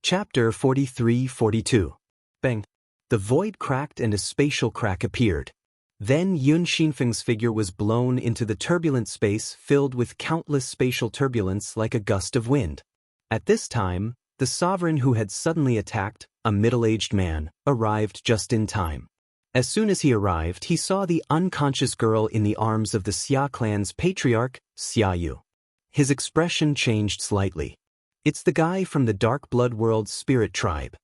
Chapter 43-42. Bang. The void cracked and a spatial crack appeared. Then Yun Xinfeng's figure was blown into the turbulent space filled with countless spatial turbulence like a gust of wind. At this time, the sovereign who had suddenly attacked, a middle-aged man, arrived just in time. As soon as he arrived, he saw the unconscious girl in the arms of the Xia clan's patriarch, Xiayu. His expression changed slightly. It's the guy from the Dark Blood World's spirit tribe.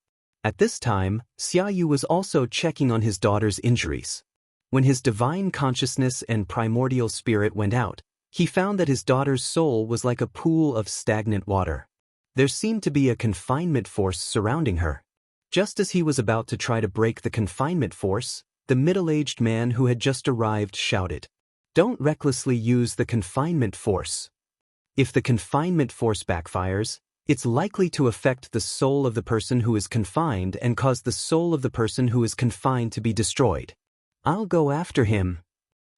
At this time, Xiayu was also checking on his daughter's injuries. When his divine consciousness and primordial spirit went out, he found that his daughter's soul was like a pool of stagnant water. There seemed to be a confinement force surrounding her. Just as he was about to try to break the confinement force, the middle-aged man who had just arrived shouted, "Don't recklessly use the confinement force. If the confinement force backfires, it's likely to affect the soul of the person who is confined and cause the soul of the person who is confined to be destroyed. I'll go after him."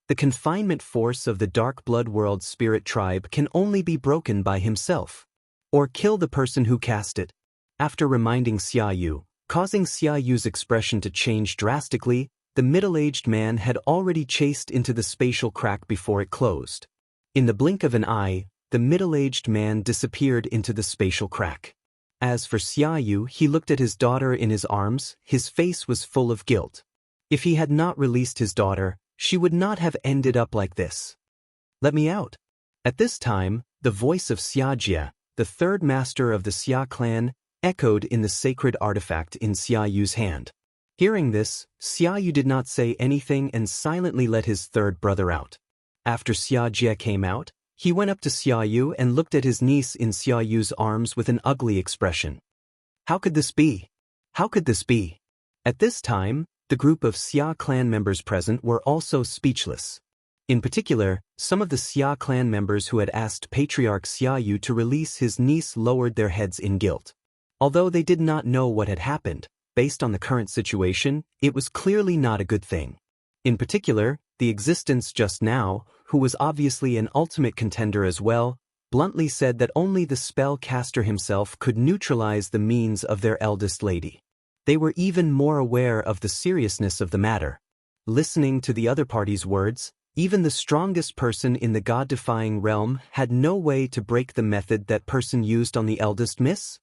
The confinement force of the Dark Blood World spirit tribe can only be broken by himself, or kill the person who cast it. After reminding Xiayu, causing Xiayu's expression to change drastically, the middle-aged man had already chased into the spatial crack before it closed. In the blink of an eye, the middle-aged man disappeared into the spatial crack. As for Xiayu, he looked at his daughter in his arms. His face was full of guilt. If he had not released his daughter, she would not have ended up like this. "Let me out." At this time, the voice of Xianxia, the third master of the Xia clan, echoed in the sacred artifact in Xiayu's hand. Hearing this, Xiayu did not say anything and silently let his third brother out. After Xianxia came out, he went up to Xiayu and looked at his niece in Xiayu's arms with an ugly expression. How could this be? How could this be? At this time, the group of Xia clan members present were also speechless. In particular, some of the Xia clan members who had asked Patriarch Xiayu to release his niece lowered their heads in guilt. Although they did not know what had happened, based on the current situation, it was clearly not a good thing. In particular, the existence just now, who was obviously an ultimate contender as well, bluntly said that only the spellcaster himself could neutralize the means of their eldest lady. They were even more aware of the seriousness of the matter. Listening to the other party's words, even the strongest person in the god-defying realm had no way to break the method that person used on the eldest miss.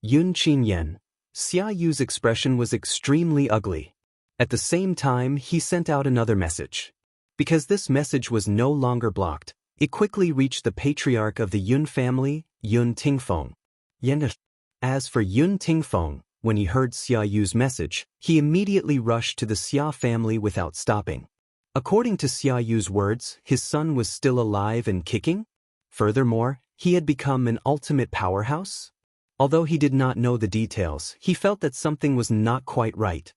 Yun Qinyan. Xiayu's expression was extremely ugly. At the same time, he sent out another message. Because this message was no longer blocked, it quickly reached the patriarch of the Yun family, Yun Tingfeng. As for Yun Tingfeng, when he heard Xiayu's message, he immediately rushed to the Xia family without stopping. According to Xiayu's words, his son was still alive and kicking. Furthermore, he had become an ultimate powerhouse. Although he did not know the details, he felt that something was not quite right.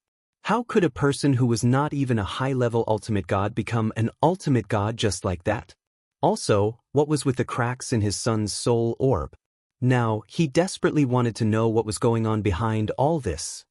How could a person who was not even a high-level ultimate god become an ultimate god just like that? Also, what was with the cracks in his son's soul orb? Now, he desperately wanted to know what was going on behind all this.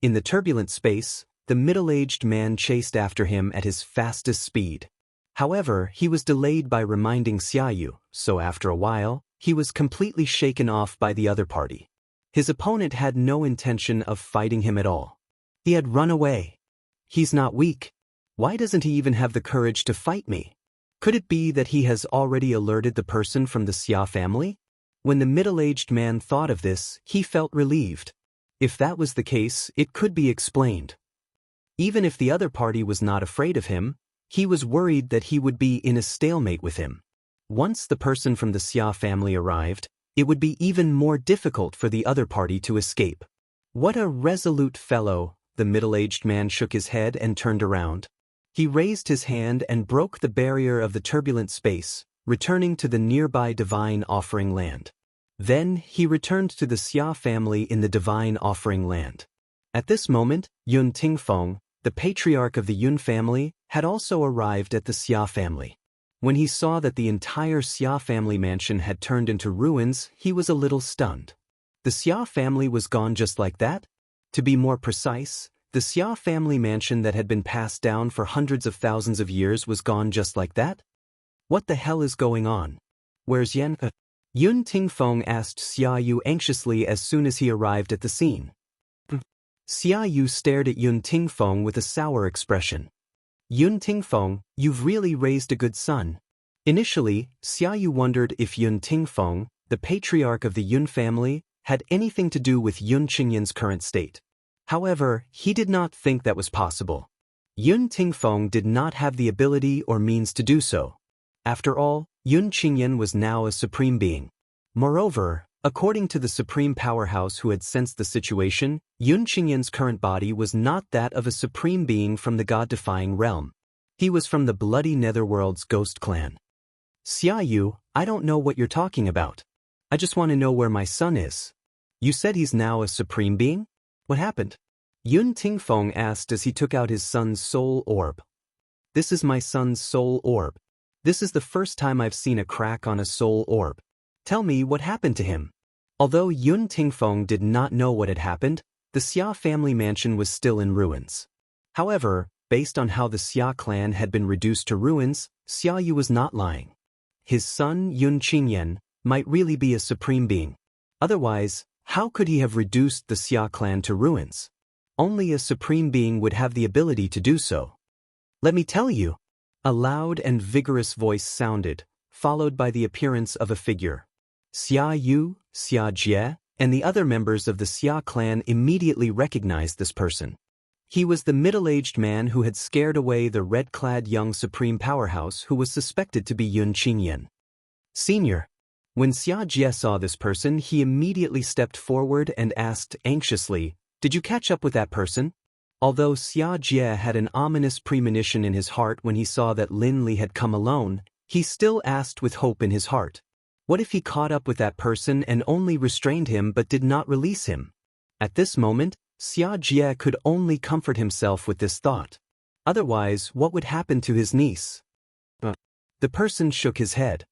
In the turbulent space, the middle-aged man chased after him at his fastest speed. However, he was delayed by reminding Xiayu, so after a while, he was completely shaken off by the other party. His opponent had no intention of fighting him at all. He had run away. He's not weak. Why doesn't he even have the courage to fight me? Could it be that he has already alerted the person from the Xia family? When the middle-aged man thought of this, he felt relieved. If that was the case, it could be explained. Even if the other party was not afraid of him, he was worried that he would be in a stalemate with him. Once the person from the Xia family arrived, it would be even more difficult for the other party to escape. What a resolute fellow! The middle-aged man shook his head and turned around. He raised his hand and broke the barrier of the turbulent space, returning to the nearby divine offering land. Then he returned to the Xia family in the divine offering land. At this moment, Yun Tingfeng, the patriarch of the Yun family, had also arrived at the Xia family. When he saw that the entire Xia family mansion had turned into ruins, he was a little stunned. The Xia family was gone just like that? To be more precise, the Xia family mansion that had been passed down for hundreds of thousands of years was gone just like that? What the hell is going on? Where's Xianxia? Yun Tingfeng asked Xiaoyu anxiously as soon as he arrived at the scene. Xiaoyu stared at Yun Tingfeng with a sour expression. Yun Tingfeng, you've really raised a good son. Initially, Xiaoyu wondered if Yun Tingfeng, the patriarch of the Yun family, had anything to do with Yun Qingyan's current state. However, he did not think that was possible. Yun Tingfeng did not have the ability or means to do so. After all, Yun Qingyan was now a supreme being. Moreover, according to the supreme powerhouse who had sensed the situation, Yun Qingyan's current body was not that of a supreme being from the god-defying realm. He was from the bloody netherworld's ghost clan. Xiaoyu, I don't know what you're talking about. I just want to know where my son is. You said he's now a supreme being? What happened? Yun Tingfeng asked as he took out his son's soul orb. This is my son's soul orb. This is the first time I've seen a crack on a soul orb. Tell me what happened to him. Although Yun Tingfeng did not know what had happened, the Xia family mansion was still in ruins. However, based on how the Xia clan had been reduced to ruins, Xiaoyu was not lying. His son Yun Qingyan might really be a supreme being. Otherwise, how could he have reduced the Xia clan to ruins? Only a supreme being would have the ability to do so. Let me tell you. A loud and vigorous voice sounded, followed by the appearance of a figure. Xiaoyu, Xianxia, and the other members of the Xia clan immediately recognized this person. He was the middle-aged man who had scared away the red-clad young supreme powerhouse who was suspected to be Yun Qingyan. Senior. When Xianxia saw this person, he immediately stepped forward and asked anxiously, "Did you catch up with that person?" Although Xianxia had an ominous premonition in his heart when he saw that Lin Li had come alone, he still asked with hope in his heart. What if he caught up with that person and only restrained him but did not release him? At this moment, Xianxia could only comfort himself with this thought. Otherwise, what would happen to his niece? The person shook his head.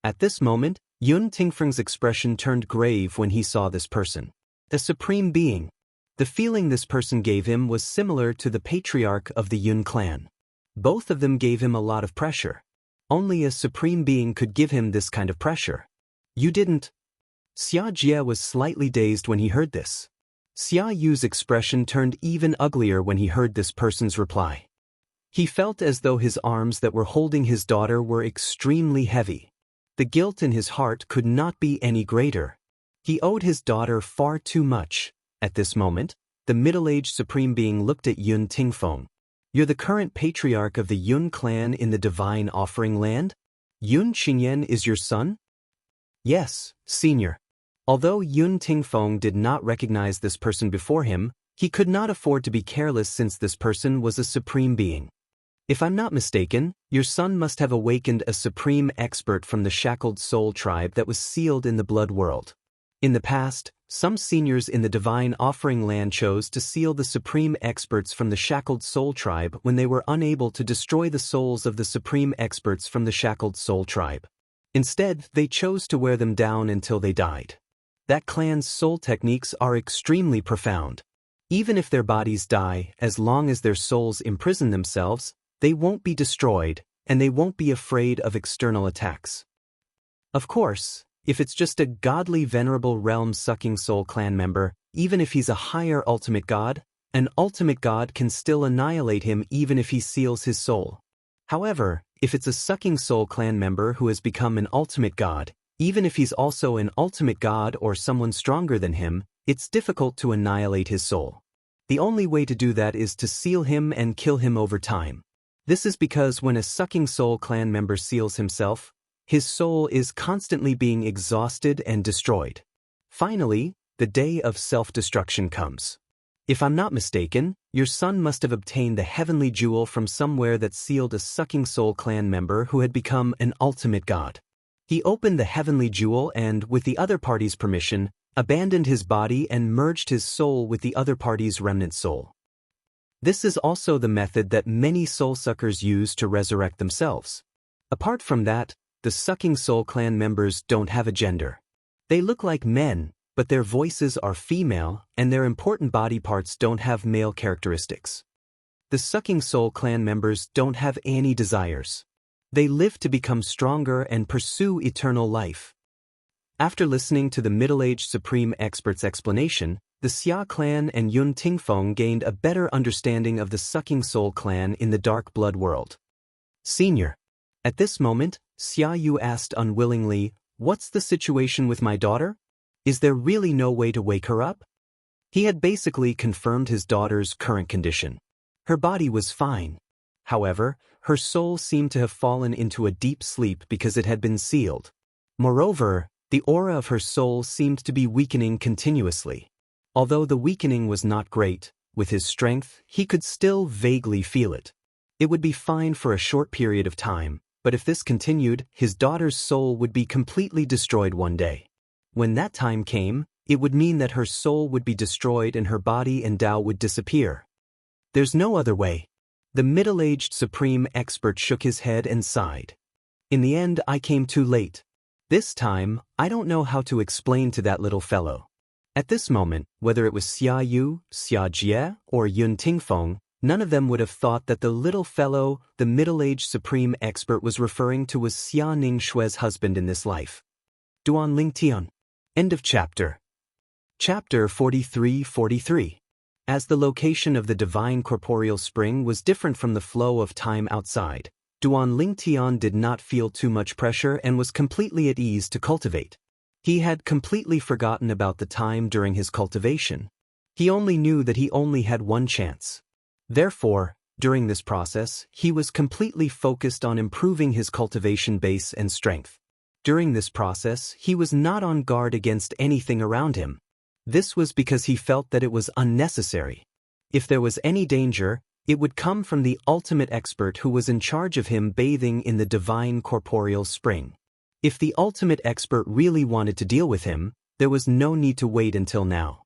At this moment, Yun Tingfeng's expression turned grave when he saw this person. A supreme being. The feeling this person gave him was similar to the patriarch of the Yun clan. Both of them gave him a lot of pressure. Only a supreme being could give him this kind of pressure. You didn't. Xianxia was slightly dazed when he heard this. Xiaoyu's expression turned even uglier when he heard this person's reply. He felt as though his arms that were holding his daughter were extremely heavy. The guilt in his heart could not be any greater. He owed his daughter far too much. At this moment, the middle-aged supreme being looked at Yun Tingfeng. You're the current patriarch of the Yun clan in the Divine Offering Land? Yun Qingyan is your son? Yes, senior. Although Yun Tingfeng did not recognize this person before him, he could not afford to be careless since this person was a supreme being. If I'm not mistaken, your son must have awakened a supreme expert from the shackled soul tribe that was sealed in the blood world. In the past, some seniors in the Divine Offering Land chose to seal the supreme experts from the shackled soul tribe when they were unable to destroy the souls of the supreme experts from the shackled soul tribe. Instead, they chose to wear them down until they died. That clan's soul techniques are extremely profound. Even if their bodies die, as long as their souls imprison themselves, they won't be destroyed, and they won't be afraid of external attacks. Of course, if it's just a godly venerable realm-sucking soul clan member, even if he's a higher ultimate god, an ultimate god can still annihilate him even if he seals his soul. However, if it's a sucking soul clan member who has become an ultimate god, even if he's also an ultimate god or someone stronger than him, it's difficult to annihilate his soul. The only way to do that is to seal him and kill him over time. This is because when a sucking soul clan member seals himself, his soul is constantly being exhausted and destroyed. Finally, the day of self-destruction comes. If I'm not mistaken, your son must have obtained the heavenly jewel from somewhere that sealed a sucking soul clan member who had become an ultimate god. He opened the heavenly jewel and, with the other party's permission, abandoned his body and merged his soul with the other party's remnant soul. This is also the method that many soul-suckers use to resurrect themselves. Apart from that, the sucking soul clan members don't have a gender. They look like men, but their voices are female and their important body parts don't have male characteristics. The sucking soul clan members don't have any desires. They live to become stronger and pursue eternal life. After listening to the middle-aged supreme expert's explanation, the Xia clan and Yun Tingfeng gained a better understanding of the Sucking Soul clan in the Dark Blood world. Senior. At this moment, Xia Yu asked unwillingly, "What's the situation with my daughter? Is there really no way to wake her up?" He had basically confirmed his daughter's current condition. Her body was fine. However, her soul seemed to have fallen into a deep sleep because it had been sealed. Moreover, the aura of her soul seemed to be weakening continuously. Although the weakening was not great, with his strength, he could still vaguely feel it. It would be fine for a short period of time, but if this continued, his daughter's soul would be completely destroyed one day. When that time came, it would mean that her soul would be destroyed and her body and Tao would disappear. There's no other way. The middle-aged supreme expert shook his head and sighed. In the end, I came too late. This time, I don't know how to explain to that little fellow. At this moment, whether it was Xia Yu, Xia Jie, or Yun Tingfeng, none of them would have thought that the little fellow, the middle-aged supreme expert was referring to was Xia Ningshue's husband in this life. Duan Lingtian. End of chapter. Chapter 43-43. As the location of the divine corporeal spring was different from the flow of time outside, Duan Lingtian did not feel too much pressure and was completely at ease to cultivate. He had completely forgotten about the time during his cultivation. He only knew that he only had one chance. Therefore, during this process, he was completely focused on improving his cultivation base and strength. During this process, he was not on guard against anything around him. This was because he felt that it was unnecessary. If there was any danger, it would come from the ultimate expert who was in charge of him bathing in the divine corporeal spring. If the ultimate expert really wanted to deal with him, there was no need to wait until now.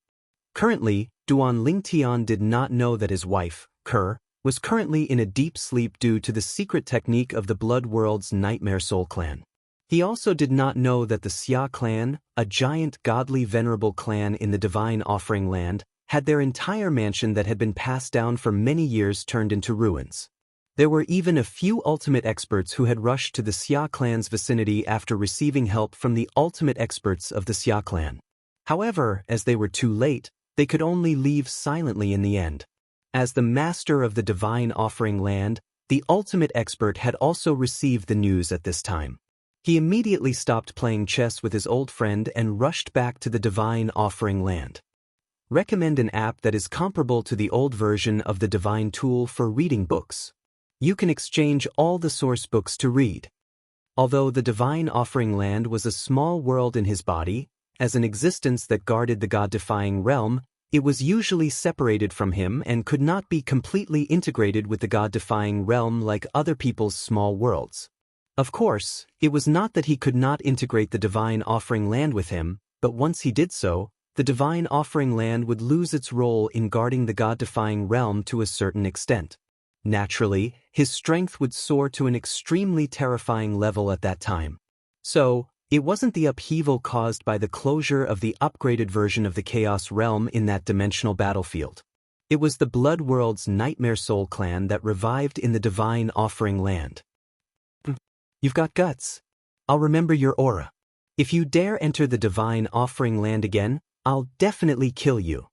Currently, Duan Lingtian did not know that his wife, Kerr, was currently in a deep sleep due to the secret technique of the Blood World's Nightmare Soul clan. He also did not know that the Xia clan, a giant godly venerable clan in the Divine Offering Land, had their entire mansion that had been passed down for many years turned into ruins. There were even a few ultimate experts who had rushed to the Xia clan's vicinity after receiving help from the ultimate experts of the Xia clan. However, as they were too late, they could only leave silently in the end. As the master of the Divine Offering Land, the ultimate expert had also received the news at this time. He immediately stopped playing chess with his old friend and rushed back to the Divine Offering Land. Recommend an app that is comparable to the old version of the Divine Tool for reading books. You can exchange all the source books to read. Although the Divine Offering Land was a small world in his body, as an existence that guarded the God-defying realm, it was usually separated from him and could not be completely integrated with the God-defying realm like other people's small worlds. Of course, it was not that he could not integrate the Divine Offering Land with him, but once he did so, the Divine Offering Land would lose its role in guarding the God-defying realm to a certain extent. Naturally, his strength would soar to an extremely terrifying level at that time. So, it wasn't the upheaval caused by the closure of the upgraded version of the Chaos Realm in that dimensional battlefield. It was the Blood World's Nightmare Soul clan that revived in the Divine Offering Land. You've got guts. I'll remember your aura. If you dare enter the Divine Offering Land again, I'll definitely kill you.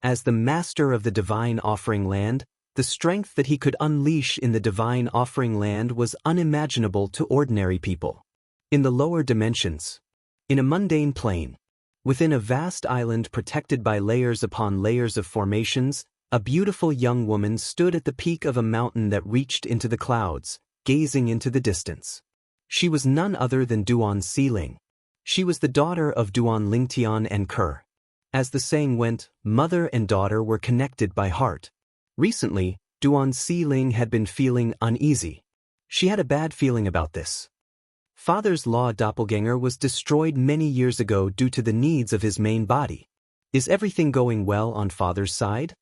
As the master of the Divine Offering Land, the strength that he could unleash in the Divine Offering Land was unimaginable to ordinary people. In the lower dimensions, in a mundane plane, within a vast island protected by layers upon layers of formations, a beautiful young woman stood at the peak of a mountain that reached into the clouds, gazing into the distance. She was none other than Duan Xiling. She was the daughter of Duan Lingtian and Kerr. As the saying went, mother and daughter were connected by heart. Recently, Duan Xiling had been feeling uneasy. She had a bad feeling about this. Father's law doppelganger was destroyed many years ago due to the needs of his main body. Is everything going well on father's side?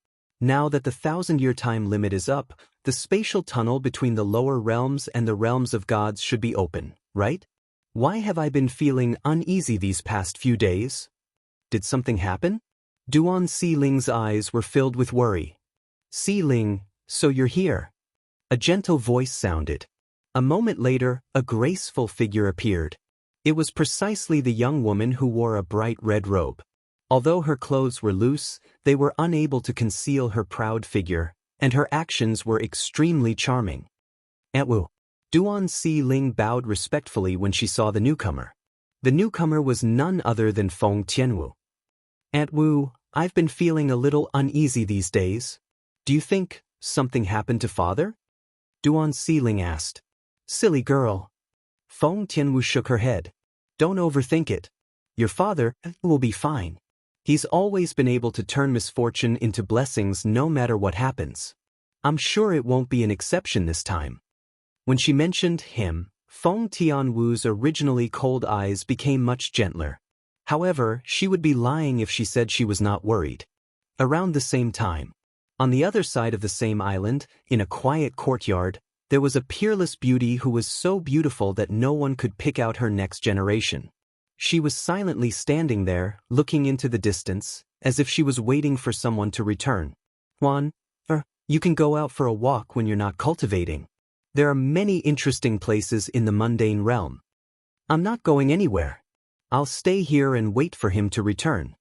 Now that the 1,000-year time limit is up, the spatial tunnel between the lower realms and the realms of gods should be open, right? Why have I been feeling uneasy these past few days? Did something happen? Duan Xiling's eyes were filled with worry. Xiling, so you're here. A gentle voice sounded. A moment later, a graceful figure appeared. It was precisely the young woman who wore a bright red robe. Although her clothes were loose, they were unable to conceal her proud figure, and her actions were extremely charming. Aunt Wu. Duan Si Ling bowed respectfully when she saw the newcomer. The newcomer was none other than Feng Tianwu. Aunt Wu, I've been feeling a little uneasy these days. Do you think something happened to father? Duan Si Ling asked. Silly girl. Feng Tianwu shook her head. Don't overthink it. Your father will be fine. He's always been able to turn misfortune into blessings no matter what happens. I'm sure it won't be an exception this time. When she mentioned him, Feng Tianwu's originally cold eyes became much gentler. However, she would be lying if she said she was not worried. Around the same time, on the other side of the same island, in a quiet courtyard, there was a peerless beauty who was so beautiful that no one could pick out her next generation. She was silently standing there, looking into the distance, as if she was waiting for someone to return. Juan, you can go out for a walk when you're not cultivating. There are many interesting places in the mundane realm. I'm not going anywhere. I'll stay here and wait for him to return.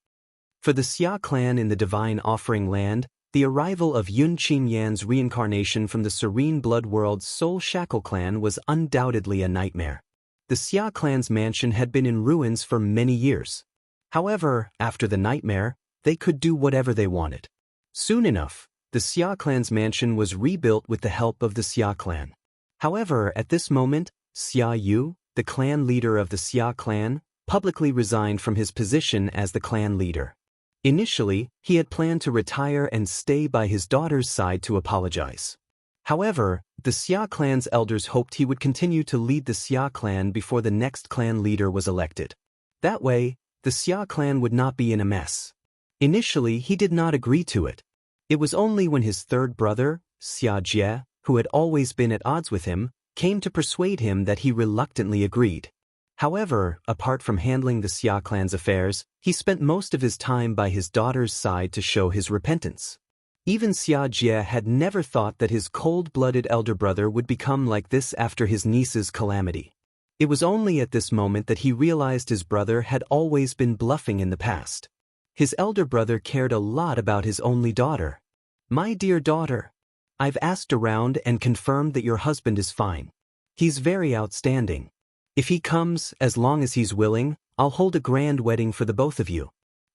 For the Xia clan in the Divine Offering Land, the arrival of Yun Qinyan's reincarnation from the Serene Blood World's Soul Shackle clan was undoubtedly a nightmare. The Xia clan's mansion had been in ruins for many years. However, after the nightmare, they could do whatever they wanted. Soon enough, the Xia clan's mansion was rebuilt with the help of the Xia clan. However, at this moment, Xia Yu, the clan leader of the Xia clan, publicly resigned from his position as the clan leader. Initially, he had planned to retire and stay by his daughter's side to apologize. However, the Xia clan's elders hoped he would continue to lead the Xia clan before the next clan leader was elected. That way, the Xia clan would not be in a mess. Initially, he did not agree to it. It was only when his third brother, Xia Jie, who had always been at odds with him, came to persuade him that he reluctantly agreed. However, apart from handling the Xia clan's affairs, he spent most of his time by his daughter's side to show his repentance. Even Xia Jie had never thought that his cold-blooded elder brother would become like this after his niece's calamity. It was only at this moment that he realized his brother had always been bluffing in the past. His elder brother cared a lot about his only daughter. My dear daughter, I've asked around and confirmed that your husband is fine. He's very outstanding. If he comes, as long as he's willing, I'll hold a grand wedding for the both of you.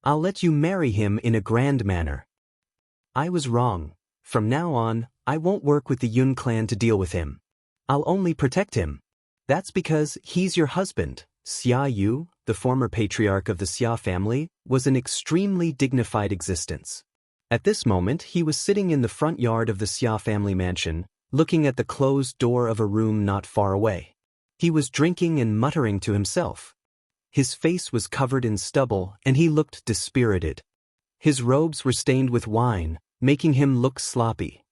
I'll let you marry him in a grand manner. I was wrong. From now on, I won't work with the Yun clan to deal with him. I'll only protect him. That's because he's your husband. Xia Yu, the former patriarch of the Xia family, was an extremely dignified existence. At this moment, he was sitting in the front yard of the Xia family mansion, looking at the closed door of a room not far away. He was drinking and muttering to himself. His face was covered in stubble, and he looked dispirited. His robes were stained with wine, making him look sloppy.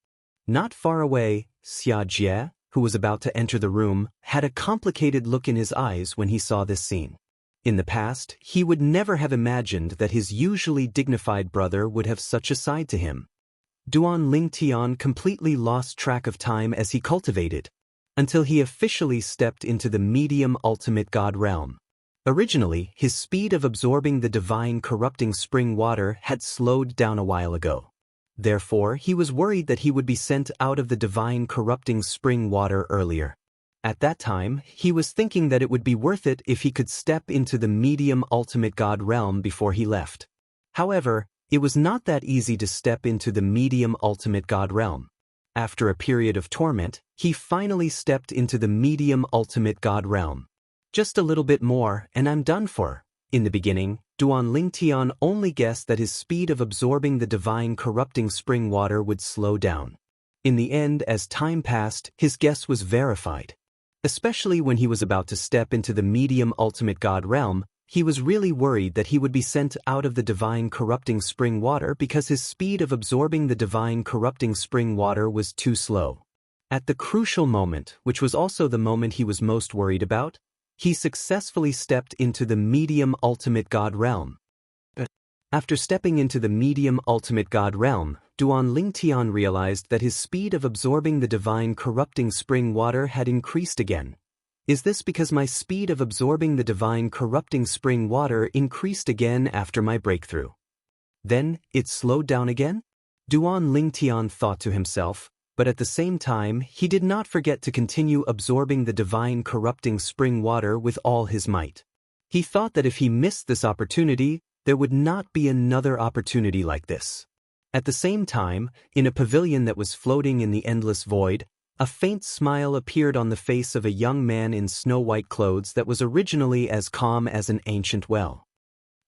Not far away, Xia Jie, who was about to enter the room, had a complicated look in his eyes when he saw this scene. In the past, he would never have imagined that his usually dignified brother would have such a side to him. Duan Lingtian completely lost track of time as he cultivated, until he officially stepped into the medium ultimate god realm. Originally, his speed of absorbing the divine corrupting spring water had slowed down a while ago. Therefore, he was worried that he would be sent out of the divine corrupting spring water earlier. At that time, he was thinking that it would be worth it if he could step into the medium ultimate god realm before he left. However, it was not that easy to step into the medium ultimate god realm. After a period of torment, he finally stepped into the medium ultimate god realm. Just a little bit more, and I'm done for. In the beginning, Duan Lingtian only guessed that his speed of absorbing the divine corrupting spring water would slow down. In the end, as time passed, his guess was verified. Especially when he was about to step into the medium ultimate god realm, he was really worried that he would be sent out of the divine corrupting spring water because his speed of absorbing the divine corrupting spring water was too slow. At the crucial moment, which was also the moment he was most worried about, he successfully stepped into the medium ultimate god realm. After stepping into the medium ultimate god realm, Duan Lingtian realized that his speed of absorbing the divine corrupting spring water had increased again. Is this because my speed of absorbing the divine corrupting spring water increased again after my breakthrough? Then, it slowed down again? Duan Lingtian thought to himself, but at the same time he did not forget to continue absorbing the divine corrupting spring water with all his might. He thought that if he missed this opportunity, there would not be another opportunity like this. At the same time, in a pavilion that was floating in the endless void, a faint smile appeared on the face of a young man in snow-white clothes that was originally as calm as an ancient well.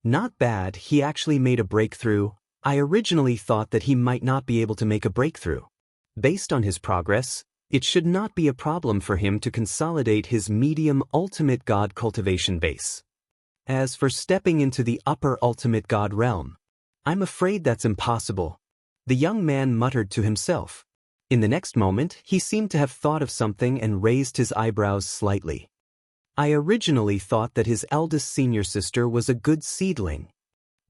Not bad, he actually made a breakthrough. I originally thought that he might not be able to make a breakthrough. Based on his progress, it should not be a problem for him to consolidate his medium ultimate god cultivation base. As for stepping into the upper ultimate god realm, I'm afraid that's impossible, the young man muttered to himself. In the next moment, he seemed to have thought of something and raised his eyebrows slightly. I originally thought that his eldest senior sister was a good seedling.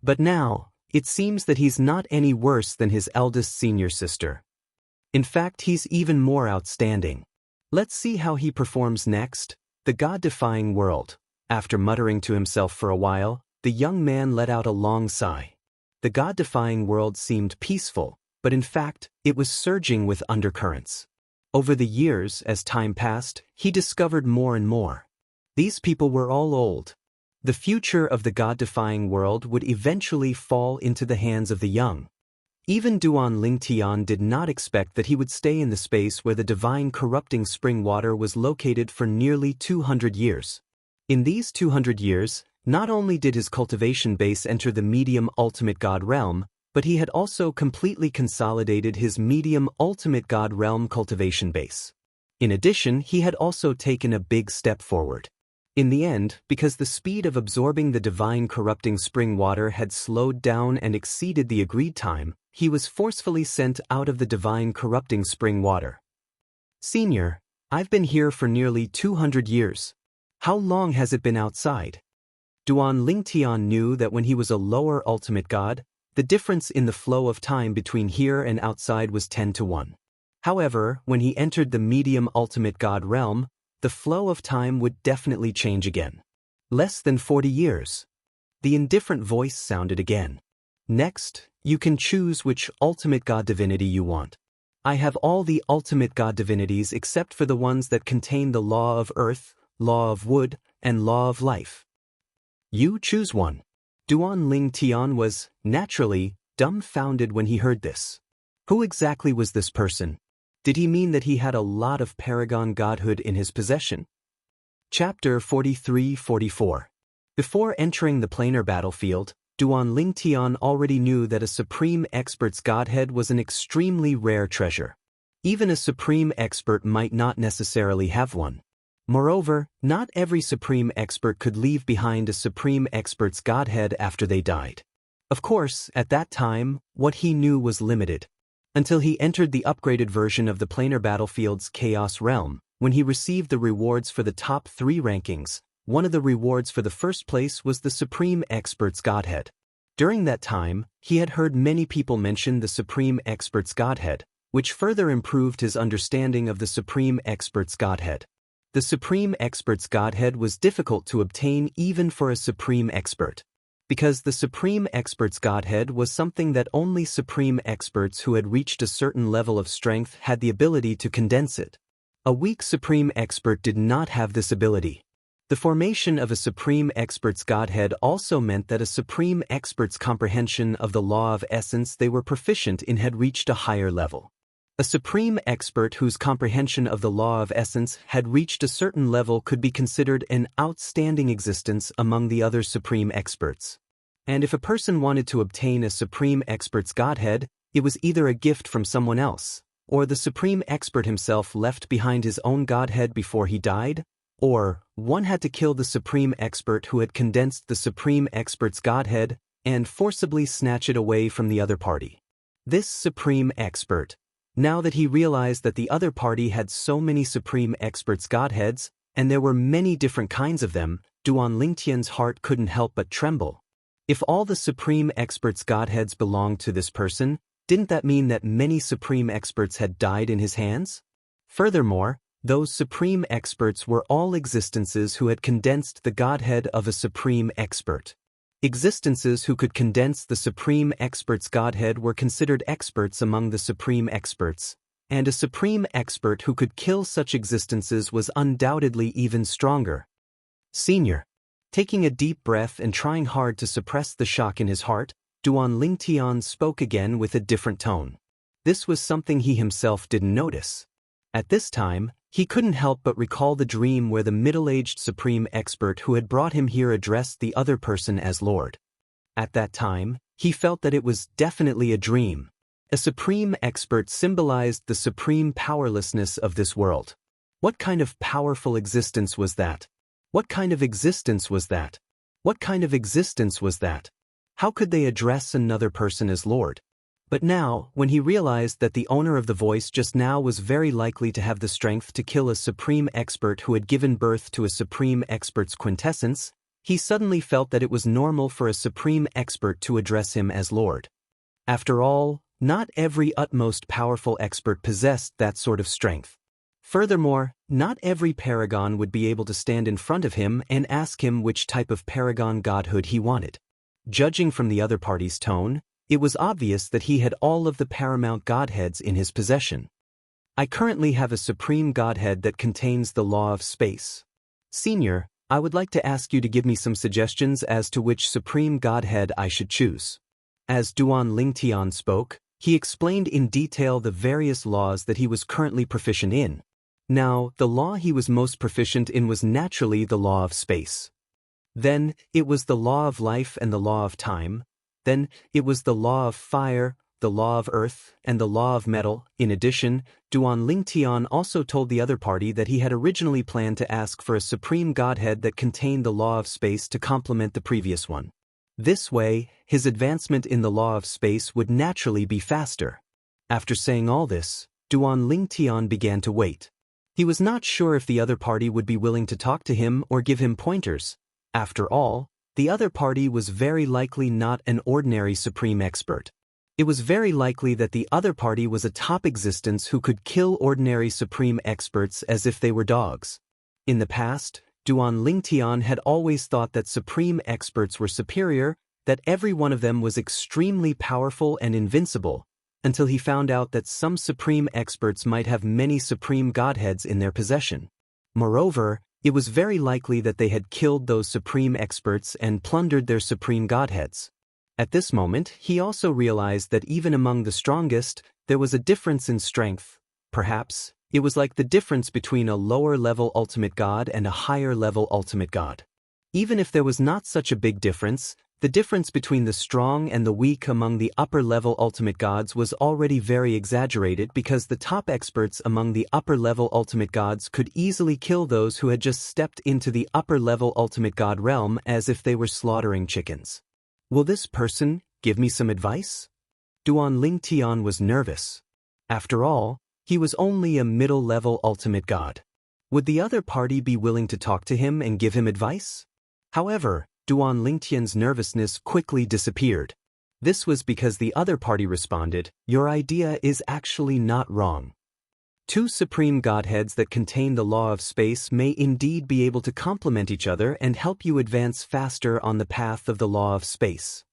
But now, it seems that he's not any worse than his eldest senior sister. In fact, he's even more outstanding. Let's see how he performs next. The god-defying world. After muttering to himself for a while, the young man let out a long sigh. The god-defying world seemed peaceful, but in fact, it was surging with undercurrents. Over the years, as time passed, he discovered more and more. These people were all old. The future of the god-defying world would eventually fall into the hands of the young. Even Duan Lingtian did not expect that he would stay in the space where the divine corrupting spring water was located for nearly 200 years. In these 200 years, not only did his cultivation base enter the medium ultimate god realm, but he had also completely consolidated his medium ultimate god realm cultivation base. In addition, he had also taken a big step forward. In the end, because the speed of absorbing the divine corrupting spring water had slowed down and exceeded the agreed time, he was forcefully sent out of the divine corrupting spring water. Senior, I've been here for nearly 200 years. How long has it been outside? Duan Lingtian knew that when he was a lower ultimate god, the difference in the flow of time between here and outside was 10-1. However, when he entered the medium ultimate god realm, the flow of time would definitely change again. Less than 40 years. The indifferent voice sounded again. Next, you can choose which ultimate god divinity you want. I have all the ultimate god divinities except for the ones that contain the law of earth, law of wood, and law of life. You choose one. Duan Lingtian was, naturally, dumbfounded when he heard this. Who exactly was this person? Did he mean that he had a lot of paragon godhood in his possession? Chapter 43-44. Before entering the planar battlefield, Duan Lingtian already knew that a supreme expert's godhead was an extremely rare treasure. Even a supreme expert might not necessarily have one. Moreover, not every supreme expert could leave behind a supreme expert's godhead after they died. Of course, at that time, what he knew was limited. Until he entered the upgraded version of the planar battlefield's Chaos Realm, when he received the rewards for the top 3 rankings. One of the rewards for the first place was the Supreme Expert's Godhead. During that time, he had heard many people mention the Supreme Expert's Godhead, which further improved his understanding of the Supreme Expert's Godhead. The Supreme Expert's Godhead was difficult to obtain even for a Supreme Expert. Because the Supreme Expert's Godhead was something that only Supreme Experts who had reached a certain level of strength had the ability to condense it. A weak Supreme Expert did not have this ability. The formation of a Supreme Expert's Godhead also meant that a Supreme Expert's comprehension of the law of essence they were proficient in had reached a higher level. A Supreme Expert whose comprehension of the law of essence had reached a certain level could be considered an outstanding existence among the other Supreme Experts. And if a person wanted to obtain a Supreme Expert's Godhead, it was either a gift from someone else, or the Supreme Expert himself left behind his own Godhead before he died, or one had to kill the Supreme Expert who had condensed the Supreme Expert's Godhead and forcibly snatch it away from the other party. This Supreme Expert, now that he realized that the other party had so many Supreme Expert's Godheads, and there were many different kinds of them, Duan Lingtian's heart couldn't help but tremble. If all the Supreme Expert's Godheads belonged to this person, didn't that mean that many Supreme Experts had died in his hands? Furthermore, Those supreme experts were all existences who had condensed the Godhead of a supreme expert. Existences who could condense the supreme expert's Godhead were considered experts among the supreme experts, and a supreme expert who could kill such existences was undoubtedly even stronger. Senior. Taking a deep breath and trying hard to suppress the shock in his heart, Duan Lingtian spoke again with a different tone. This was something he himself didn't notice. At this time, he couldn't help but recall the dream where the middle-aged supreme expert who had brought him here addressed the other person as Lord. At that time, he felt that it was definitely a dream. A supreme expert symbolized the supreme powerlessness of this world. What kind of powerful existence was that? What kind of existence was that? What kind of existence was that? How could they address another person as Lord? But now, when he realized that the owner of the voice just now was very likely to have the strength to kill a supreme expert who had given birth to a supreme expert's quintessence, he suddenly felt that it was normal for a supreme expert to address him as Lord. After all, not every utmost powerful expert possessed that sort of strength. Furthermore, not every paragon would be able to stand in front of him and ask him which type of paragon godhood he wanted. Judging from the other party's tone, it was obvious that he had all of the paramount godheads in his possession. I currently have a supreme godhead that contains the law of space. Senior, I would like to ask you to give me some suggestions as to which supreme godhead I should choose. As Duan Lingtian spoke, he explained in detail the various laws that he was currently proficient in. Now, the law he was most proficient in was naturally the law of space. Then, it was the law of life and the law of time. Then, it was the law of fire, the law of earth, and the law of metal. In addition, Duan Lingtian also told the other party that he had originally planned to ask for a supreme godhead that contained the law of space to complement the previous one. This way, his advancement in the law of space would naturally be faster. After saying all this, Duan Lingtian began to wait. He was not sure if the other party would be willing to talk to him or give him pointers. After all, the other party was very likely not an ordinary supreme expert. It was very likely that the other party was a top existence who could kill ordinary supreme experts as if they were dogs. In the past, Duan Lingtian had always thought that supreme experts were superior, that every one of them was extremely powerful and invincible, until he found out that some supreme experts might have many supreme godheads in their possession. Moreover, it was very likely that they had killed those supreme experts and plundered their supreme godheads. At this moment, he also realized that even among the strongest, there was a difference in strength. Perhaps, it was like the difference between a lower-level ultimate god and a higher-level ultimate god. Even if there was not such a big difference, the difference between the strong and the weak among the upper-level ultimate gods was already very exaggerated because the top experts among the upper-level ultimate gods could easily kill those who had just stepped into the upper-level ultimate god realm as if they were slaughtering chickens. Will this person give me some advice? Duan Lingtian was nervous. After all, he was only a middle-level ultimate god. Would the other party be willing to talk to him and give him advice? However, Duan Lingtian's nervousness quickly disappeared. This was because the other party responded, "Your idea is actually not wrong. Two supreme godheads that contain the law of space may indeed be able to complement each other and help you advance faster on the path of the law of space,"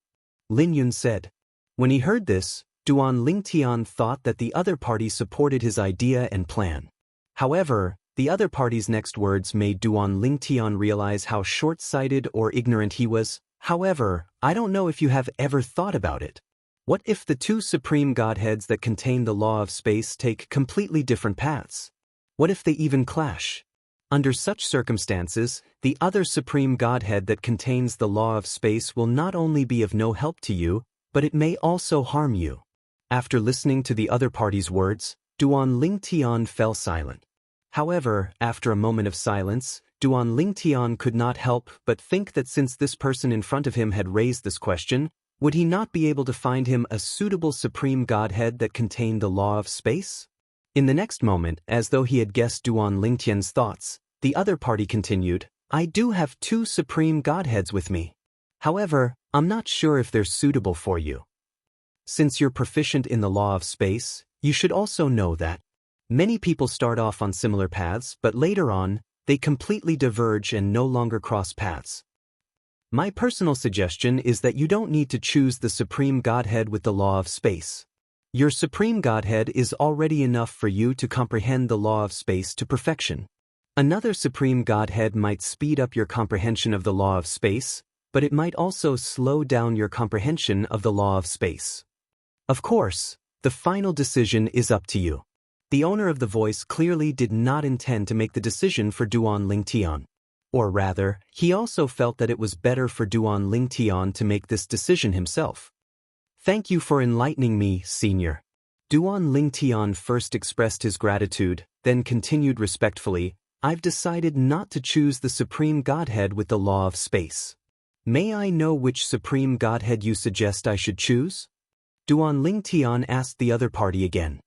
Lin Yun said. When he heard this, Duan Lingtian thought that the other party supported his idea and plan. However, the other party's next words made Duan Lingtian realize how short-sighted or ignorant he was. "However, I don't know if you have ever thought about it. What if the two supreme godheads that contain the law of space take completely different paths? What if they even clash? Under such circumstances, the other supreme godhead that contains the law of space will not only be of no help to you, but it may also harm you." After listening to the other party's words, Duan Lingtian fell silent. However, after a moment of silence, Duan Lingtian could not help but think that since this person in front of him had raised this question, would he not be able to find him a suitable supreme godhead that contained the law of space? In the next moment, as though he had guessed Duan Lingtian's thoughts, the other party continued, "I do have two supreme godheads with me. However, I'm not sure if they're suitable for you. Since you're proficient in the law of space, you should also know that Many people start off on similar paths, but later on, they completely diverge and no longer cross paths. My personal suggestion is that you don't need to choose the Supreme Godhead with the law of space. Your Supreme Godhead is already enough for you to comprehend the law of space to perfection. Another Supreme Godhead might speed up your comprehension of the law of space, but it might also slow down your comprehension of the law of space. Of course, the final decision is up to you. The owner of the voice clearly did not intend to make the decision for Duan Lingtian. Or rather, he also felt that it was better for Duan Lingtian to make this decision himself. Thank you for enlightening me, Senior. Duan Lingtian first expressed his gratitude, then continued respectfully, I've decided not to choose the Supreme Godhead with the law of space. May I know which Supreme Godhead you suggest I should choose? Duan Lingtian asked the other party again.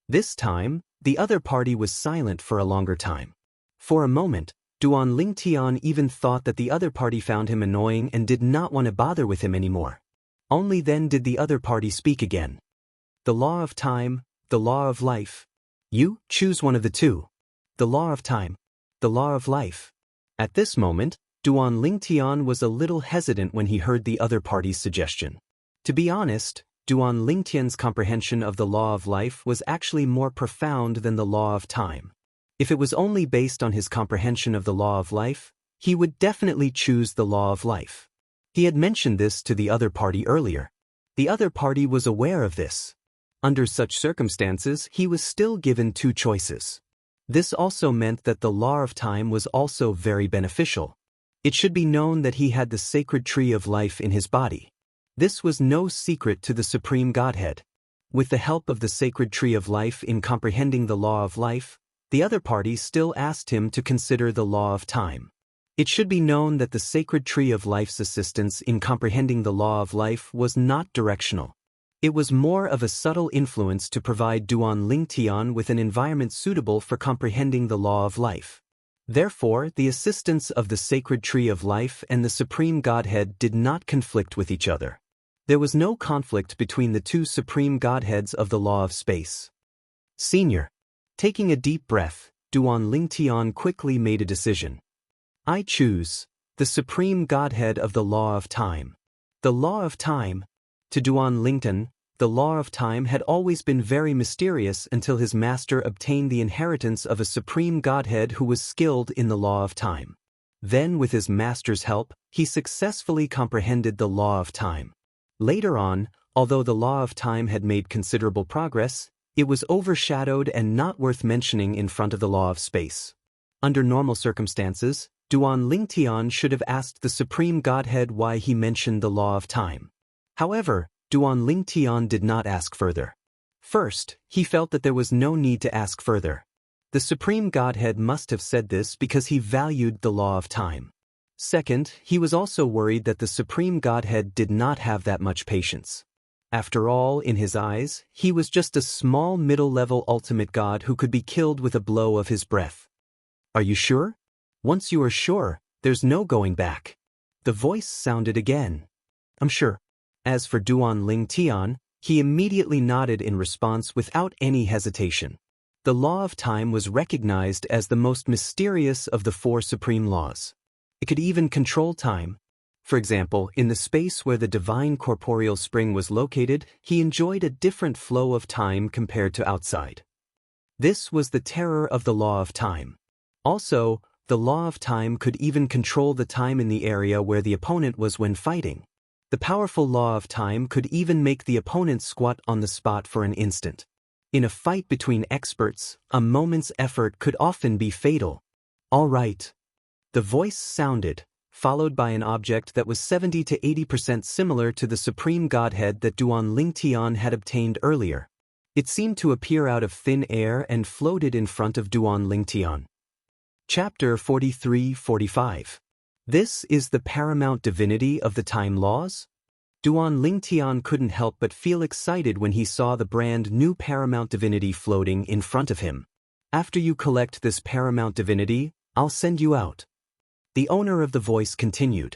This time, the other party was silent for a longer time. For a moment, Duan Lingtian even thought that the other party found him annoying and did not want to bother with him anymore. Only then did the other party speak again. The law of time, the law of life. You choose one of the two. The law of time, the law of life. At this moment, Duan Lingtian was a little hesitant when he heard the other party's suggestion. To be honest, Duan Lingtian's comprehension of the law of life was actually more profound than the law of time. If it was only based on his comprehension of the law of life, he would definitely choose the law of life. He had mentioned this to the other party earlier. The other party was aware of this. Under such circumstances, he was still given two choices. This also meant that the law of time was also very beneficial. It should be known that he had the sacred tree of life in his body. This was no secret to the Supreme Godhead. With the help of the sacred tree of life in comprehending the law of life, the other party still asked him to consider the law of time. It should be known that the sacred tree of life's assistance in comprehending the law of life was not directional. It was more of a subtle influence to provide Duan Lingtian with an environment suitable for comprehending the law of life. Therefore, the assistance of the sacred tree of life and the Supreme Godhead did not conflict with each other. There was no conflict between the two Supreme Godheads of the law of space. Senior. Taking a deep breath, Duan Lingtian quickly made a decision. I choose the Supreme Godhead of the law of time. The law of time. To Duan Lingtian, the law of time had always been very mysterious until his master obtained the inheritance of a Supreme Godhead who was skilled in the law of time. Then, with his master's help, he successfully comprehended the law of time. Later on, although the law of time had made considerable progress, it was overshadowed and not worth mentioning in front of the law of space. Under normal circumstances, Duan Lingtian should have asked the Supreme Godhead why he mentioned the law of time. However, Duan Lingtian did not ask further. First, he felt that there was no need to ask further. The Supreme Godhead must have said this because he valued the law of time. Second, he was also worried that the Supreme Godhead did not have that much patience. After all, in his eyes, he was just a small middle-level ultimate god who could be killed with a blow of his breath. Are you sure? Once you are sure, there's no going back. The voice sounded again. I'm sure. As for Duan Lingtian, he immediately nodded in response without any hesitation. The law of time was recognized as the most mysterious of the four supreme laws. It could even control time. For example, in the space where the divine corporeal spring was located, he enjoyed a different flow of time compared to outside. This was the terror of the law of time. Also, the law of time could even control the time in the area where the opponent was when fighting. The powerful law of time could even make the opponent squat on the spot for an instant. In a fight between experts, a moment's effort could often be fatal. All right. The voice sounded, followed by an object that was 70 to 80% similar to the Supreme Godhead that Duan Lingtian had obtained earlier. It seemed to appear out of thin air and floated in front of Duan Lingtian. Chapter 43-45. This is the paramount divinity of the time laws? Duan Lingtian couldn't help but feel excited when he saw the brand new paramount divinity floating in front of him. After you collect this paramount divinity, I'll send you out. The owner of the voice continued.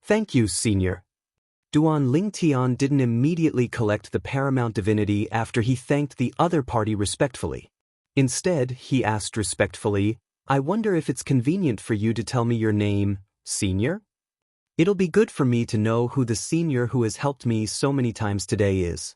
Thank you, Senior. Duan Lingtian didn't immediately collect the paramount divinity after he thanked the other party respectfully. Instead, he asked respectfully, I wonder if it's convenient for you to tell me your name, senior? It'll be good for me to know who the senior who has helped me so many times today is.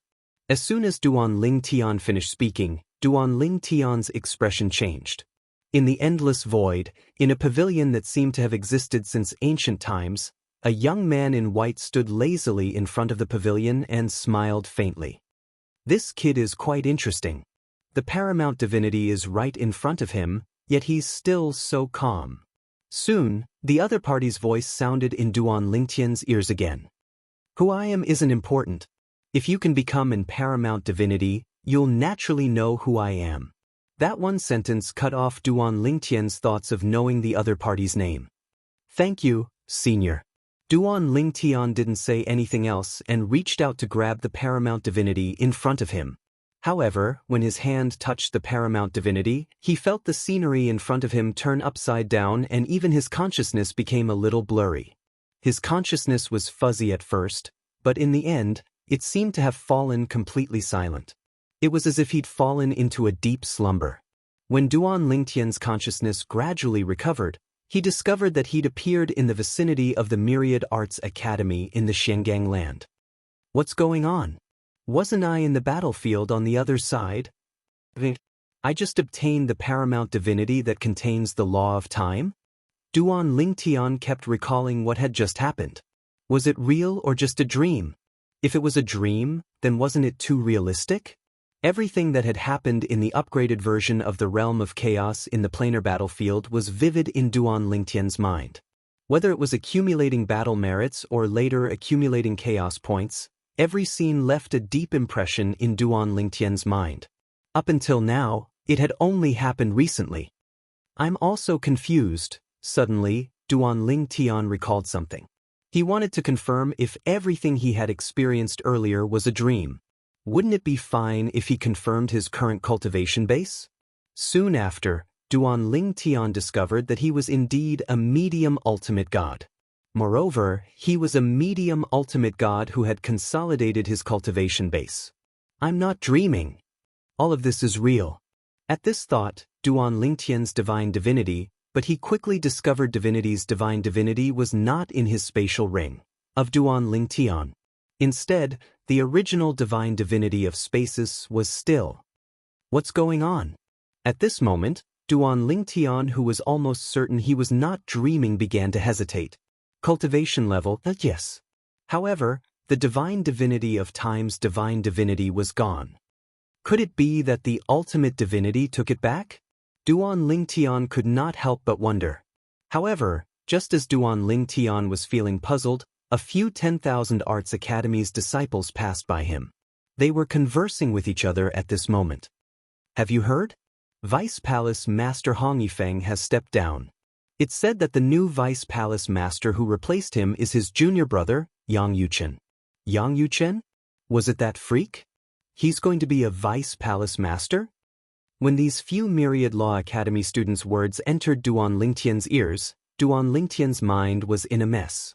As soon as Duan Ling Tian finished speaking, Duan Ling Tian's expression changed. In the endless void, in a pavilion that seemed to have existed since ancient times, a young man in white stood lazily in front of the pavilion and smiled faintly. This kid is quite interesting. The paramount divinity is right in front of him, yet he's still so calm. Soon, the other party's voice sounded in Duan Lingtian's ears again. Who I am isn't important. If you can become an paramount divinity, you'll naturally know who I am. That one sentence cut off Duan Lingtian's thoughts of knowing the other party's name. Thank you, senior. Duan Lingtian didn't say anything else and reached out to grab the paramount divinity in front of him. However, when his hand touched the paramount divinity, he felt the scenery in front of him turn upside down and even his consciousness became a little blurry. His consciousness was fuzzy at first, but in the end, it seemed to have fallen completely silent. It was as if he'd fallen into a deep slumber. When Duan Lingtian's consciousness gradually recovered, he discovered that he'd appeared in the vicinity of the Myriad Arts Academy in the Xianxia land. What's going on? Wasn't I in the battlefield on the other side? I just obtained the paramount divinity that contains the law of time? Duan Lingtian kept recalling what had just happened. Was it real or just a dream? If it was a dream, then wasn't it too realistic? Everything that had happened in the upgraded version of the Realm of Chaos in the planar battlefield was vivid in Duan Lingtian's mind. Whether it was accumulating battle merits or later accumulating chaos points, every scene left a deep impression in Duan Lingtian's mind. Up until now, it had only happened recently. I'm also confused. Suddenly, Duan Lingtian recalled something. He wanted to confirm if everything he had experienced earlier was a dream. Wouldn't it be fine if he confirmed his current cultivation base? Soon after, Duan Lingtian discovered that he was indeed a medium ultimate god. Moreover, he was a medium ultimate god who had consolidated his cultivation base. I'm not dreaming. All of this is real. At this thought, Duan Lingtian's divine divinity, but he quickly discovered divinity's divine divinity was not in his spatial ring of Duan Lingtian. Instead, the original divine divinity of spaces was still. What's going on? At this moment, Duan Lingtian, who was almost certain he was not dreaming, began to hesitate. Cultivation level, yes. However, the divine divinity of time's divine divinity was gone. Could it be that the ultimate divinity took it back? Duan Lingtian could not help but wonder. However, just as Duan Lingtian was feeling puzzled, a few 10,000 Arts Academy's disciples passed by him. They were conversing with each other at this moment. Have you heard? Vice Palace Master Hong Yifeng has stepped down. It's said that the new Vice Palace Master who replaced him is his junior brother, Yang Yuchen. Yang Yuchen? Was it that freak? He's going to be a Vice Palace Master? When these few Myriad Law Academy students' words entered Duan Lingtian's ears, Duan Lingtian's mind was in a mess.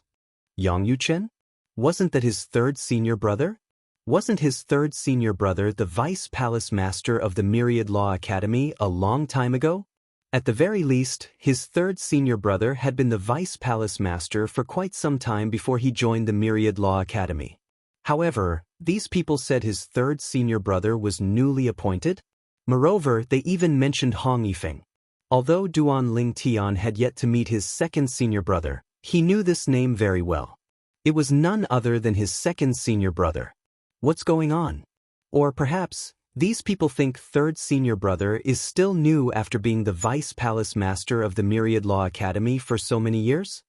Yang Yuchen? Wasn't that his third senior brother? Wasn't his third senior brother the Vice Palace Master of the Myriad Law Academy a long time ago? At the very least, his third senior brother had been the Vice Palace Master for quite some time before he joined the Myriad Law Academy. However, these people said his third senior brother was newly appointed. Moreover, they even mentioned Hong Yifeng. Although Duan Lingtian had yet to meet his second senior brother, he knew this name very well. It was none other than his second senior brother. What's going on? Or perhaps, these people think third senior brother is still new after being the Vice Palace Master of the Myriad Law Academy for so many years?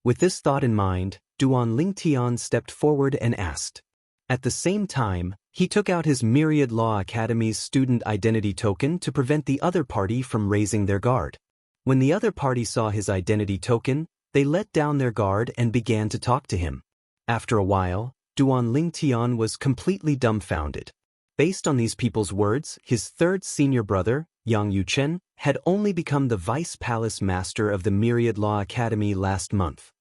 With this thought in mind, Duan Lingtian stepped forward and asked. At the same time, he took out his Myriad Law Academy's student identity token to prevent the other party from raising their guard. When the other party saw his identity token, they let down their guard and began to talk to him. After a while, Duan Lingtian was completely dumbfounded. Based on these people's words, his third senior brother, Yang Yuchen, had only become the Vice Palace Master of the Myriad Law Academy last month.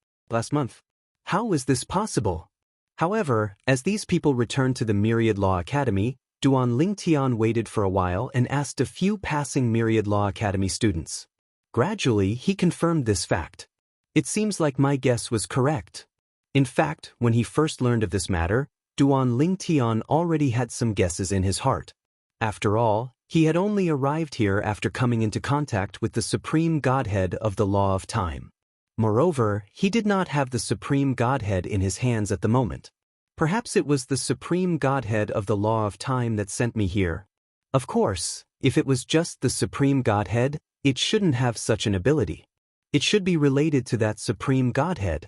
How is this possible? However, as these people returned to the Myriad Law Academy, Duan Lingtian waited for a while and asked a few passing Myriad Law Academy students. Gradually, he confirmed this fact. It seems like my guess was correct. In fact, when he first learned of this matter, Duan Lingtian already had some guesses in his heart. After all, he had only arrived here after coming into contact with the Supreme Godhead of the Law of Time. Moreover, he did not have the Supreme Godhead in his hands at the moment. Perhaps it was the Supreme Godhead of the Law of Time that sent me here. Of course, if it was just the Supreme Godhead, it shouldn't have such an ability. It should be related to that Supreme Godhead.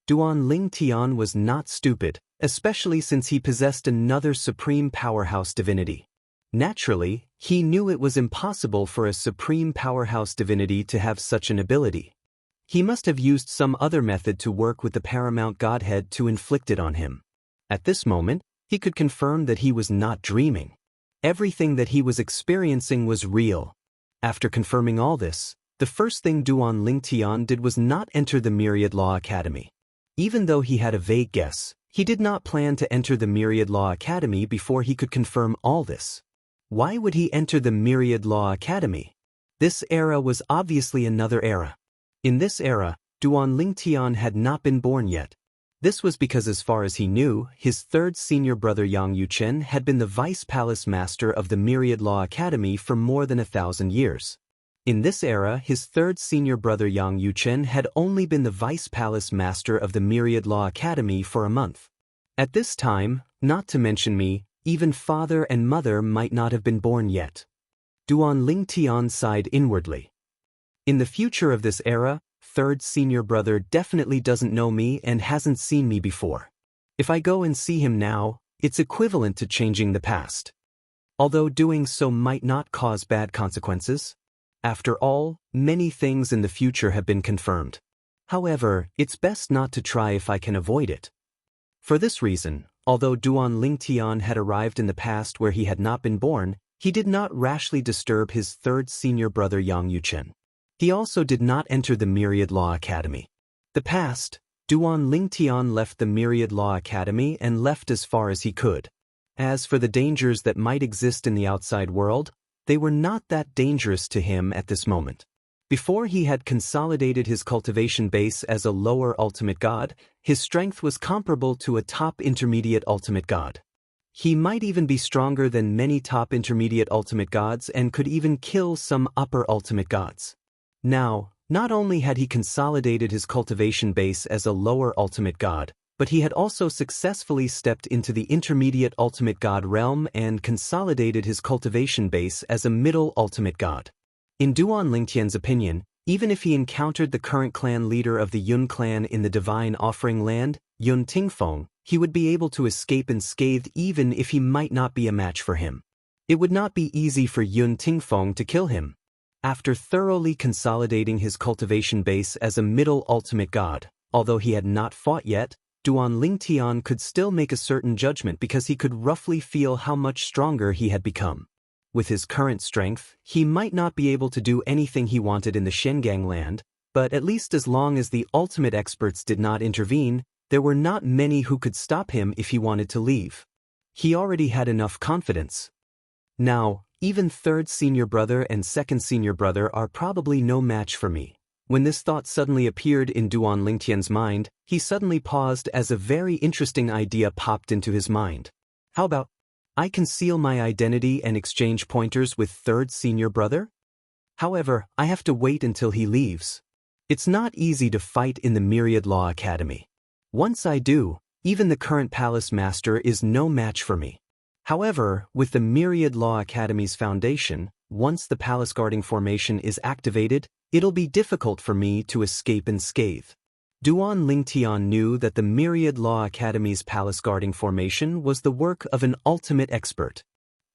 Duan Lingtian was not stupid, especially since he possessed another supreme powerhouse divinity. Naturally, he knew it was impossible for a supreme powerhouse divinity to have such an ability. He must have used some other method to work with the paramount Godhead to inflict it on him. At this moment, he could confirm that he was not dreaming. Everything that he was experiencing was real. After confirming all this, the first thing Duan Lingtian did was not enter the Myriad Law Academy. Even though he had a vague guess, he did not plan to enter the Myriad Law Academy before he could confirm all this. Why would he enter the Myriad Law Academy? This era was obviously another era. In this era, Duan Lingtian had not been born yet. This was because, as far as he knew, his third senior brother Yang Yuchen had been the vice palace master of the Myriad Law Academy for more than 1,000 years. In this era, his third senior brother Yang Yuchen had only been the vice palace master of the Myriad Law Academy for a month. At this time, not to mention me, even father and mother might not have been born yet. Duan Lingtian sighed inwardly. In the future of this era, third senior brother definitely doesn't know me and hasn't seen me before. If I go and see him now, it's equivalent to changing the past. Although doing so might not cause bad consequences. After all, many things in the future have been confirmed. However, it's best not to try if I can avoid it. For this reason, although Duan Lingtian had arrived in the past where he had not been born, he did not rashly disturb his third senior brother Yang Yuchen. He also did not enter the Myriad Law Academy. The past, Duan Lingtian left the Myriad Law Academy and left as far as he could. As for the dangers that might exist in the outside world, they were not that dangerous to him at this moment. Before he had consolidated his cultivation base as a lower ultimate god, his strength was comparable to a top intermediate ultimate god. He might even be stronger than many top intermediate ultimate gods and could even kill some upper ultimate gods. Now, not only had he consolidated his cultivation base as a lower ultimate god, but he had also successfully stepped into the intermediate ultimate god realm and consolidated his cultivation base as a middle ultimate god. In Duan Lingtian's opinion, even if he encountered the current clan leader of the Yun clan in the Divine Offering Land, Yun Tingfeng, he would be able to escape unscathed even if he might not be a match for him. It would not be easy for Yun Tingfeng to kill him. After thoroughly consolidating his cultivation base as a middle ultimate god, although he had not fought yet, Duan Lingtian could still make a certain judgment because he could roughly feel how much stronger he had become. With his current strength, he might not be able to do anything he wanted in the Shengang land, but at least as long as the ultimate experts did not intervene, there were not many who could stop him if he wanted to leave. He already had enough confidence. Now, even third senior brother and second senior brother are probably no match for me. When this thought suddenly appeared in Duan Lingtian's mind, he suddenly paused as a very interesting idea popped into his mind. How about, I conceal my identity and exchange pointers with third senior brother? However, I have to wait until he leaves. It's not easy to fight in the Myriad Law Academy. Once I do, even the current palace master is no match for me. However, with the Myriad Law Academy's foundation, once the palace guarding formation is activated, it'll be difficult for me to escape unscathed. Duan Lingtian knew that the Myriad Law Academy's palace guarding formation was the work of an ultimate expert.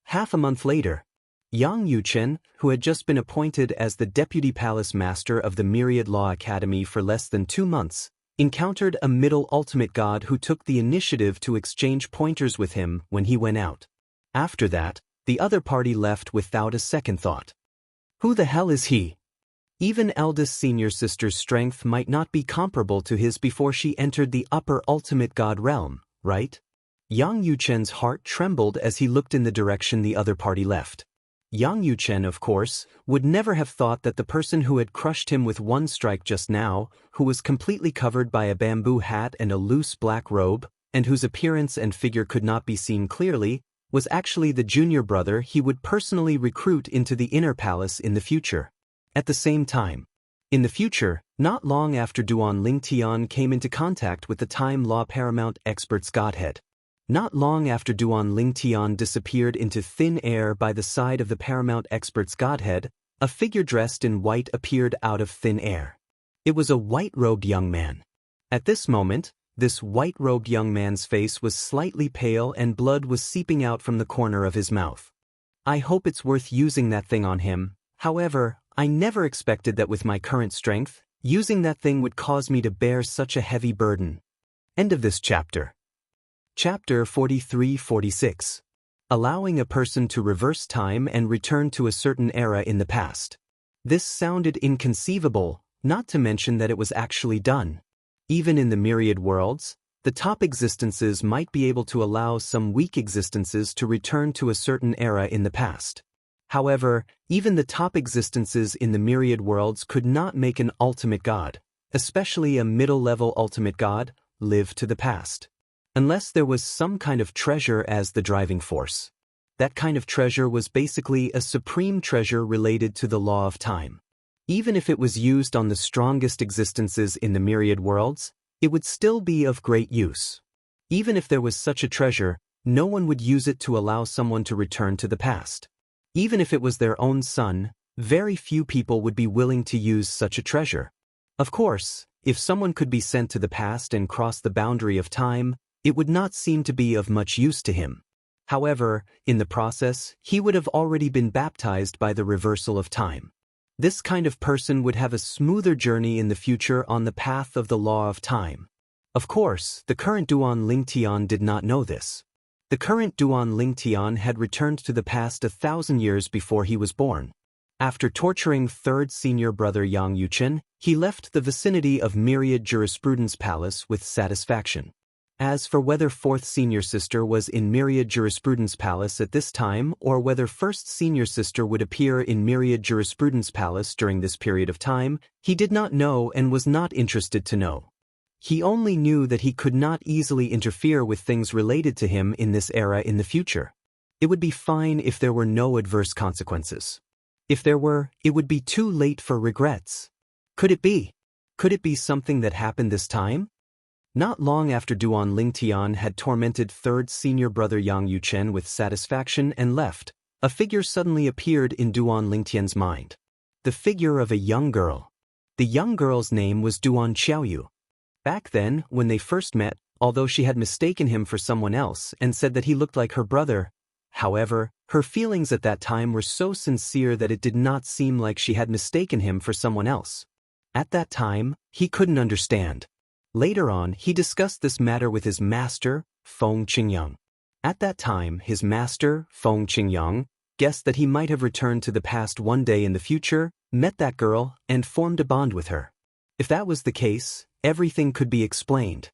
Half a month later, Yang Yuchen, who had just been appointed as the deputy palace master of the Myriad Law Academy for less than 2 months, encountered a middle ultimate god who took the initiative to exchange pointers with him when he went out. After that, the other party left without a second thought. Who the hell is he? Even eldest senior sister's strength might not be comparable to his before she entered the upper ultimate god realm, right? Yang Yuchen's heart trembled as he looked in the direction the other party left. Yang Yuchen, of course, would never have thought that the person who had crushed him with one strike just now, who was completely covered by a bamboo hat and a loose black robe, and whose appearance and figure could not be seen clearly, was actually the junior brother he would personally recruit into the inner palace in the future. At the same time, in the future, not long after Duan Lingtian came into contact with the Time Law Paramount Expert's Godhead. Not long after Duan Lingtian disappeared into thin air by the side of the Paramount Expert's Godhead, a figure dressed in white appeared out of thin air. It was a white-robed young man. At this moment, this white-robed young man's face was slightly pale and blood was seeping out from the corner of his mouth. I hope it's worth using that thing on him. However, I never expected that with my current strength, using that thing would cause me to bear such a heavy burden. End of this chapter. Chapter 43-46. Allowing a person to reverse time and return to a certain era in the past. This sounded inconceivable, not to mention that it was actually done. Even in the myriad worlds, the top existences might be able to allow some weak existences to return to a certain era in the past. However, even the top existences in the myriad worlds could not make an ultimate god, especially a middle-level ultimate god, live to the past. Unless there was some kind of treasure as the driving force. That kind of treasure was basically a supreme treasure related to the law of time. Even if it was used on the strongest existences in the myriad worlds, it would still be of great use. Even if there was such a treasure, no one would use it to allow someone to return to the past. Even if it was their own son, very few people would be willing to use such a treasure. Of course, if someone could be sent to the past and cross the boundary of time, it would not seem to be of much use to him. However, in the process, he would have already been baptized by the reversal of time. This kind of person would have a smoother journey in the future on the path of the law of time. Of course, the current Duan Lingtian did not know this. The current Duan Lingtian had returned to the past 1,000 years before he was born. After torturing third senior brother Yang Yuchen, he left the vicinity of Myriad Jurisprudence Palace with satisfaction. As for whether fourth senior sister was in Myriad Jurisprudence Palace at this time or whether first senior sister would appear in Myriad Jurisprudence Palace during this period of time, he did not know and was not interested to know. He only knew that he could not easily interfere with things related to him in this era in the future. It would be fine if there were no adverse consequences. If there were, it would be too late for regrets. Could it be? Could it be something that happened this time? Not long after Duan Lingtian had tormented third senior brother Yang Yuchen with satisfaction and left, a figure suddenly appeared in Duan Lingtian's mind. The figure of a young girl. The young girl's name was Duan Xiaoyu. Back then, when they first met, although she had mistaken him for someone else and said that he looked like her brother, however, her feelings at that time were so sincere that it did not seem like she had mistaken him for someone else. At that time, he couldn't understand. Later on, he discussed this matter with his master, Feng Qingyang. At that time, his master, Feng Qingyang, guessed that he might have returned to the past one day in the future, met that girl, and formed a bond with her. If that was the case, everything could be explained.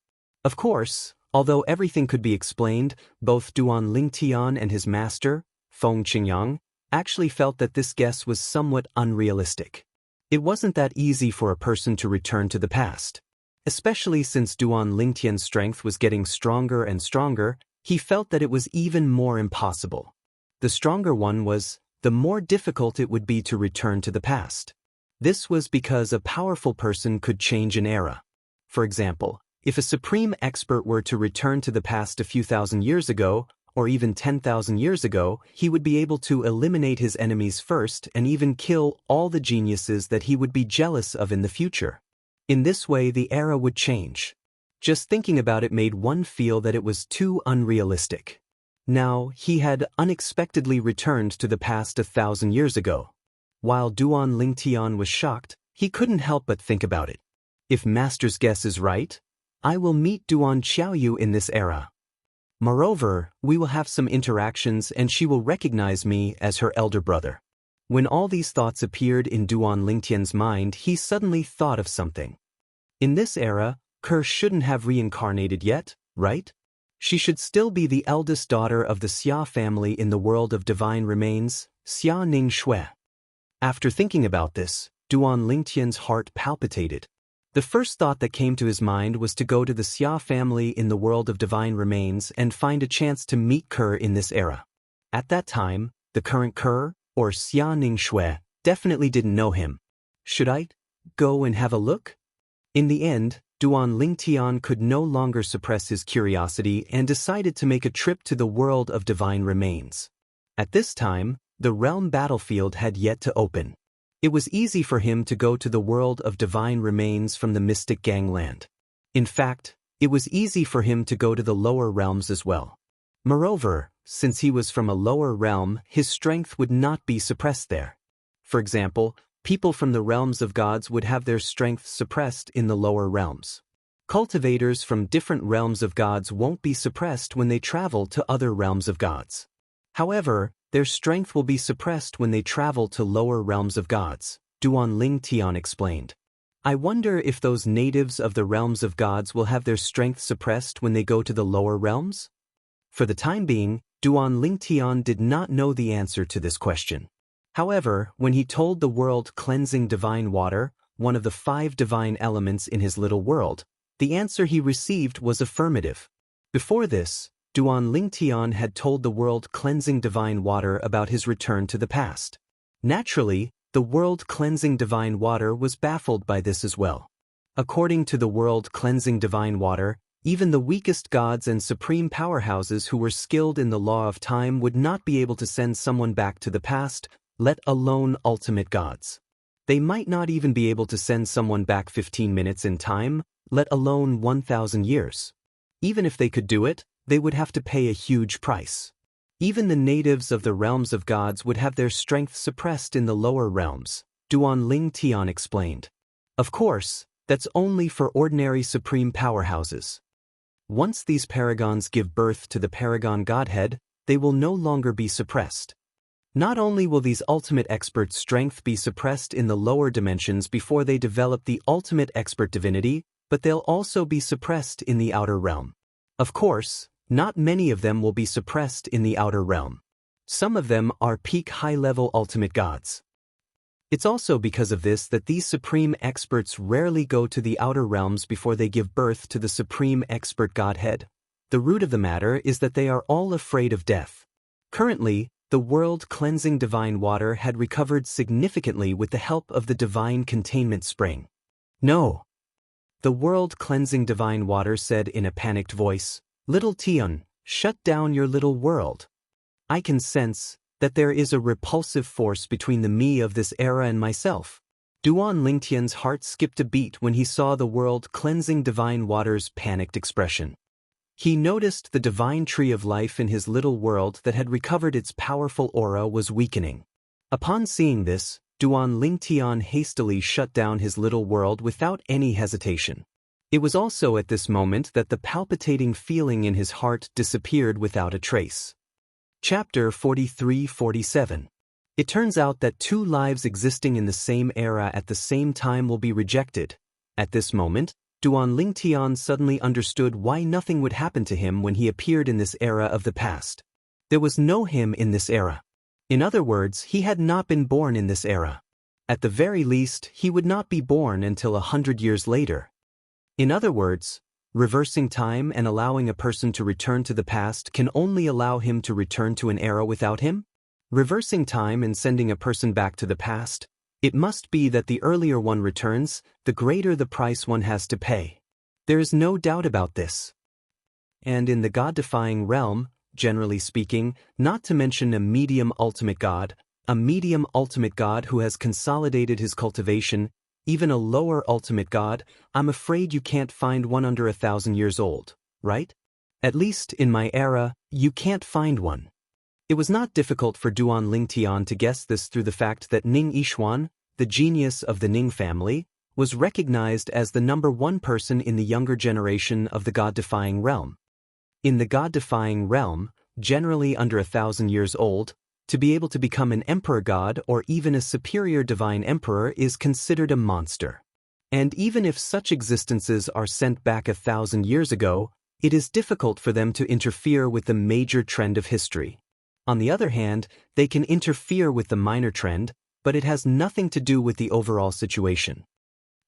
Of course, although everything could be explained, both Duan Lingtian and his master, Feng Qingyang, actually felt that this guess was somewhat unrealistic. It wasn't that easy for a person to return to the past. Especially since Duan Lingtian's strength was getting stronger and stronger, he felt that it was even more impossible. The stronger one was, the more difficult it would be to return to the past. This was because a powerful person could change an era. For example, if a supreme expert were to return to the past a few thousand years ago, or even 10,000 years ago, he would be able to eliminate his enemies first and even kill all the geniuses that he would be jealous of in the future. In this way, the era would change. Just thinking about it made one feel that it was too unrealistic. Now, he had unexpectedly returned to the past 1,000 years ago. While Duan Lingtian was shocked, he couldn't help but think about it. If Master's guess is right, I will meet Duan Xiaoyu in this era. Moreover, we will have some interactions and she will recognize me as her elder brother. When all these thoughts appeared in Duan Lingtian's mind, he suddenly thought of something. In this era, Kerr shouldn't have reincarnated yet, right? She should still be the eldest daughter of the Xia family in the world of divine remains, Xia Ning Shui. After thinking about this, Duan Lingtian's heart palpitated. The first thought that came to his mind was to go to the Xia family in the world of divine remains and find a chance to meet Ke in this era. At that time, the current Ke, or Xia Ning Shui, definitely didn't know him. Should I go and have a look? In the end, Duan Lingtian could no longer suppress his curiosity and decided to make a trip to the world of divine remains. At this time, the realm battlefield had yet to open. It was easy for him to go to the world of divine remains from the mystic gangland. In fact, it was easy for him to go to the lower realms as well. Moreover, since he was from a lower realm, his strength would not be suppressed there. For example, people from the realms of gods would have their strength suppressed in the lower realms. Cultivators from different realms of gods won't be suppressed when they travel to other realms of gods. However, their strength will be suppressed when they travel to lower realms of gods, Duan Lingtian explained. I wonder if those natives of the realms of gods will have their strength suppressed when they go to the lower realms? For the time being, Duan Lingtian did not know the answer to this question. However, when he told the world cleansing divine water, one of the 5 divine elements in his little world, the answer he received was affirmative. Before this, Duan Lingtian had told the world cleansing divine water about his return to the past. Naturally, the world cleansing divine water was baffled by this as well. According to the world cleansing divine water, even the weakest gods and supreme powerhouses who were skilled in the law of time would not be able to send someone back to the past, let alone ultimate gods. They might not even be able to send someone back 15 minutes in time, let alone 1,000 years. Even if they could do it, they would have to pay a huge price. Even the natives of the realms of gods would have their strength suppressed in the lower realms, Duan Lingtian explained. Of course, that's only for ordinary supreme powerhouses. Once these paragons give birth to the paragon godhead, they will no longer be suppressed. Not only will these ultimate experts' strength be suppressed in the lower dimensions before they develop the ultimate expert divinity, but they'll also be suppressed in the outer realm. Of course, not many of them will be suppressed in the outer realm. Some of them are peak high-level ultimate gods. It's also because of this that these supreme experts rarely go to the outer realms before they give birth to the supreme expert godhead. The root of the matter is that they are all afraid of death. Currently, the world cleansing divine water had recovered significantly with the help of the divine containment spring. No. The world cleansing divine water said in a panicked voice, "Little Tian, shut down your little world. I can sense that there is a repulsive force between the me of this era and myself." Duan Lingtian's heart skipped a beat when he saw the world cleansing divine water's panicked expression. He noticed the divine tree of life in his little world that had recovered its powerful aura was weakening. Upon seeing this, Duan Lingtian hastily shut down his little world without any hesitation. It was also at this moment that the palpitating feeling in his heart disappeared without a trace. Chapter 43-47. It turns out that 2 lives existing in the same era at the same time will be rejected. At this moment, Duan Lingtian suddenly understood why nothing would happen to him when he appeared in this era of the past. There was no him in this era. In other words, he had not been born in this era. At the very least, he would not be born until 100 years later. In other words, reversing time and allowing a person to return to the past can only allow him to return to an era without him? Reversing time and sending a person back to the past, it must be that the earlier one returns, the greater the price one has to pay. There is no doubt about this. And in the God-defying realm, generally speaking, not to mention a medium ultimate god who has consolidated his cultivation, even a lower ultimate god, I'm afraid you can't find one under 1,000 years old, right? At least in my era, you can't find one. It was not difficult for Duan Lingtian to guess this through the fact that Ning Yixuan, the genius of the Ning family, was recognized as the #1 person in the younger generation of the God-defying realm. In the God-defying realm, generally under 1,000 years old, to be able to become an emperor god or even a superior divine emperor is considered a monster. And even if such existences are sent back 1,000 years ago, it is difficult for them to interfere with the major trend of history. On the other hand, they can interfere with the minor trend, but it has nothing to do with the overall situation.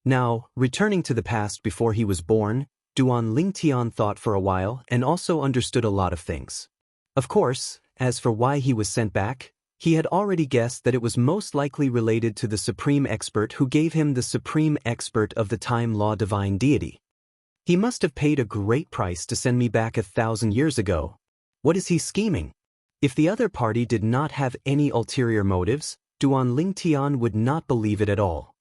Now, returning to the past before he was born, Duan Lingtian thought for a while and also understood a lot of things. Of course, as for why he was sent back, he had already guessed that it was most likely related to the supreme expert who gave him the supreme expert of the time law divine deity. He must have paid a great price to send me back 1,000 years ago. What is he scheming? If the other party did not have any ulterior motives, Duan Lingtian would not believe it at all.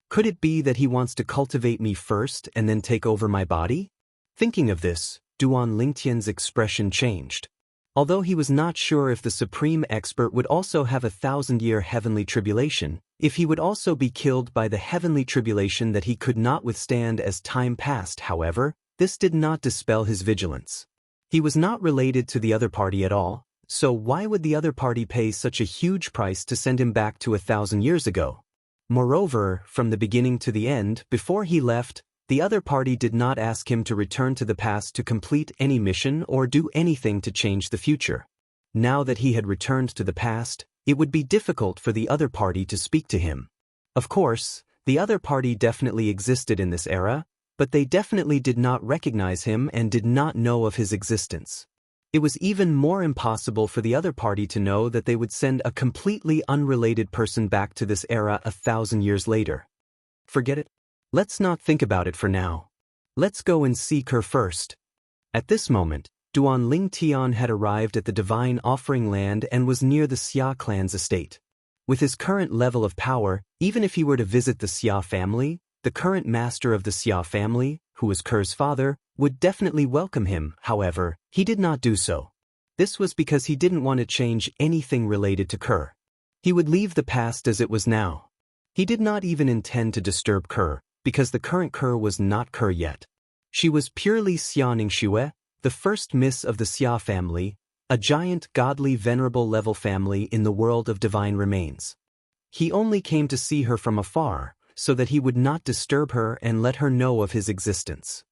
Could it be that he wants to cultivate me first and then take over my body? Thinking of this, Duan Lingtian's expression changed. Although he was not sure if the supreme expert would also have 1,000-year heavenly tribulation, if he would also be killed by the heavenly tribulation that he could not withstand as time passed, however, this did not dispel his vigilance. He was not related to the other party at all, so why would the other party pay such a huge price to send him back to 1,000 years ago? Moreover, from the beginning to the end, before he left, the other party did not ask him to return to the past to complete any mission or do anything to change the future. Now that he had returned to the past, it would be difficult for the other party to speak to him. Of course, the other party definitely existed in this era, but they definitely did not recognize him and did not know of his existence. It was even more impossible for the other party to know that they would send a completely unrelated person back to this era 1,000 years later. Forget it. Let's not think about it for now. Let's go and seek her first. At this moment, Duan Lingtian had arrived at the Divine Offering Land and was near the Xia clan's estate. With his current level of power, even if he were to visit the Xia family, the current master of the Xia family, who was Ker's father, would definitely welcome him. However, he did not do so. This was because he didn't want to change anything related to Ker. He would leave the past as it was now. He did not even intend to disturb Ker, because the current Ker was not Ker yet. She was purely Xianxia, the first miss of the Xia family, a giant godly venerable level family in the world of divine remains. He only came to see her from afar, so that he would not disturb her and let her know of his existence.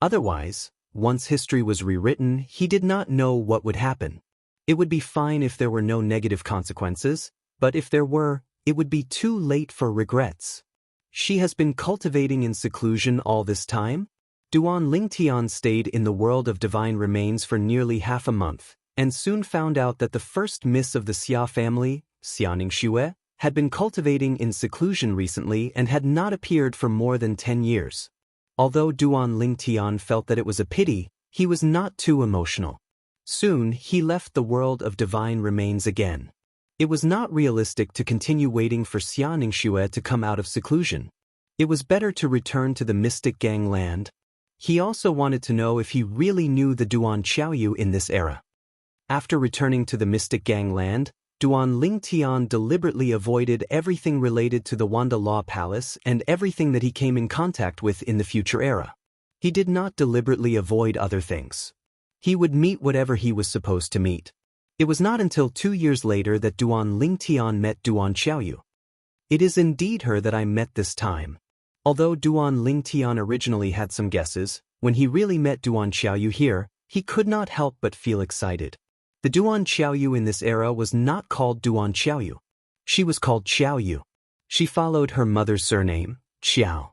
Otherwise, once history was rewritten, he did not know what would happen. It would be fine if there were no negative consequences, but if there were, it would be too late for regrets. She has been cultivating in seclusion all this time? Duan Lingtian stayed in the world of divine remains for nearly half a month, and soon found out that the first miss of the Xia family, Xianxia, had been cultivating in seclusion recently and had not appeared for more than 10 years. Although Duan Lingtian felt that it was a pity, he was not too emotional. Soon, he left the world of divine remains again. It was not realistic to continue waiting for Xianxia to come out of seclusion. It was better to return to the Mystic Gang land. He also wanted to know if he really knew the Duan Xiaoyu in this era. After returning to the Mystic Gang land, Duan Lingtian deliberately avoided everything related to the Wanda Law Palace and everything that he came in contact with in the future era. He did not deliberately avoid other things. He would meet whatever he was supposed to meet. It was not until 2 years later that Duan Lingtian met Duan Xiaoyu. It is indeed her that I met this time. Although Duan Lingtian originally had some guesses, when he really met Duan Xiaoyu here, he could not help but feel excited. The Duan Xiaoyu in this era was not called Duan Xiaoyu. She was called Xiaoyu. She followed her mother's surname, Xiao.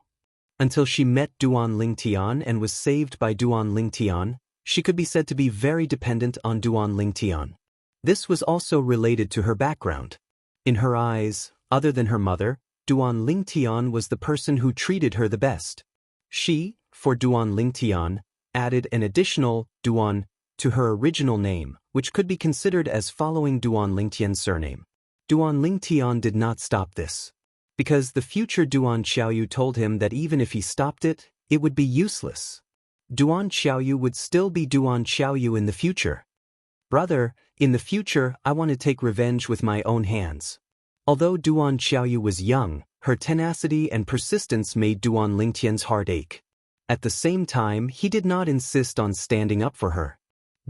Until she met Duan Lingtian and was saved by Duan Lingtian, she could be said to be very dependent on Duan Lingtian. This was also related to her background. In her eyes, other than her mother, Duan Lingtian was the person who treated her the best. She, for Duan Lingtian, added an additional Duan to her original name, which could be considered as following Duan Lingtian's surname. Duan Lingtian did not stop this, because the future Duan Xiaoyu told him that even if he stopped it, it would be useless. Duan Xiaoyu would still be Duan Xiaoyu in the future. Brother, in the future I want to take revenge with my own hands. Although Duan Xiaoyu was young, her tenacity and persistence made Duan Lingtian's heart ache. At the same time, he did not insist on standing up for her.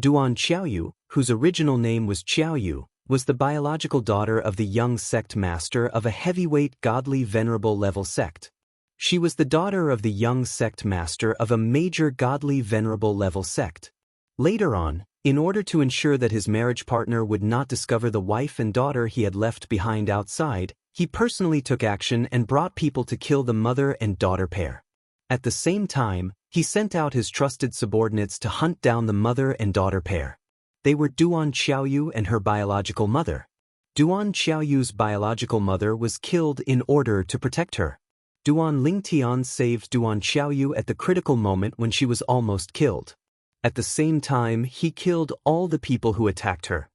Duan Xiaoyu, whose original name was Xiaoyu, was the biological daughter of the young sect master of a heavyweight godly venerable level sect. She was the daughter of the young sect master of a major godly venerable level sect. Later on, in order to ensure that his marriage partner would not discover the wife and daughter he had left behind outside, he personally took action and brought people to kill the mother and daughter pair. At the same time, he sent out his trusted subordinates to hunt down the mother and daughter pair. They were Duan Xiaoyu and her biological mother. Duan Xiaoyu's biological mother was killed in order to protect her. Duan Lingtian saved Duan Xiaoyu at the critical moment when she was almost killed. At the same time, he killed all the people who attacked her.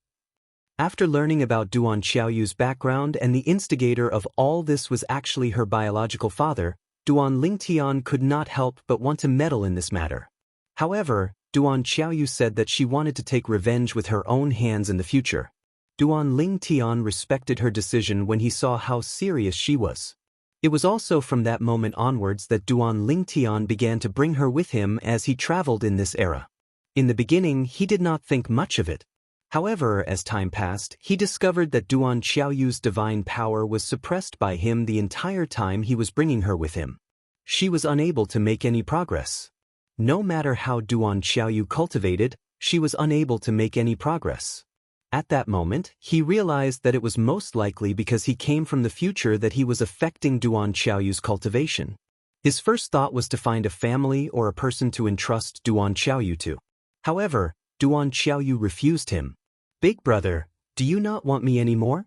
After learning about Duan Xiaoyu's background and the instigator of all this was actually her biological father, Duan Lingtian could not help but want to meddle in this matter. However, Duan Xiaoyu said that she wanted to take revenge with her own hands in the future. Duan Lingtian respected her decision when he saw how serious she was. It was also from that moment onwards that Duan Lingtian began to bring her with him as he traveled in this era. In the beginning, he did not think much of it. However, as time passed, he discovered that Duan Xiaoyu's divine power was suppressed by him the entire time he was bringing her with him. She was unable to make any progress. No matter how Duan Xiaoyu cultivated, she was unable to make any progress. At that moment, he realized that it was most likely because he came from the future that he was affecting Duan Xiaoyu's cultivation. His first thought was to find a family or a person to entrust Duan Xiaoyu to. However, Duan Xiaoyu refused him. "Big brother, do you not want me anymore?"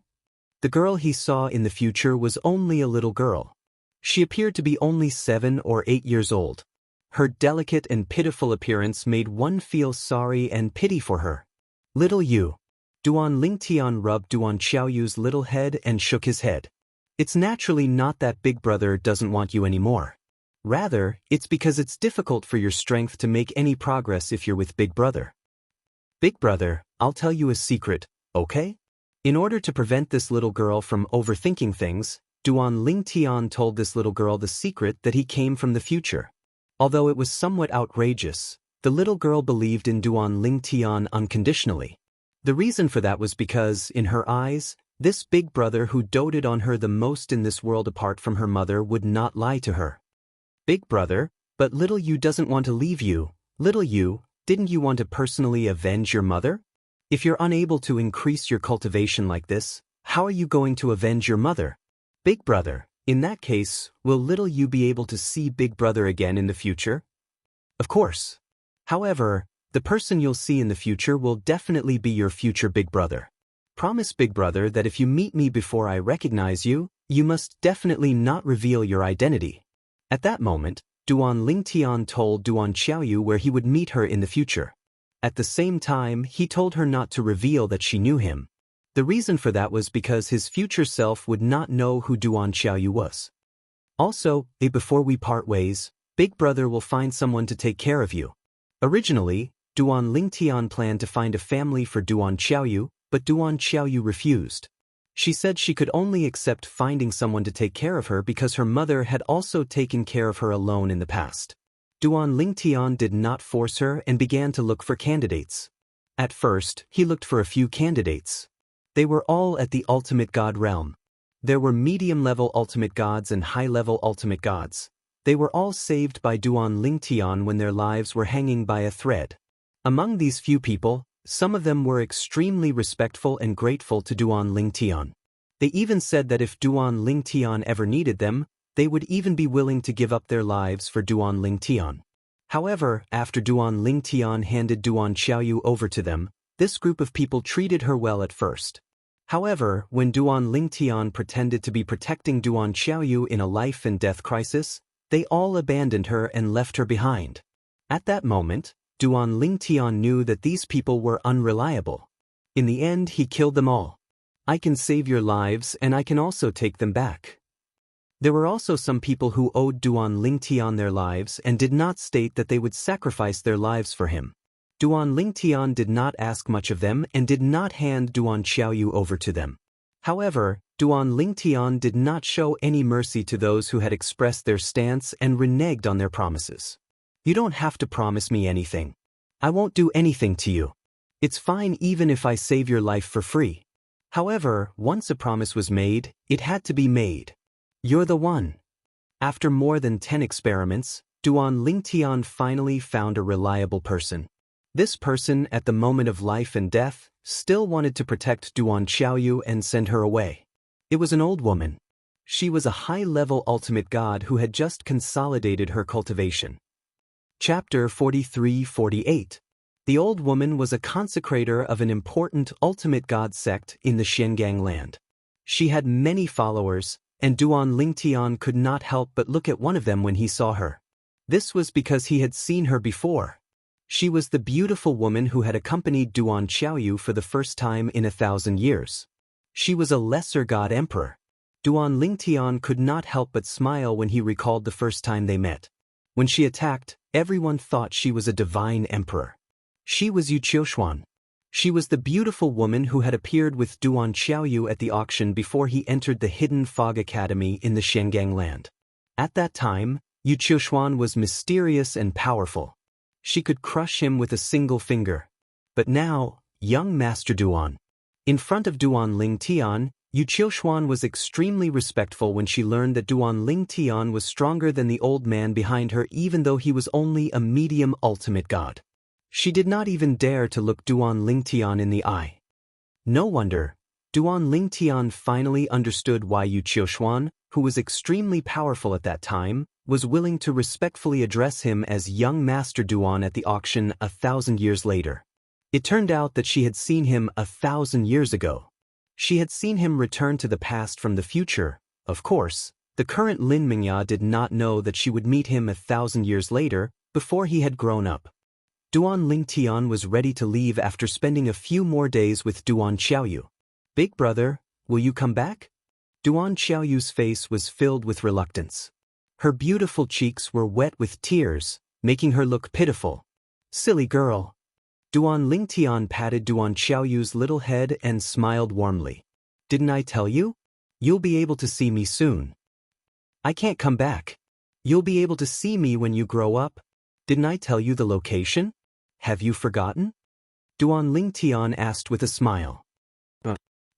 The girl he saw in the future was only a little girl. She appeared to be only 7 or 8 years old. Her delicate and pitiful appearance made one feel sorry and pity for her. "Little you." Duan Lingtian rubbed Duan Xiaoyu's little head and shook his head. "It's naturally not that Big Brother doesn't want you anymore. Rather, it's because it's difficult for your strength to make any progress if you're with Big Brother. Big Brother, I'll tell you a secret, okay?" In order to prevent this little girl from overthinking things, Duan Lingtian told this little girl the secret that he came from the future. Although it was somewhat outrageous, the little girl believed in Duan Lingtian unconditionally. The reason for that was because, in her eyes, this Big Brother who doted on her the most in this world apart from her mother would not lie to her. "Big Brother, but little you doesn't want to leave you. Little you, didn't you want to personally avenge your mother? If you're unable to increase your cultivation like this, how are you going to avenge your mother? Big Brother, in that case, will little you be able to see Big Brother again in the future?" "Of course. However, the person you'll see in the future will definitely be your future Big Brother. Promise Big Brother that if you meet me before I recognize you, you must definitely not reveal your identity." At that moment, Duan Lingtian told Duan Xiaoyu where he would meet her in the future. At the same time, he told her not to reveal that she knew him. The reason for that was because his future self would not know who Duan Xiaoyu was. Also, before we part ways, Big Brother will find someone to take care of you. Originally, Duan Lingtian planned to find a family for Duan Xiaoyu, but Duan Xiaoyu refused. She said she could only accept finding someone to take care of her because her mother had also taken care of her alone in the past. Duan Lingtian did not force her and began to look for candidates. At first, he looked for a few candidates. They were all at the ultimate god realm. There were medium-level ultimate gods and high-level ultimate gods. They were all saved by Duan Lingtian when their lives were hanging by a thread. Among these few people, some of them were extremely respectful and grateful to Duan Lingtian. They even said that if Duan Lingtian ever needed them, they would even be willing to give up their lives for Duan Lingtian. However, after Duan Lingtian handed Duan Xiaoyu over to them, this group of people treated her well at first. However, when Duan Lingtian pretended to be protecting Duan Xiaoyu in a life and death crisis, they all abandoned her and left her behind. At that moment, Duan Lingtian knew that these people were unreliable. In the end, he killed them all. "I can save your lives and I can also take them back." There were also some people who owed Duan Lingtian their lives and did not state that they would sacrifice their lives for him. Duan Lingtian did not ask much of them and did not hand Duan Xiaoyu over to them. However, Duan Lingtian did not show any mercy to those who had expressed their stance and reneged on their promises. "You don't have to promise me anything. I won't do anything to you. It's fine even if I save your life for free." However, once a promise was made, it had to be made. "You're the one." After more than 10 experiments, Duan Lingtian finally found a reliable person. This person, at the moment of life and death, still wanted to protect Duan Xiaoyu and send her away. It was an old woman. She was a high-level ultimate god who had just consolidated her cultivation. Chapter 43-48. The old woman was a consecrator of an important ultimate god sect in the Xiangang land. She had many followers, and Duan Lingtian could not help but look at one of them when he saw her. This was because he had seen her before. She was the beautiful woman who had accompanied Duan Xiaoyu for the first time in 1,000 years. She was a lesser god emperor. Duan Lingtian could not help but smile when he recalled the first time they met. When she attacked, everyone thought she was a divine emperor. She was Yu Qiuxuan. She was the beautiful woman who had appeared with Duan Xiaoyu at the auction before he entered the hidden fog academy in the Xiangang land. At that time, Yu Qiuxuan was mysterious and powerful. She could crush him with a single finger. But now, young Master Duan. In front of Duan Lingtian, Yu Qiuxuan was extremely respectful when she learned that Duan Lingtian was stronger than the old man behind her even though he was only a medium ultimate god. She did not even dare to look Duan Lingtian in the eye. No wonder, Duan Lingtian finally understood why Yu Qiuxuan, who was extremely powerful at that time, was willing to respectfully address him as young Master Duan at the auction 1,000 years later. It turned out that she had seen him 1,000 years ago. She had seen him return to the past from the future. Of course, the current Lin Mingya did not know that she would meet him 1,000 years later, before he had grown up. Duan Lingtian was ready to leave after spending a few more days with Duan Xiaoyu. "Big brother, will you come back?" Duan Xiaoyu's face was filled with reluctance. Her beautiful cheeks were wet with tears, making her look pitiful. "Silly girl." Duan Lingtian patted Duan Xiaoyu's little head and smiled warmly. "Didn't I tell you? You'll be able to see me soon." "I can't come back." "You'll be able to see me when you grow up." "Didn't I tell you the location? Have you forgotten?" Duan Lingtian asked with a smile.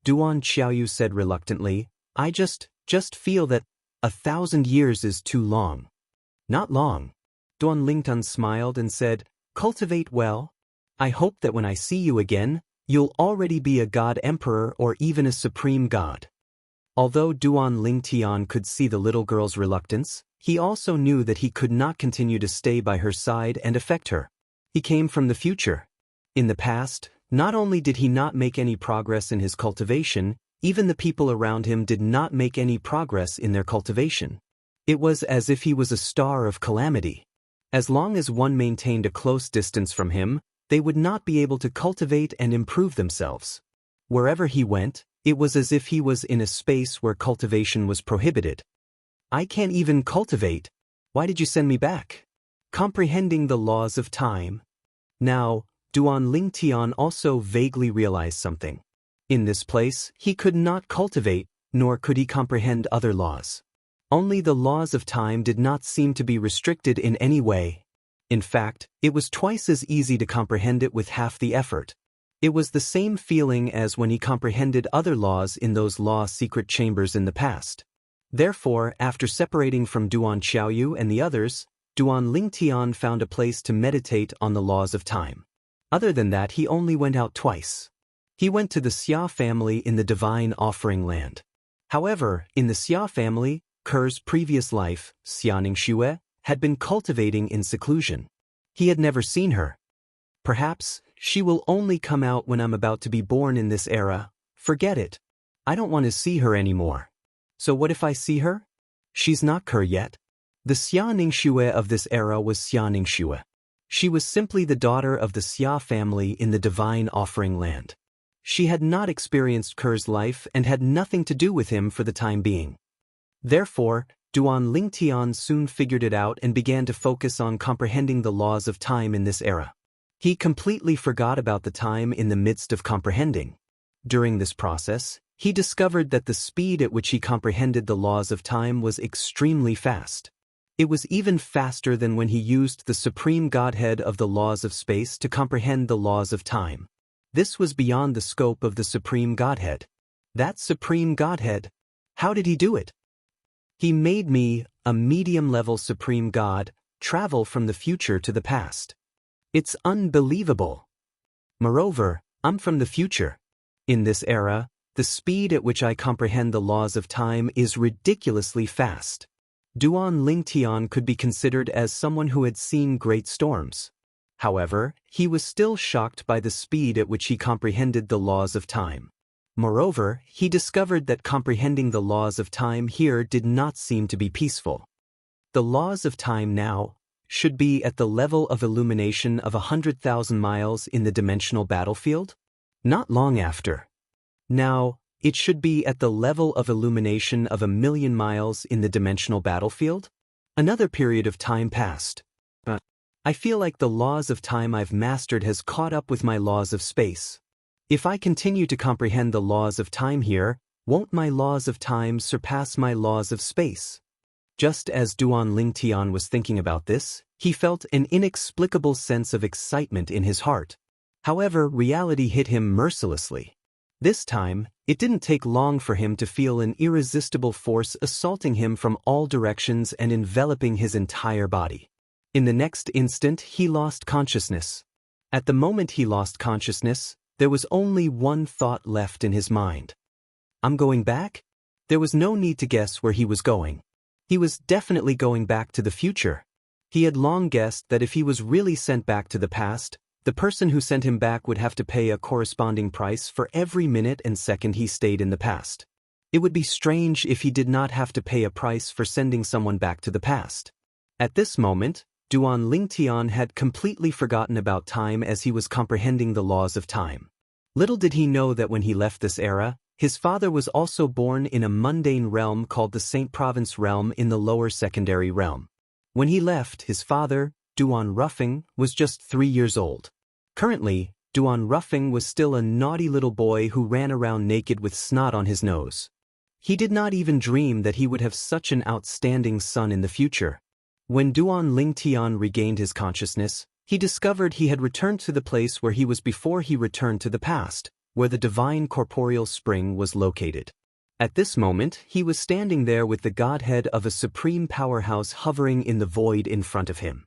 Duan Xiaoyu said reluctantly, I just feel that 1,000 years is too long." "Not long." Duan Lingtian smiled and said, "Cultivate well. I hope that when I see you again, you'll already be a god emperor or even a supreme god." Although Duan Lingtian could see the little girl's reluctance, he also knew that he could not continue to stay by her side and affect her. He came from the future. In the past, not only did he not make any progress in his cultivation, even the people around him did not make any progress in their cultivation. It was as if he was a star of calamity. As long as one maintained a close distance from him, they would not be able to cultivate and improve themselves. Wherever he went, it was as if he was in a space where cultivation was prohibited. "I can't even cultivate. Why did you send me back?" Comprehending the laws of time. Now, Duan Lingtian also vaguely realized something. In this place, he could not cultivate, nor could he comprehend other laws. Only the laws of time did not seem to be restricted in any way. In fact, it was twice as easy to comprehend it with half the effort. It was the same feeling as when he comprehended other laws in those law secret chambers in the past. Therefore, after separating from Duan Xiaoyu and the others, Duan Lingtian found a place to meditate on the laws of time. Other than that, he only went out twice. He went to the Xia family in the Divine Offering Land. However, in the Xia family, Ker's previous life, Xianxia, had been cultivating in seclusion. He had never seen her. "Perhaps, she will only come out when I'm about to be born in this era. Forget it. I don't want to see her anymore." "So what if I see her?" "She's not Ker yet." The Xianxia of this era was Xianxia. She was simply the daughter of the Xia family in the Divine Offering Land. She had not experienced Ker's life and had nothing to do with him for the time being. Therefore, Duan Lingtian soon figured it out and began to focus on comprehending the laws of time in this era. He completely forgot about the time in the midst of comprehending. During this process, he discovered that the speed at which he comprehended the laws of time was extremely fast. It was even faster than when he used the supreme godhead of the laws of space to comprehend the laws of time. This was beyond the scope of the supreme godhead. That supreme godhead, how did he do it? He made me, a medium-level supreme god, travel from the future to the past. It's unbelievable. Moreover, I'm from the future. In this era, the speed at which I comprehend the laws of time is ridiculously fast. Duan Lingtian could be considered as someone who had seen great storms. However, he was still shocked by the speed at which he comprehended the laws of time. Moreover, he discovered that comprehending the laws of time here did not seem to be peaceful. The laws of time now should be at the level of illumination of 100,000 miles in the dimensional battlefield? Not long after. Now, it should be at the level of illumination of 1,000,000 miles in the dimensional battlefield? Another period of time passed. I feel like the laws of time I've mastered has caught up with my laws of space. If I continue to comprehend the laws of time here, won't my laws of time surpass my laws of space? Just as Duan Lingtian was thinking about this, he felt an inexplicable sense of excitement in his heart. However, reality hit him mercilessly. This time, it didn't take long for him to feel an irresistible force assaulting him from all directions and enveloping his entire body. In the next instant, he lost consciousness. At the moment he lost consciousness, there was only one thought left in his mind. I'm going back? There was no need to guess where he was going. He was definitely going back to the future. He had long guessed that if he was really sent back to the past, the person who sent him back would have to pay a corresponding price for every minute and second he stayed in the past. It would be strange if he did not have to pay a price for sending someone back to the past. At this moment, Duan Lingtian had completely forgotten about time as he was comprehending the laws of time. Little did he know that when he left this era, his father was also born in a mundane realm called the Saint Province realm in the lower secondary realm. When he left, his father, Duan Ruffing, was just 3 years old. Currently, Duan Ruffing was still a naughty little boy who ran around naked with snot on his nose. He did not even dream that he would have such an outstanding son in the future. When Duan Lingtian regained his consciousness, he discovered he had returned to the place where he was before he returned to the past, where the divine corporeal spring was located. At this moment, he was standing there with the godhead of a supreme powerhouse hovering in the void in front of him.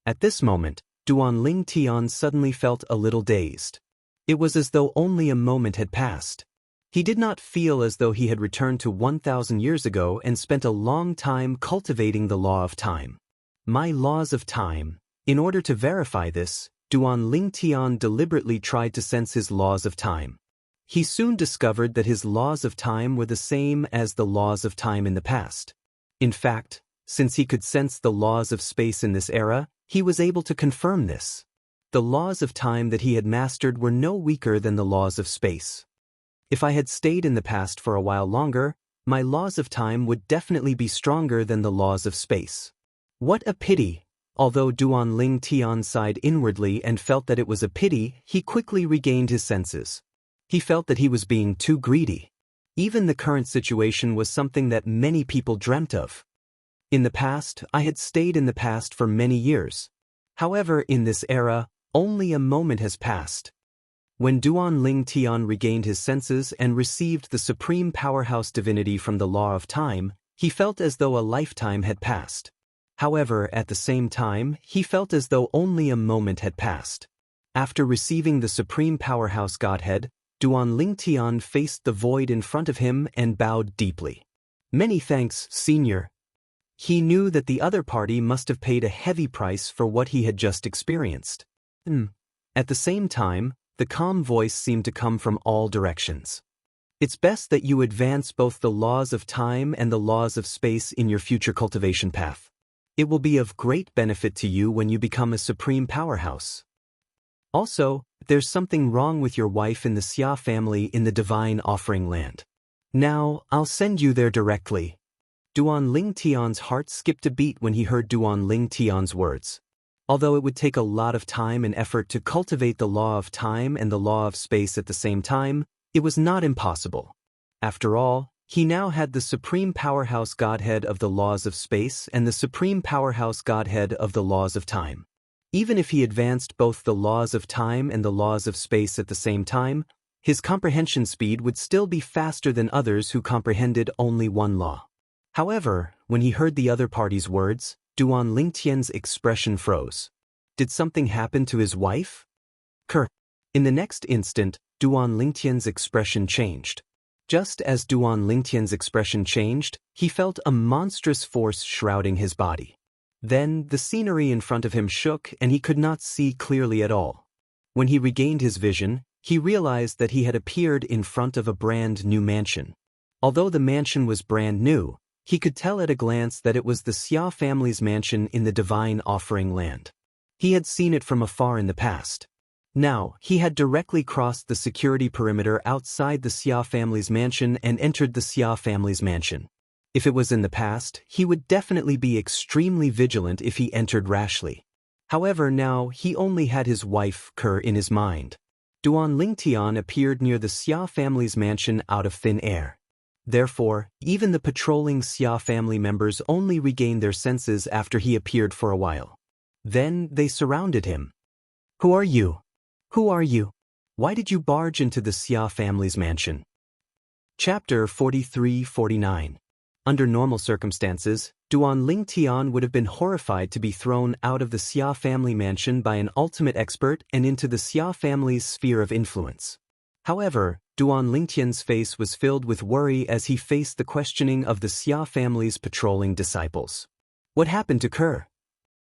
At this moment, Duan Lingtian suddenly felt a little dazed. It was as though only a moment had passed. He did not feel as though he had returned to 1,000 years ago and spent a long time cultivating the law of time. My laws of time. In order to verify this, Duan Lingtian deliberately tried to sense his laws of time. He soon discovered that his laws of time were the same as the laws of time in the past. In fact, since he could sense the laws of space in this era, he was able to confirm this. The laws of time that he had mastered were no weaker than the laws of space. If I had stayed in the past for a while longer, my laws of time would definitely be stronger than the laws of space. What a pity! Although Duan Lingtian sighed inwardly and felt that it was a pity, he quickly regained his senses. He felt that he was being too greedy. Even the current situation was something that many people dreamt of. In the past, I had stayed in the past for many years. However, in this era, only a moment has passed. When Duan Lingtian regained his senses and received the supreme powerhouse divinity from the law of time, he felt as though a lifetime had passed. However, at the same time, he felt as though only a moment had passed. After receiving the supreme powerhouse godhead, Duan Lingtian faced the void in front of him and bowed deeply. Many thanks, Senior. He knew that the other party must have paid a heavy price for what he had just experienced. At the same time, the calm voice seemed to come from all directions. It's best that you advance both the laws of time and the laws of space in your future cultivation path. It will be of great benefit to you when you become a supreme powerhouse. Also, there's something wrong with your wife in the Xia family in the divine offering land. Now, I'll send you there directly. Duan Lingtian's heart skipped a beat when he heard Duan Lingtian's words. Although it would take a lot of time and effort to cultivate the law of time and the law of space at the same time, it was not impossible. After all, he now had the supreme powerhouse godhead of the laws of space and the supreme powerhouse godhead of the laws of time. Even if he advanced both the laws of time and the laws of space at the same time, his comprehension speed would still be faster than others who comprehended only one law. However, when he heard the other party's words, Duan Lingtian's expression froze. Did something happen to his wife? Kerr. In the next instant, Duan Lingtian's expression changed. Just as Duan Lingtian's expression changed, he felt a monstrous force shrouding his body. Then, the scenery in front of him shook and he could not see clearly at all. When he regained his vision, he realized that he had appeared in front of a brand new mansion. Although the mansion was brand new, he could tell at a glance that it was the Xia family's mansion in the Divine Offering Land. He had seen it from afar in the past. Now, he had directly crossed the security perimeter outside the Xia family's mansion and entered the Xia family's mansion. If it was in the past, he would definitely be extremely vigilant if he entered rashly. However, now he only had his wife, Kerr, in his mind. Duan Lingtian appeared near the Xia family's mansion out of thin air. Therefore, even the patrolling Xia family members only regained their senses after he appeared for a while. Then they surrounded him. Who are you? Who are you? Why did you barge into the Xia family's mansion? Chapter 43-49. Under normal circumstances, Duan Lingtian would have been horrified to be thrown out of the Xia family mansion by an ultimate expert and into the Xia family's sphere of influence. However, Duan Lingtian's face was filled with worry as he faced the questioning of the Xia family's patrolling disciples. What happened to Kerr?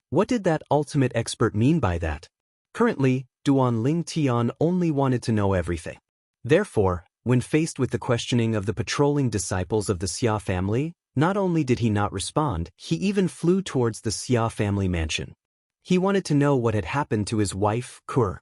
What did that ultimate expert mean by that? Currently, Duan Lingtian only wanted to know everything. Therefore, when faced with the questioning of the patrolling disciples of the Xia family, not only did he not respond, he even flew towards the Xia family mansion. He wanted to know what had happened to his wife, Kerr.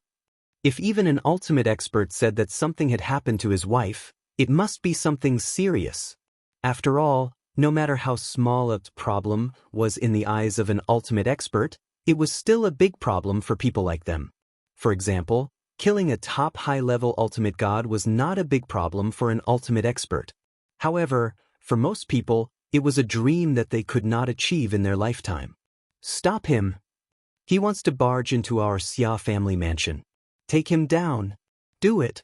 If even an ultimate expert said that something had happened to his wife, it must be something serious. After all, no matter how small a problem was in the eyes of an ultimate expert, it was still a big problem for people like them. For example, killing a top high-level ultimate god was not a big problem for an ultimate expert. However, for most people, it was a dream that they could not achieve in their lifetime. Stop him. He wants to barge into our Xia family mansion. Take him down. Do it.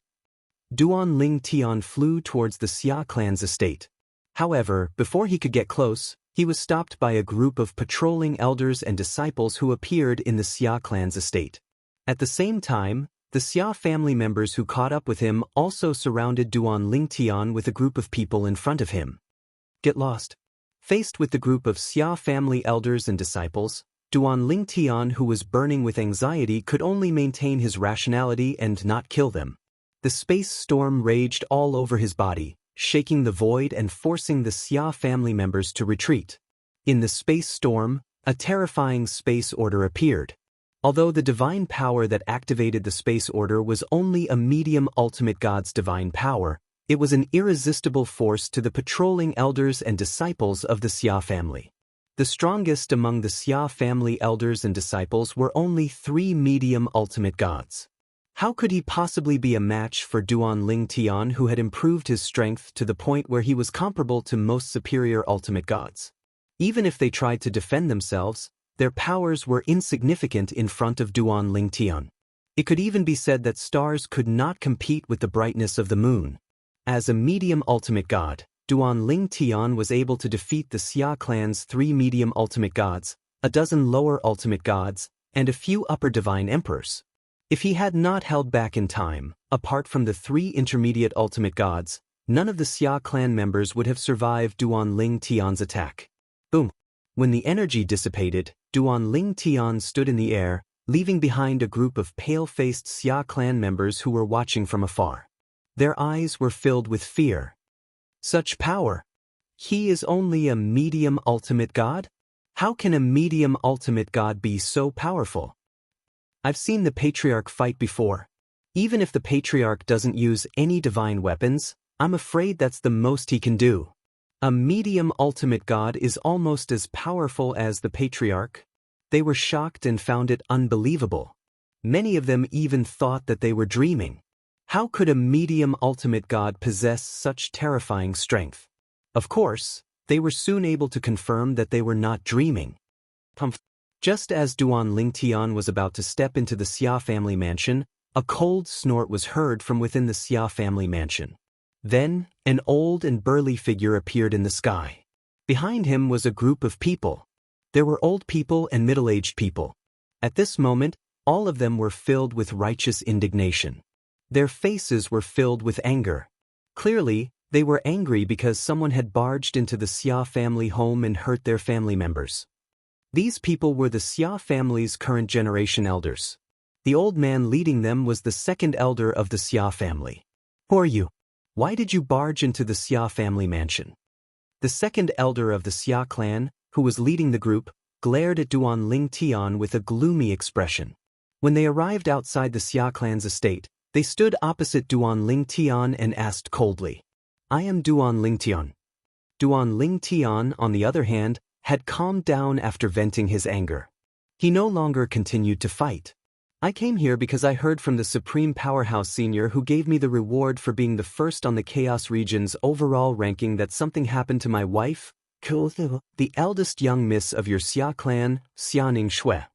Duan Lingtian flew towards the Xia clan's estate. However, before he could get close, he was stopped by a group of patrolling elders and disciples who appeared in the Xia clan's estate. At the same time, the Xia family members who caught up with him also surrounded Duan Lingtian with a group of people in front of him. Get lost. Faced with the group of Xia family elders and disciples, Duan Lingtian, who was burning with anxiety, could only maintain his rationality and not kill them. The space storm raged all over his body, shaking the void and forcing the Xia family members to retreat. In the space storm, a terrifying space order appeared. Although the divine power that activated the space order was only a medium ultimate god's divine power, it was an irresistible force to the patrolling elders and disciples of the Xia family. The strongest among the Xia family elders and disciples were only 3 medium ultimate gods. How could he possibly be a match for Duan Lingtian, who had improved his strength to the point where he was comparable to most superior ultimate gods? Even if they tried to defend themselves, their powers were insignificant in front of Duan Lingtian. It could even be said that stars could not compete with the brightness of the moon. As a medium ultimate god, Duan Lingtian was able to defeat the Xia clan's 3 medium ultimate gods, a dozen lower ultimate gods, and a few upper divine emperors. If he had not held back in time, apart from the 3 intermediate ultimate gods, none of the Xia clan members would have survived Duan Lingtian's attack. Boom! When the energy dissipated, Duan Lingtian stood in the air, leaving behind a group of pale-faced Xia clan members who were watching from afar. Their eyes were filled with fear. Such power! He is only a medium ultimate god? How can a medium ultimate god be so powerful? I've seen the Patriarch fight before. Even if the Patriarch doesn't use any divine weapons, I'm afraid that's the most he can do. A medium ultimate god is almost as powerful as the Patriarch. They were shocked and found it unbelievable. Many of them even thought that they were dreaming. How could a medium ultimate god possess such terrifying strength? Of course, they were soon able to confirm that they were not dreaming. Just as Duan Lingtian was about to step into the Xia family mansion, a cold snort was heard from within the Xia family mansion. Then, an old and burly figure appeared in the sky. Behind him was a group of people. There were old people and middle-aged people. At this moment, all of them were filled with righteous indignation. Their faces were filled with anger. Clearly, they were angry because someone had barged into the Xia family home and hurt their family members. These people were the Xia family's current generation elders. The old man leading them was the second elder of the Xia family. Who are you? Why did you barge into the Xia family mansion? The second elder of the Xia clan, who was leading the group, glared at Duan Ling Tian with a gloomy expression. When they arrived outside the Xia clan's estate, they stood opposite Duan Ling Tian and asked coldly, "I am Duan Ling Tian." Duan Ling Tian, on the other hand, had calmed down after venting his anger. He no longer continued to fight. "I came here because I heard from the Supreme Powerhouse Senior who gave me the reward for being the first on the Chaos Region's overall ranking that something happened to my wife, the eldest young miss of your Xia clan, Xianxia.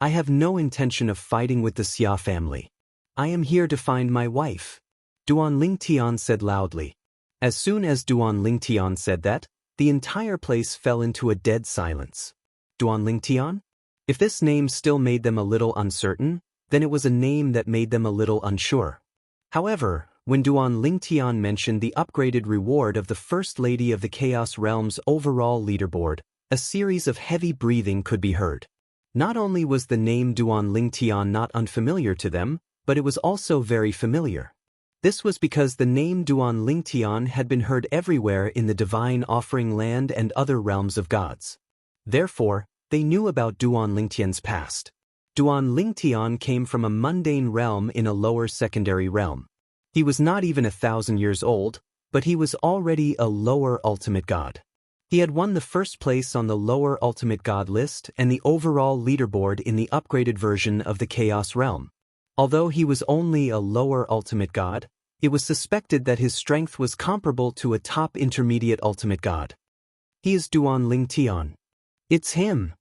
I have no intention of fighting with the Xia family. I am here to find my wife," Duan Ling Tian said loudly. As soon as Duan Ling Tian said that, the entire place fell into a dead silence. Duan Ling Tian? If this name still made them a little uncertain, then it was a name that made them a little unsure. However, when Duan Ling Tian mentioned the upgraded reward of the First Lady of the Chaos Realm's overall leaderboard, a series of heavy breathing could be heard. Not only was the name Duan Ling Tian not unfamiliar to them, but it was also very familiar. This was because the name Duan Ling Tian had been heard everywhere in the Divine Offering Land and other realms of gods. Therefore, they knew about Duan Ling Tian's past. Duan Ling Tian came from a mundane realm in a lower secondary realm. He was not even 1,000 years old, but he was already a lower ultimate god. He had won the first place on the lower ultimate god list and the overall leaderboard in the upgraded version of the Chaos Realm. Although he was only a lower ultimate god, it was suspected that his strength was comparable to a top intermediate ultimate god. He is Duan Ling Tian. It's him.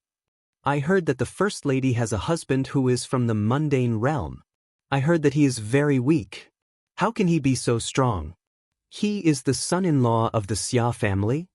I heard that the First Lady has a husband who is from the mundane realm. I heard that he is very weak. How can he be so strong? He is the son-in-law of the Xia family?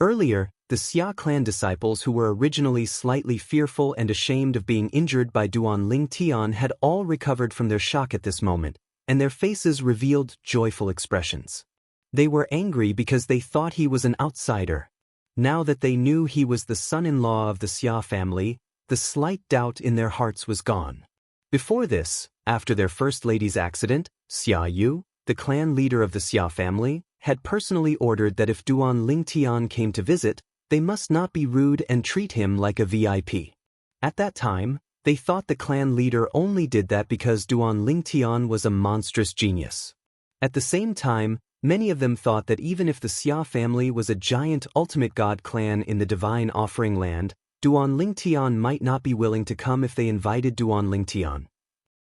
Earlier, the Xia clan disciples who were originally slightly fearful and ashamed of being injured by Duan Ling Tian had all recovered from their shock at this moment, and their faces revealed joyful expressions. They were angry because they thought he was an outsider. Now that they knew he was the son-in-law of the Xia family, the slight doubt in their hearts was gone. Before this, after their First Lady's accident, Xia Yu, the clan leader of the Xia family, had personally ordered that if Duan Ling Tian came to visit, they must not be rude and treat him like a VIP. At that time, they thought the clan leader only did that because Duan Ling Tian was a monstrous genius. At the same time, many of them thought that even if the Xia family was a giant ultimate god clan in the Divine Offering Land, Duan Ling Tian might not be willing to come if they invited Duan Ling Tian.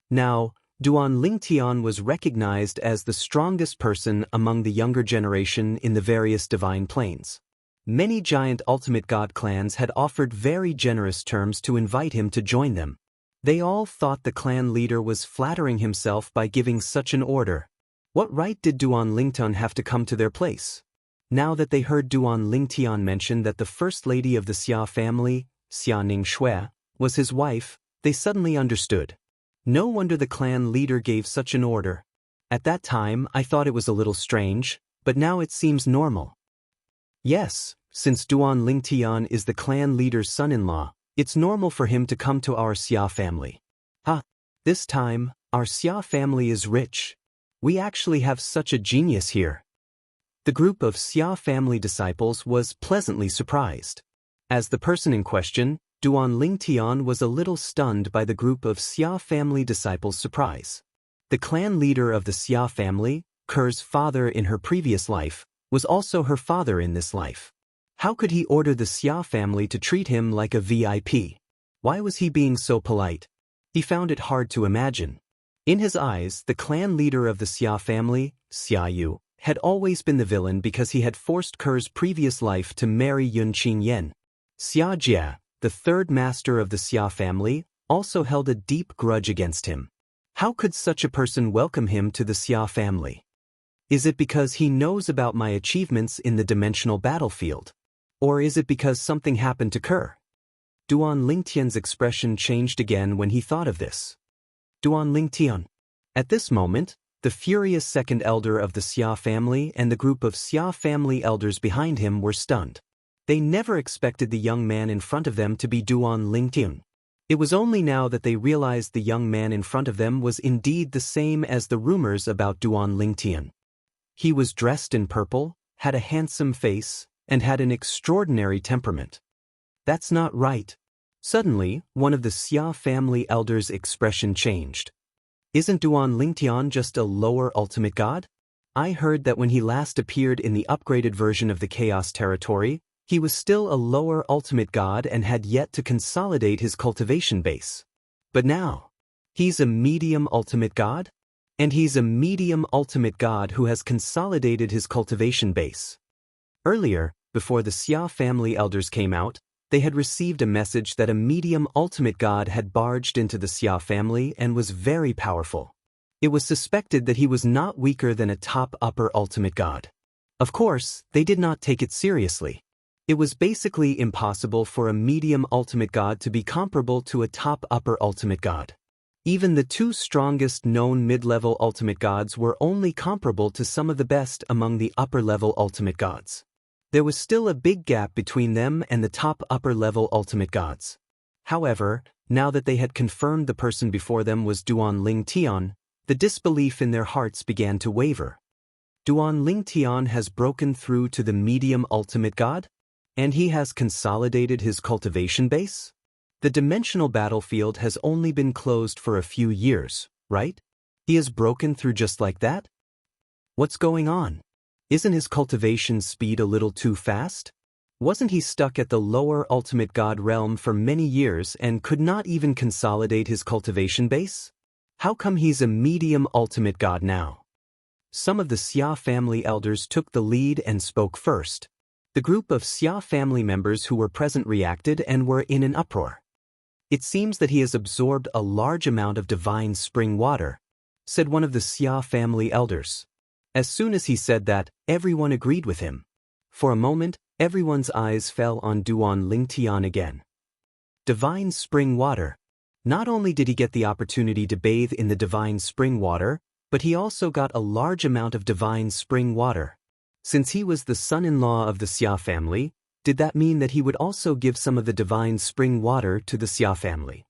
Now, Duan Ling Tian was recognized as the strongest person among the younger generation in the various divine planes. Many giant ultimate god clans had offered very generous terms to invite him to join them. They all thought the clan leader was flattering himself by giving such an order. What right did Duan Ling Tian have to come to their place? Now that they heard Duan Ling Tian mention that the First Lady of the Xia family, Xianxia, was his wife, they suddenly understood. No wonder the clan leader gave such an order. At that time, I thought it was a little strange, but now it seems normal. Yes, since Duan Ling Tian is the clan leader's son-in-law, it's normal for him to come to our Xia family. This time, our Xia family is rich. We actually have such a genius here. The group of Xia family disciples was pleasantly surprised. As the person in question, Duan Ling Tian was a little stunned by the group of Xia family disciples' surprise. The clan leader of the Xia family, Ker's father in her previous life, was also her father in this life. How could he order the Xia family to treat him like a VIP? Why was he being so polite? He found it hard to imagine. In his eyes, the clan leader of the Xia family, Xia Yu, had always been the villain because he had forced Ker's previous life to marry Yunqing Yan. Xia Jia, the third master of the Xia family, also held a deep grudge against him. How could such a person welcome him to the Xia family? Is it because he knows about my achievements in the dimensional battlefield? Or is it because something happened to Kerr? Duan Lingtian's expression changed again when he thought of this. Duan Lingtian. At this moment, the furious second elder of the Xia family and the group of Xia family elders behind him were stunned. They never expected the young man in front of them to be Duan Lingtian. It was only now that they realized the young man in front of them was indeed the same as the rumors about Duan Lingtian. He was dressed in purple, had a handsome face, and had an extraordinary temperament. That's not right. Suddenly, one of the Xia family elders' expression changed. Isn't Duan Lingtian just a lower ultimate god? I heard that when he last appeared in the upgraded version of the Chaos Territory, he was still a lower ultimate god and had yet to consolidate his cultivation base. But now, he's a medium ultimate god? And he's a medium ultimate god who has consolidated his cultivation base. Earlier, before the Xia family elders came out, they had received a message that a medium ultimate god had barged into the Xia family and was very powerful. It was suspected that he was not weaker than a top upper ultimate god. Of course, they did not take it seriously. It was basically impossible for a medium ultimate god to be comparable to a top upper ultimate god. Even the two strongest known mid-level ultimate gods were only comparable to some of the best among the upper-level ultimate gods. There was still a big gap between them and the top upper-level ultimate gods. However, now that they had confirmed the person before them was Duan Lingtian, the disbelief in their hearts began to waver. Duan Lingtian has broken through to the medium ultimate god? And he has consolidated his cultivation base? The dimensional battlefield has only been closed for a few years, right? He has broken through just like that? What's going on? Isn't his cultivation speed a little too fast? Wasn't he stuck at the lower ultimate god realm for many years and could not even consolidate his cultivation base? How come he's a medium ultimate god now? Some of the Xia family elders took the lead and spoke first. The group of Xia family members who were present reacted and were in an uproar. It seems that he has absorbed a large amount of divine spring water, said one of the Xia family elders. As soon as he said that, everyone agreed with him. For a moment, everyone's eyes fell on Duan Lingtian again. Divine spring water. Not only did he get the opportunity to bathe in the divine spring water, but he also got a large amount of divine spring water. Since he was the son-in-law of the Xia family, did that mean that he would also give some of the divine spring water to the Xia family?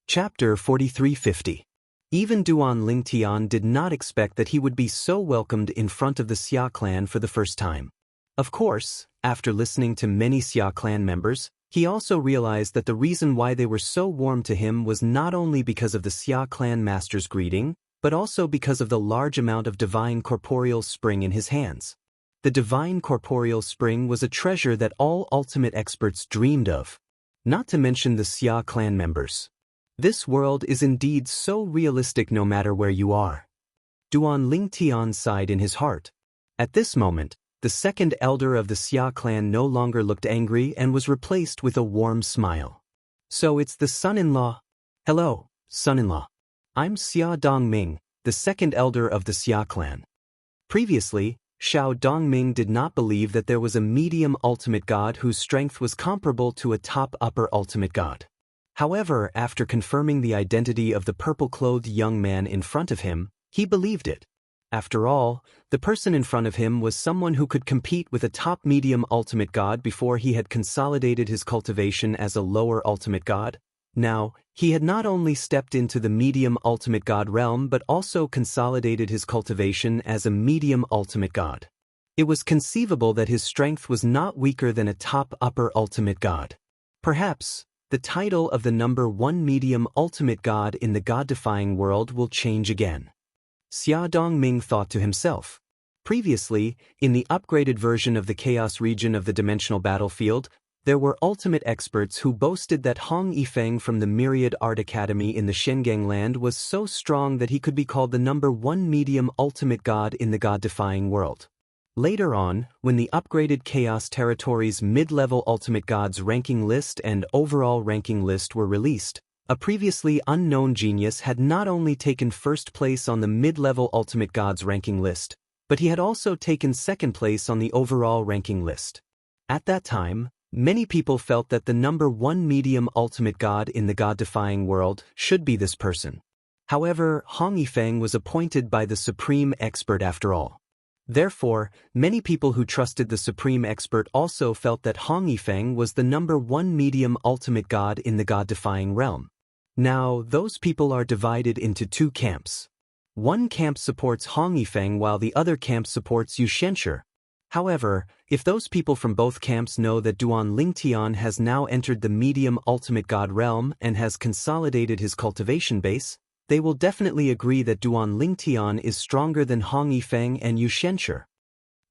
Chapter 4350. Even Duan Lingtian did not expect that he would be so welcomed in front of the Xia clan for the first time. Of course, after listening to many Xia clan members, he also realized that the reason why they were so warm to him was not only because of the Xia clan master's greeting, but also because of the large amount of divine corporeal spring in his hands. The divine corporeal spring was a treasure that all ultimate experts dreamed of, not to mention the Xia clan members. This world is indeed so realistic no matter where you are. Duan Lingtian sighed in his heart. At this moment, the second elder of the Xia clan no longer looked angry and was replaced with a warm smile. So it's the son-in-law. Hello, son-in-law. I'm Xia Dongming, the second elder of the Xia clan. Previously, Xiao Dongming did not believe that there was a medium ultimate god whose strength was comparable to a top upper ultimate god. However, after confirming the identity of the purple-clothed young man in front of him, he believed it. After all, the person in front of him was someone who could compete with a top medium ultimate god before he had consolidated his cultivation as a lower ultimate god. Now, he had not only stepped into the medium ultimate god realm but also consolidated his cultivation as a medium ultimate god. It was conceivable that his strength was not weaker than a top upper ultimate god. Perhaps, the title of the number 1 medium ultimate god in the god-defying world will change again. Xia Dongming thought to himself. Previously, in the upgraded version of the Chaos region of the dimensional battlefield, there were ultimate experts who boasted that Hong Yifeng from the Myriad Art Academy in the Shengang land was so strong that he could be called the number 1 medium ultimate god in the god-defying world. Later on, when the upgraded Chaos Territory's mid-level ultimate gods ranking list and overall ranking list were released, a previously unknown genius had not only taken first place on the mid-level ultimate gods ranking list, but he had also taken second place on the overall ranking list. At that time, many people felt that the number one medium ultimate god in the god-defying world should be this person. However, Hong Yifeng was appointed by the supreme expert after all. Therefore, many people who trusted the supreme expert also felt that Hong Yifeng was the number one medium ultimate god in the god-defying realm. Now, those people are divided into two camps. One camp supports Hong Yifeng while the other camp supports Xianxia. However, if those people from both camps know that Duan Lingtian has now entered the medium ultimate god realm and has consolidated his cultivation base, they will definitely agree that Duan Lingtian is stronger than Hong Yifeng and Xianxia.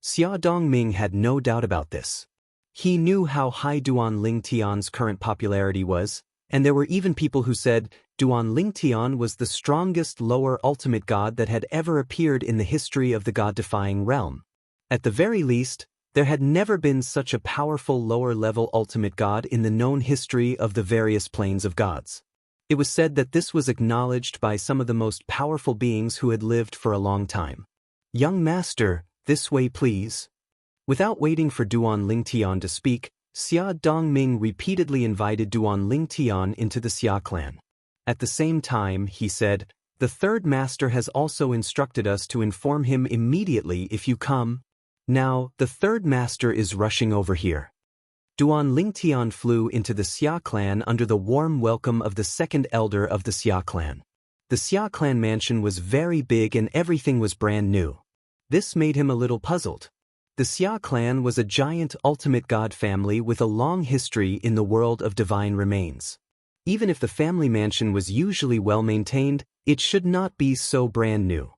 Xia Dongming had no doubt about this. He knew how high Duan Lingtian's current popularity was, and there were even people who said Duan Lingtian was the strongest lower ultimate god that had ever appeared in the history of the god-defying realm. At the very least, there had never been such a powerful lower-level ultimate god in the known history of the various planes of gods. It was said that this was acknowledged by some of the most powerful beings who had lived for a long time. "Young master, this way please." Without waiting for Duan Lingtian to speak, Xia Dongming repeatedly invited Duan Lingtian into the Xia clan. At the same time, he said, "The third master has also instructed us to inform him immediately if you come. Now, the third master is rushing over here." Duan Lingtian flew into the Xia clan under the warm welcome of the second elder of the Xia clan. The Xia clan mansion was very big and everything was brand new. This made him a little puzzled. The Xia clan was a giant ultimate god family with a long history in the world of divine remains. Even if the family mansion was usually well maintained, it should not be so brand new.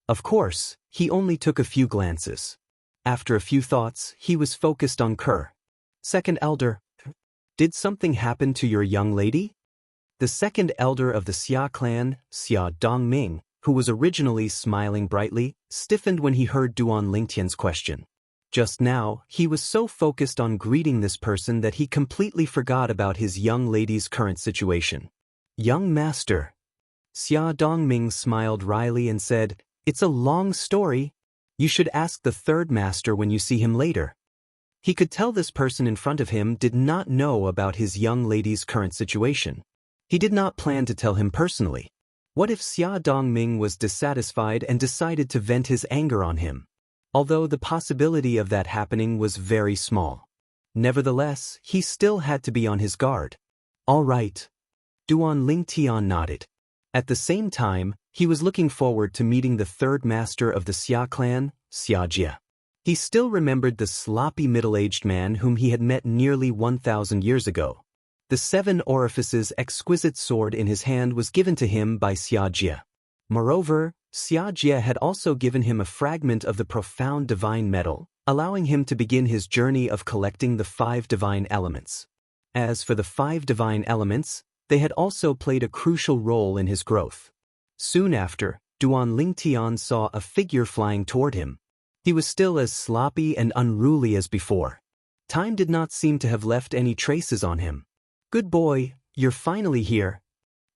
Of course, he only took a few glances. After a few thoughts, he was focused on Kerr. "Second elder, did something happen to your young lady?" The second elder of the Xia clan, Xia Dongming, who was originally smiling brightly, stiffened when he heard Duan Lingtian's question. Just now, he was so focused on greeting this person that he completely forgot about his young lady's current situation. "Young master." Xia Dongming smiled wryly and said, "It's a long story. You should ask the third master when you see him later." He could tell this person in front of him did not know about his young lady's current situation. He did not plan to tell him personally. What if Xia Dongming was dissatisfied and decided to vent his anger on him? Although the possibility of that happening was very small. Nevertheless, he still had to be on his guard. "All right." Duan Lingtian nodded. At the same time, he was looking forward to meeting the third master of the Xia clan, Xianxia. He still remembered the sloppy middle-aged man whom he had met nearly 1,000 years ago. The 7 orifices exquisite sword in his hand was given to him by Xianxia. Moreover, Xianxia had also given him a fragment of the profound divine metal, allowing him to begin his journey of collecting the 5 divine elements. As for the 5 divine elements, they had also played a crucial role in his growth. Soon after, Duan Lingtian saw a figure flying toward him. He was still as sloppy and unruly as before. Time did not seem to have left any traces on him. "Good boy, you're finally here."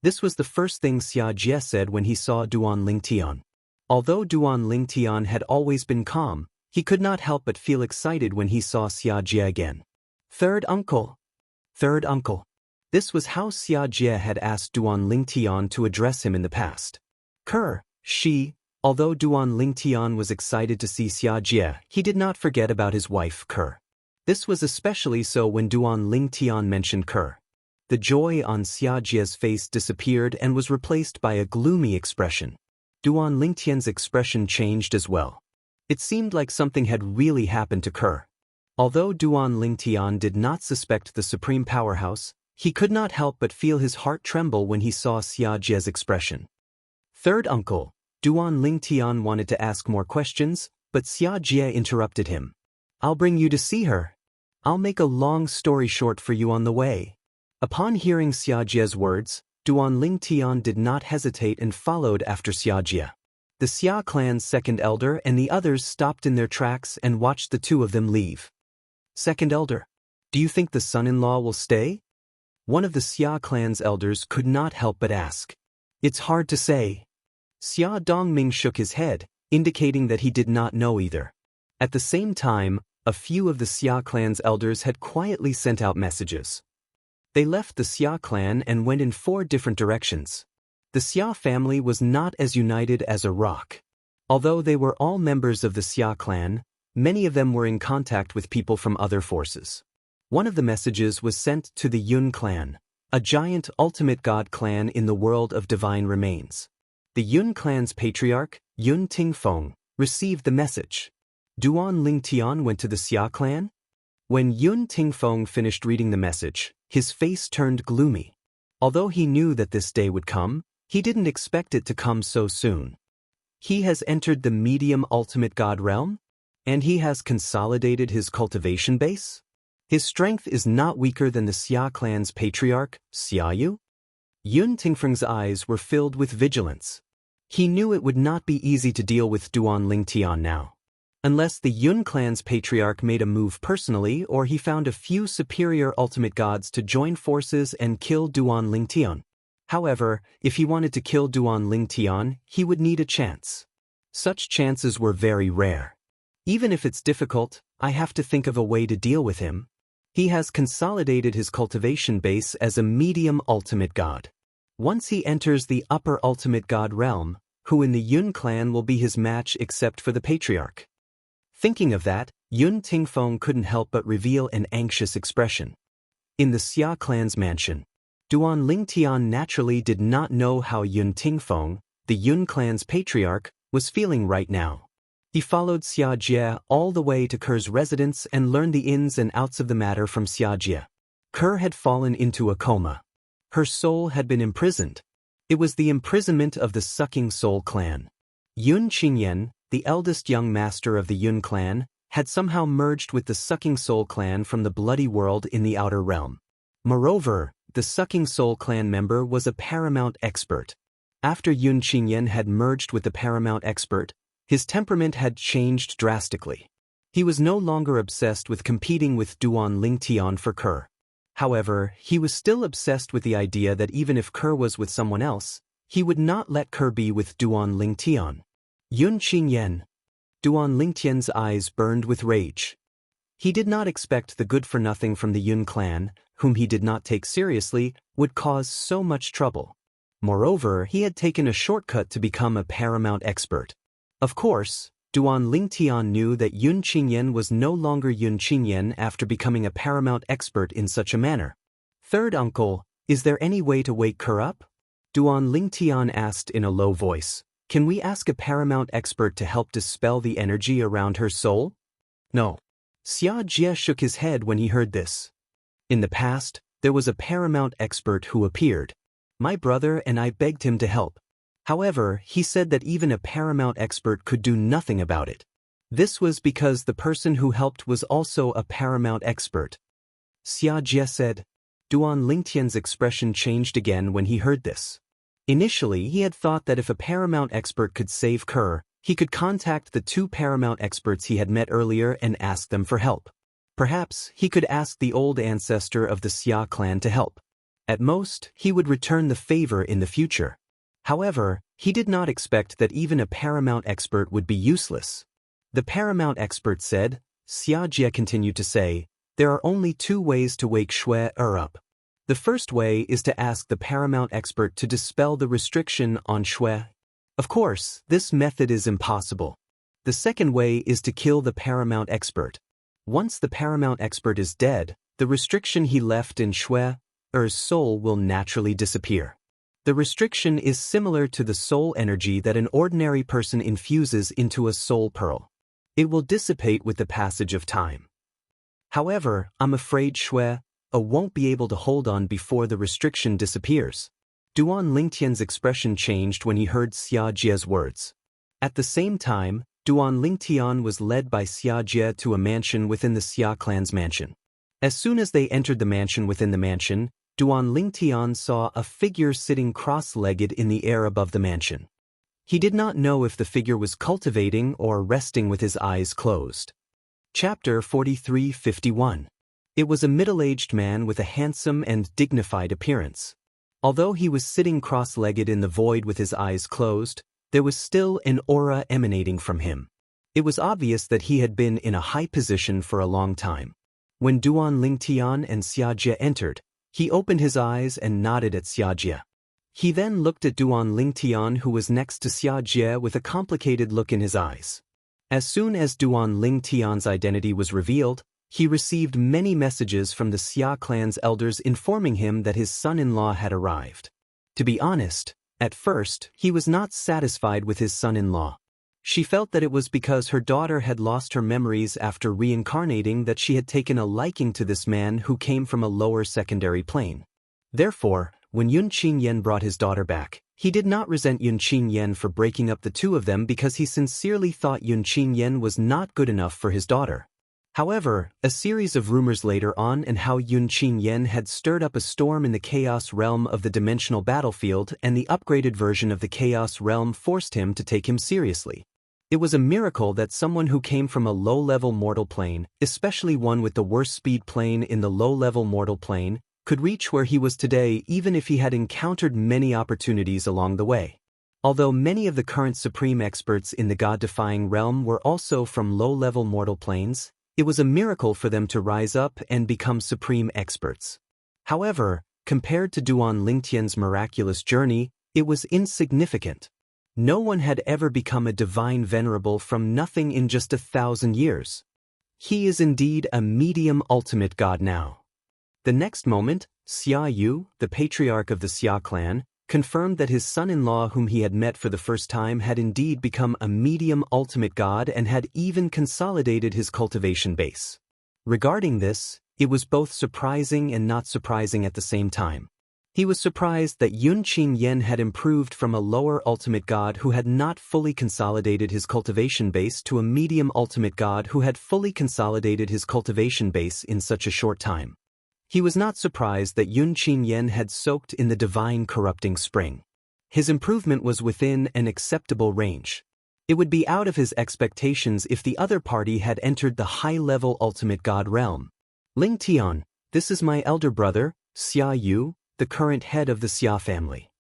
This was the first thing Xianxia said when he saw Duan Lingtian. Although Duan Lingtian had always been calm, he could not help but feel excited when he saw Xianxia again. "Third uncle." "Third uncle." This was how Xianxia had asked Duan Lingtian to address him in the past. "Kerr, she." Although Duan Lingtian was excited to see Xianxia, he did not forget about his wife, Kerr. This was especially so when Duan Lingtian mentioned Kerr. The joy on Xianxia's face disappeared and was replaced by a gloomy expression. Duan Lingtian's expression changed as well. It seemed like something had really happened to Kerr. Although Duan Lingtian did not suspect the supreme powerhouse, he could not help but feel his heart tremble when he saw Xianxia's expression. "Third uncle." Duan Lingtian wanted to ask more questions, but Xianxia interrupted him. "I'll bring you to see her. I'll make a long story short for you on the way." Upon hearing Xianxia's words, Duan Lingtian did not hesitate and followed after Xianxia. The Xia clan's second elder and the others stopped in their tracks and watched the two of them leave. "Second elder, do you think the son-in-law will stay?" One of the Xia clan's elders could not help but ask. "It's hard to say." Xia Dongming shook his head, indicating that he did not know either. At the same time, A few of the Xia clan's elders had quietly sent out messages. They left the Xia clan and went in 4 different directions. The Xia family was not as united as a rock. Although they were all members of the Xia clan, many of them were in contact with people from other forces. One of the messages was sent to the Yun clan, a giant ultimate god clan in the world of divine remains. The Yun clan's patriarch, Yun Tingfeng, received the message. Duan Lingtian went to the Xia clan? When Yun Tingfeng finished reading the message, his face turned gloomy. Although he knew that this day would come, he didn't expect it to come so soon. He has entered the medium ultimate god realm? And he has consolidated his cultivation base? His strength is not weaker than the Xia clan's patriarch, Xiayu? Yun Tingfeng's eyes were filled with vigilance. He knew it would not be easy to deal with Duan Lingtian now. Unless the Yun clan's patriarch made a move personally or he found a few superior ultimate gods to join forces and kill Duan Lingtian. However, if he wanted to kill Duan Lingtian, he would need a chance. Such chances were very rare. Even if it's difficult, I have to think of a way to deal with him. He has consolidated his cultivation base as a medium ultimate god. Once he enters the upper ultimate god realm, who in the Yun clan will be his match except for the patriarch? Thinking of that, Yun Tingfeng couldn't help but reveal an anxious expression. In the Xia clan's mansion, Duan Lingtian naturally did not know how Yun Tingfeng, the Yun clan's patriarch, was feeling right now. He followed Xianxia all the way to Ker's residence and learned the ins and outs of the matter from Xianxia. Ker had fallen into a coma. Her soul had been imprisoned. It was the imprisonment of the Sucking Soul clan. Yun Qingyan, the eldest young master of the Yun clan, had somehow merged with the Sucking Soul clan from the Bloody World in the Outer Realm. Moreover, the Sucking Soul clan member was a paramount expert. After Yun Qingyan had merged with the paramount expert, his temperament had changed drastically. He was no longer obsessed with competing with Duan Lingtian for Ker. However, he was still obsessed with the idea that even if Ker was with someone else, he would not let Ker be with Duan Lingtian. Yun Qingyan. Duan Lingtian's eyes burned with rage. He did not expect the good-for-nothing from the Yun clan, whom he did not take seriously, would cause so much trouble. Moreover, he had taken a shortcut to become a paramount expert. Of course, Duan Lingtian knew that Yun Qingyan was no longer Yun Qingyan after becoming a paramount expert in such a manner. Third uncle, is there any way to wake Ker up? Duan Lingtian asked in a low voice. Can we ask a paramount expert to help dispel the energy around her soul? No. Xianxia shook his head when he heard this. In the past, there was a paramount expert who appeared. My brother and I begged him to help. However, he said that even a paramount expert could do nothing about it. This was because the person who helped was also a paramount expert. Xianxia said. Duan Lingtian's expression changed again when he heard this. Initially, he had thought that if a paramount expert could save Ker, he could contact the 2 paramount experts he had met earlier and ask them for help. Perhaps he could ask the old ancestor of the Xia clan to help. At most, he would return the favor in the future. However, he did not expect that even a paramount expert would be useless. The paramount expert said, Xianxia continued to say, there are only 2 ways to wake Shui up. The first way is to ask the paramount expert to dispel the restriction on Shui. Of course, this method is impossible. The second way is to kill the paramount expert. Once the paramount expert is dead, the restriction he left in Shui's soul will naturally disappear. The restriction is similar to the soul energy that an ordinary person infuses into a soul pearl. It will dissipate with the passage of time. However, I'm afraid Shui won't be able to hold on before the restriction disappears. Duan Lingtian's expression changed when he heard Xianxia's words. At the same time, Duan Lingtian was led by Xianxia to a mansion within the Xia clan's mansion. As soon as they entered the mansion within the mansion, Duan Lingtian saw a figure sitting cross-legged in the air above the mansion. He did not know if the figure was cultivating or resting with his eyes closed. Chapter 43:51. It was a middle-aged man with a handsome and dignified appearance. Although he was sitting cross-legged in the void with his eyes closed, there was still an aura emanating from him. It was obvious that he had been in a high position for a long time. When Duan Lingtian and Xianxia entered, he opened his eyes and nodded at Xianxia. He then looked at Duan Lingtian, who was next to Xianxia, with a complicated look in his eyes. As soon as Duan Lingtian's identity was revealed, he received many messages from the Xia clan's elders informing him that his son-in-law had arrived. To be honest, at first, he was not satisfied with his son-in-law. She felt that it was because her daughter had lost her memories after reincarnating that she had taken a liking to this man who came from a lower secondary plane. Therefore, when Yun Qingyan brought his daughter back, he did not resent Yun Qingyan for breaking up the two of them because he sincerely thought Yun Qingyan was not good enough for his daughter. However, a series of rumors later on and how Yun Qingyan had stirred up a storm in the Chaos Realm of the dimensional battlefield, and the upgraded version of the Chaos Realm forced him to take him seriously. It was a miracle that someone who came from a low-level mortal plane, especially one with the worst speed plane in the low-level mortal plane, could reach where he was today even if he had encountered many opportunities along the way. Although many of the current supreme experts in the God-defying realm were also from low-level mortal planes, it was a miracle for them to rise up and become supreme experts. However, compared to Duan Lingtian's miraculous journey, it was insignificant. No one had ever become a divine venerable from nothing in just 1,000 years. He is indeed a medium ultimate god now. The next moment, Xia Yu, the patriarch of the Xia clan, confirmed that his son-in-law, whom he had met for the first time, had indeed become a medium ultimate god and had even consolidated his cultivation base. Regarding this, it was both surprising and not surprising at the same time. He was surprised that Yun Qingyan had improved from a lower ultimate god who had not fully consolidated his cultivation base to a medium ultimate god who had fully consolidated his cultivation base in such a short time. He was not surprised that Yun Qingyan had soaked in the divine corrupting spring. His improvement was within an acceptable range. It would be out of his expectations if the other party had entered the high-level ultimate god realm. Ling Tian, this is my elder brother, Xia Yu, the current head of the Xia family.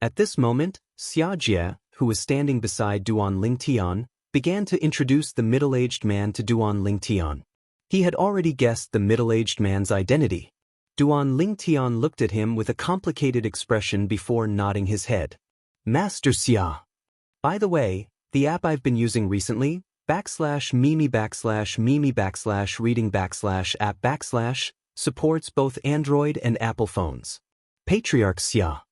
At this moment, Xianxia, who was standing beside Duan Lingtian, began to introduce the middle-aged man to Duan Lingtian. He had already guessed the middle-aged man's identity. Duan Lingtian looked at him with a complicated expression before nodding his head. Master Xia. By the way, the app I've been using recently, /Mimi/reading/app/, supports both Android and Apple phones. Patriarch Xia.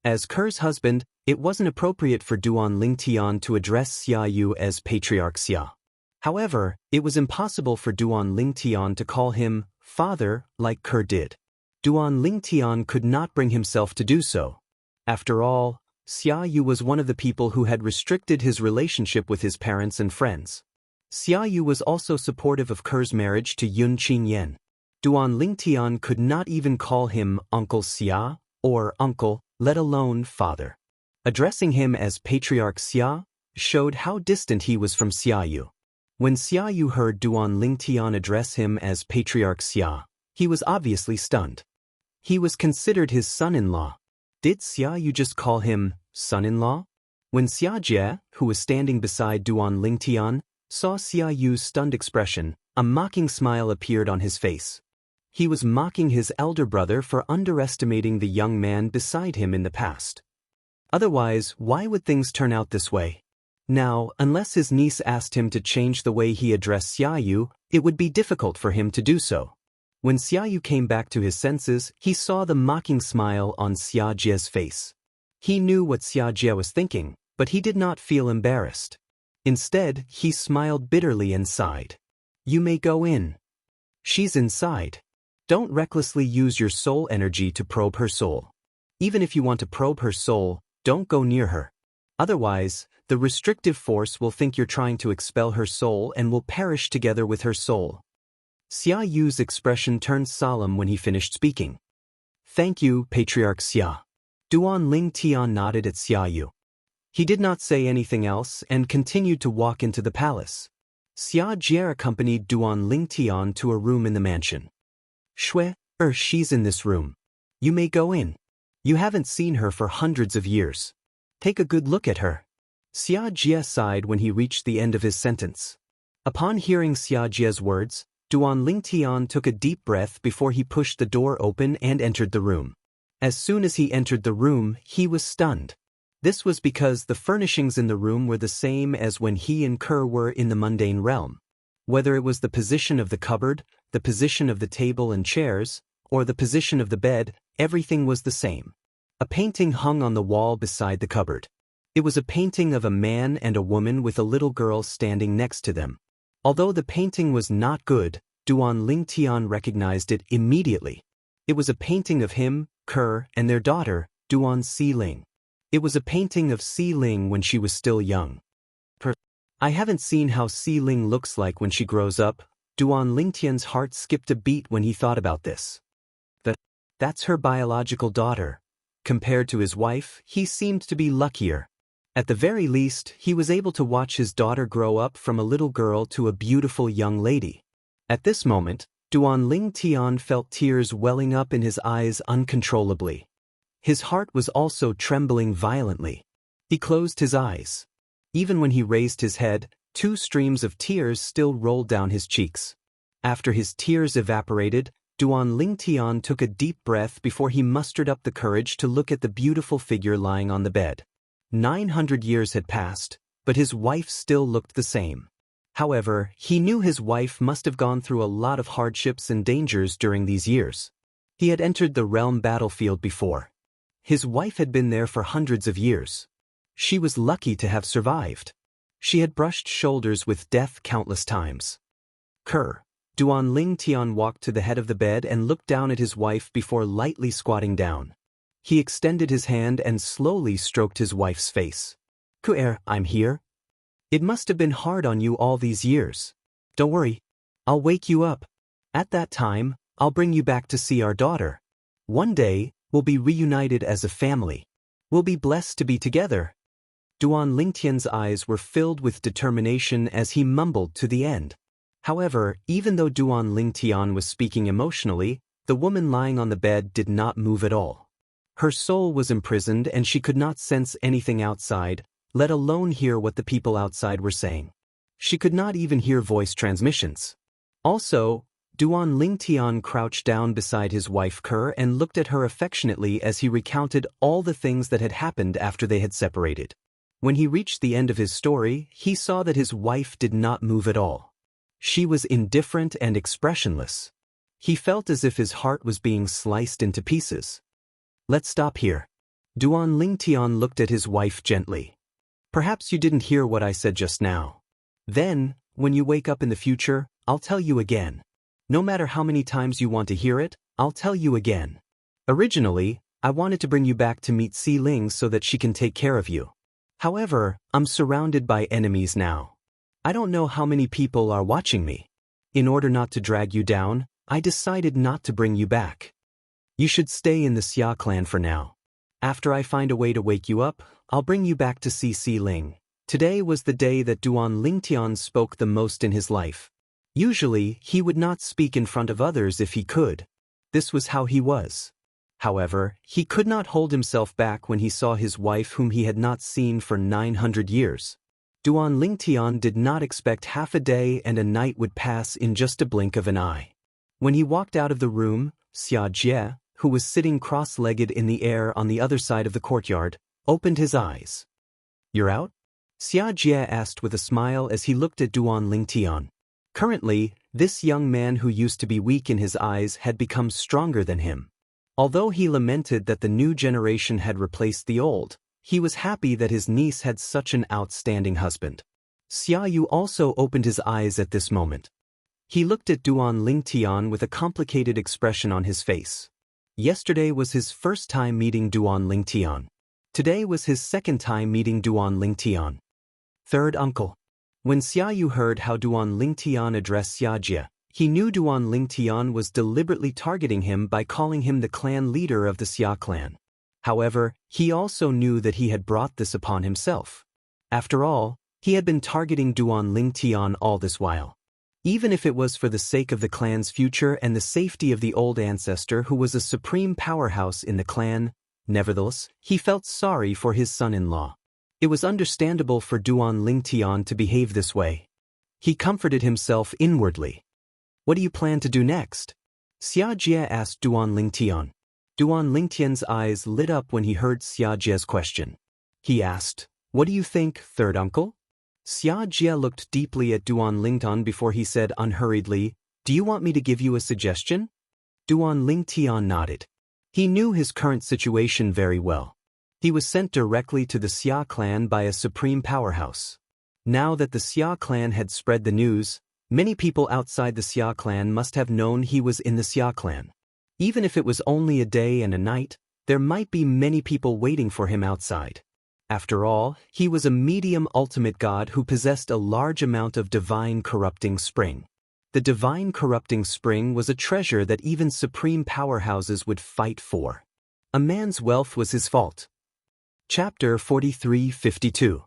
As Ker's husband, it wasn't appropriate for Duan Lingtian to address Xia Yu as Patriarch Xia. However, it was impossible for Duan Lingtian to call him father like Ker did. Duan Lingtian could not bring himself to do so. After all, Xia Yu was one of the people who had restricted his relationship with his parents and friends. Xia Yu was also supportive of Ker's marriage to Yun Qingyan. Duan Lingtian could not even call him Uncle Xia or uncle, let alone father. Addressing him as Patriarch Xia showed how distant he was from Xia Yu. When Xia Yu heard Duan Lingtian address him as Patriarch Xia, he was obviously stunned. He was considered his son-in-law. Did Xia Yu just call him son-in-law? When Xianxia, who was standing beside Duan Lingtian, saw Xia Yu's stunned expression, a mocking smile appeared on his face. He was mocking his elder brother for underestimating the young man beside him in the past. Otherwise, why would things turn out this way? Now, unless his niece asked him to change the way he addressed Xia Yu, it would be difficult for him to do so. When Xia Yu came back to his senses, he saw the mocking smile on Xianxia's face. He knew what Xianxia was thinking, but he did not feel embarrassed. Instead, he smiled bitterly and sighed. You may go in. She's inside. Don't recklessly use your soul energy to probe her soul. Even if you want to probe her soul, don't go near her. Otherwise, the restrictive force will think you're trying to expel her soul and will perish together with her soul. Xia Yu's expression turned solemn when he finished speaking. Thank you, Patriarch Xia. Duan Lingtian nodded at Xia Yu. He did not say anything else and continued to walk into the palace. Xianxia accompanied Duan Lingtian to a room in the mansion. She's in this room. You may go in. You haven't seen her for hundreds of years. Take a good look at her. Xianxia sighed when he reached the end of his sentence. Upon hearing Xiajia's words, Duan Lingtian took a deep breath before he pushed the door open and entered the room. As soon as he entered the room, he was stunned. This was because the furnishings in the room were the same as when he and Kerr were in the mundane realm. Whether it was the position of the cupboard, the position of the table and chairs, or the position of the bed, everything was the same. A painting hung on the wall beside the cupboard. It was a painting of a man and a woman with a little girl standing next to them. Although the painting was not good, Duan Lingtian recognized it immediately. It was a painting of him, Kerr, and their daughter, Duan Xiling. It was a painting of Xiling when she was still young. I haven't seen how Xiling looks like when she grows up. Duan Lingtian's heart skipped a beat when he thought about this. That's her biological daughter. Compared to his wife, he seemed to be luckier. At the very least, he was able to watch his daughter grow up from a little girl to a beautiful young lady. At this moment, Duan Lingtian felt tears welling up in his eyes uncontrollably. His heart was also trembling violently. He closed his eyes. Even when he raised his head, 2 streams of tears still rolled down his cheeks. After his tears evaporated, Duan Lingtian took a deep breath before he mustered up the courage to look at the beautiful figure lying on the bed. 900 years had passed, but his wife still looked the same. However, he knew his wife must have gone through a lot of hardships and dangers during these years. He had entered the realm battlefield before. His wife had been there for hundreds of years. She was lucky to have survived. She had brushed shoulders with death countless times. Kerr. Duan Lingtian walked to the head of the bed and looked down at his wife before lightly squatting down. He extended his hand and slowly stroked his wife's face. Ku'er, I'm here. It must have been hard on you all these years. Don't worry. I'll wake you up. At that time, I'll bring you back to see our daughter. One day, we'll be reunited as a family. We'll be blessed to be together. Duan Lingtian's eyes were filled with determination as he mumbled to the end. However, even though Duan Lingtian was speaking emotionally, the woman lying on the bed did not move at all. Her soul was imprisoned and she could not sense anything outside, let alone hear what the people outside were saying. She could not even hear voice transmissions. Also, Duan Lingtian crouched down beside his wife Kerr and looked at her affectionately as he recounted all the things that had happened after they had separated. When he reached the end of his story, he saw that his wife did not move at all. She was indifferent and expressionless. He felt as if his heart was being sliced into pieces. Let's stop here. Duan Lingtian looked at his wife gently. Perhaps you didn't hear what I said just now. Then, when you wake up in the future, I'll tell you again. No matter how many times you want to hear it, I'll tell you again. Originally, I wanted to bring you back to meet Xiling so that she can take care of you. However, I'm surrounded by enemies now. I don't know how many people are watching me. In order not to drag you down, I decided not to bring you back. You should stay in the Xia clan for now. After I find a way to wake you up, I'll bring you back to see Xiling. Today was the day that Duan Lingtian spoke the most in his life. Usually, he would not speak in front of others if he could. This was how he was. However, he could not hold himself back when he saw his wife whom he had not seen for 900 years. Duan Lingtian did not expect half a day and a night would pass in just a blink of an eye. When he walked out of the room, Xianxia, who was sitting cross-legged in the air on the other side of the courtyard, opened his eyes. You're out? Xianxia asked with a smile as he looked at Duan Lingtian. Currently, this young man who used to be weak in his eyes had become stronger than him. Although he lamented that the new generation had replaced the old, he was happy that his niece had such an outstanding husband. Xiaoyu also opened his eyes at this moment. He looked at Duan Lingtian with a complicated expression on his face. Yesterday was his first time meeting Duan Lingtian. Today was his second time meeting Duan Lingtian. Third uncle. When Xiaoyu heard how Duan Lingtian addressed Xiajia, he knew Duan Lingtian was deliberately targeting him by calling him the clan leader of the Xia clan. However, he also knew that he had brought this upon himself. After all, he had been targeting Duan Lingtian all this while. Even if it was for the sake of the clan's future and the safety of the old ancestor who was a supreme powerhouse in the clan, nevertheless, he felt sorry for his son-in-law. It was understandable for Duan Lingtian to behave this way. He comforted himself inwardly. What do you plan to do next? Xianxia asked Duan Lingtian. Duan Lingtian's eyes lit up when he heard Xianxia's question. He asked, "What do you think, third uncle?" Xianxia looked deeply at Duan Lingtian before he said unhurriedly, "Do you want me to give you a suggestion?" Duan Lingtian nodded. He knew his current situation very well. He was sent directly to the Xia clan by a supreme powerhouse. Now that the Xia clan had spread the news, many people outside the Xia clan must have known he was in the Xia clan. Even if it was only a day and a night, there might be many people waiting for him outside. After all, he was a medium ultimate god who possessed a large amount of divine corrupting spring. The divine corrupting spring was a treasure that even supreme powerhouses would fight for. A man's wealth was his fault. Chapter 43-52.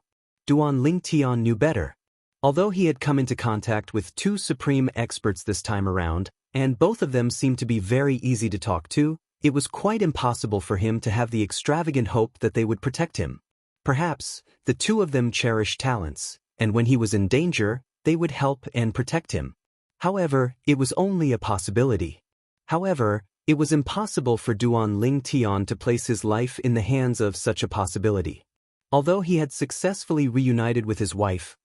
Duan Lingtian knew better. Although he had come into contact with two supreme experts this time around, and both of them seemed to be very easy to talk to, it was quite impossible for him to have the extravagant hope that they would protect him. Perhaps, the two of them cherished talents, and when he was in danger, they would help and protect him. However, it was only a possibility. However, it was impossible for Duan Lingtian to place his life in the hands of such a possibility. Although he had successfully reunited with his wife,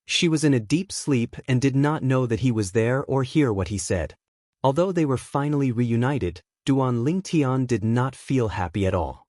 she was in a deep sleep and did not know that he was there or hear what he said. Although they were finally reunited, Duan Lingtian did not feel happy at all.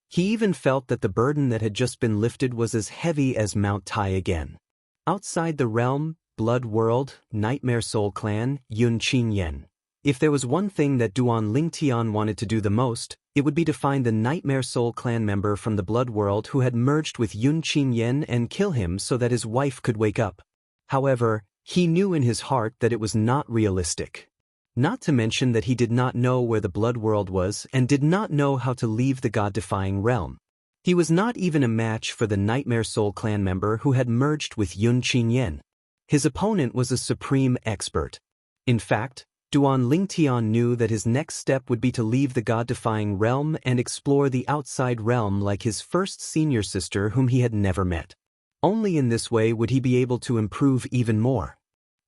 He even felt that the burden that had just been lifted was as heavy as Mount Tai again. Outside the realm, Blood World, Nightmare Soul Clan, Xianxia. If there was one thing that Duan Lingtian wanted to do the most, it would be to find the Nightmare Soul Clan member from the Blood World who had merged with Xianxia and kill him so that his wife could wake up. However, he knew in his heart that it was not realistic. Not to mention that he did not know where the Blood World was and did not know how to leave the god-defying realm. He was not even a match for the Nightmare Soul Clan member who had merged with Xianxia. His opponent was a supreme expert. In fact, Duan Lingtian knew that his next step would be to leave the god-defying realm and explore the outside realm like his first senior sister whom he had never met. Only in this way would he be able to improve even more.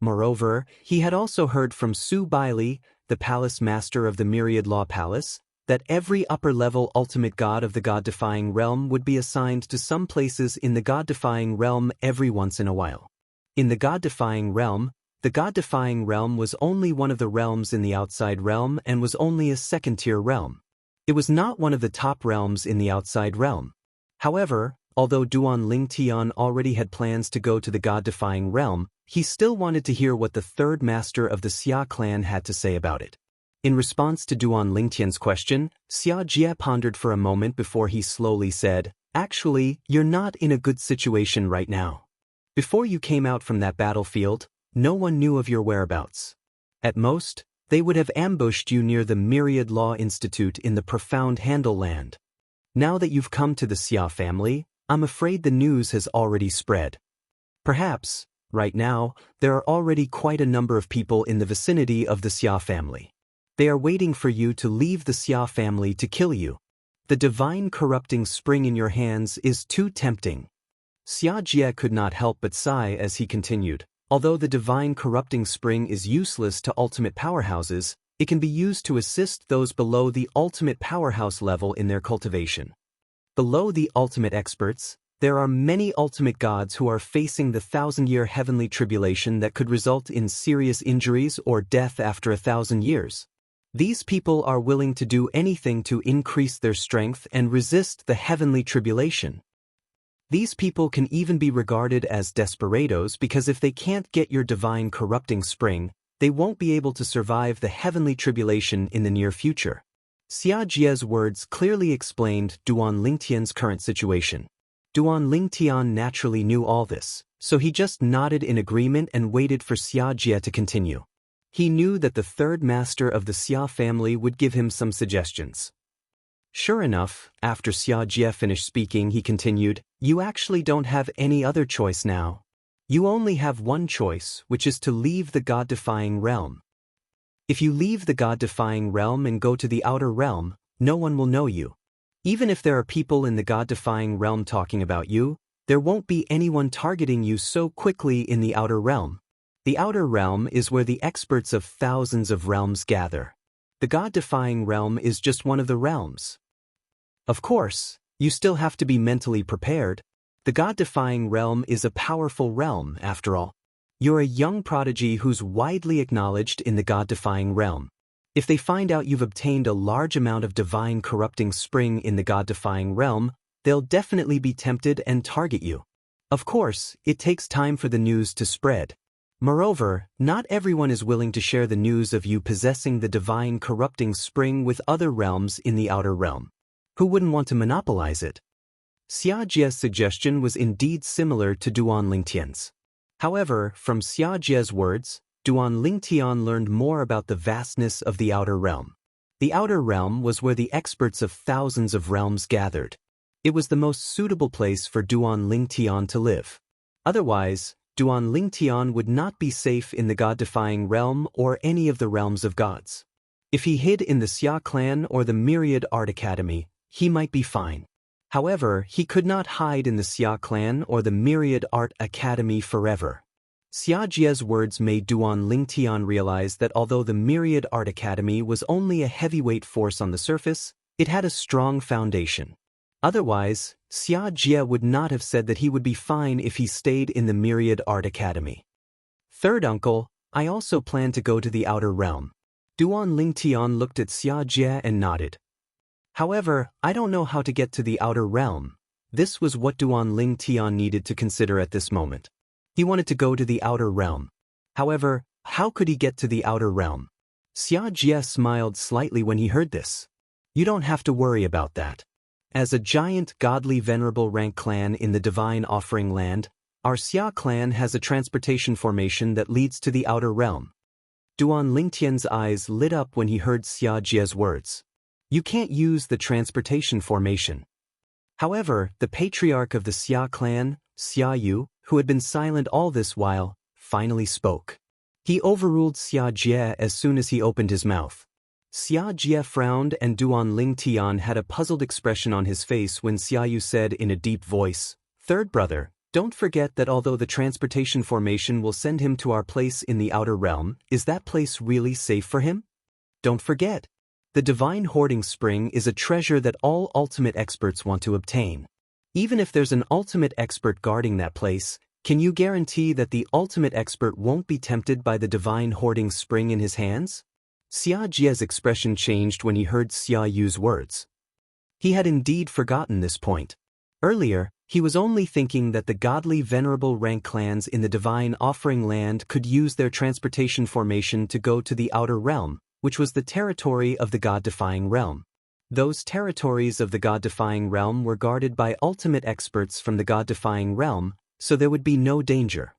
Moreover, he had also heard from Su Bailey, the palace master of the Myriad Law Palace, that every upper-level ultimate god of the god-defying realm would be assigned to some places in the god-defying realm every once in a while. In the god-defying realm, the god-defying realm was only one of the realms in the outside realm and was only a second-tier realm. It was not one of the top realms in the outside realm. However, although Duan Lingtian already had plans to go to the god-defying realm, he still wanted to hear what the third master of the Xia clan had to say about it. In response to Duan Lingtian's question, Xianxia pondered for a moment before he slowly said, "Actually, you're not in a good situation right now. Before you came out from that battlefield, no one knew of your whereabouts. At most, they would have ambushed you near the Myriad Law Institute in the profound Handle Land. Now that you've come to the Xia family, I'm afraid the news has already spread. Perhaps, right now, there are already quite a number of people in the vicinity of the Xia family. They are waiting for you to leave the Xia family to kill you. The divine corrupting spring in your hands is too tempting." Xianxia could not help but sigh as he continued, "Although the divine corrupting spring is useless to ultimate powerhouses, it can be used to assist those below the ultimate powerhouse level in their cultivation. Below the ultimate experts, there are many ultimate gods who are facing the 1,000-year heavenly tribulation that could result in serious injuries or death after 1,000 years. These people are willing to do anything to increase their strength and resist the heavenly tribulation. These people can even be regarded as desperados because if they can't get your divine corrupting spring, they won't be able to survive the heavenly tribulation in the near future." Xianxia's words clearly explained Duan Lingtian's current situation. Duan Lingtian naturally knew all this, so he just nodded in agreement and waited for Xianxia to continue. He knew that the third master of the Xia family would give him some suggestions. Sure enough, after Xianxia finished speaking, he continued, "You actually don't have any other choice now. You only have one choice, which is to leave the god-defying realm. If you leave the god-defying realm and go to the outer realm, no one will know you. Even if there are people in the god-defying realm talking about you, there won't be anyone targeting you so quickly in the outer realm, The outer realm is where the experts of thousands of realms gather. The God-defying realm is just one of the realms. Of course, you still have to be mentally prepared. The God-defying realm is a powerful realm, after all. You're a young prodigy who's widely acknowledged in the God-defying realm. If they find out you've obtained a large amount of divine corrupting spring in the God-defying realm, they'll definitely be tempted and target you. Of course, it takes time for the news to spread. Moreover, not everyone is willing to share the news of you possessing the divine corrupting spring with other realms in the outer realm. Who wouldn't want to monopolize it? Xiajia's suggestion was indeed similar to Duan Lingtian's. However, from Xiajia's words, Duan Lingtian learned more about the vastness of the outer realm. The outer realm was where the experts of thousands of realms gathered. It was the most suitable place for Duan Lingtian to live. Otherwise, Duan Lingtian would not be safe in the God-defying realm or any of the realms of gods. If he hid in the Xia clan or the Myriad Art Academy, he might be fine. However, he could not hide in the Xia clan or the Myriad Art Academy forever. Xiajia's words made Duan Lingtian realize that although the Myriad Art Academy was only a heavyweight force on the surface, it had a strong foundation. Otherwise, Xiajia would not have said that he would be fine if he stayed in the Myriad Art Academy. Third uncle, I also plan to go to the outer realm. Duan Lingtian looked at Xiajia and nodded. However, I don't know how to get to the outer realm. This was what Duan Lingtian needed to consider at this moment. He wanted to go to the outer realm. However, how could he get to the outer realm? Xiajia smiled slightly when he heard this. You don't have to worry about that. As a giant godly venerable rank clan in the divine offering land, our Xia clan has a transportation formation that leads to the outer realm. Duan Lingtian's eyes lit up when he heard Xiajia's words. You can't use the transportation formation. However, the patriarch of the Xia clan, Xiayu, who had been silent all this while, finally spoke. He overruled Xiajia as soon as he opened his mouth. Xiajia frowned and Duan Lingtian had a puzzled expression on his face when Xiayu said in a deep voice, "Third brother, don't forget that although the transportation formation will send him to our place in the outer realm, is that place really safe for him? Don't forget. The divine hoarding spring is a treasure that all ultimate experts want to obtain. Even if there's an ultimate expert guarding that place, can you guarantee that the ultimate expert won't be tempted by the divine hoarding spring in his hands?" Xiajia's expression changed when he heard Xiayu's words. He had indeed forgotten this point. Earlier, he was only thinking that the godly venerable rank clans in the divine offering land could use their transportation formation to go to the outer realm, which was the territory of the God-defying realm. Those territories of the God-defying realm were guarded by ultimate experts from the God-defying realm, so there would be no danger.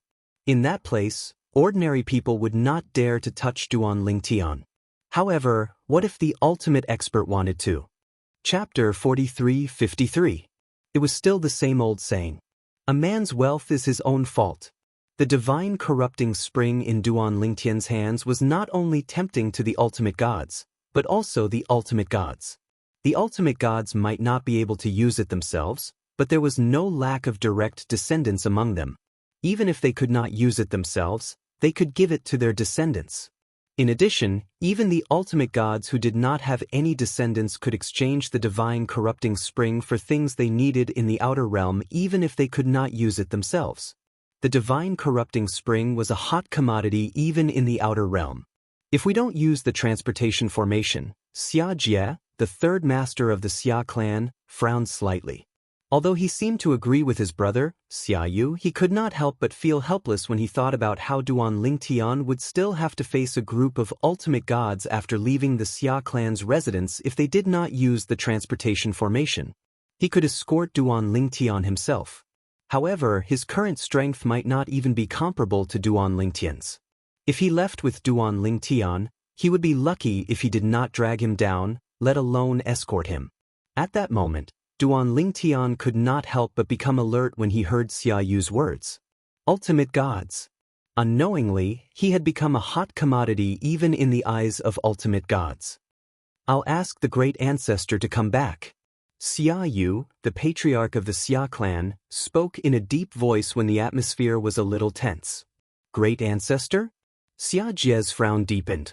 In that place, ordinary people would not dare to touch Duan Lingtian. However, what if the ultimate expert wanted to? Chapter 43-53. It was still the same old saying. A man's wealth is his own fault. The divine corrupting spring in Duan Lingtian's hands was not only tempting to the ultimate gods, but also the ultimate gods. The ultimate gods might not be able to use it themselves, but there was no lack of direct descendants among them. Even if they could not use it themselves, they could give it to their descendants. In addition, even the ultimate gods who did not have any descendants could exchange the divine corrupting spring for things they needed in the outer realm even if they could not use it themselves. The divine corrupting spring was a hot commodity even in the outer realm. If we don't use the transportation formation, Xiajia, the third master of the Xia clan, frowned slightly. Although he seemed to agree with his brother, Xiayu, he could not help but feel helpless when he thought about how Duan Lingtian would still have to face a group of ultimate gods after leaving the Xia clan's residence if they did not use the transportation formation. He could escort Duan Lingtian himself. However, his current strength might not even be comparable to Duan Lingtian's. If he left with Duan Lingtian, he would be lucky if he did not drag him down, let alone escort him. At that moment, Duan Lingtian could not help but become alert when he heard Xiayu's words. Ultimate gods. Unknowingly, he had become a hot commodity even in the eyes of ultimate gods. I'll ask the great ancestor to come back. Xiayu, the patriarch of the Xia clan, spoke in a deep voice when the atmosphere was a little tense. great ancestor? Xiajia's frown deepened.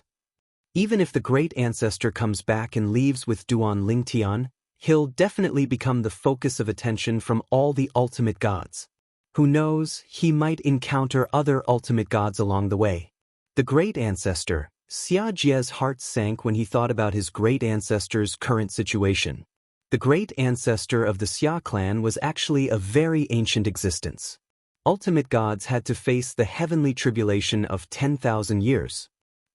Even if the great ancestor comes back and leaves with Duan Lingtian, he'll definitely become the focus of attention from all the ultimate gods. Who knows, he might encounter other ultimate gods along the way. The great ancestor, Xiajia's heart sank when he thought about his great ancestor's current situation. The great ancestor of the Xia clan was actually a very ancient existence. Ultimate gods had to face the heavenly tribulation of 10,000 years.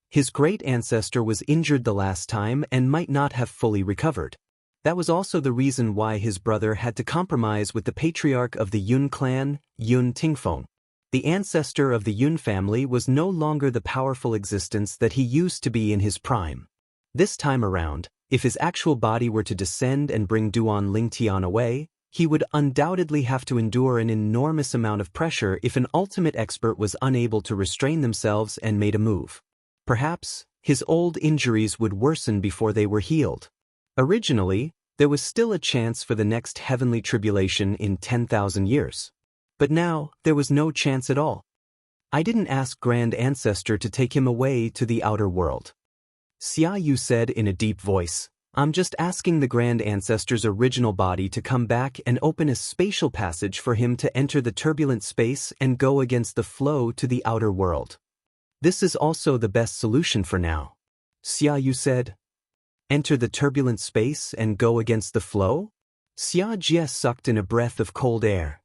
His great ancestor was injured the last time and might not have fully recovered. That was also the reason why his brother had to compromise with the patriarch of the Yun clan, Yun Tingfeng. The ancestor of the Yun family was no longer the powerful existence that he used to be in his prime. This time around, if his actual body were to descend and bring Duan Lingtian away, he would undoubtedly have to endure an enormous amount of pressure if an ultimate expert was unable to restrain themselves and made a move. Perhaps, his old injuries would worsen before they were healed. Originally, there was still a chance for the next heavenly tribulation in 10,000 years. But now, there was no chance at all. I didn't ask Grand Ancestor to take him away to the outer world. Xia Yu said in a deep voice, I'm just asking the Grand Ancestor's original body to come back and open a spatial passage for him to enter the turbulent space and go against the flow to the outer world. This is also the best solution for now. Xia Yu said. Enter the turbulent space and go against the flow? Xia Jie sucked in a breath of cold air.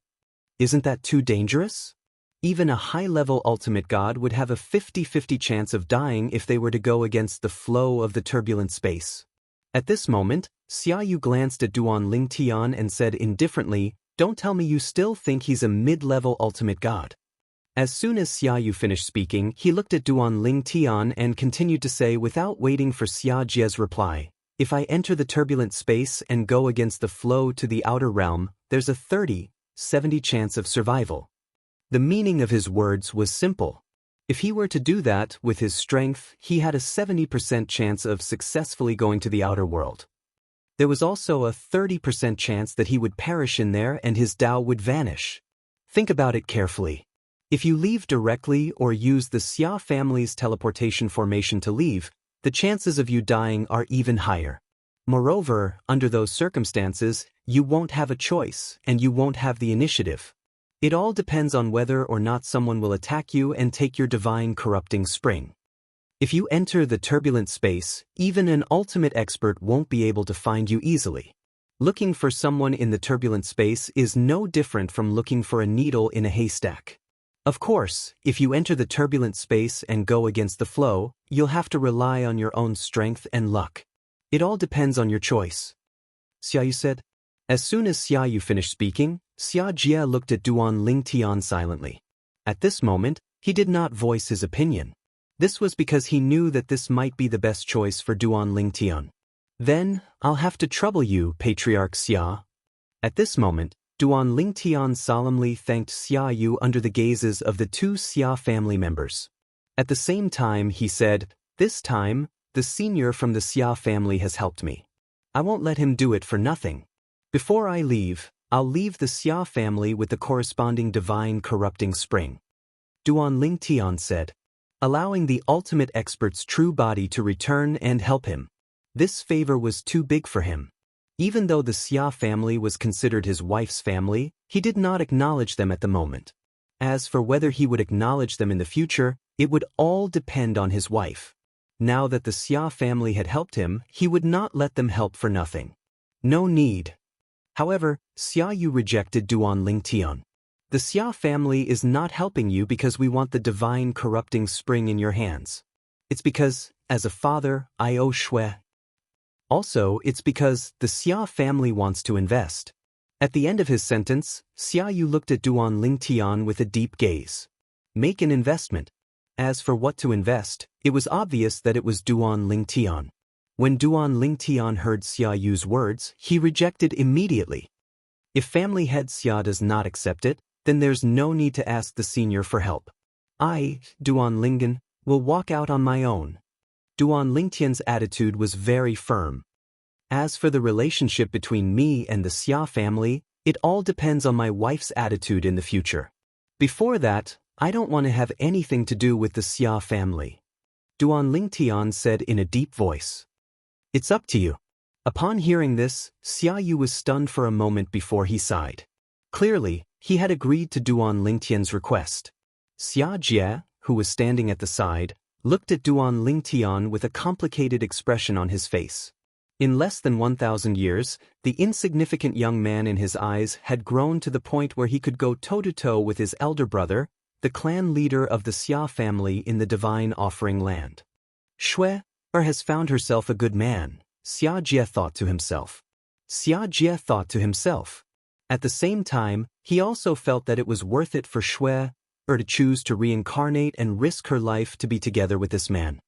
Isn't that too dangerous? Even a high-level ultimate god would have a 50-50 chance of dying if they were to go against the flow of the turbulent space. At this moment, Xia Yu glanced at Duan Lingtian and said indifferently, Don't tell me you still think he's a mid-level ultimate god. As soon as Xia Yu finished speaking, he looked at Duan Lingtian and continued to say without waiting for Xia Jie's reply, If I enter the turbulent space and go against the flow to the outer realm, there's a 30-70 chance of survival. The meaning of his words was simple. If he were to do that with his strength, he had a 70% chance of successfully going to the outer world. There was also a 30% chance that he would perish in there and his Tao would vanish. Think about it carefully. If you leave directly or use the Xia family's teleportation formation to leave, the chances of you dying are even higher. Moreover, under those circumstances, you won't have a choice and you won't have the initiative. It all depends on whether or not someone will attack you and take your divine corrupting spring. If you enter the turbulent space, even an ultimate expert won't be able to find you easily. Looking for someone in the turbulent space is no different from looking for a needle in a haystack. Of course, if you enter the turbulent space and go against the flow, you'll have to rely on your own strength and luck. It all depends on your choice. Xia Yu said. As soon as Xia Yu finished speaking, Xia Jie looked at Duan Lingtian silently. At this moment, he did not voice his opinion. This was because he knew that this might be the best choice for Duan Lingtian. Then, I'll have to trouble you, Patriarch Xia. At this moment, Duan Lingtian solemnly thanked Xia Yu under the gazes of the two Xia family members. At the same time, he said, This time, the senior from the Xia family has helped me. I won't let him do it for nothing. Before I leave, I'll leave the Xia family with the corresponding divine corrupting spring. Duan Lingtian said, allowing the ultimate expert's true body to return and help him. This favor was too big for him. Even though the Xia family was considered his wife's family, he did not acknowledge them at the moment. As for whether he would acknowledge them in the future, it would all depend on his wife. Now that the Xia family had helped him, he would not let them help for nothing. No need. However, Xia Yu rejected Duan Lingtian. The Xia family is not helping you because we want the divine corrupting spring in your hands. It's because, as a father, I owe Shui. Also, it's because the Xia family wants to invest. At the end of his sentence, Xia Yu looked at Duan Lingtian with a deep gaze. Make an investment. As for what to invest, it was obvious that it was Duan Lingtian. When Duan Lingtian heard Xia Yu's words, he rejected immediately. If family head Xia does not accept it, then there's no need to ask the senior for help. I, Duan Lingen, will walk out on my own. Duan Lingtian's attitude was very firm. As for the relationship between me and the Xia family, it all depends on my wife's attitude in the future. Before that, I don't want to have anything to do with the Xia family, Duan Lingtian said in a deep voice. It's up to you. Upon hearing this, Xia Yu was stunned for a moment before he sighed. Clearly, he had agreed to Duan Lingtian's request. Xia Jie, who was standing at the side, looked at Duan Lingtian with a complicated expression on his face. In less than 1,000 years, the insignificant young man in his eyes had grown to the point where he could go toe-to-toe with his elder brother, the clan leader of the Xia family in the divine offering land. Shui has found herself a good man, Xia Jie thought to himself. Xia Jie thought to himself. At the same time, he also felt that it was worth it for Shui to choose to reincarnate and risk her life to be together with this man.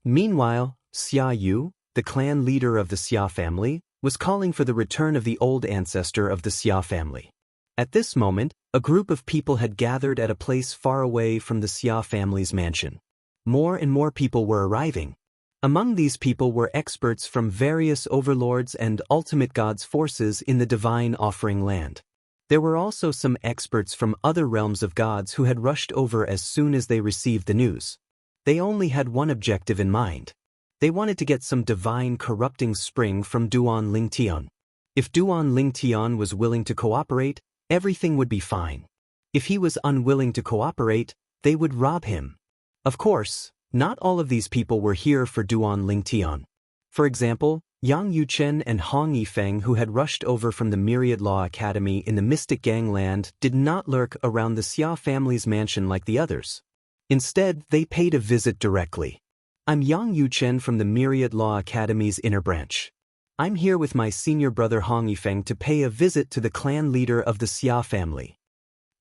Meanwhile, Xia Yu, the clan leader of the Xia family, was calling for the return of the old ancestor of the Xia family. At this moment, a group of people had gathered at a place far away from the Xia family's mansion. More and more people were arriving. Among these people were experts from various overlords and ultimate gods' forces in the divine offering land. There were also some experts from other realms of gods who had rushed over as soon as they received the news. They only had one objective in mind. They wanted to get some divine corrupting spring from Duan Lingtian. If Duan Lingtian was willing to cooperate, everything would be fine. If he was unwilling to cooperate, they would rob him. Of course, not all of these people were here for Duan Lingtian. For example, Yang Yuchen and Hong Yifeng, who had rushed over from the Myriad Law Academy in the Mystic Gangland, did not lurk around the Xia family's mansion like the others. Instead, they paid a visit directly. I'm Yang Yuchen from the Myriad Law Academy's inner branch. I'm here with my senior brother Hong Yifeng to pay a visit to the clan leader of the Xia family.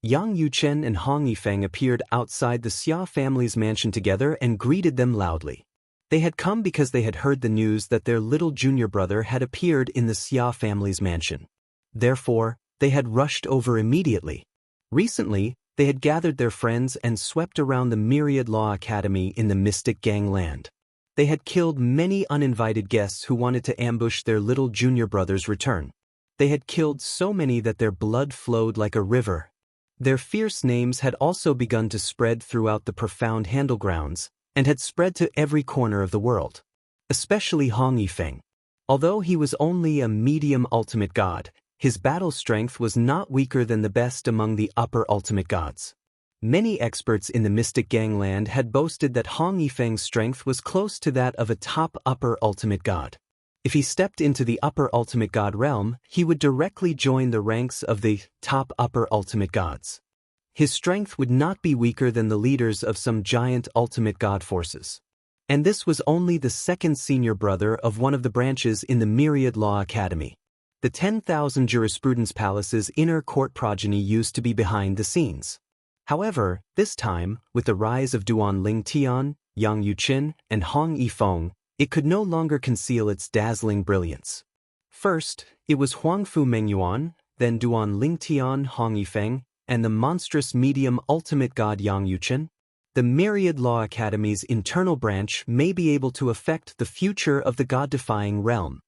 Yang Yuchen and Hong Yifeng appeared outside the Xia family's mansion together and greeted them loudly. They had come because they had heard the news that their little junior brother had appeared in the Xia family's mansion. Therefore, they had rushed over immediately. Recently, they had gathered their friends and swept around the Myriad Law Academy in the Mystic Gangland. They had killed many uninvited guests who wanted to ambush their little junior brother's return. They had killed so many that their blood flowed like a river. Their fierce names had also begun to spread throughout the profound Handlegrounds, and had spread to every corner of the world. Especially Hong Yifeng. Although he was only a medium ultimate god, his battle strength was not weaker than the best among the upper ultimate gods. Many experts in the Mystic Gangland had boasted that Hong Yifeng's strength was close to that of a top upper ultimate god. If he stepped into the upper ultimate god realm, he would directly join the ranks of the top upper ultimate gods. His strength would not be weaker than the leaders of some giant ultimate god forces. And this was only the second senior brother of one of the branches in the Myriad Law Academy. The 10,000 Jurisprudence Palace's inner court progeny used to be behind the scenes. However, this time, with the rise of Duan Lingtian, Yang Yuchen, and Hong Yifeng, it could no longer conceal its dazzling brilliance. First, it was Huangfu Mengyuan, then Duan Lingtian, Hong Yifeng, and the monstrous medium ultimate god Yang Yuchen. The Myriad Law Academy's internal branch may be able to affect the future of the god-defying realm.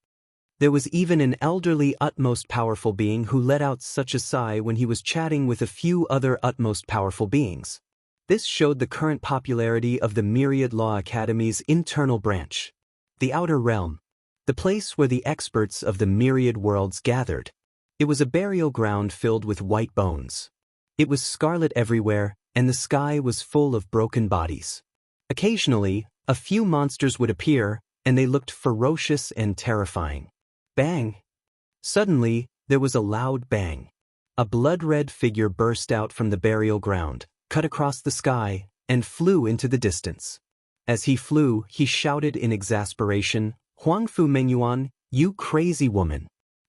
There was even an elderly utmost powerful being who let out such a sigh when he was chatting with a few other utmost powerful beings. This showed the current popularity of the Myriad Law Academy's internal branch. The outer realm. The place where the experts of the myriad worlds gathered. It was a burial ground filled with white bones. It was scarlet everywhere, and the sky was full of broken bodies. Occasionally, a few monsters would appear, and they looked ferocious and terrifying. Bang! Suddenly, there was a loud bang. A blood-red figure burst out from the burial ground, cut across the sky, and flew into the distance. As he flew, he shouted in exasperation, "Huangfu Mengyuan, you crazy woman!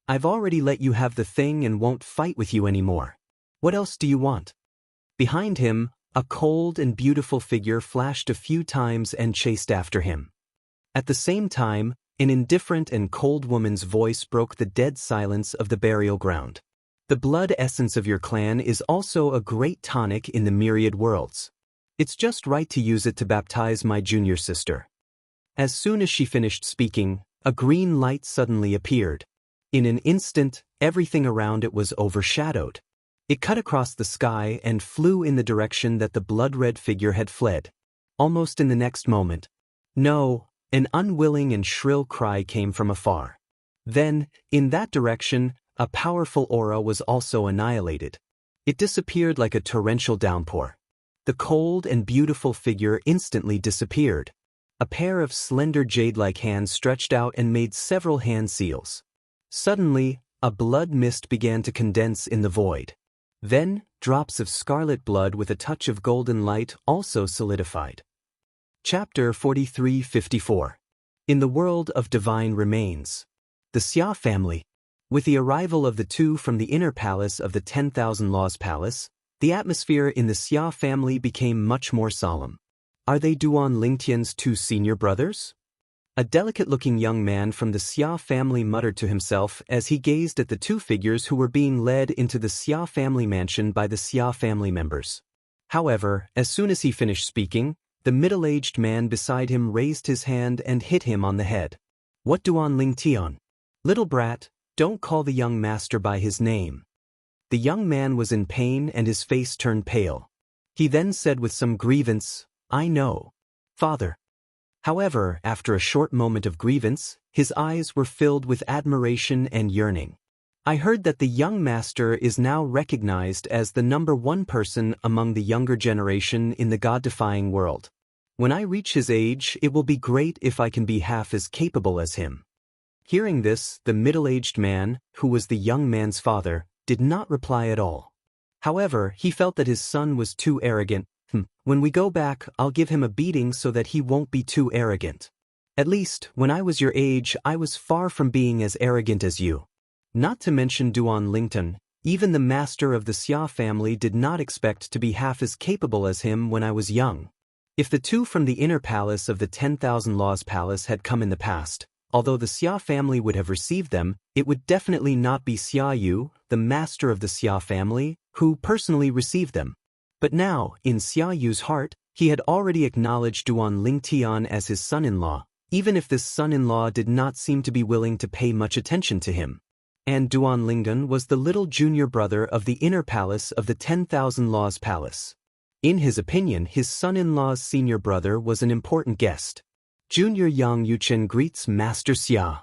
I've already let you have the thing and won't fight with you anymore. What else do you want?" Behind him, a cold and beautiful figure flashed a few times and chased after him. At the same time, an indifferent and cold woman's voice broke the dead silence of the burial ground. The blood essence of your clan is also a great tonic in the myriad worlds. It's just right to use it to baptize my junior sister. As soon as she finished speaking, a green light suddenly appeared. In an instant, everything around it was overshadowed. It cut across the sky and flew in the direction that the blood-red figure had fled. Almost in the next moment. No, an unwilling and shrill cry came from afar. Then, in that direction, a powerful aura was also annihilated. It disappeared like a torrential downpour. The cold and beautiful figure instantly disappeared. A pair of slender jade-like hands stretched out and made several hand seals. Suddenly, a blood mist began to condense in the void. Then, drops of scarlet blood with a touch of golden light also solidified. Chapter 43-54. In the world of divine remains. The Xia family. With the arrival of the two from the inner palace of the 10,000 Laws Palace, the atmosphere in the Xia family became much more solemn. Are they Duan Lingtian's two senior brothers? A delicate-looking young man from the Xia family muttered to himself as he gazed at the two figures who were being led into the Xia family mansion by the Xia family members. However, as soon as he finished speaking, the middle-aged man beside him raised his hand and hit him on the head. What Duan Lingtian? Little brat, don't call the young master by his name. The young man was in pain and his face turned pale. He then said with some grievance, I know, father. However, after a short moment of grievance, his eyes were filled with admiration and yearning. I heard that the young master is now recognized as the #1 person among the younger generation in the god-defying world. When I reach his age, it will be great if I can be half as capable as him. Hearing this, the middle-aged man, who was the young man's father, did not reply at all. However, he felt that his son was too arrogant. When we go back, I'll give him a beating so that he won't be too arrogant. At least, when I was your age, I was far from being as arrogant as you. Not to mention Duan Lingtian, even the master of the Xia family did not expect to be half as capable as him when I was young. If the two from the inner palace of the 10,000 Laws Palace had come in the past, although the Xia family would have received them, it would definitely not be Xia Yu, the master of the Xia family, who personally received them. But now, in Xia Yu's heart, he had already acknowledged Duan Lingtian as his son-in-law, even if this son-in-law did not seem to be willing to pay much attention to him. And Duan Lingtian was the little junior brother of the inner palace of the 10,000 Laws Palace. In his opinion, his son-in-law's senior brother was an important guest. Junior Yang Yuchen greets Master Xia.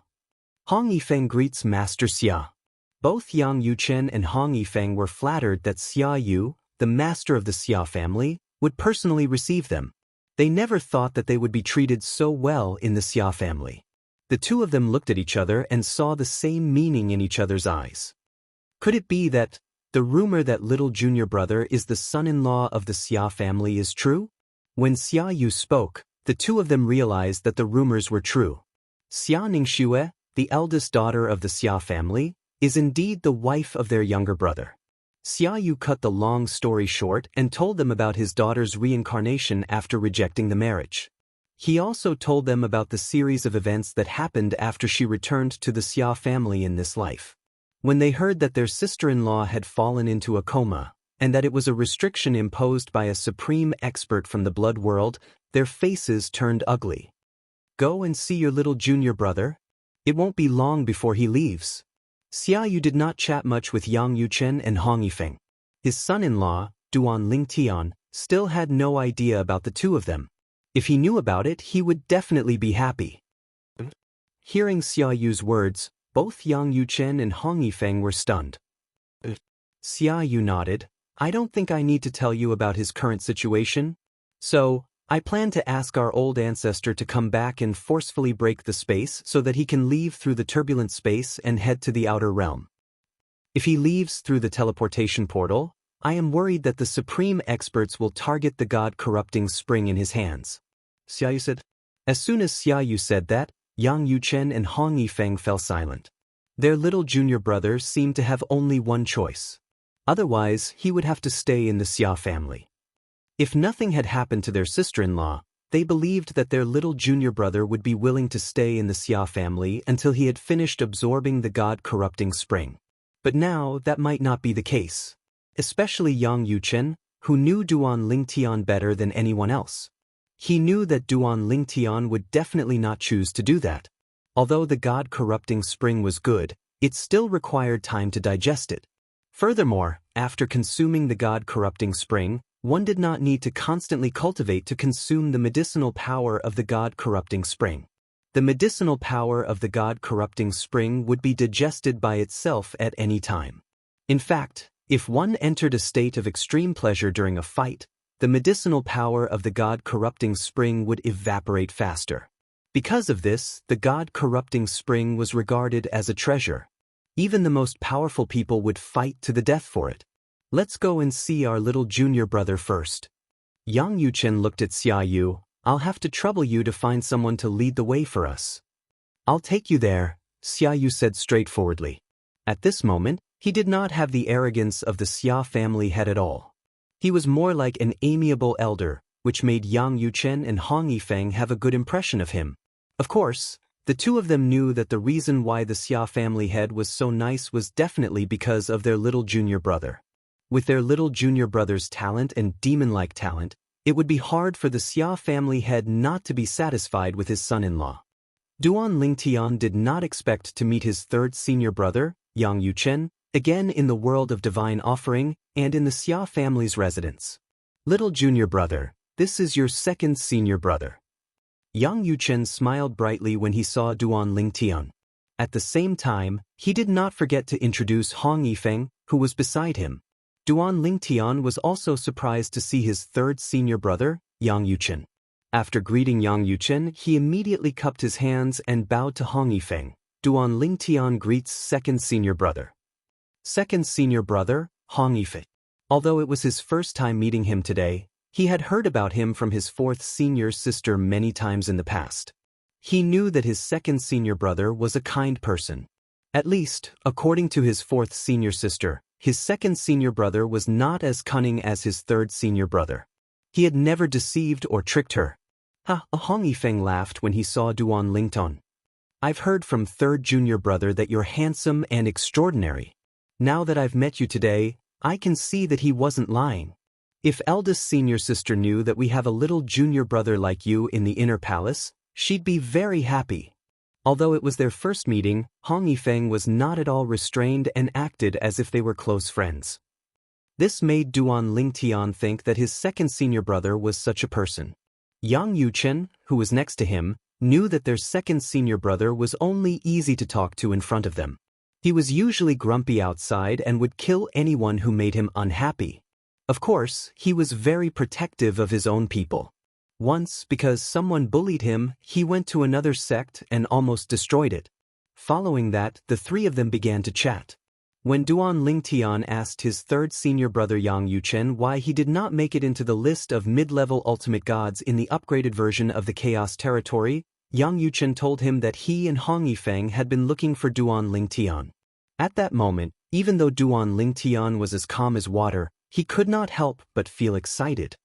Hong Yifeng greets Master Xia. Both Yang Yuchen and Hong Yifeng were flattered that Xia Yu, the master of the Xia family, would personally receive them. They never thought that they would be treated so well in the Xia family. The two of them looked at each other and saw the same meaning in each other's eyes. Could it be that the rumor that little junior brother is the son-in-law of the Xia family is true? When Xia Yu spoke, the two of them realized that the rumors were true. Xia Ningxue, the eldest daughter of the Xia family, is indeed the wife of their younger brother. Xia Yu cut the long story short and told them about his daughter's reincarnation after rejecting the marriage. He also told them about the series of events that happened after she returned to the Xia family in this life. When they heard that their sister-in-law had fallen into a coma, and that it was a restriction imposed by a supreme expert from the blood world, their faces turned ugly. Go and see your little junior brother. It won't be long before he leaves. Xia Yu did not chat much with Yang Yuchen and Hong Yifeng. His son-in-law, Duan Lingtian, still had no idea about the two of them. If he knew about it, he would definitely be happy. Hearing Xia Yu's words, both Yang Yuchen and Hong Yifeng were stunned. Xia Yu nodded. I don't think I need to tell you about his current situation. So, I plan to ask our old ancestor to come back and forcefully break the space so that he can leave through the turbulent space and head to the outer realm. If he leaves through the teleportation portal, I am worried that the supreme experts will target the god-corrupting spring in his hands. Xia Yu said. As soon as Xia Yu said that, Yang Yuchen and Hong Yifeng fell silent. Their little junior brother seemed to have only one choice. Otherwise, he would have to stay in the Xia family. If nothing had happened to their sister-in-law, they believed that their little junior brother would be willing to stay in the Xia family until he had finished absorbing the god-corrupting spring. But now that might not be the case. Especially Yang Yuchen, who knew Duan Lingtian better than anyone else. He knew that Duan Lingtian would definitely not choose to do that. Although the god-corrupting spring was good, it still required time to digest it. Furthermore, After consuming the God-corrupting spring, one did not need to constantly cultivate to consume the medicinal power of the God-corrupting spring. The medicinal power of the God-corrupting spring would be digested by itself at any time. In fact, if one entered a state of extreme pleasure during a fight, the medicinal power of the God-corrupting spring would evaporate faster. Because of this, the God-corrupting spring was regarded as a treasure. Even the most powerful people would fight to the death for it. Let's go and see our little junior brother first. Yang Yuchen looked at Xiaoyu. I'll have to trouble you to find someone to lead the way for us. I'll take you there, Xiaoyu said straightforwardly. At this moment, he did not have the arrogance of the Xia family head at all. He was more like an amiable elder, which made Yang Yuchen and Hong Yifeng have a good impression of him. Of course, the two of them knew that the reason why the Xia family head was so nice was definitely because of their little junior brother. With their little junior brother's talent and demon-like talent, it would be hard for the Xia family head not to be satisfied with his son-in-law. Duan Lingtian did not expect to meet his third senior brother, Yang Yuchen, again in the world of divine offering and in the Xia family's residence. Little junior brother, this is your second senior brother. Yang Yuchen smiled brightly when he saw Duan Lingtian. At the same time, he did not forget to introduce Hong Yifeng, who was beside him. Duan Lingtian was also surprised to see his third senior brother, Yang Yuchen. After greeting Yang Yuchen, he immediately cupped his hands and bowed to Hong Yifeng. Duan Lingtian greets second senior brother. Second senior brother, Hong Yifeng. Although it was his first time meeting him today, he had heard about him from his fourth senior sister many times in the past. He knew that his second senior brother was a kind person. At least, according to his fourth senior sister, his second senior brother was not as cunning as his third senior brother. He had never deceived or tricked her. Hong Yifeng laughed when he saw Duan Lingtian. I've heard from third junior brother that you're handsome and extraordinary. Now that I've met you today, I can see that he wasn't lying. If eldest senior sister knew that we have a little junior brother like you in the inner palace, she'd be very happy. Although it was their first meeting, Hong Yifeng was not at all restrained and acted as if they were close friends. This made Duan Lingtian think that his second senior brother was such a person. Yang Yuchen, who was next to him, knew that their second senior brother was only easy to talk to in front of them. He was usually grumpy outside and would kill anyone who made him unhappy. Of course, he was very protective of his own people. Once, because someone bullied him, he went to another sect and almost destroyed it. Following that, the three of them began to chat. When Duan Lingtian asked his third senior brother Yang Yuchen why he did not make it into the list of mid-level ultimate gods in the upgraded version of the Chaos Territory, Yang Yuchen told him that he and Hong Yifeng had been looking for Duan Lingtian. At that moment, even though Duan Lingtian was as calm as water, he could not help but feel excited.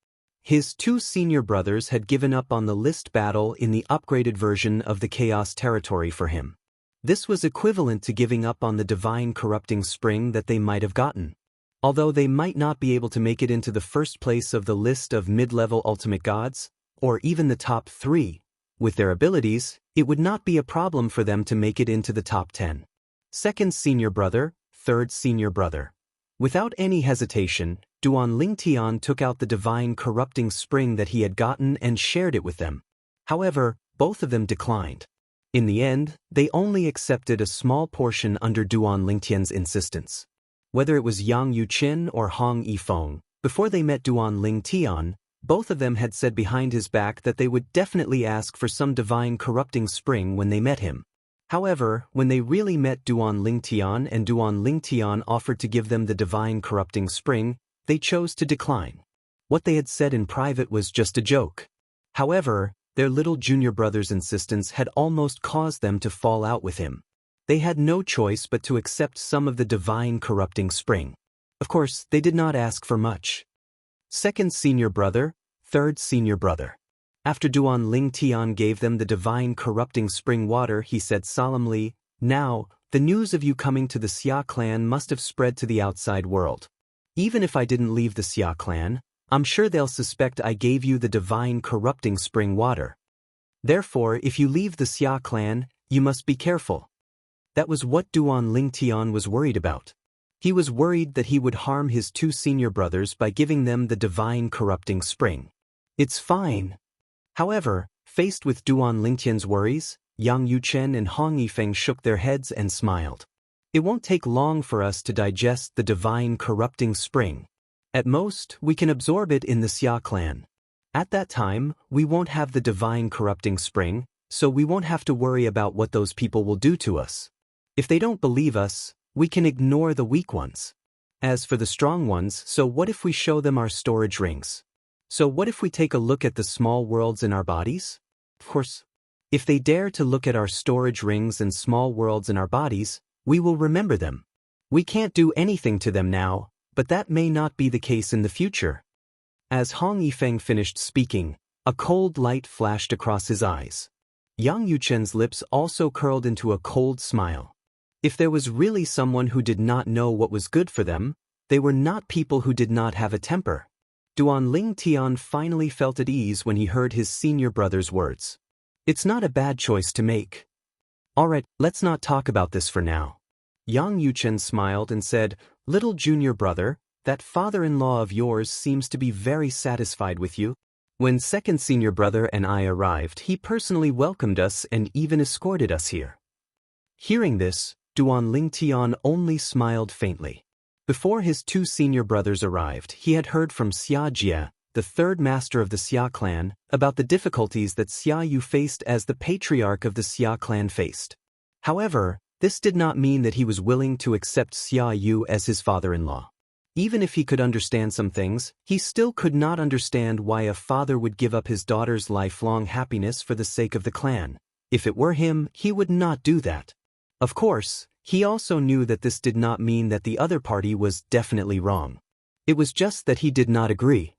His two senior brothers had given up on the list battle in the upgraded version of the Chaos Territory for him. This was equivalent to giving up on the divine corrupting spring that they might have gotten. Although they might not be able to make it into the first place of the list of mid-level ultimate gods, or even the top 3, with their abilities, it would not be a problem for them to make it into the top 10. Second senior brother, third senior brother. Without any hesitation, Duan Lingtian took out the divine corrupting spring that he had gotten and shared it with them. However, both of them declined. In the end, they only accepted a small portion under Duan Lingtian's insistence. Whether it was Yang Yuchen or Hong Yifeng, before they met Duan Lingtian, both of them had said behind his back that they would definitely ask for some divine corrupting spring when they met him. However, when they really met Duan Lingtian and Duan Lingtian offered to give them the divine corrupting spring, they chose to decline. What they had said in private was just a joke. However, their little junior brother's insistence had almost caused them to fall out with him. They had no choice but to accept some of the divine corrupting spring. Of course, they did not ask for much. Second senior brother, third senior brother. After Duan Lingtian gave them the divine corrupting spring water, he said solemnly, "Now, the news of you coming to the Xia clan must have spread to the outside world. Even if I didn't leave the Xia clan, I'm sure they'll suspect I gave you the divine corrupting spring water. Therefore, if you leave the Xia clan, you must be careful." That was what Duan Lingtian was worried about. He was worried that he would harm his two senior brothers by giving them the divine corrupting spring. It's fine. However, faced with Duan Lingtian's worries, Yang Yuchen and Hong Yifeng shook their heads and smiled. It won't take long for us to digest the divine corrupting spring. At most, we can absorb it in the Xia clan. At that time, we won't have the divine corrupting spring, so we won't have to worry about what those people will do to us. If they don't believe us, we can ignore the weak ones. As for the strong ones, so what if we show them our storage rings? So what if we take a look at the small worlds in our bodies? Of course, if they dare to look at our storage rings and small worlds in our bodies, we will remember them. We can't do anything to them now, but that may not be the case in the future. As Hong Yifeng finished speaking, a cold light flashed across his eyes. Yang Yuchen's lips also curled into a cold smile. If there was really someone who did not know what was good for them, they were not people who did not have a temper. Duan Lingtian finally felt at ease when he heard his senior brother's words. It's not a bad choice to make. Alright, let's not talk about this for now. Yang Yuchen smiled and said, Little junior brother, that father-in-law of yours seems to be very satisfied with you. When second senior brother and I arrived, he personally welcomed us and even escorted us here. Hearing this, Duan Lingtian only smiled faintly. Before his two senior brothers arrived, he had heard from Xianxia, the third master of the Xia clan, about the difficulties that Xia Yu faced as the patriarch of the Xia clan faced. However, this did not mean that he was willing to accept Xia Yu as his father-in-law. Even if he could understand some things, he still could not understand why a father would give up his daughter's lifelong happiness for the sake of the clan. If it were him, he would not do that. Of course, he also knew that this did not mean that the other party was definitely wrong. It was just that he did not agree.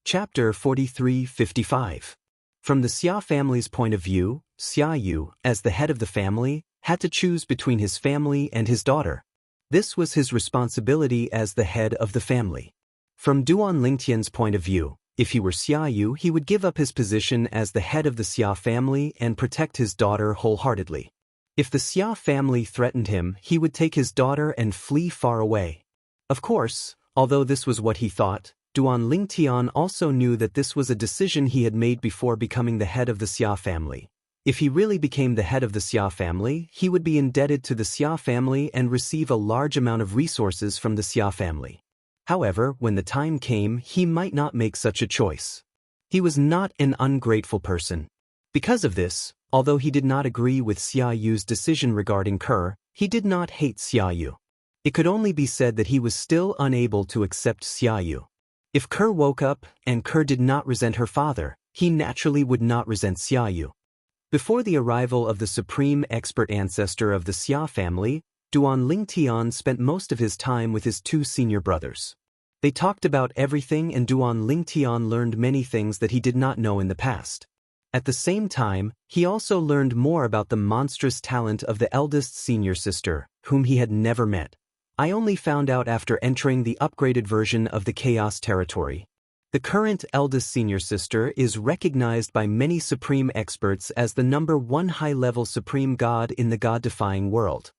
Chapter 43-55. From the Xia family's point of view, Xia Yu, as the head of the family, had to choose between his family and his daughter. This was his responsibility as the head of the family. From Duan Lingtian's point of view, if he were Xia Yu, he would give up his position as the head of the Xia family and protect his daughter wholeheartedly. If the Xia family threatened him, he would take his daughter and flee far away. Of course, although this was what he thought, Duan Lingtian also knew that this was a decision he had made before becoming the head of the Xia family. If he really became the head of the Xia family, he would be indebted to the Xia family and receive a large amount of resources from the Xia family. However, when the time came, he might not make such a choice. He was not an ungrateful person. Because of this, although he did not agree with Xia Yu's decision regarding Kerr, he did not hate Xia Yu. It could only be said that he was still unable to accept Xia Yu. If Kerr woke up and Kerr did not resent her father, he naturally would not resent Xia Yu. Before the arrival of the supreme expert ancestor of the Xia family, Duan Lingtian spent most of his time with his two senior brothers. They talked about everything and Duan Lingtian learned many things that he did not know in the past. At the same time, he also learned more about the monstrous talent of the eldest senior sister, whom he had never met. I only found out after entering the upgraded version of the Chaos Territory. The current eldest senior sister is recognized by many supreme experts as the #1 high-level supreme god in the god-defying world.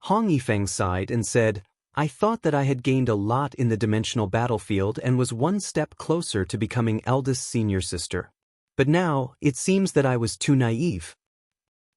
Hong Yifeng sighed and said, I thought that I had gained a lot in the dimensional battlefield and was one step closer to becoming eldest senior sister. But now, it seems that I was too naive.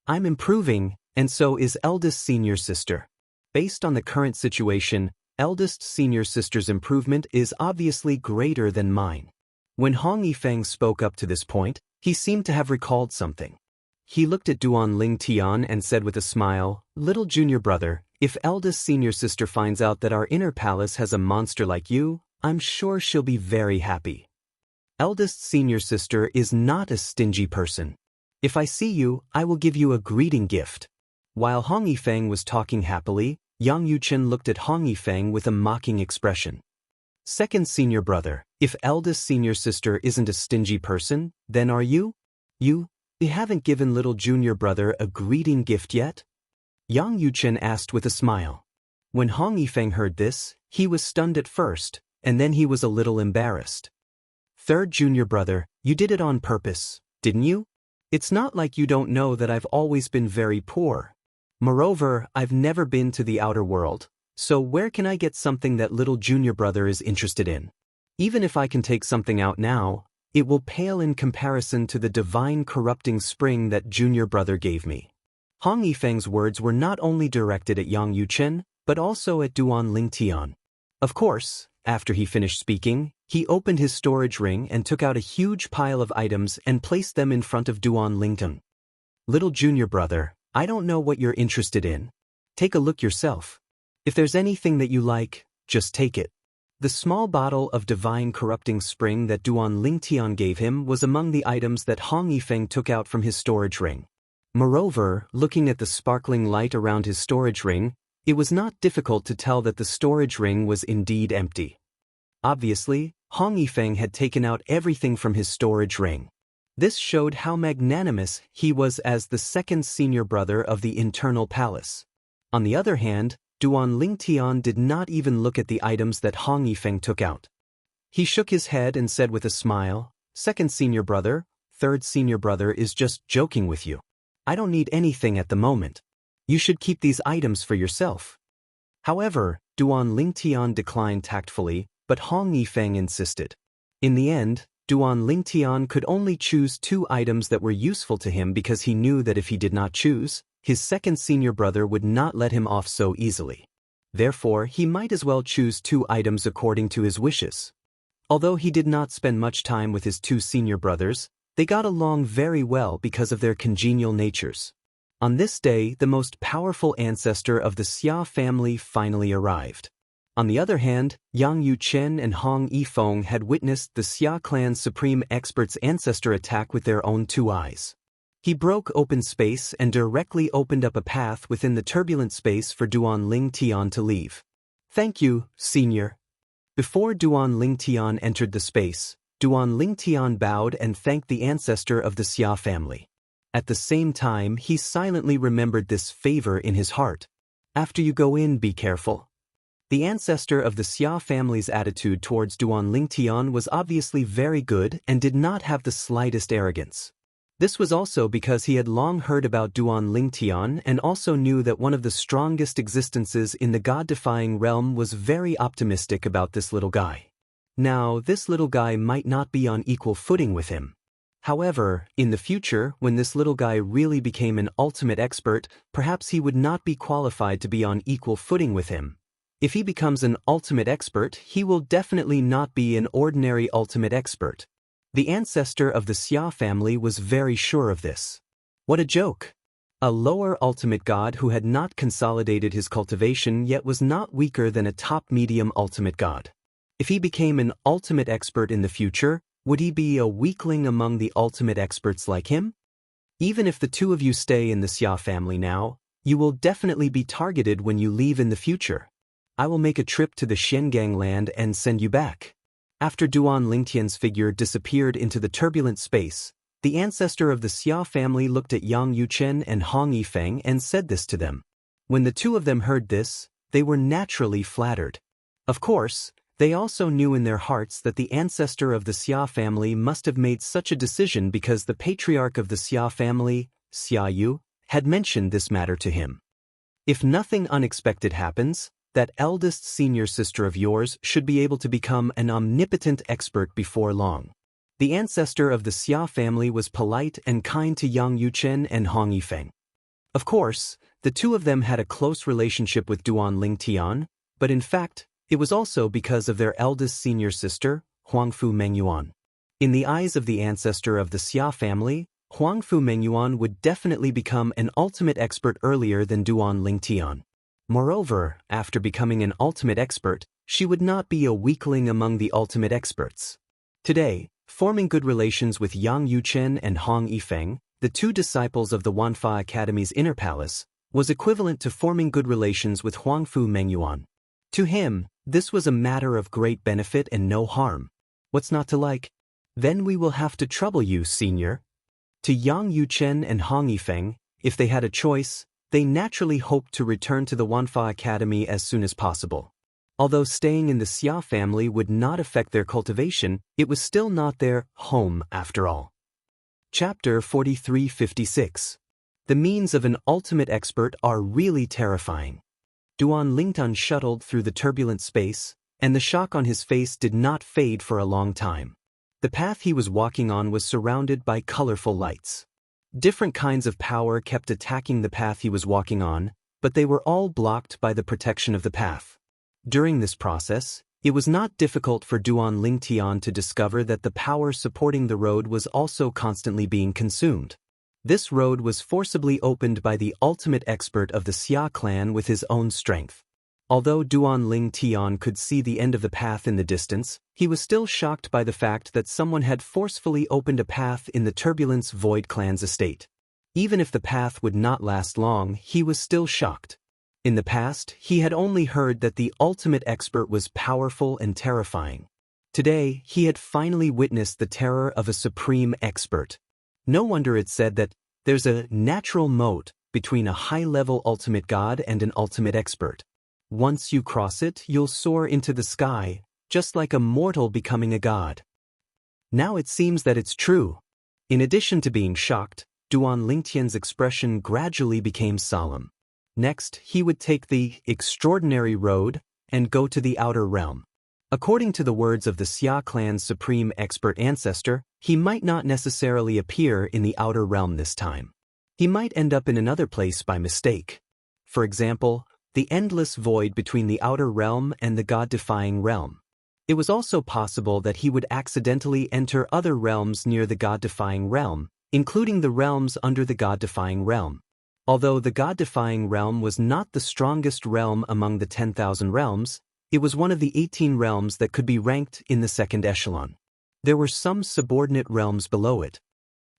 I'm improving, and so is eldest senior sister. Based on the current situation, eldest senior sister's improvement is obviously greater than mine. When Hong Yifeng spoke up to this point, he seemed to have recalled something. He looked at Duan Lingtian and said with a smile, Little junior brother, if eldest senior sister finds out that our inner palace has a monster like you, I'm sure she'll be very happy. Eldest senior sister is not a stingy person. If I see you, I will give you a greeting gift. While Hong Yifeng was talking happily, Yang Yuchen looked at Hong Yifeng with a mocking expression. Second senior brother, if eldest senior sister isn't a stingy person, then are you? You haven't given little junior brother a greeting gift yet? Yang Yuchen asked with a smile. When Hong Yifeng heard this, he was stunned at first, and then he was a little embarrassed. Third junior brother, you did it on purpose, didn't you? It's not like you don't know that I've always been very poor. Moreover, I've never been to the outer world, So where can I get something that little junior brother is interested in? Even if I can take something out now, it will pale in comparison to the divine corrupting spring that junior brother gave me. Hong Yifeng's words were not only directed at Yang Yuchen, but also at Duan Lingtian. Of course, after he finished speaking, he opened his storage ring and took out a huge pile of items and placed them in front of Duan Lingteng. Little junior brother, I don't know what you're interested in. Take a look yourself. If there's anything that you like, just take it. The small bottle of divine corrupting spring that Duan Lingtian gave him was among the items that Hong Yifeng took out from his storage ring. Moreover, looking at the sparkling light around his storage ring, it was not difficult to tell that the storage ring was indeed empty. Obviously, Hong Yifeng had taken out everything from his storage ring. This showed how magnanimous he was as the second senior brother of the internal palace. On the other hand, Duan Lingtian did not even look at the items that Hong Yifeng took out. He shook his head and said with a smile, "Second senior brother, third senior brother is just joking with you. I don't need anything at the moment. You should keep these items for yourself." However, Duan Lingtian declined tactfully, but Hong Yifeng insisted. In the end, Duan Lingtian could only choose 2 items that were useful to him because he knew that if he did not choose, his second senior brother would not let him off so easily. Therefore, he might as well choose 2 items according to his wishes. Although he did not spend much time with his 2 senior brothers, they got along very well because of their congenial natures. On this day, the most powerful ancestor of the Xia family finally arrived. On the other hand, Yang Yuchen and Hong Yifeng had witnessed the Xia clan's supreme expert's ancestor attack with their own 2 eyes. He broke open space and directly opened up a path within the turbulent space for Duan Lingtian to leave. "Thank you, senior." Before Duan Lingtian entered the space, Duan Lingtian bowed and thanked the ancestor of the Xia family. At the same time, he silently remembered this favor in his heart. "After you go in, be careful." The ancestor of the Xia family's attitude towards Duan Lingtian was obviously very good and did not have the slightest arrogance. This was also because he had long heard about Duan Lingtian and also knew that one of the strongest existences in the god-defying realm was very optimistic about this little guy. Now, this little guy might not be on equal footing with him. However, in the future, when this little guy really became an ultimate expert, perhaps he would not be qualified to be on equal footing with him. If he becomes an ultimate expert, he will definitely not be an ordinary ultimate expert. The ancestor of the Xia family was very sure of this. What a joke! A lower ultimate god who had not consolidated his cultivation yet was not weaker than a top-medium ultimate god. If he became an ultimate expert in the future, would he be a weakling among the ultimate experts like him? Even if the 2 of you stay in the Xia family now, you will definitely be targeted when you leave in the future. I will make a trip to the Shengang land and send you back. After Duan Lingtian's figure disappeared into the turbulent space, the ancestor of the Xia family looked at Yang Yuchen and Hong Yifeng and said this to them. When the 2 of them heard this, they were naturally flattered. Of course, they also knew in their hearts that the ancestor of the Xia family must have made such a decision because the patriarch of the Xia family, Xia Yu, had mentioned this matter to him. If nothing unexpected happens, that eldest senior sister of yours should be able to become an omnipotent expert before long. The ancestor of the Xia family was polite and kind to Yang Yuchen and Hong Yifeng. Of course, the 2 of them had a close relationship with Duan Lingtian, but in fact, it was also because of their eldest senior sister, Huangfu Mengyuan. In the eyes of the ancestor of the Xia family, Huangfu Mengyuan would definitely become an ultimate expert earlier than Duan Lingtian. Moreover, after becoming an ultimate expert, she would not be a weakling among the ultimate experts. Today, forming good relations with Yang Yuchen and Hong Yifeng, the 2 disciples of the Wanfa Academy's inner palace, was equivalent to forming good relations with Huangfu Mengyuan. To him, this was a matter of great benefit and no harm. What's not to like? Then we will have to trouble you, senior. To Yang Yuchen and Hong Yifeng, if they had a choice, they naturally hoped to return to the Wanfa Academy as soon as possible. Although staying in the Xia family would not affect their cultivation, it was still not their home after all. Chapter 4356. The means of an ultimate expert are really terrifying. Duan Lingtun shuttled through the turbulent space, and the shock on his face did not fade for a long time. The path he was walking on was surrounded by colorful lights. Different kinds of power kept attacking the path he was walking on, but they were all blocked by the protection of the path. During this process, it was not difficult for Duan Lingtian to discover that the power supporting the road was also constantly being consumed. This road was forcibly opened by the ultimate expert of the Xia clan with his own strength. Although Duan Lingtian could see the end of the path in the distance, he was still shocked by the fact that someone had forcefully opened a path in the Turbulence Void clan's estate. Even if the path would not last long, he was still shocked. In the past, he had only heard that the ultimate expert was powerful and terrifying. Today, he had finally witnessed the terror of a supreme expert. No wonder it said that there's a natural moat between a high-level ultimate god and an ultimate expert. Once you cross it, you'll soar into the sky, just like a mortal becoming a god. Now it seems that it's true. In addition to being shocked, Duan Lingtian's expression gradually became solemn. Next, he would take the extraordinary road and go to the outer realm. According to the words of the Xia clan's supreme expert ancestor, he might not necessarily appear in the outer realm this time. He might end up in another place by mistake. For example, the endless void between the outer realm and the god-defying realm. It was also possible that he would accidentally enter other realms near the god-defying realm, including the realms under the god-defying realm. Although the god-defying realm was not the strongest realm among the 10,000 realms, it was one of the 18 realms that could be ranked in the second echelon. There were some subordinate realms below it.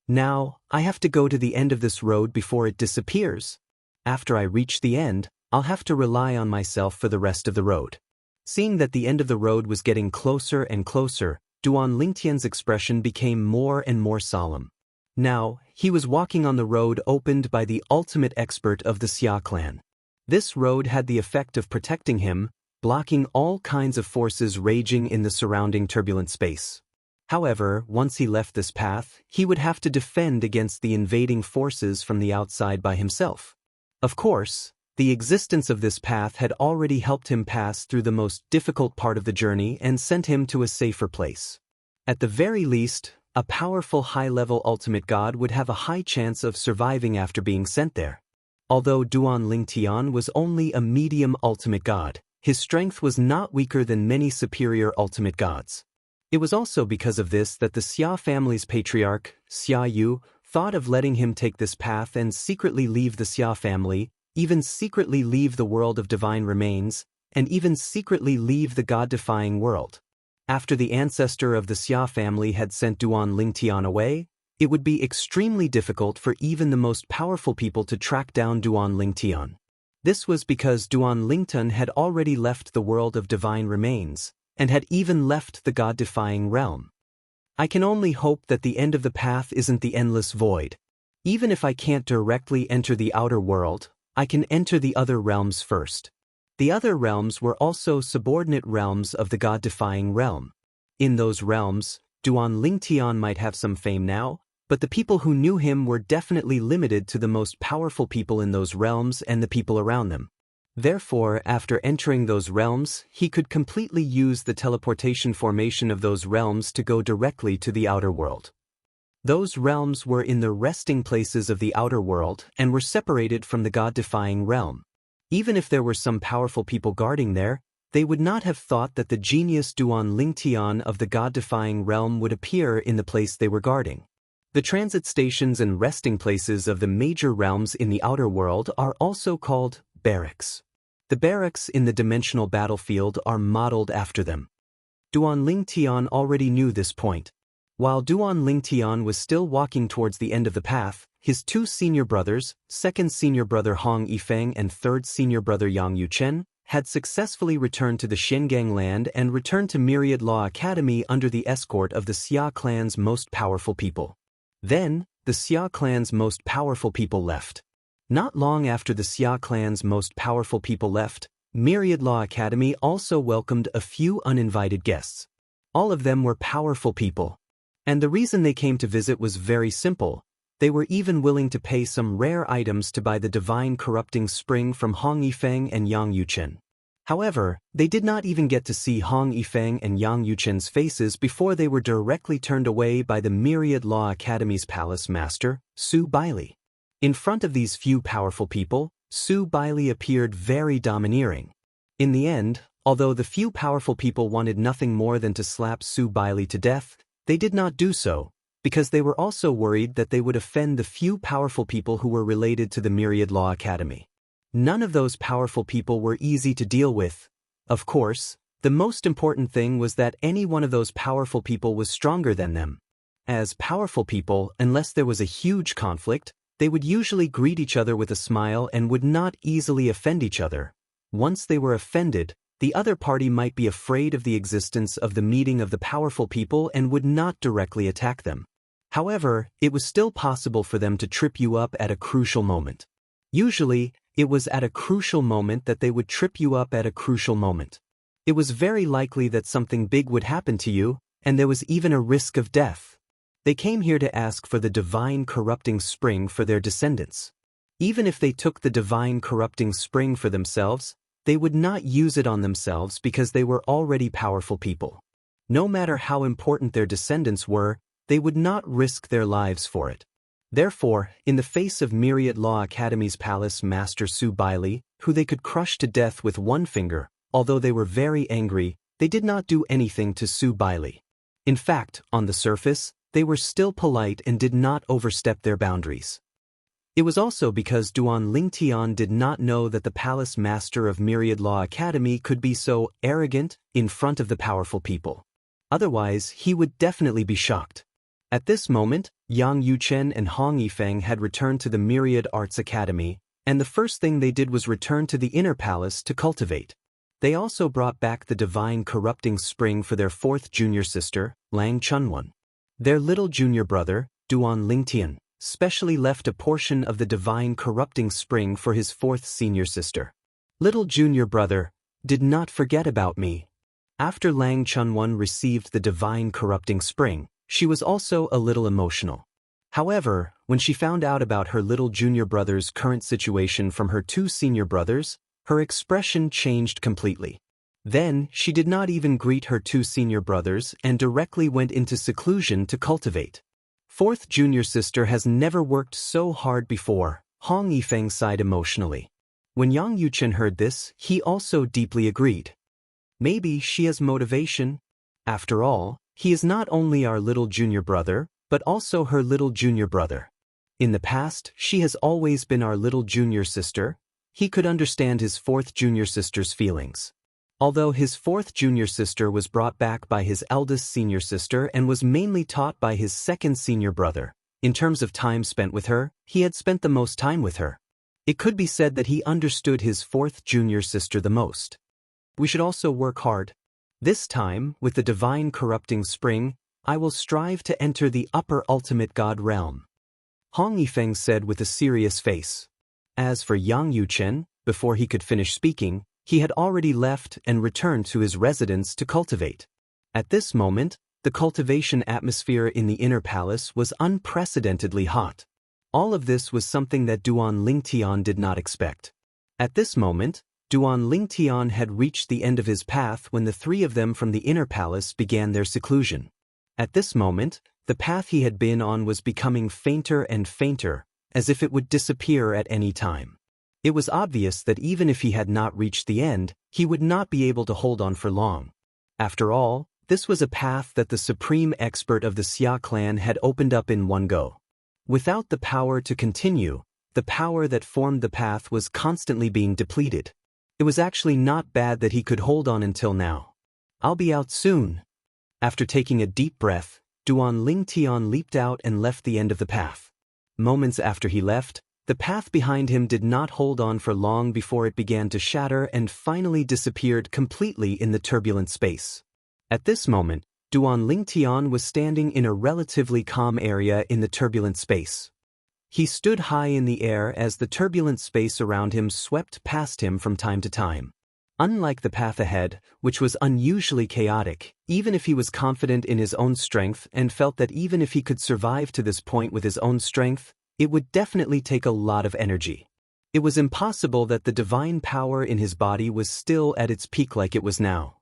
Now, I have to go to the end of this road before it disappears. After I reach the end, I'll have to rely on myself for the rest of the road. Seeing that the end of the road was getting closer and closer, Duan Lingtian's expression became more and more solemn. Now, he was walking on the road opened by the ultimate expert of the Xia clan. This road had the effect of protecting him, blocking all kinds of forces raging in the surrounding turbulent space. However, once he left this path, he would have to defend against the invading forces from the outside by himself. Of course, the existence of this path had already helped him pass through the most difficult part of the journey and sent him to a safer place. At the very least, a powerful high-level ultimate god would have a high chance of surviving after being sent there. Although Duan Lingtian was only a medium ultimate god, his strength was not weaker than many superior ultimate gods. It was also because of this that the Xia family's patriarch, Xia Yu, thought of letting him take this path and secretly leave the Xia family, even secretly leave the world of divine remains, and even secretly leave the god-defying world. After the ancestor of the Xia family had sent Duan Lingtian away, it would be extremely difficult for even the most powerful people to track down Duan Lingtian. This was because Duan Lingtun had already left the world of divine remains, and had even left the god-defying realm. I can only hope that the end of the path isn't the endless void. Even if I can't directly enter the outer world, I can enter the other realms first. The other realms were also subordinate realms of the god-defying realm. In those realms, Duan Lingtian might have some fame now, but the people who knew him were definitely limited to the most powerful people in those realms and the people around them. Therefore, after entering those realms, he could completely use the teleportation formation of those realms to go directly to the outer world. Those realms were in the resting places of the outer world and were separated from the god-defying realm. Even if there were some powerful people guarding there, they would not have thought that the genius Duan Lingtian of the god-defying realm would appear in the place they were guarding. The transit stations and resting places of the major realms in the outer world are also called barracks. The barracks in the dimensional battlefield are modeled after them. Duan Lingtian already knew this point. While Duan Lingtian was still walking towards the end of the path, his two senior brothers, second senior brother Hong Yifeng and third senior brother Yang Yuchen, had successfully returned to the Xingang land and returned to Myriad Law Academy under the escort of the Xia clan's most powerful people. Then, the Xia clan's most powerful people left. Not long after the Xia clan's most powerful people left, Myriad Law Academy also welcomed a few uninvited guests. All of them were powerful people. And the reason they came to visit was very simple. They were even willing to pay some rare items to buy the divine corrupting spring from Hong Yifeng and Yang Yuchen. However, they did not even get to see Hong Yifeng and Yang Yuchen's faces before they were directly turned away by the Myriad Law Academy's palace master, Su Bailey. In front of these few powerful people, Su Bailey appeared very domineering. In the end, although the few powerful people wanted nothing more than to slap Su Bailey to death, they did not do so, because they were also worried that they would offend the few powerful people who were related to the Myriad Law Academy. None of those powerful people were easy to deal with. Of course, the most important thing was that any one of those powerful people was stronger than them. As powerful people, unless there was a huge conflict, they would usually greet each other with a smile and would not easily offend each other. Once they were offended, the other party might be afraid of the existence of the meeting of the powerful people and would not directly attack them. However, it was still possible for them to trip you up at a crucial moment. Usually, it was at a crucial moment that they would trip you up at a crucial moment. It was very likely that something big would happen to you, and there was even a risk of death. They came here to ask for the divine corrupting spring for their descendants. Even if they took the divine corrupting spring for themselves, they would not use it on themselves because they were already powerful people. No matter how important their descendants were, they would not risk their lives for it. Therefore, in the face of Myriad Law Academy's palace master Su Bailey, who they could crush to death with one finger, although they were very angry, they did not do anything to Su Bailey. In fact, on the surface, they were still polite and did not overstep their boundaries. It was also because Duan Lingtian did not know that the palace master of Myriad Law Academy could be so arrogant in front of the powerful people. Otherwise, he would definitely be shocked. At this moment, Yang Yuchen and Hong Yifeng had returned to the Myriad Arts Academy, and the first thing they did was return to the inner palace to cultivate. They also brought back the divine corrupting spring for their fourth junior sister, Lang Chunwan. Their little junior brother, Duan Lingtian, specially left a portion of the divine corrupting spring for his fourth senior sister. Little junior brother, did not forget about me. After Lang Chunwan received the divine corrupting spring, she was also a little emotional. However, when she found out about her little junior brother's current situation from her two senior brothers, her expression changed completely. Then, she did not even greet her two senior brothers and directly went into seclusion to cultivate. Fourth junior sister has never worked so hard before, Hong Yifeng sighed emotionally. When Yang Yuchen heard this, he also deeply agreed. Maybe she has motivation. After all, he is not only our little junior brother, but also her little junior brother. In the past, she has always been our little junior sister. He could understand his fourth junior sister's feelings. Although his fourth junior sister was brought back by his eldest senior sister and was mainly taught by his second senior brother, in terms of time spent with her, he had spent the most time with her. It could be said that he understood his fourth junior sister the most. We should also work hard. This time, with the divine corrupting spring, I will strive to enter the upper ultimate god realm. Hong Yifeng said with a serious face. As for Yang Yuchen, before he could finish speaking, he had already left and returned to his residence to cultivate. At this moment, the cultivation atmosphere in the inner palace was unprecedentedly hot. All of this was something that Duan Lingtian did not expect. At this moment, Duan Lingtian had reached the end of his path when the three of them from the inner palace began their seclusion. At this moment, the path he had been on was becoming fainter and fainter, as if it would disappear at any time. It was obvious that even if he had not reached the end, he would not be able to hold on for long. After all, this was a path that the supreme expert of the Xia clan had opened up in one go. Without the power to continue, the power that formed the path was constantly being depleted. It was actually not bad that he could hold on until now. I'll be out soon. After taking a deep breath, Duan Lingtian leaped out and left the end of the path. Moments after he left, the path behind him did not hold on for long before it began to shatter and finally disappeared completely in the turbulent space. At this moment, Duan Lingtian was standing in a relatively calm area in the turbulent space. He stood high in the air as the turbulent space around him swept past him from time to time. Unlike the path ahead, which was unusually chaotic, even if he was confident in his own strength and felt that even if he could survive to this point with his own strength, it would definitely take a lot of energy. It was impossible that the divine power in his body was still at its peak like it was now.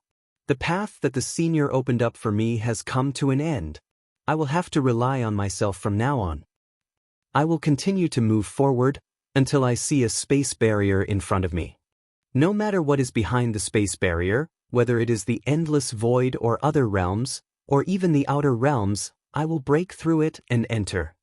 The path that the senior opened up for me has come to an end. I will have to rely on myself from now on. I will continue to move forward until I see a space barrier in front of me. No matter what is behind the space barrier, whether it is the endless void or other realms, or even the outer realms, I will break through it and enter.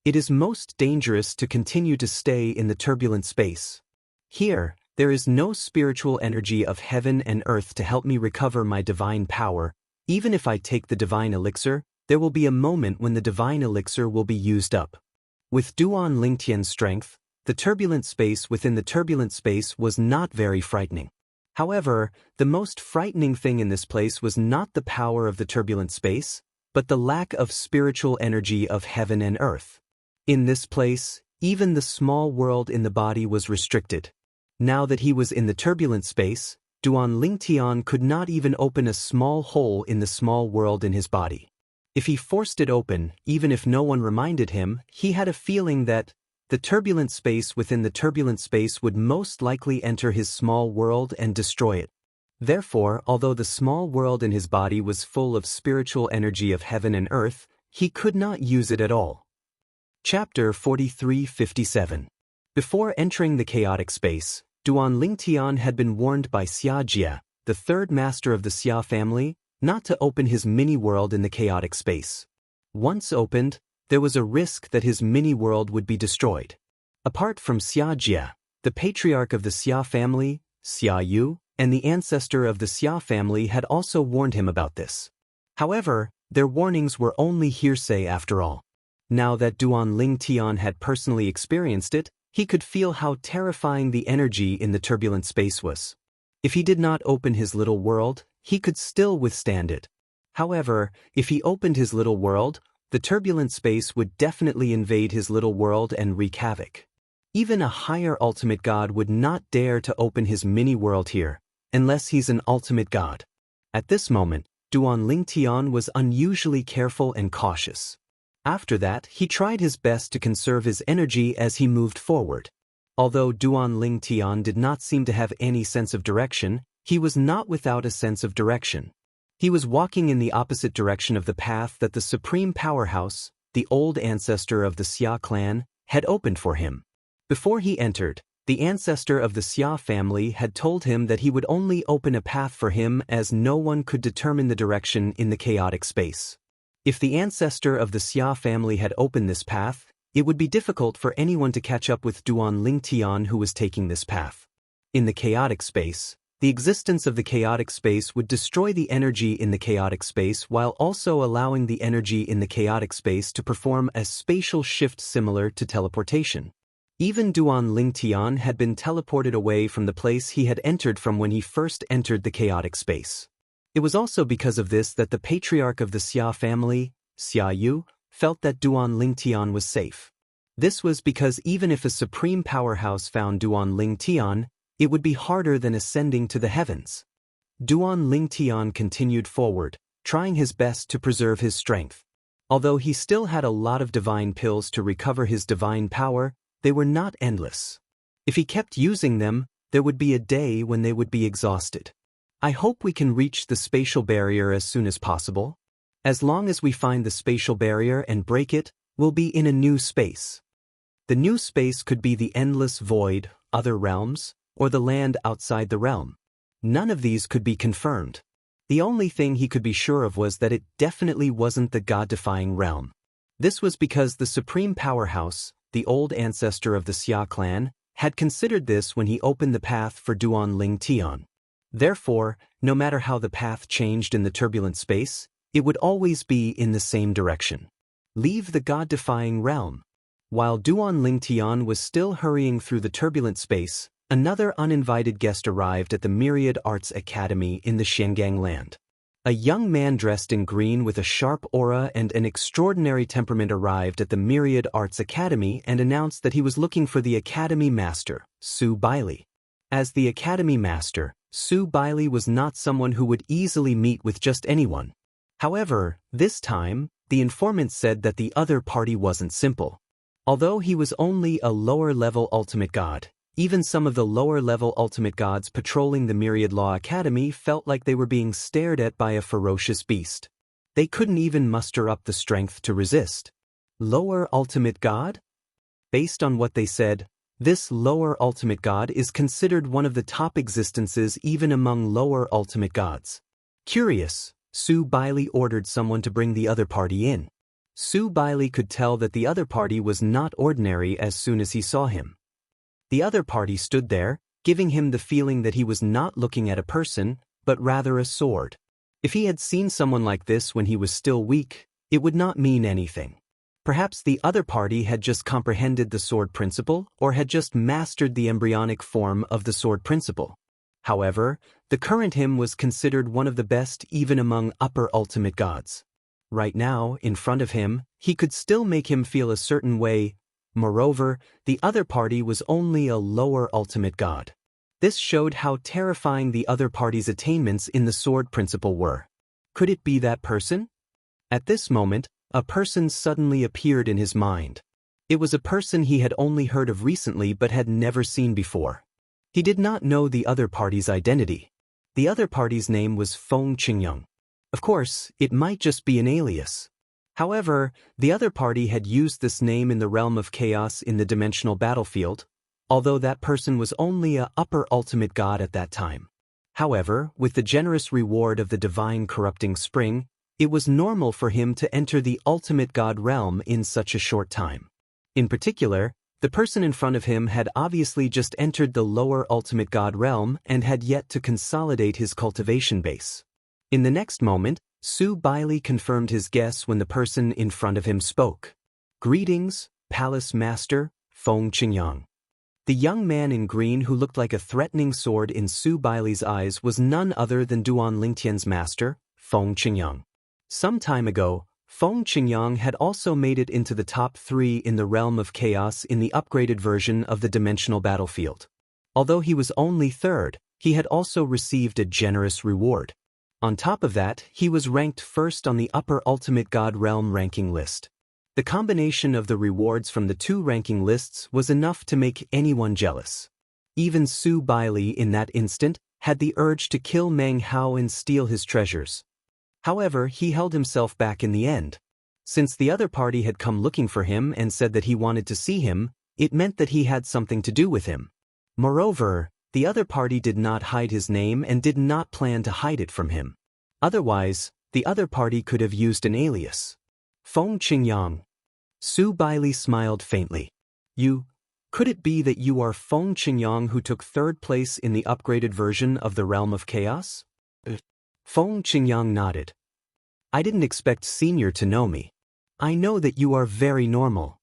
It is most dangerous to continue to stay in the turbulent space. Here, there is no spiritual energy of heaven and earth to help me recover my divine power. Even if I take the divine elixir, there will be a moment when the divine elixir will be used up. With Duan Lingtian's strength, the turbulent space within the turbulent space was not very frightening. However, the most frightening thing in this place was not the power of the turbulent space, but the lack of spiritual energy of heaven and earth. In this place, even the small world in the body was restricted. Now that he was in the turbulent space, Duan Lingtian could not even open a small hole in the small world in his body. If he forced it open, even if no one reminded him, he had a feeling that the turbulent space within the turbulent space would most likely enter his small world and destroy it. Therefore, although the small world in his body was full of spiritual energy of heaven and earth, he could not use it at all. Chapter 4357. Before entering the chaotic space, Duan Lingtian had been warned by Xianxia, the third master of the Xia family, not to open his mini-world in the chaotic space. Once opened, there was a risk that his mini-world would be destroyed. Apart from Xianxia, the patriarch of the Xia family, Xia Yu, and the ancestor of the Xia family had also warned him about this. However, their warnings were only hearsay after all. Now that Duan Lingtian had personally experienced it, he could feel how terrifying the energy in the turbulent space was. If he did not open his little world, he could still withstand it. However, if he opened his little world, the turbulent space would definitely invade his little world and wreak havoc. Even a higher ultimate god would not dare to open his mini-world here, unless he's an ultimate god. At this moment, Duan Lingtian was unusually careful and cautious. After that, he tried his best to conserve his energy as he moved forward. Although Duan Lingtian did not seem to have any sense of direction, he was not without a sense of direction. He was walking in the opposite direction of the path that the supreme powerhouse, the old ancestor of the Xia clan, had opened for him. Before he entered, the ancestor of the Xia family had told him that he would only open a path for him as no one could determine the direction in the chaotic space. If the ancestor of the Xia family had opened this path, it would be difficult for anyone to catch up with Duan Lingtian who was taking this path. In the chaotic space, the existence of the chaotic space would destroy the energy in the chaotic space while also allowing the energy in the chaotic space to perform a spatial shift similar to teleportation. Even Duan Lingtian had been teleported away from the place he had entered from when he first entered the chaotic space. It was also because of this that the patriarch of the Xia family, Xia Yu, felt that Duan Lingtian was safe. This was because even if a supreme powerhouse found Duan Lingtian, it would be harder than ascending to the heavens. Duan Lingtian continued forward, trying his best to preserve his strength. Although he still had a lot of divine pills to recover his divine power, they were not endless. If he kept using them, there would be a day when they would be exhausted. I hope we can reach the spatial barrier as soon as possible. As long as we find the spatial barrier and break it, we'll be in a new space. The new space could be the endless void, other realms, or the land outside the realm. None of these could be confirmed. The only thing he could be sure of was that it definitely wasn't the god-defying realm. This was because the supreme powerhouse, the old ancestor of the Xia clan, had considered this when he opened the path for Duan Lingtian. Therefore, no matter how the path changed in the turbulent space, it would always be in the same direction. Leave the god-defying realm. While Duan Lingtian was still hurrying through the turbulent space, another uninvited guest arrived at the Myriad Arts Academy in the Xianxia land. A young man dressed in green with a sharp aura and an extraordinary temperament arrived at the Myriad Arts Academy and announced that he was looking for the Academy Master, Su Bailey. As the academy master, Su Bailey was not someone who would easily meet with just anyone. However, this time, the informant said that the other party wasn't simple. Although he was only a lower-level ultimate god, even some of the lower-level ultimate gods patrolling the Myriad Law Academy felt like they were being stared at by a ferocious beast. They couldn't even muster up the strength to resist. Lower ultimate god? Based on what they said, this lower ultimate god is considered one of the top existences even among lower ultimate gods. Curious, Su Bailey ordered someone to bring the other party in. Su Bailey could tell that the other party was not ordinary as soon as he saw him. The other party stood there, giving him the feeling that he was not looking at a person, but rather a sword. If he had seen someone like this when he was still weak, it would not mean anything. Perhaps the other party had just comprehended the sword principle or had just mastered the embryonic form of the sword principle. However, the current him was considered one of the best even among upper ultimate gods. Right now, in front of him, he could still make him feel a certain way. Moreover, the other party was only a lower ultimate god. This showed how terrifying the other party's attainments in the sword principle were. Could it be that person? At this moment, a person suddenly appeared in his mind. It was a person he had only heard of recently but had never seen before. He did not know the other party's identity. The other party's name was Feng Qingyang. Of course, it might just be an alias. However, the other party had used this name in the realm of chaos in the dimensional battlefield, although that person was only a upper ultimate god at that time. However, with the generous reward of the divine corrupting spring, it was normal for him to enter the ultimate god realm in such a short time. In particular, the person in front of him had obviously just entered the lower ultimate god realm and had yet to consolidate his cultivation base. In the next moment, Su Bailey confirmed his guess when the person in front of him spoke. "Greetings, Palace Master, Feng Qingyang." The young man in green who looked like a threatening sword in Su Bailey's eyes was none other than Duan Lingtian's master, Feng Qingyang. Some time ago, Feng Qingyang had also made it into the top 3 in the realm of chaos in the upgraded version of the dimensional battlefield. Although he was only 3rd, he had also received a generous reward. On top of that, he was ranked 1st on the upper ultimate god realm ranking list. The combination of the rewards from the 2 ranking lists was enough to make anyone jealous. Even Su Bailey in that instant had the urge to kill Meng Hao and steal his treasures. However, he held himself back in the end. Since the other party had come looking for him and said that he wanted to see him, it meant that he had something to do with him. Moreover, the other party did not hide his name and did not plan to hide it from him. Otherwise, the other party could have used an alias. Feng Qingyang. Su Bailey smiled faintly. Could it be that you are Feng Qingyang who took 3rd place in the upgraded version of the Realm of Chaos? Feng Qingyang nodded. I didn't expect Senior to know me. I know that you are very normal.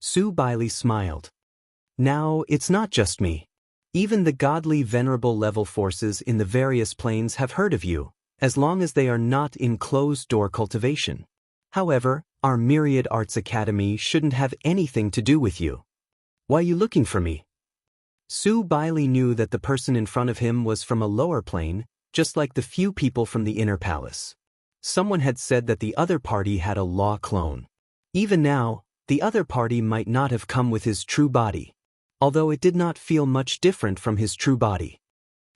Su Bailey smiled. Now, it's not just me. Even the godly venerable level forces in the various planes have heard of you, as long as they are not in closed-door cultivation. However, our Myriad Arts Academy shouldn't have anything to do with you. Why are you looking for me? Su Bailey knew that the person in front of him was from a lower plane, just like the few people from the inner palace. Someone had said that the other party had a law clone. Even now, the other party might not have come with his true body, although it did not feel much different from his true body.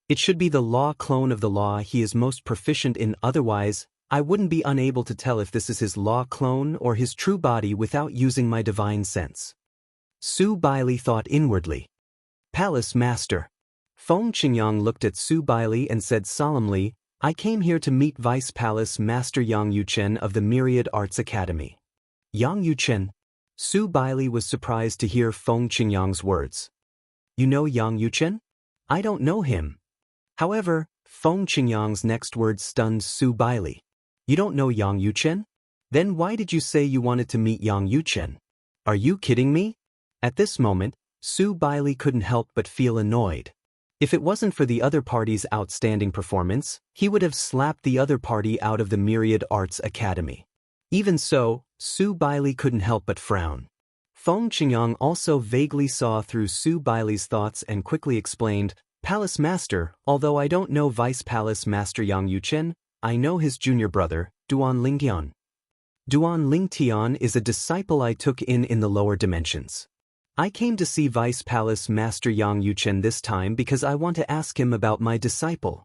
It should be the law clone of the law he is most proficient in, otherwise, I wouldn't be unable to tell if this is his law clone or his true body without using my divine sense. Su Bailey thought inwardly. Palace Master. Feng Qingyang looked at Su Bailey and said solemnly, I came here to meet Vice Palace Master Yang Yuchen of the Myriad Arts Academy. Yang Yuchen? Su Bailey was surprised to hear Feng Qingyang's words. You know Yang Yuchen? I don't know him. However, Feng Qingyang's next words stunned Su Bailey. You don't know Yang Yuchen? Then why did you say you wanted to meet Yang Yuchen? Are you kidding me? At this moment, Su Bailey couldn't help but feel annoyed. If it wasn't for the other party's outstanding performance, he would have slapped the other party out of the Myriad Arts Academy. Even so, Su Bailey couldn't help but frown. Feng Qingyang also vaguely saw through Su Bailey's thoughts and quickly explained, Palace Master, although I don't know Vice Palace Master Yang Yuchen, I know his junior brother, Duan Lingtian. Duan Lingtian is a disciple I took in the lower dimensions. I came to see Vice Palace Master Yang Yuchen this time because I want to ask him about my disciple.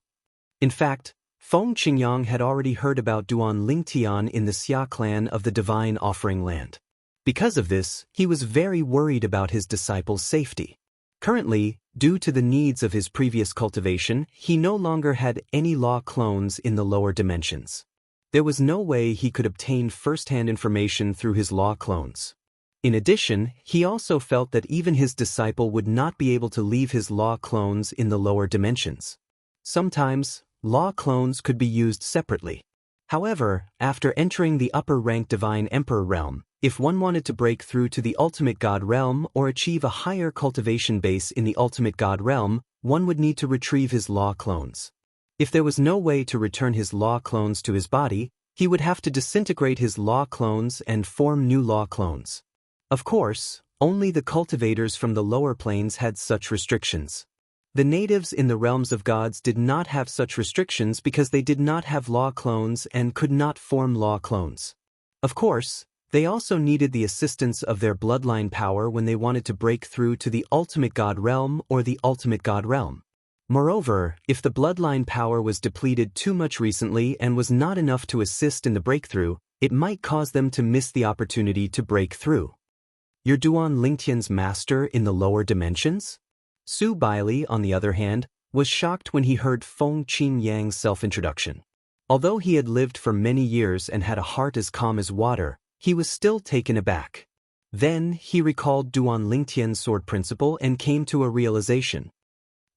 In fact, Feng Qingyang had already heard about Duan Lingtian in the Xia clan of the Divine Offering Land. Because of this, he was very worried about his disciple's safety. Currently, due to the needs of his previous cultivation, he no longer had any law clones in the lower dimensions. There was no way he could obtain first-hand information through his law clones. In addition, he also felt that even his disciple would not be able to leave his law clones in the lower dimensions. Sometimes, law clones could be used separately. However, after entering the upper-rank Divine Emperor realm, if one wanted to break through to the Ultimate God realm or achieve a higher cultivation base in the Ultimate God realm, one would need to retrieve his law clones. If there was no way to return his law clones to his body, he would have to disintegrate his law clones and form new law clones. Of course, only the cultivators from the lower planes had such restrictions. The natives in the realms of gods did not have such restrictions because they did not have law clones and could not form law clones. Of course, they also needed the assistance of their bloodline power when they wanted to break through to the Ultimate God realm or the Ultimate God realm. Moreover, if the bloodline power was depleted too much recently and was not enough to assist in the breakthrough, it might cause them to miss the opportunity to break through. Your Duan Lingtian's master in the lower dimensions? Su Baili, on the other hand, was shocked when he heard Feng Qingyang's self-introduction. Although he had lived for many years and had a heart as calm as water, he was still taken aback. Then, he recalled Duan Lingtian's sword principle and came to a realization.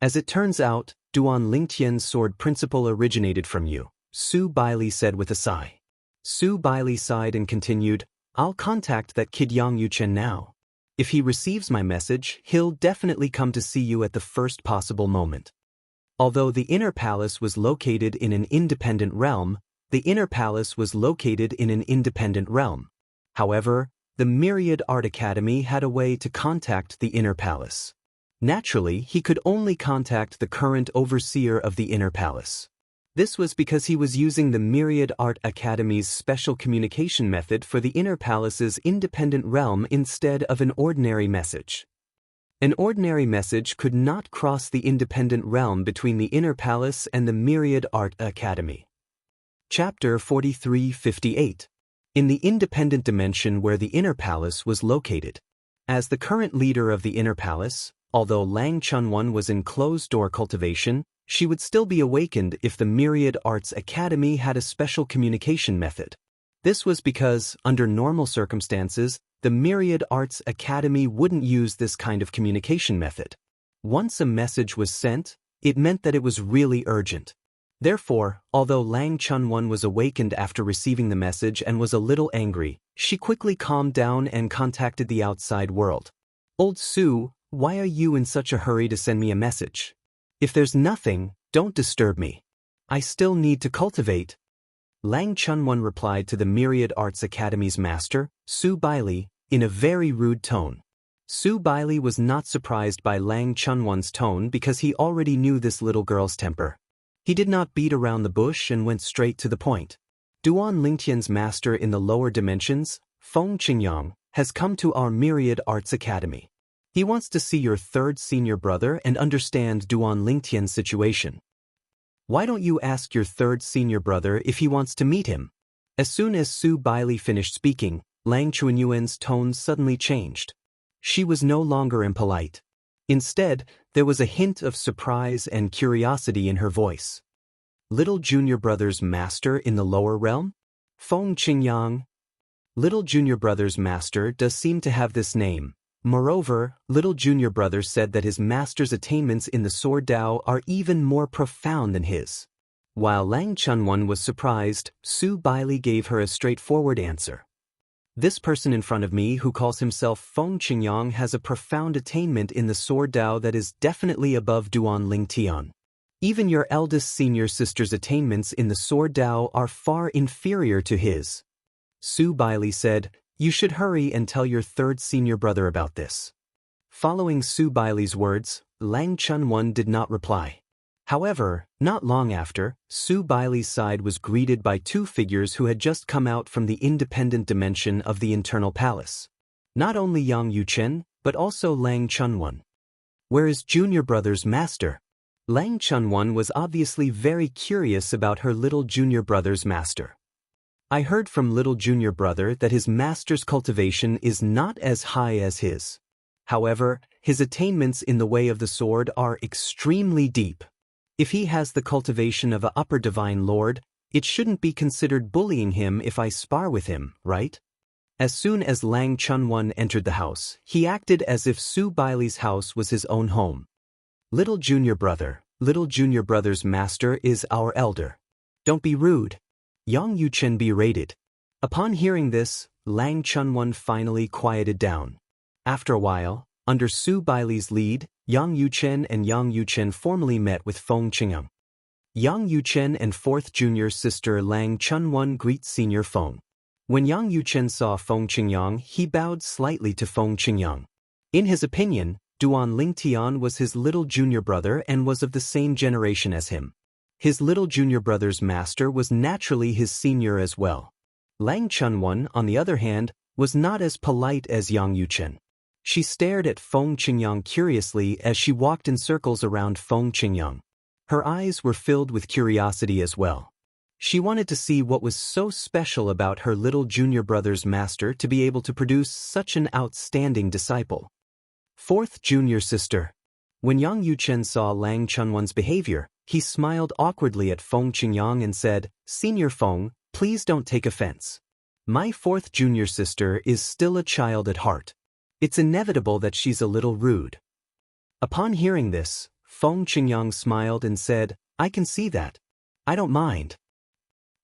As it turns out, Duan Lingtian's sword principle originated from you, Su Baili said with a sigh. Su Baili sighed and continued, I'll contact that kid Yang Yuchen now. If he receives my message, he'll definitely come to see you at the first possible moment. Although the inner palace was located in an independent realm, However, the Myriad Art Academy had a way to contact the inner palace. Naturally, he could only contact the current overseer of the inner palace. This was because he was using the Myriad Art Academy's special communication method for the inner palace's independent realm instead of an ordinary message. An ordinary message could not cross the independent realm between the inner palace and the Myriad Art Academy. Chapter 4358. In the independent dimension where the inner palace was located. As the current leader of the inner palace, although Lang Chunwan was in closed-door cultivation, she would still be awakened if the Myriad Arts Academy had a special communication method. This was because, under normal circumstances, the Myriad Arts Academy wouldn't use this kind of communication method. Once a message was sent, it meant that it was really urgent. Therefore, although Lang Chunwan was awakened after receiving the message and was a little angry, she quickly calmed down and contacted the outside world. Old Su, why are you in such a hurry to send me a message? If there's nothing, don't disturb me. I still need to cultivate. Lang Chunwan replied to the Myriad Arts Academy's master, Su Baili, in a very rude tone. Su Baili was not surprised by Lang Chunwan's tone because he already knew this little girl's temper. He did not beat around the bush and went straight to the point. Duan Lingtian's master in the lower dimensions, Feng Qingyang, has come to our Myriad Arts Academy. He wants to see your third senior brother and understand Duan Lingtian's situation. Why don't you ask your third senior brother if he wants to meet him? As soon as Su Baili finished speaking, Lang Chunyuan's tone suddenly changed. She was no longer impolite. Instead, there was a hint of surprise and curiosity in her voice. Little junior brother's master in the lower realm? Feng Qingyang. Little junior brother's master does seem to have this name. Moreover, little junior brother said that his master's attainments in the Sword Dao are even more profound than his. While Lang Chunwan was surprised, Su Baili gave her a straightforward answer. This person in front of me who calls himself Feng Qingyang has a profound attainment in the Sword Dao that is definitely above Duan Lingtian. Even your eldest senior sister's attainments in the Sword Dao are far inferior to his. Su Baili said, You should hurry and tell your third senior brother about this. Following Su Baili's words, Lang Chunwan did not reply. However, not long after, Su Baili's side was greeted by two figures who had just come out from the independent dimension of the internal palace. Not only Yang Yuchen, but also Lang Chunwan. Where is junior brother's master? Lang Chunwan was obviously very curious about her little junior brother's master. I heard from little junior brother that his master's cultivation is not as high as his. However, his attainments in the way of the sword are extremely deep. If he has the cultivation of an upper divine lord, it shouldn't be considered bullying him if I spar with him, right? As soon as Lang Chunwan entered the house, he acted as if Su Baili's house was his own home. Little junior brother's master is our elder. Don't be rude. Yang Yuchen berated. Upon hearing this, Lang Chunwan finally quieted down. After a while, under Su Baili's lead, Yang Yuchen and Yang Yuchen formally met with Feng Qingyang. Yang Yuchen and fourth junior sister Lang Chunwan greet senior Feng. When Yang Yuchen saw Feng Qingyang, he bowed slightly to Feng Qingyang. In his opinion, Duan Lingtian was his little junior brother and was of the same generation as him. His little junior brother's master was naturally his senior as well. Lang Chunwan, on the other hand, was not as polite as Yang Yuchen. She stared at Feng Qingyang curiously as she walked in circles around Feng Qingyang. Her eyes were filled with curiosity as well. She wanted to see what was so special about her little junior brother's master to be able to produce such an outstanding disciple. Fourth junior sister. When Yang Yuchen saw Lang Chunwan's behavior, he smiled awkwardly at Feng Qingyang and said, "Senior Feng, please don't take offense. My fourth junior sister is still a child at heart. It's inevitable that she's a little rude." Upon hearing this, Feng Qingyang smiled and said, "I can see that. I don't mind."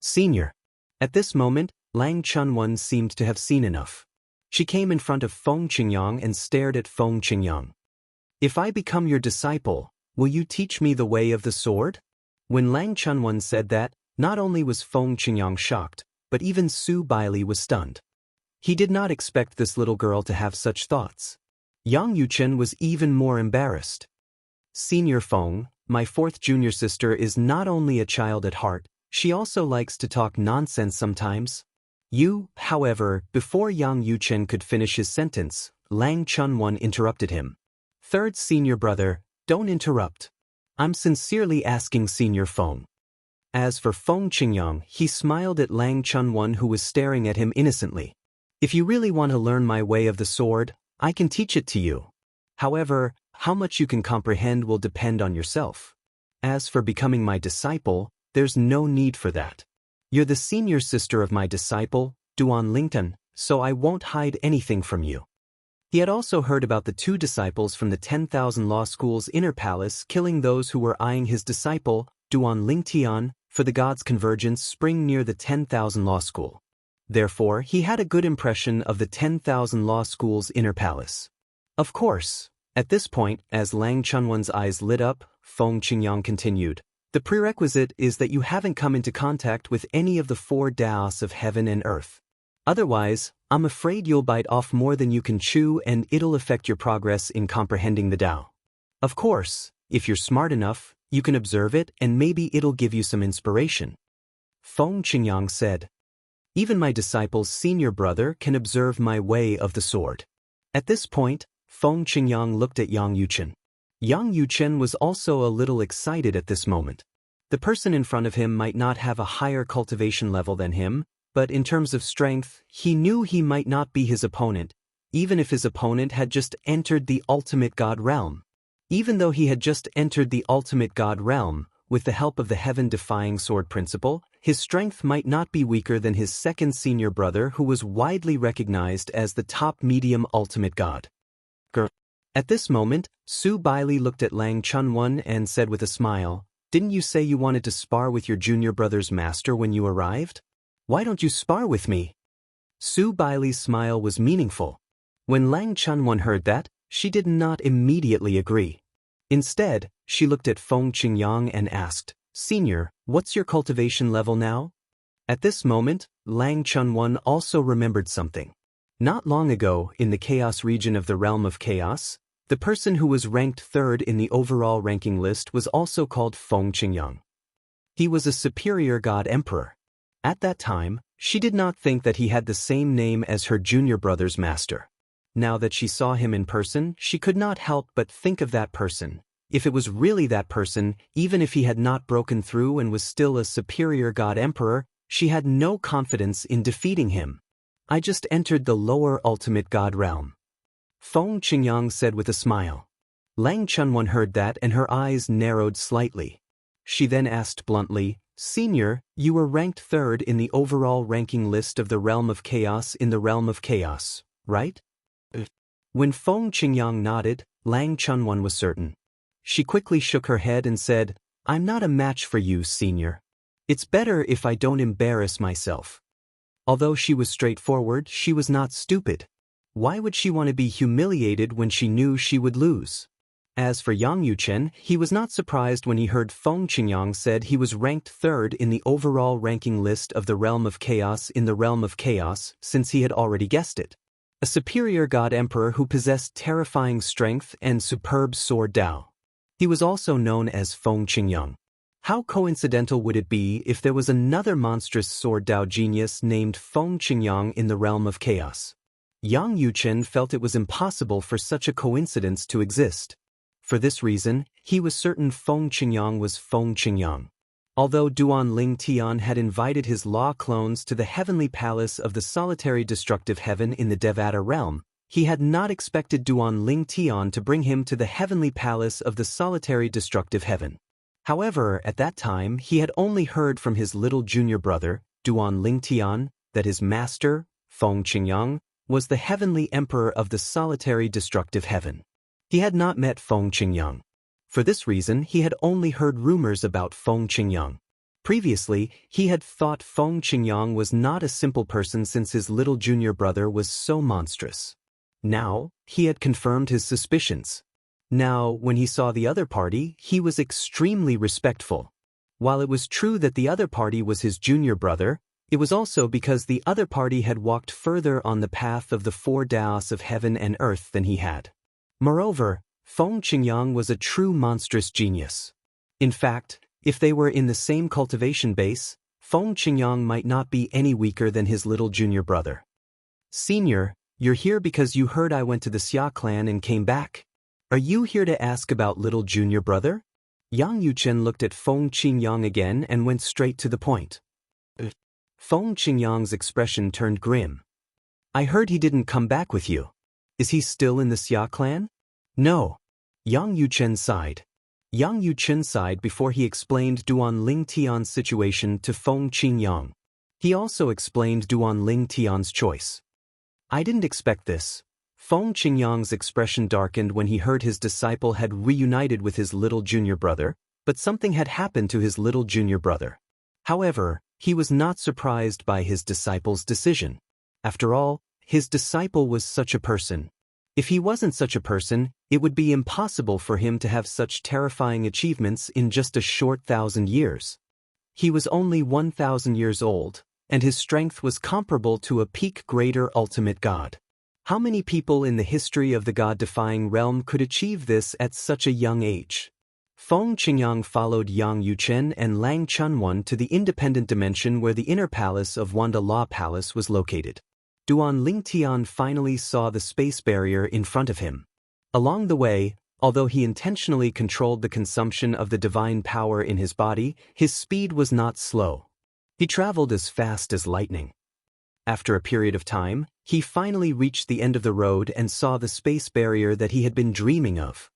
Senior. At this moment, Lang Chunwan seemed to have seen enough. She came in front of Feng Qingyang and stared at Feng Qingyang. "If I become your disciple, will you teach me the way of the sword?" When Lang Chunwan said that, not only was Feng Qingyang shocked, but even Su Baili was stunned. He did not expect this little girl to have such thoughts. Yang Yuchen was even more embarrassed. "Senior Feng, my fourth junior sister is not only a child at heart, she also likes to talk nonsense sometimes." However, before Yang Yuchen could finish his sentence, Lang Chunwan interrupted him. "Third senior brother, don't interrupt. I'm sincerely asking Senior Feng." As for Feng Qingyang, he smiled at Lang Chunwan who was staring at him innocently. "If you really want to learn my way of the sword, I can teach it to you. However, how much you can comprehend will depend on yourself. As for becoming my disciple, there's no need for that. You're the senior sister of my disciple, Duan Lingtan, so I won't hide anything from you." He had also heard about the two disciples from the 10,000 Law School's inner palace killing those who were eyeing his disciple, Duan Lingtian, for the God's Convergence spring near the 10,000 Law School. Therefore, he had a good impression of the 10,000 Law School's inner palace. Of course, at this point, as Lang Chunwan's eyes lit up, Feng Qingyang continued, "The prerequisite is that you haven't come into contact with any of the four Daos of heaven and earth. Otherwise, I'm afraid you'll bite off more than you can chew and it'll affect your progress in comprehending the Tao. Of course, if you're smart enough, you can observe it and maybe it'll give you some inspiration." Feng Qingyang said, "Even my disciple's senior brother can observe my way of the sword." At this point, Feng Qingyang looked at Yang Yuchen. Yang Yuchen was also a little excited at this moment. The person in front of him might not have a higher cultivation level than him, but in terms of strength, he knew he might not be his opponent, even if his opponent had just entered the ultimate god realm. Even though he had just entered the ultimate god realm, with the help of the heaven-defying sword principle, his strength might not be weaker than his second senior brother who was widely recognized as the top medium ultimate god. At this moment, Su Baili looked at Lang Chunwan and said with a smile, "Didn't you say you wanted to spar with your junior brother's master when you arrived? Why don't you spar with me?" Su Baili's smile was meaningful. When Lang Chunwan heard that, she did not immediately agree. Instead, she looked at Feng Qingyang and asked, "Senior, what's your cultivation level now?" At this moment, Lang Chunwan also remembered something. Not long ago, in the chaos region of the realm of chaos, The person who was ranked third in the overall ranking list was also called Feng Qingyang. He was a superior god emperor. At that time, she did not think that he had the same name as her junior brother's master. Now that she saw him in person, she could not help but think of that person. If it was really that person, even if he had not broken through and was still a superior god emperor, she had no confidence in defeating him. I just entered the lower ultimate god realm, Feng Qingyang said with a smile. Lang Chunwan heard that and her eyes narrowed slightly. She then asked bluntly, Senior, you were ranked third in the overall ranking list of the realm of chaos in the realm of chaos, right? When Feng Qingyang nodded, Lang Chunwan was certain. She quickly shook her head and said, I'm not a match for you, Senior. It's better if I don't embarrass myself. Although she was straightforward, she was not stupid. Why would she want to be humiliated when she knew she would lose? As for Yang Yuchen, he was not surprised when he heard Feng Qingyang said he was ranked third in the overall ranking list of the realm of chaos in the realm of chaos, since he had already guessed it. A superior god emperor who possessed terrifying strength and superb sword Dao. He was also known as Feng Qingyang. How coincidental would it be if there was another monstrous sword Dao genius named Feng Qingyang in the realm of chaos? Yang Yuchen felt it was impossible for such a coincidence to exist. For this reason, he was certain Feng Qingyang was Feng Qingyang. Although Duan Ling Tian had invited his law clones to the heavenly palace of the solitary destructive heaven in the Devata realm, he had not expected Duan Ling Tian to bring him to the heavenly palace of the solitary destructive heaven. However, at that time he had only heard from his little junior brother, Duan Ling Tian, that his master, Feng Qingyang, was the heavenly emperor of the solitary destructive heaven. He had not met Feng Qingyang. For this reason, he had only heard rumors about Feng Qingyang. Previously, he had thought Feng Qingyang was not a simple person since his little junior brother was so monstrous. Now, he had confirmed his suspicions. Now, when he saw the other party, he was extremely respectful. While it was true that the other party was his junior brother, it was also because the other party had walked further on the path of the four Daos of heaven and earth than he had. Moreover, Feng Qingyang was a true monstrous genius. In fact, if they were in the same cultivation base, Feng Qingyang might not be any weaker than his little junior brother. Senior, you're here because you heard I went to the Xia clan and came back. Are you here to ask about little junior brother? Yang Yuchen looked at Feng Qingyang again and went straight to the point. Feng Qingyang's expression turned grim. I heard he didn't come back with you. Is he still in the Xia clan? No. Yang Yuchen sighed. Yang Yuchen sighed before he explained Duan Ling Tian's situation to Feng Qingyang. He also explained Duan Ling Tian's choice. I didn't expect this. Feng Qingyang's expression darkened when he heard his disciple had reunited with his little junior brother, but something had happened to his little junior brother. However, he was not surprised by his disciple's decision. After all, his disciple was such a person. If he wasn't such a person, it would be impossible for him to have such terrifying achievements in just a short 1,000 years. He was only 1,000 years old, and his strength was comparable to a peak greater ultimate god. How many people in the history of the god-defying realm could achieve this at such a young age? Feng Qingyang followed Yang Yuchen and Lang Chunwan to the independent dimension where the inner palace of Wanda Law Palace was located. Duan Ling Tian finally saw the space barrier in front of him. Along the way, although he intentionally controlled the consumption of the divine power in his body, his speed was not slow. He traveled as fast as lightning. After a period of time, he finally reached the end of the road and saw the space barrier that he had been dreaming of.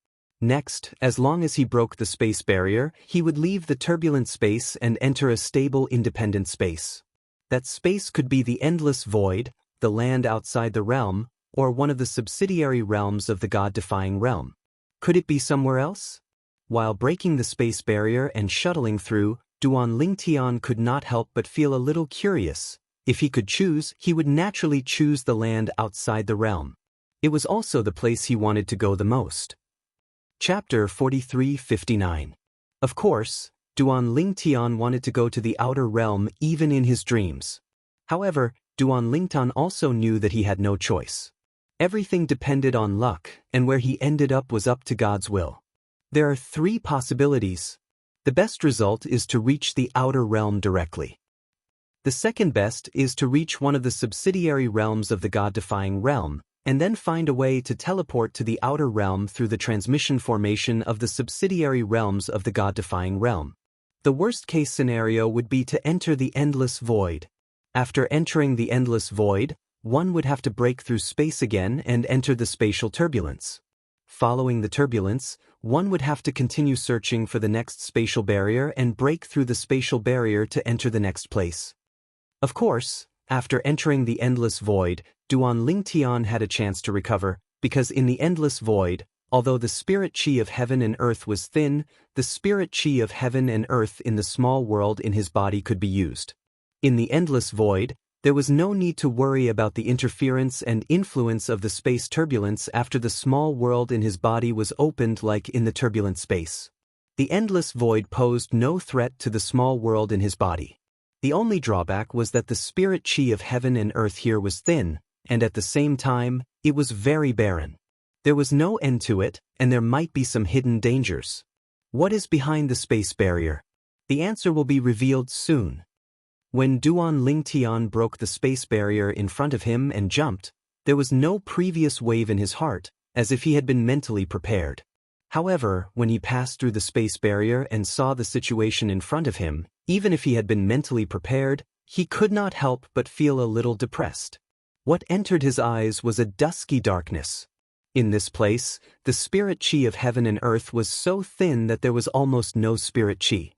Next, as long as he broke the space barrier, he would leave the turbulent space and enter a stable independent space. That space could be the endless void, the land outside the realm, or one of the subsidiary realms of the god-defying realm. Could it be somewhere else? While breaking the space barrier and shuttling through, Duan Ling Tian could not help but feel a little curious. If he could choose, he would naturally choose the land outside the realm. It was also the place he wanted to go the most. Chapter 43:59. Of course, Duan Ling Tian wanted to go to the outer realm even in his dreams. However, Duan Ling Tian also knew that he had no choice. Everything depended on luck, and where he ended up was up to God's will. There are 3 possibilities. The best result is to reach the outer realm directly. The second best is to reach one of the subsidiary realms of the God-defying realm, and then find a way to teleport to the outer realm through the transmission formation of the subsidiary realms of the God-defying realm. The worst-case scenario would be to enter the endless void. After entering the endless void, one would have to break through space again and enter the spatial turbulence. Following the turbulence, one would have to continue searching for the next spatial barrier and break through the spatial barrier to enter the next place. Of course, after entering the endless void, Duan Lingtian had a chance to recover, because in the endless void, although the spirit chi of heaven and earth was thin, the spirit chi of heaven and earth in the small world in his body could be used. In the endless void, there was no need to worry about the interference and influence of the space turbulence after the small world in his body was opened like in the turbulent space. The endless void posed no threat to the small world in his body. The only drawback was that the spirit chi of heaven and earth here was thin, and at the same time, it was very barren. There was no end to it, and there might be some hidden dangers. What is behind the space barrier? The answer will be revealed soon. When Duan Lingtian broke the space barrier in front of him and jumped, there was no previous wave in his heart, as if he had been mentally prepared. However, when he passed through the space barrier and saw the situation in front of him, even if he had been mentally prepared, he could not help but feel a little depressed. What entered his eyes was a dusky darkness. In this place, the spirit chi of heaven and earth was so thin that there was almost no spirit chi.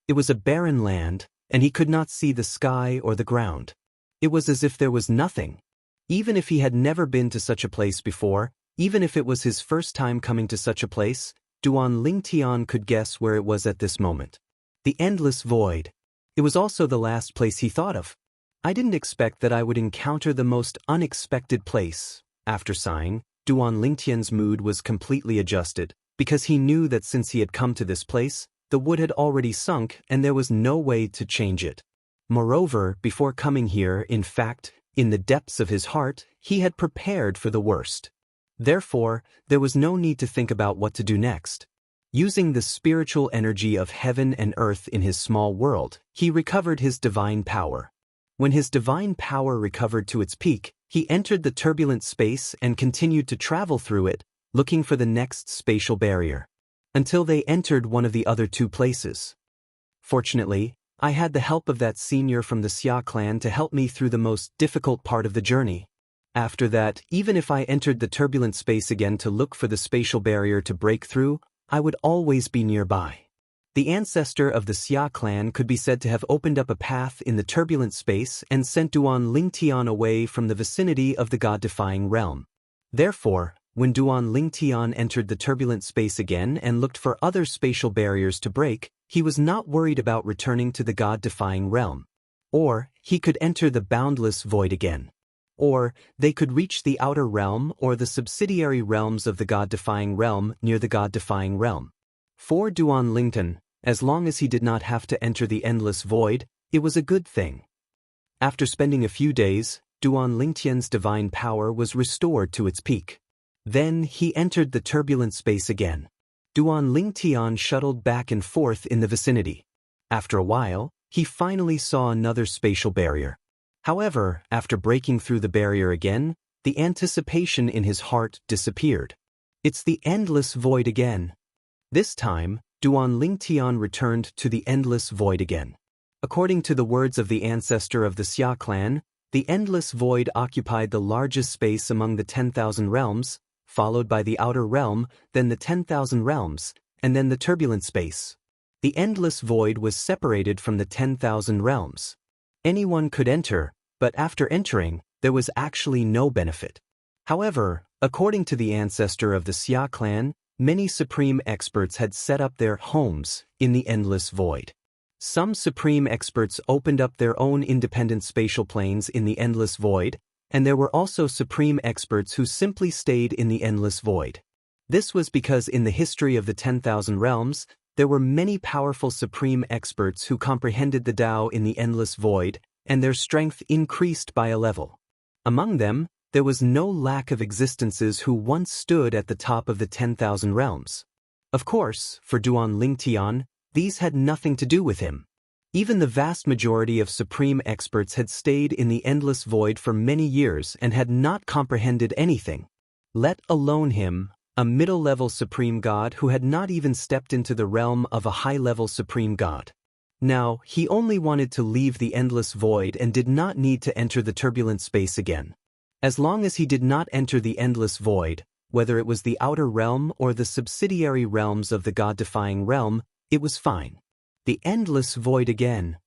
It was a barren land, and he could not see the sky or the ground. It was as if there was nothing. Even if he had never been to such a place before, even if it was his first time coming to such a place, Duan Lingtian could guess where it was at this moment. The endless void. It was also the last place he thought of. I didn't expect that I would encounter the most unexpected place. After sighing, Duan Lingtian's mood was completely adjusted, because he knew that since he had come to this place, the wood had already sunk and there was no way to change it. Moreover, before coming here, in fact, in the depths of his heart, he had prepared for the worst. Therefore, there was no need to think about what to do next. Using the spiritual energy of heaven and earth in his small world, he recovered his divine power. When his divine power recovered to its peak, he entered the turbulent space and continued to travel through it, looking for the next spatial barrier, until they entered one of the other 2 places. Fortunately, I had the help of that senior from the Xia clan to help me through the most difficult part of the journey. After that, even if I entered the turbulent space again to look for the spatial barrier to break through, I would always be nearby. The ancestor of the Xia clan could be said to have opened up a path in the turbulent space and sent Duan Lingtian away from the vicinity of the God-defying realm. Therefore, when Duan Lingtian entered the turbulent space again and looked for other spatial barriers to break, he was not worried about returning to the God-defying realm. Or, he could enter the boundless void again. Or, they could reach the outer realm or the subsidiary realms of the God-defying realm near the God-defying realm. For Duan Lingtian, as long as he did not have to enter the endless void, it was a good thing. After spending a few days, Duan Lingtian's divine power was restored to its peak. Then he entered the turbulent space again. Duan Lingtian shuttled back and forth in the vicinity. After a while, he finally saw another spatial barrier. However, after breaking through the barrier again, the anticipation in his heart disappeared. It's the endless void again. This time, Duan Lingtian returned to the endless void again. According to the words of the ancestor of the Xia clan, the endless void occupied the largest space among the 10,000 realms, followed by the outer realm, then the 10,000 realms, and then the turbulent space. The endless void was separated from the 10,000 realms. Anyone could enter, but after entering, there was actually no benefit. However, according to the ancestor of the Xia clan, many supreme experts had set up their homes in the endless void. Some supreme experts opened up their own independent spatial planes in the endless void, and there were also supreme experts who simply stayed in the endless void. This was because in the history of the 10,000 realms, there were many powerful supreme experts who comprehended the Tao in the endless void, and their strength increased by a level. Among them, There was no lack of existences who once stood at the top of the 10,000 realms. Of course, for Duan Lingtian, these had nothing to do with him. Even the vast majority of supreme experts had stayed in the endless void for many years and had not comprehended anything. Let alone him, a middle-level supreme god who had not even stepped into the realm of a high-level supreme god. Now, he only wanted to leave the endless void and did not need to enter the turbulent space again. As long as he did not enter the endless void, whether it was the outer realm or the subsidiary realms of the god-defying realm, it was fine. The endless void again.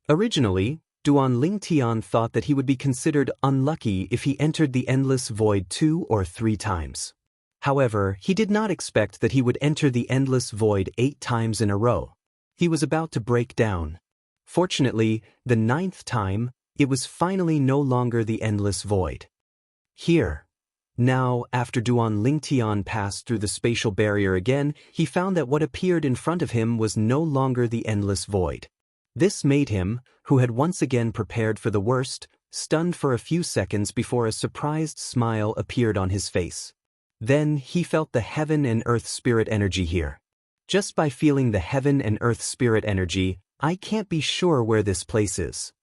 Originally, Duan Lingtian thought that he would be considered unlucky if he entered the endless void 2 or 3 times. However, he did not expect that he would enter the endless void 8 times in a row. He was about to break down. Fortunately, the 9th time, it was finally no longer the endless void. Here. Now, after Duan Lingtian passed through the spatial barrier again, he found that what appeared in front of him was no longer the endless void. This made him, who had once again prepared for the worst, stunned for a few seconds before a surprised smile appeared on his face. Then he felt the heaven and earth spirit energy here. Just by feeling the heaven and earth spirit energy, I can't be sure where this place is.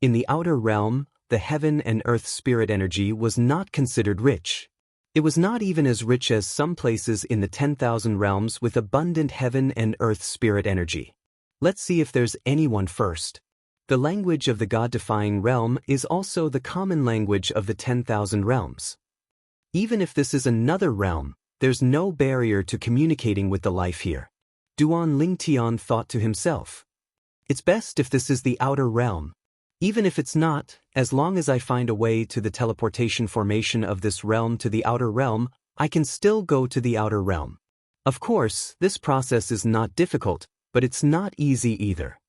In the outer realm, the heaven and earth spirit energy was not considered rich. It was not even as rich as some places in the 10,000 realms with abundant heaven and earth spirit energy. Let's see if there's anyone first. The language of the god-defying realm is also the common language of the 10,000 realms. Even if this is another realm, there's no barrier to communicating with the life here. Duan Lingtian thought to himself. It's best if this is the outer realm. Even if it's not, as long as I find a way to the teleportation formation of this realm to the outer realm, I can still go to the outer realm. Of course, this process is not difficult, but it's not easy either.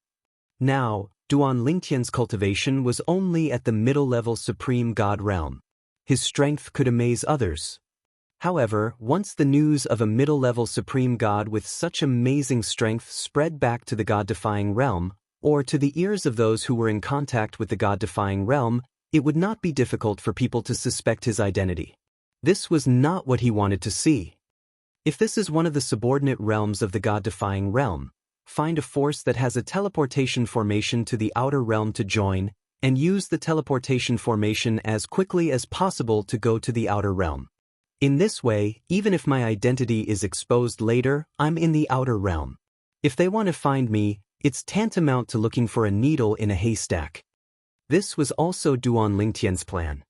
Now, Duan Lingtian's cultivation was only at the middle-level supreme god realm. His strength could amaze others. However, once the news of a middle-level supreme god with such amazing strength spread back to the god-defying realm, or to the ears of those who were in contact with the god-defying realm, it would not be difficult for people to suspect his identity. This was not what he wanted to see. If this is one of the subordinate realms of the god-defying realm, find a force that has a teleportation formation to the outer realm to join, and use the teleportation formation as quickly as possible to go to the outer realm. In this way, even if my identity is exposed later, I'm in the outer realm. If they want to find me, it's tantamount to looking for a needle in a haystack. This was also Duan Lingtian's plan.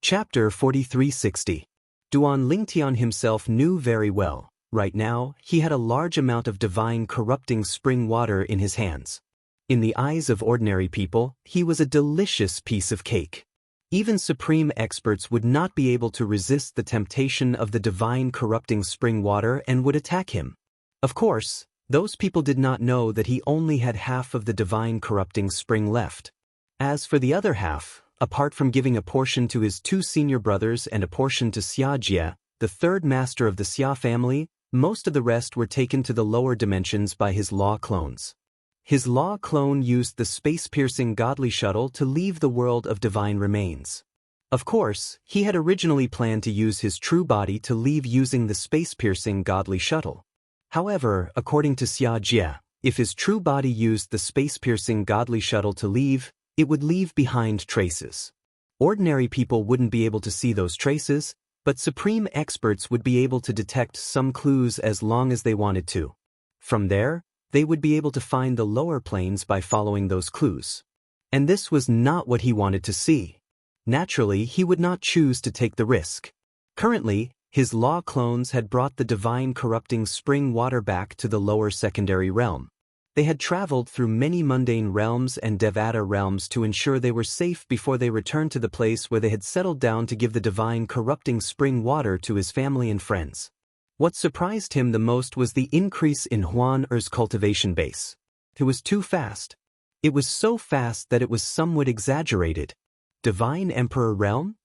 Chapter 4360. Duan Lingtian himself knew very well. Right now, he had a large amount of divine corrupting spring water in his hands. In the eyes of ordinary people, he was a delicious piece of cake. Even supreme experts would not be able to resist the temptation of the divine corrupting spring water and would attack him. Of course, those people did not know that he only had half of the divine corrupting spring left. As for the other half, apart from giving a portion to his 2 senior brothers and a portion to Xianxia, the 3rd master of the Xia family, most of the rest were taken to the lower dimensions by his law clones. His law clone used the space-piercing godly shuttle to leave the world of divine remains. Of course, he had originally planned to use his true body to leave using the space-piercing godly shuttle. However, according to Xianxia, if his true body used the space-piercing godly shuttle to leave, it would leave behind traces. Ordinary people wouldn't be able to see those traces, but supreme experts would be able to detect some clues as long as they wanted to. From there, they would be able to find the lower planes by following those clues. And this was not what he wanted to see. Naturally, he would not choose to take the risk. Currently, his law clones had brought the divine corrupting spring water back to the lower secondary realm. They had traveled through many mundane realms and Devata realms to ensure they were safe before they returned to the place where they had settled down to give the divine corrupting spring water to his family and friends. What surprised him the most was the increase in Huan Er's cultivation base. It was too fast. It was so fast that it was somewhat exaggerated. Divine Emperor Realm?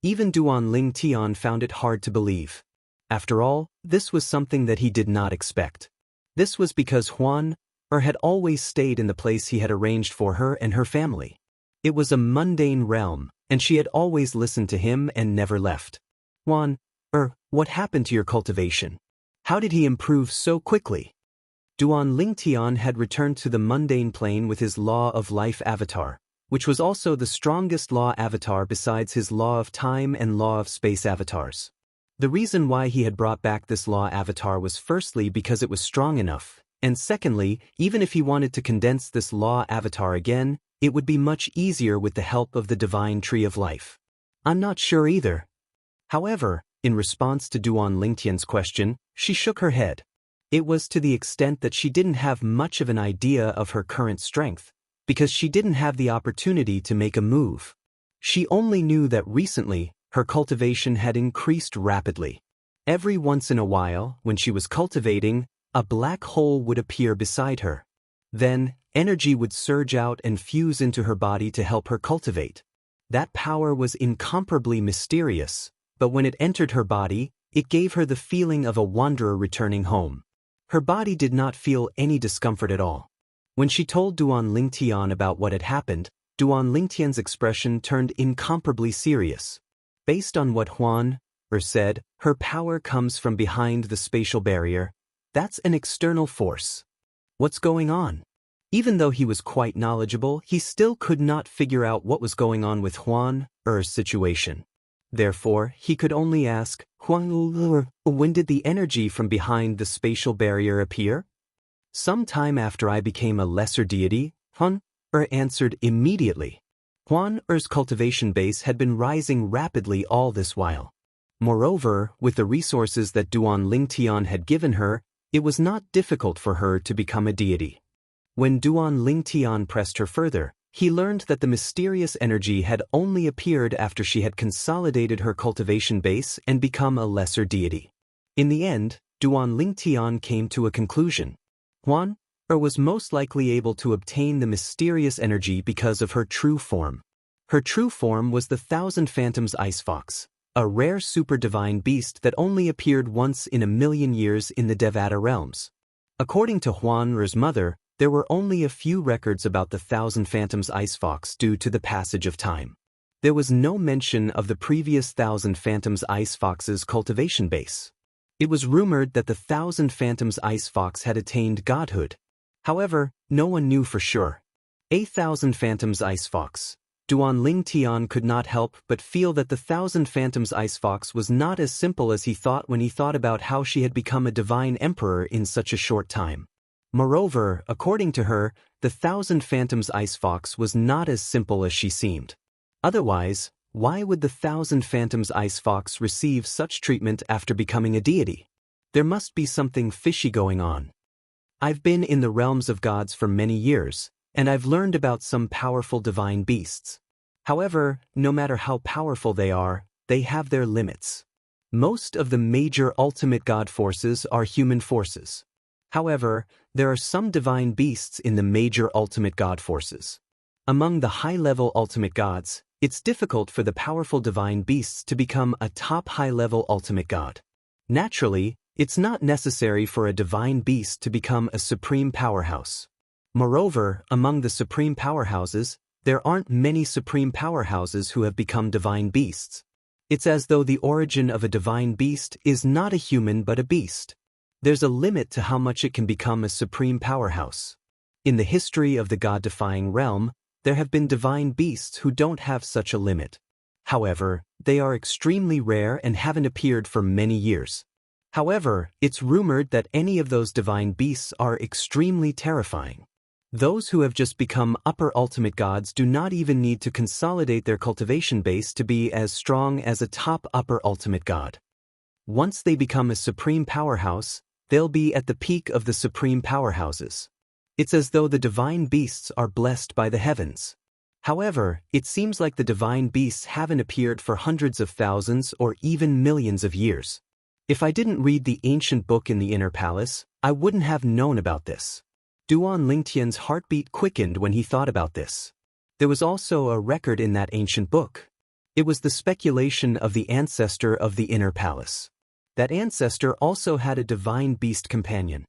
Even Duan Lingtian found it hard to believe. After all, this was something that he did not expect. This was because Huan Er had always stayed in the place he had arranged for her and her family. It was a mundane realm, and she had always listened to him and never left. Huan, what happened to your cultivation? How did he improve so quickly? Duan Lingtian had returned to the mundane plane with his Law of Life avatar, which was also the strongest law avatar besides his Law of Time and Law of Space avatars. The reason why he had brought back this law avatar was firstly because it was strong enough, and secondly, even if he wanted to condense this law avatar again, it would be much easier with the help of the Divine Tree of Life. I'm not sure either. However, in response to Duan Lingtian's question, she shook her head. It was to the extent that she didn't have much of an idea of her current strength, because she didn't have the opportunity to make a move. She only knew that recently, her cultivation had increased rapidly. Every once in a while, when she was cultivating, a black hole would appear beside her. Then, energy would surge out and fuse into her body to help her cultivate. That power was incomparably mysterious, but when it entered her body, it gave her the feeling of a wanderer returning home. Her body did not feel any discomfort at all. When she told Duan Lingtian about what had happened, Duan Lingtian's expression turned incomparably serious. Based on what Huan said, her power comes from behind the spatial barrier. That's an external force. What's going on? Even though he was quite knowledgeable, he still could not figure out what was going on with Huan's situation. Therefore, he could only ask, Huan, when did the energy from behind the spatial barrier appear? Some time after I became a lesser deity, Huan answered immediately. Huan's cultivation base had been rising rapidly all this while. Moreover, with the resources that Duan Lingtian had given her, it was not difficult for her to become a deity. When Duan Lingtian pressed her further, he learned that the mysterious energy had only appeared after she had consolidated her cultivation base and become a lesser deity. In the end, Duan Lingtian came to a conclusion. Huan was most likely able to obtain the mysterious energy because of her true form. Her true form was the Thousand Phantoms Ice Fox, a rare super-divine beast that only appeared once in 1,000,000 years in the Devata realms. According to Huan's mother, there were only a few records about the Thousand Phantoms Ice Fox due to the passage of time. There was no mention of the previous Thousand Phantoms Ice Fox's cultivation base. It was rumored that the Thousand Phantoms Ice Fox had attained godhood. However, no one knew for sure. A Thousand Phantoms Ice Fox. Duan Lingtian could not help but feel that the Thousand Phantoms Ice Fox was not as simple as he thought when he thought about how she had become a divine emperor in such a short time. Moreover, according to her, the Thousand Phantoms Ice Fox was not as simple as she seemed. Otherwise, why would the Thousand Phantoms Ice Fox receive such treatment after becoming a deity? There must be something fishy going on. I've been in the realms of gods for many years, and I've learned about some powerful divine beasts. However, no matter how powerful they are, they have their limits. Most of the major ultimate god forces are human forces. However, there are some divine beasts in the major ultimate god forces. Among the high-level ultimate gods, it's difficult for the powerful divine beasts to become a top high-level ultimate god. Naturally, it's not necessary for a divine beast to become a supreme powerhouse. Moreover, among the supreme powerhouses, there aren't many supreme powerhouses who have become divine beasts. It's as though the origin of a divine beast is not a human but a beast. There's a limit to how much it can become a supreme powerhouse. In the history of the god-defying realm, there have been divine beasts who don't have such a limit. However, they are extremely rare and haven't appeared for many years. However, it's rumored that any of those divine beasts are extremely terrifying. Those who have just become upper ultimate gods do not even need to consolidate their cultivation base to be as strong as a top upper ultimate god. Once they become a supreme powerhouse, they'll be at the peak of the supreme powerhouses. It's as though the divine beasts are blessed by the heavens. However, it seems like the divine beasts haven't appeared for hundreds of thousands or even millions of years. If I didn't read the ancient book in the inner palace, I wouldn't have known about this. Duan Lingtian's heartbeat quickened when he thought about this. There was also a record in that ancient book. It was the speculation of the ancestor of the inner palace. That ancestor also had a divine beast companion.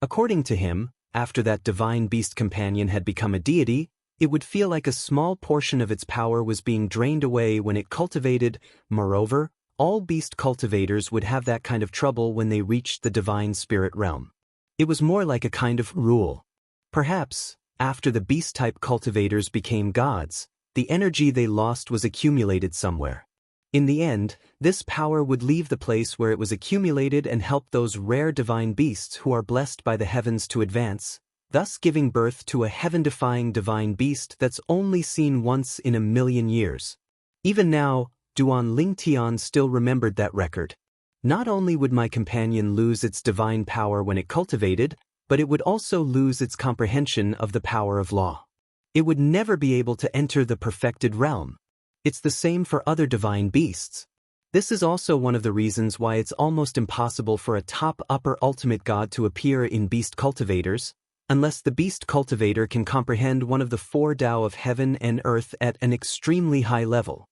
According to him, after that divine beast companion had become a deity, It would feel like a small portion of its power was being drained away when it cultivated. Moreover, all beast cultivators would have that kind of trouble when they reached the divine spirit realm. It was more like a kind of rule. Perhaps, after the beast-type cultivators became gods, the energy they lost was accumulated somewhere. In the end, this power would leave the place where it was accumulated and help those rare divine beasts who are blessed by the heavens to advance, thus giving birth to a heaven-defying divine beast that's only seen once in a million years. Even now, Duan Lingtian still remembered that record. Not only would my companion lose its divine power when it cultivated, but it would also lose its comprehension of the power of law. It would never be able to enter the perfected realm. It's the same for other divine beasts. This is also one of the reasons why it's almost impossible for a top-upper ultimate god to appear in beast cultivators, unless the beast cultivator can comprehend one of the four Tao of heaven and earth at an extremely high level.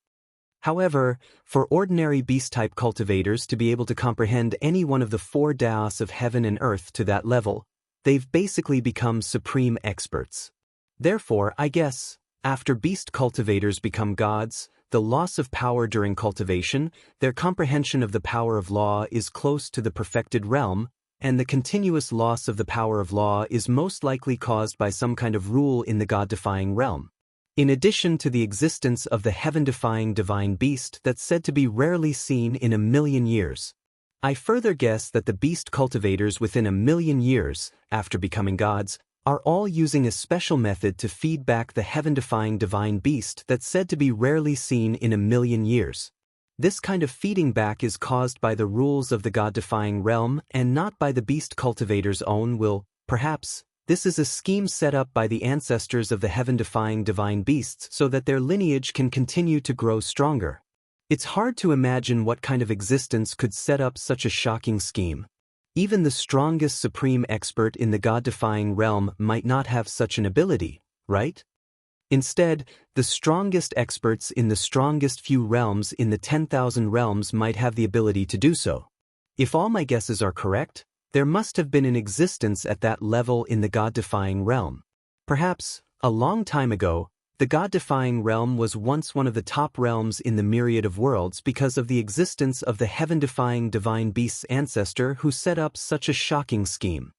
However, for ordinary beast-type cultivators to be able to comprehend any one of the four Taos of heaven and earth to that level, they've basically become supreme experts. Therefore, I guess, after beast cultivators become gods, the loss of power during cultivation, their comprehension of the power of law is close to the perfected realm, and the continuous loss of the power of law is most likely caused by some kind of rule in the god-defying realm. In addition to the existence of the heaven-defying divine beast that's said to be rarely seen in a million years. I further guess that the beast cultivators within a million years, after becoming gods, are all using a special method to feed back the heaven-defying divine beast that's said to be rarely seen in a million years. This kind of feeding back is caused by the rules of the god-defying realm and not by the beast cultivator's own will. Perhaps this is a scheme set up by the ancestors of the heaven-defying divine beasts so that their lineage can continue to grow stronger. It's hard to imagine what kind of existence could set up such a shocking scheme. Even the strongest supreme expert in the god-defying realm might not have such an ability, right? Instead, the strongest experts in the strongest few realms in the 10,000 realms might have the ability to do so. If all my guesses are correct, there must have been an existence at that level in the god-defying realm. Perhaps, a long time ago, the god-defying realm was once one of the top realms in the myriad of worlds because of the existence of the heaven-defying divine beast's ancestor who set up such a shocking scheme.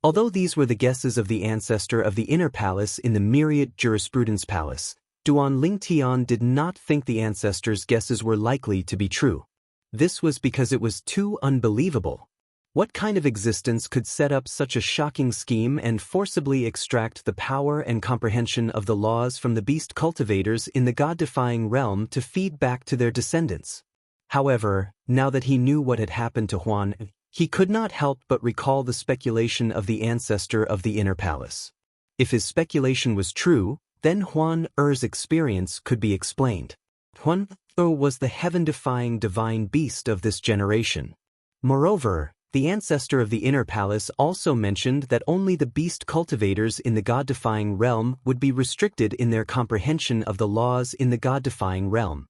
Although these were the guesses of the ancestor of the inner palace in the myriad jurisprudence palace, Duan Lingtian did not think the ancestor's guesses were likely to be true. This was because it was too unbelievable. What kind of existence could set up such a shocking scheme and forcibly extract the power and comprehension of the laws from the beast cultivators in the god-defying realm to feed back to their descendants? However, now that he knew what had happened to Huan, he could not help but recall the speculation of the ancestor of the inner palace. If his speculation was true, then Huan Er's experience could be explained. Huan Er was the heaven-defying divine beast of this generation. Moreover, the ancestor of the inner palace also mentioned that only the beast cultivators in the god-defying realm would be restricted in their comprehension of the laws in the god-defying realm.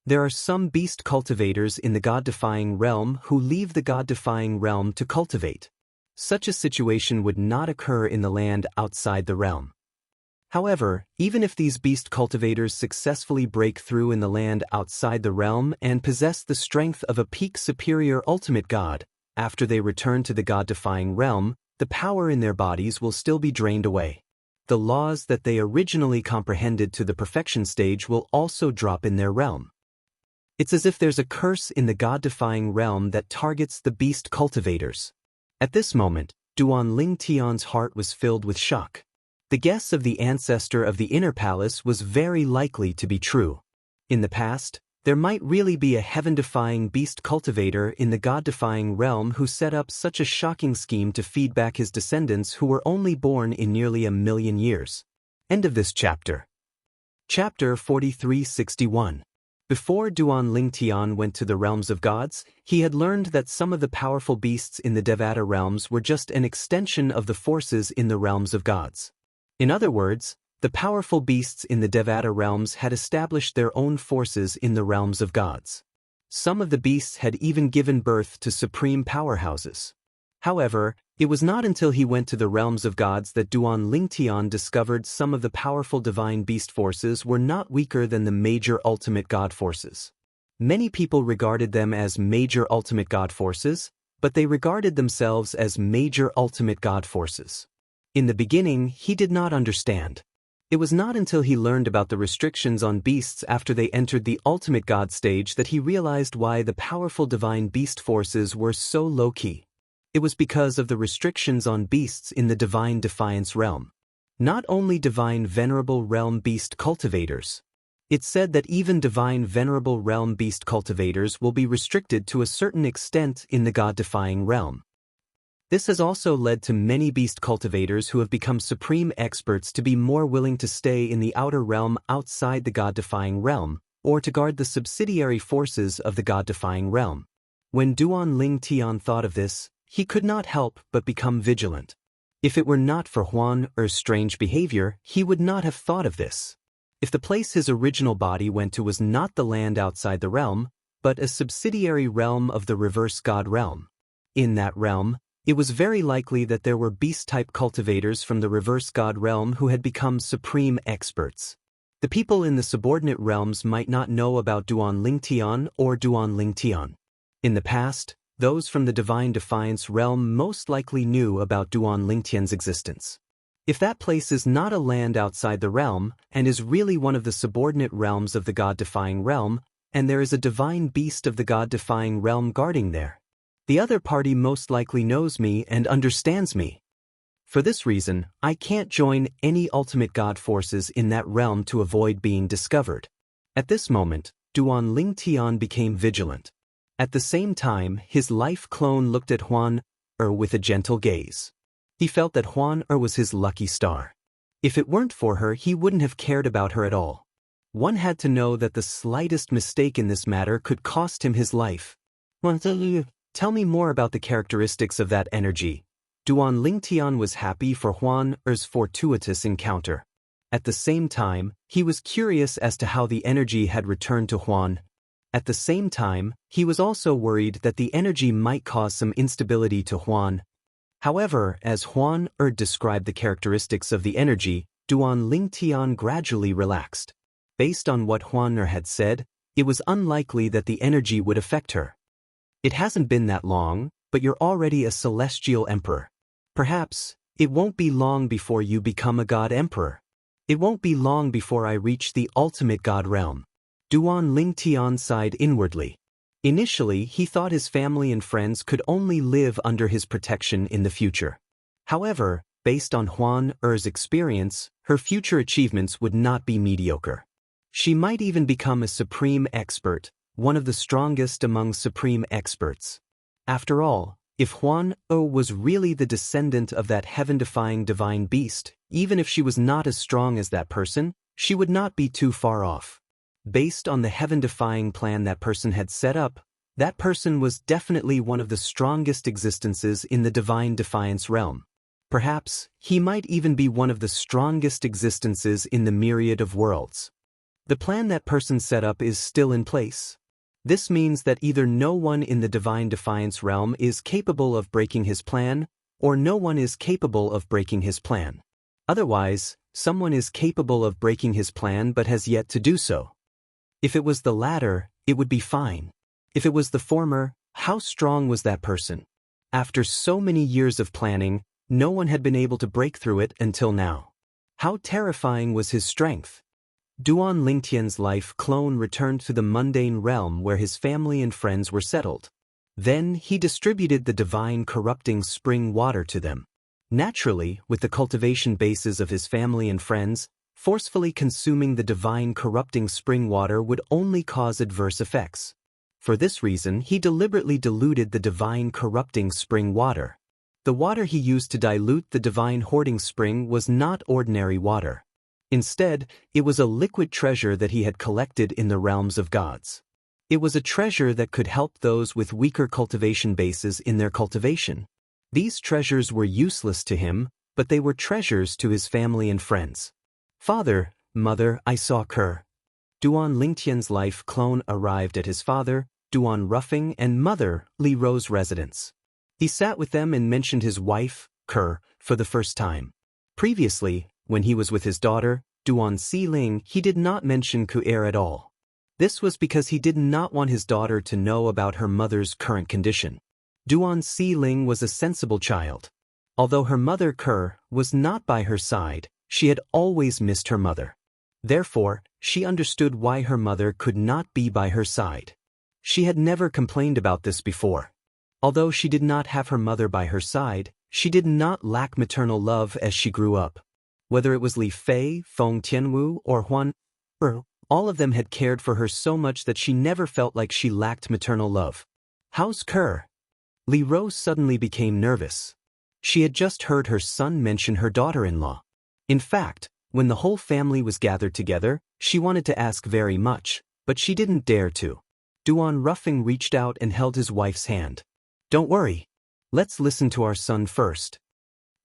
There are some beast cultivators in the god-defying realm who leave the god-defying realm to cultivate. Such a situation would not occur in the land outside the realm. However, even if these beast cultivators successfully break through in the land outside the realm and possess the strength of a peak superior ultimate god, after they return to the god-defying realm, the power in their bodies will still be drained away. The laws that they originally comprehended to the perfection stage will also drop in their realm. It's as if there's a curse in the god-defying realm that targets the beast cultivators. At this moment, Duan Lingtian's heart was filled with shock. The guess of the ancestor of the inner palace was very likely to be true. In the past, there might really be a heaven-defying beast cultivator in the god-defying realm who set up such a shocking scheme to feed back his descendants who were only born in nearly a million years. End of this chapter. Chapter 4361. Before Duan Lingtian went to the realms of gods, he had learned that some of the powerful beasts in the Devata realms were just an extension of the forces in the realms of gods. In other words, the powerful beasts in the Devata realms had established their own forces in the realms of gods. Some of the beasts had even given birth to supreme powerhouses. However, it was not until he went to the realms of gods that Duan Lingtian discovered some of the powerful divine beast forces were not weaker than the major ultimate god forces. Many people regarded them as major ultimate god forces, but they regarded themselves as major ultimate god forces. In the beginning, he did not understand. It was not until he learned about the restrictions on beasts after they entered the ultimate god stage that he realized why the powerful divine beast forces were so low-key. It was because of the restrictions on beasts in the divine defiance realm. Not only divine venerable realm beast cultivators. It's said that even divine venerable realm beast cultivators will be restricted to a certain extent in the god-defying realm. This has also led to many beast cultivators who have become supreme experts to be more willing to stay in the outer realm outside the god-defying realm, or to guard the subsidiary forces of the god-defying realm. When Duan Lingtian thought of this, he could not help but become vigilant. If it were not for Huan Er's strange behavior, he would not have thought of this. If the place his original body went to was not the land outside the realm, but a subsidiary realm of the reverse god realm. In that realm, it was very likely that there were beast-type cultivators from the reverse god realm who had become supreme experts. The people in the subordinate realms might not know about Duan Lingtian or Duan Lingtian. In the past, those from the divine defiance realm most likely knew about Duan Lingtian's existence. If that place is not a land outside the realm, and is really one of the subordinate realms of the god-defying realm, and there is a divine beast of the god-defying realm guarding there, the other party most likely knows me and understands me. For this reason, I can't join any ultimate god forces in that realm to avoid being discovered. At this moment, Duan Lingtian became vigilant. At the same time, his life clone looked at Huan Er with a gentle gaze. He felt that Huan Er was his lucky star. If it weren't for her, he wouldn't have cared about her at all. One had to know that the slightest mistake in this matter could cost him his life. Tell me more about the characteristics of that energy. Duan Lingtian was happy for Huan Er's fortuitous encounter. At the same time, he was curious as to how the energy had returned to Huan. At the same time, he was also worried that the energy might cause some instability to Huan. However, as Huan Er described the characteristics of the energy, Duan Lingtian gradually relaxed. Based on what Huan Er had said, it was unlikely that the energy would affect her. It hasn't been that long, but you're already a celestial emperor. Perhaps, it won't be long before you become a god emperor. It won't be long before I reach the ultimate god realm. Duan Lingtian sighed inwardly. Initially, he thought his family and friends could only live under his protection in the future. However, based on Huan Er's experience, her future achievements would not be mediocre. She might even become a supreme expert, one of the strongest among supreme experts. After all, if Huan Er was really the descendant of that heaven-defying divine beast, even if she was not as strong as that person, she would not be too far off. Based on the heaven-defying plan that person had set up, that person was definitely one of the strongest existences in the divine defiance realm. Perhaps, he might even be one of the strongest existences in the myriad of worlds. The plan that person set up is still in place. This means that either no one in the divine defiance realm is capable of breaking his plan, or no one is capable of breaking his plan. Otherwise, someone is capable of breaking his plan but has yet to do so. If it was the latter, it would be fine. If it was the former, how strong was that person? After so many years of planning, no one had been able to break through it until now. How terrifying was his strength? Duan Lingtian's life clone returned to the mundane realm where his family and friends were settled. Then he distributed the divine corrupting spring water to them. Naturally, with the cultivation bases of his family and friends, forcefully consuming the divine corrupting spring water would only cause adverse effects. For this reason, he deliberately diluted the divine corrupting spring water. The water he used to dilute the divine hoarding spring was not ordinary water. Instead, it was a liquid treasure that he had collected in the realms of gods. It was a treasure that could help those with weaker cultivation bases in their cultivation. These treasures were useless to him, but they were treasures to his family and friends. Father, mother, I saw Kerr. Duan Lingtian's life clone arrived at his father, Duan Ruffing, and mother, Li Ro's residence. He sat with them and mentioned his wife, Ke, for the first time. Previously, when he was with his daughter, Duan Xiling, he did not mention Ke at all. This was because he did not want his daughter to know about her mother's current condition. Duan Xiling was a sensible child. Although her mother Ke was not by her side, she had always missed her mother. Therefore, she understood why her mother could not be by her side. She had never complained about this before. Although she did not have her mother by her side, she did not lack maternal love as she grew up. Whether it was Li Fei, Feng Tianwu, or Huan Er, all of them had cared for her so much that she never felt like she lacked maternal love. "How's Ke?" Li Rose suddenly became nervous. She had just heard her son mention her daughter-in-law. In fact, when the whole family was gathered together, she wanted to ask very much, but she didn't dare to. Duan Ruffing reached out and held his wife's hand. "Don't worry. Let's listen to our son first."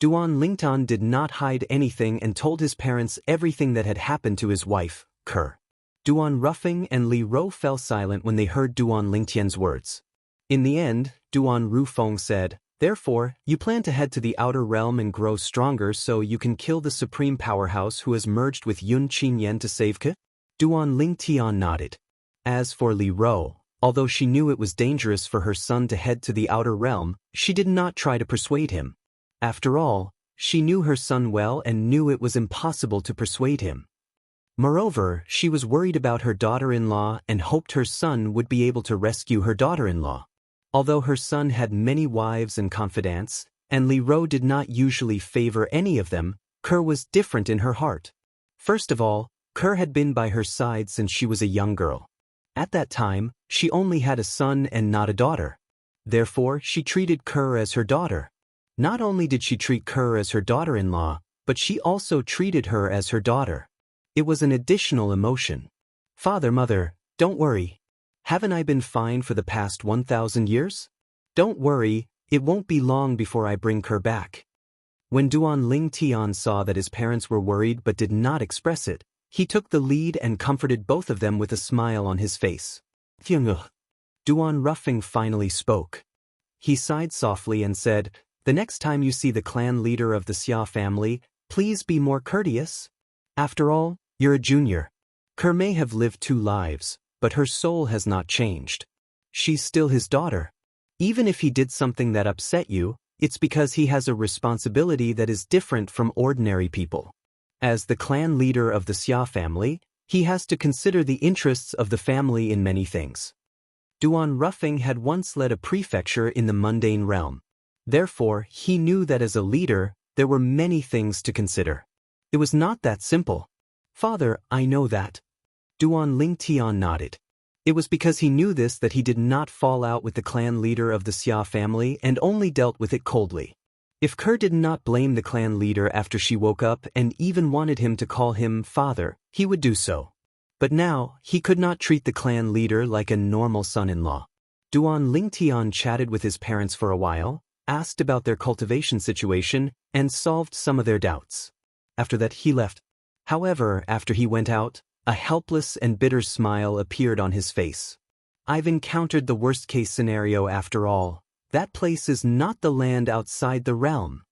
Duan Lingtan did not hide anything and told his parents everything that had happened to his wife, Ke. Duan Ruffing and Li Ro fell silent when they heard Duan Lingtian's words. In the end, Duan Rufeng said, "Therefore, you plan to head to the outer realm and grow stronger so you can kill the supreme powerhouse who has merged with Yun Qinyan to save Ke?" Duan Lingtian nodded. As for Li Ro, although she knew it was dangerous for her son to head to the outer realm, she did not try to persuade him. After all, she knew her son well and knew it was impossible to persuade him. Moreover, she was worried about her daughter-in-law and hoped her son would be able to rescue her daughter-in-law. Although her son had many wives and confidants, and Li Ro did not usually favor any of them, Ke was different in her heart. First of all, Ke had been by her side since she was a young girl. At that time, she only had a son and not a daughter. Therefore, she treated Ke as her daughter. Not only did she treat Ke as her daughter-in-law, but she also treated her as her daughter. It was an additional emotion. "Father, mother, don't worry. Haven't I been fine for the past 1,000 years? Don't worry, it won't be long before I bring Ke back." When Duan Lingtian saw that his parents were worried but did not express it, he took the lead and comforted both of them with a smile on his face. Duan Ruffing finally spoke. He sighed softly and said, "The next time you see the clan leader of the Xia family, please be more courteous. After all, you're a junior. Ke may have lived 2 lives, but her soul has not changed. She's still his daughter. Even if he did something that upset you, it's because he has a responsibility that is different from ordinary people. As the clan leader of the Xia family, he has to consider the interests of the family in many things." Duan Ruffing had once led a prefecture in the mundane realm. Therefore, he knew that as a leader, there were many things to consider. It was not that simple. "Father, I know that." Duan Lingtian nodded. It was because he knew this that he did not fall out with the clan leader of the Xia family and only dealt with it coldly. If Ke did not blame the clan leader after she woke up and even wanted him to call him father, he would do so. But now, he could not treat the clan leader like a normal son-in-law. Duan Lingtian chatted with his parents for a while, asked about their cultivation situation, and solved some of their doubts. After that, he left. However, after he went out, a helpless and bitter smile appeared on his face. "I've encountered the worst-case scenario after all. That place is not the land outside the realm.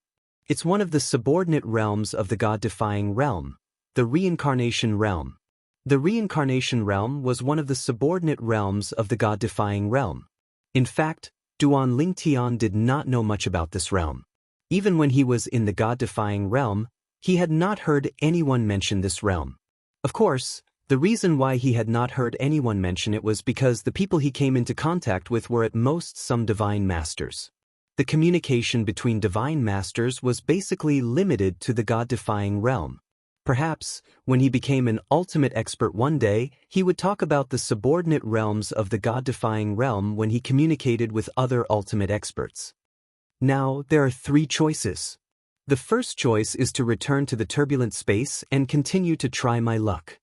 It's one of the subordinate realms of the God-defying realm, the reincarnation realm. The reincarnation realm was one of the subordinate realms of the God-defying realm. In fact, Duan Lingtian did not know much about this realm. Even when he was in the God-defying realm, he had not heard anyone mention this realm. Of course, the reason why he had not heard anyone mention it was because the people he came into contact with were at most some divine masters. The communication between divine masters was basically limited to the God-defying realm. Perhaps, when he became an ultimate expert one day, he would talk about the subordinate realms of the God-defying realm when he communicated with other ultimate experts. Now, there are 3 choices. The first choice is to return to the turbulent space and continue to try my luck.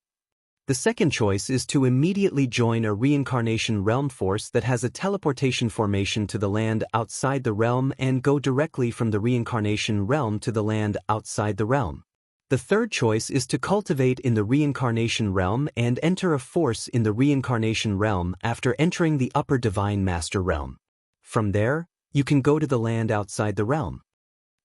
The second choice is to immediately join a reincarnation realm force that has a teleportation formation to the land outside the realm and go directly from the reincarnation realm to the land outside the realm. The third choice is to cultivate in the reincarnation realm and enter a force in the reincarnation realm after entering the upper divine master realm. From there, You can go to the land outside the realm.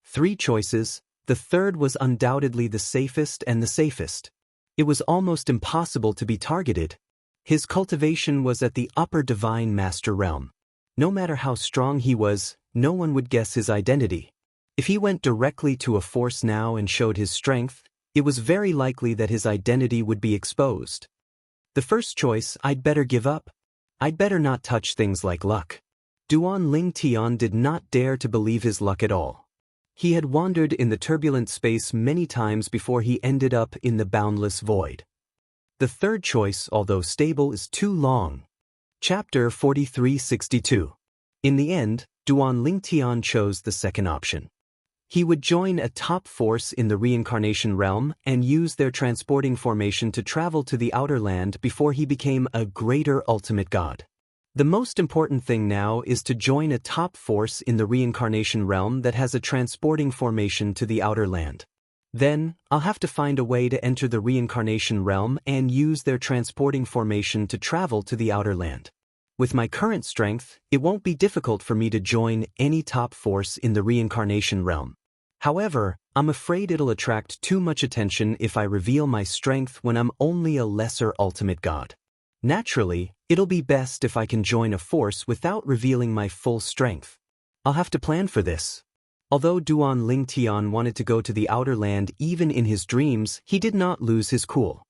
3 choices, the third was undoubtedly the safest and the safest. It was almost impossible to be targeted. His cultivation was at the upper divine master realm. No matter how strong he was, no one would guess his identity. If he went directly to a force now and showed his strength, it was very likely that his identity would be exposed. The first choice, I'd better give up. I'd better not touch things like luck. Duan Ling Tian did not dare to believe his luck at all. He had wandered in the turbulent space many times before he ended up in the boundless void. The third choice, although stable, is too long. Chapter 4362. In the end, Duan Ling Tian chose the second option. He would join a top force in the reincarnation realm and use their transporting formation to travel to the outer land before he became a greater ultimate god. The most important thing now is to join a top force in the reincarnation realm that has a transporting formation to the outer land. Then, I'll have to find a way to enter the reincarnation realm and use their transporting formation to travel to the outer land. With my current strength, it won't be difficult for me to join any top force in the reincarnation realm. However, I'm afraid it'll attract too much attention if I reveal my strength when I'm only a lesser ultimate god. Naturally, it'll be best if I can join a force without revealing my full strength. I'll have to plan for this. Although Duan Ling Tian wanted to go to the outer land even in his dreams, he did not lose his cool.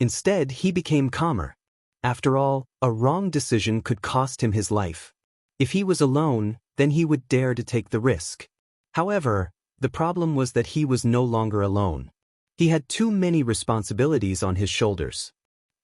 Instead, he became calmer. After all, a wrong decision could cost him his life. If he was alone, then he would dare to take the risk. However, the problem was that he was no longer alone. He had too many responsibilities on his shoulders.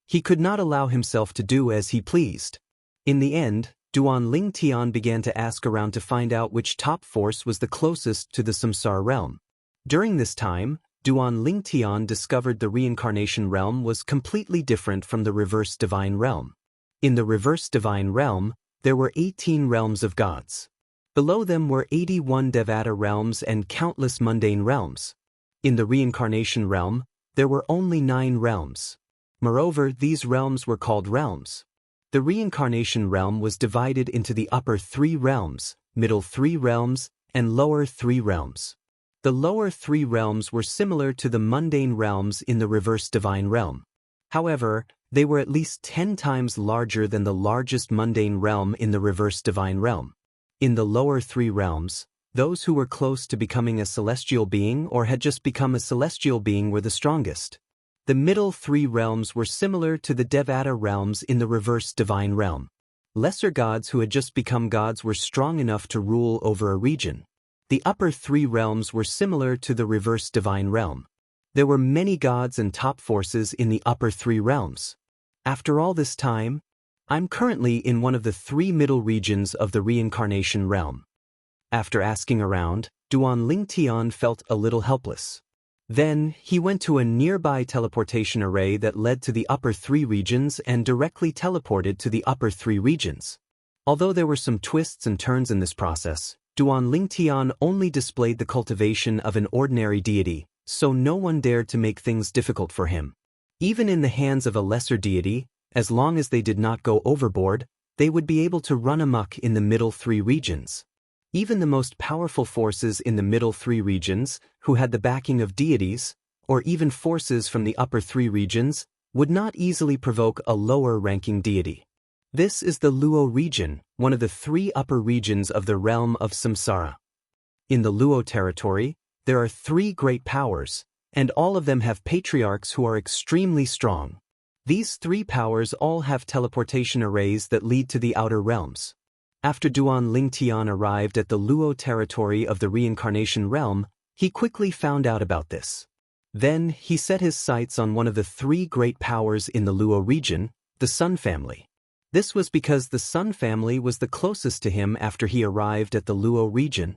He could not allow himself to do as he pleased. In the end, Duan Ling Tian began to ask around to find out which top force was the closest to the samsara realm. During this time, Duan Ling Tian discovered the reincarnation realm was completely different from the reverse divine realm. In the reverse divine realm, there were 18 realms of gods. Below them were 81 Devata realms and countless mundane realms. In the reincarnation realm, there were only 9 realms. Moreover, these realms were called realms. The reincarnation realm was divided into the upper 3 realms, middle 3 realms, and lower 3 realms. The lower 3 realms were similar to the mundane realms in the reverse divine realm. However, they were at least 10 times larger than the largest mundane realm in the reverse divine realm. In the lower 3 realms, those who were close to becoming a celestial being or had just become a celestial being were the strongest. The middle 3 realms were similar to the Devata realms in the reverse divine realm. Lesser gods who had just become gods were strong enough to rule over a region. The upper 3 realms were similar to the reverse divine realm. There were many gods and top forces in the upper 3 realms. After all this time, I'm currently in one of the 3 middle regions of the reincarnation realm. After asking around, Duan Ling Tian felt a little helpless. Then, he went to a nearby teleportation array that led to the upper 3 regions and directly teleported to the upper 3 regions. Although there were some twists and turns in this process, Duan Ling Tian only displayed the cultivation of an ordinary deity, so no one dared to make things difficult for him. Even in the hands of a lesser deity, as long as they did not go overboard, they would be able to run amok in the middle 3 regions. Even the most powerful forces in the middle 3 regions, who had the backing of deities, or even forces from the upper 3 regions, would not easily provoke a lower-ranking deity. This is the Luo region, one of the 3 upper regions of the realm of samsara. In the Luo territory, there are 3 great powers, and all of them have patriarchs who are extremely strong. These 3 powers all have teleportation arrays that lead to the outer realms. After Duan Ling Tian arrived at the Luo territory of the reincarnation realm, he quickly found out about this. Then, he set his sights on one of the 3 great powers in the Luo region, the Sun family. This was because the Sun family was the closest to him after he arrived at the Luo region.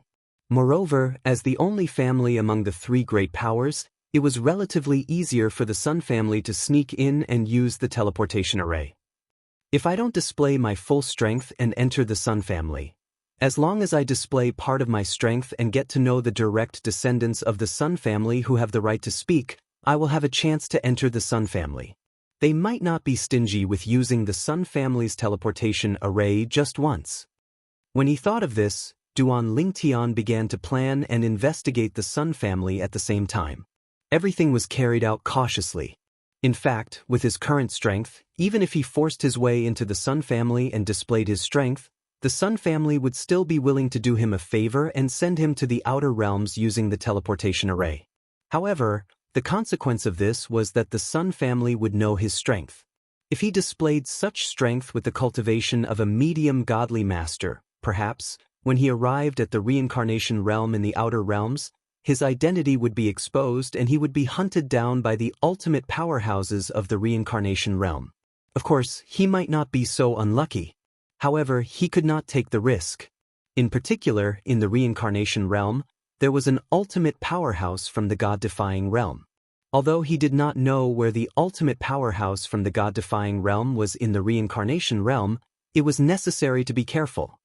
Moreover, as the only family among the 3 great powers, it was relatively easier for the Sun family to sneak in and use the teleportation array. If I don't display my full strength and enter the Sun family, as long as I display part of my strength and get to know the direct descendants of the Sun family who have the right to speak, I will have a chance to enter the Sun family. They might not be stingy with using the Sun family's teleportation array just once. When he thought of this, Duan Lingtian began to plan and investigate the Sun family at the same time. Everything was carried out cautiously. In fact, with his current strength, even if he forced his way into the Sun family and displayed his strength, the Sun family would still be willing to do him a favor and send him to the outer realms using the teleportation array. However, the consequence of this was that the Sun family would know his strength. If he displayed such strength with the cultivation of a medium godly master, perhaps, when he arrived at the reincarnation realm in the outer realms, his identity would be exposed and he would be hunted down by the ultimate powerhouses of the reincarnation realm. Of course, he might not be so unlucky. However, he could not take the risk. In particular, in the reincarnation realm, there was an ultimate powerhouse from the God-defying realm. Although he did not know where the ultimate powerhouse from the God-defying realm was in the reincarnation realm, it was necessary to be careful.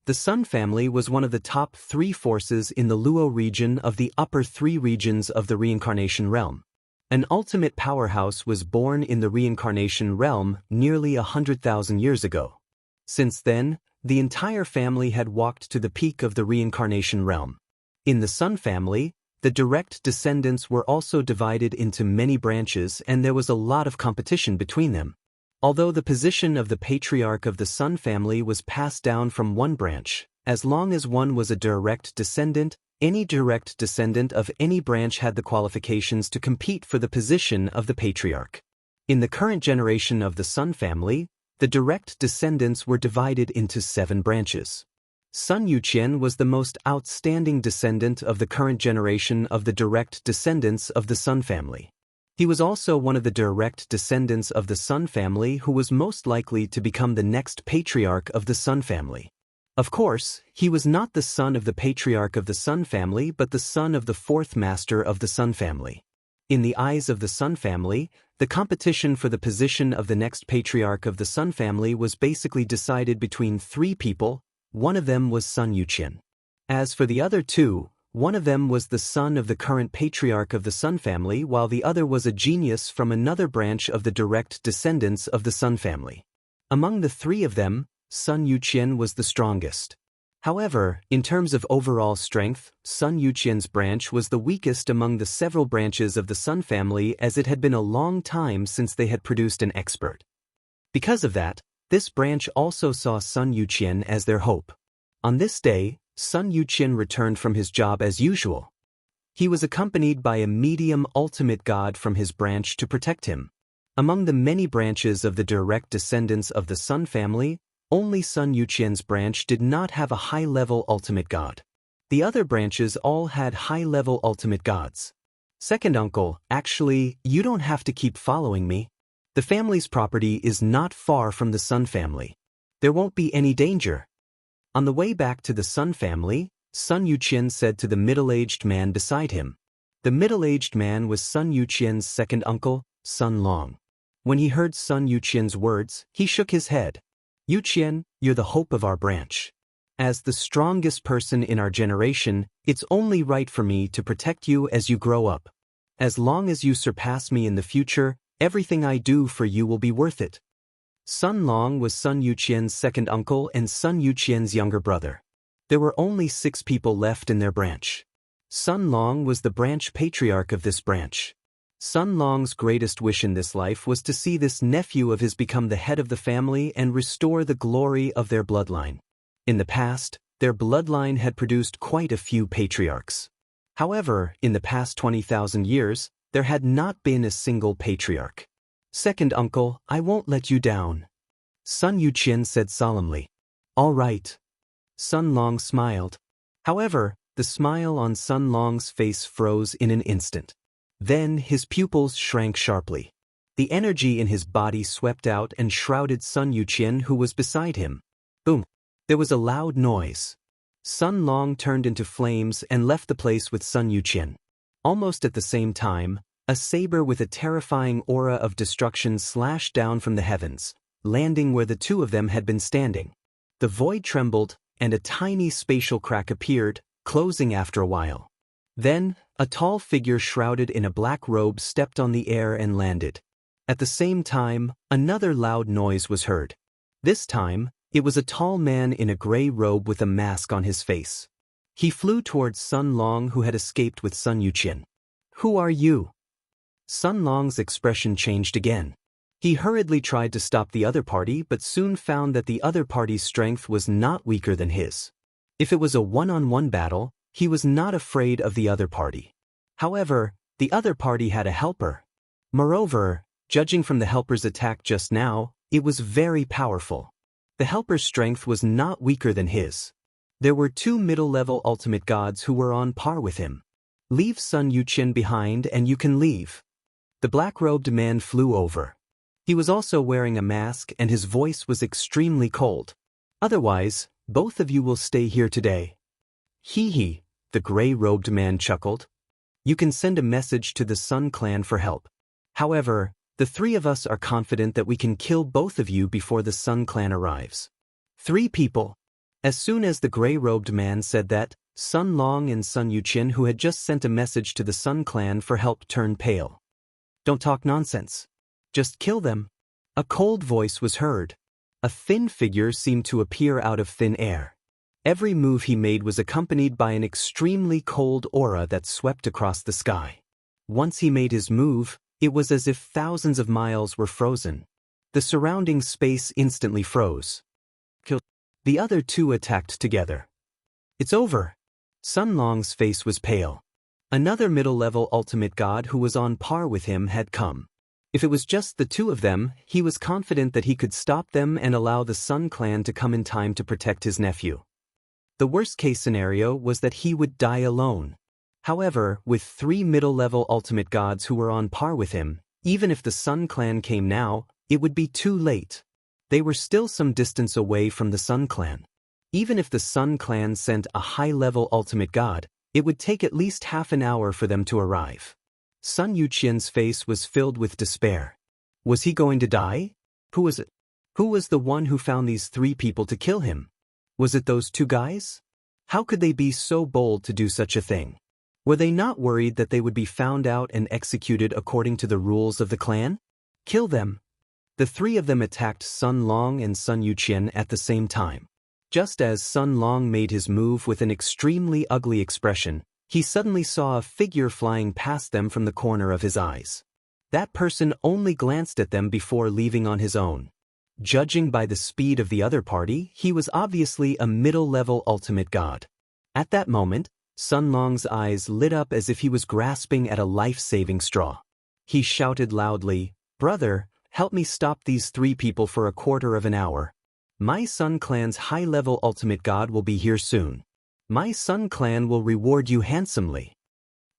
The Sun family was one of the top 3 forces in the Luo region of the upper 3 regions of the reincarnation realm. An ultimate powerhouse was born in the reincarnation realm nearly 100,000 years ago. Since then, the entire family had walked to the peak of the reincarnation realm. In the Sun family, the direct descendants were also divided into many branches and there was a lot of competition between them. Although the position of the patriarch of the Sun family was passed down from one branch, as long as one was a direct descendant, any direct descendant of any branch had the qualifications to compete for the position of the patriarch. In the current generation of the Sun family, the direct descendants were divided into 7 branches. Sun Yuqian was the most outstanding descendant of the current generation of the direct descendants of the Sun family. He was also one of the direct descendants of the Sun family who was most likely to become the next patriarch of the Sun family. Of course, he was not the son of the patriarch of the Sun family but the son of the 4th master of the Sun family. In the eyes of the Sun family, the competition for the position of the next patriarch of the Sun family was basically decided between 3 people. One of them was Sun Yuqian. As for the other 2, one of them was the son of the current patriarch of the Sun family while the other was a genius from another branch of the direct descendants of the Sun family. Among the 3 of them, Sun Yuqian was the strongest. However, in terms of overall strength, Sun Yuqian's branch was the weakest among the several branches of the Sun family as it had been a long time since they had produced an expert. Because of that, this branch also saw Sun Yuqian as their hope. On this day, Sun Yuqian returned from his job as usual. He was accompanied by a medium ultimate god from his branch to protect him. Among the many branches of the direct descendants of the Sun family, only Sun Yuqian's branch did not have a high-level ultimate god. The other branches all had high-level ultimate gods. Second uncle, actually, you don't have to keep following me. The family's property is not far from the Sun family. There won't be any danger. On the way back to the Sun family, Sun Yuqian said to the middle-aged man beside him. The middle-aged man was Sun Yuqian's second uncle, Sun Long. When he heard Sun Yuqian's words, he shook his head. Yuqian, you're the hope of our branch. As the strongest person in our generation, it's only right for me to protect you as you grow up. As long as you surpass me in the future, everything I do for you will be worth it. Sun Long was Sun Yuqian's second uncle and Sun Yuqian's younger brother. There were only 6 people left in their branch. Sun Long was the branch patriarch of this branch. Sun Long's greatest wish in this life was to see this nephew of his become the head of the family and restore the glory of their bloodline. In the past, their bloodline had produced quite a few patriarchs. However, in the past 20,000 years, there had not been a single patriarch. Second uncle, I won't let you down. Sun Yuqian said solemnly. All right. Sun Long smiled. However, the smile on Sun Long's face froze in an instant. Then his pupils shrank sharply. The energy in his body swept out and shrouded Sun Yuqian who was beside him. Boom! There was a loud noise. Sun Long turned into flames and left the place with Sun Yuqian. Almost at the same time, a saber with a terrifying aura of destruction slashed down from the heavens, landing where the 2 of them had been standing. The void trembled, and a tiny spatial crack appeared, closing after a while. Then, a tall figure shrouded in a black robe stepped on the air and landed. At the same time, another loud noise was heard. This time, It was a tall man in a gray robe with a mask on his face. He flew towards Sun Long, who had escaped with Sun Yuqian. "Who are you?" Sun Long's expression changed again. He hurriedly tried to stop the other party but soon found that the other party's strength was not weaker than his. If it was a one-on-one battle, he was not afraid of the other party. However, the other party had a helper. Moreover, judging from the helper's attack just now, it was very powerful. The helper's strength was not weaker than his. There were two middle-level ultimate gods who were on par with him. "Leave Sun Yuqian behind and you can leave." The black-robed man flew over. He was also wearing a mask and his voice was extremely cold. "Otherwise, both of you will stay here today." "Hee hee," the gray-robed man chuckled. "You can send a message to the Sun clan for help. However, the three of us are confident that we can kill both of you before the Sun clan arrives." 3 people. As soon as the gray-robed man said that, Sun Long and Sun Yuqian, who had just sent a message to the Sun clan for help, turned pale. "Don't talk nonsense. Just kill them." A cold voice was heard. A thin figure seemed to appear out of thin air. Every move he made was accompanied by an extremely cold aura that swept across the sky. Once he made his move, it was as if thousands of miles were frozen. The surrounding space instantly froze. The other two attacked together. "It's over." Sun Long's face was pale. Another middle-level ultimate god who was on par with him had come. If it was just the two of them, he was confident that he could stop them and allow the Sun clan to come in time to protect his nephew. The worst-case scenario was that he would die alone. However, with 3 middle-level ultimate gods who were on par with him, even if the Sun clan came now, it would be too late. They were still some distance away from the Sun clan. Even if the Sun clan sent a high-level ultimate god, it would take at least half an hour for them to arrive. Sun Yuqian's face was filled with despair. Was he going to die? Who was it? Who was the one who found these 3 people to kill him? Was it those 2 guys? How could they be so bold to do such a thing? Were they not worried that they would be found out and executed according to the rules of the clan? Kill them. The 3 of them attacked Sun Long and Sun Yuqian at the same time. Just as Sun Long made his move with an extremely ugly expression, he suddenly saw a figure flying past them from the corner of his eyes. That person only glanced at them before leaving on his own. Judging by the speed of the other party, he was obviously a middle-level ultimate god. At that moment, Sun Long's eyes lit up as if he was grasping at a life-saving straw. He shouted loudly, "Brother, help me stop these 3 people for a quarter of an hour. My Sun clan's high-level ultimate god will be here soon. My Sun clan will reward you handsomely."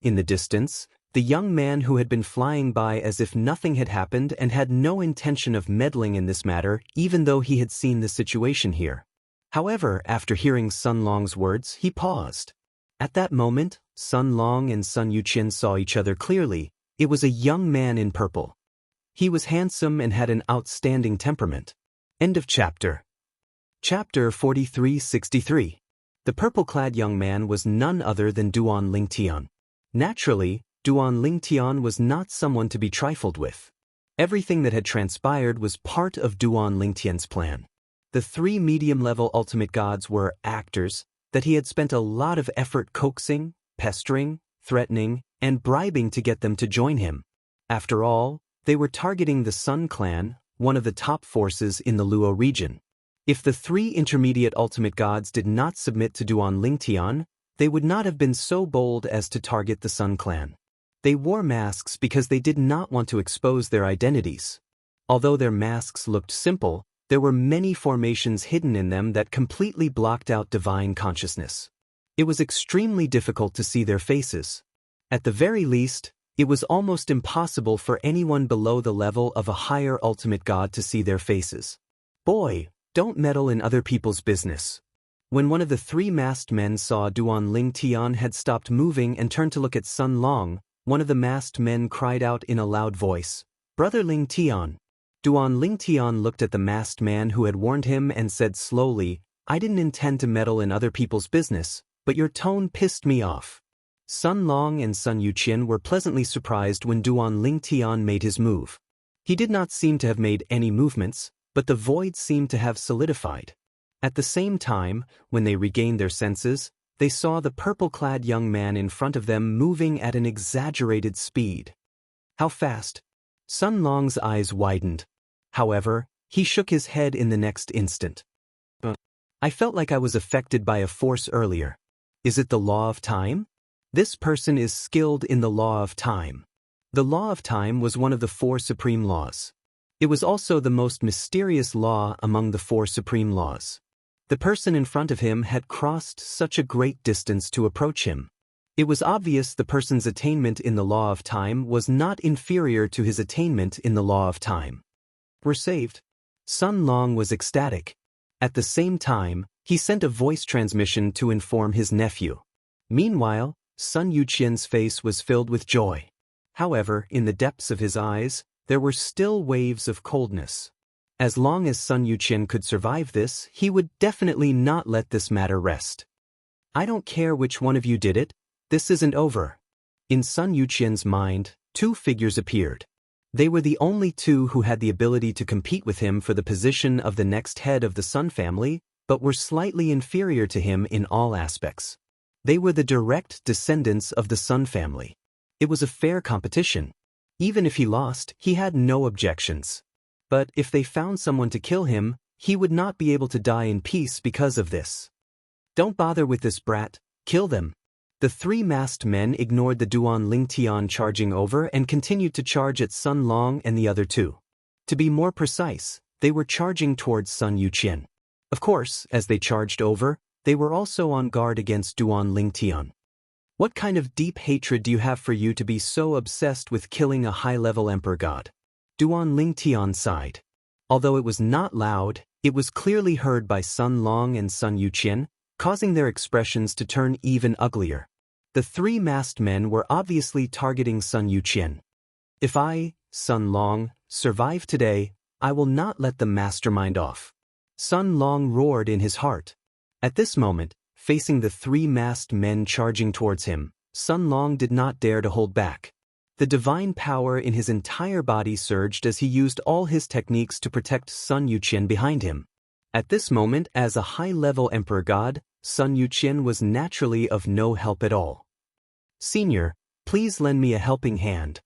In the distance, the young man who had been flying by as if nothing had happened and had no intention of meddling in this matter, even though he had seen the situation here. However, after hearing Sun Long's words, he paused. At that moment, Sun Long and Sun Yuqian saw each other clearly. It was a young man in purple. He was handsome and had an outstanding temperament. End of chapter. Chapter 4363. The purple-clad young man was none other than Duan Lingtian. Naturally, Duan Lingtian was not someone to be trifled with. Everything that had transpired was part of Duan Lingtian's plan. The 3 medium-level ultimate gods were actors that he had spent a lot of effort coaxing, pestering, threatening, and bribing to get them to join him. After all, they were targeting the Sun clan, one of the top forces in the Luo region. If the 3 intermediate ultimate gods did not submit to Duan Lingtian, they would not have been so bold as to target the Sun clan. They wore masks because they did not want to expose their identities. Although their masks looked simple, there were many formations hidden in them that completely blocked out divine consciousness. It was extremely difficult to see their faces. At the very least, it was almost impossible for anyone below the level of a higher ultimate god to see their faces. Boy, don't meddle in other people's business. When one of the 3 masked men saw Duan Lingtian had stopped moving and turned to look at Sun Long, one of the masked men cried out in a loud voice, "Brother Lingtian." Duan Lingtian looked at the masked man who had warned him and said slowly, "I didn't intend to meddle in other people's business, but your tone pissed me off." Sun Long and Sun Yuqian were pleasantly surprised when Duan Lingtian made his move. He did not seem to have made any movements, but the void seemed to have solidified. At the same time, when they regained their senses, they saw the purple-clad young man in front of them moving at an exaggerated speed. How fast? Sun Long's eyes widened. However, he shook his head in the next instant. I felt like I was affected by a force earlier. Is it the law of time? This person is skilled in the law of time. The law of time was one of the 4 supreme laws. It was also the most mysterious law among the 4 supreme laws. The person in front of him had crossed such a great distance to approach him. It was obvious the person's attainment in the law of time was not inferior to his attainment in the law of time. We're saved. Sun Long was ecstatic. At the same time, he sent a voice transmission to inform his nephew. Meanwhile, Sun Yuqian's face was filled with joy. However, in the depths of his eyes, there were still waves of coldness. As long as Sun Yuqian could survive this, he would definitely not let this matter rest. I don't care which one of you did it, this isn't over. In Sun Yuqian's mind, 2 figures appeared. They were the only 2 who had the ability to compete with him for the position of the next head of the Sun family, but were slightly inferior to him in all aspects. They were the direct descendants of the Sun family. It was a fair competition. Even if he lost, he had no objections. But if they found someone to kill him, he would not be able to die in peace because of this. Don't bother with this brat, kill them. The 3 masked men ignored the Duan Lingtian charging over and continued to charge at Sun Long and the other 2. To be more precise, they were charging towards Sun Yuqian. Of course, as they charged over, they were also on guard against Duan Lingtian. What kind of deep hatred do you have for you to be so obsessed with killing a high-level emperor god? Duan Lingtian sighed. Although it was not loud, it was clearly heard by Sun Long and Sun Yuqian, causing their expressions to turn even uglier. The 3 masked men were obviously targeting Sun Yuqian. If I, Sun Long, survive today, I will not let the mastermind off. Sun Long roared in his heart. At this moment, facing the 3 masked men charging towards him, Sun Long did not dare to hold back. The divine power in his entire body surged as he used all his techniques to protect Sun Yuqian behind him. At this moment, as a high-level emperor god, Sun Yuqian was naturally of no help at all. Senior, please lend me a helping hand.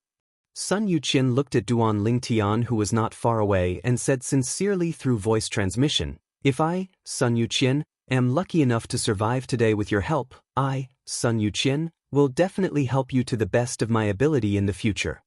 Sun Yuqian looked at Duan Lingtian, who was not far away, and said sincerely through voice transmission, If I, Sun Yuqian, am lucky enough to survive today with your help, I, Sun Yuqian, will definitely help you to the best of my ability in the future.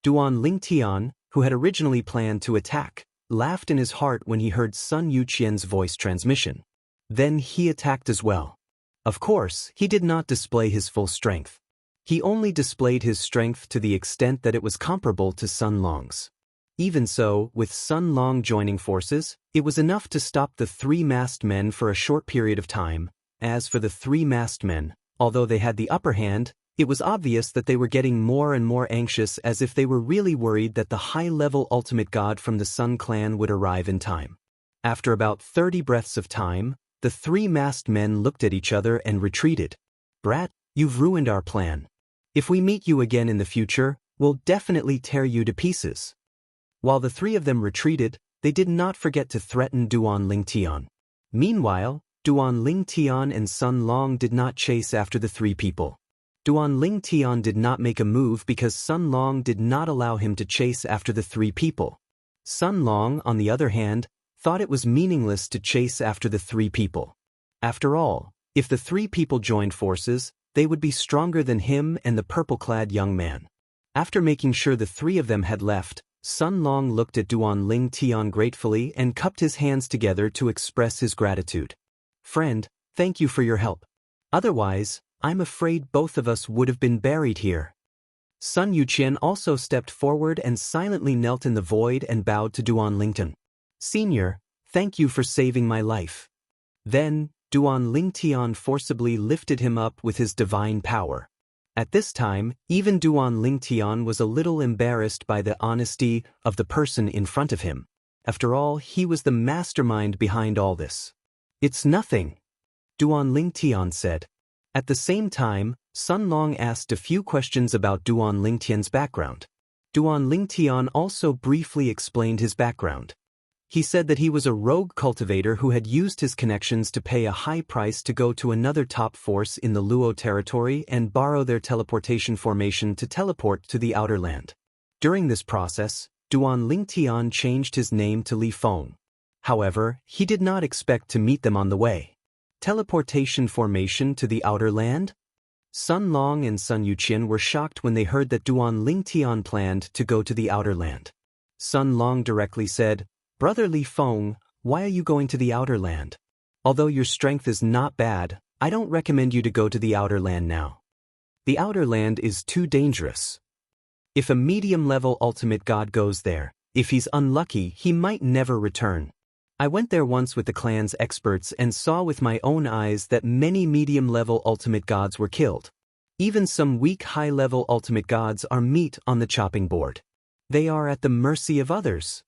Duan Lingtian, who had originally planned to attack, laughed in his heart when he heard Sun Yuqian's voice transmission. Then he attacked as well. Of course, he did not display his full strength. He only displayed his strength to the extent that it was comparable to Sun Long's. Even so, with Sun Long joining forces, it was enough to stop the 3 masked men for a short period of time. As for the 3 masked men, although they had the upper hand, it was obvious that they were getting more and more anxious, as if they were really worried that the high-level ultimate god from the Sun clan would arrive in time. After about 30 breaths of time, the 3 masked men looked at each other and retreated. Brat, you've ruined our plan. If we meet you again in the future, we'll definitely tear you to pieces. While the 3 of them retreated, they did not forget to threaten Duan Lingtian. Meanwhile, Duan Lingtian and Sun Long did not chase after the 3 people. Duan Lingtian did not make a move because Sun Long did not allow him to chase after the 3 people. Sun Long, on the other hand, thought it was meaningless to chase after the 3 people. After all, if the 3 people joined forces, they would be stronger than him and the purple-clad young man. After making sure the 3 of them had left, Sun Long looked at Duan Lingtian gratefully and cupped his hands together to express his gratitude. Friend, thank you for your help. Otherwise, I'm afraid both of us would have been buried here. Sun Yuqian also stepped forward and silently knelt in the void and bowed to Duan Lingtian. Senior, thank you for saving my life. Then, Duan Lingtian forcibly lifted him up with his divine power. At this time, even Duan Lingtian was a little embarrassed by the honesty of the person in front of him. After all, he was the mastermind behind all this. It's nothing, Duan Lingtian said. At the same time, Sun Long asked a few questions about Duan Lingtian's background. Duan Lingtian also briefly explained his background. He said that he was a rogue cultivator who had used his connections to pay a high price to go to another top force in the Luo territory and borrow their teleportation formation to teleport to the Outer Land. During this process, Duan Lingtian changed his name to Li Feng. However, he did not expect to meet them on the way. Teleportation formation to the Outer Land? Sun Long and Sun Yuqian were shocked when they heard that Duan Lingtian planned to go to the Outer Land. Sun Long directly said, "Brother Li Feng, why are you going to the Outer Land? Although your strength is not bad, I don't recommend you to go to the Outer Land now. The Outer Land is too dangerous. If a medium-level ultimate god goes there, if he's unlucky, he might never return. I went there once with the clan's experts and saw with my own eyes that many medium-level ultimate gods were killed. Even some weak high-level ultimate gods are meat on the chopping board. They are at the mercy of others."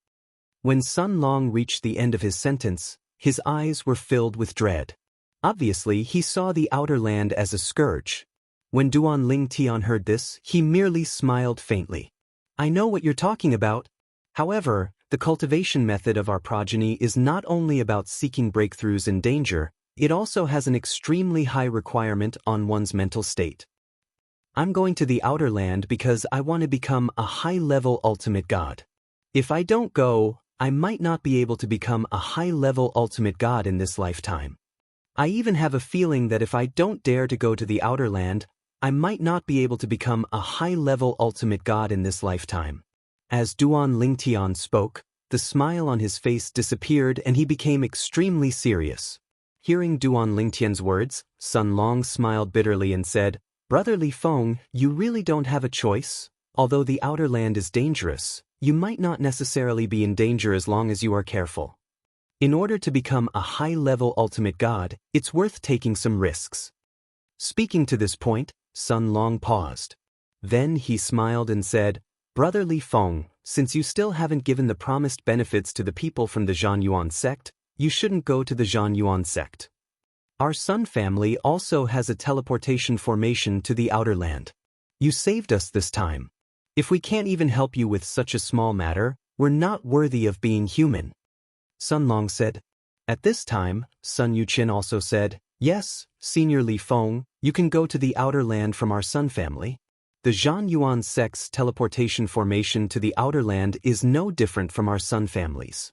When Sun Long reached the end of his sentence, his eyes were filled with dread. Obviously, he saw the Outer Land as a scourge. When Duan Lingtian heard this, he merely smiled faintly. "I know what you're talking about. However, the cultivation method of our progeny is not only about seeking breakthroughs in danger, it also has an extremely high requirement on one's mental state. I'm going to the Outer Land because I want to become a high-level ultimate god. If I don't go, I might not be able to become a high-level ultimate god in this lifetime. I even have a feeling that if I don't dare to go to the Outer Land, I might not be able to become a high-level ultimate god in this lifetime." As Duan Lingtian spoke, the smile on his face disappeared and he became extremely serious. Hearing Duan Lingtian's words, Sun Long smiled bitterly and said, "Brother Li Feng, you really don't have a choice. Although the Outer Land is dangerous, you might not necessarily be in danger as long as you are careful. In order to become a high-level ultimate god, it's worth taking some risks." Speaking to this point, Sun Long paused. Then he smiled and said, "Brother Li Feng, since you still haven't given the promised benefits to the people from the Xianxia sect, you shouldn't go to the Xianxia sect. Our Sun family also has a teleportation formation to the Outer Land. You saved us this time. If we can't even help you with such a small matter, we're not worthy of being human." Sun Long said. At this time, Sun Yuqian also said, "Yes, Senior Li Feng, you can go to the Outer Land from our Sun family. The Xianxia sect's teleportation formation to the Outer Land is no different from our Sun families.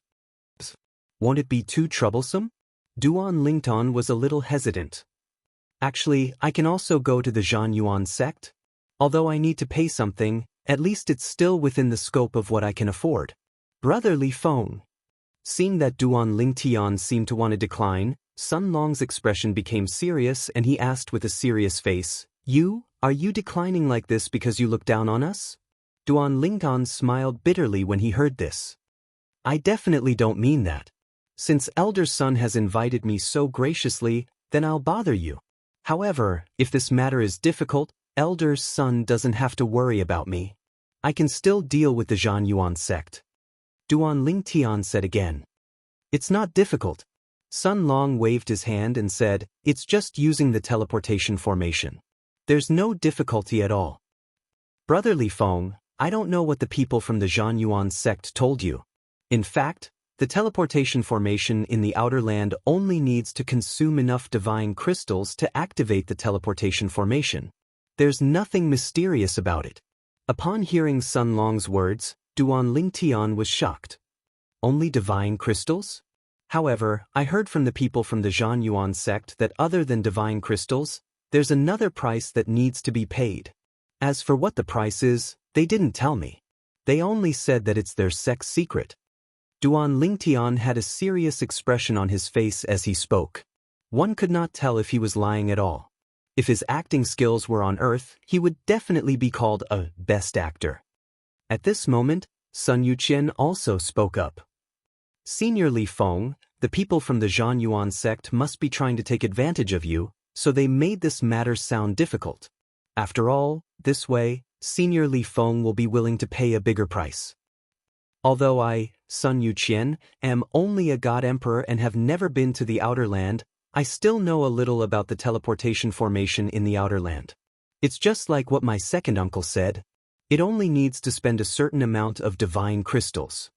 Won't it be too troublesome?" Duan Lingtian was a little hesitant. "Actually, I can also go to the Xianxia sect. Although I need to pay something, at least it's still within the scope of what I can afford. Brother Li Feng." Seeing that Duan Lingtian seemed to want to decline, Sun Long's expression became serious and he asked with a serious face, Are you declining like this because you look down on us?" Duan Lingtian smiled bitterly when he heard this. "I definitely don't mean that. Since Elder Sun has invited me so graciously, then I'll bother you. However, if this matter is difficult, Elder Sun doesn't have to worry about me. I can still deal with the Xianxia sect." Duan Lingtian said again. "It's not difficult." Sun Long waved his hand and said, "It's just using the teleportation formation. There's no difficulty at all. Brother Li Feng, I don't know what the people from the Xianxia sect told you. In fact, the teleportation formation in the Outer Land only needs to consume enough divine crystals to activate the teleportation formation. There's nothing mysterious about it." Upon hearing Sun Long's words, Duan Lingtian was shocked. "Only divine crystals? However, I heard from the people from the Xianxia sect that other than divine crystals, there's another price that needs to be paid. As for what the price is, they didn't tell me. They only said that it's their sect's secret." Duan Lingtian had a serious expression on his face as he spoke. One could not tell if he was lying at all. If his acting skills were on Earth, he would definitely be called a best actor. At this moment, Sun Yuqian also spoke up. "Senior Li Feng, the people from the Xianxia sect must be trying to take advantage of you, so they made this matter sound difficult. After all, this way, Senior Li Feng will be willing to pay a bigger price. Although I, Sun Yuqian, am only a god emperor and have never been to the Outer Land, I still know a little about the teleportation formation in the Outer Land. It's just like what my second uncle said. It only needs to spend a certain amount of divine crystals.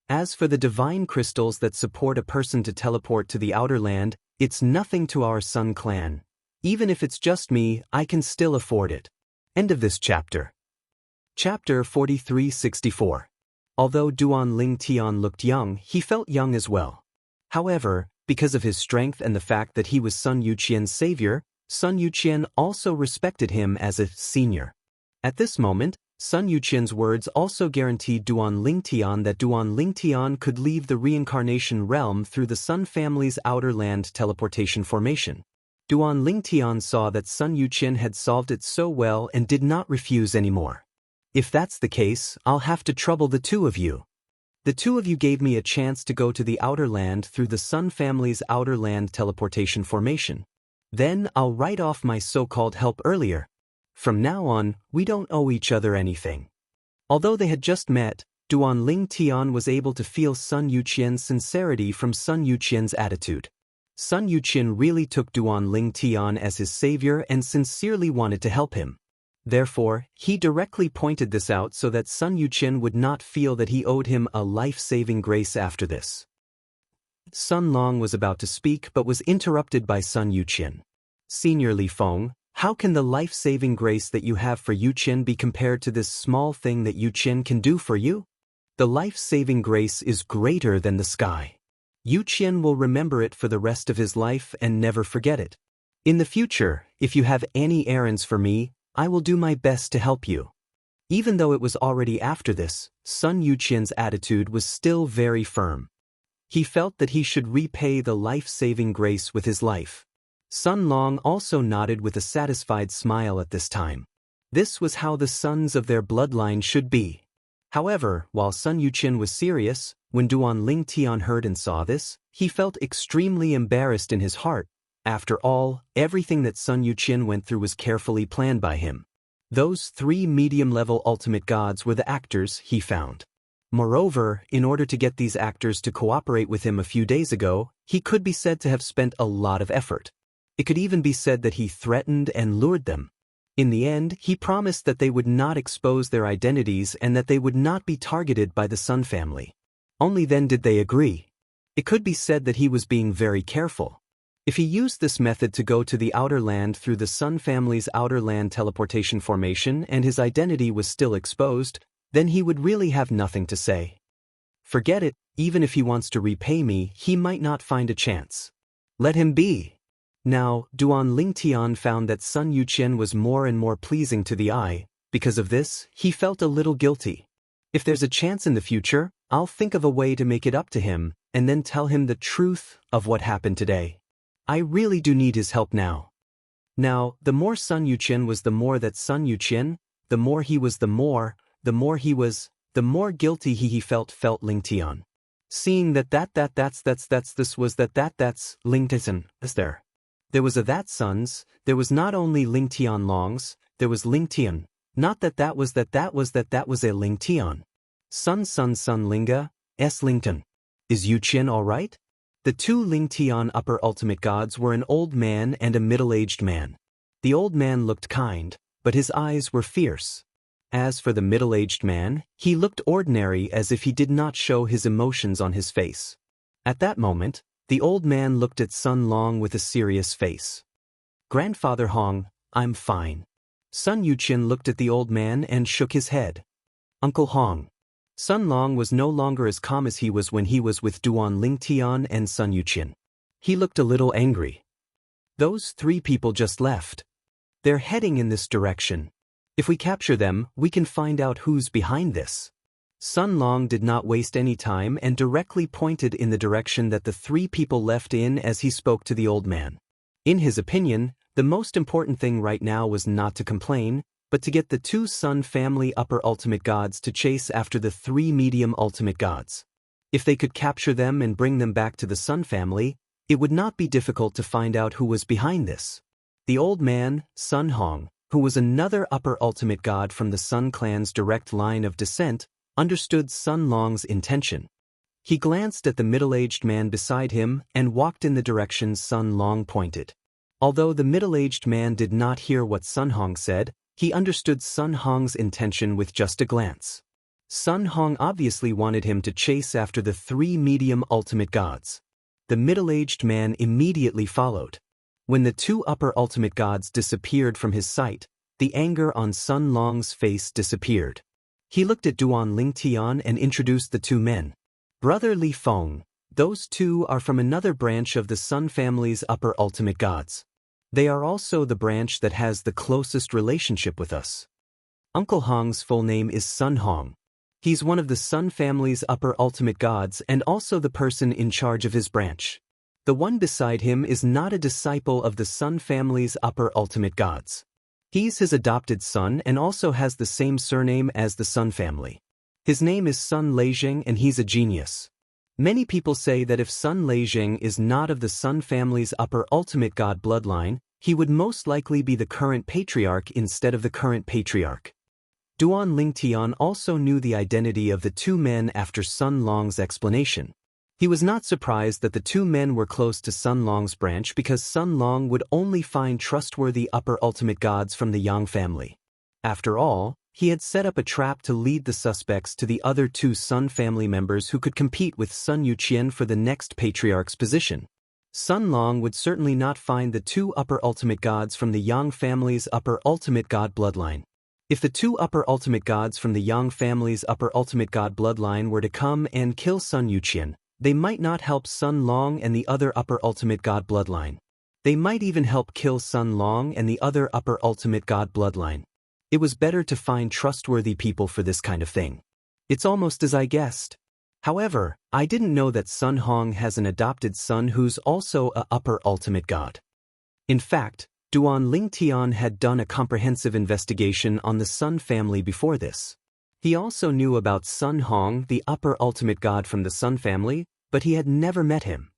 As for the divine crystals that support a person to teleport to the outer land, it's nothing to our Sun clan. Even if it's just me, I can still afford it. End of this chapter. Chapter 4364. Although Duan Ling Tian looked young, he felt young as well. However, because of his strength and the fact that he was Sun Yuqian's savior, Sun Yuqian also respected him as a senior. At this moment, Sun Yuqian's words also guaranteed Duan Ling Tian that Duan Ling Tian could leave the reincarnation realm through the Sun family's outer land teleportation formation. Duan Ling Tian saw that Sun Yuqian had solved it so well and did not refuse anymore. If that's the case, I'll have to trouble the two of you. The two of you gave me a chance to go to the outer land through the Sun family's outer land teleportation formation. Then I'll write off my so-called help earlier. From now on, we don't owe each other anything. Although they had just met, Duan Ling Tian was able to feel Sun Yuqian's sincerity from Sun Yuqian's attitude. Sun Yuqian really took Duan Ling Tian as his savior and sincerely wanted to help him. Therefore, he directly pointed this out so that Sun Yuqian would not feel that he owed him a life-saving grace after this. Sun Long was about to speak but was interrupted by Sun Yuqian. Senior Li Feng, how can the life-saving grace that you have for Yuqian be compared to this small thing that Yuqian can do for you? The life-saving grace is greater than the sky. Yuqian will remember it for the rest of his life and never forget it. In the future, if you have any errands for me, I will do my best to help you. Even though it was already after this, Sun Yuqian's attitude was still very firm. He felt that he should repay the life-saving grace with his life. Sun Long also nodded with a satisfied smile at this time. This was how the sons of their bloodline should be. However, while Sun Yuqian was serious, when Duan Ling Tian heard and saw this, he felt extremely embarrassed in his heart. After all, everything that Sun Yuqian went through was carefully planned by him. Those 3 medium-level ultimate gods were the actors he found. Moreover, in order to get these actors to cooperate with him a few days ago, he could be said to have spent a lot of effort. It could even be said that he threatened and lured them. In the end, he promised that they would not expose their identities and that they would not be targeted by the Sun family. Only then did they agree. It could be said that he was being very careful. If he used this method to go to the outer land through the Sun family's outer land teleportation formation and his identity was still exposed, then he would really have nothing to say. Forget it, even if he wants to repay me, he might not find a chance. Let him be. Now, Duan Ling Tian found that Sun Yuqian was more and more pleasing to the eye. Because of this, he felt a little guilty. If there's a chance in the future, I'll think of a way to make it up to him, and then tell him the truth of what happened today. I really do need his help now. Now, the more Sun Yuqian was, the more that Sun Yuqian, the more he was, the more guilty he felt Ling Tian. Seeing that's Ling Tian, is there? There was a that sons, there was not only Ling Tian Longs, there was Ling Tian, not that was a Ling Tian. Sun Linga, S Ling Tian. Is Yuqian alright? The 2 Ling Tian upper ultimate gods were an old man and a middle-aged man. The old man looked kind, but his eyes were fierce. As for the middle-aged man, he looked ordinary as if he did not show his emotions on his face. At that moment, the old man looked at Sun Long with a serious face. Grandfather Hong, I'm fine. Sun Yuqian looked at the old man and shook his head. Uncle Hong. Sun Long was no longer as calm as he was when he was with Duan Ling Tian and Sun Yuqian. He looked a little angry. Those 3 people just left. They're heading in this direction. If we capture them, we can find out who's behind this. Sun Long did not waste any time and directly pointed in the direction that the 3 people left in as he spoke to the old man. In his opinion, the most important thing right now was not to complain, but to get the 2 Sun family upper ultimate gods to chase after the 3 medium ultimate gods. If they could capture them and bring them back to the Sun family, it would not be difficult to find out who was behind this. The old man, Sun Hong, who was another upper ultimate god from the Sun clan's direct line of descent, understood Sun Long's intention. He glanced at the middle-aged man beside him and walked in the direction Sun Long pointed. Although the middle-aged man did not hear what Sun Hong said, he understood Sun Hong's intention with just a glance. Sun Hong obviously wanted him to chase after the 3 medium ultimate gods. The middle-aged man immediately followed. When the 2 upper ultimate gods disappeared from his sight, the anger on Sun Long's face disappeared. He looked at Duan Lingtian and introduced the 2 men. Brother Li Feng, those 2 are from another branch of the Sun family's upper ultimate gods. They are also the branch that has the closest relationship with us. Uncle Hong's full name is Sun Hong. He's one of the Sun family's upper ultimate gods and also the person in charge of his branch. The one beside him is not a disciple of the Sun family's upper ultimate gods. He's his adopted son and also has the same surname as the Sun family. His name is Sun Leijing and he's a genius. Many people say that if Sun Leijing is not of the Sun family's upper ultimate god bloodline, he would most likely be the current patriarch instead of the current patriarch. Duan Lingtian also knew the identity of the 2 men after Sun Long's explanation. He was not surprised that the 2 men were close to Sun Long's branch because Sun Long would only find trustworthy upper ultimate gods from the Yang family. After all, he had set up a trap to lead the suspects to the other 2 Sun family members who could compete with Sun Yuqian for the next patriarch's position. Sun Long would certainly not find the 2 upper ultimate gods from the Yang family's upper ultimate god bloodline. If the 2 upper ultimate gods from the Yang family's upper ultimate god bloodline were to come and kill Sun Yuqian, they might not help Sun Long and the other upper ultimate god bloodline. They might even help kill Sun Long and the other upper ultimate god bloodline. It was better to find trustworthy people for this kind of thing. It's almost as I guessed. However, I didn't know that Sun Hong has an adopted son who's also a upper ultimate god. In fact, Duan Lingtian had done a comprehensive investigation on the Sun family before this. He also knew about Sun Hong, the upper ultimate god from the Sun family, but he had never met him.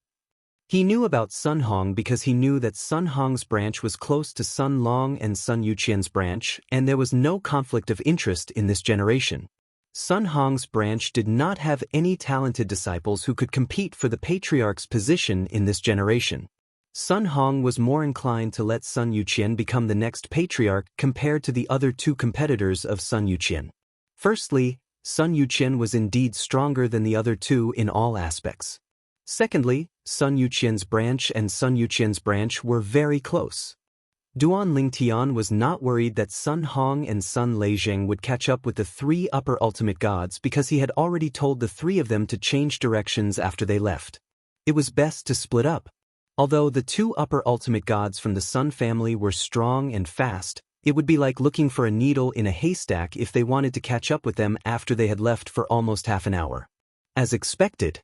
He knew about Sun Hong because he knew that Sun Hong's branch was close to Sun Long and Sun Yuqian's branch, and there was no conflict of interest in this generation. Sun Hong's branch did not have any talented disciples who could compete for the patriarch's position in this generation. Sun Hong was more inclined to let Sun Yuqian become the next patriarch compared to the other 2 competitors of Sun Yuqian. Firstly, Sun Yuqian was indeed stronger than the other 2 in all aspects. Secondly, Sun Yuqian's branch and Sun Yuqian's branch were very close. Duan Lingtian was not worried that Sun Hong and Sun Leijing would catch up with the 3 upper ultimate gods because he had already told the 3 of them to change directions after they left. It was best to split up. Although the 2 upper ultimate gods from the Sun family were strong and fast, it would be like looking for a needle in a haystack if they wanted to catch up with them after they had left for almost half an hour. As expected,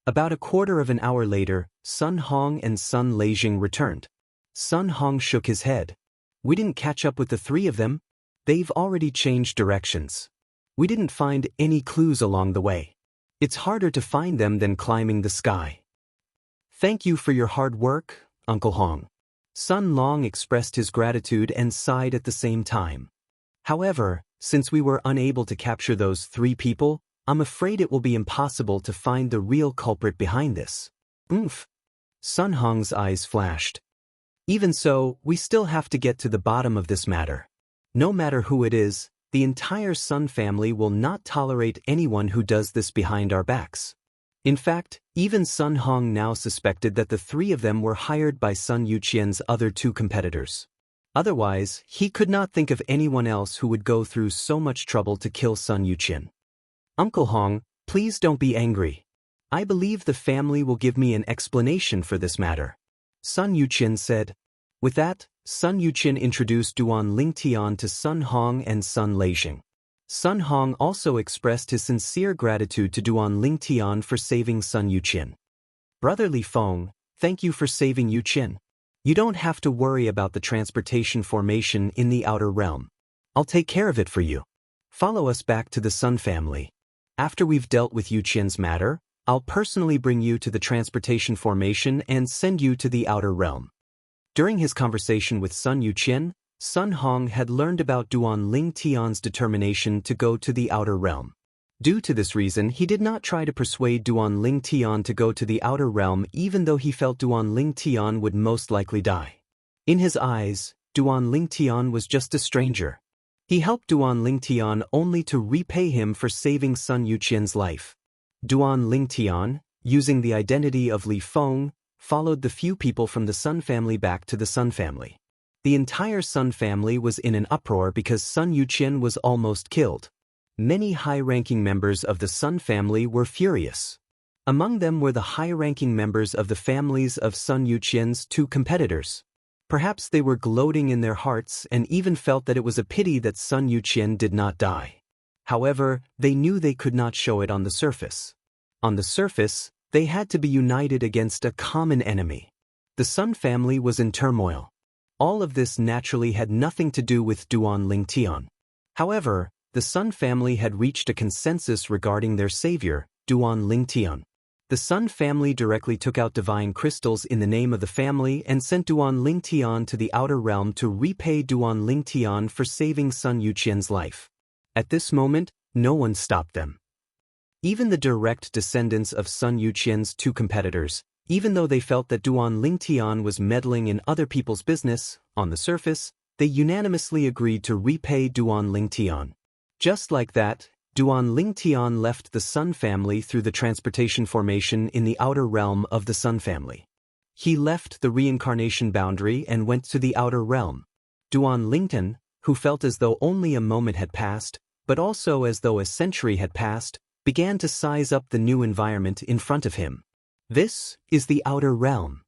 about a quarter of an hour later, Sun Hong and Sun Leijing returned. Sun Hong shook his head. We didn't catch up with the 3 of them. They've already changed directions. We didn't find any clues along the way. It's harder to find them than climbing the sky. Thank you for your hard work, Uncle Hong. Sun Long expressed his gratitude and sighed at the same time. However, since we were unable to capture those 3 people, I'm afraid it will be impossible to find the real culprit behind this. Oomph! Sun Hong's eyes flashed. Even so, we still have to get to the bottom of this matter. No matter who it is, the entire Sun family will not tolerate anyone who does this behind our backs. In fact, even Sun Hong now suspected that the 3 of them were hired by Sun Yuqian's other 2 competitors. Otherwise, he could not think of anyone else who would go through so much trouble to kill Sun Yuqian. Uncle Hong, please don't be angry. I believe the family will give me an explanation for this matter. Sun Yuqian said. With that, Sun Yuqian introduced Duan Lingtian to Sun Hong and Sun Leijing. Sun Hong also expressed his sincere gratitude to Duan Lingtian for saving Sun Yuqian. Brother Li Feng, thank you for saving Yuqian. You don't have to worry about the transportation formation in the outer realm. I'll take care of it for you. Follow us back to the Sun family. After we've dealt with Yuqian's matter, I'll personally bring you to the transportation formation and send you to the outer realm. During his conversation with Sun Yuqian, Sun Hong had learned about Duan Lingtian's determination to go to the outer realm. Due to this reason, he did not try to persuade Duan Lingtian to go to the outer realm even though he felt Duan Lingtian would most likely die. In his eyes, Duan Lingtian was just a stranger. He helped Duan Lingtian only to repay him for saving Sun Yuqian's life. Duan Lingtian, using the identity of Li Feng, followed the few people from the Sun family back to the Sun family. The entire Sun family was in an uproar because Sun Yuqian was almost killed. Many high-ranking members of the Sun family were furious. Among them were the high-ranking members of the families of Sun Yuqian's two competitors. Perhaps they were gloating in their hearts and even felt that it was a pity that Sun Yuqian did not die. However, they knew they could not show it on the surface. On the surface, they had to be united against a common enemy. The Sun family was in turmoil. All of this naturally had nothing to do with Duan Lingtian. However, the Sun family had reached a consensus regarding their savior, Duan Lingtian. The Sun family directly took out divine crystals in the name of the family and sent Duan Lingtian to the outer realm to repay Duan Lingtian for saving Sun Yuqian's life. At this moment, no one stopped them. Even the direct descendants of Sun Yuqian's two competitors, even though they felt that Duan Lingtian was meddling in other people's business, on the surface, they unanimously agreed to repay Duan Lingtian. Just like that, Duan Lingtian left the Sun family through the transportation formation in the outer realm of the Sun family. He left the reincarnation boundary and went to the outer realm. Duan Lingtian, who felt as though only a moment had passed, but also as though a century had passed, began to size up the new environment in front of him. This is the outer realm.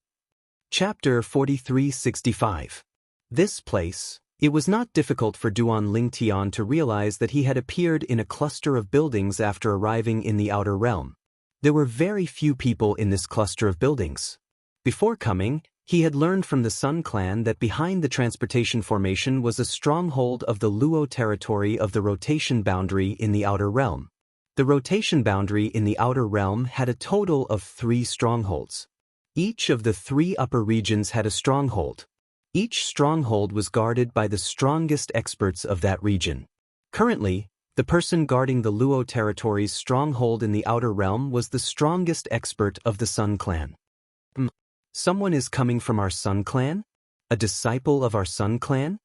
Chapter 4365. This place. It was not difficult for Duan Lingtian to realize that he had appeared in a cluster of buildings after arriving in the outer realm. There were very few people in this cluster of buildings. Before coming, he had learned from the Sun clan that behind the transportation formation was a stronghold of the Luo territory of the rotation boundary in the outer realm. The rotation boundary in the outer realm had a total of 3 strongholds. Each of the 3 upper regions had a stronghold. Each stronghold was guarded by the strongest experts of that region. Currently, the person guarding the Luo territory's stronghold in the outer realm was the strongest expert of the Sun clan. Someone is coming from our Sun clan? A disciple of our Sun clan?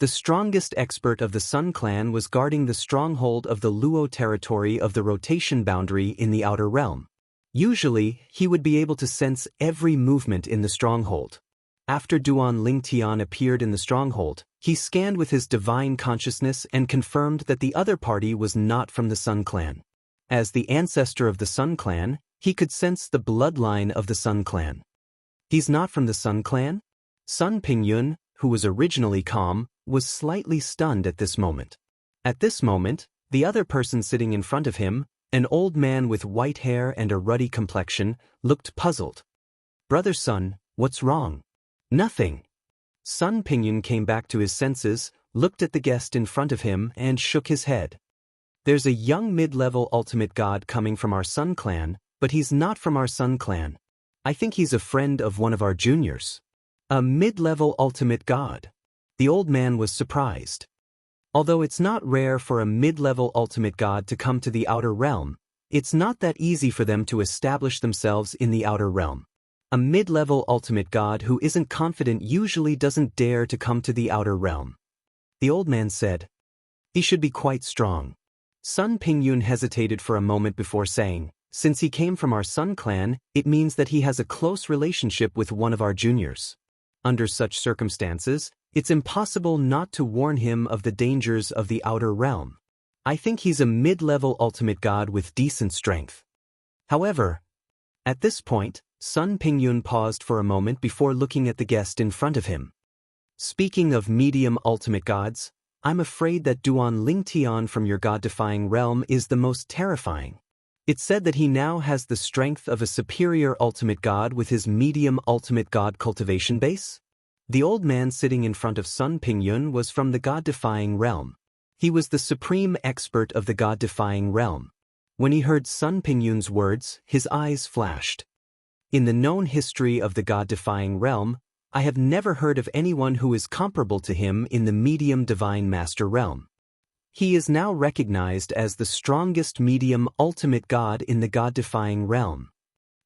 The strongest expert of the Sun clan was guarding the stronghold of the Luo territory of the rotation boundary in the outer realm. Usually, he would be able to sense every movement in the stronghold. After Duan Lingtian appeared in the stronghold, he scanned with his divine consciousness and confirmed that the other party was not from the Sun clan. As the ancestor of the Sun clan, he could sense the bloodline of the Sun clan. He's not from the Sun clan? Sun Pingyun, who was originally calm, was slightly stunned at this moment. At this moment, the other person sitting in front of him, an old man with white hair and a ruddy complexion, looked puzzled. "Brother Sun, what's wrong?" "Nothing." Sun Pingyun came back to his senses, looked at the guest in front of him, and shook his head. "There's a young mid-level ultimate god coming from our Sun clan, but he's not from our Sun clan. I think he's a friend of one of our juniors." "A mid-level ultimate god." The old man was surprised. Although it's not rare for a mid-level ultimate god to come to the outer realm, it's not that easy for them to establish themselves in the outer realm. A mid-level ultimate god who isn't confident usually doesn't dare to come to the outer realm. The old man said, "He should be quite strong." Sun Pingyun hesitated for a moment before saying, "Since he came from our Sun clan, it means that he has a close relationship with one of our juniors. Under such circumstances, it's impossible not to warn him of the dangers of the outer realm. I think he's a mid-level ultimate god with decent strength." However, at this point, Sun Pingyun paused for a moment before looking at the guest in front of him. "Speaking of medium ultimate gods, I'm afraid that Duan Lingtian from your god-defying realm is the most terrifying. It's said that he now has the strength of a superior ultimate god with his medium ultimate god cultivation base." The old man sitting in front of Sun Pingyun was from the god-defying realm. He was the supreme expert of the god-defying realm. When he heard Sun Pingyun's words, his eyes flashed. In the known history of the god-defying realm, I have never heard of anyone who is comparable to him in the medium divine master realm. He is now recognized as the strongest medium ultimate god in the god-defying realm.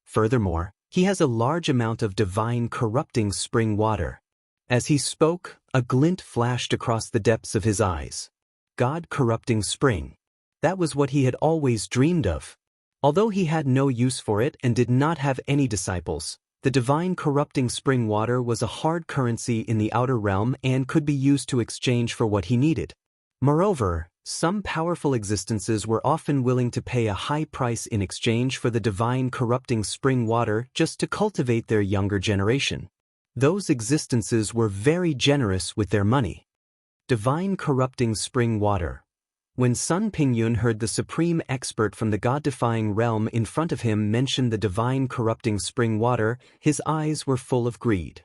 Furthermore, he has a large amount of divine corrupting spring water. As he spoke, a glint flashed across the depths of his eyes. God-corrupting spring. That was what he had always dreamed of. Although he had no use for it and did not have any disciples, the divine corrupting spring water was a hard currency in the outer realm and could be used to exchange for what he needed. Moreover, some powerful existences were often willing to pay a high price in exchange for the divine corrupting spring water just to cultivate their younger generation. Those existences were very generous with their money. Divine corrupting spring water. When Sun Pingyun heard the supreme expert from the God-defying realm in front of him mention the divine corrupting spring water, his eyes were full of greed.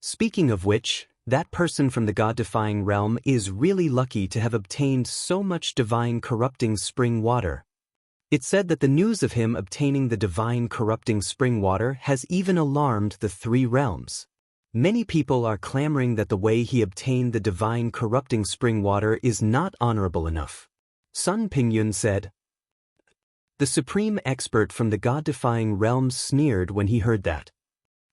Speaking of which, that person from the God-defying realm is really lucky to have obtained so much divine corrupting spring water. It said that the news of him obtaining the divine corrupting spring water has even alarmed the 3 realms. Many people are clamoring that the way he obtained the divine corrupting spring water is not honorable enough. Sun Pingyun said. The supreme expert from the God-defying realms sneered when he heard that.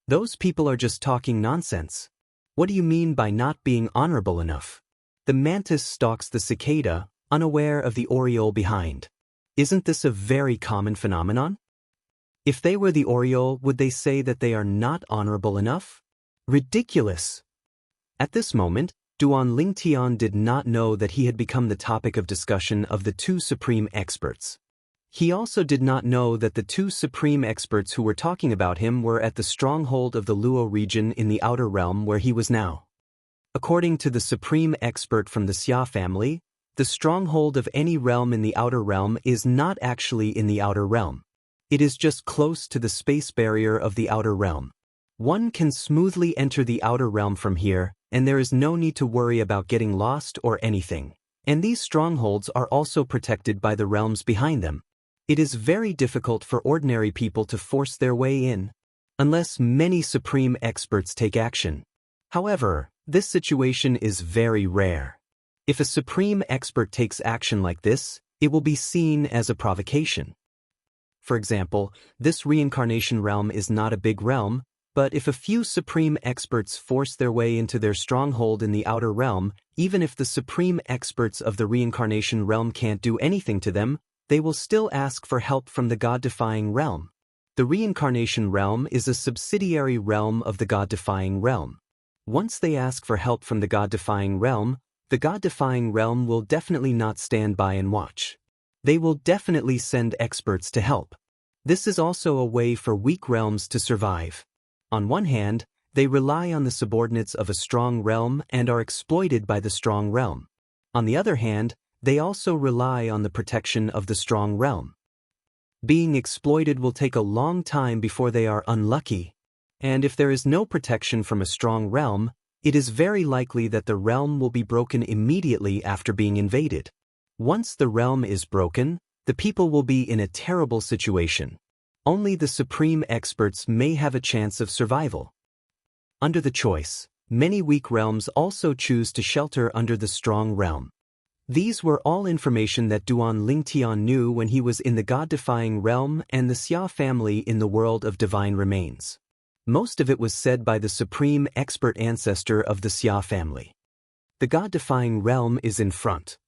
Those people are just talking nonsense. What do you mean by not being honorable enough? The mantis stalks the cicada, unaware of the oriole behind. Isn't this a very common phenomenon? If they were the oriole, would they say that they are not honorable enough? Ridiculous! At this moment, Duan Lingtian did not know that he had become the topic of discussion of the 2 supreme experts. He also did not know that the 2 supreme experts who were talking about him were at the stronghold of the Luo region in the outer realm where he was now. According to the supreme expert from the Xia family, the stronghold of any realm in the outer realm is not actually in the outer realm. It is just close to the space barrier of the outer realm. One can smoothly enter the outer realm from here, and there is no need to worry about getting lost or anything. And these strongholds are also protected by the realms behind them. It is very difficult for ordinary people to force their way in, unless many supreme experts take action. However, this situation is very rare. If a supreme expert takes action like this, it will be seen as a provocation. For example, this reincarnation realm is not a big realm, but if a few supreme experts force their way into their stronghold in the outer realm, even if the supreme experts of the reincarnation realm can't do anything to them, they will still ask for help from the God-defying realm. The reincarnation realm is a subsidiary realm of the God-defying realm. Once they ask for help from the God-defying realm, the God-defying realm will definitely not stand by and watch. They will definitely send experts to help. This is also a way for weak realms to survive. On one hand, they rely on the subordinates of a strong realm and are exploited by the strong realm. On the other hand, they also rely on the protection of the strong realm. Being exploited will take a long time before they are unlucky, and if there is no protection from a strong realm, it is very likely that the realm will be broken immediately after being invaded. Once the realm is broken, the people will be in a terrible situation. Only the supreme experts may have a chance of survival. Under the choice, many weak realms also choose to shelter under the strong realm. These were all information that Duan Lingtian knew when he was in the God-defying realm and the Xia family in the world of divine remains. Most of it was said by the supreme expert ancestor of the Xia family. The God-defying realm is in front.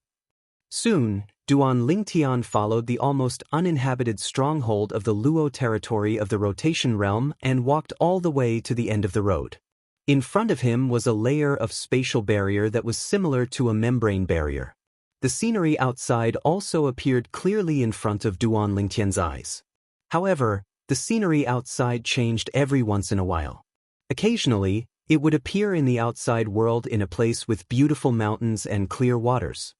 Soon, Duan Lingtian followed the almost uninhabited stronghold of the Luo territory of the rotation realm and walked all the way to the end of the road. In front of him was a layer of spatial barrier that was similar to a membrane barrier. The scenery outside also appeared clearly in front of Duan Lingtian's eyes. However, the scenery outside changed every once in a while. Occasionally, it would appear in the outside world in a place with beautiful mountains and clear waters.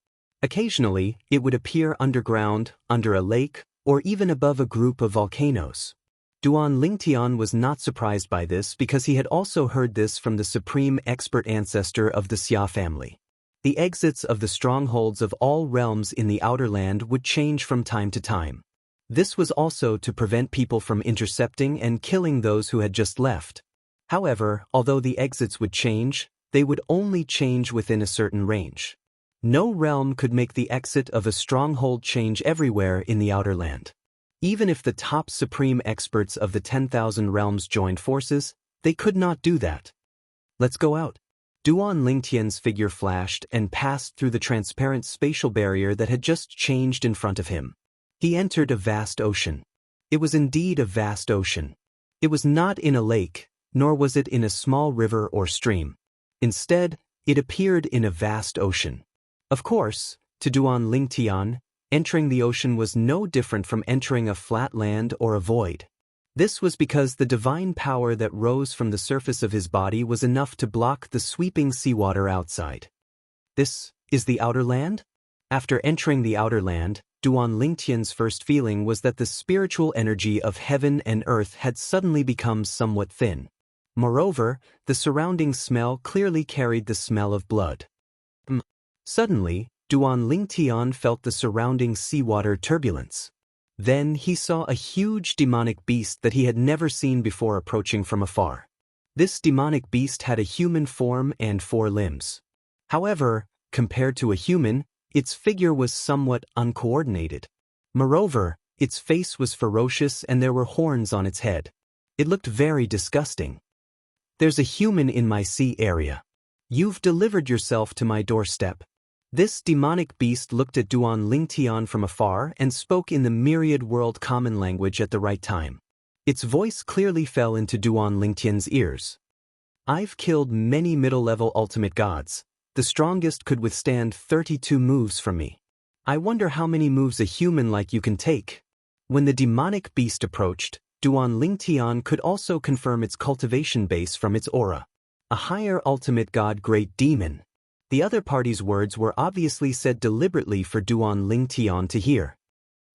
Occasionally, it would appear underground, under a lake, or even above a group of volcanoes. Duan Lingtian was not surprised by this because he had also heard this from the supreme expert ancestor of the Xia family. The exits of the strongholds of all realms in the outer land would change from time to time. This was also to prevent people from intercepting and killing those who had just left. However, although the exits would change, they would only change within a certain range. No realm could make the exit of a stronghold change everywhere in the outer land. Even if the top supreme experts of the 10,000 realms joined forces, they could not do that. Let's go out. Duan Lingtian's figure flashed and passed through the transparent spatial barrier that had just changed in front of him. He entered a vast ocean. It was indeed a vast ocean. It was not in a lake, nor was it in a small river or stream. Instead, it appeared in a vast ocean. Of course, to Duan Lingtian, entering the ocean was no different from entering a flat land or a void. This was because the divine power that rose from the surface of his body was enough to block the sweeping seawater outside. This is the outer land? After entering the outer land, Duan Lingtian's first feeling was that the spiritual energy of heaven and earth had suddenly become somewhat thin. Moreover, the surrounding smell clearly carried the smell of blood. Suddenly, Duan Lingtian felt the surrounding seawater turbulence. Then he saw a huge demonic beast that he had never seen before approaching from afar. This demonic beast had a human form and 4 limbs. However, compared to a human, its figure was somewhat uncoordinated. Moreover, its face was ferocious and there were horns on its head. It looked very disgusting. "There's a human in my sea area. You've delivered yourself to my doorstep." This demonic beast looked at Duan Lingtian from afar and spoke in the myriad world common language at the right time. Its voice clearly fell into Duan Lingtian's ears. "I've killed many middle-level ultimate gods. The strongest could withstand 32 moves from me. I wonder how many moves a human like you can take." When the demonic beast approached, Duan Lingtian could also confirm its cultivation base from its aura. A higher ultimate god great demon. The other party's words were obviously said deliberately for Duan Lingtian to hear.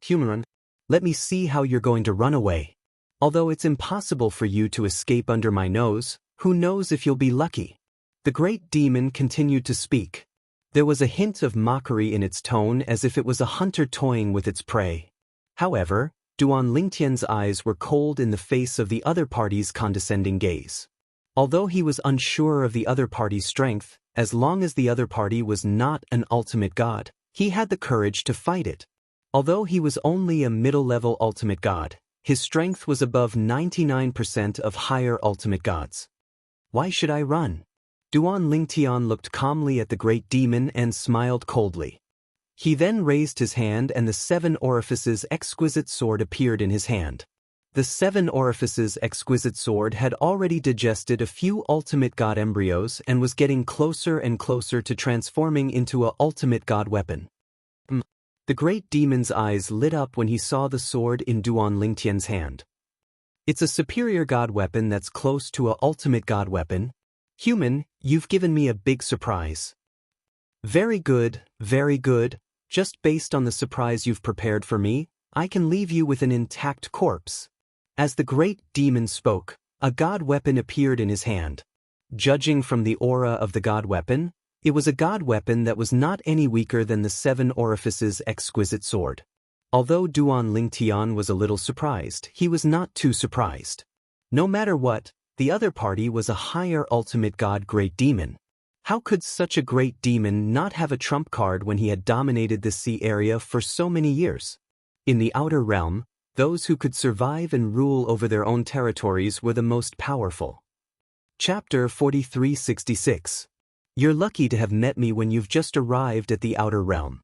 "Human, let me see how you're going to run away. Although it's impossible for you to escape under my nose, who knows if you'll be lucky." The great demon continued to speak. There was a hint of mockery in its tone as if it was a hunter toying with its prey. However, Duan Lingtian's eyes were cold in the face of the other party's condescending gaze. Although he was unsure of the other party's strength, as long as the other party was not an ultimate god, he had the courage to fight it. Although he was only a middle-level ultimate god, his strength was above 99% of higher ultimate gods. "Why should I run?" Duan Lingtian looked calmly at the great demon and smiled coldly. He then raised his hand and the 7 orifices exquisite sword appeared in his hand. The 7 orifices exquisite sword had already digested a few ultimate god embryos and was getting closer and closer to transforming into a ultimate god weapon. The great demon's eyes lit up when he saw the sword in Duan Lingtian's hand. "It's a superior god weapon that's close to a ultimate god weapon. Human, you've given me a big surprise." Very good, very good. Just based on the surprise you've prepared for me, I can leave you with an intact corpse." As the great demon spoke, a god weapon appeared in his hand. Judging from the aura of the god weapon, it was a god weapon that was not any weaker than the 7 orifices exquisite sword. Although Duan Lingtian was a little surprised, he was not too surprised. No matter what, the other party was a higher ultimate god great demon. How could such a great demon not have a trump card when he had dominated the sea area for so many years? In the outer realm, those who could survive and rule over their own territories were the most powerful. Chapter 4366. You're lucky to have met me when you've just arrived at the outer realm.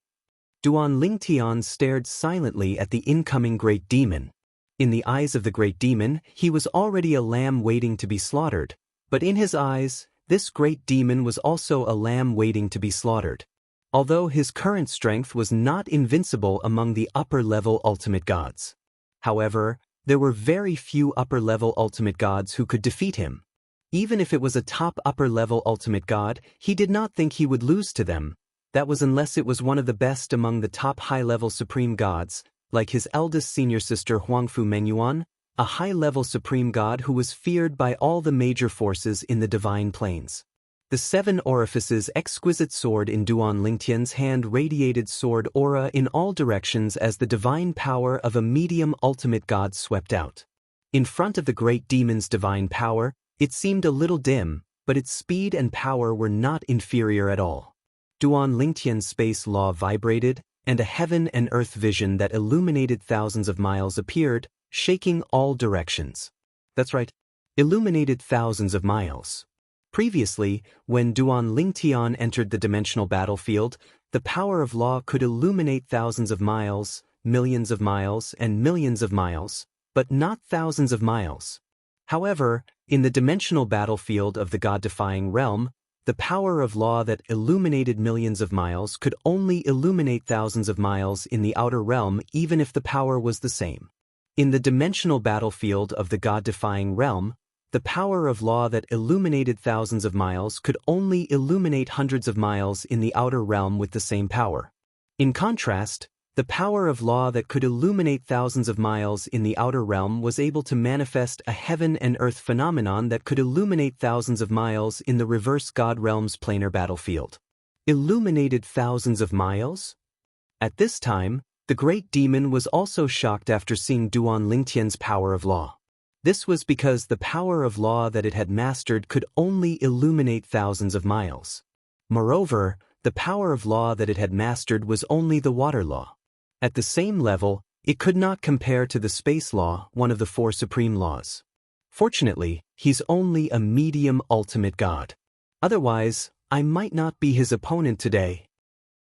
Duan Lingtian stared silently at the incoming great demon. In the eyes of the great demon, he was already a lamb waiting to be slaughtered, but in his eyes, this great demon was also a lamb waiting to be slaughtered. Although his current strength was not invincible among the upper-level ultimate gods. However, there were very few upper-level ultimate gods who could defeat him. Even if it was a top upper-level ultimate god, he did not think he would lose to them. That was unless it was one of the best among the top high-level supreme gods, like his eldest senior sister Huangfu Menyuan, a high-level supreme god who was feared by all the major forces in the divine planes. The 7 orifices exquisite sword in Duan Lingtian's hand radiated sword aura in all directions as the divine power of a medium ultimate god swept out. In front of the great demon's divine power, it seemed a little dim, but its speed and power were not inferior at all. Duan Lingtian's space law vibrated, and a heaven and earth vision that illuminated thousands of miles appeared, shaking all directions. That's right, illuminated thousands of miles. Previously, when Duan Lingtian entered the dimensional battlefield, the power of law could illuminate thousands of miles, millions of miles, and millions of miles, but not thousands of miles. However, in the dimensional battlefield of the God-defying realm, the power of law that illuminated millions of miles could only illuminate thousands of miles in the outer realm even if the power was the same. In the dimensional battlefield of the God-defying realm, the power of law that illuminated thousands of miles could only illuminate hundreds of miles in the outer realm with the same power. In contrast, the power of law that could illuminate thousands of miles in the outer realm was able to manifest a heaven and earth phenomenon that could illuminate thousands of miles in the reverse God realm's planar battlefield. Illuminated thousands of miles? At this time, the great demon was also shocked after seeing Duan Lingtian's power of law. This was because the power of law that it had mastered could only illuminate thousands of miles. Moreover, the power of law that it had mastered was only the water law. At the same level, it could not compare to the space law, one of the four supreme laws. Fortunately, he's only a medium ultimate god. Otherwise, I might not be his opponent today.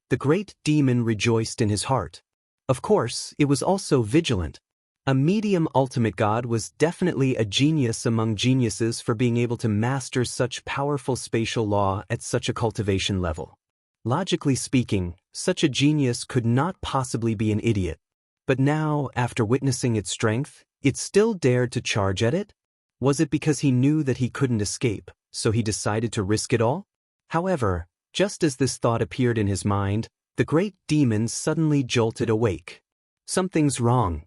The great demon rejoiced in his heart. Of course, it was also vigilant. A medium ultimate god was definitely a genius among geniuses for being able to master such powerful spatial law at such a cultivation level. Logically speaking, such a genius could not possibly be an idiot. But now, after witnessing its strength, it still dared to charge at it? Was it because he knew that he couldn't escape, so he decided to risk it all? However, just as this thought appeared in his mind, the great demon suddenly jolted awake. Something's wrong.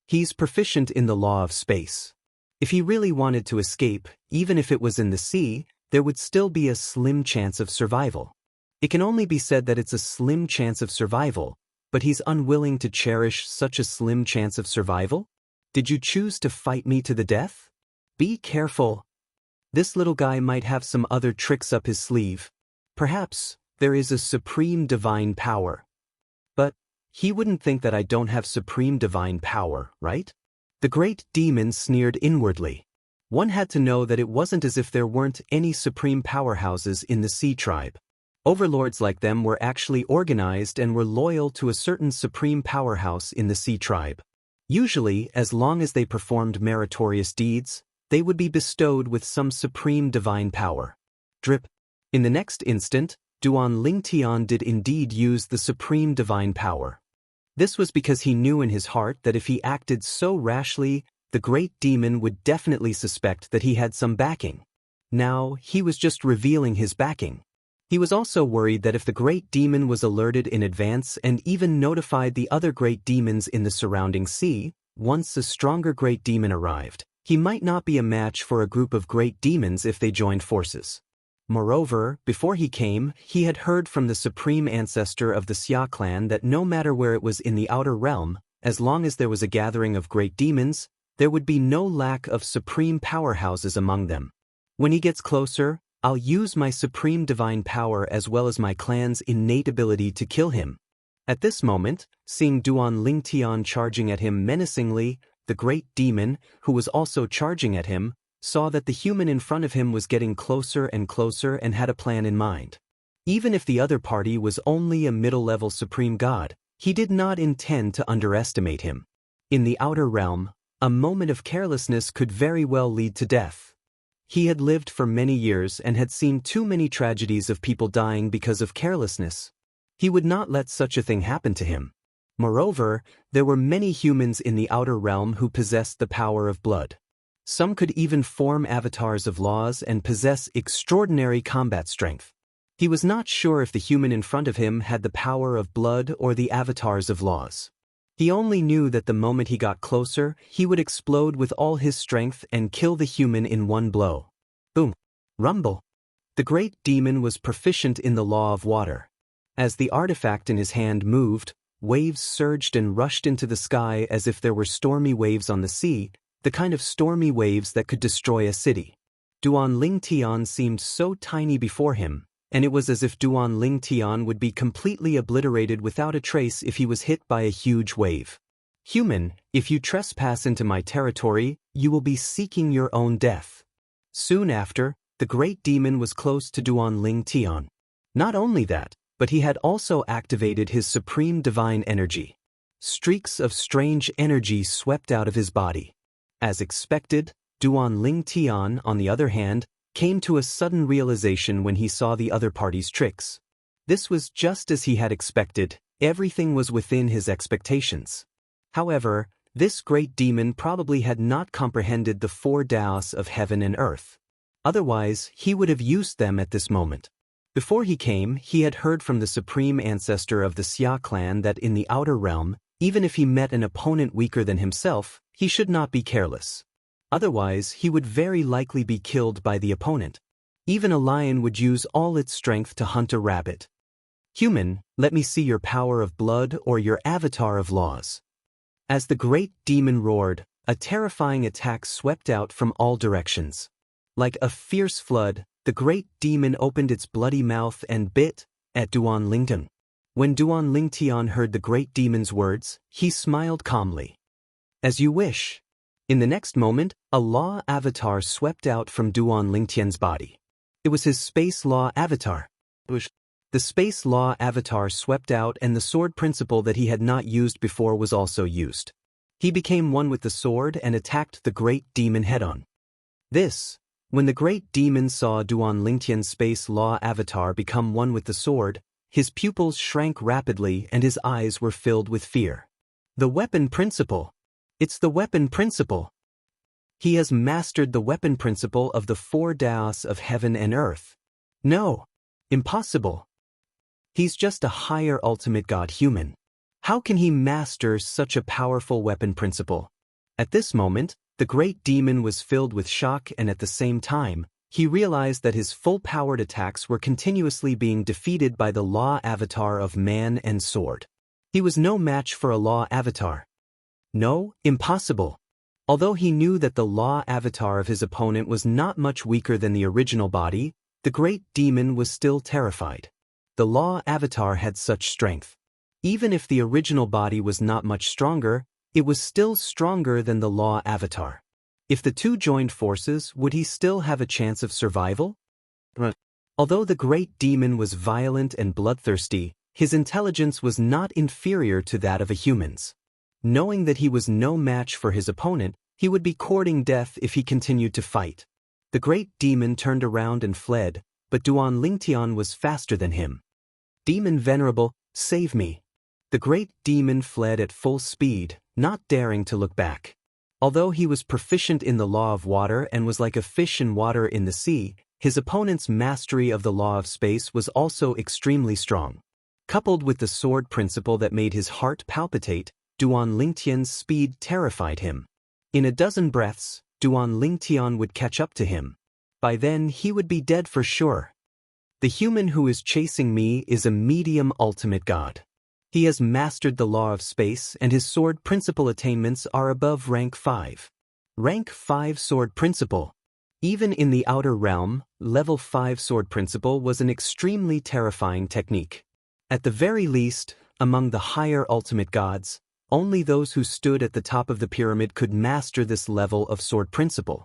He's proficient in the law of space. If he really wanted to escape, even if it was in the sea, there would still be a slim chance of survival. It can only be said that it's a slim chance of survival, but he's unwilling to cherish such a slim chance of survival? Did you choose to fight me to the death? Be careful. This little guy might have some other tricks up his sleeve. Perhaps there is a supreme divine power. But he wouldn't think that I don't have supreme divine power, right? The great demon sneered inwardly. One had to know that it wasn't as if there weren't any supreme powerhouses in the Sea Tribe. Overlords like them were actually organized and were loyal to a certain supreme powerhouse in the Sea Tribe. Usually, as long as they performed meritorious deeds, they would be bestowed with some supreme divine power. Drip. In the next instant, Duan Lingtian did indeed use the supreme divine power. This was because he knew in his heart that if he acted so rashly, the great demon would definitely suspect that he had some backing. Now, he was just revealing his backing. He was also worried that if the great demon was alerted in advance and even notified the other great demons in the surrounding sea, once a stronger great demon arrived, he might not be a match for a group of great demons if they joined forces. Moreover, before he came, he had heard from the supreme ancestor of the Xia clan that no matter where it was in the outer realm, as long as there was a gathering of great demons, there would be no lack of supreme powerhouses among them. When he gets closer, I'll use my supreme divine power as well as my clan's innate ability to kill him. At this moment, seeing Duan Lingtian charging at him menacingly, the great demon, who was also charging at him, saw that the human in front of him was getting closer and closer and had a plan in mind. Even if the other party was only a middle-level supreme god, he did not intend to underestimate him. In the outer realm, a moment of carelessness could very well lead to death. He had lived for many years and had seen too many tragedies of people dying because of carelessness. He would not let such a thing happen to him. Moreover, there were many humans in the outer realm who possessed the power of blood. Some could even form avatars of laws and possess extraordinary combat strength. He was not sure if the human in front of him had the power of blood or the avatars of laws. He only knew that the moment he got closer, he would explode with all his strength and kill the human in one blow. Boom. Rumble. The great demon was proficient in the law of water. As the artifact in his hand moved, waves surged and rushed into the sky as if there were stormy waves on the sea, the kind of stormy waves that could destroy a city. Duan Lingtian seemed so tiny before him, and it was as if Duan Lingtian would be completely obliterated without a trace if he was hit by a huge wave. Human, if you trespass into my territory, you will be seeking your own death. Soon after, the great demon was close to Duan Ling Tian. Not only that, but he had also activated his supreme divine energy. Streaks of strange energy swept out of his body. As expected, Duan Ling Tian, on the other hand, came to a sudden realization when he saw the other party's tricks. This was just as he had expected, everything was within his expectations. However, this great demon probably had not comprehended the four Taos of heaven and earth. Otherwise, he would have used them at this moment. Before he came, he had heard from the supreme ancestor of the Xia clan that in the outer realm, even if he met an opponent weaker than himself, he should not be careless. Otherwise, he would very likely be killed by the opponent. Even a lion would use all its strength to hunt a rabbit. Human, let me see your power of blood or your avatar of laws. As the great demon roared, a terrifying attack swept out from all directions. Like a fierce flood, the great demon opened its bloody mouth and bit at Duan Lingtian. When Duan Lingtian heard the great demon's words, he smiled calmly. As you wish. In the next moment, a law avatar swept out from Duan Lingtian's body. It was his space law avatar. The space law avatar swept out and the sword principle that he had not used before was also used. He became one with the sword and attacked the great demon head-on. When the great demon saw Duan Lingtian's space law avatar become one with the sword, his pupils shrank rapidly and his eyes were filled with fear. The weapon principle. It's the weapon principle. He has mastered the weapon principle of the four Taos of heaven and earth. No. Impossible. He's just a higher ultimate god human. How can he master such a powerful weapon principle? At this moment, the great demon was filled with shock and at the same time, he realized that his full-powered attacks were continuously being defeated by the law avatar of man and sword. He was no match for a law avatar. No, impossible. Although he knew that the law avatar of his opponent was not much weaker than the original body, the great demon was still terrified. The law avatar had such strength. Even if the original body was not much stronger, it was still stronger than the law avatar. If the two joined forces, would he still have a chance of survival? Although the great demon was violent and bloodthirsty, his intelligence was not inferior to that of a human's. Knowing that he was no match for his opponent, he would be courting death if he continued to fight. The great demon turned around and fled, but Duan Lingtian was faster than him. Demon Venerable, save me. The great demon fled at full speed, not daring to look back. Although he was proficient in the law of water and was like a fish in water in the sea, his opponent's mastery of the law of space was also extremely strong. Coupled with the sword principle that made his heart palpitate, Duan Lingtian's speed terrified him. In a dozen breaths, Duan Lingtian would catch up to him. By then he would be dead for sure. The human who is chasing me is a medium ultimate god. He has mastered the law of space and his sword principle attainments are above rank 5. Rank 5 sword principle. Even in the outer realm, level 5 sword principle was an extremely terrifying technique. At the very least, among the higher ultimate gods, only those who stood at the top of the pyramid could master this level of sword principle.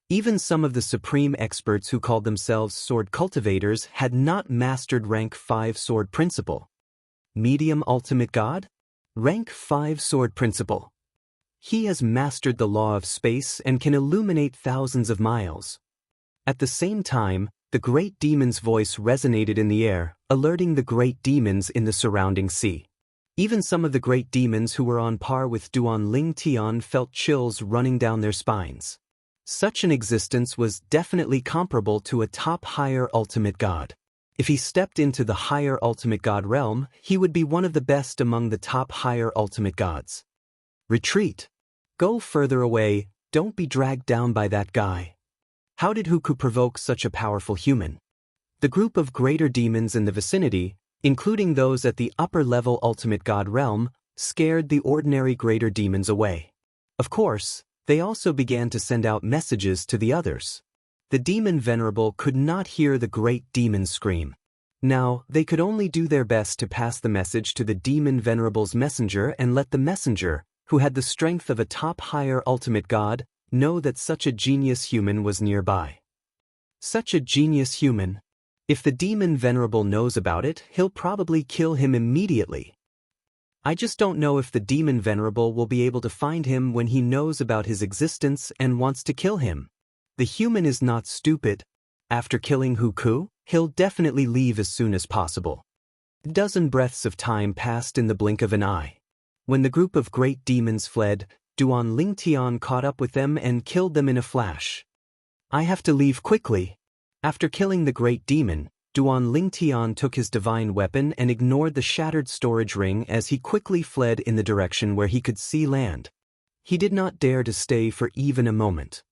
Even some of the supreme experts who called themselves sword cultivators had not mastered rank 5 sword principle. Medium ultimate god? Rank 5 sword principle. He has mastered the law of space and can illuminate thousands of miles. At the same time, the great demon's voice resonated in the air, alerting the great demons in the surrounding sea. Even some of the great demons who were on par with Duan Lingtian felt chills running down their spines. Such an existence was definitely comparable to a top higher ultimate god. If he stepped into the higher ultimate god realm, he would be one of the best among the top higher ultimate gods. Retreat. Go further away, don't be dragged down by that guy. How did Huku provoke such a powerful human? The group of greater demons in the vicinity, including those at the upper-level ultimate god realm, scared the ordinary greater demons away. Of course, they also began to send out messages to the others. The demon venerable could not hear the great demon scream. Now, they could only do their best to pass the message to the demon venerable's messenger and let the messenger, who had the strength of a top higher ultimate god, know that such a genius human was nearby. Such a genius human. If the demon venerable knows about it, he'll probably kill him immediately. I just don't know if the demon venerable will be able to find him when he knows about his existence and wants to kill him. The human is not stupid. After killing Huku, he'll definitely leave as soon as possible. A dozen breaths of time passed in the blink of an eye. When the group of great demons fled, Duan Lingtian caught up with them and killed them in a flash. I have to leave quickly. After killing the great demon, Duan Lingtian took his divine weapon and ignored the shattered storage ring as he quickly fled in the direction where he could see land. He did not dare to stay for even a moment.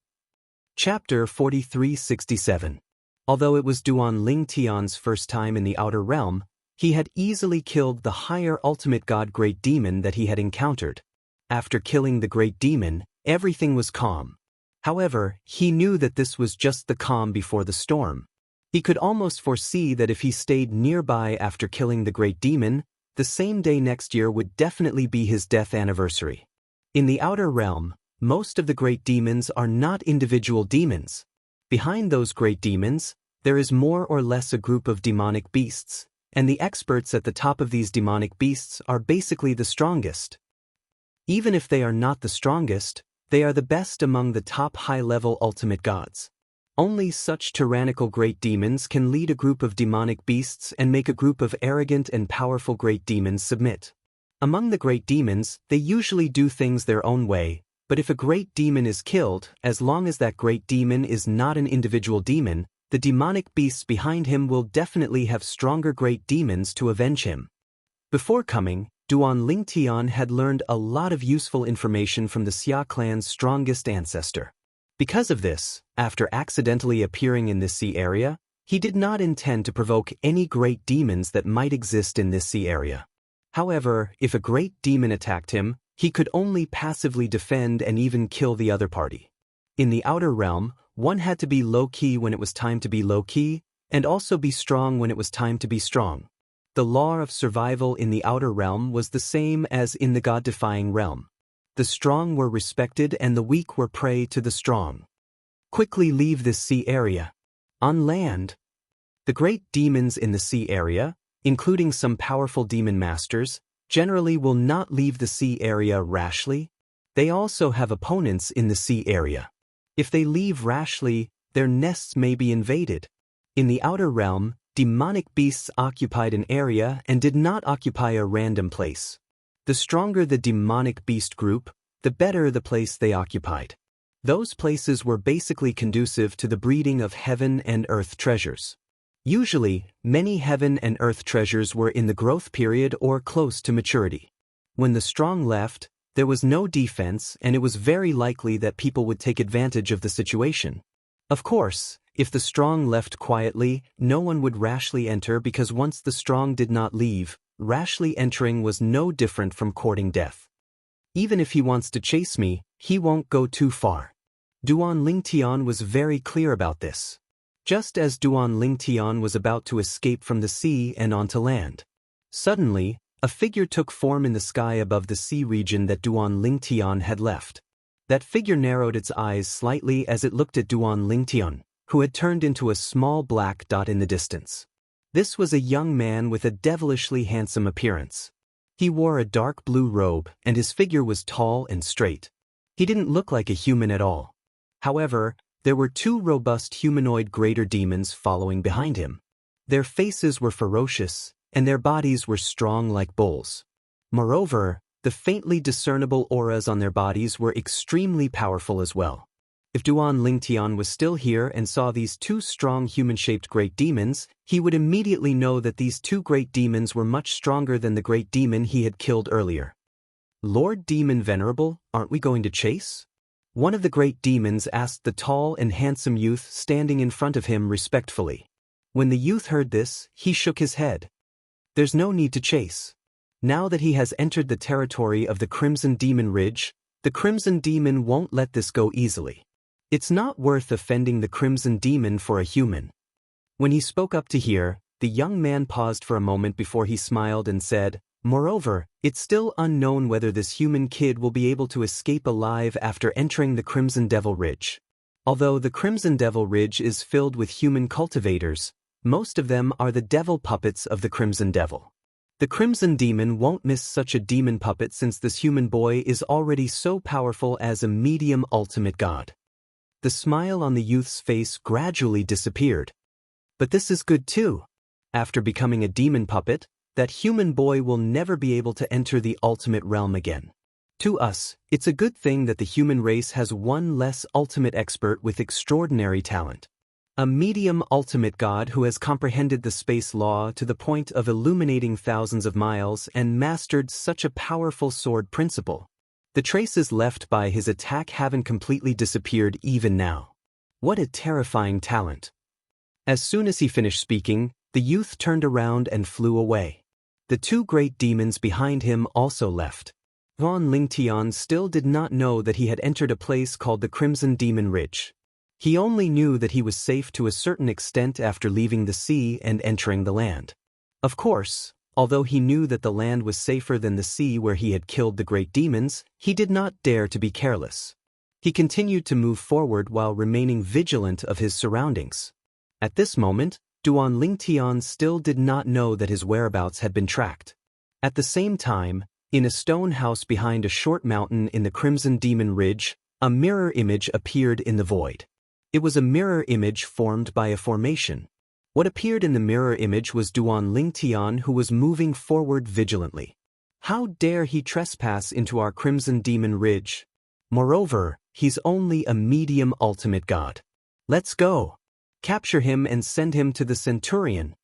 Chapter 4367. Although it was Duan Lingtian's first time in the Outer Realm, he had easily killed the higher ultimate god great demon that he had encountered. After killing the great demon, everything was calm. However, he knew that this was just the calm before the storm. He could almost foresee that if he stayed nearby after killing the great demon, the same day next year would definitely be his death anniversary. In the Outer Realm, most of the great demons are not individual demons. Behind those great demons, there is more or less a group of demonic beasts, and the experts at the top of these demonic beasts are basically the strongest. Even if they are not the strongest, they are the best among the top high-level ultimate gods. Only such tyrannical great demons can lead a group of demonic beasts and make a group of arrogant and powerful great demons submit. Among the great demons, they usually do things their own way, but if a great demon is killed, as long as that great demon is not an individual demon, the demonic beasts behind him will definitely have stronger great demons to avenge him. Before coming, Duan Lingtian had learned a lot of useful information from the Xia clan's strongest ancestor. Because of this, after accidentally appearing in this sea area, he did not intend to provoke any great demons that might exist in this sea area. However, if a great demon attacked him, he could only passively defend and even kill the other party. In the Outer Realm, one had to be low-key when it was time to be low-key, and also be strong when it was time to be strong. The law of survival in the Outer Realm was the same as in the God-defying realm. The strong were respected and the weak were prey to the strong. Quickly leave this sea area. On land, the great demons in the sea area, including some powerful demon masters, generally will not leave the sea area rashly. They also have opponents in the sea area. If they leave rashly, their nests may be invaded. In the Outer Realm, demonic beasts occupied an area and did not occupy a random place. The stronger the demonic beast group, the better the place they occupied. Those places were basically conducive to the breeding of heaven and earth treasures. Usually, many heaven and earth treasures were in the growth period or close to maturity. When the strong left, there was no defense and it was very likely that people would take advantage of the situation. Of course, if the strong left quietly, no one would rashly enter because once the strong did not leave, rashly entering was no different from courting death. Even if he wants to chase me, he won't go too far. Duan Lingtian was very clear about this. Just as Duan Lingtian was about to escape from the sea and onto land, suddenly, a figure took form in the sky above the sea region that Duan Lingtian had left. That figure narrowed its eyes slightly as it looked at Duan Lingtian, who had turned into a small black dot in the distance. This was a young man with a devilishly handsome appearance. He wore a dark blue robe and his figure was tall and straight. He didn't look like a human at all. However, there were two robust humanoid greater demons following behind him. Their faces were ferocious, and their bodies were strong like bulls. Moreover, the faintly discernible auras on their bodies were extremely powerful as well. If Duan Lingtian was still here and saw these two strong human-shaped great demons, he would immediately know that these two great demons were much stronger than the great demon he had killed earlier. Lord Demon Venerable, aren't we going to chase? One of the great demons asked the tall and handsome youth standing in front of him respectfully. When the youth heard this, he shook his head. There's no need to chase. Now that he has entered the territory of the Crimson Demon Ridge, the Crimson Demon won't let this go easily. It's not worth offending the Crimson Demon for a human. When he spoke up to hear, the young man paused for a moment before he smiled and said, Moreover, it's still unknown whether this human kid will be able to escape alive after entering the Crimson Devil Ridge. Although the Crimson Devil Ridge is filled with human cultivators, most of them are the devil puppets of the Crimson Devil. The Crimson Demon won't miss such a demon puppet since this human boy is already so powerful as a medium ultimate god. The smile on the youth's face gradually disappeared. But this is good too. After becoming a demon puppet, that human boy will never be able to enter the ultimate realm again. To us, it's a good thing that the human race has one less ultimate expert with extraordinary talent. A medium ultimate god who has comprehended the space law to the point of illuminating thousands of miles and mastered such a powerful sword principle. The traces left by his attack haven't completely disappeared even now. What a terrifying talent. As soon as he finished speaking, the youth turned around and flew away. The two great demons behind him also left. Von Lingtian still did not know that he had entered a place called the Crimson Demon Ridge. He only knew that he was safe to a certain extent after leaving the sea and entering the land. Of course, although he knew that the land was safer than the sea where he had killed the great demons, he did not dare to be careless. He continued to move forward while remaining vigilant of his surroundings. At this moment, Duan Lingtian still did not know that his whereabouts had been tracked. At the same time, in a stone house behind a short mountain in the Crimson Demon Ridge, a mirror image appeared in the void. It was a mirror image formed by a formation. What appeared in the mirror image was Duan Lingtian, who was moving forward vigilantly. How dare he trespass into our Crimson Demon Ridge? Moreover, he's only a medium ultimate god. Let's go. Capture him and send him to the Centurion.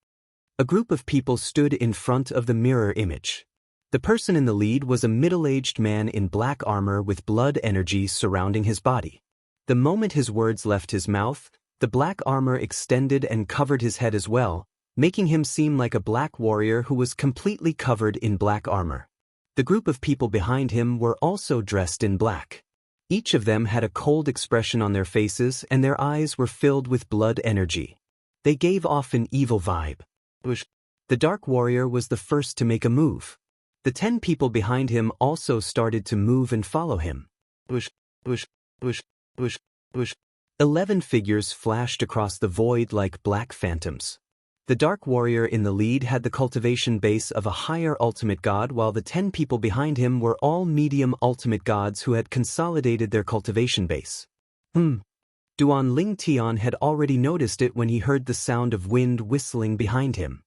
A group of people stood in front of the mirror image. The person in the lead was a middle-aged man in black armor with blood energy surrounding his body. The moment his words left his mouth, the black armor extended and covered his head as well, making him seem like a black warrior who was completely covered in black armor. The group of people behind him were also dressed in black. Each of them had a cold expression on their faces and their eyes were filled with blood energy. They gave off an evil vibe. The dark warrior was the first to make a move. The 10 people behind him also started to move and follow him. 11 figures flashed across the void like black phantoms. The dark warrior in the lead had the cultivation base of a higher ultimate god, while the 10 people behind him were all medium ultimate gods who had consolidated their cultivation base. Duan Lingtian had already noticed it when he heard the sound of wind whistling behind him.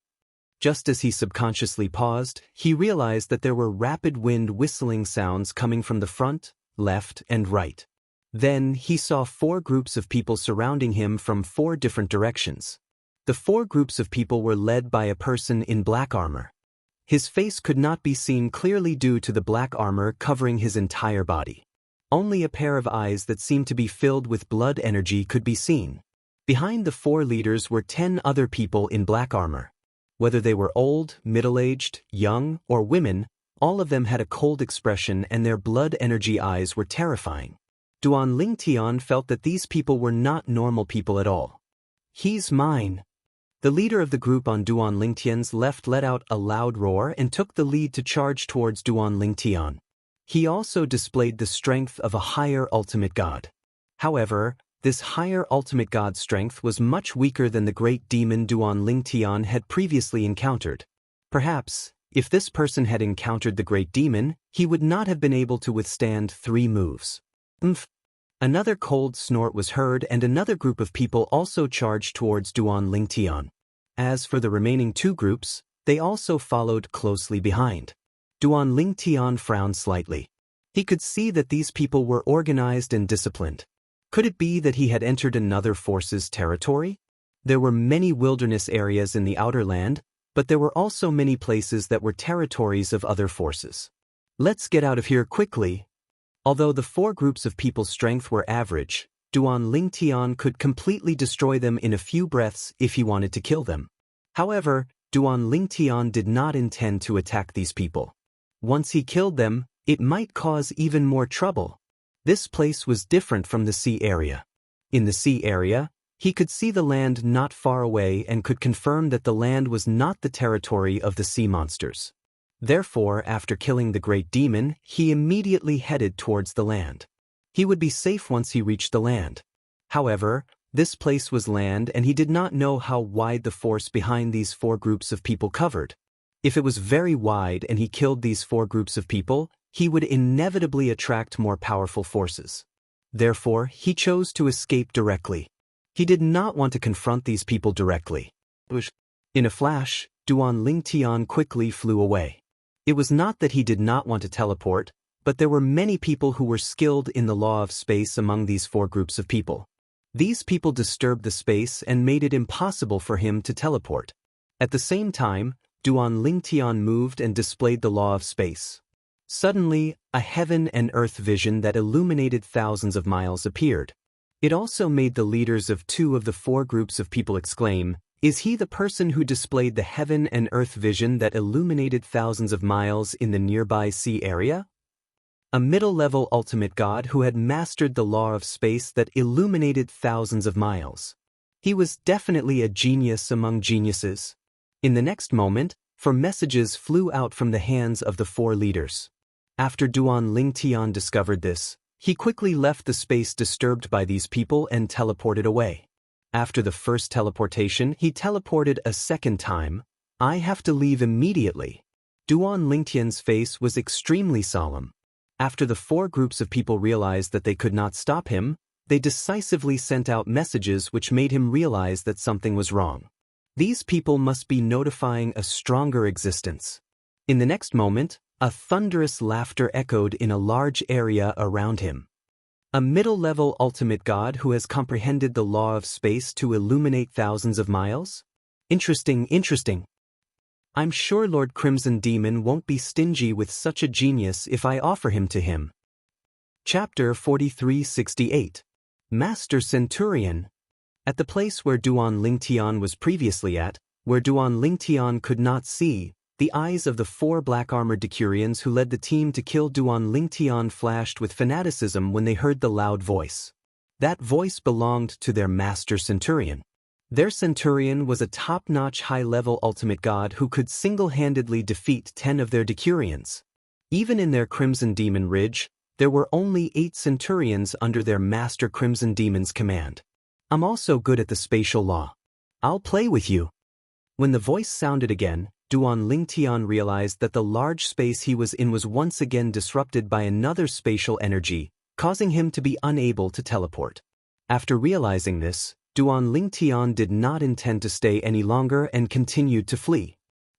Just as he subconsciously paused, he realized that there were rapid wind whistling sounds coming from the front, left, and right. Then he saw 4 groups of people surrounding him from 4 different directions. The 4 groups of people were led by a person in black armor. His face could not be seen clearly due to the black armor covering his entire body. Only a pair of eyes that seemed to be filled with blood energy could be seen. Behind the 4 leaders were 10 other people in black armor. Whether they were old, middle-aged, young, or women, all of them had a cold expression and their blood energy eyes were terrifying. Duan Lingtian felt that these people were not normal people at all. He's mine. The leader of the group on Duan Lingtian's left let out a loud roar and took the lead to charge towards Duan Lingtian. He also displayed the strength of a higher ultimate god. However, this higher ultimate god's strength was much weaker than the great demon Duan Lingtian had previously encountered. Perhaps, if this person had encountered the great demon, he would not have been able to withstand 3 moves. Another cold snort was heard and another group of people also charged towards Duan Lingtian. As for the remaining 2 groups, they also followed closely behind. Duan Lingtian frowned slightly. He could see that these people were organized and disciplined. Could it be that he had entered another force's territory? There were many wilderness areas in the outer land, but there were also many places that were territories of other forces. Let's get out of here quickly. Although the 4 groups of people's strength were average, Duan Lingtian could completely destroy them in a few breaths if he wanted to kill them. However, Duan Lingtian did not intend to attack these people. Once he killed them, it might cause even more trouble. This place was different from the sea area. In the sea area, he could see the land not far away and could confirm that the land was not the territory of the sea monsters. Therefore, after killing the great demon, he immediately headed towards the land. He would be safe once he reached the land. However, this place was land and he did not know how wide the force behind these 4 groups of people covered. If it was very wide and he killed these 4 groups of people, he would inevitably attract more powerful forces. Therefore, he chose to escape directly. He did not want to confront these people directly. In a flash, Duan Lingtian quickly flew away. It was not that he did not want to teleport, but there were many people who were skilled in the law of space among these 4 groups of people. These people disturbed the space and made it impossible for him to teleport. At the same time, Duan Lingtian moved and displayed the law of space. Suddenly, a heaven and earth vision that illuminated thousands of miles appeared. It also made the leaders of 2 of the 4 groups of people exclaim, "Is he the person who displayed the heaven and earth vision that illuminated thousands of miles in the nearby sea area?" A middle-level ultimate god who had mastered the law of space that illuminated thousands of miles. He was definitely a genius among geniuses. In the next moment, 4 messages flew out from the hands of the 4 leaders. After Duan Lingtian discovered this, he quickly left the space disturbed by these people and teleported away. After the first teleportation, he teleported a second time. "I have to leave immediately." Duan Lingtian's face was extremely solemn. After the 4 groups of people realized that they could not stop him, they decisively sent out messages which made him realize that something was wrong. These people must be notifying a stronger existence. In the next moment, a thunderous laughter echoed in a large area around him. A middle-level ultimate god who has comprehended the law of space to illuminate thousands of miles? Interesting. I'm sure Lord Crimson Demon won't be stingy with such a genius if I offer him to him. Chapter 4368. Master Centurion. At the place where Duan Lingtian was previously at, where Duan Lingtian could not see, the eyes of the 4 black-armored Decurions who led the team to kill Duan Lingtian flashed with fanaticism when they heard the loud voice. That voice belonged to their Master Centurion. Their Centurion was a top-notch high-level ultimate god who could single-handedly defeat 10 of their Decurions. Even in their Crimson Demon Ridge, there were only 8 Centurions under their Master Crimson Demon's command. "I'm also good at the spatial law. I'll play with you." When the voice sounded again, Duan Lingtian realized that the large space he was in was once again disrupted by another spatial energy, causing him to be unable to teleport. After realizing this, Duan Lingtian did not intend to stay any longer and continued to flee.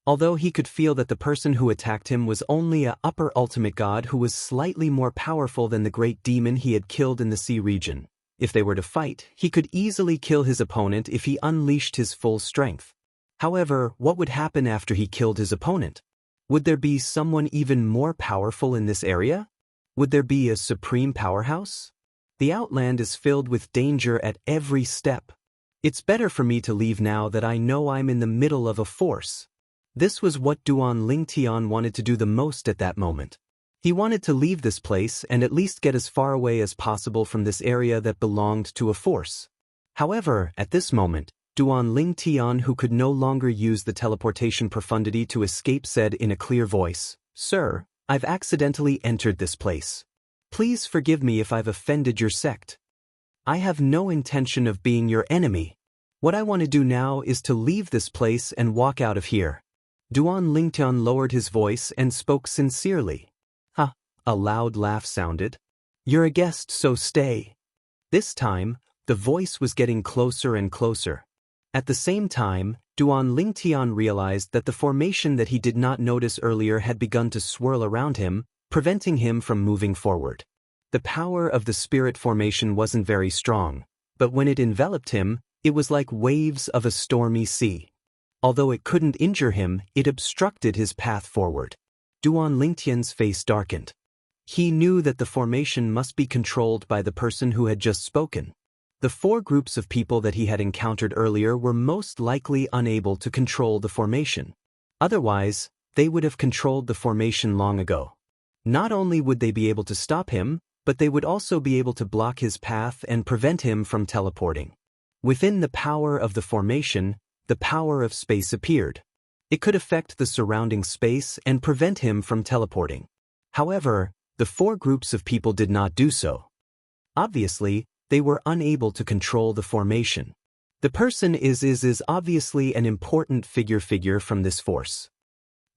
Although he could feel that the person who attacked him was only a upper ultimate god who was slightly more powerful than the great demon he had killed in the sea region. If they were to fight, he could easily kill his opponent if he unleashed his full strength. However, what would happen after he killed his opponent? Would there be someone even more powerful in this area? Would there be a supreme powerhouse? The Outland is filled with danger at every step. It's better for me to leave now that I know I'm in the middle of a force. This was what Duan Lingtian wanted to do the most at that moment. He wanted to leave this place and at least get as far away as possible from this area that belonged to a force. However, at this moment, Duan Lingtian, who could no longer use the teleportation profundity to escape, said in a clear voice, "Sir, I've accidentally entered this place. Please forgive me if I've offended your sect. I have no intention of being your enemy. What I want to do now is to leave this place and walk out of here." Duan Lingtian lowered his voice and spoke sincerely. "Ha!" A loud laugh sounded. "You're a guest, so stay." This time, the voice was getting closer and closer. At the same time, Duan Lingtian realized that the formation that he did not notice earlier had begun to swirl around him, preventing him from moving forward. The power of the spirit formation wasn't very strong, but when it enveloped him, it was like waves of a stormy sea. Although it couldn't injure him, it obstructed his path forward. Duan Lingtian's face darkened. He knew that the formation must be controlled by the person who had just spoken. The 4 groups of people that he had encountered earlier were most likely unable to control the formation. Otherwise, they would have controlled the formation long ago. Not only would they be able to stop him, but they would also be able to block his path and prevent him from teleporting. Within the power of the formation, the power of space appeared. It could affect the surrounding space and prevent him from teleporting. However, the 4 groups of people did not do so. Obviously, they were unable to control the formation. The person is obviously an important figure from this force.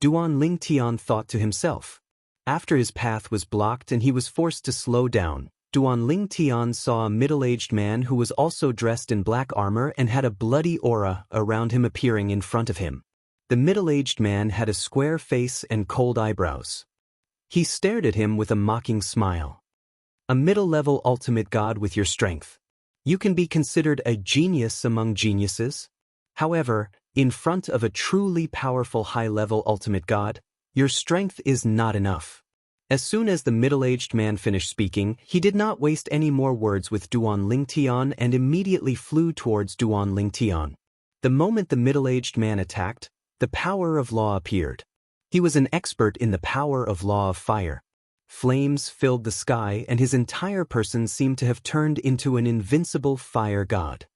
Duan Lingtian thought to himself. After his path was blocked and he was forced to slow down, Duan Lingtian saw a middle-aged man who was also dressed in black armor and had a bloody aura around him appearing in front of him. The middle-aged man had a square face and cold eyebrows. He stared at him with a mocking smile. A middle-level ultimate god with your strength. You can be considered a genius among geniuses. However, in front of a truly powerful high-level ultimate god, your strength is not enough. As soon as the middle-aged man finished speaking, he did not waste any more words with Duan Lingtian and immediately flew towards Duan Lingtian. The moment the middle-aged man attacked, the power of law appeared. He was an expert in the power of law of fire. Flames filled the sky and his entire person seemed to have turned into an invincible fire god.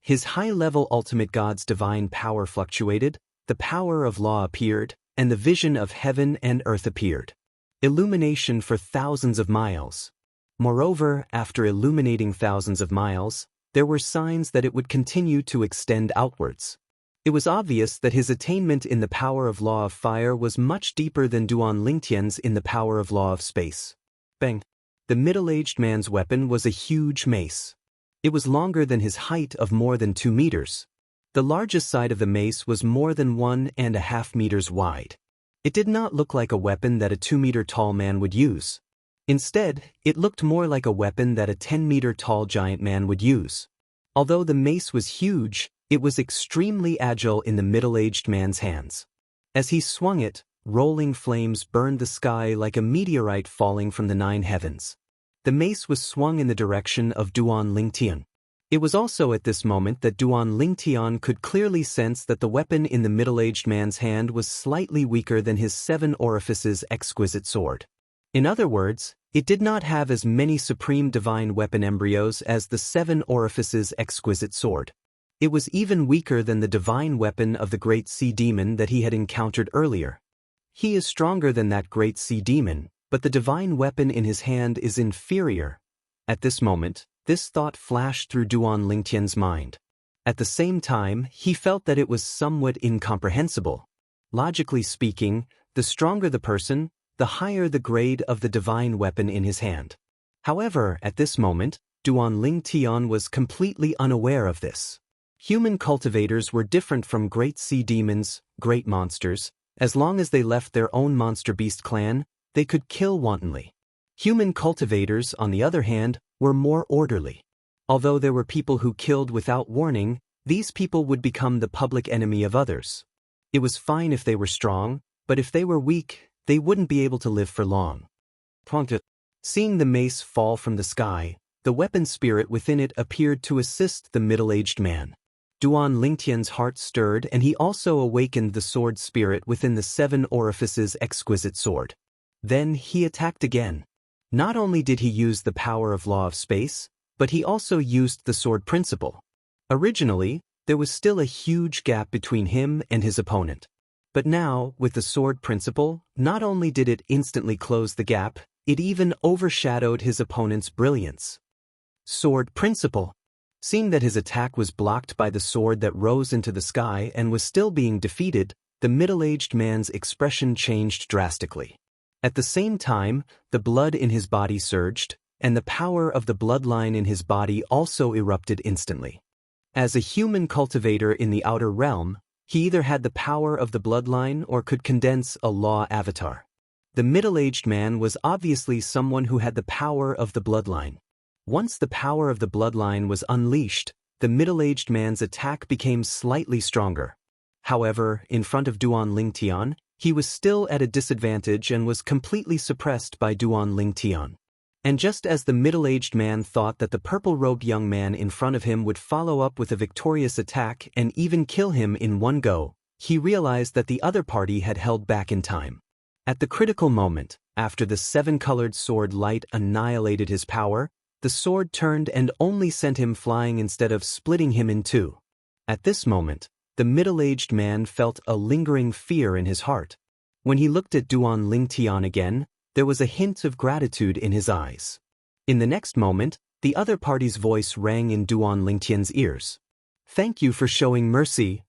His high-level ultimate god's divine power fluctuated, the power of law appeared, and the vision of heaven and earth appeared. Illumination for thousands of miles. Moreover, after illuminating thousands of miles, there were signs that it would continue to extend outwards. It was obvious that his attainment in the power of law of fire was much deeper than Duan Lingtian's in the power of law of space. Bang! The middle-aged man's weapon was a huge mace. It was longer than his height of more than 2 meters. The largest side of the mace was more than 1.5 meters wide. It did not look like a weapon that a 2-meter-tall man would use. Instead, it looked more like a weapon that a 10-meter-tall giant man would use. Although the mace was huge, it was extremely agile in the middle-aged man's hands. As he swung it, rolling flames burned the sky like a meteorite falling from the 9 heavens. The mace was swung in the direction of Duan Lingtian. It was also at this moment that Duan Lingtian could clearly sense that the weapon in the middle-aged man's hand was slightly weaker than his 7 orifices exquisite sword. In other words, it did not have as many supreme divine weapon embryos as the 7 orifices exquisite sword. It was even weaker than the divine weapon of the great sea demon that he had encountered earlier. He is stronger than that great sea demon, but the divine weapon in his hand is inferior. At this moment, this thought flashed through Duan Lingtian's mind. At the same time, he felt that it was somewhat incomprehensible. Logically speaking, the stronger the person, the higher the grade of the divine weapon in his hand. However, at this moment, Duan Lingtian was completely unaware of this. Human cultivators were different from great sea demons, great monsters. As long as they left their own monster beast clan, they could kill wantonly. Human cultivators, on the other hand, were more orderly. Although there were people who killed without warning, these people would become the public enemy of others. It was fine if they were strong, but if they were weak, they wouldn't be able to live for long. Seeing the mace fall from the sky, the weapon spirit within it appeared to assist the middle-aged man. Duan Lingtian's heart stirred and he also awakened the sword spirit within the 7 orifices exquisite sword. Then he attacked again. Not only did he use the power of law of space, but he also used the sword principle. Originally, there was still a huge gap between him and his opponent. But now, with the sword principle, not only did it instantly close the gap, it even overshadowed his opponent's brilliance. Sword principle. Seeing that his attack was blocked by the sword that rose into the sky and was still being defeated, the middle-aged man's expression changed drastically. At the same time, the blood in his body surged, and the power of the bloodline in his body also erupted instantly. As a human cultivator in the outer realm, he either had the power of the bloodline or could condense a law avatar. The middle-aged man was obviously someone who had the power of the bloodline. Once the power of the bloodline was unleashed, the middle-aged man's attack became slightly stronger. However, in front of Duan Lingtian, he was still at a disadvantage and was completely suppressed by Duan Lingtian. And just as the middle-aged man thought that the purple-robed young man in front of him would follow up with a victorious attack and even kill him in one go, he realized that the other party had held back in time. At the critical moment, after the 7-colored sword light annihilated his power, the sword turned and only sent him flying instead of splitting him in two. At this moment, the middle-aged man felt a lingering fear in his heart. When he looked at Duan Lingtian again, there was a hint of gratitude in his eyes. In the next moment, The other party's voice rang in Duan Lingtian's ears. Thank you for showing mercy.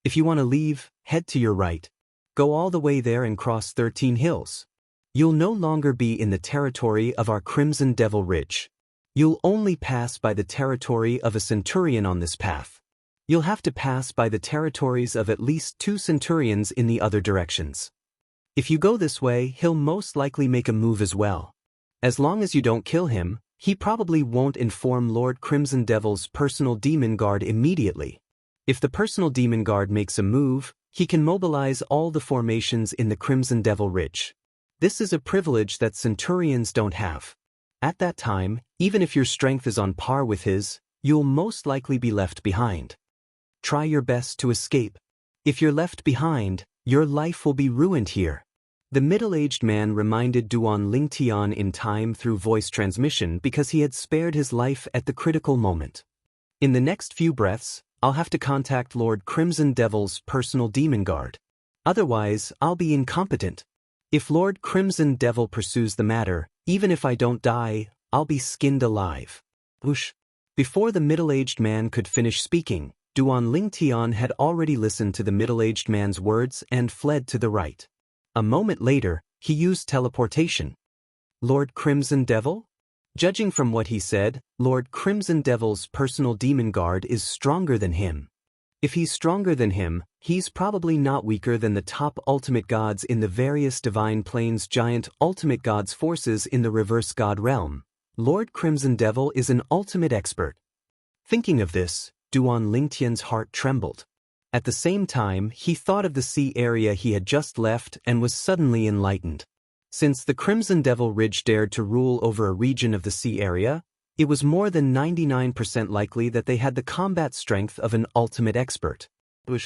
If you want to leave, head to your right. Go all the way there and cross 13 hills. You'll no longer be in the territory of our Crimson Devil Ridge. You'll only pass by the territory of a centurion on this path. You'll have to pass by the territories of at least 2 centurions in the other directions. If you go this way, he'll most likely make a move as well. As long as you don't kill him, he probably won't inform Lord Crimson Devil's personal demon guard immediately. If the personal demon guard makes a move, he can mobilize all the formations in the Crimson Devil Ridge. This is a privilege that centurions don't have. At that time, even if your strength is on par with his, you'll most likely be left behind. Try your best to escape. If you're left behind, your life will be ruined here. The middle-aged man reminded Duan Lingtian in time through voice transmission because he had spared his life at the critical moment. In the next few breaths, I'll have to contact Lord Crimson Devil's personal demon guard. Otherwise, I'll be incompetent. If Lord Crimson Devil pursues the matter, even if I don't die, I'll be skinned alive. Whoosh! Before the middle-aged man could finish speaking, Duan Lingtian had already listened to the middle-aged man's words and fled to the right. A moment later, he used teleportation. Lord Crimson Devil? Judging from what he said, Lord Crimson Devil's personal demon guard is stronger than him. If he's stronger than him, he's probably not weaker than the top ultimate gods in the various divine planes, giant ultimate gods forces in the reverse god realm. Lord Crimson Devil is an ultimate expert. Thinking of this, Duan Lingtian's heart trembled. At the same time, he thought of the sea area he had just left and was suddenly enlightened. Since the Crimson Devil Ridge dared to rule over a region of the sea area, it was more than 99% likely that they had the combat strength of an ultimate expert. When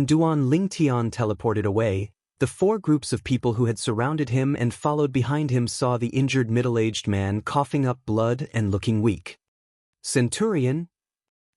Duan Lingtian teleported away, the 4 groups of people who had surrounded him and followed behind him saw the injured middle-aged man coughing up blood and looking weak. Centurion?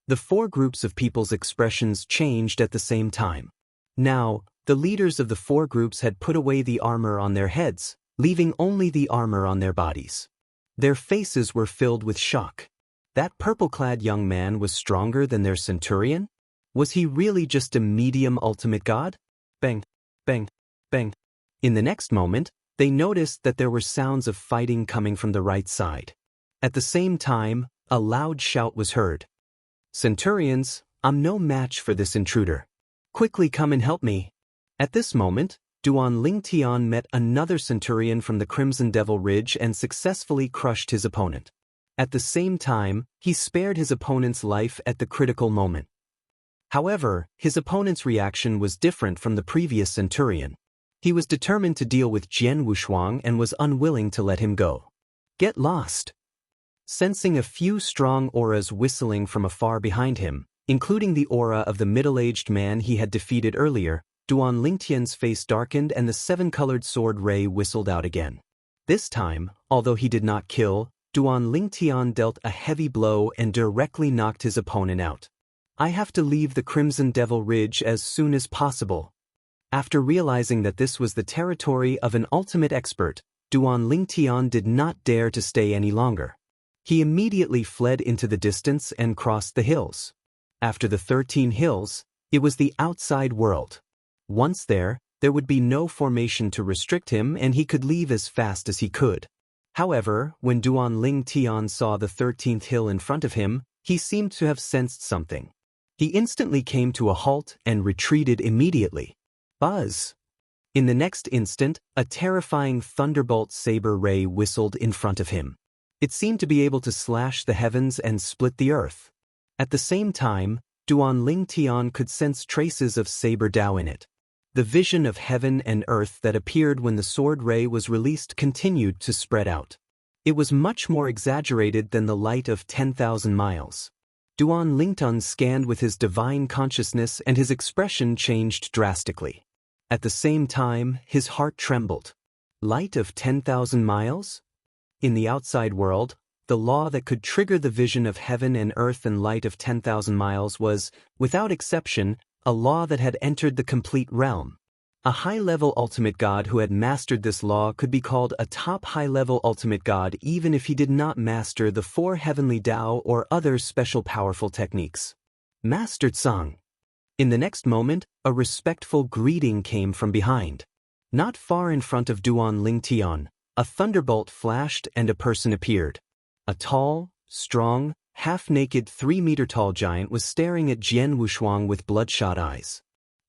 The 4 groups of people's expressions changed at the same time. Now, the leaders of the 4 groups had put away the armor on their heads, leaving only the armor on their bodies. Their faces were filled with shock. That purple-clad young man was stronger than their centurion? Was he really just a medium ultimate god? Bang, bang, bang. In the next moment, they noticed that there were sounds of fighting coming from the right side. At the same time, a loud shout was heard. Centurions, I'm no match for this intruder. Quickly come and help me. At this moment, Duan Lingtian met another centurion from the Crimson Devil Ridge and successfully crushed his opponent. At the same time, he spared his opponent's life at the critical moment. However, his opponent's reaction was different from the previous centurion. He was determined to deal with Jian Wushuang and was unwilling to let him go. Get lost. Sensing a few strong auras whistling from afar behind him, including the aura of the middle-aged man he had defeated earlier, Duan Lingtian's face darkened and the 7-colored sword ray whistled out again. This time, although he did not kill, Duan Lingtian dealt a heavy blow and directly knocked his opponent out. I have to leave the Crimson Devil Ridge as soon as possible. After realizing that this was the territory of an ultimate expert, Duan Lingtian did not dare to stay any longer. He immediately fled into the distance and crossed the hills. After the 13 hills, it was the outside world. Once there would be no formation to restrict him and he could leave as fast as he could. However, when Duan Lingtian saw the 13th hill in front of him, he seemed to have sensed something. He instantly came to a halt and retreated immediately. Buzz! In the next instant, a terrifying thunderbolt saber ray whistled in front of him. It seemed to be able to slash the heavens and split the earth. At the same time, Duan Lingtian could sense traces of saber Dao in it. The vision of heaven and earth that appeared when the sword ray was released continued to spread out. It was much more exaggerated than the light of 10,000 miles. Duan Lingtian scanned with his divine consciousness and his expression changed drastically. At the same time, his heart trembled. Light of 10,000 miles? In the outside world, the law that could trigger the vision of heaven and earth and light of 10,000 miles was, without exception, a law that had entered the complete realm. A high-level ultimate god who had mastered this law could be called a top high-level ultimate god even if he did not master the 4 heavenly Tao or other special powerful techniques. Mastered Song. In the next moment, a respectful greeting came from behind. Not far in front of Duan Lingtian, a thunderbolt flashed and a person appeared. A tall, strong, half-naked 3-meter-tall giant was staring at Jian Wushuang with bloodshot eyes.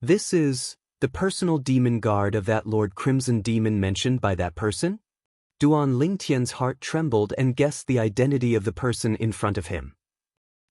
This is the personal demon guard of that Lord Crimson Demon mentioned by that person? Duan Lingtian's heart trembled and guessed the identity of the person in front of him.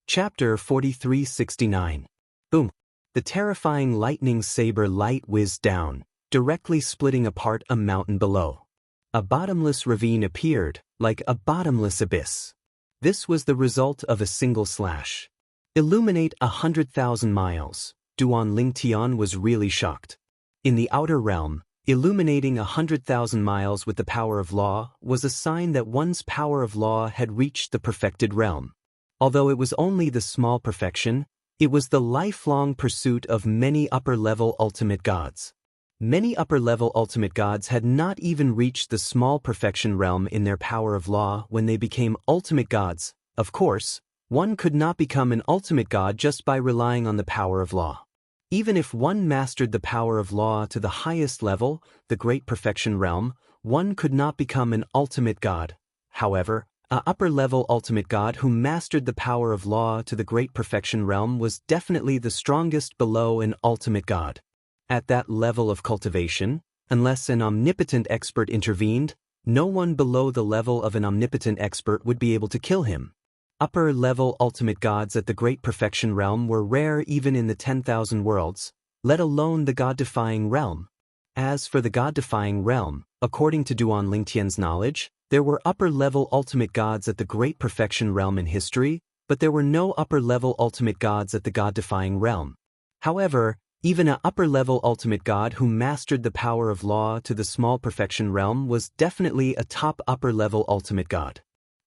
Chapter 4369. Boom! The terrifying lightning saber light whizzed down, directly splitting apart a mountain below. A bottomless ravine appeared, like a bottomless abyss. This was the result of a single slash. Illuminate 100,000 miles. Duan Lingtian was really shocked. In the outer realm, illuminating 100,000 miles with the power of law was a sign that one's power of law had reached the perfected realm. Although it was only the small perfection, it was the lifelong pursuit of many upper-level ultimate gods. Many upper-level ultimate gods had not even reached the small perfection realm in their power of law when they became ultimate gods. Of course, one could not become an ultimate god just by relying on the power of law. Even if one mastered the power of law to the highest level, the great perfection realm, one could not become an ultimate god. However, an upper-level ultimate god who mastered the power of law to the great perfection realm was definitely the strongest below an ultimate god. At that level of cultivation, unless an omnipotent expert intervened, no one below the level of an omnipotent expert would be able to kill him. Upper-level ultimate gods at the Great Perfection Realm were rare even in the 10,000 worlds, let alone the God-defying realm. As for the God-defying realm, according to Duan Lingtian's knowledge, there were upper-level ultimate gods at the Great Perfection Realm in history, but there were no upper-level ultimate gods at the God-defying realm. However, even an upper-level ultimate god who mastered the power of law to the small perfection realm was definitely a top upper-level ultimate god.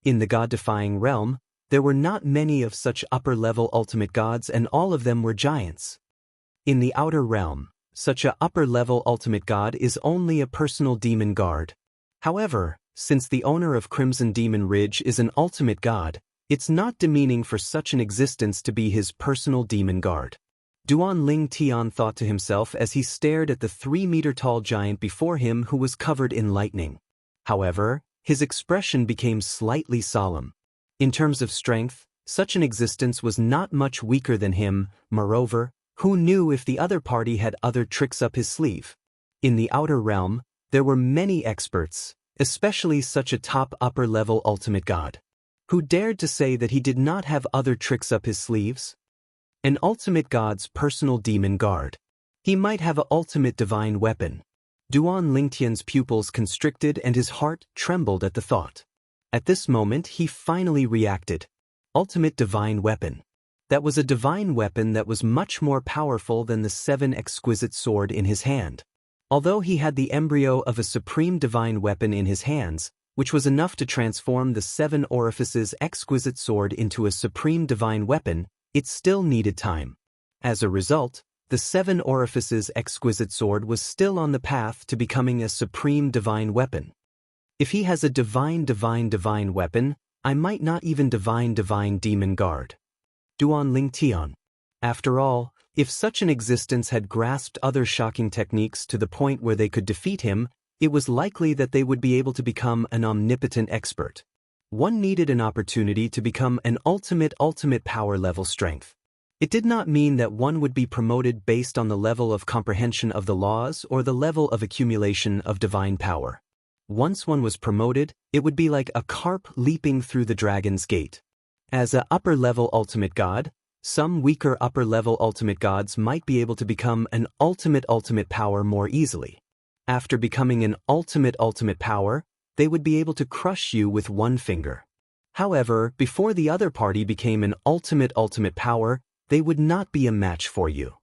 In the God-defying realm, there were not many of such upper-level ultimate gods and all of them were giants. In the outer realm, such a upper-level ultimate god is only a personal demon guard. However, since the owner of Crimson Demon Ridge is an ultimate god, it's not demeaning for such an existence to be his personal demon guard. Duan Lingtian thought to himself as he stared at the 3-meter-tall giant before him who was covered in lightning. However, his expression became slightly solemn. In terms of strength, such an existence was not much weaker than him. Moreover, who knew if the other party had other tricks up his sleeve? In the outer realm, there were many experts, especially such a top upper-level ultimate god. Who dared to say that he did not have other tricks up his sleeves? An ultimate god's personal demon guard. He might have an ultimate divine weapon. Duan Lingtian's pupils constricted and his heart trembled at the thought. At this moment he finally reacted. Ultimate divine weapon. That was a divine weapon that was much more powerful than the 7 exquisite sword in his hand. Although he had the embryo of a supreme divine weapon in his hands, which was enough to transform the 7 orifices exquisite sword into a supreme divine weapon, it still needed time. As a result, the 7 orifices exquisite sword was still on the path to becoming a supreme divine weapon. If he has a divine weapon, I might not even divine demon guard. Duan Lingtian. After all, if such an existence had grasped other shocking techniques to the point where they could defeat him, it was likely that they would be able to become an omnipotent expert. One needed an opportunity to become an ultimate power level strength. It did not mean that one would be promoted based on the level of comprehension of the laws or the level of accumulation of divine power. Once one was promoted, it would be like a carp leaping through the dragon's gate. As an upper-level ultimate god, some weaker upper-level ultimate gods might be able to become an ultimate power more easily. After becoming an ultimate power, they would be able to crush you with one finger. However, before the other party became an ultimate power, they would not be a match for you.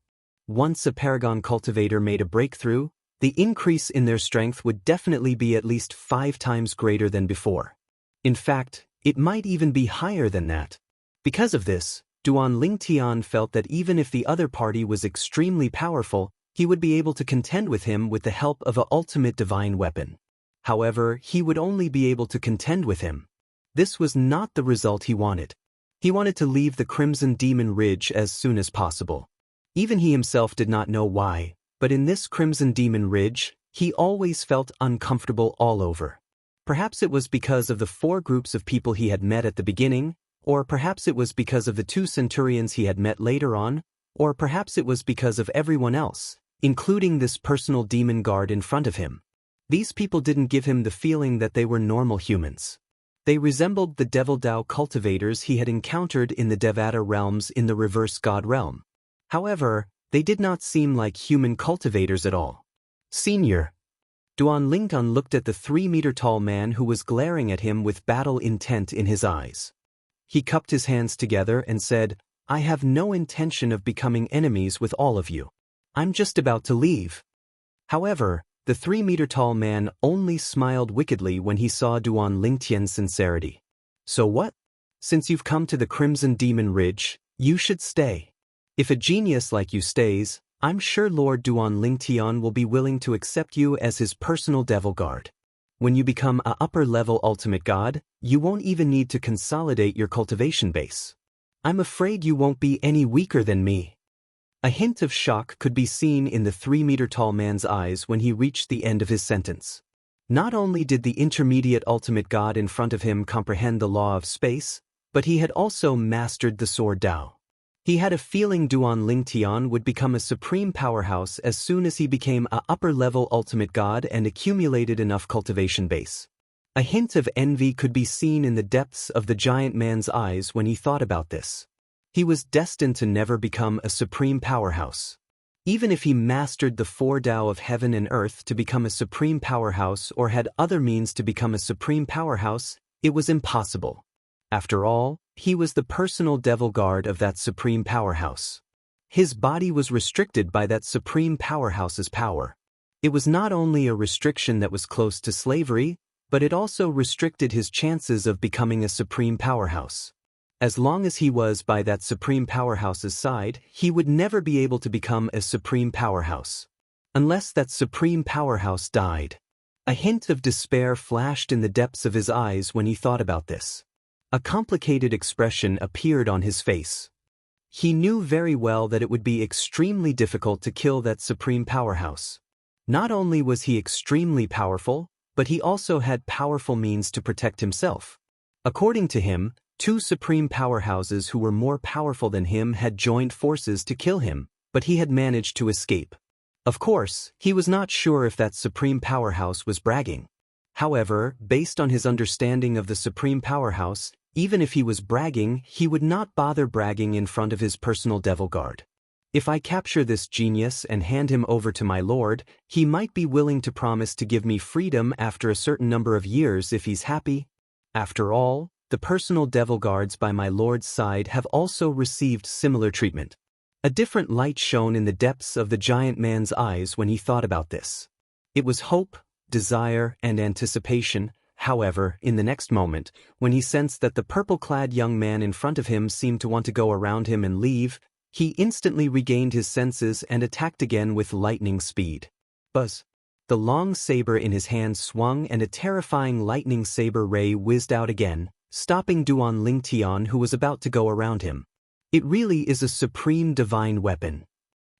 Once a paragon cultivator made a breakthrough, the increase in their strength would definitely be at least 5 times greater than before. In fact, it might even be higher than that. Because of this, Duan Lingtian felt that even if the other party was extremely powerful, He would be able to contend with him with the help of an ultimate divine weapon. However, he would only be able to contend with him. This was not the result he wanted. He wanted to leave the Crimson Demon Ridge as soon as possible. Even he himself did not know why, but in this Crimson Demon Ridge, he always felt uncomfortable all over. Perhaps it was because of the 4 groups of people he had met at the beginning, or perhaps it was because of the 2 centurions he had met later on, or perhaps it was because of everyone else, including this personal demon guard in front of him. These people didn't give him the feeling that they were normal humans. They resembled the Devil Dao cultivators he had encountered in the Devata realms in the reverse god realm. However, they did not seem like human cultivators at all. Senior. Duan Lingtan looked at the 3-meter-tall man who was glaring at him with battle intent in his eyes. He cupped his hands together and said, "I have no intention of becoming enemies with all of you. I'm just about to leave." However, the 3-meter-tall man only smiled wickedly when he saw Duan Lingtian's sincerity. "So what? Since you've come to the Crimson Demon Ridge, you should stay. If a genius like you stays, I'm sure Lord Duan Lingtian will be willing to accept you as his personal devil guard. When you become a upper-level ultimate god, you won't even need to consolidate your cultivation base. I'm afraid you won't be any weaker than me." A hint of shock could be seen in the 3-meter-tall man's eyes when he reached the end of his sentence. Not only did the intermediate ultimate god in front of him comprehend the law of space, but he had also mastered the sword Dao. He had a feeling Duan Lingtian would become a supreme powerhouse as soon as he became a upper-level ultimate god and accumulated enough cultivation base. A hint of envy could be seen in the depths of the giant man's eyes when he thought about this. He was destined to never become a supreme powerhouse. Even if he mastered the 4 Dao of heaven and earth to become a supreme powerhouse or had other means to become a supreme powerhouse, it was impossible. After all, he was the personal devil guard of that supreme powerhouse. His body was restricted by that supreme powerhouse's power. It was not only a restriction that was close to slavery, but it also restricted his chances of becoming a supreme powerhouse. As long as he was by that supreme powerhouse's side, he would never be able to become a supreme powerhouse. Unless that supreme powerhouse died. A hint of despair flashed in the depths of his eyes when he thought about this. A complicated expression appeared on his face. He knew very well that it would be extremely difficult to kill that supreme powerhouse. Not only was he extremely powerful, but he also had powerful means to protect himself. According to him, 2 supreme powerhouses who were more powerful than him had joined forces to kill him, but he had managed to escape. Of course, he was not sure if that supreme powerhouse was bragging. However, based on his understanding of the supreme powerhouse, even if he was bragging, he would not bother bragging in front of his personal devil guard. If I capture this genius and hand him over to my lord, he might be willing to promise to give me freedom after a certain number of years if he's happy. After all, the personal devil guards by my lord's side have also received similar treatment. A different light shone in the depths of the giant man's eyes when he thought about this. It was hope, desire, and anticipation. However, in the next moment, when he sensed that the purple-clad young man in front of him seemed to want to go around him and leave, he instantly regained his senses and attacked again with lightning speed. Buzz! The long saber in his hand swung and a terrifying lightning saber ray whizzed out again, stopping Duan Lingtian who was about to go around him. It really is a supreme divine weapon.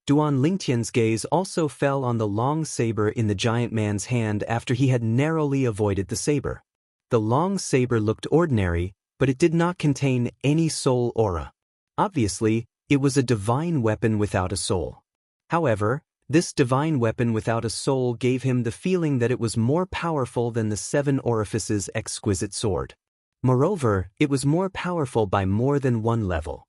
Duan Lingtian's gaze also fell on the long saber in the giant man's hand after he had narrowly avoided the saber. The long saber looked ordinary, but it did not contain any soul aura. Obviously, it was a divine weapon without a soul. However, this divine weapon without a soul gave him the feeling that it was more powerful than the 7 Orifices' exquisite sword. Moreover, it was more powerful by more than one level.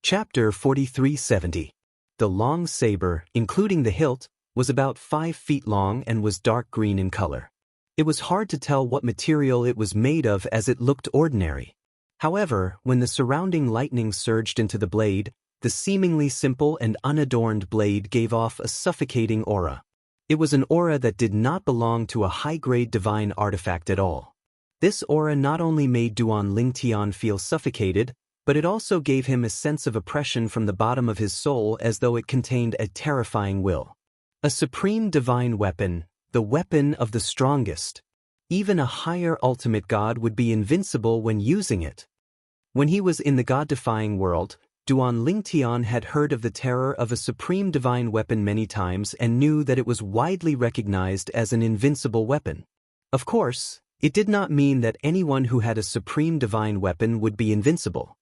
Chapter 4370. The long saber, including the hilt, was about 5 feet long and was dark green in color. It was hard to tell what material it was made of as it looked ordinary. However, when the surrounding lightning surged into the blade, the seemingly simple and unadorned blade gave off a suffocating aura. It was an aura that did not belong to a high-grade divine artifact at all. This aura not only made Duan Lingtian feel suffocated, but it also gave him a sense of oppression from the bottom of his soul as though it contained a terrifying will. A supreme divine weapon, the weapon of the strongest. Even a higher ultimate god would be invincible when using it. When he was in the god-defying world, Duan Lingtian had heard of the terror of a supreme divine weapon many times and knew that it was widely recognized as an invincible weapon. Of course, it did not mean that anyone who had a supreme divine weapon would be invincible.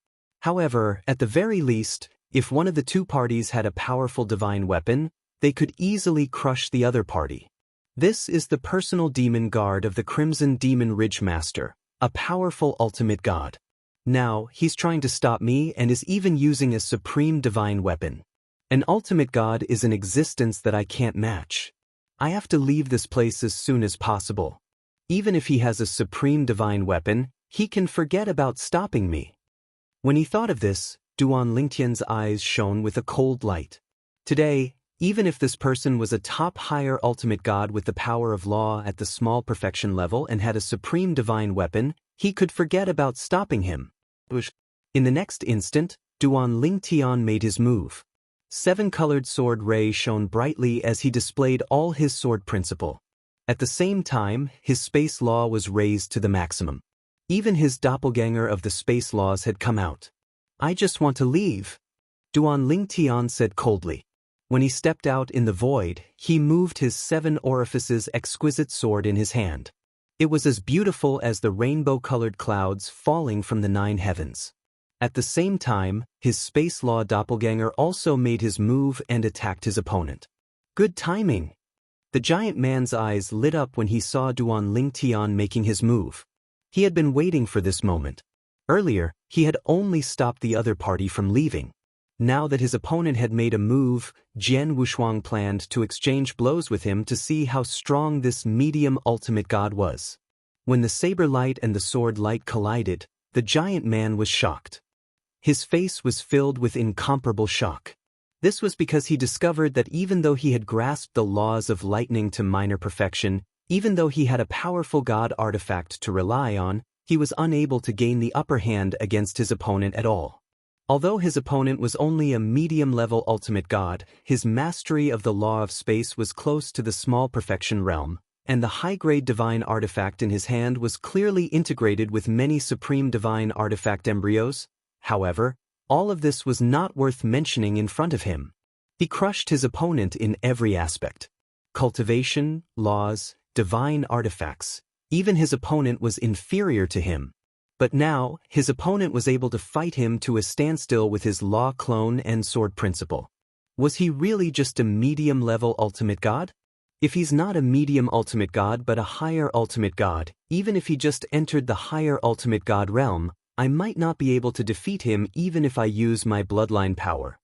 However, at the very least, if one of the two parties had a powerful divine weapon, they could easily crush the other party. This is the personal demon guard of the Crimson Demon Ridge Master, a powerful ultimate god. Now, he's trying to stop me and is even using a supreme divine weapon. An ultimate god is an existence that I can't match. I have to leave this place as soon as possible. Even if he has a supreme divine weapon, he can forget about stopping me. When he thought of this, Duan Lingtian's eyes shone with a cold light. Today, even if this person was a top higher ultimate god with the power of law at the small perfection level and had a supreme divine weapon, he could forget about stopping him. In the next instant, Duan Lingtian made his move. 7-colored sword ray shone brightly as he displayed all his sword principle. At the same time, his space law was raised to the maximum. Even his doppelganger of the space laws had come out. I just want to leave, Duan Lingtian said coldly. When he stepped out in the void, he moved his 7 orifices exquisite sword in his hand. It was as beautiful as the rainbow-colored clouds falling from the 9 heavens. At the same time, his space law doppelganger also made his move and attacked his opponent. Good timing. The giant man's eyes lit up when he saw Duan Lingtian making his move. He had been waiting for this moment. Earlier, he had only stopped the other party from leaving. Now that his opponent had made a move, Jian Wushuang planned to exchange blows with him to see how strong this medium ultimate god was. When the saber light and the sword light collided, the giant man was shocked. His face was filled with incomparable shock. This was because he discovered that even though he had grasped the laws of lightning to minor perfection, even though he had a powerful god artifact to rely on, he was unable to gain the upper hand against his opponent at all. Although his opponent was only a medium-level ultimate god, his mastery of the law of space was close to the small perfection realm, and the high-grade divine artifact in his hand was clearly integrated with many supreme divine artifact embryos. However, all of this was not worth mentioning in front of him. He crushed his opponent in every aspect. Cultivation, laws, divine artifacts. Even his opponent was inferior to him. But now, his opponent was able to fight him to a standstill with his law clone and sword principle. Was he really just a medium-level ultimate god? If he's not a medium ultimate god but a higher ultimate god, even if he just entered the higher ultimate god realm, I might not be able to defeat him even if I use my bloodline power.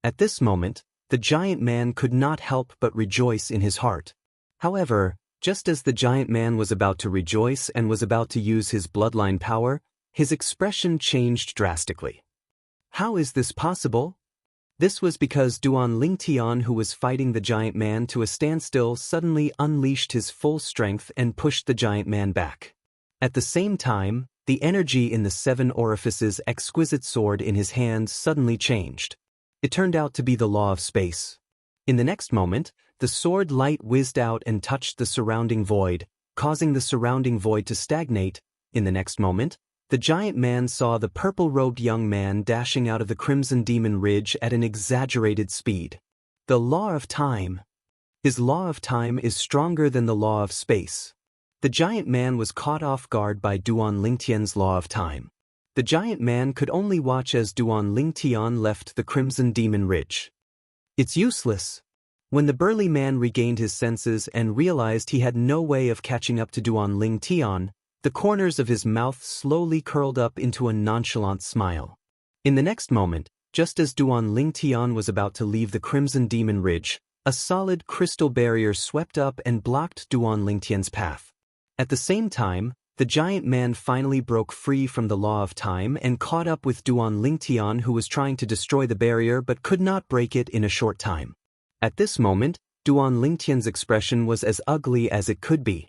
At this moment, the giant man could not help but rejoice in his heart. However, just as the giant man was about to rejoice and was about to use his bloodline power, his expression changed drastically. How is this possible? This was because Duan Lingtian, who was fighting the giant man to a standstill, suddenly unleashed his full strength and pushed the giant man back. At the same time, the energy in the 7 orifices exquisite sword in his hand suddenly changed. It turned out to be the law of space. In the next moment, the sword light whizzed out and touched the surrounding void, causing the surrounding void to stagnate. In the next moment, the giant man saw the purple-robed young man dashing out of the Crimson Demon Ridge at an exaggerated speed. The law of time. His law of time is stronger than the law of space. The giant man was caught off guard by Duan Lingtian's law of time. The giant man could only watch as Duan Lingtian left the Crimson Demon Ridge. It's useless. When the burly man regained his senses and realized he had no way of catching up to Duan Lingtian, the corners of his mouth slowly curled up into a nonchalant smile. In the next moment, just as Duan Lingtian was about to leave the Crimson Demon Ridge, a solid crystal barrier swept up and blocked Duan Lingtian's path. At the same time, the giant man finally broke free from the law of time and caught up with Duan Lingtian, who was trying to destroy the barrier but could not break it in a short time. At this moment, Duan Lingtian's expression was as ugly as it could be.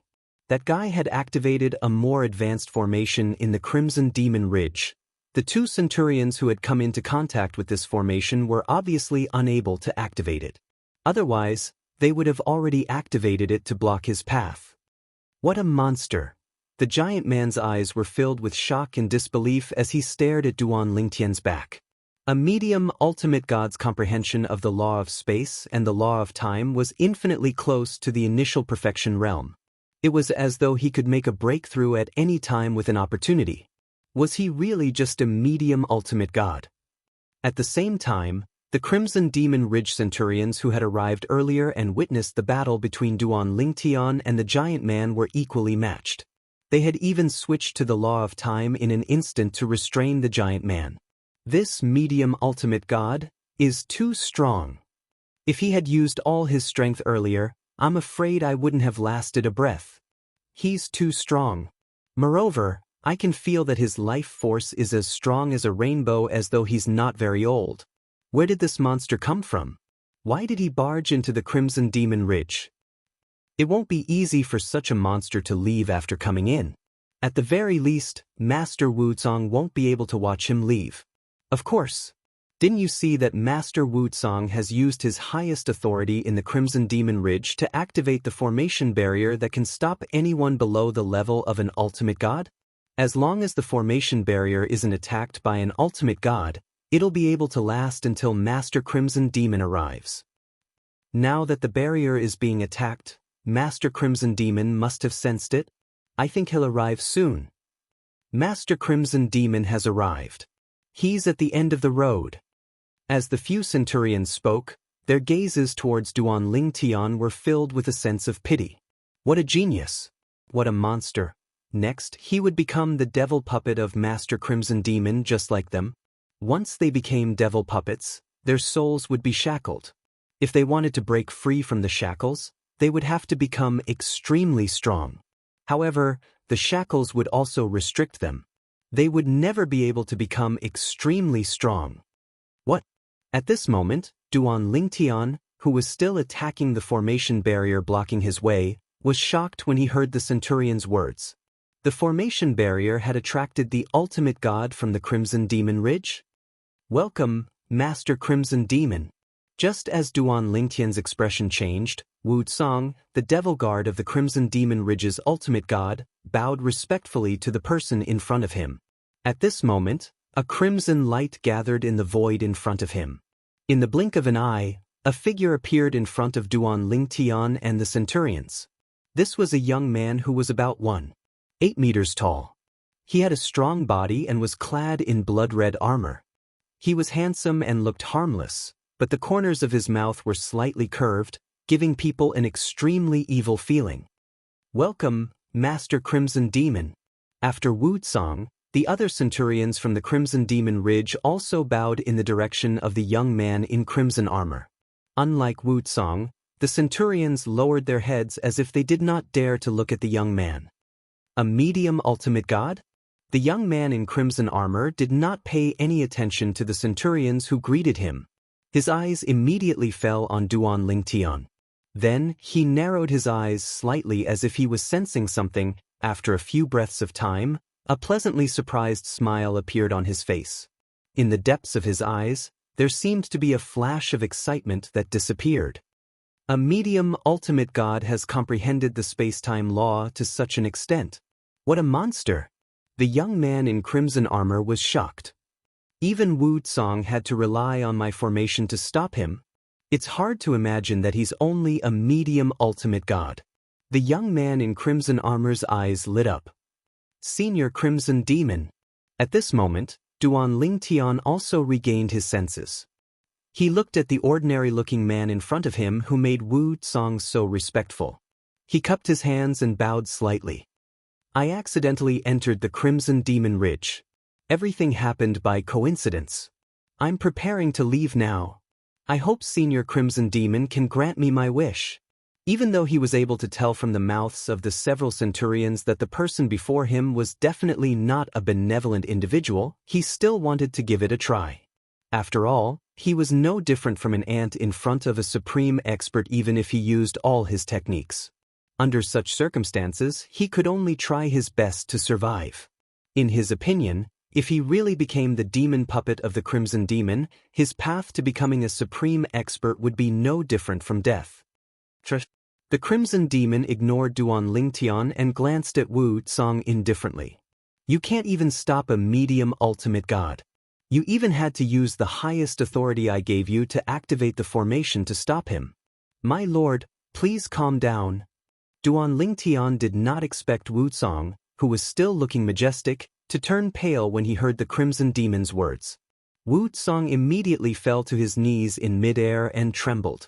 That guy had activated a more advanced formation in the Crimson Demon Ridge. The 2 centurions who had come into contact with this formation were obviously unable to activate it. Otherwise, they would have already activated it to block his path. What a monster! The giant man's eyes were filled with shock and disbelief as he stared at Duan Lingtian's back. A medium ultimate god's comprehension of the law of space and the law of time was infinitely close to the initial perfection realm. It was as though he could make a breakthrough at any time with an opportunity. Was he really just a medium ultimate god? At the same time, the Crimson Demon Ridge Centurions who had arrived earlier and witnessed the battle between Duan Lingtian and the giant man were equally matched. They had even switched to the law of time in an instant to restrain the giant man. This medium ultimate god is too strong. If he had used all his strength earlier, I'm afraid I wouldn't have lasted a breath. He's too strong. Moreover, I can feel that his life force is as strong as a rainbow as though he's not very old. Where did this monster come from? Why did he barge into the Crimson Demon Ridge? It won't be easy for such a monster to leave after coming in. At the very least, Master Wucong won't be able to watch him leave. Of course. Didn't you see that Master Wucong has used his highest authority in the Crimson Demon Ridge to activate the formation barrier that can stop anyone below the level of an ultimate god? As long as the formation barrier isn't attacked by an ultimate god, it'll be able to last until Master Crimson Demon arrives. Now that the barrier is being attacked, Master Crimson Demon must have sensed it. I think he'll arrive soon. Master Crimson Demon has arrived. He's at the end of the road. As the few centurions spoke, their gazes towards Duan Lingtian were filled with a sense of pity. What a genius! What a monster! Next, he would become the devil puppet of Master Crimson Demon just like them. Once they became devil puppets, their souls would be shackled. If they wanted to break free from the shackles, they would have to become extremely strong. However, the shackles would also restrict them. They would never be able to become extremely strong. What? At this moment, Duan Lingtian, who was still attacking the formation barrier blocking his way, was shocked when he heard the centurion's words. The formation barrier had attracted the ultimate god from the Crimson Demon Ridge? Welcome, Master Crimson Demon. Just as Duan Lingtian's expression changed, Wucong, the devil guard of the Crimson Demon Ridge's ultimate god, bowed respectfully to the person in front of him. At this moment, a crimson light gathered in the void in front of him. In the blink of an eye, a figure appeared in front of Duan Lingtian and the centurions. This was a young man who was about 1.8 meters tall. He had a strong body and was clad in blood-red armor. He was handsome and looked harmless, but the corners of his mouth were slightly curved, giving people an extremely evil feeling. Welcome, Master Crimson Demon. After Wucong, the other centurions from the Crimson Demon Ridge also bowed in the direction of the young man in crimson armor. Unlike Wucong, the centurions lowered their heads as if they did not dare to look at the young man. A medium ultimate god? The young man in crimson armor did not pay any attention to the centurions who greeted him. His eyes immediately fell on Duan Lingtian. Then, he narrowed his eyes slightly as if he was sensing something. After a few breaths of time, a pleasantly surprised smile appeared on his face. In the depths of his eyes, there seemed to be a flash of excitement that disappeared. A medium ultimate god has comprehended the space-time law to such an extent. What a monster! The young man in crimson armor was shocked. Even Wucong had to rely on my formation to stop him. It's hard to imagine that he's only a medium ultimate god. The young man in crimson armor's eyes lit up. Senior Crimson Demon. At this moment, Duan Lingtian also regained his senses. He looked at the ordinary-looking man in front of him who made Wucong so respectful. He cupped his hands and bowed slightly. I accidentally entered the Crimson Demon Ridge. Everything happened by coincidence. I'm preparing to leave now. I hope Senior Crimson Demon can grant me my wish. Even though he was able to tell from the mouths of the several centurions that the person before him was definitely not a benevolent individual, he still wanted to give it a try. After all, he was no different from an ant in front of a supreme expert even if he used all his techniques. Under such circumstances, he could only try his best to survive. In his opinion, if he really became the demon puppet of the Crimson Demon, his path to becoming a supreme expert would be no different from death. The Crimson Demon ignored Duan Lingtian and glanced at Wu Tsang indifferently. You can't even stop a medium ultimate god. You even had to use the highest authority I gave you to activate the formation to stop him. My lord, please calm down. Duan Lingtian did not expect Wu Tsang, who was still looking majestic, to turn pale when he heard the Crimson Demon's words. Wu Tsang immediately fell to his knees in midair and trembled.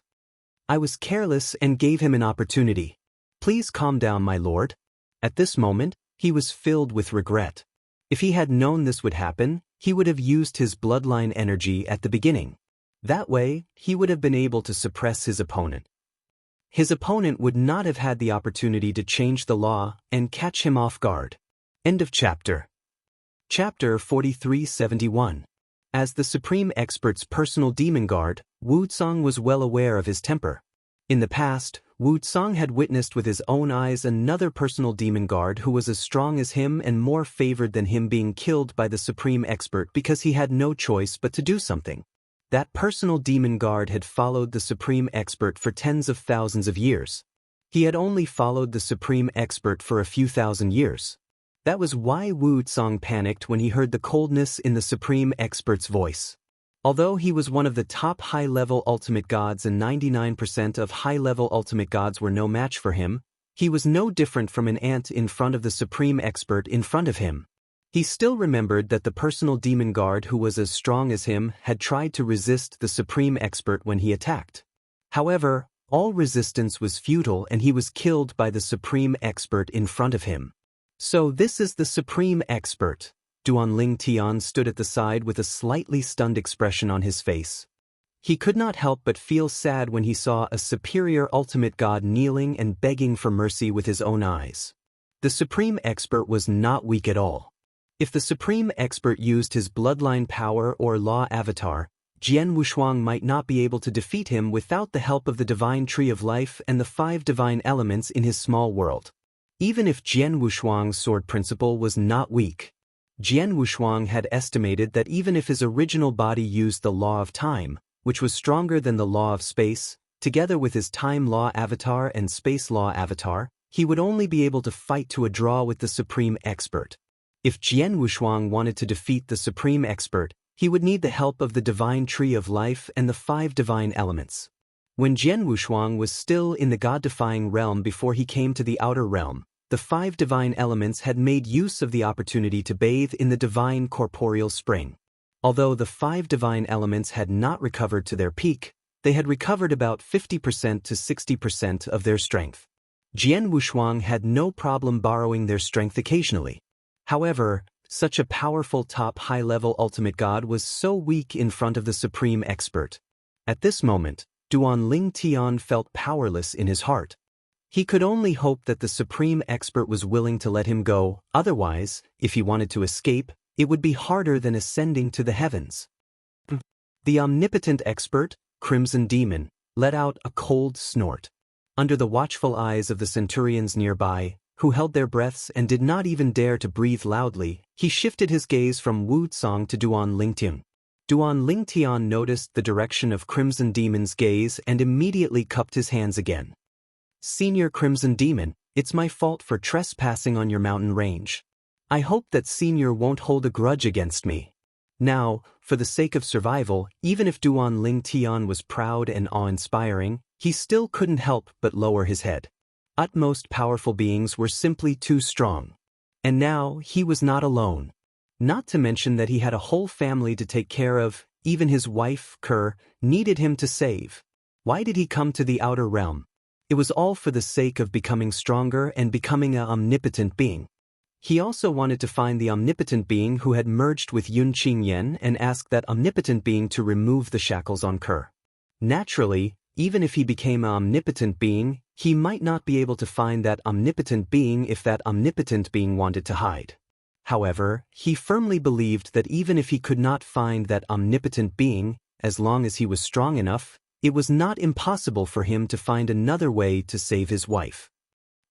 I was careless and gave him an opportunity. Please calm down, my lord. At this moment, he was filled with regret. If he had known this would happen, he would have used his bloodline energy at the beginning. That way, he would have been able to suppress his opponent. His opponent would not have had the opportunity to change the law and catch him off guard. End of chapter. Chapter 4371. As the Supreme Expert's personal demon guard, Wu Tsang was well aware of his temper. In the past, Wu Tsang had witnessed with his own eyes another personal demon guard who was as strong as him and more favored than him being killed by the Supreme Expert because he had no choice but to do something. That personal demon guard had followed the Supreme Expert for tens of thousands of years. He had only followed the Supreme Expert for a few thousand years. That was why Wu Tsang panicked when he heard the coldness in the Supreme Expert's voice. Although he was one of the top high-level ultimate gods and 99% of high-level ultimate gods were no match for him, he was no different from an ant in front of the Supreme Expert in front of him. He still remembered that the personal demon guard who was as strong as him had tried to resist the Supreme Expert when he attacked. However, all resistance was futile and he was killed by the Supreme Expert in front of him. So this is the Supreme Expert. Duan Lingtian stood at the side with a slightly stunned expression on his face. He could not help but feel sad when he saw a superior ultimate god kneeling and begging for mercy with his own eyes. The Supreme Expert was not weak at all. If the Supreme Expert used his bloodline power or law avatar, Jian Wushuang might not be able to defeat him without the help of the Divine Tree of Life and the 5 divine elements in his small world. Even if Jian Wushuang's sword principle was not weak, Jian Wushuang had estimated that even if his original body used the law of time, which was stronger than the law of space, together with his time law avatar and space law avatar, he would only be able to fight to a draw with the Supreme Expert. If Jian Wushuang wanted to defeat the Supreme Expert, he would need the help of the Divine Tree of Life and the 5 divine elements. When Jian Wushuang was still in the God-defying realm before he came to the outer realm, the 5 divine elements had made use of the opportunity to bathe in the divine corporeal spring. Although the 5 divine elements had not recovered to their peak, they had recovered about 50% to 60% of their strength. Jian Wushuang had no problem borrowing their strength occasionally. However, such a powerful top high-level ultimate god was so weak in front of the Supreme Expert. At this moment, Duan Lingtian felt powerless in his heart. He could only hope that the Supreme Expert was willing to let him go, otherwise, if he wanted to escape, it would be harder than ascending to the heavens. The omnipotent expert, Crimson Demon, let out a cold snort. Under the watchful eyes of the centurions nearby, who held their breaths and did not even dare to breathe loudly, he shifted his gaze from Wu Tsang to Duan Lingtian. Duan Lingtian noticed the direction of Crimson Demon's gaze and immediately cupped his hands again. Senior Crimson Demon, it's my fault for trespassing on your mountain range. I hope that Senior won't hold a grudge against me. Now, for the sake of survival, even if Duan Lingtian was proud and awe-inspiring, he still couldn't help but lower his head. Utmost powerful beings were simply too strong. And now, he was not alone. Not to mention that he had a whole family to take care of, even his wife, Kerr, needed him to save. Why did he come to the outer realm? It was all for the sake of becoming stronger and becoming an omnipotent being. He also wanted to find the omnipotent being who had merged with Yun Qingyan and ask that omnipotent being to remove the shackles on Kerr. Naturally, even if he became an omnipotent being, he might not be able to find that omnipotent being if that omnipotent being wanted to hide. However, he firmly believed that even if he could not find that omnipotent being, as long as he was strong enough, it was not impossible for him to find another way to save his wife.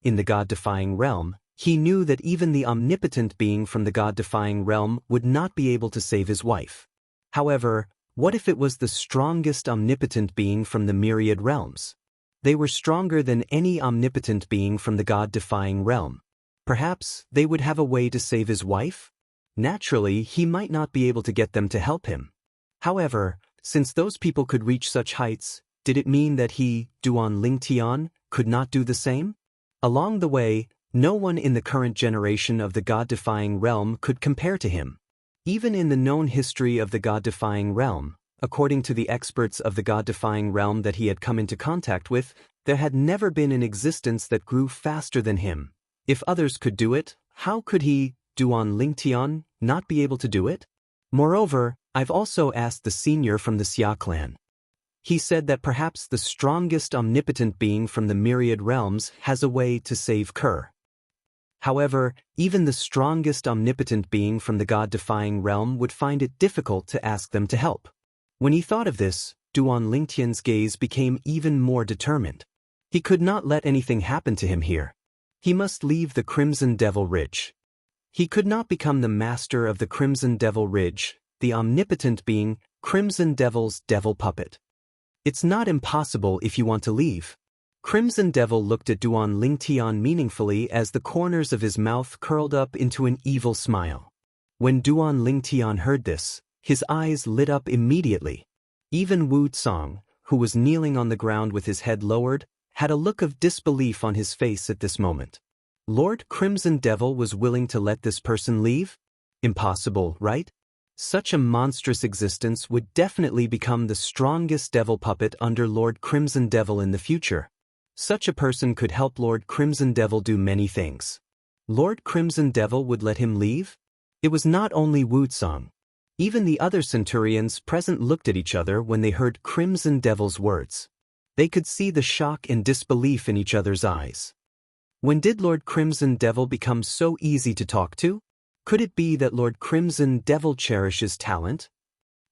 In the God-defying realm, he knew that even the omnipotent being from the God-defying realm would not be able to save his wife. However, what if it was the strongest omnipotent being from the myriad realms? They were stronger than any omnipotent being from the God-defying realm. Perhaps they would have a way to save his wife? Naturally, he might not be able to get them to help him. However, since those people could reach such heights, did it mean that he, Duan Lingtian, could not do the same? Along the way, no one in the current generation of the God-defying realm could compare to him. Even in the known history of the God-defying realm, according to the experts of the God-defying realm that he had come into contact with, there had never been an existence that grew faster than him. If others could do it, how could he, Duan Lingtian, not be able to do it? Moreover, I've also asked the senior from the Xia clan. He said that perhaps the strongest omnipotent being from the myriad realms has a way to save Kerr. However, even the strongest omnipotent being from the God-defying realm would find it difficult to ask them to help. When he thought of this, Duan Lingtian's gaze became even more determined. He could not let anything happen to him here. He must leave the Crimson Devil Ridge. He could not become the master of the Crimson Devil Ridge, the omnipotent being, Crimson Devil's devil puppet. It's not impossible if you want to leave. Crimson Devil looked at Duan Lingtian meaningfully as the corners of his mouth curled up into an evil smile. When Duan Lingtian heard this, his eyes lit up immediately. Even Wu Tsang, who was kneeling on the ground with his head lowered, had a look of disbelief on his face at this moment. Lord Crimson Devil was willing to let this person leave? Impossible, right? Such a monstrous existence would definitely become the strongest devil puppet under Lord Crimson Devil in the future. Such a person could help Lord Crimson Devil do many things. Lord Crimson Devil would let him leave? It was not only Wu Tsang. Even the other centurions present looked at each other when they heard Crimson Devil's words. They could see the shock and disbelief in each other's eyes. When did Lord Crimson Devil become so easy to talk to? Could it be that Lord Crimson Devil cherishes talent?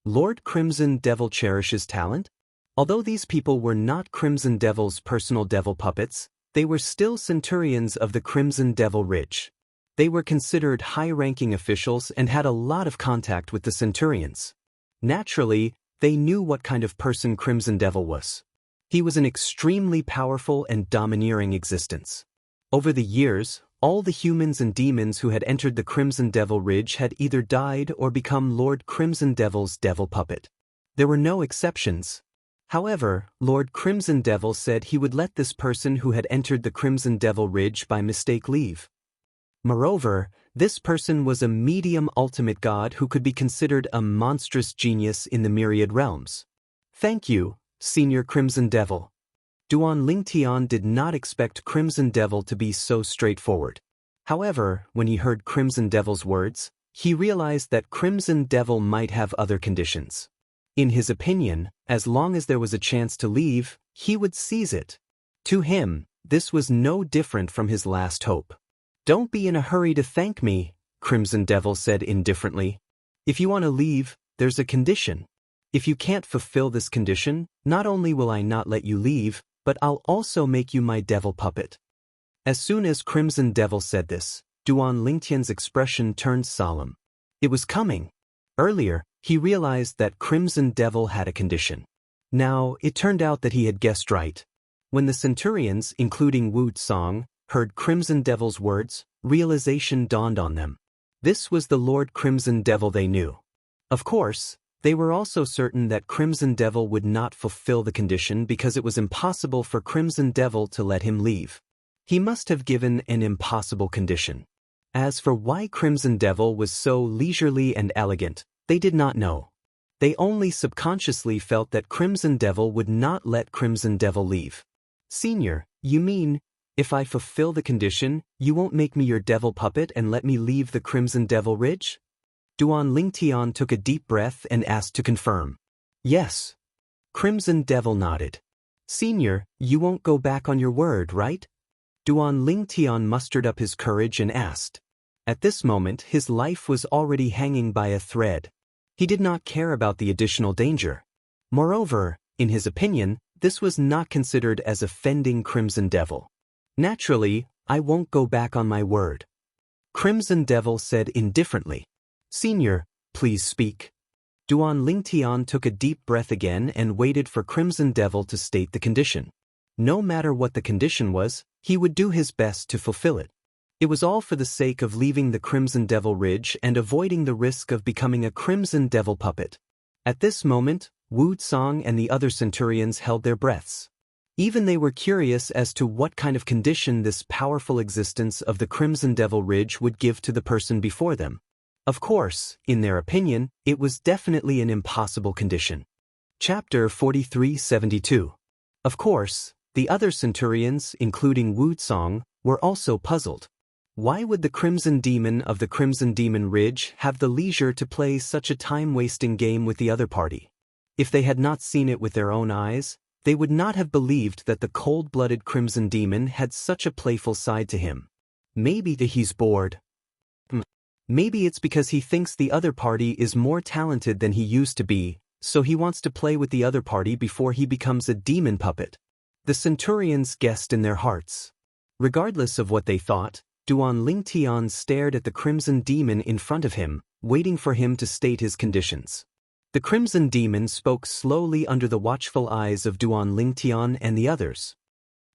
Lord Crimson Devil cherishes talent? Although these people were not Crimson Devil's personal devil puppets, they were still centurions of the Crimson Devil Ridge. They were considered high-ranking officials and had a lot of contact with the centurions. Naturally, they knew what kind of person Crimson Devil was. He was an extremely powerful and domineering existence. Over the years, all the humans and demons who had entered the Crimson Devil Ridge had either died or become Lord Crimson Devil's devil puppet. There were no exceptions. However, Lord Crimson Devil said he would let this person who had entered the Crimson Devil Ridge by mistake leave. Moreover, this person was a medium ultimate god who could be considered a monstrous genius in the myriad realms. Thank you, Senior Crimson Devil. Duan Lingtian did not expect Crimson Devil to be so straightforward. However, when he heard Crimson Devil's words, he realized that Crimson Devil might have other conditions. In his opinion, as long as there was a chance to leave, he would seize it. To him, this was no different from his last hope. Don't be in a hurry to thank me, Crimson Devil said indifferently. If you want to leave, there's a condition. If you can't fulfill this condition, not only will I not let you leave, but I'll also make you my devil puppet. As soon as Crimson Devil said this, Duan Lingtian's expression turned solemn. It was coming. Earlier, he realized that Crimson Devil had a condition. Now, it turned out that he had guessed right. When the centurions, including Wu Tsang, heard Crimson Devil's words, realization dawned on them. This was the Lord Crimson Devil they knew. Of course, they were also certain that Crimson Devil would not fulfill the condition because it was impossible for Crimson Devil to let him leave. He must have given an impossible condition. As for why Crimson Devil was so leisurely and elegant, they did not know. They only subconsciously felt that Crimson Devil would not let Crimson Devil leave. Senior, you mean, if I fulfill the condition, you won't make me your devil puppet and let me leave the Crimson Devil Ridge? Duan Lingtian took a deep breath and asked to confirm. Yes. Crimson Devil nodded. Senior, you won't go back on your word, right? Duan Lingtian mustered up his courage and asked. At this moment, his life was already hanging by a thread. He did not care about the additional danger. Moreover, in his opinion, this was not considered as offending Crimson Devil. Naturally, I won't go back on my word. Crimson Devil said indifferently. Senior, please speak. Duan Lingtian took a deep breath again and waited for Crimson Devil to state the condition. No matter what the condition was, he would do his best to fulfill it. It was all for the sake of leaving the Crimson Devil Ridge and avoiding the risk of becoming a Crimson Devil puppet. At this moment, Wu Tsang and the other centurions held their breaths. Even they were curious as to what kind of condition this powerful existence of the Crimson Devil Ridge would give to the person before them. Of course, in their opinion, it was definitely an impossible condition. Chapter 4372. Of course, the other centurions, including Wu Tsang, were also puzzled. Why would the Crimson Demon of the Crimson Demon Ridge have the leisure to play such a time-wasting game with the other party? If they had not seen it with their own eyes, they would not have believed that the cold-blooded Crimson Demon had such a playful side to him. Maybe he's bored. Maybe it's because he thinks the other party is more talented than he used to be, so he wants to play with the other party before he becomes a demon puppet. The centurions guessed in their hearts. Regardless of what they thought, Duan Lingtian stared at the Crimson Demon in front of him, waiting for him to state his conditions. The Crimson Demon spoke slowly under the watchful eyes of Duan Lingtian and the others.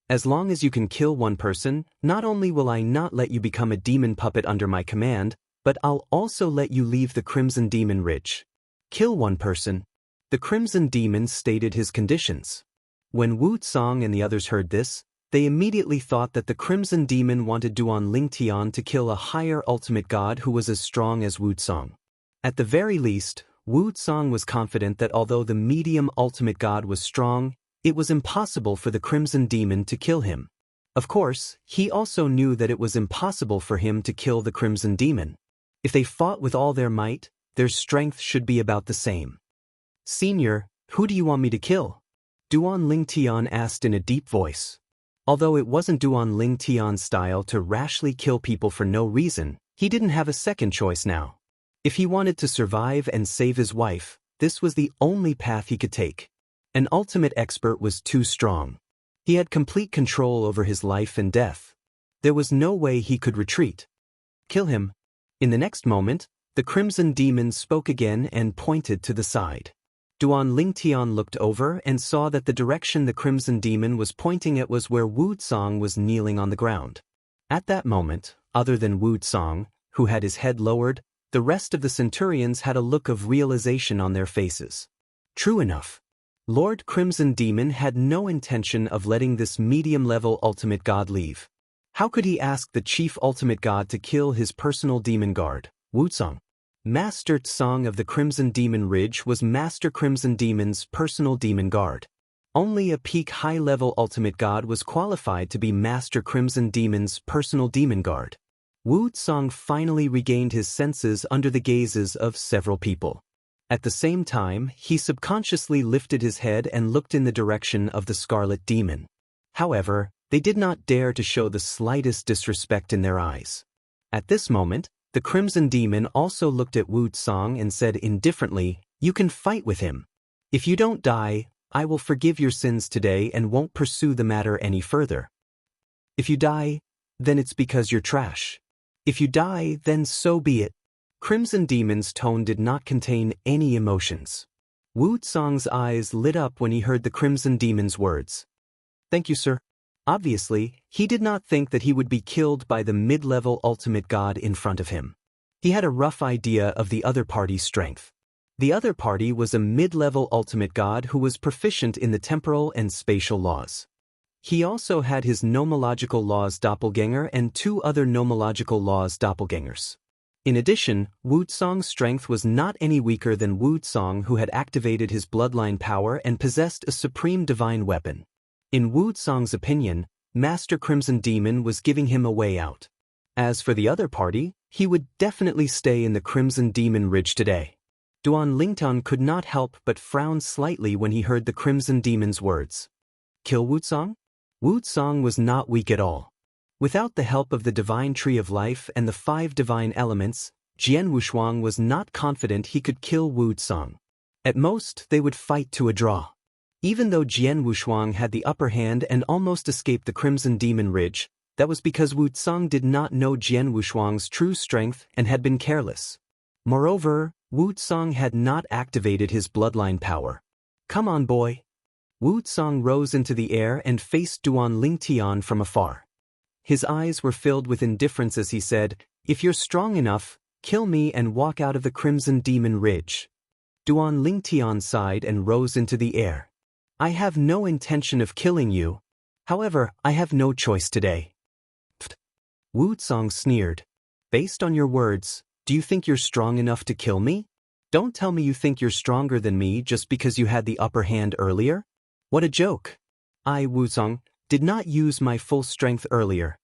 As long as you can kill one person, not only will I not let you become a demon puppet under my command, but I'll also let you leave the Crimson Demon Ridge. Kill one person. The Crimson Demon stated his conditions. When Wu Tsang and the others heard this, they immediately thought that the Crimson Demon wanted Duan Lingtian to kill a higher ultimate god who was as strong as Wu Tsang. At the very least, Wu Tsang was confident that although the medium ultimate god was strong, it was impossible for the Crimson Demon to kill him. Of course, he also knew that it was impossible for him to kill the Crimson Demon. If they fought with all their might, their strength should be about the same. "Senior, who do you want me to kill?" Duan Lingtian asked in a deep voice. Although it wasn't Duan Lingtian's style to rashly kill people for no reason, he didn't have a second choice now. If he wanted to survive and save his wife, this was the only path he could take. An ultimate expert was too strong. He had complete control over his life and death. There was no way he could retreat. Kill him. In the next moment, the Crimson Demon spoke again and pointed to the side. Duan Lingtian looked over and saw that the direction the Crimson Demon was pointing at was where Wu Tsang was kneeling on the ground. At that moment, other than Wu Tsang, who had his head lowered, the rest of the centurions had a look of realization on their faces. True enough. Lord Crimson Demon had no intention of letting this medium-level ultimate god leave. How could he ask the chief ultimate god to kill his personal demon guard, Wu Tsang? Master Tsang of the Crimson Demon Ridge was Master Crimson Demon's personal demon guard. Only a peak high-level ultimate god was qualified to be Master Crimson Demon's personal demon guard. Wu Tsang finally regained his senses under the gazes of several people. At the same time, he subconsciously lifted his head and looked in the direction of the Scarlet Demon. However, they did not dare to show the slightest disrespect in their eyes. At this moment, the Crimson Demon also looked at Wu Tsang and said indifferently, "You can fight with him. If you don't die, I will forgive your sins today and won't pursue the matter any further. If you die, then it's because you're trash. If you die, then so be it." Crimson Demon's tone did not contain any emotions. Wu Tsang's eyes lit up when he heard the Crimson Demon's words. "Thank you, sir." Obviously, he did not think that he would be killed by the mid-level ultimate god in front of him. He had a rough idea of the other party's strength. The other party was a mid-level ultimate god who was proficient in the temporal and spatial laws. He also had his nomological laws doppelganger and two other nomological laws doppelgangers. In addition, Wu Tsang's strength was not any weaker than Wu Tsang, who had activated his bloodline power and possessed a supreme divine weapon. In Wu Tsang's opinion, Master Crimson Demon was giving him a way out. As for the other party, he would definitely stay in the Crimson Demon Ridge today. Duan Lingtian could not help but frown slightly when he heard the Crimson Demon's words. Kill Wu Tsang? Wu Tsang was not weak at all. Without the help of the Divine Tree of Life and the 5 Divine Elements, Jian Wushuang was not confident he could kill Wu Tsang. At most, they would fight to a draw. Even though Jian Wushuang had the upper hand and almost escaped the Crimson Demon Ridge, that was because Wu Tsang did not know Jian Wushuang's true strength and had been careless. Moreover, Wu Tsang had not activated his bloodline power. "Come on, boy. Wu Tsang rose into the air and faced Duan Lingtian from afar. His eyes were filled with indifference as he said, "If you're strong enough, kill me and walk out of the Crimson Demon Ridge." Duan Lingtian sighed and rose into the air. "I have no intention of killing you. However, I have no choice today." Pfft. Wu Tsang sneered. "Based on your words, do you think you're strong enough to kill me? Don't tell me you think you're stronger than me just because you had the upper hand earlier? What a joke. I, Wu Tsang, did not use my full strength earlier."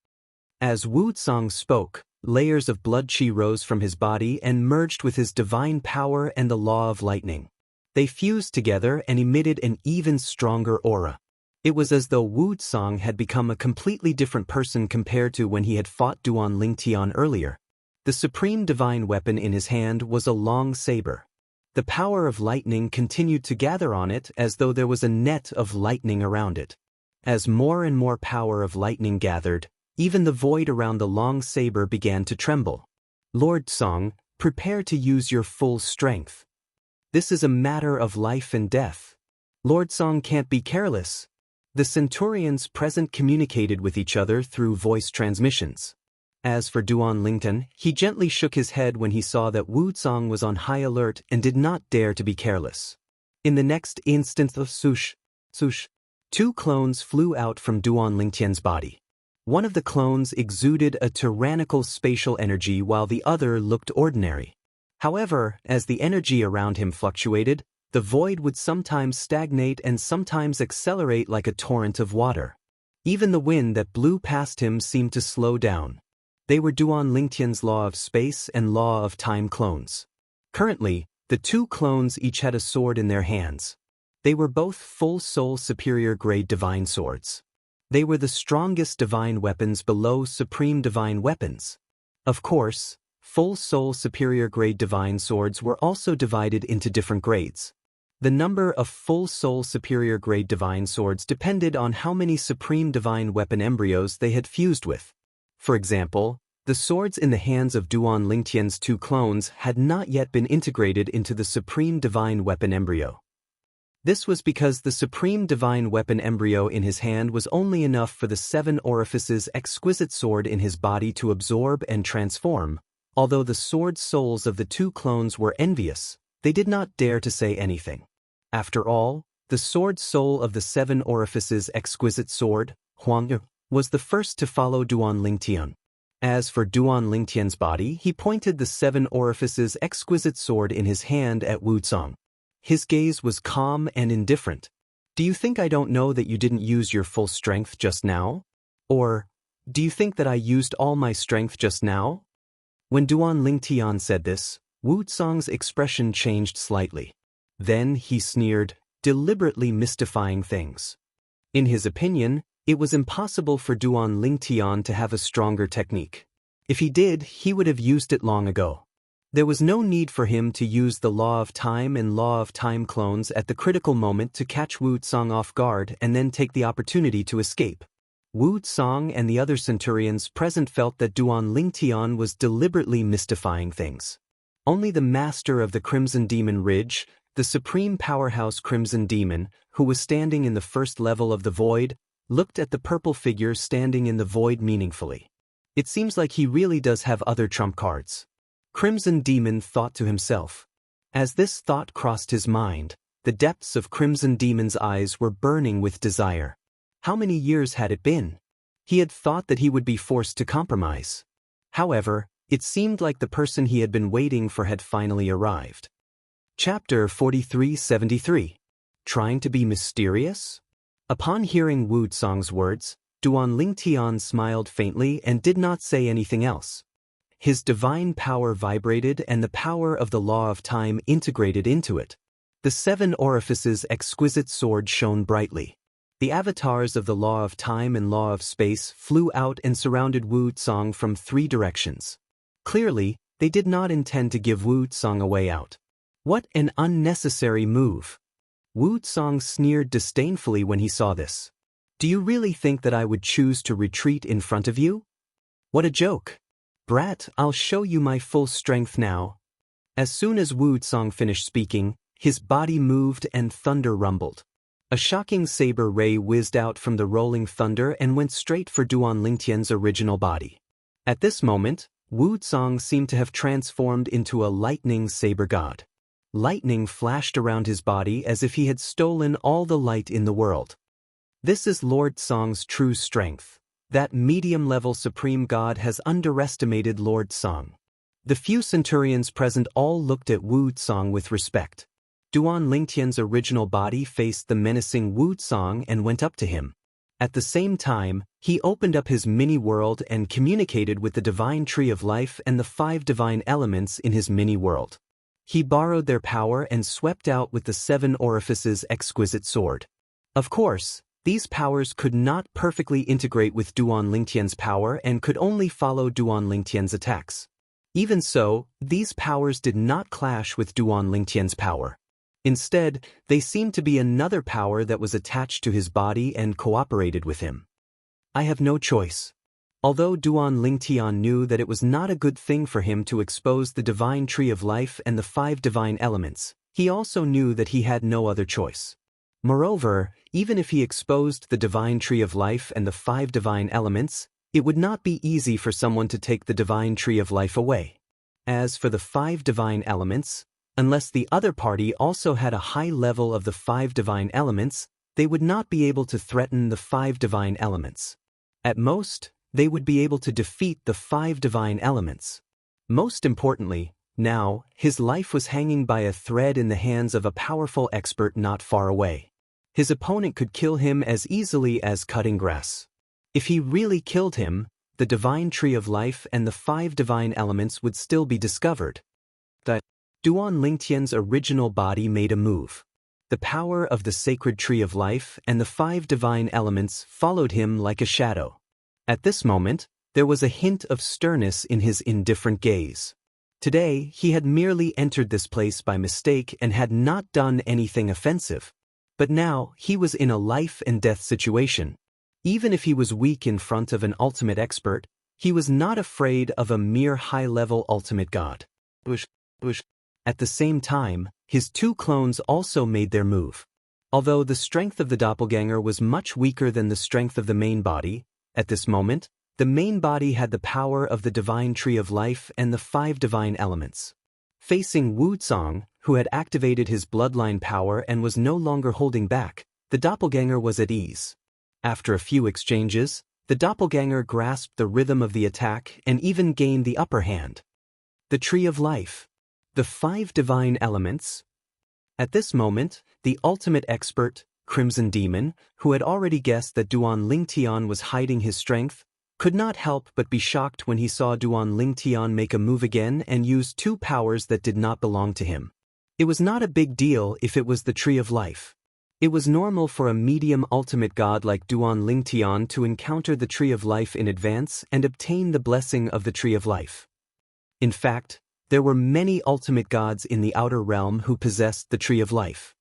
As Wu Tsang spoke, layers of blood qi rose from his body and merged with his divine power and the law of lightning. They fused together and emitted an even stronger aura. It was as though Wu Tsang had become a completely different person compared to when he had fought Duan Lingtian earlier. The supreme divine weapon in his hand was a long saber. The power of lightning continued to gather on it as though there was a net of lightning around it. As more and more power of lightning gathered, even the void around the long saber began to tremble. "Lord Tsang, prepare to use your full strength. This is a matter of life and death. Lord Tsang can't be careless." The centurions present communicated with each other through voice transmissions. As for Duan Lingtian, he gently shook his head when he saw that Wu Tsang was on high alert and did not dare to be careless. In the next instant of swoosh, two clones flew out from Duan Lingtian's body. One of the clones exuded a tyrannical spatial energy while the other looked ordinary. However, as the energy around him fluctuated, the void would sometimes stagnate and sometimes accelerate like a torrent of water. Even the wind that blew past him seemed to slow down. They were Duan Lingtian's law of space and law of time clones. Currently, the two clones each had a sword in their hands. They were both full soul superior grade divine swords. They were the strongest divine weapons below supreme divine weapons. Of course, full soul superior grade divine swords were also divided into different grades. The number of full soul superior grade divine swords depended on how many supreme divine weapon embryos they had fused with. For example, the swords in the hands of Duan Lingtian's two clones had not yet been integrated into the supreme divine weapon embryo. This was because the supreme divine weapon embryo in his hand was only enough for the 7 orifices exquisite sword in his body to absorb and transform. Although the sword souls of the two clones were envious, they did not dare to say anything. After all, the sword soul of the 7 orifices exquisite sword, Huang, was the first to follow Duan Lingtian. As for Duan Lingtian's body, he pointed the 7 orifices exquisite sword in his hand at Wu Tsang. His gaze was calm and indifferent. "Do you think I don't know that you didn't use your full strength just now? Or, do you think that I used all my strength just now?" When Duan Lingtian said this, Wu Tsang's expression changed slightly. Then he sneered, deliberately mystifying things. In his opinion, it was impossible for Duan Lingtian to have a stronger technique. If he did, he would have used it long ago. There was no need for him to use the law of time and law of time clones at the critical moment to catch Wu Tsang off guard and then take the opportunity to escape. Wu Tsang and the other centurions present felt that Duan Lingtian was deliberately mystifying things. Only the master of the Crimson Demon Ridge, the supreme powerhouse Crimson Demon, who was standing in the first level of the void, looked at the purple figure standing in the void meaningfully. It seems like he really does have other trump cards. Crimson Demon thought to himself. As this thought crossed his mind, the depths of Crimson Demon's eyes were burning with desire. How many years had it been? He had thought that he would be forced to compromise. However, it seemed like the person he had been waiting for had finally arrived. Chapter 4373. Trying to be mysterious? Upon hearing Wu Tsang's words, Duan Lingtian smiled faintly and did not say anything else. His divine power vibrated and the power of the law of time integrated into it. The 7 orifices exquisite sword shone brightly. The avatars of the law of time and law of space flew out and surrounded Wu Tsang from 3 directions. Clearly, they did not intend to give Wu Tsang a way out. What an unnecessary move! Wu Tsang sneered disdainfully when he saw this. "Do you really think that I would choose to retreat in front of you? What a joke! Brat, I'll show you my full strength now." As soon as Wu Tsang finished speaking, his body moved and thunder rumbled. A shocking saber ray whizzed out from the rolling thunder and went straight for Duan Lingtian's original body. At this moment, Wu Zong seemed to have transformed into a lightning saber god. Lightning flashed around his body as if he had stolen all the light in the world. This is Lord Song's true strength. That medium-level supreme god has underestimated Lord Song. The few centurions present all looked at Wu Zong with respect. Duan Lingtian's original body faced the menacing Wu Zong and went up to him. At the same time, he opened up his mini-world and communicated with the divine tree of life and the 5 divine elements in his mini-world. He borrowed their power and swept out with the 7 orifices exquisite sword. Of course, these powers could not perfectly integrate with Duan Lingtian's power and could only follow Duan Lingtian's attacks. Even so, these powers did not clash with Duan Lingtian's power. Instead, they seemed to be another power that was attached to his body and cooperated with him. I have no choice. Although Duan Lingtian knew that it was not a good thing for him to expose the divine tree of life and the 5 divine elements, he also knew that he had no other choice. Moreover, even if he exposed the divine tree of life and the 5 divine elements, it would not be easy for someone to take the divine tree of life away. As for the 5 divine elements, unless the other party also had a high level of the 5 divine elements, they would not be able to threaten the 5 divine elements. At most, they would be able to defeat the 5 divine elements. Most importantly, now, his life was hanging by a thread in the hands of a powerful expert not far away. His opponent could kill him as easily as cutting grass. If he really killed him, the divine tree of life and the 5 divine elements would still be discovered. Duan Lingtian's original body made a move. The power of the sacred tree of life and the 5 divine elements followed him like a shadow. At this moment, there was a hint of sternness in his indifferent gaze. Today, he had merely entered this place by mistake and had not done anything offensive. But now, he was in a life-and-death situation. Even if he was weak in front of an ultimate expert, he was not afraid of a mere high-level ultimate god. At the same time, his 2 clones also made their move. Although the strength of the doppelganger was much weaker than the strength of the main body, at this moment, the main body had the power of the divine tree of life and the 5 divine elements. Facing Wu Zong, who had activated his bloodline power and was no longer holding back, the doppelganger was at ease. After a few exchanges, the doppelganger grasped the rhythm of the attack and even gained the upper hand. The tree of life. The 5 divine elements. At this moment, the ultimate expert, Crimson Demon, who had already guessed that Duan Lingtian was hiding his strength, could not help but be shocked when he saw Duan Lingtian make a move again and use 2 powers that did not belong to him. It was not a big deal if it was the tree of life. It was normal for a medium ultimate god like Duan Lingtian to encounter the tree of life in advance and obtain the blessing of the tree of life. In fact, there were many ultimate gods in the outer realm who possessed the tree of life.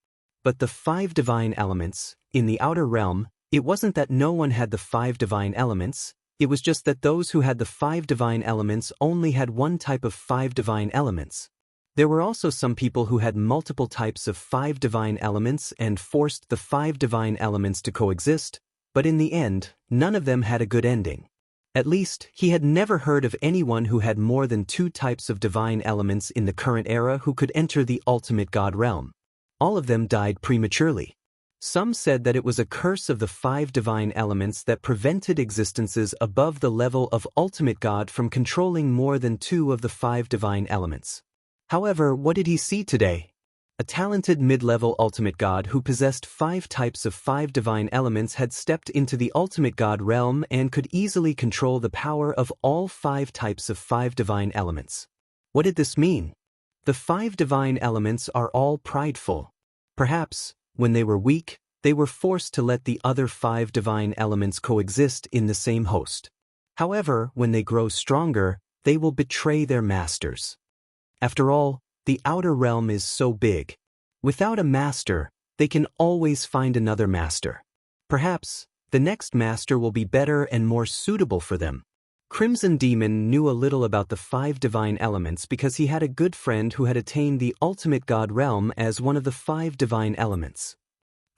But the 5 divine elements, in the outer realm, it wasn't that no one had the 5 divine elements, it was just that those who had the 5 divine elements only had one type of 5 divine elements. There were also some people who had multiple types of 5 divine elements and forced the 5 divine elements to coexist, but in the end, none of them had a good ending. At least, he had never heard of anyone who had more than 2 types of divine elements in the current era who could enter the ultimate god realm. All of them died prematurely. Some said that it was a curse of the 5 divine elements that prevented existences above the level of ultimate god from controlling more than 2 of the 5 divine elements. However, what did he see today? A talented mid-level ultimate god who possessed 5 types of 5 divine elements had stepped into the ultimate god realm and could easily control the power of all 5 types of 5 divine elements. What did this mean? The 5 divine elements are all prideful. Perhaps, when they were weak, they were forced to let the other 5 divine elements coexist in the same host. However, when they grow stronger, they will betray their masters. After all, the outer realm is so big. Without a master, they can always find another master. Perhaps, the next master will be better and more suitable for them. Crimson Demon knew a little about the 5 divine elements because he had a good friend who had attained the ultimate god realm as one of the 5 divine elements.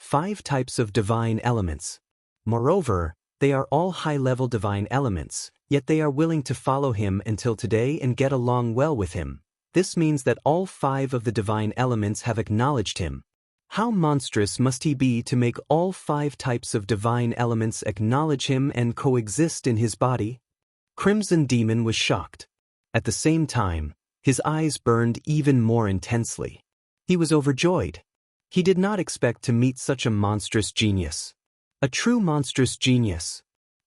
5 types of divine elements. Moreover, they are all high-level divine elements, yet they are willing to follow him until today and get along well with him. This means that all 5 of the divine elements have acknowledged him. How monstrous must he be to make all 5 types of divine elements acknowledge him and coexist in his body? Crimson Demon was shocked. At the same time, his eyes burned even more intensely. He was overjoyed. He did not expect to meet such a monstrous genius. A true monstrous genius.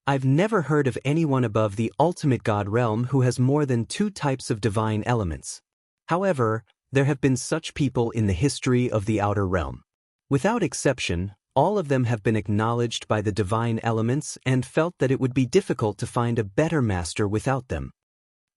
I've never heard of anyone above the ultimate god realm who has more than 2 types of divine elements. However, there have been such people in the history of the outer realm. Without exception, all of them have been acknowledged by the divine elements and felt that it would be difficult to find a better master without them.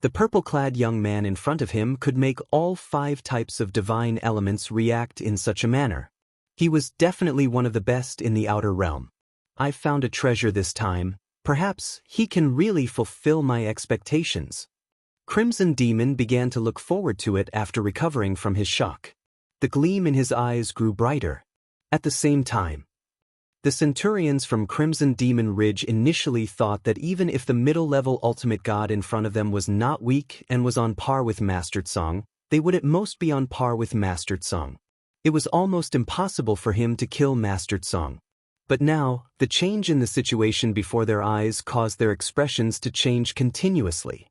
The purple-clad young man in front of him could make all 5 types of divine elements react in such a manner. He was definitely one of the best in the outer realm. I've found a treasure this time. Perhaps he can really fulfill my expectations. Crimson Demon began to look forward to it after recovering from his shock. The gleam in his eyes grew brighter. At the same time, the centurions from Crimson Demon Ridge initially thought that even if the middle-level ultimate god in front of them was not weak and was on par with Mastered Song, they would at most be on par with Mastered Song. It was almost impossible for him to kill Mastered Song. But now, the change in the situation before their eyes caused their expressions to change continuously.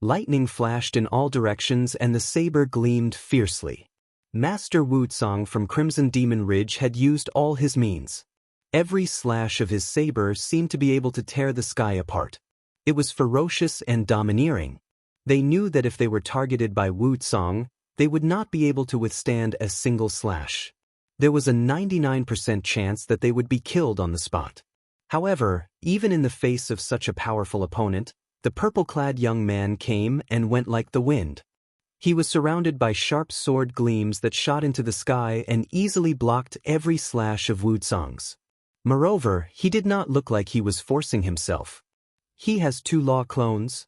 Lightning flashed in all directions and the saber gleamed fiercely. Master Wuxia from Crimson Demon Ridge had used all his means. Every slash of his saber seemed to be able to tear the sky apart. It was ferocious and domineering. They knew that if they were targeted by Wuxia, they would not be able to withstand a single slash. There was a 99% chance that they would be killed on the spot. However, even in the face of such a powerful opponent, the purple-clad young man came and went like the wind. He was surrounded by sharp sword gleams that shot into the sky and easily blocked every slash of Wuxia's. Moreover, he did not look like he was forcing himself. He has 2 law clones?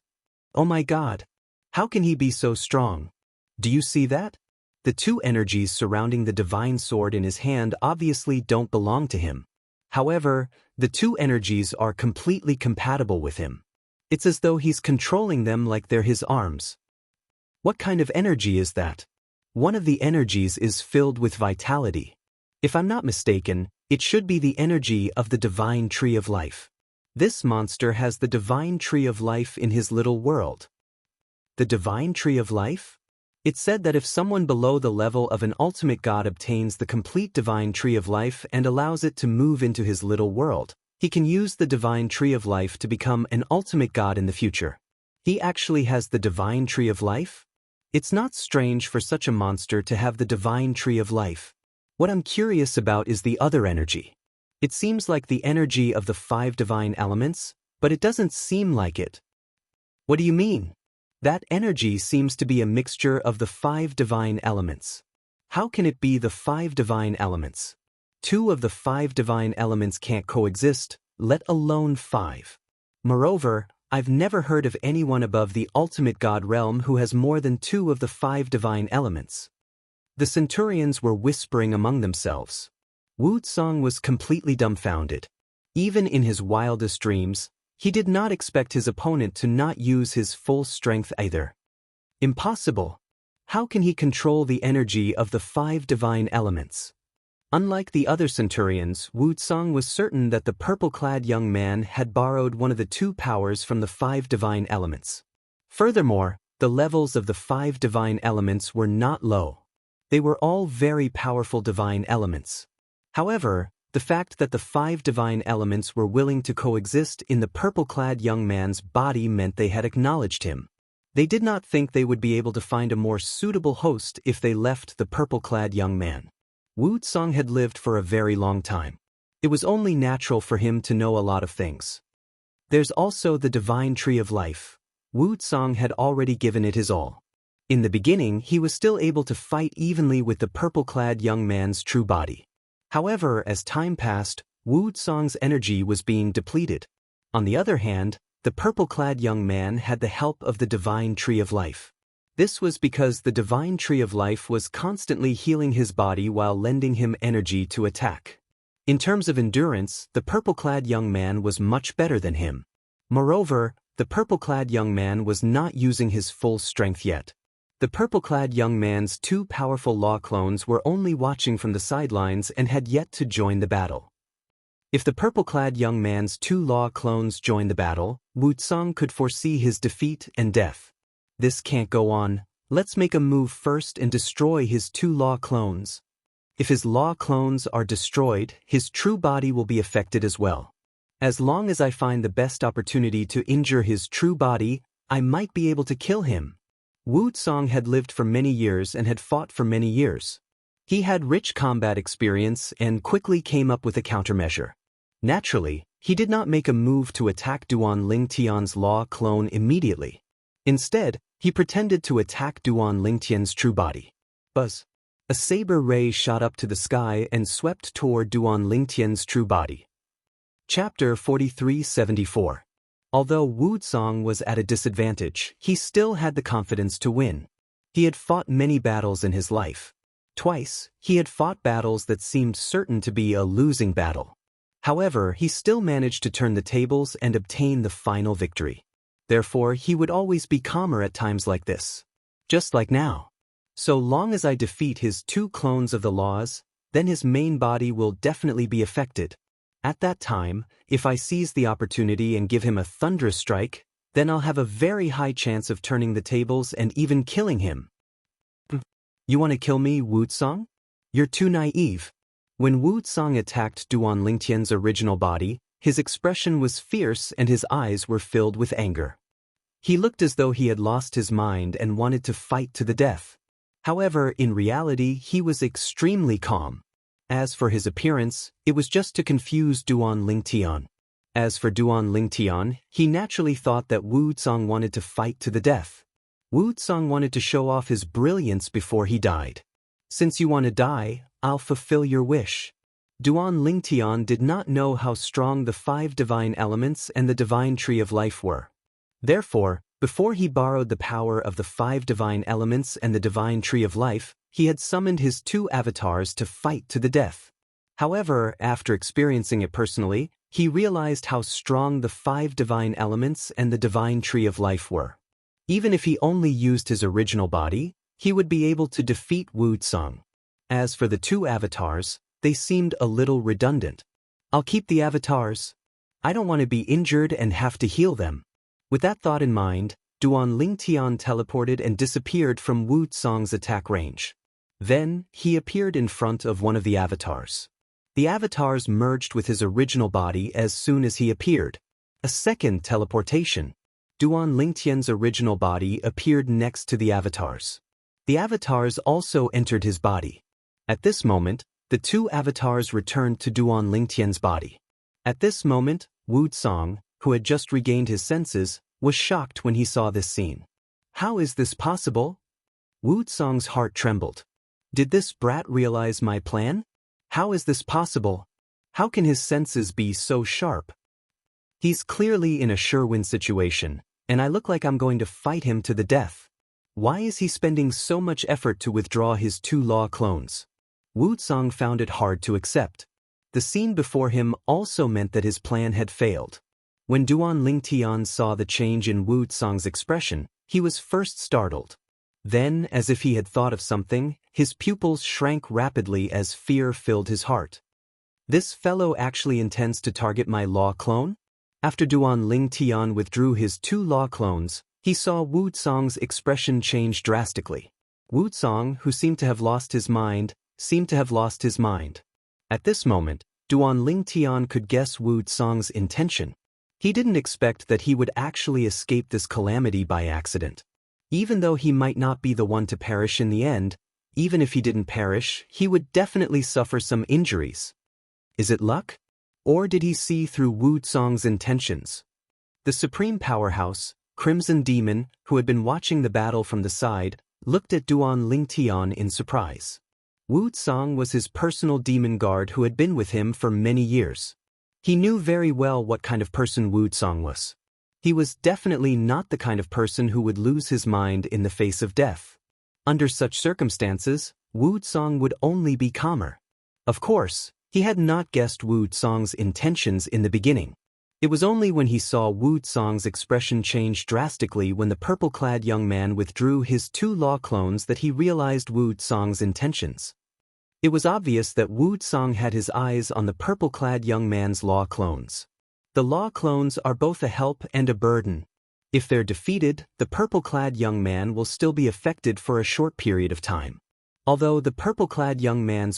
Oh my god! How can he be so strong? Do you see that? The 2 energies surrounding the divine sword in his hand obviously don't belong to him. However, the 2 energies are completely compatible with him. It's as though he's controlling them like they're his arms. What kind of energy is that? One of the energies is filled with vitality. If I'm not mistaken, it should be the energy of the divine tree of life. This monster has the divine tree of life in his little world. The divine tree of life? It's said that if someone below the level of an ultimate god obtains the complete divine tree of life and allows it to move into his little world, he can use the divine tree of life to become an ultimate god in the future. He actually has the divine tree of life? It's not strange for such a monster to have the divine tree of life. What I'm curious about is the other energy. It seems like the energy of the 5 divine elements, but it doesn't seem like it. What do you mean? That energy seems to be a mixture of the 5 divine elements. How can it be the 5 divine elements? 2 of the 5 divine elements can't coexist, let alone 5. Moreover, I've never heard of anyone above the ultimate god realm who has more than 2 of the 5 divine elements. The centurions were whispering among themselves. Wuxia was completely dumbfounded. Even in his wildest dreams, he did not expect his opponent to not use his full strength either. Impossible. How can he control the energy of the 5 divine elements? Unlike the other centurions, Wuxia was certain that the purple-clad young man had borrowed one of the 2 powers from the 5 divine elements. Furthermore, the levels of the 5 divine elements were not low. They were all very powerful divine elements. However, the fact that the 5 divine elements were willing to coexist in the purple-clad young man's body meant they had acknowledged him. They did not think they would be able to find a more suitable host if they left the purple-clad young man. Wuxia had lived for a very long time. It was only natural for him to know a lot of things. There's also the divine tree of life. Wuxia had already given it his all. In the beginning, he was still able to fight evenly with the purple-clad young man's true body. However, as time passed, Wuxia's energy was being depleted. On the other hand, the purple-clad young man had the help of the divine tree of life. This was because the divine tree of life was constantly healing his body while lending him energy to attack. In terms of endurance, the purple-clad young man was much better than him. Moreover, the purple-clad young man was not using his full strength yet. The purple-clad young man's two powerful law clones were only watching from the sidelines and had yet to join the battle. If the purple-clad young man's two law clones joined the battle, Wuxia could foresee his defeat and death. This can't go on. Let's make a move first and destroy his two law clones. If his law clones are destroyed, his true body will be affected as well. As long as I find the best opportunity to injure his true body, I might be able to kill him. Wuxia had lived for many years and had fought for many years. He had rich combat experience and quickly came up with a countermeasure. Naturally, he did not make a move to attack Duan Lingtian's law clone immediately. Instead, he pretended to attack Duan Lingtian's true body. Buzz! A saber ray shot up to the sky and swept toward Duan Lingtian's true body. Chapter 4374. Although Wuxia was at a disadvantage, he still had the confidence to win. He had fought many battles in his life. Twice, he had fought battles that seemed certain to be a losing battle. However, he still managed to turn the tables and obtain the final victory. Therefore, he would always be calmer at times like this. Just like now. So long as I defeat his two clones of the laws, then his main body will definitely be affected. At that time, if I seize the opportunity and give him a thunderous strike, then I'll have a very high chance of turning the tables and even killing him. You want to kill me, Wuxia? You're too naive. When Wuxia attacked Duan Lingtian's original body, his expression was fierce and his eyes were filled with anger. He looked as though he had lost his mind and wanted to fight to the death. However, in reality, he was extremely calm. As for his appearance, it was just to confuse Duan Lingtian. As for Duan Lingtian, he naturally thought that Wuxia wanted to fight to the death. Wuxia wanted to show off his brilliance before he died. Since you want to die, I'll fulfill your wish. Duan Lingtian did not know how strong the 5 divine elements and the divine tree of life were. Therefore, before he borrowed the power of the 5 divine elements and the divine tree of life, he had summoned his 2 avatars to fight to the death. However, after experiencing it personally, he realized how strong the 5 divine elements and the divine tree of life were. Even if he only used his original body, he would be able to defeat Wuxia. As for the 2 avatars, they seemed a little redundant. I'll keep the avatars. I don't want to be injured and have to heal them. With that thought in mind, Duan Lingtian teleported and disappeared from Wuxia's attack range. Then, he appeared in front of one of the avatars. The avatars merged with his original body as soon as he appeared. A second teleportation. Duan Lingtian's original body appeared next to the avatars. The avatars also entered his body. At this moment, the 2 avatars returned to Duan Lingtian's body. At this moment, Wuxia, who had just regained his senses, was shocked when he saw this scene. How is this possible? Wuxia's heart trembled. Did this brat realize my plan? How is this possible? How can his senses be so sharp? He's clearly in a sure-win situation, and I look like I'm going to fight him to the death. Why is he spending so much effort to withdraw his 2 law clones? Wuxia found it hard to accept. The scene before him also meant that his plan had failed. When Duan Lingtian saw the change in Wuxia's expression, he was first startled. Then, as if he had thought of something, his pupils shrank rapidly as fear filled his heart. This fellow actually intends to target my law clone? After Duan Lingtian withdrew his 2 law clones, he saw Wuxia's expression change drastically. Wuxia, who seemed to have lost his mind, At this moment, Duan Lingtian could guess Wuxia's intention. He didn't expect that he would actually escape this calamity by accident. Even though he might not be the one to perish in the end, even if he didn't perish, he would definitely suffer some injuries. Is it luck? Or did he see through Wuxia's intentions? The supreme powerhouse, Crimson Demon, who had been watching the battle from the side, looked at Duan Lingtian in surprise. Wuxia was his personal demon guard who had been with him for many years. He knew very well what kind of person Wuxia was. He was definitely not the kind of person who would lose his mind in the face of death. Under such circumstances, Wuxia would only be calmer. Of course, He had not guessed Wu Tsong's intentions in the beginning. It was only when he saw Wu Tsong's expression change drastically when the purple-clad young man withdrew his 2 law clones that he realized Wu Tsong's intentions. It was obvious that Wu Tsong had his eyes on the purple-clad young man's law clones. The law clones are both a help and a burden. If they're defeated, the purple-clad young man will still be affected for a short period of time. Although the purple-clad young man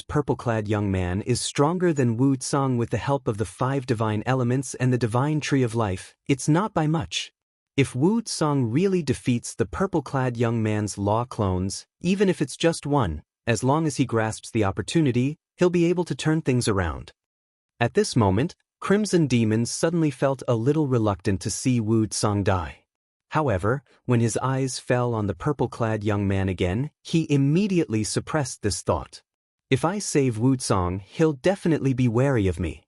is stronger than Wu Tsong with the help of the 5 divine elements and the divine tree of life, it's not by much. If Wu Tsong really defeats the purple-clad young man's law clones, even if it's just one, as long as he grasps the opportunity, he'll be able to turn things around. At this moment, Crimson Demon suddenly felt a little reluctant to see Wu Tsong die. However, when his eyes fell on the purple-clad young man again, he immediately suppressed this thought. If I save Wu Tsong, he'll definitely be wary of me.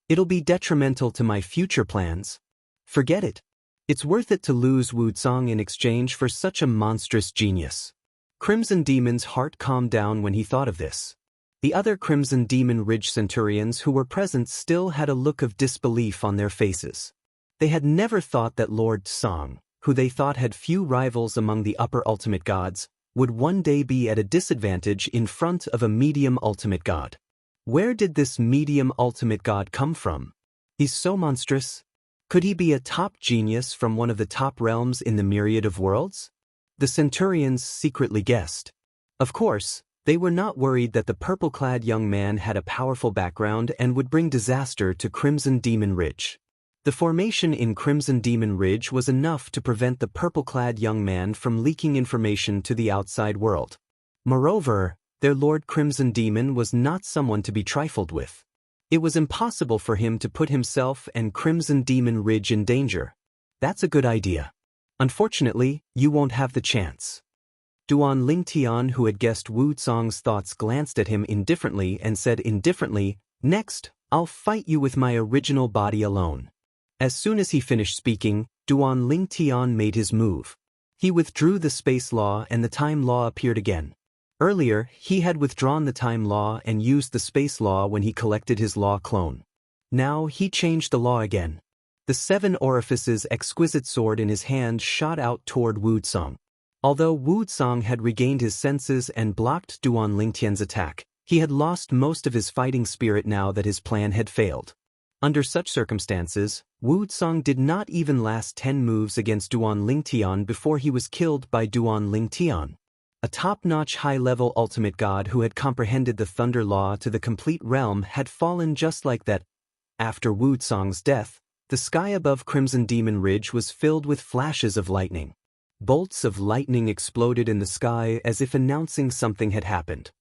It'll be detrimental to my future plans. Forget it. It's worth it to lose Wu Tsong in exchange for such a monstrous genius. Crimson Demon's heart calmed down when he thought of this. The other Crimson Demon Ridge Centurions who were present still had a look of disbelief on their faces. They had never thought that Lord Tsong, who they thought had few rivals among the upper ultimate gods, would one day be at a disadvantage in front of a medium ultimate god. Where did this medium ultimate god come from? He's so monstrous. Could he be a top genius from one of the top realms in the myriad of worlds? The Centurions secretly guessed. Of course, they were not worried that the purple-clad young man had a powerful background and would bring disaster to Crimson Demon Ridge. The formation in Crimson Demon Ridge was enough to prevent the purple-clad young man from leaking information to the outside world. Moreover, their Lord Crimson Demon was not someone to be trifled with. It was impossible for him to put himself and Crimson Demon Ridge in danger. That's a good idea. Unfortunately, you won't have the chance. Duan Lingtian, who had guessed Wu Tsong's thoughts, glanced at him indifferently and said indifferently, "Next, I'll fight you with my original body alone." As soon as he finished speaking, Duan Lingtian made his move. He withdrew the space law and the time law appeared again. Earlier, he had withdrawn the time law and used the space law when he collected his law clone. Now he changed the law again. The 7 orifices exquisite sword in his hand shot out toward Wu Tsong. Although Wu Tsong had regained his senses and blocked Duan Lingtian's attack, he had lost most of his fighting spirit now that his plan had failed. Under such circumstances, Wu Tsong did not even last 10 moves against Duan Lingtian before he was killed by Duan Lingtian. A top-notch high-level ultimate god who had comprehended the thunder law to the complete realm had fallen just like that. After Wu Tsong's death, the sky above Crimson Demon Ridge was filled with flashes of lightning. Bolts of lightning exploded in the sky as if announcing something had happened.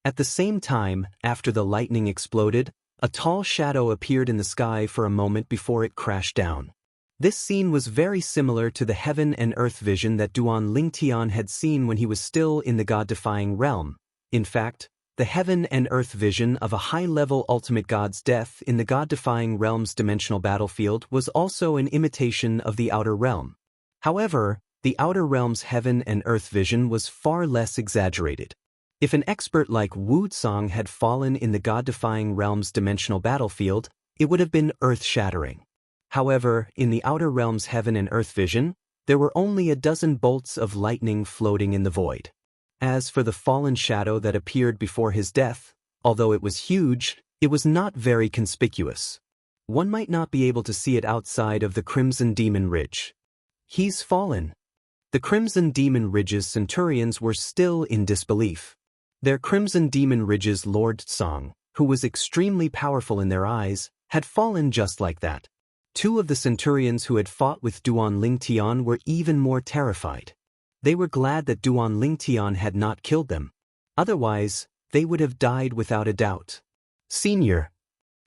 At the same time, after the lightning exploded, a tall shadow appeared in the sky for a moment before it crashed down. This scene was very similar to the heaven and earth vision that Duan Lingtian had seen when he was still in the god-defying realm. In fact, the heaven and earth vision of a high-level ultimate god's death in the god-defying realm's dimensional battlefield was also an imitation of the outer realm. However, the outer realm's heaven and earth vision was far less exaggerated. If an expert like Wu Tsong had fallen in the god-defying realm's dimensional battlefield, it would have been earth-shattering. However, in the outer realm's heaven and earth vision, there were only a dozen bolts of lightning floating in the void. As for the fallen shadow that appeared before his death, although it was huge, it was not very conspicuous. One might not be able to see it outside of the Crimson Demon Ridge. He's fallen. The Crimson Demon Ridge's Centurions were still in disbelief. Their Crimson Demon Ridge's Lord Tsong, who was extremely powerful in their eyes, had fallen just like that. 2 of the Centurions who had fought with Duan Lingtian were even more terrified. They were glad that Duan Lingtian had not killed them. Otherwise, they would have died without a doubt. Senior.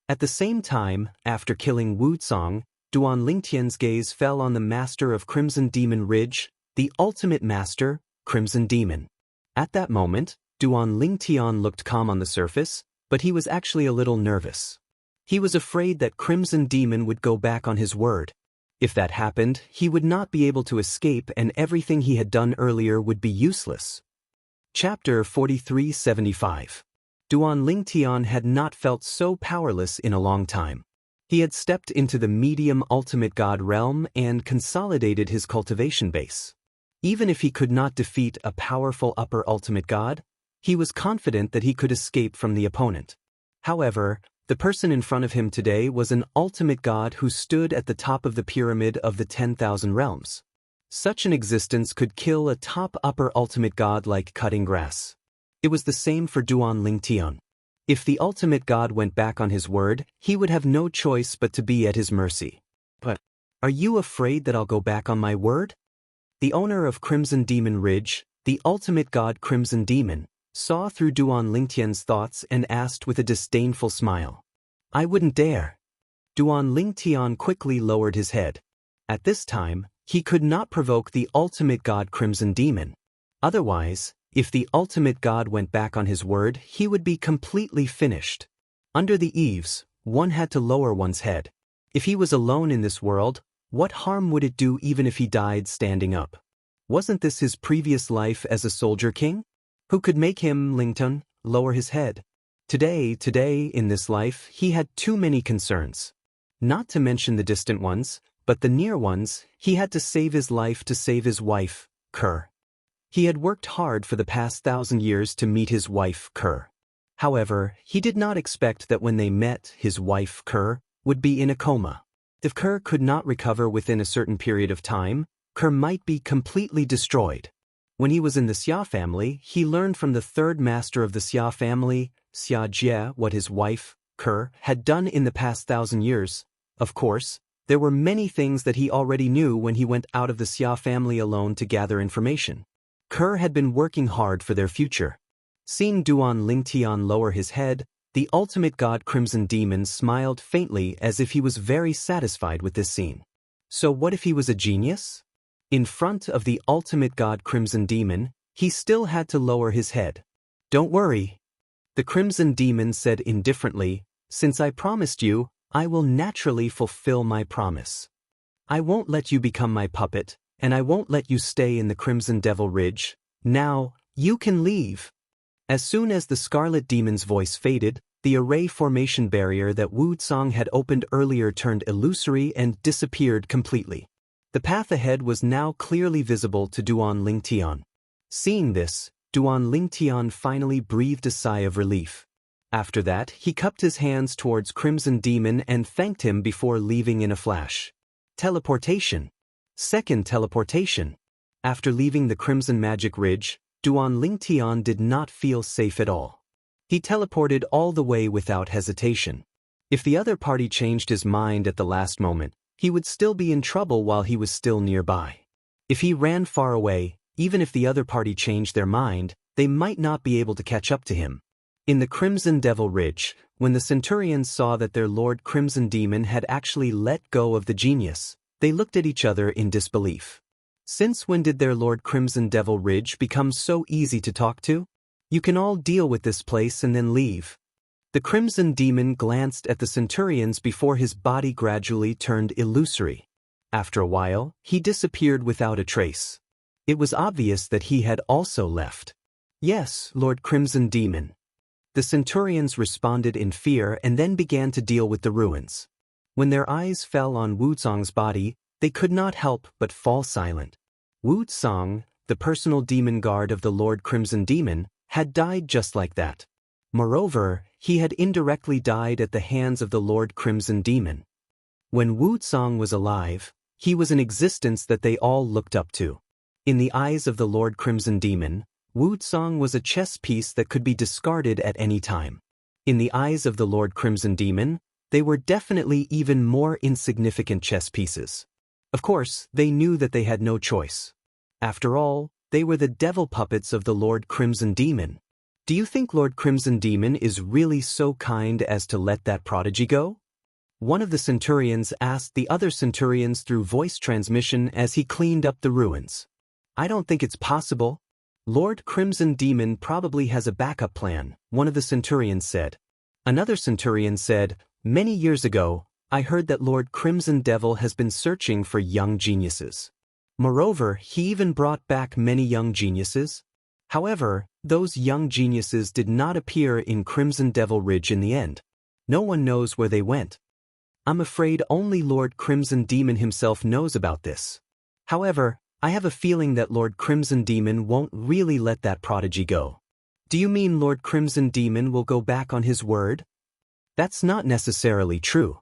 At the same time, after killing Wu Tsong, Duan Lingtian's gaze fell on the master of Crimson Demon Ridge, the ultimate master, Crimson Demon. At that moment, Duan Lingtian looked calm on the surface, but he was actually a little nervous. He was afraid that Crimson Demon would go back on his word. If that happened, he would not be able to escape and everything he had done earlier would be useless. Chapter 4375. Duan Lingtian had not felt so powerless in a long time. He had stepped into the medium ultimate god realm and consolidated his cultivation base. Even if he could not defeat a powerful upper ultimate god, he was confident that he could escape from the opponent. However, the person in front of him today was an ultimate god who stood at the top of the pyramid of the 10,000 realms. Such an existence could kill a top upper ultimate god like cutting grass. It was the same for Duan Lingtian. If the ultimate god went back on his word, he would have no choice but to be at his mercy. But, are you afraid that I'll go back on my word? The owner of Crimson Demon Ridge, the ultimate god Crimson Demon, saw through Duan Lingtian's thoughts and asked with a disdainful smile. I wouldn't dare. Duan Lingtian quickly lowered his head. At this time, he could not provoke the ultimate god Crimson Demon. Otherwise, if the ultimate god went back on his word, he would be completely finished. Under the eaves, one had to lower one's head. If he was alone in this world, what harm would it do even if he died standing up? Wasn't this his previous life as a soldier king? Who could make him, Lington, lower his head? Today, in this life, he had too many concerns. Not to mention the distant ones, but the near ones. He had to save his life to save his wife, Kerr. He had worked hard for the past 1,000 years to meet his wife, Kerr. However, he did not expect that when they met, his wife, Kerr, would be in a coma. If Kerr could not recover within a certain period of time, Kerr might be completely destroyed. When he was in the Xia family, he learned from the third master of the Xia family, Xianxia, what his wife, Kerr, had done in the past 1,000 years. Of course, there were many things that he already knew when he went out of the Xia family alone to gather information. Kerr had been working hard for their future. Seeing Duan Lingtian lower his head, the ultimate god Crimson Demon smiled faintly as if he was very satisfied with this scene. So what if he was a genius? In front of the ultimate god Crimson Demon, he still had to lower his head. Don't worry. The Crimson Demon said indifferently, since I promised you, I will naturally fulfill my promise. I won't let you become my puppet, and I won't let you stay in the Crimson Devil Ridge. Now, you can leave. As soon as the Scarlet Demon's voice faded, the array formation barrier that Wuxia had opened earlier turned illusory and disappeared completely. The path ahead was now clearly visible to Duan Lingtian. Seeing this, Duan Lingtian finally breathed a sigh of relief. After that, he cupped his hands towards Crimson Demon and thanked him before leaving in a flash. Teleportation. Second teleportation. After leaving the Crimson Magic Ridge, Duan Lingtian did not feel safe at all. He teleported all the way without hesitation. If the other party changed his mind at the last moment, he would still be in trouble while he was still nearby. If he ran far away, even if the other party changed their mind, they might not be able to catch up to him. In the Crimson Devil Ridge, when the Centurions saw that their Lord Crimson Demon had actually let go of the genius, they looked at each other in disbelief. Since when did their Lord Crimson Devil Ridge become so easy to talk to? You can all deal with this place and then leave. The Crimson Demon glanced at the Centurions before his body gradually turned illusory. After a while, he disappeared without a trace. It was obvious that he had also left. Yes, Lord Crimson Demon. The Centurions responded in fear and then began to deal with the ruins. When their eyes fell on Wuxia's body, they could not help but fall silent. Wuxia, the personal demon guard of the Lord Crimson Demon, had died just like that. Moreover, he had indirectly died at the hands of the Lord Crimson Demon. When Wuxia was alive, he was an existence that they all looked up to. In the eyes of the Lord Crimson Demon, Wuxia was a chess piece that could be discarded at any time. In the eyes of the Lord Crimson Demon, they were definitely even more insignificant chess pieces. Of course, they knew that they had no choice. After all, they were the devil puppets of the Lord Crimson Demon. Do you think Lord Crimson Demon is really so kind as to let that prodigy go? One of the Centurions asked the other Centurions through voice transmission as he cleaned up the ruins. I don't think it's possible. Lord Crimson Demon probably has a backup plan, one of the Centurions said. Another Centurion said, many years ago, I heard that Lord Crimson Devil has been searching for young geniuses. Moreover, he even brought back many young geniuses. However, Those young geniuses did not appear in Crimson Devil Ridge in the end. No one knows where they went. I'm afraid only Lord Crimson Demon himself knows about this. However, I have a feeling that Lord Crimson Demon won't really let that prodigy go. Do you mean Lord Crimson Demon will go back on his word? That's not necessarily true.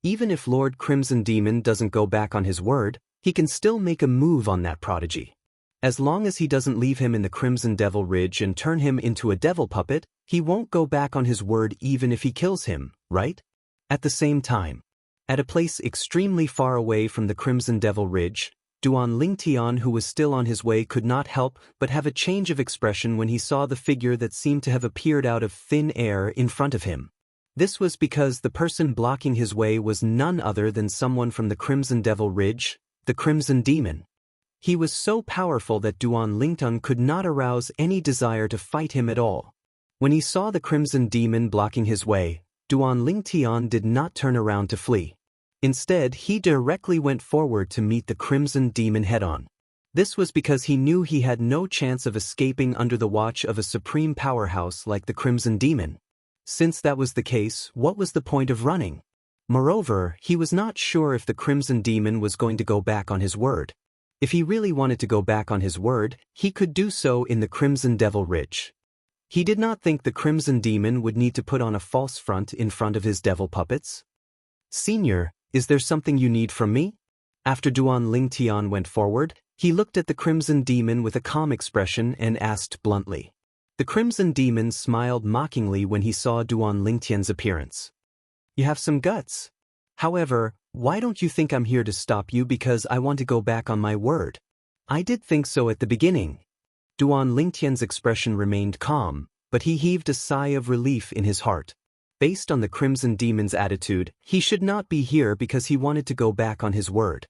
Even if Lord Crimson Demon doesn't go back on his word, he can still make a move on that prodigy. As long as he doesn't leave him in the Crimson Devil Ridge and turn him into a devil puppet, he won't go back on his word even if he kills him, right? At the same time, at a place extremely far away from the Crimson Devil Ridge, Duan Lingtian, who was still on his way, could not help but have a change of expression when he saw the figure that seemed to have appeared out of thin air in front of him. This was because the person blocking his way was none other than someone from the Crimson Devil Ridge, the Crimson Demon. He was so powerful that Duan Lingtian could not arouse any desire to fight him at all. When he saw the Crimson Demon blocking his way, Duan Lingtian did not turn around to flee. Instead, he directly went forward to meet the Crimson Demon head-on. This was because he knew he had no chance of escaping under the watch of a supreme powerhouse like the Crimson Demon. Since that was the case, what was the point of running? Moreover, he was not sure if the Crimson Demon was going to go back on his word. If he really wanted to go back on his word, he could do so in the Crimson Devil Ridge. He did not think the Crimson Demon would need to put on a false front in front of his devil puppets. "Senior, is there something you need from me?" After Duan Lingtian went forward, he looked at the Crimson Demon with a calm expression and asked bluntly. The Crimson Demon smiled mockingly when he saw Duan Lingtian's appearance. "You have some guts. However, why don't you think I'm here to stop you because I want to go back on my word?" "I did think so at the beginning." Duan Lingtian's expression remained calm, but he heaved a sigh of relief in his heart. Based on the Crimson Demon's attitude, he should not be here because he wanted to go back on his word.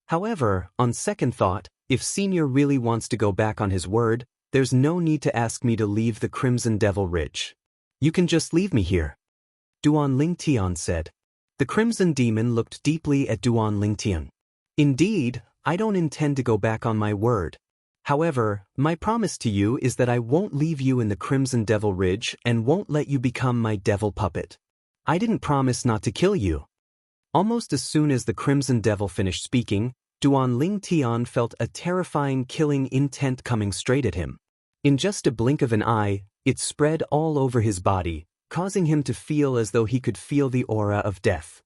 However, on second thought, if Senior really wants to go back on his word, there's no need to ask me to leave the Crimson Devil Ridge. You can just leave me here," Duan Lingtian said. The Crimson Demon looked deeply at Duan Lingtian. "Indeed, I don't intend to go back on my word. However, my promise to you is that I won't leave you in the Crimson Devil Ridge and won't let you become my devil puppet. I didn't promise not to kill you." Almost as soon as the Crimson Devil finished speaking, Duan Lingtian felt a terrifying killing intent coming straight at him. In just a blink of an eye, it spread all over his body, causing him to feel as though he could feel the aura of death.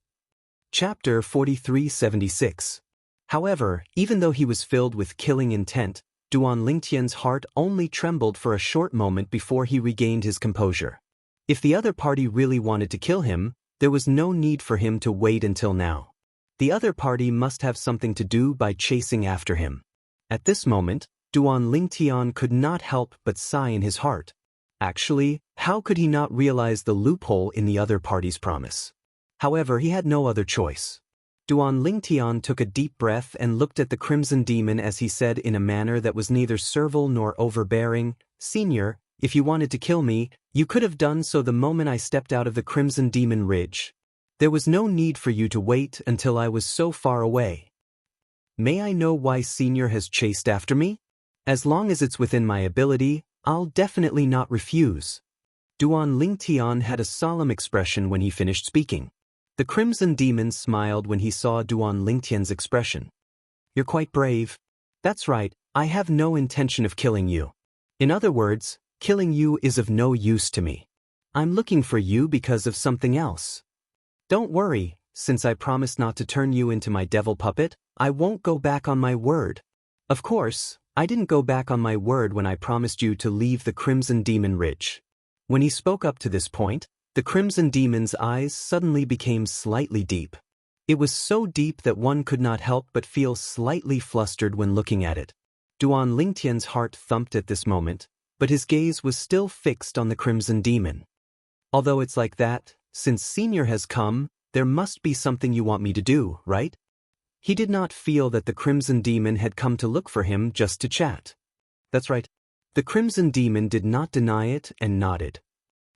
Chapter 4376. However, even though he was filled with killing intent, Duan Lingtian's heart only trembled for a short moment before he regained his composure. If the other party really wanted to kill him, there was no need for him to wait until now. The other party must have something to do by chasing after him. At this moment, Duan Lingtian could not help but sigh in his heart. Actually, how could he not realize the loophole in the other party's promise? However, he had no other choice. Duan Lingtian took a deep breath and looked at the Crimson Demon as he said in a manner that was neither servile nor overbearing, "Senior, if you wanted to kill me, you could have done so the moment I stepped out of the Crimson Demon Ridge. There was no need for you to wait until I was so far away. May I know why Senior has chased after me? As long as it's within my ability, I'll definitely not refuse." Duan Lingtian had a solemn expression when he finished speaking. The Crimson Demon smiled when he saw Duan Lingtian's expression. "You're quite brave." "That's right, I have no intention of killing you. In other words, killing you is of no use to me. I'm looking for you because of something else. Don't worry, since I promised not to turn you into my devil puppet, I won't go back on my word. Of course, I didn't go back on my word when I promised you to leave the Crimson Demon Ridge." When he spoke up to this point, the Crimson Demon's eyes suddenly became slightly deep. It was so deep that one could not help but feel slightly flustered when looking at it. Duan Lingtian's heart thumped at this moment, but his gaze was still fixed on the Crimson Demon. "Although it's like that, since Senior has come, there must be something you want me to do, right?" He did not feel that the Crimson Demon had come to look for him just to chat. "That's right." The Crimson Demon did not deny it and nodded.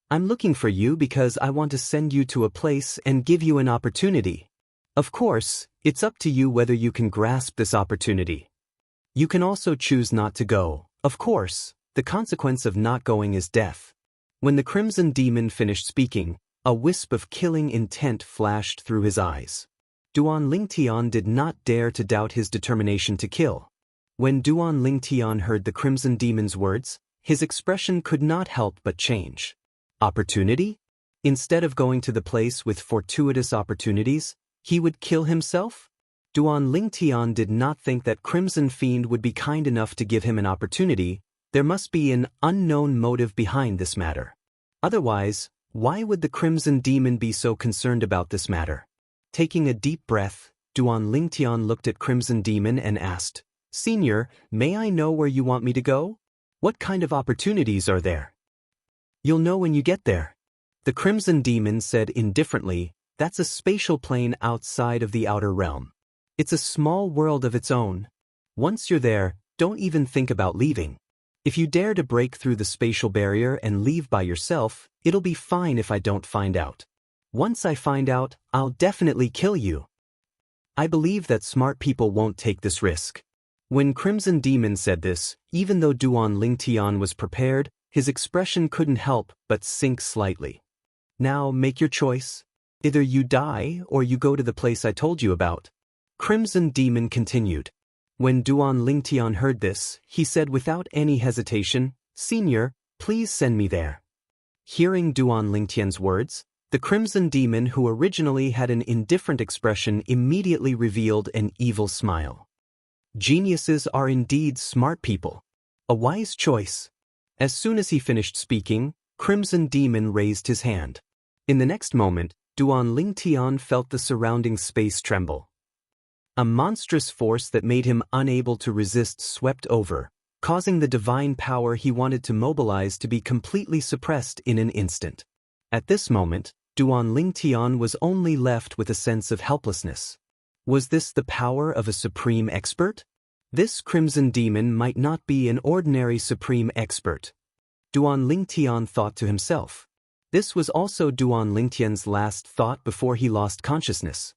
"I'm looking for you because I want to send you to a place and give you an opportunity. Of course, it's up to you whether you can grasp this opportunity. You can also choose not to go, of course, The consequence of not going is death. When the Crimson Demon finished speaking, a wisp of killing intent flashed through his eyes. Duan Lingtian did not dare to doubt his determination to kill. When Duan Lingtian heard the Crimson Demon's words, his expression could not help but change. Opportunity? Instead of going to the place with fortuitous opportunities, he would kill himself? Duan Lingtian did not think that Crimson Fiend would be kind enough to give him an opportunity. There must be an unknown motive behind this matter. Otherwise, why would the Crimson Demon be so concerned about this matter? Taking a deep breath, Duan Lingtian looked at Crimson Demon and asked, "Senior, may I know where you want me to go? What kind of opportunities are there?" "You'll know when you get there." The Crimson Demon said indifferently, "That's a spatial plane outside of the outer realm. It's a small world of its own. Once you're there, don't even think about leaving. If you dare to break through the spatial barrier and leave by yourself, it'll be fine if I don't find out. Once I find out, I'll definitely kill you." I believe that smart people won't take this risk. When Crimson Demon said this, even though Duan Lingtian was prepared, his expression couldn't help but sink slightly. "Now make your choice. Either you die or you go to the place I told you about." Crimson Demon continued. When Duan Lingtian heard this, he said without any hesitation, "Senior, please send me there." Hearing Duan Lingtian's words, the Crimson Demon, who originally had an indifferent expression, immediately revealed an evil smile. Geniuses are indeed smart people. A wise choice. As soon as he finished speaking, Crimson Demon raised his hand. In the next moment, Duan Lingtian felt the surrounding space tremble. A monstrous force that made him unable to resist swept over, causing the divine power he wanted to mobilize to be completely suppressed in an instant. At this moment, Duan Lingtian was only left with a sense of helplessness. Was this the power of a supreme expert? This Crimson Demon might not be an ordinary supreme expert. Duan Lingtian thought to himself. This was also Duan Lingtian's last thought before he lost consciousness.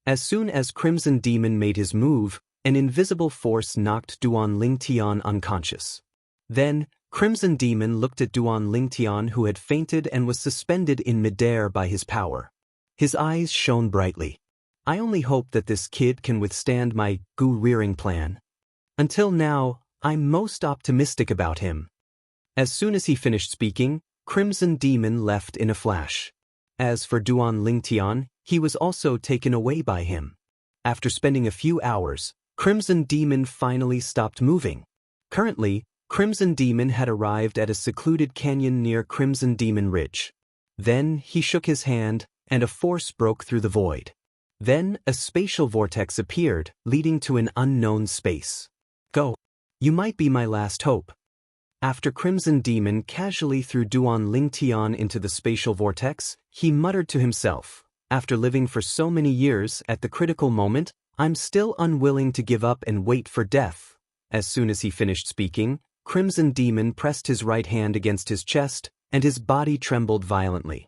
As soon as Crimson Demon made his move, an invisible force knocked Duan Lingtian unconscious. Then, Crimson Demon looked at Duan Lingtian, who had fainted and was suspended in midair by his power. His eyes shone brightly. "I only hope that this kid can withstand my gu-rearing plan. Until now, I'm most optimistic about him." As soon as he finished speaking, Crimson Demon left in a flash. As for Duan Lingtian, he was also taken away by him. After spending a few hours, Crimson Demon finally stopped moving. Currently, Crimson Demon had arrived at a secluded canyon near Crimson Demon Ridge. Then he shook his hand, and a force broke through the void. Then a spatial vortex appeared, leading to an unknown space. "Go. You might be my last hope." After Crimson Demon casually threw Duan Lingtian into the spatial vortex, he muttered to himself, "After living for so many years, at the critical moment, I'm still unwilling to give up and wait for death." As soon as he finished speaking, Crimson Demon pressed his right hand against his chest, and his body trembled violently.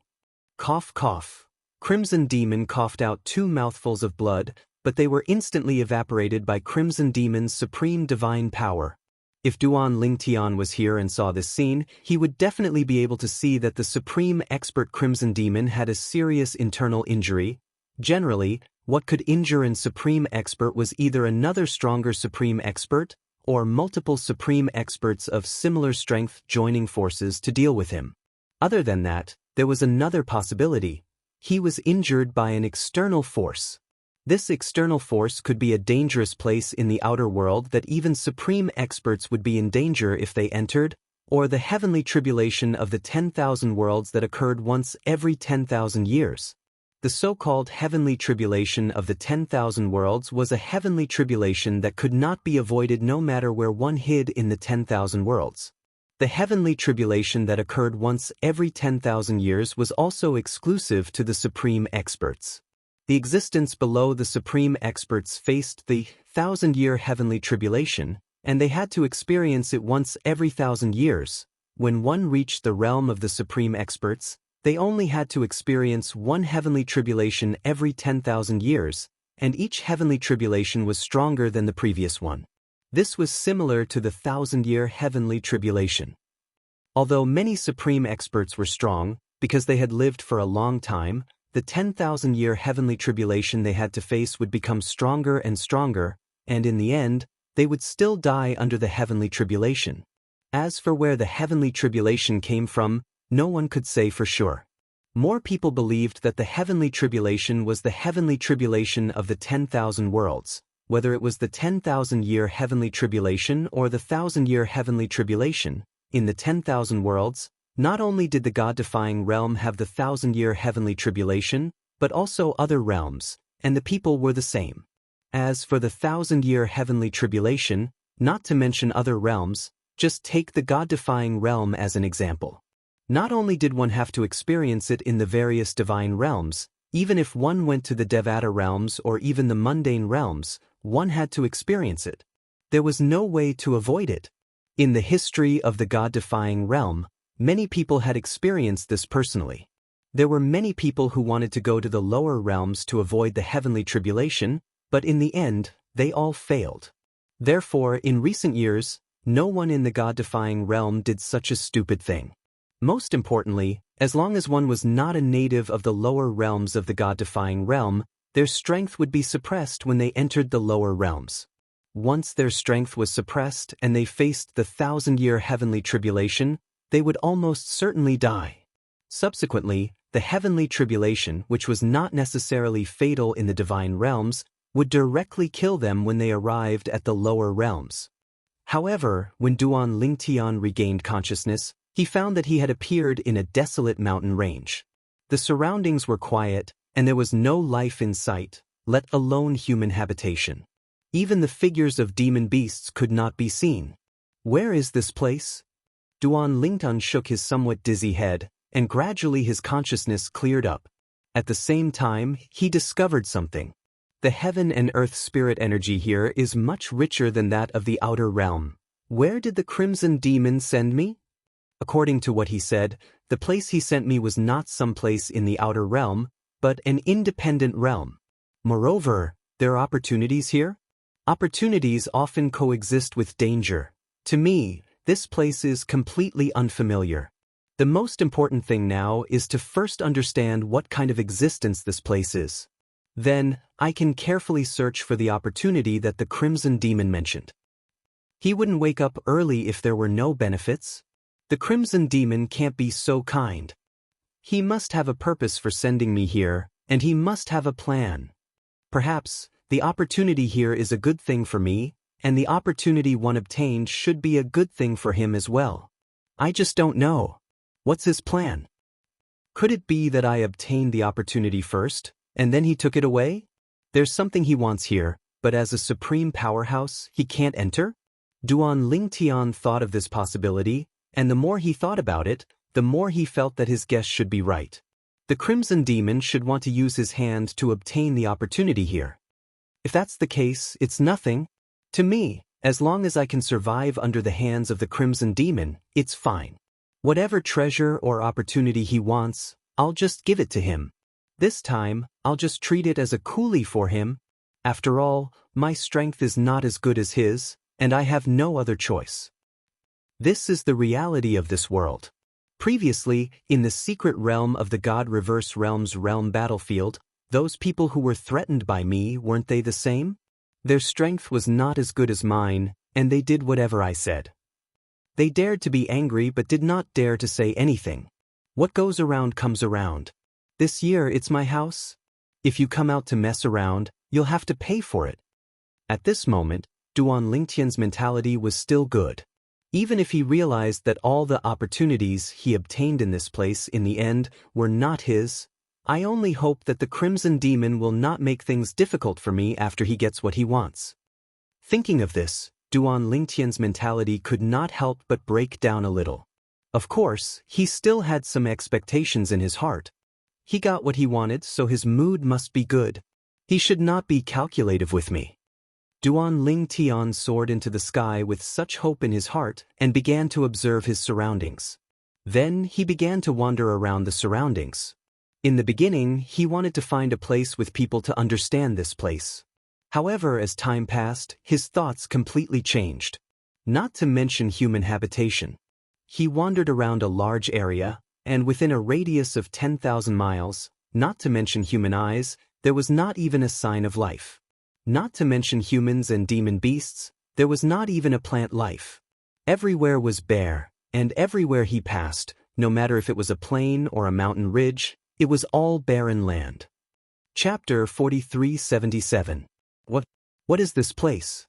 Cough, cough. Crimson Demon coughed out 2 mouthfuls of blood, but they were instantly evaporated by Crimson Demon's supreme divine power. If Duan Lingtian was here and saw this scene, he would definitely be able to see that the supreme expert Crimson Demon had a serious internal injury. Generally, what could injure a supreme expert was either another stronger supreme expert, or multiple supreme experts of similar strength joining forces to deal with him. Other than that, there was another possibility. He was injured by an external force. This external force could be a dangerous place in the outer world that even supreme experts would be in danger if they entered, or the heavenly tribulation of the 10,000 worlds that occurred once every 10,000 years. The so-called heavenly tribulation of the 10,000 worlds was a heavenly tribulation that could not be avoided no matter where one hid in the 10,000 worlds. The heavenly tribulation that occurred once every 10,000 years was also exclusive to the supreme experts. The existence below the supreme experts faced the 1,000-year heavenly tribulation, and they had to experience it once every 1,000 years. When one reached the realm of the supreme experts, they only had to experience one heavenly tribulation every 10,000 years, and each heavenly tribulation was stronger than the previous one. This was similar to the 1,000-year heavenly tribulation. Although many supreme experts were strong, because they had lived for a long time, the 10,000-year heavenly tribulation they had to face would become stronger and stronger, and in the end, they would still die under the heavenly tribulation. As for where the heavenly tribulation came from, no one could say for sure. More people believed that the heavenly tribulation was the heavenly tribulation of the 10,000 worlds, whether it was the 10,000-year heavenly tribulation or the 1,000-year heavenly tribulation. In the 10,000 worlds, not only did the God-defying realm have the 1,000-year heavenly tribulation, but also other realms, and the people were the same. As for the 1,000-year heavenly tribulation, not to mention other realms, just take the God-defying realm as an example. Not only did one have to experience it in the various divine realms, even if one went to the Devata realms or even the mundane realms, one had to experience it. There was no way to avoid it. In the history of the God-defying realm, many people had experienced this personally. There were many people who wanted to go to the lower realms to avoid the heavenly tribulation, but in the end, they all failed. Therefore, in recent years, no one in the God-defying realm did such a stupid thing. Most importantly, as long as one was not a native of the lower realms of the God-defying realm, their strength would be suppressed when they entered the lower realms. Once their strength was suppressed and they faced the 1,000-year heavenly tribulation, they would almost certainly die. Subsequently, the heavenly tribulation, which was not necessarily fatal in the divine realms, would directly kill them when they arrived at the lower realms. However, when Duan Lingtian regained consciousness, he found that he had appeared in a desolate mountain range. The surroundings were quiet, and there was no life in sight, let alone human habitation. Even the figures of demon beasts could not be seen. Where is this place? Duan Lingtian shook his somewhat dizzy head, and gradually his consciousness cleared up. At the same time, he discovered something. The heaven and earth spirit energy here is much richer than that of the outer realm. Where did the crimson demon send me? According to what he said, the place he sent me was not some place in the outer realm, but an independent realm. Moreover, there are opportunities here? Opportunities often coexist with danger. To me, this place is completely unfamiliar. The most important thing now is to first understand what kind of existence this place is. Then, I can carefully search for the opportunity that the Crimson Demon mentioned. He wouldn't wake up early if there were no benefits. The Crimson Demon can't be so kind. He must have a purpose for sending me here, and he must have a plan. Perhaps, the opportunity here is a good thing for me, and the opportunity one obtained should be a good thing for him as well. I just don't know. What's his plan? Could it be that I obtained the opportunity first, and then he took it away? There's something he wants here, but as a supreme powerhouse, he can't enter? Duan Lingtian thought of this possibility, and the more he thought about it, the more he felt that his guess should be right. The Crimson Demon should want to use his hand to obtain the opportunity here. If that's the case, it's nothing. To me, as long as I can survive under the hands of the Crimson Demon, it's fine. Whatever treasure or opportunity he wants, I'll just give it to him. This time, I'll just treat it as a coolie for him. After all, my strength is not as good as his, and I have no other choice. This is the reality of this world. Previously, in the secret realm of the God Reverse Realms realm battlefield, those people who were threatened by me, weren't they the same? Their strength was not as good as mine, and they did whatever I said. They dared to be angry but did not dare to say anything. What goes around comes around. This year it's my house. If you come out to mess around, you'll have to pay for it. At this moment, Duan Lingtian's mentality was still good. Even if he realized that all the opportunities he obtained in this place in the end were not his, I only hope that the Crimson Demon will not make things difficult for me after he gets what he wants. Thinking of this, Duan Lingtian's mentality could not help but break down a little. Of course, he still had some expectations in his heart. He got what he wanted, so his mood must be good. He should not be calculative with me. Duan Lingtian soared into the sky with such hope in his heart and began to observe his surroundings. Then he began to wander around the surroundings. In the beginning, he wanted to find a place with people to understand this place. However, as time passed, his thoughts completely changed. Not to mention human habitation. He wandered around a large area, and within a radius of 10,000 miles, not to mention human eyes, there was not even a sign of life. Not to mention humans and demon beasts, there was not even a plant life. Everywhere was bare, and everywhere he passed, no matter if it was a plain or a mountain ridge, it was all barren land. Chapter 4377. What is this place?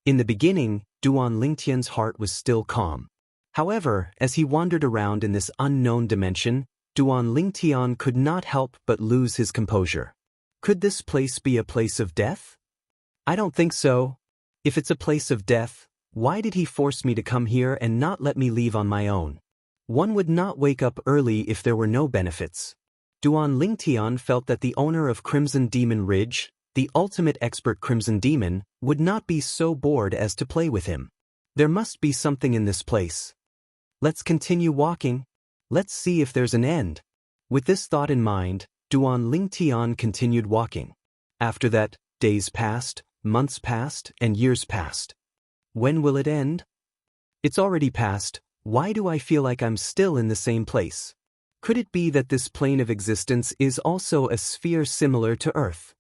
In the beginning, Duan Lingtian's heart was still calm. However, as he wandered around in this unknown dimension, Duan Lingtian could not help but lose his composure. Could this place be a place of death? I don't think so. If it's a place of death, why did he force me to come here and not let me leave on my own? One would not wake up early if there were no benefits. Duan Lingtian felt that the owner of Crimson Demon Ridge, the ultimate expert Crimson Demon, would not be so bored as to play with him. There must be something in this place. Let's continue walking. Let's see if there's an end. With this thought in mind, Duan Lingtian continued walking. After that, days passed, months passed, and years passed. When will it end? It's already passed. Why do I feel like I'm still in the same place? Could it be that this plane of existence is also a sphere similar to Earth?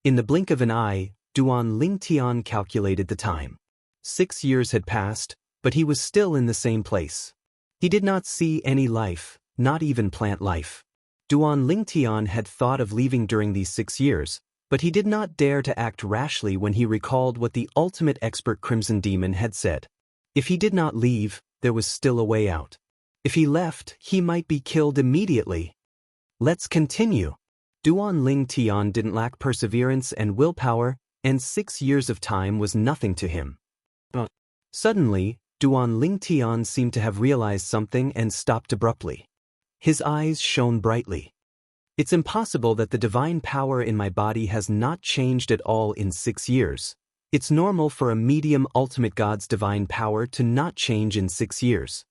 In the blink of an eye, Duan Lingtian calculated the time. 6 years had passed, but he was still in the same place. He did not see any life, not even plant life. Duan Lingtian had thought of leaving during these 6 years, but he did not dare to act rashly when he recalled what the ultimate expert Crimson Demon had said. If he did not leave, there was still a way out. If he left, he might be killed immediately. Let's continue. Duan Lingtian didn't lack perseverance and willpower, and 6 years of time was nothing to him. Suddenly, Duan Lingtian seemed to have realized something and stopped abruptly. His eyes shone brightly. It's impossible that the divine power in my body has not changed at all in 6 years. It's normal for a medium ultimate god's divine power to not change in 6 years.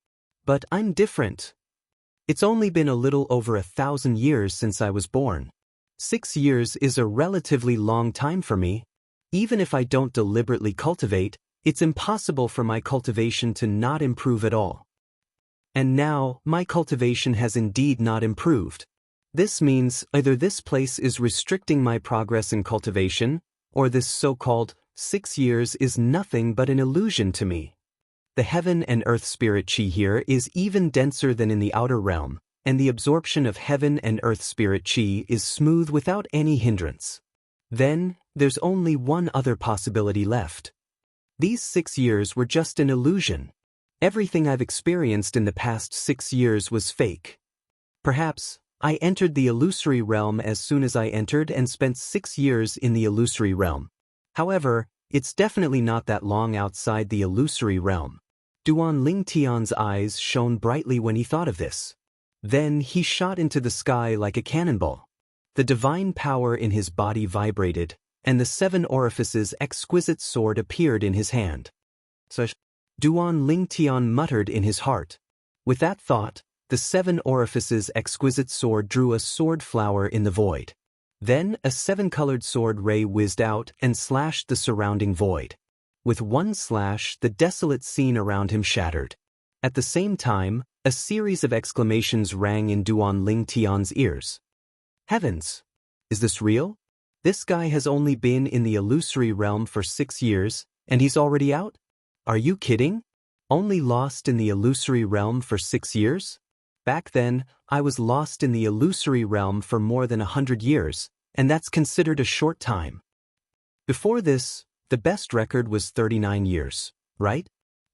But I'm different. It's only been a little over 1,000 years since I was born. 6 years is a relatively long time for me. Even if I don't deliberately cultivate, it's impossible for my cultivation to not improve at all. And now, my cultivation has indeed not improved. This means either this place is restricting my progress in cultivation, or this so-called 6 years is nothing but an illusion to me. The heaven and earth spirit chi here is even denser than in the outer realm, and the absorption of heaven and earth spirit chi is smooth without any hindrance. Then, there's only one other possibility left. These 6 years were just an illusion. Everything I've experienced in the past 6 years was fake. Perhaps, I entered the illusory realm as soon as I entered and spent 6 years in the illusory realm. However, it's definitely not that long outside the illusory realm. Duan Lingtian's eyes shone brightly when he thought of this. Then he shot into the sky like a cannonball. The divine power in his body vibrated, and the 7 orifices exquisite sword appeared in his hand. Duan Lingtian muttered in his heart. With that thought, the 7 orifices exquisite sword drew a sword flower in the void. Then a 7-colored sword ray whizzed out and slashed the surrounding void. With one slash, the desolate scene around him shattered. At the same time, a series of exclamations rang in Duan Lingtian's ears. Heavens! Is this real? This guy has only been in the illusory realm for 6 years, and he's already out? Are you kidding? Only lost in the illusory realm for 6 years? Back then, I was lost in the illusory realm for more than 100 years, and that's considered a short time. Before this, the best record was 39 years, right?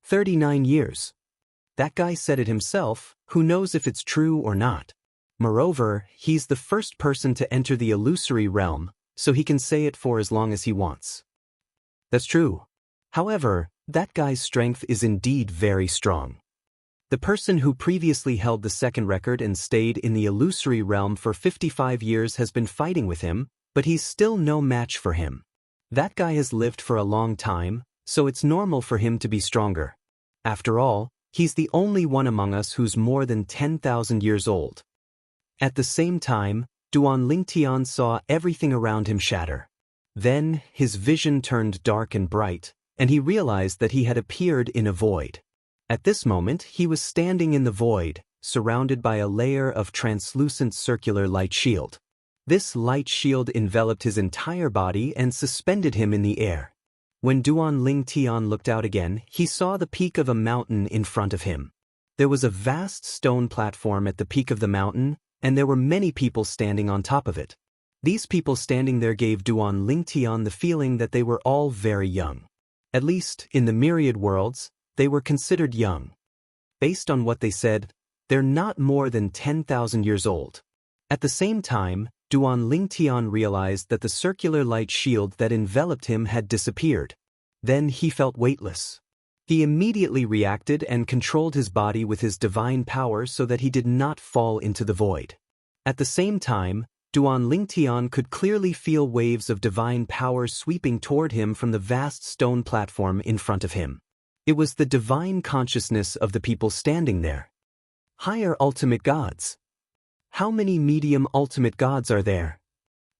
39 years. That guy said it himself, who knows if it's true or not. Moreover, he's the first person to enter the illusory realm, so he can say it for as long as he wants. That's true. However, that guy's strength is indeed very strong. The person who previously held the second record and stayed in the illusory realm for 55 years has been fighting with him, but he's still no match for him. That guy has lived for a long time, so it's normal for him to be stronger. After all, he's the only one among us who's more than 10,000 years old. At the same time, Duan Lingtian saw everything around him shatter. Then, his vision turned dark and bright, and he realized that he had appeared in a void. At this moment, he was standing in the void, surrounded by a layer of translucent circular light shield. This light shield enveloped his entire body and suspended him in the air. When Duan Lingtian looked out again, he saw the peak of a mountain in front of him. There was a vast stone platform at the peak of the mountain, and there were many people standing on top of it. These people standing there gave Duan Lingtian the feeling that they were all very young. At least, in the myriad worlds, they were considered young. Based on what they said, they're not more than 10,000 years old. At the same time, Duan Lingtian realized that the circular light shield that enveloped him had disappeared. Then he felt weightless. He immediately reacted and controlled his body with his divine power so that he did not fall into the void. At the same time, Duan Lingtian could clearly feel waves of divine power sweeping toward him from the vast stone platform in front of him. It was the divine consciousness of the people standing there. Higher ultimate gods. How many medium ultimate gods are there?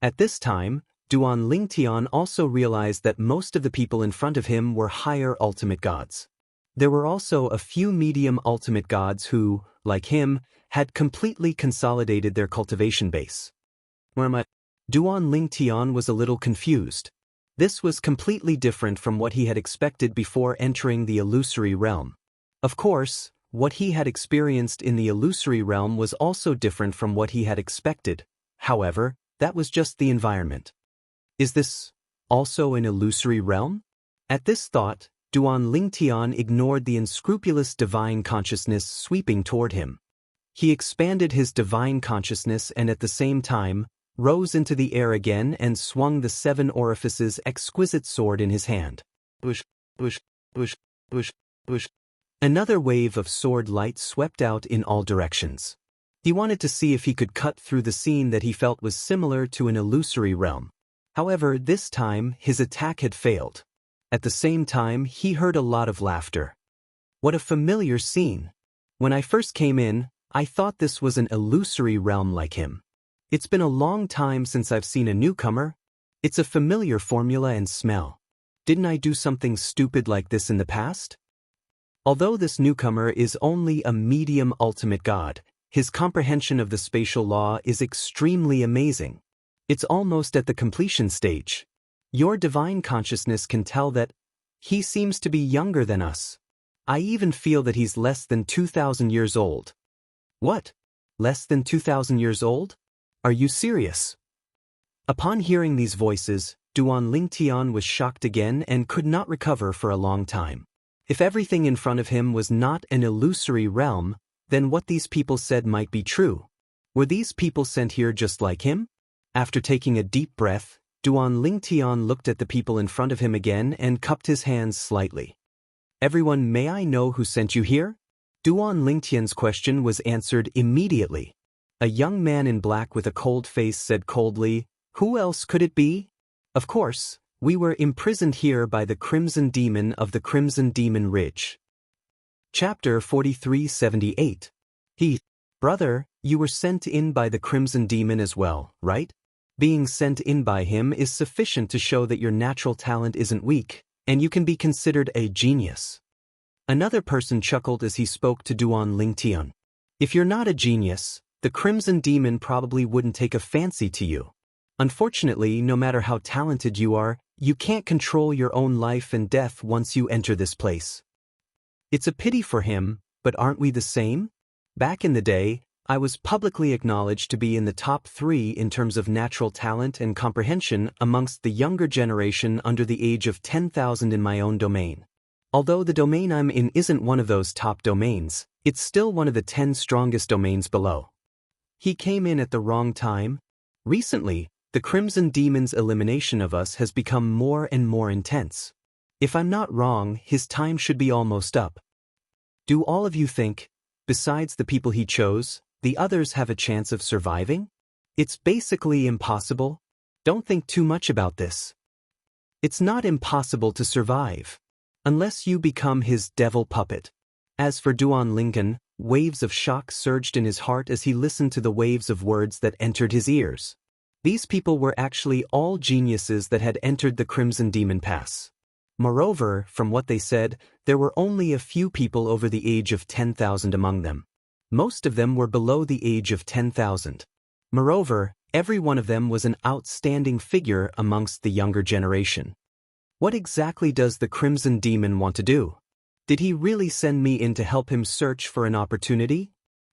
At this time, Duan Lingtian also realized that most of the people in front of him were higher ultimate gods. There were also a few medium ultimate gods who, like him, had completely consolidated their cultivation base. Duan Lingtian was a little confused. This was completely different from what he had expected before entering the illusory realm. Of course, what he had experienced in the illusory realm was also different from what he had expected. However, that was just the environment. Is this also an illusory realm? At this thought, Duan Lingtian ignored the unscrupulous divine consciousness sweeping toward him. He expanded his divine consciousness and at the same time, rose into the air again and swung the 7 orifices exquisite sword in his hand. Bush, bush, bush, bush, bush. Another wave of sword light swept out in all directions. He wanted to see if he could cut through the scene that he felt was similar to an illusory realm. However, this time, his attack had failed. At the same time, he heard a lot of laughter. What a familiar scene. When I first came in, I thought this was an illusory realm like him. It's been a long time since I've seen a newcomer. It's a familiar formula and smell. Didn't I do something stupid like this in the past? Although this newcomer is only a medium ultimate god, his comprehension of the spatial law is extremely amazing. It's almost at the completion stage. Your divine consciousness can tell that he seems to be younger than us. I even feel that he's less than 2,000 years old. What? Less than 2,000 years old? Are you serious? Upon hearing these voices, Duan Lingtian was shocked again and could not recover for a long time. If everything in front of him was not an illusory realm, then what these people said might be true. Were these people sent here just like him? After taking a deep breath, Duan Lingtian looked at the people in front of him again and cupped his hands slightly. Everyone, may I know who sent you here? Duan Lingtian's question was answered immediately. A young man in black with a cold face said coldly, "Who else could it be? Of course, we were imprisoned here by the Crimson Demon of the Crimson Demon Ridge." Chapter 4378. Brother, you were sent in by the Crimson Demon as well, right? Being sent in by him is sufficient to show that your natural talent isn't weak, and you can be considered a genius. Another person chuckled as he spoke to Duan Lingtian. If you're not a genius, the Crimson Demon probably wouldn't take a fancy to you. Unfortunately, no matter how talented you are, you can't control your own life and death once you enter this place. It's a pity for him, but aren't we the same? Back in the day, I was publicly acknowledged to be in the top 3 in terms of natural talent and comprehension amongst the younger generation under the age of 10,000 in my own domain. Although the domain I'm in isn't one of those top domains, it's still one of the 10 strongest domains below. He came in at the wrong time. Recently, the Crimson Demon's elimination of us has become more and more intense. If I'm not wrong, his time should be almost up. Do all of you think, besides the people he chose, the others have a chance of surviving? It's basically impossible. Don't think too much about this. It's not impossible to survive, unless you become his devil puppet. As for Duan Lingtian, waves of shock surged in his heart as he listened to the waves of words that entered his ears. These people were actually all geniuses that had entered the Crimson Demon Pass. Moreover, from what they said, there were only a few people over the age of 10,000 among them. Most of them were below the age of 10,000. Moreover, every one of them was an outstanding figure amongst the younger generation. What exactly does the Crimson Demon want to do? Did he really send me in to help him search for an opportunity?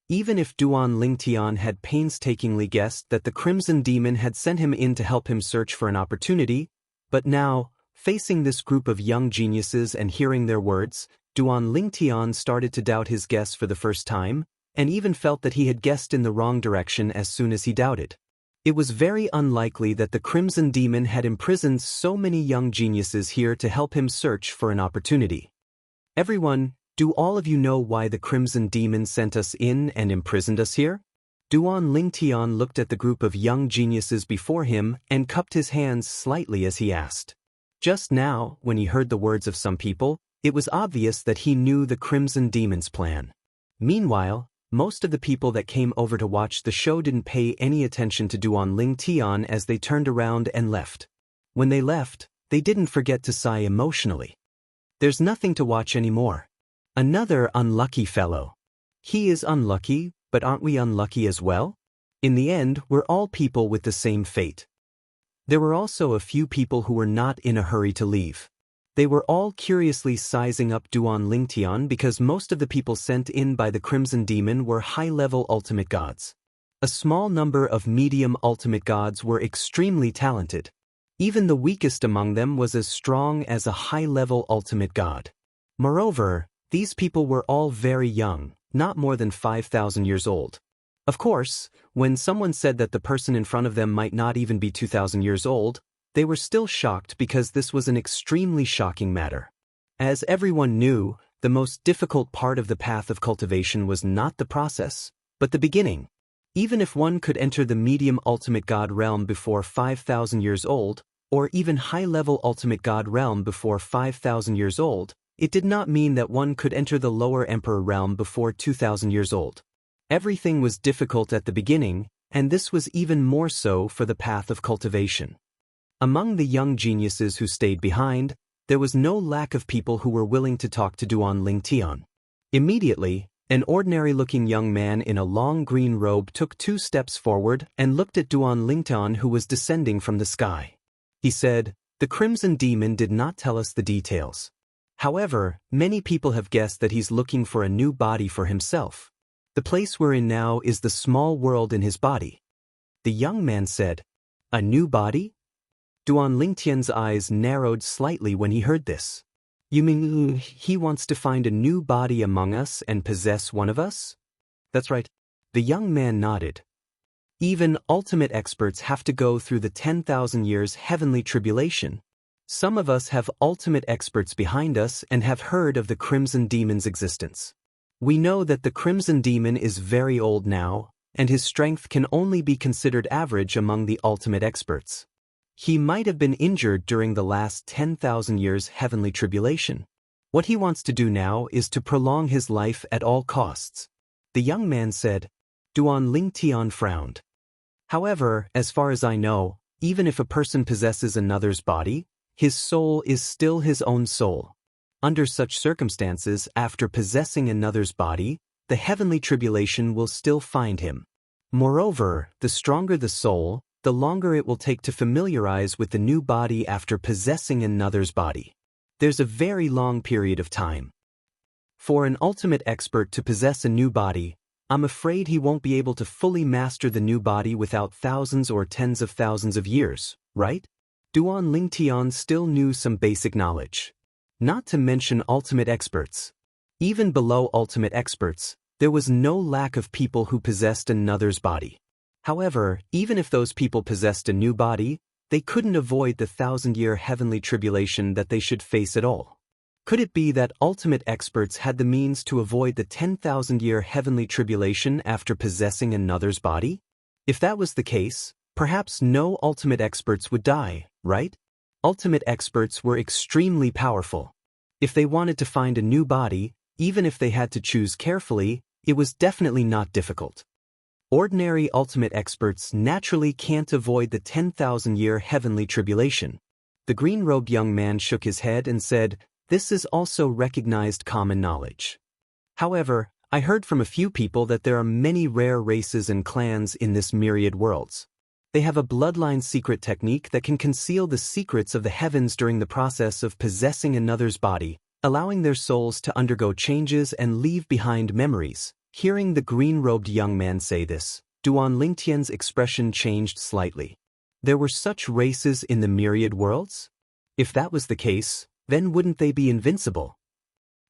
Even if Duan Lingtian had painstakingly guessed that the Crimson Demon had sent him in to help him search for an opportunity, but now, facing this group of young geniuses and hearing their words, Duan Lingtian started to doubt his guess for the first time, and even felt that he had guessed in the wrong direction as soon as he doubted. It was very unlikely that the Crimson Demon had imprisoned so many young geniuses here to help him search for an opportunity. Everyone, do all of you know why the Crimson Demon sent us in and imprisoned us here? Duan Lingtian looked at the group of young geniuses before him and cupped his hands slightly as he asked. Just now, when he heard the words of some people, it was obvious that he knew the Crimson Demon's plan. Meanwhile, most of the people that came over to watch the show didn't pay any attention to Duan Lingtian as they turned around and left. When they left, they didn't forget to sigh emotionally. There's nothing to watch anymore. Another unlucky fellow. He is unlucky, but aren't we unlucky as well? In the end, we're all people with the same fate. There were also a few people who were not in a hurry to leave. They were all curiously sizing up Duan Lingtian because most of the people sent in by the Crimson Demon were high-level ultimate gods. A small number of medium ultimate gods were extremely talented. Even the weakest among them was as strong as a high-level ultimate god. Moreover, these people were all very young, not more than 5,000 years old. Of course, when someone said that the person in front of them might not even be 2,000 years old, they were still shocked because this was an extremely shocking matter. As everyone knew, the most difficult part of the path of cultivation was not the process, but the beginning. Even if one could enter the medium ultimate god realm before 5,000 years old, or even high-level ultimate god realm before 5,000 years old, it did not mean that one could enter the lower emperor realm before 2,000 years old. Everything was difficult at the beginning, and this was even more so for the path of cultivation. Among the young geniuses who stayed behind, there was no lack of people who were willing to talk to Duan Lingtian. Immediately, an ordinary-looking young man in a long green robe took 2 steps forward and looked at Duan Lingtian, who was descending from the sky. He said, "The Crimson Demon did not tell us the details. However, many people have guessed that he's looking for a new body for himself. The place we're in now is the small world in his body." The young man said, "A new body?" Duan Lingtian's eyes narrowed slightly when he heard this. "You mean he wants to find a new body among us and possess one of us?" "That's right." The young man nodded. "Even ultimate experts have to go through the 10,000 years heavenly tribulation. Some of us have ultimate experts behind us and have heard of the Crimson Demon's existence. We know that the Crimson Demon is very old now, and his strength can only be considered average among the ultimate experts. He might have been injured during the last 10,000 years heavenly tribulation. What he wants to do now is to prolong his life at all costs." The young man said. Duan Lingtian frowned. "However, as far as I know, even if a person possesses another's body, his soul is still his own soul. Under such circumstances, after possessing another's body, the heavenly tribulation will still find him. Moreover, the stronger the soul, the longer it will take to familiarize with the new body after possessing another's body. There's a very long period of time. For an ultimate expert to possess a new body, I'm afraid he won't be able to fully master the new body without thousands or tens of thousands of years, right?" Duan Lingtian still knew some basic knowledge. Not to mention ultimate experts. Even below ultimate experts, there was no lack of people who possessed another's body. However, even if those people possessed a new body, they couldn't avoid the 1,000-year heavenly tribulation that they should face at all. Could it be that ultimate experts had the means to avoid the 10,000-year heavenly tribulation after possessing another's body? If that was the case, perhaps no ultimate experts would die, right? Ultimate experts were extremely powerful. If they wanted to find a new body, even if they had to choose carefully, it was definitely not difficult. Ordinary ultimate experts naturally can't avoid the 10,000-year heavenly tribulation. The green-robed young man shook his head and said, "This is also recognized common knowledge. However, I heard from a few people that there are many rare races and clans in this myriad worlds. They have a bloodline secret technique that can conceal the secrets of the heavens during the process of possessing another's body, allowing their souls to undergo changes and leave behind memories." Hearing the green-robed young man say this, Duan Lingtian's expression changed slightly. There were such races in the myriad worlds? If that was the case, then wouldn't they be invincible?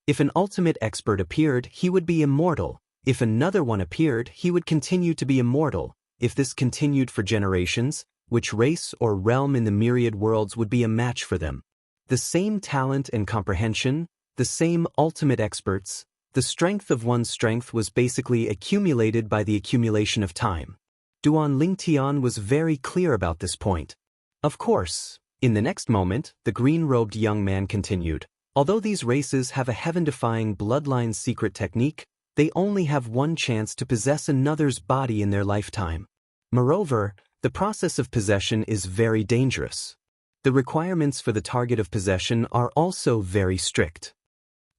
If an ultimate expert appeared, he would be immortal. If another one appeared, he would continue to be immortal. If this continued for generations, which race or realm in the myriad worlds would be a match for them? The same talent and comprehension, the same ultimate experts. The strength of one's strength was basically accumulated by the accumulation of time. Duan Lingtian was very clear about this point. Of course, in the next moment, the green-robed young man continued, although these races have a heaven-defying bloodline secret technique, they only have one chance to possess another's body in their lifetime. Moreover, the process of possession is very dangerous. The requirements for the target of possession are also very strict.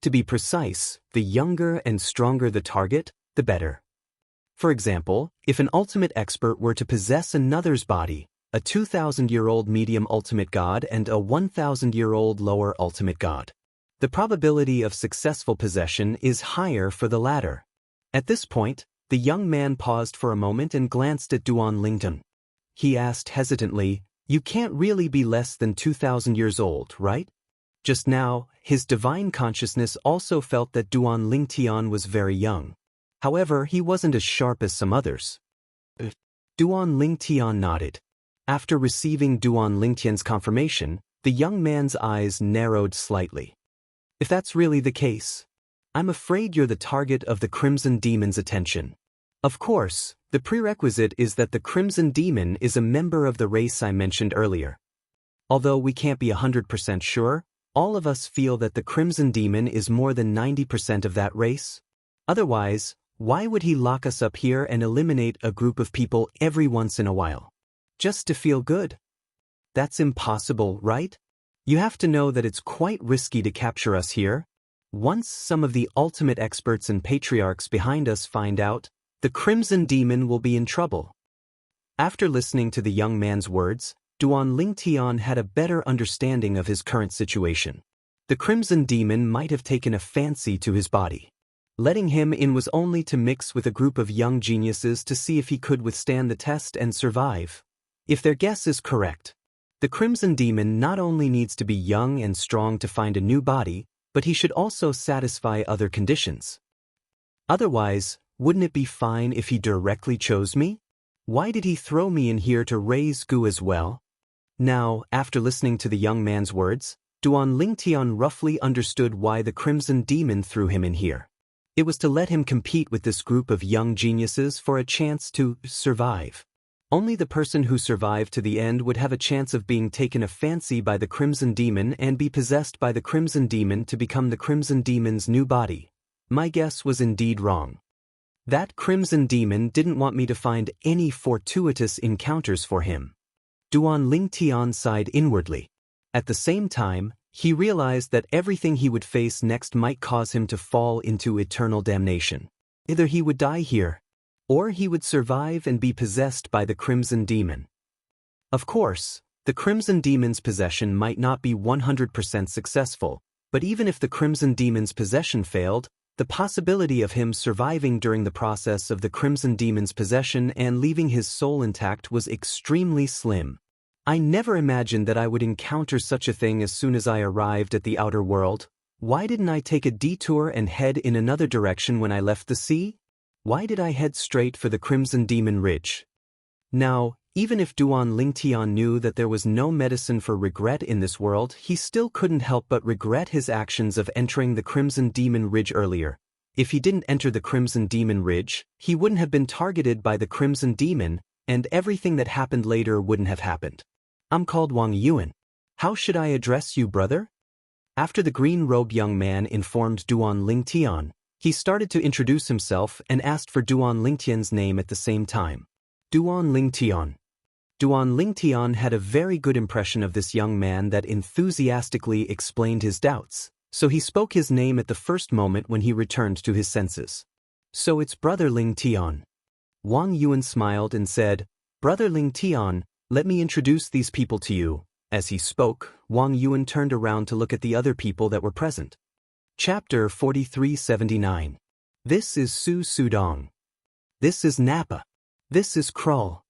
To be precise, the younger and stronger the target, the better. For example, if an ultimate expert were to possess another's body, a 2,000-year-old medium ultimate god and a 1,000-year-old lower ultimate god, the probability of successful possession is higher for the latter. At this point, the young man paused for a moment and glanced at Duan Lingtian. He asked hesitantly, "You can't really be less than 2,000 years old, right?" Just now, his divine consciousness also felt that Duan Lingtian was very young. However, he wasn't as sharp as some others. Duan Lingtian nodded. After receiving Duan Lingtian's confirmation, the young man's eyes narrowed slightly. "If that's really the case, I'm afraid you're the target of the Crimson Demon's attention. Of course, the prerequisite is that the Crimson Demon is a member of the race I mentioned earlier. Although we can't be 100% sure, all of us feel that the Crimson Demon is more than 90% of that race. Otherwise, why would he lock us up here and eliminate a group of people every once in a while? Just to feel good? That's impossible, right? You have to know that it's quite risky to capture us here. Once some of the ultimate experts and patriarchs behind us find out, the Crimson Demon will be in trouble." After listening to the young man's words, Duan Lingtian had a better understanding of his current situation. The Crimson Demon might have taken a fancy to his body. Letting him in was only to mix with a group of young geniuses to see if he could withstand the test and survive. If their guess is correct, the Crimson Demon not only needs to be young and strong to find a new body, but he should also satisfy other conditions. Otherwise, wouldn't it be fine if he directly chose me? Why did he throw me in here to raise Gu as well? Now, after listening to the young man's words, Duan Lingtian roughly understood why the Crimson Demon threw him in here. It was to let him compete with this group of young geniuses for a chance to survive. Only the person who survived to the end would have a chance of being taken a fancy by the Crimson Demon and be possessed by the Crimson Demon to become the Crimson Demon's new body. My guess was indeed wrong. That Crimson Demon didn't want me to find any fortuitous encounters for him. Duan Lingtian sighed inwardly. At the same time, he realized that everything he would face next might cause him to fall into eternal damnation. Either he would die here, or he would survive and be possessed by the Crimson Demon. Of course, the Crimson Demon's possession might not be 100% successful, but even if the Crimson Demon's possession failed, the possibility of him surviving during the process of the Crimson Demon's possession and leaving his soul intact was extremely slim. I never imagined that I would encounter such a thing as soon as I arrived at the outer world. Why didn't I take a detour and head in another direction when I left the sea? Why did I head straight for the Crimson Demon Ridge? Now, even if Duan Lingtian knew that there was no medicine for regret in this world, he still couldn't help but regret his actions of entering the Crimson Demon Ridge earlier. If he didn't enter the Crimson Demon Ridge, he wouldn't have been targeted by the Crimson Demon, and everything that happened later wouldn't have happened. I'm called Wang Yuan. How should I address you, brother? After the green-robed young man informed Duan Lingtian, He started to introduce himself and asked for Duan Lingtian's name at the same time. Duan Lingtian. Duan Lingtian had a very good impression of this young man that enthusiastically explained his doubts, so he spoke his name at the first moment when he returned to his senses. So it's Brother Lingtian. Wang Yuan smiled and said, Brother Lingtian, let me introduce these people to you. As he spoke, Wang Yuan turned around to look at the other people that were present. Chapter 4379. This is Su Sudong. This is Nappa. This is Krull.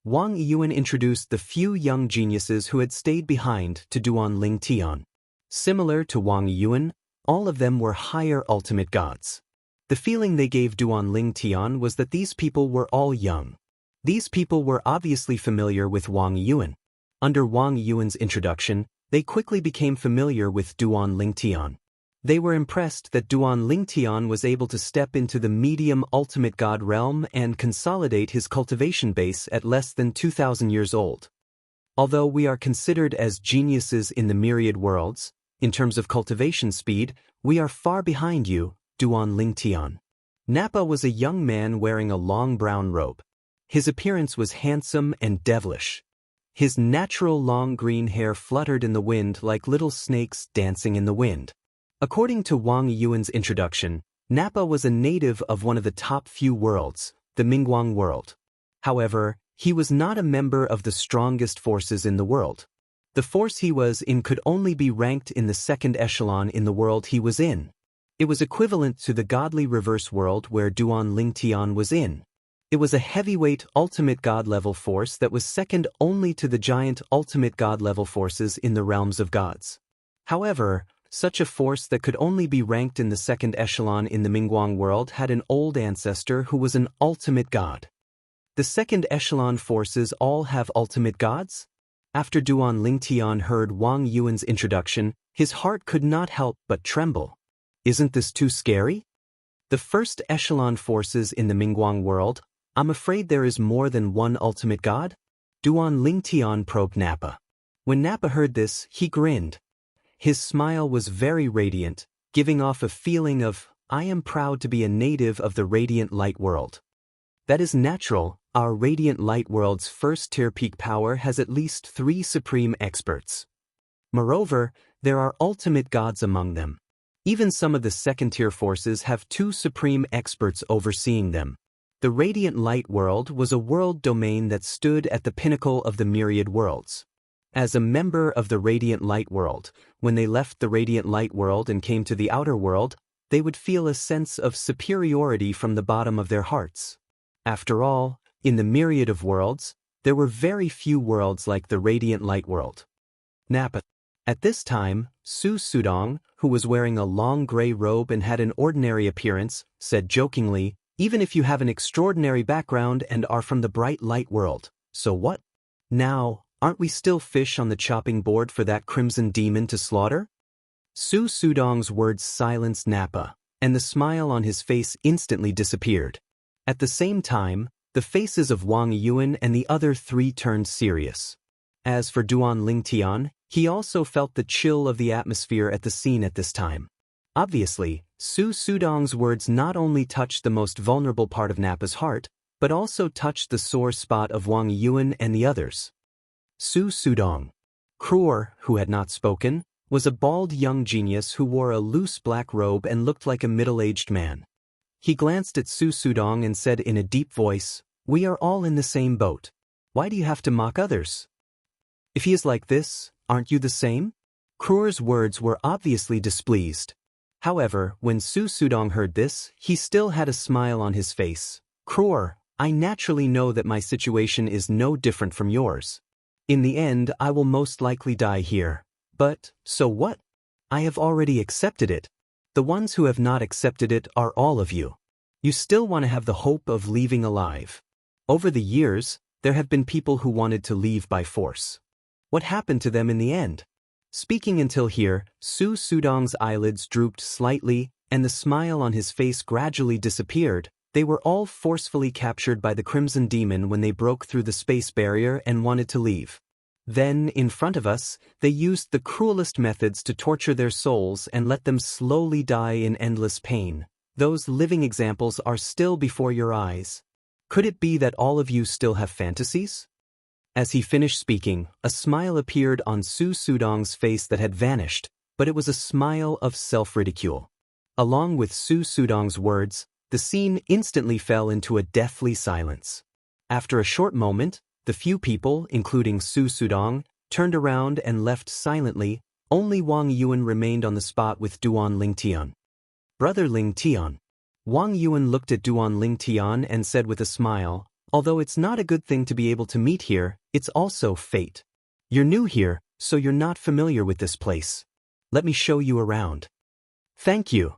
Wang Yuan introduced the few young geniuses who had stayed behind to Duan Lingtian. Similar to Wang Yuan, all of them were higher ultimate gods. The feeling they gave Duan Lingtian was that these people were all young. These people were obviously familiar with Wang Yuan. Under Wang Yuan's introduction, they quickly became familiar with Duan Lingtian. They were impressed that Duan Lingtian was able to step into the medium ultimate god realm and consolidate his cultivation base at less than 2,000 years old. Although we are considered as geniuses in the myriad worlds, in terms of cultivation speed, we are far behind you, Duan Lingtian. Nappa was a young man wearing a long brown robe. His appearance was handsome and devilish. His natural long green hair fluttered in the wind like little snakes dancing in the wind. According to Wang Yuan's introduction, Nappa was a native of one of the top few worlds, the Mingguang world. However, he was not a member of the strongest forces in the world. The force he was in could only be ranked in the second echelon in the world he was in. It was equivalent to the godly reverse world where Duan Lingtian was in. It was a heavyweight ultimate god-level force that was second only to the giant ultimate god-level forces in the realms of gods. However, such a force that could only be ranked in the second echelon in the Mingguang world had an old ancestor who was an ultimate god. The second echelon forces all have ultimate gods? After Duan Lingtian heard Wang Yuan's introduction, his heart could not help but tremble. Isn't this too scary? The first echelon forces in the Mingguang world, I'm afraid there is more than one ultimate god? Duan Lingtian probed Nappa. When Nappa heard this, he grinned. His smile was very radiant, giving off a feeling of, I am proud to be a native of the radiant light world. That is natural. Our radiant light world's first-tier peak power has at least 3 supreme experts. Moreover, there are ultimate gods among them. Even some of the second-tier forces have 2 supreme experts overseeing them. The radiant light world was a world domain that stood at the pinnacle of the myriad worlds. As a member of the radiant light world, when they left the radiant light world and came to the outer world, they would feel a sense of superiority from the bottom of their hearts. After all, in the myriad of worlds, there were very few worlds like the radiant light world. Nappa. At this time, Su Sudong, who was wearing a long gray robe and had an ordinary appearance, said jokingly, even if you have an extraordinary background and are from the bright light world, so what? Now, aren't we still fish on the chopping board for that crimson demon to slaughter? Su Sudong's words silenced Nappa, and the smile on his face instantly disappeared. At the same time, the faces of Wang Yuan and the other 3 turned serious. As for Duan Lingtian, he also felt the chill of the atmosphere at the scene at this time. Obviously, Su Sudong's words not only touched the most vulnerable part of Nappa's heart, but also touched the sore spot of Wang Yuan and the others. Su Sudong. Kruor, who had not spoken, was a bald young genius who wore a loose black robe and looked like a middle-aged man. He glanced at Su Sudong and said in a deep voice, "We are all in the same boat. Why do you have to mock others? If he is like this, aren't you the same?" Kruor's words were obviously displeased. However, when Su Sudong heard this, he still had a smile on his face. "Kruor, I naturally know that my situation is no different from yours. In the end, I will most likely die here. But, so what? I have already accepted it. The ones who have not accepted it are all of you. You still want to have the hope of leaving alive. Over the years, there have been people who wanted to leave by force. What happened to them in the end?" Speaking until here, Su Sudong's eyelids drooped slightly, and the smile on his face gradually disappeared. They were all forcefully captured by the Crimson Demon when they broke through the space barrier and wanted to leave. Then, in front of us, they used the cruelest methods to torture their souls and let them slowly die in endless pain. Those living examples are still before your eyes. Could it be that all of you still have fantasies? As he finished speaking, a smile appeared on Su Sudong's face that had vanished, but it was a smile of self-ridicule. Along with Su Sudong's words, the scene instantly fell into a deathly silence. After a short moment, the few people, including Su Sudong, turned around and left silently. Only Wang Yuan remained on the spot with Duan Lingtian. Brother Lingtian. Wang Yuan looked at Duan Lingtian and said with a smile, although it's not a good thing to be able to meet here, it's also fate. You're new here, so you're not familiar with this place. Let me show you around. Thank you.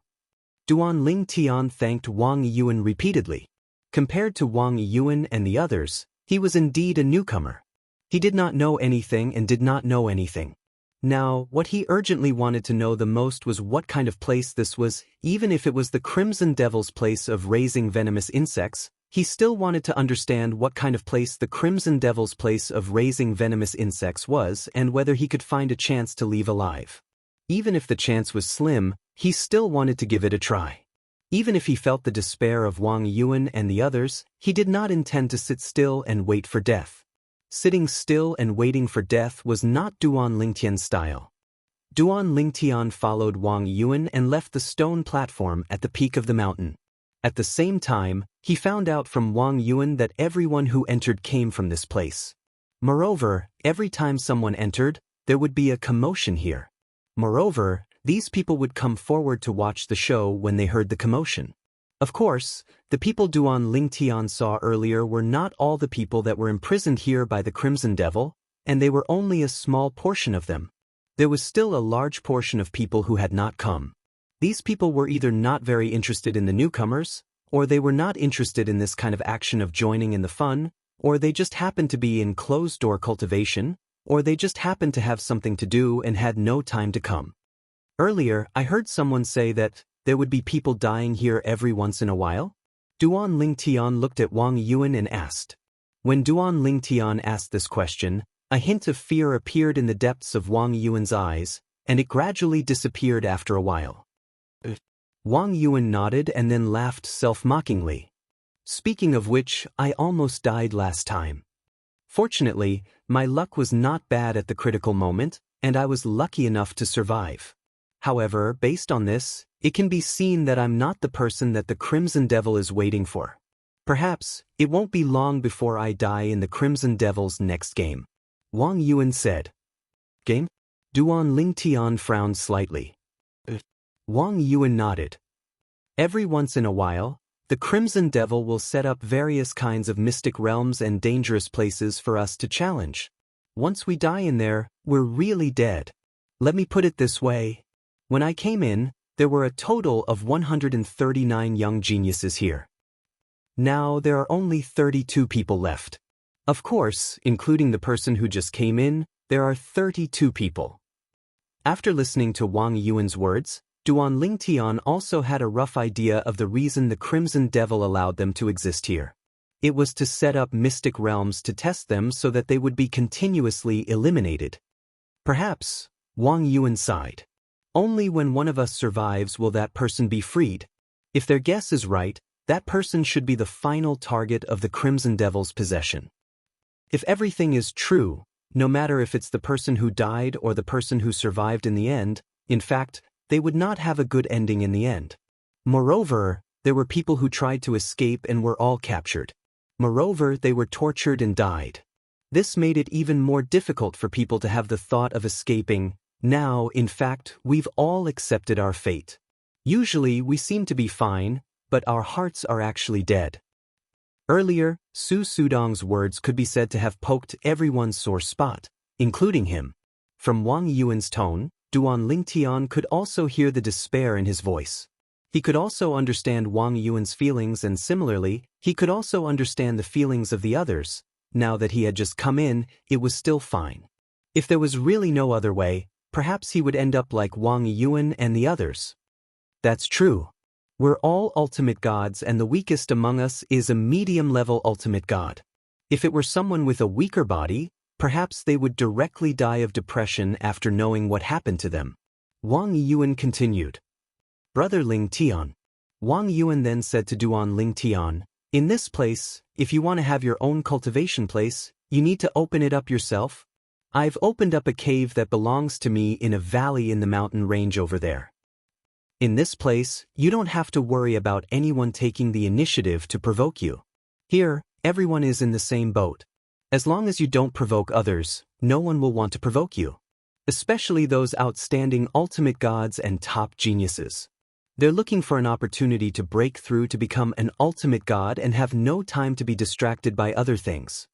Duan Lingtian thanked Wang Yuan repeatedly. Compared to Wang Yuan and the others, he was indeed a newcomer. He did not know anything and did not know anything. Now, what he urgently wanted to know the most was what kind of place this was. Even if it was the Crimson Devil's place of raising venomous insects, he still wanted to understand what kind of place the Crimson Devil's place of raising venomous insects was and whether he could find a chance to leave alive. Even if the chance was slim, he still wanted to give it a try. Even if he felt the despair of Wang Yuan and the others, he did not intend to sit still and wait for death. Sitting still and waiting for death was not Duan Lingtian's style. Duan Lingtian followed Wang Yuan and left the stone platform at the peak of the mountain. At the same time, he found out from Wang Yuan that everyone who entered came from this place. Moreover, every time someone entered, there would be a commotion here. Moreover, these people would come forward to watch the show when they heard the commotion. Of course, the people Duan Lingtian saw earlier were not all the people that were imprisoned here by the Crimson Devil, and they were only a small portion of them. There was still a large portion of people who had not come. These people were either not very interested in the newcomers, or they were not interested in this kind of action of joining in the fun, or they just happened to be in closed-door cultivation, or they just happened to have something to do and had no time to come. Earlier, I heard someone say that there would be people dying here every once in a while? Duan Lingtian looked at Wang Yuan and asked. When Duan Lingtian asked this question, a hint of fear appeared in the depths of Wang Yuan's eyes, and it gradually disappeared after a while. Wang Yuan nodded and then laughed self-mockingly. Speaking of which, I almost died last time. Fortunately, my luck was not bad at the critical moment, and I was lucky enough to survive. However, based on this, it can be seen that I'm not the person that the Crimson Devil is waiting for. Perhaps, it won't be long before I die in the Crimson Devil's next game. Wang Yuan said. Game? Duan Lingtian frowned slightly. Wang Yuan nodded. Every once in a while, the Crimson Devil will set up various kinds of mystic realms and dangerous places for us to challenge. Once we die in there, we're really dead. Let me put it this way. When I came in, there were a total of 139 young geniuses here. Now there are only 32 people left. Of course, including the person who just came in, there are 32 people. After listening to Wang Yuan's words, Duan Lingtian also had a rough idea of the reason the Crimson Devil allowed them to exist here. It was to set up mystic realms to test them so that they would be continuously eliminated. Perhaps, Wang Yuan sighed. Only when one of us survives will that person be freed. If their guess is right, that person should be the final target of the Crimson Devil's possession. If everything is true, no matter if it's the person who died or the person who survived in the end, in fact, they would not have a good ending in the end. Moreover, there were people who tried to escape and were all captured. Moreover, they were tortured and died. This made it even more difficult for people to have the thought of escaping. Now, in fact, we've all accepted our fate. Usually, we seem to be fine, but our hearts are actually dead. Earlier, Su Sudong's words could be said to have poked everyone's sore spot, including him. From Wang Yuan's tone, Duan Lingtian could also hear the despair in his voice. He could also understand Wang Yuan's feelings, and similarly, he could also understand the feelings of the others. Now that he had just come in, it was still fine. If there was really no other way, perhaps he would end up like Wang Yuan and the others. That's true. We're all ultimate gods, and the weakest among us is a medium-level ultimate god. If it were someone with a weaker body, perhaps they would directly die of depression after knowing what happened to them. Wang Yuan continued. Brother Lingtian. Wang Yuan then said to Duan Lingtian, "In this place, if you want to have your own cultivation place, you need to open it up yourself. I've opened up a cave that belongs to me in a valley in the mountain range over there. In this place, you don't have to worry about anyone taking the initiative to provoke you. Here, everyone is in the same boat. As long as you don't provoke others, no one will want to provoke you. Especially those outstanding ultimate gods and top geniuses. They're looking for an opportunity to break through to become an ultimate god and have no time to be distracted by other things.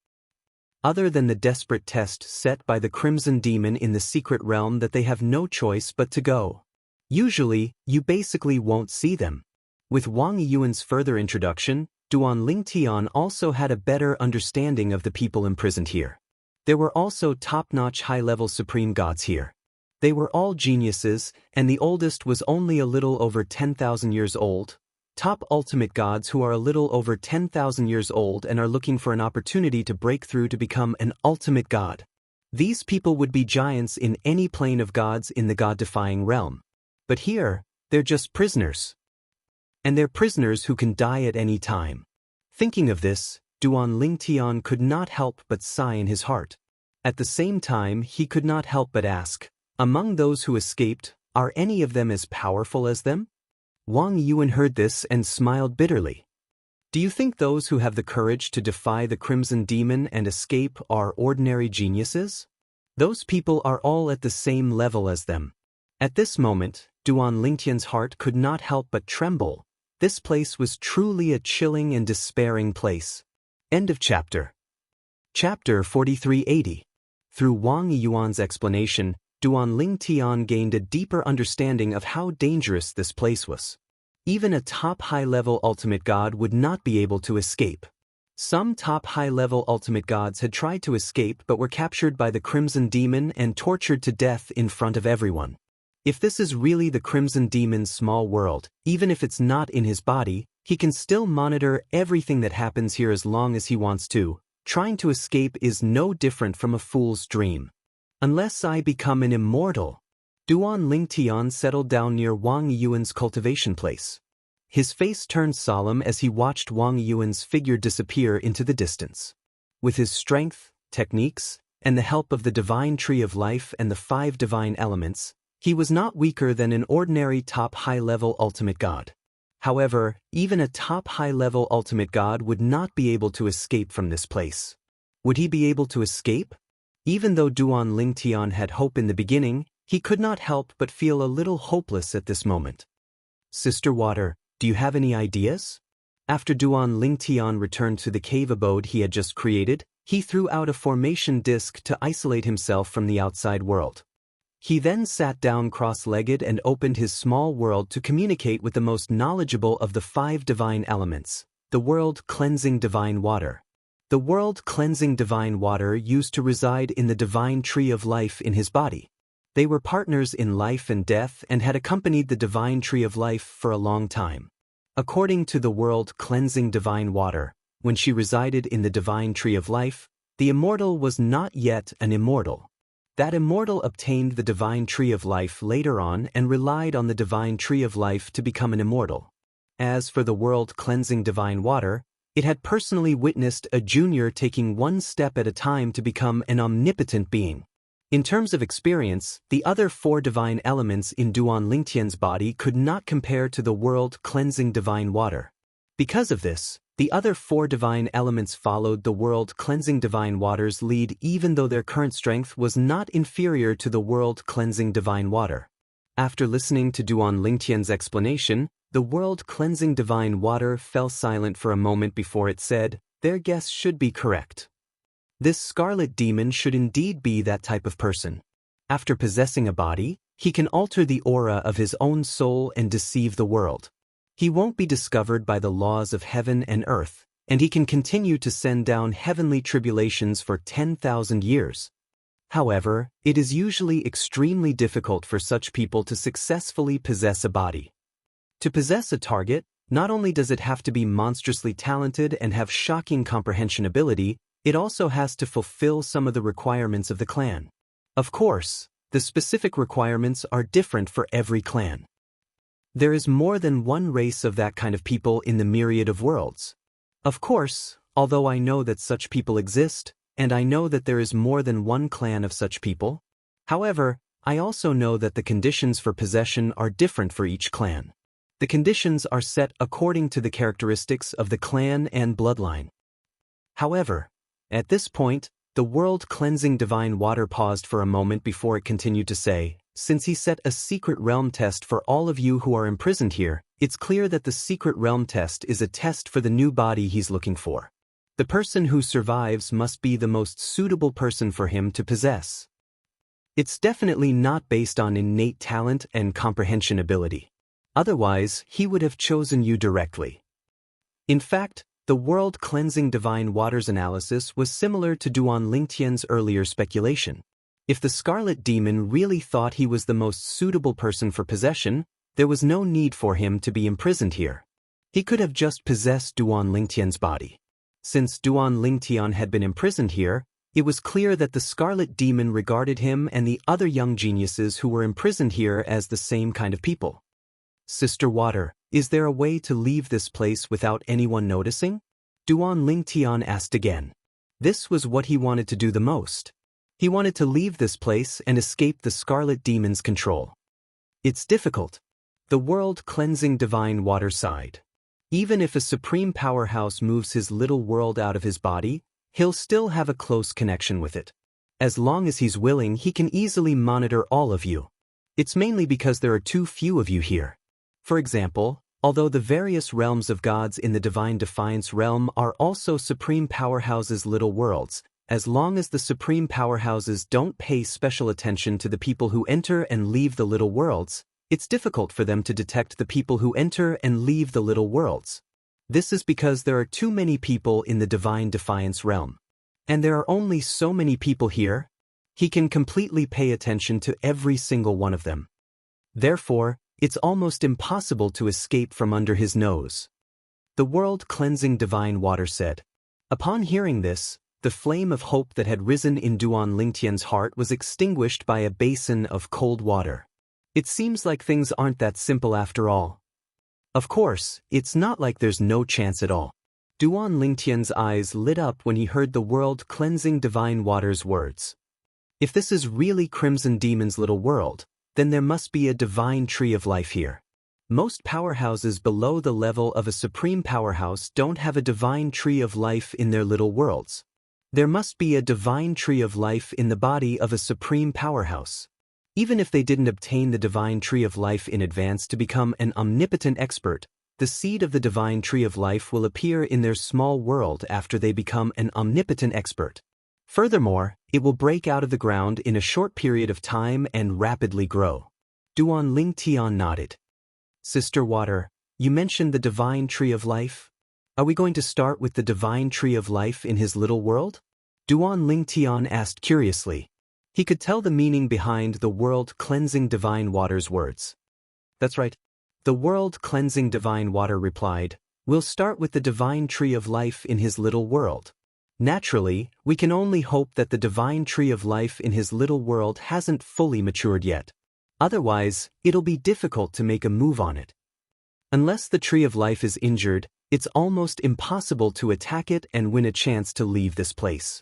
Other than the desperate test set by the Crimson Demon in the secret realm that they have no choice but to go. Usually, you basically won't see them." With Wang Yuan's further introduction, Duan Lingtian also had a better understanding of the people imprisoned here. There were also top-notch high-level supreme gods here. They were all geniuses, and the oldest was only a little over 10,000 years old. Top ultimate gods who are a little over 10,000 years old and are looking for an opportunity to break through to become an ultimate god. These people would be giants in any plane of gods in the god-defying realm. But here, they're just prisoners. And they're prisoners who can die at any time. Thinking of this, Duan Lingtian could not help but sigh in his heart. At the same time, he could not help but ask, "Among those who escaped, are any of them as powerful as them?" Wang Yuan heard this and smiled bitterly. "Do you think those who have the courage to defy the Crimson Demon and escape are ordinary geniuses? Those people are all at the same level as them." At this moment, Duan Lingtian's heart could not help but tremble. This place was truly a chilling and despairing place. End of chapter. Chapter 4380. Through Wang Yuan's explanation, Duan Lingtian gained a deeper understanding of how dangerous this place was. Even a top high-level ultimate god would not be able to escape. Some top high-level ultimate gods had tried to escape but were captured by the Crimson Demon and tortured to death in front of everyone. If this is really the Crimson Demon's small world, even if it's not in his body, he can still monitor everything that happens here as long as he wants to. Trying to escape is no different from a fool's dream. Unless I become an immortal. Duan Lingtian settled down near Wang Yuan's cultivation place. His face turned solemn as he watched Wang Yuan's figure disappear into the distance. With his strength, techniques, and the help of the divine tree of life and the 5 divine elements, he was not weaker than an ordinary top high-level ultimate god. However, even a top high-level ultimate god would not be able to escape from this place. Would he be able to escape? Even though Duan Lingtian had hope in the beginning, he could not help but feel a little hopeless at this moment. "Sister Water, do you have any ideas?" After Duan Lingtian returned to the cave abode he had just created, he threw out a formation disc to isolate himself from the outside world. He then sat down cross-legged and opened his small world to communicate with the most knowledgeable of the 5 divine elements, the world-cleansing divine water. The world-cleansing divine water used to reside in the divine tree of life in his body. They were partners in life and death and had accompanied the divine tree of life for a long time. According to the world-cleansing divine water, when she resided in the divine tree of life, the immortal was not yet an immortal. That immortal obtained the divine tree of life later on and relied on the divine tree of life to become an immortal. As for the world-cleansing divine water, it had personally witnessed a junior taking one step at a time to become an omnipotent being. In terms of experience, the other 4 divine elements in Duan Lingtian's body could not compare to the world-cleansing divine water. Because of this, the other 4 divine elements followed the world-cleansing divine water's lead even though their current strength was not inferior to the world-cleansing divine water. After listening to Duan Lingtian's explanation, the world-cleansing divine water fell silent for a moment before it said, "Their guess should be correct. This scarlet demon should indeed be that type of person. After possessing a body, he can alter the aura of his own soul and deceive the world. He won't be discovered by the laws of heaven and earth, and he can continue to send down heavenly tribulations for 10,000 years. However, it is usually extremely difficult for such people to successfully possess a body. To possess a target, not only does it have to be monstrously talented and have shocking comprehension ability, it also has to fulfill some of the requirements of the clan. Of course, the specific requirements are different for every clan. There is more than one race of that kind of people in the myriad of worlds. Of course, although I know that such people exist, and I know that there is more than one clan of such people, however, I also know that the conditions for possession are different for each clan. The conditions are set according to the characteristics of the clan and bloodline. However, at this point, the world-cleansing divine water paused for a moment before it continued to say, since he set a secret realm test for all of you who are imprisoned here, it's clear that the secret realm test is a test for the new body he's looking for. The person who survives must be the most suitable person for him to possess. It's definitely not based on innate talent and comprehension ability. Otherwise, he would have chosen you directly. In fact, the world-cleansing divine waters analysis was similar to Duan Lingtian's earlier speculation. If the Scarlet Demon really thought he was the most suitable person for possession, there was no need for him to be imprisoned here. He could have just possessed Duan Lingtian's body. Since Duan Lingtian had been imprisoned here, it was clear that the Scarlet Demon regarded him and the other young geniuses who were imprisoned here as the same kind of people. Sister Water, is there a way to leave this place without anyone noticing? Duan Lingtian asked again. This was what he wanted to do the most. He wanted to leave this place and escape the Scarlet Demon's control. It's difficult. The world-cleansing divine water sighed. Even if a supreme powerhouse moves his little world out of his body, he'll still have a close connection with it. As long as he's willing, he can easily monitor all of you. It's mainly because there are too few of you here. For example, although the various realms of gods in the Divine Defiance realm are also supreme powerhouses' little worlds, as long as the supreme powerhouses don't pay special attention to the people who enter and leave the little worlds, it's difficult for them to detect the people who enter and leave the little worlds. This is because there are too many people in the Divine Defiance realm. And there are only so many people here. He can completely pay attention to every single one of them. Therefore, it's almost impossible to escape from under his nose. The world-cleansing divine water said. Upon hearing this, the flame of hope that had risen in Duan Lingtian's heart was extinguished by a basin of cold water. It seems like things aren't that simple after all. Of course, it's not like there's no chance at all. Duan Lingtian's eyes lit up when he heard the world-cleansing divine water's words. If this is really Crimson Demon's little world, then there must be a divine tree of life here. Most powerhouses below the level of a supreme powerhouse don't have a divine tree of life in their little worlds. There must be a divine tree of life in the body of a supreme powerhouse. Even if they didn't obtain the divine tree of life in advance to become an omnipotent expert, the seed of the divine tree of life will appear in their small world after they become an omnipotent expert. Furthermore, it will break out of the ground in a short period of time and rapidly grow. Duan Lingtian nodded. Sister Water, you mentioned the divine tree of life? Are we going to start with the divine tree of life in his little world? Duan Lingtian asked curiously. He could tell the meaning behind the world-cleansing divine water's words. That's right. The world-cleansing divine water replied, we'll start with the divine tree of life in his little world. Naturally, we can only hope that the divine tree of life in his little world hasn't fully matured yet. Otherwise, it'll be difficult to make a move on it. Unless the tree of life is injured, it's almost impossible to attack it and win a chance to leave this place.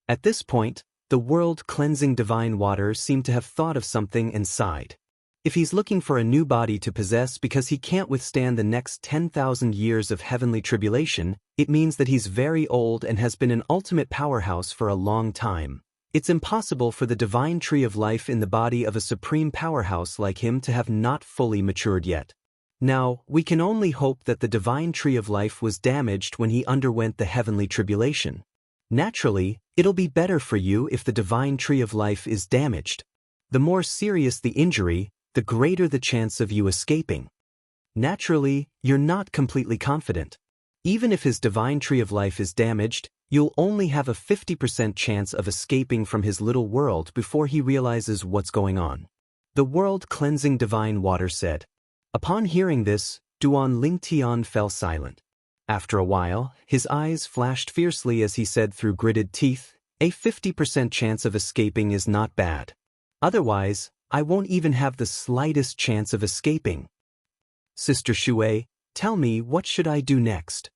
At this point, the world-cleansing divine water seemed to have thought of something and sighed. If he's looking for a new body to possess because he can't withstand the next 10,000 years of heavenly tribulation, it means that he's very old and has been an ultimate powerhouse for a long time. It's impossible for the divine tree of life in the body of a supreme powerhouse like him to have not fully matured yet. Now, we can only hope that the divine tree of life was damaged when he underwent the heavenly tribulation. Naturally, it'll be better for you if the divine tree of life is damaged. The more serious the injury, the greater the chance of you escaping. Naturally, you're not completely confident. Even if his divine tree of life is damaged, you'll only have a 50% chance of escaping from his little world before he realizes what's going on. The world-cleansing divine water said. Upon hearing this, Duan Lingtian fell silent. After a while, his eyes flashed fiercely as he said through gritted teeth, a 50% chance of escaping is not bad. Otherwise, I won't even have the slightest chance of escaping. Sister Shui, tell me, what should I do next?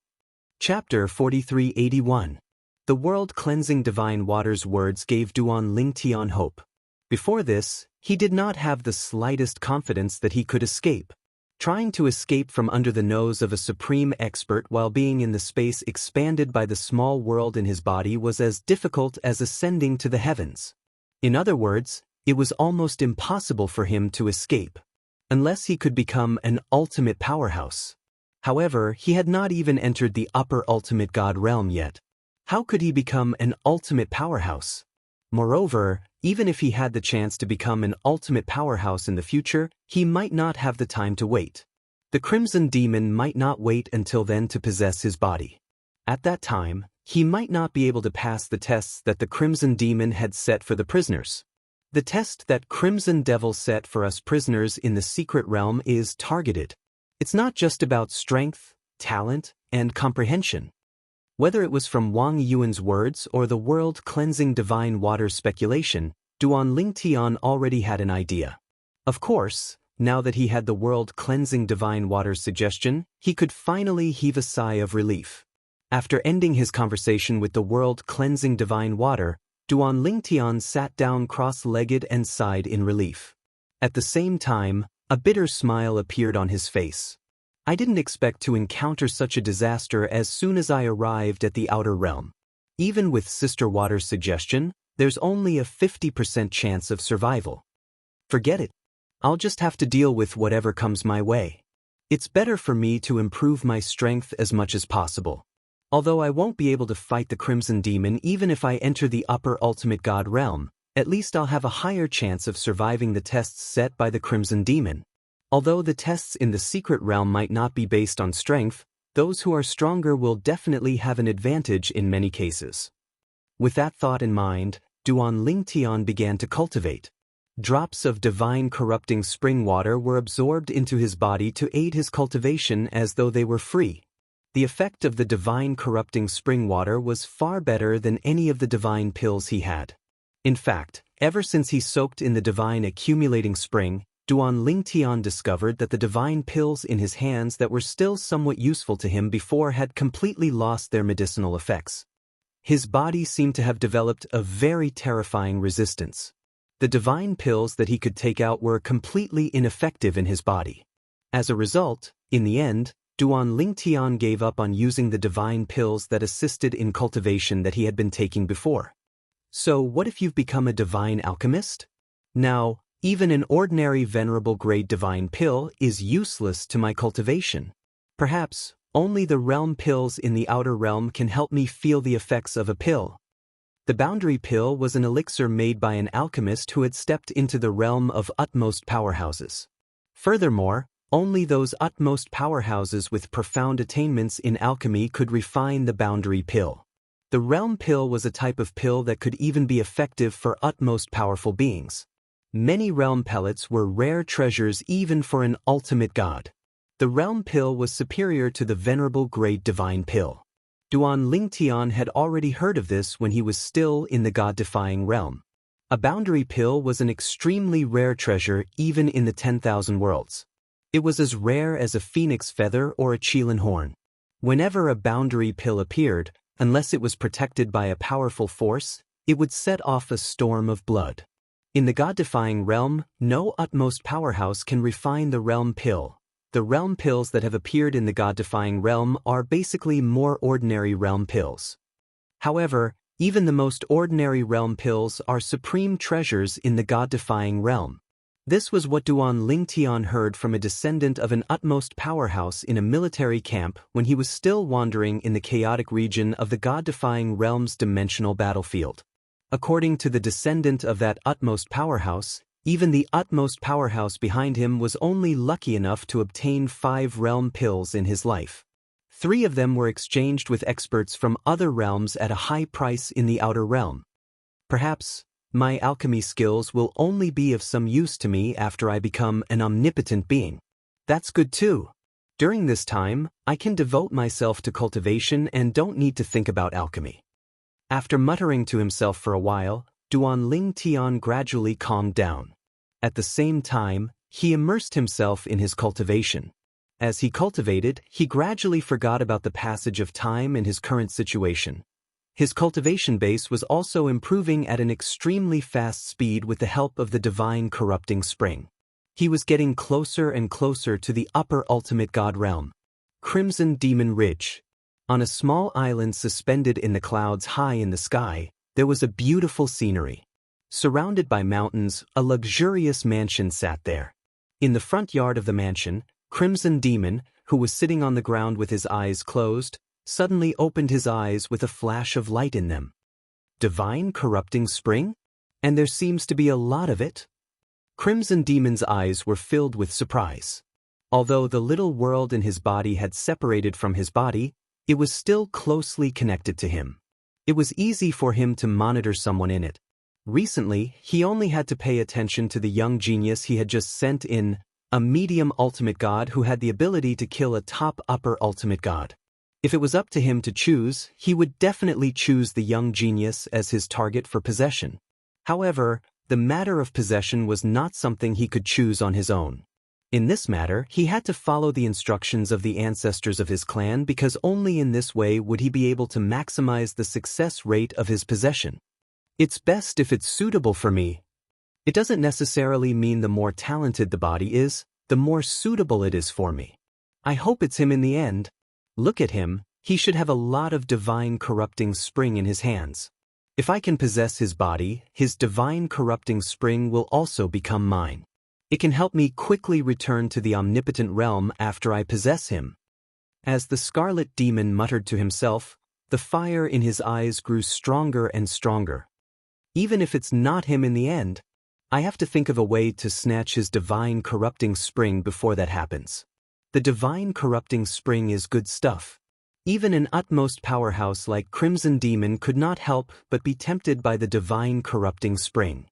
Chapter 4381. The world-cleansing divine water's words gave Duan Lingtian hope. Before this, he did not have the slightest confidence that he could escape. Trying to escape from under the nose of a supreme expert while being in the space expanded by the small world in his body was as difficult as ascending to the heavens. In other words, it was almost impossible for him to escape, unless he could become an ultimate powerhouse. However, he had not even entered the upper ultimate god realm yet. How could he become an ultimate powerhouse? Moreover, even if he had the chance to become an ultimate powerhouse in the future, he might not have the time to wait. The Crimson Demon might not wait until then to possess his body. At that time, he might not be able to pass the tests that the Crimson Demon had set for the prisoners. The test that Crimson Devil set for us prisoners in the secret realm is targeted. It's not just about strength, talent, and comprehension. Whether it was from Wang Yuan's words or the world-cleansing divine water's speculation, Duan Lingtian already had an idea. Of course, now that he had the world-cleansing divine water's suggestion, he could finally heave a sigh of relief. After ending his conversation with the world-cleansing divine water, Duan Lingtian sat down cross-legged and sighed in relief. At the same time, a bitter smile appeared on his face. I didn't expect to encounter such a disaster as soon as I arrived at the outer realm. Even with Sister Water's suggestion, there's only a 50% chance of survival. Forget it. I'll just have to deal with whatever comes my way. It's better for me to improve my strength as much as possible. Although I won't be able to fight the Crimson Demon even if I enter the upper ultimate god realm, at least I'll have a higher chance of surviving the tests set by the Crimson Demon. Although the tests in the secret realm might not be based on strength, those who are stronger will definitely have an advantage in many cases. With that thought in mind, Duan Lingtian began to cultivate. Drops of divine corrupting spring water were absorbed into his body to aid his cultivation as though they were free. The effect of the divine corrupting spring water was far better than any of the divine pills he had. In fact, ever since he soaked in the divine accumulating spring, Duan Lingtian discovered that the divine pills in his hands that were still somewhat useful to him before had completely lost their medicinal effects. His body seemed to have developed a very terrifying resistance. The divine pills that he could take out were completely ineffective in his body. As a result, in the end, Duan Lingtian gave up on using the divine pills that assisted in cultivation that he had been taking before. So what if you've become a divine alchemist? Now, even an ordinary venerable grade divine pill is useless to my cultivation. Perhaps only the realm pills in the outer realm can help me feel the effects of a pill. The boundary pill was an elixir made by an alchemist who had stepped into the realm of utmost powerhouses. Furthermore, only those utmost powerhouses with profound attainments in alchemy could refine the boundary pill. The realm pill was a type of pill that could even be effective for utmost powerful beings. Many realm pellets were rare treasures even for an ultimate god. The realm pill was superior to the venerable grade divine pill. Duan Lingtian had already heard of this when he was still in the god-defying realm. A boundary pill was an extremely rare treasure even in the 10,000 worlds. It was as rare as a phoenix feather or a Qilin horn. Whenever a boundary pill appeared, unless it was protected by a powerful force, it would set off a storm of blood. In the god-defying realm, no utmost powerhouse can refine the realm pill. The realm pills that have appeared in the god-defying realm are basically more ordinary realm pills. However, even the most ordinary realm pills are supreme treasures in the god-defying realm. This was what Duan Lingtian heard from a descendant of an utmost powerhouse in a military camp when he was still wandering in the chaotic region of the god-defying realm's dimensional battlefield. According to the descendant of that utmost powerhouse, even the utmost powerhouse behind him was only lucky enough to obtain 5 realm pills in his life. 3 of them were exchanged with experts from other realms at a high price in the outer realm. Perhaps my alchemy skills will only be of some use to me after I become an omnipotent being. That's good too. During this time, I can devote myself to cultivation and don't need to think about alchemy. After muttering to himself for a while, Duan Lingtian gradually calmed down. At the same time, he immersed himself in his cultivation. As he cultivated, he gradually forgot about the passage of time and his current situation. His cultivation base was also improving at an extremely fast speed with the help of the divine corrupting spring. He was getting closer and closer to the upper ultimate god realm, Crimson Demon Ridge. On a small island suspended in the clouds high in the sky, there was a beautiful scenery. Surrounded by mountains, a luxurious mansion sat there. In the front yard of the mansion, Crimson Demon, who was sitting on the ground with his eyes closed, suddenly opened his eyes with a flash of light in them. Divine corrupting spring? And there seems to be a lot of it? Crimson Demon's eyes were filled with surprise. Although the little world in his body had separated from his body, it was still closely connected to him. It was easy for him to monitor someone in it. Recently, he only had to pay attention to the young genius he had just sent in, a medium ultimate god who had the ability to kill a top upper ultimate god. If it was up to him to choose, he would definitely choose the young genius as his target for possession. However, the matter of possession was not something he could choose on his own. In this matter, he had to follow the instructions of the ancestors of his clan because only in this way would he be able to maximize the success rate of his possession. It's best if it's suitable for me. It doesn't necessarily mean the more talented the body is, the more suitable it is for me. I hope it's him in the end. Look at him, he should have a lot of divine corrupting spring in his hands. If I can possess his body, his divine corrupting spring will also become mine. It can help me quickly return to the omnipotent realm after I possess him. As the scarlet demon muttered to himself, the fire in his eyes grew stronger and stronger. Even if it's not him in the end, I have to think of a way to snatch his divine corrupting spring before that happens. The divine corrupting spring is good stuff. Even an utmost powerhouse like Crimson Demon could not help but be tempted by the divine corrupting spring.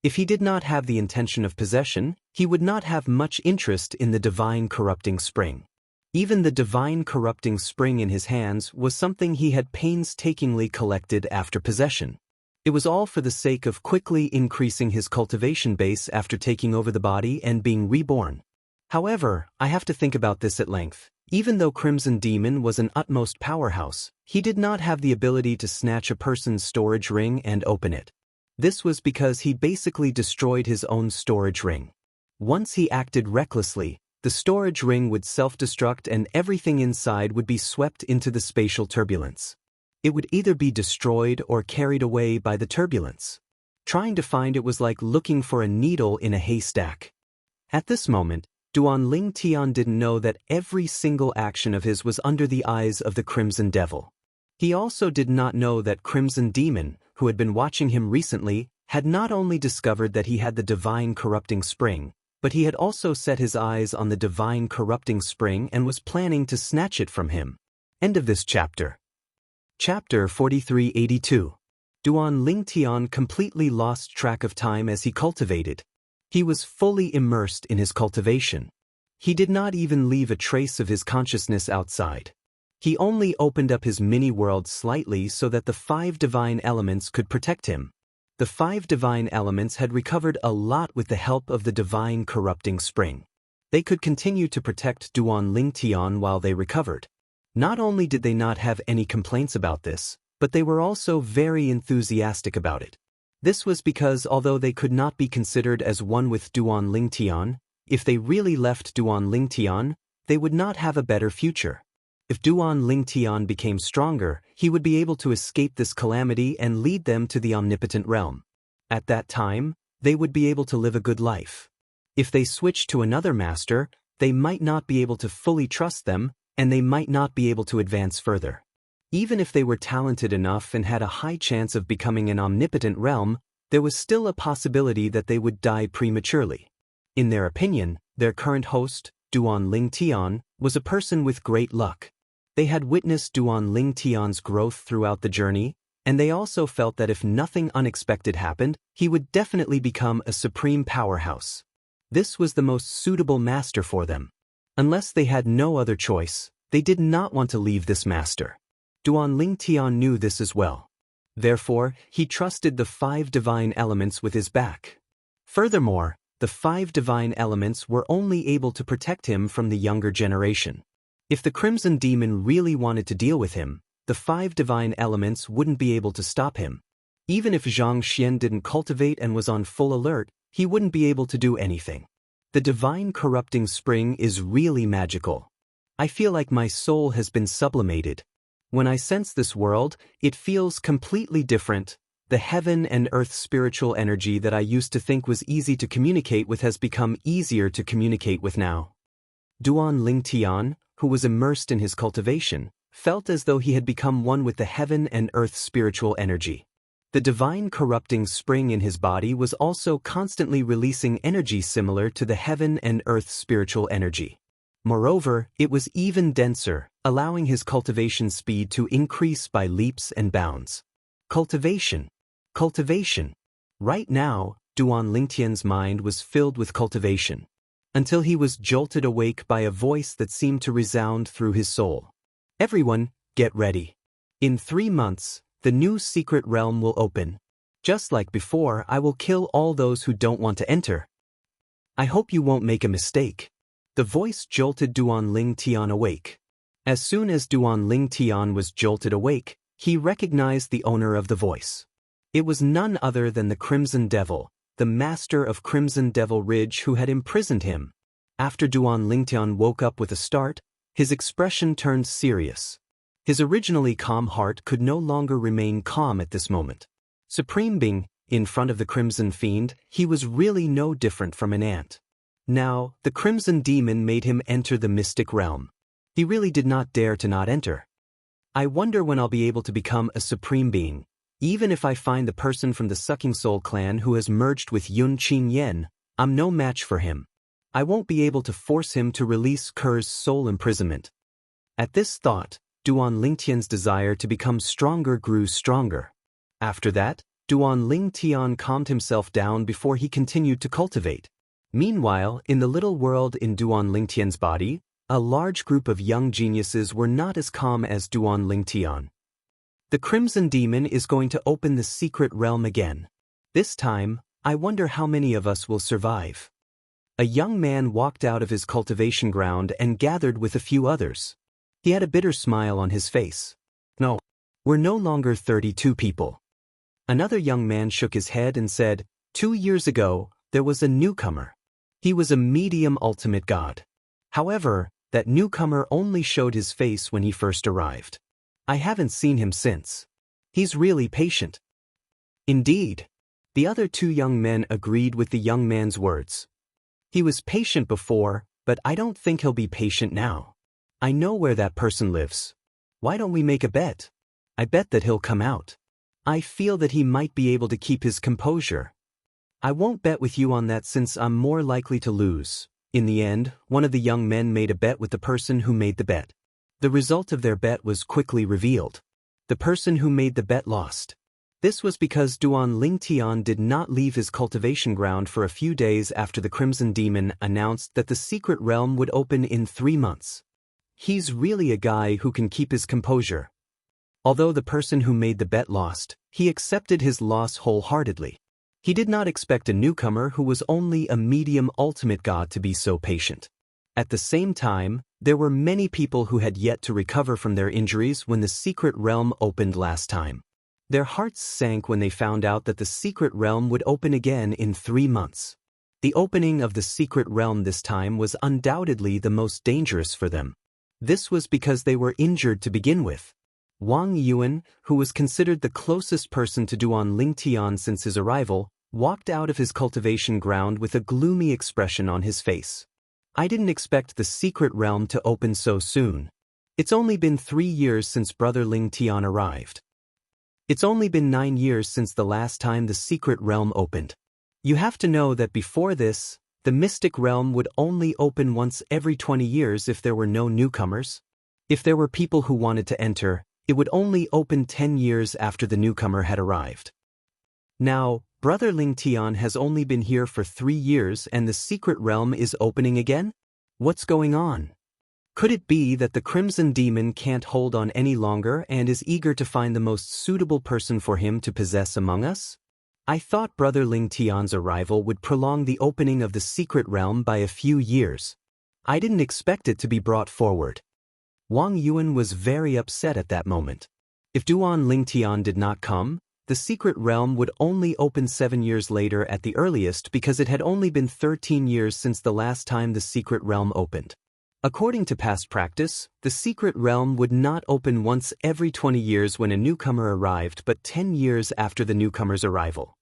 If he did not have the intention of possession, he would not have much interest in the divine corrupting spring. Even the divine corrupting spring in his hands was something he had painstakingly collected after possession. It was all for the sake of quickly increasing his cultivation base after taking over the body and being reborn. However, I have to think about this at length. Even though Crimson Demon was an utmost powerhouse, he did not have the ability to snatch a person's storage ring and open it. This was because he basically destroyed his own storage ring. Once he acted recklessly, the storage ring would self-destruct and everything inside would be swept into the spatial turbulence. It would either be destroyed or carried away by the turbulence. Trying to find it was like looking for a needle in a haystack. At this moment, Duan Ling Tian didn't know that every single action of his was under the eyes of the Crimson Devil. He also did not know that Crimson Demon, who had been watching him recently, had not only discovered that he had the divine corrupting spring, but he had also set his eyes on the divine corrupting spring and was planning to snatch it from him. End of this chapter. Chapter 4382. Duan Ling Tian completely lost track of time as he cultivated. He was fully immersed in his cultivation. He did not even leave a trace of his consciousness outside. He only opened up his mini-world slightly so that the 5 divine elements could protect him. The 5 divine elements had recovered a lot with the help of the divine corrupting spring. They could continue to protect Duan Ling Tian while they recovered. Not only did they not have any complaints about this, but they were also very enthusiastic about it. This was because although they could not be considered as one with Duan Ling Tian, if they really left Duan Ling Tian, they would not have a better future. If Duan Ling Tian became stronger, he would be able to escape this calamity and lead them to the omnipotent realm. At that time, they would be able to live a good life. If they switched to another master, they might not be able to fully trust them, and they might not be able to advance further. Even if they were talented enough and had a high chance of becoming an omnipotent realm, there was still a possibility that they would die prematurely. In their opinion, their current host, Duan Ling Tian, was a person with great luck. They had witnessed Duan Ling Tian's growth throughout the journey, and they also felt that if nothing unexpected happened, he would definitely become a supreme powerhouse. This was the most suitable master for them. Unless they had no other choice, they did not want to leave this master. Duan Ling Tian knew this as well. Therefore, he trusted the 5 divine elements with his back. Furthermore, the 5 divine elements were only able to protect him from the younger generation. If the Crimson Demon really wanted to deal with him, the 5 divine elements wouldn't be able to stop him. Even if Xianxia didn't cultivate and was on full alert, he wouldn't be able to do anything. The divine corrupting spring is really magical. I feel like my soul has been sublimated. When I sense this world, it feels completely different. The heaven and earth spiritual energy that I used to think was easy to communicate with has become easier to communicate with now. Duan Lingtian, who was immersed in his cultivation, felt as though he had become one with the heaven and earth spiritual energy. The divine corrupting spring in his body was also constantly releasing energy similar to the heaven and earth spiritual energy. Moreover, it was even denser, allowing his cultivation speed to increase by leaps and bounds. Cultivation. Cultivation. Right now, Duan Lingtian's mind was filled with cultivation, until he was jolted awake by a voice that seemed to resound through his soul. Everyone, get ready. In 3 months, the new secret realm will open. Just like before, I will kill all those who don't want to enter. I hope you won't make a mistake. The voice jolted Duan Lingtian awake. As soon as Duan Lingtian was jolted awake, he recognized the owner of the voice. It was none other than the Crimson Devil, the master of Crimson Devil Ridge who had imprisoned him. After Duan Lingtian woke up with a start, his expression turned serious. His originally calm heart could no longer remain calm at this moment. Supreme Being, in front of the Crimson Fiend, he was really no different from an ant. Now, the Crimson Demon made him enter the mystic realm. He really did not dare to not enter. I wonder when I'll be able to become a Supreme Being. Even if I find the person from the Sucking Soul clan who has merged with Yun Qing Yen, I'm no match for him. I won't be able to force him to release Ker's soul imprisonment. At this thought, Duan Lingtian's desire to become stronger grew stronger. After that, Duan Lingtian calmed himself down before he continued to cultivate. Meanwhile, in the little world in Duan Lingtian's body, a large group of young geniuses were not as calm as Duan Lingtian. The Crimson Demon is going to open the secret realm again. This time, I wonder how many of us will survive. A young man walked out of his cultivation ground and gathered with a few others. He had a bitter smile on his face. No, we're no longer 32 people. Another young man shook his head and said, 2 years ago, there was a newcomer. He was a medium ultimate god. However, that newcomer only showed his face when he first arrived. I haven't seen him since. He's really patient. Indeed. The other 2 young men agreed with the young man's words. He was patient before, but I don't think he'll be patient now. I know where that person lives. Why don't we make a bet? I bet that he'll come out. I feel that he might be able to keep his composure. I won't bet with you on that since I'm more likely to lose. In the end, one of the young men made a bet with the person who made the bet. The result of their bet was quickly revealed. The person who made the bet lost. This was because Duan Lingtian did not leave his cultivation ground for a few days after the Crimson Demon announced that the secret realm would open in 3 months. He's really a guy who can keep his composure. Although the person who made the bet lost, he accepted his loss wholeheartedly. He did not expect a newcomer who was only a medium ultimate god to be so patient. At the same time, there were many people who had yet to recover from their injuries when the secret realm opened last time. Their hearts sank when they found out that the secret realm would open again in 3 months. The opening of the secret realm this time was undoubtedly the most dangerous for them. This was because they were injured to begin with. Wang Yuan, who was considered the closest person to Duan Lingtian since his arrival, walked out of his cultivation ground with a gloomy expression on his face. I didn't expect the secret realm to open so soon. It's only been 3 years since Brother Lingtian arrived. It's only been 9 years since the last time the secret realm opened. You have to know that before this, the mystic realm would only open once every 20 years if there were no newcomers. If there were people who wanted to enter, it would only open 10 years after the newcomer had arrived. Now, Brother Lingtian has only been here for 3 years and the secret realm is opening again? What's going on? Could it be that the Crimson Demon can't hold on any longer and is eager to find the most suitable person for him to possess among us? I thought Brother Ling Tian's arrival would prolong the opening of the secret realm by a few years. I didn't expect it to be brought forward. Wang Yuan was very upset at that moment. If Duan Ling Tian did not come, the secret realm would only open 7 years later at the earliest because it had only been 13 years since the last time the secret realm opened. According to past practice, the secret realm would not open once every 20 years when a newcomer arrived but 10 years after the newcomer's arrival.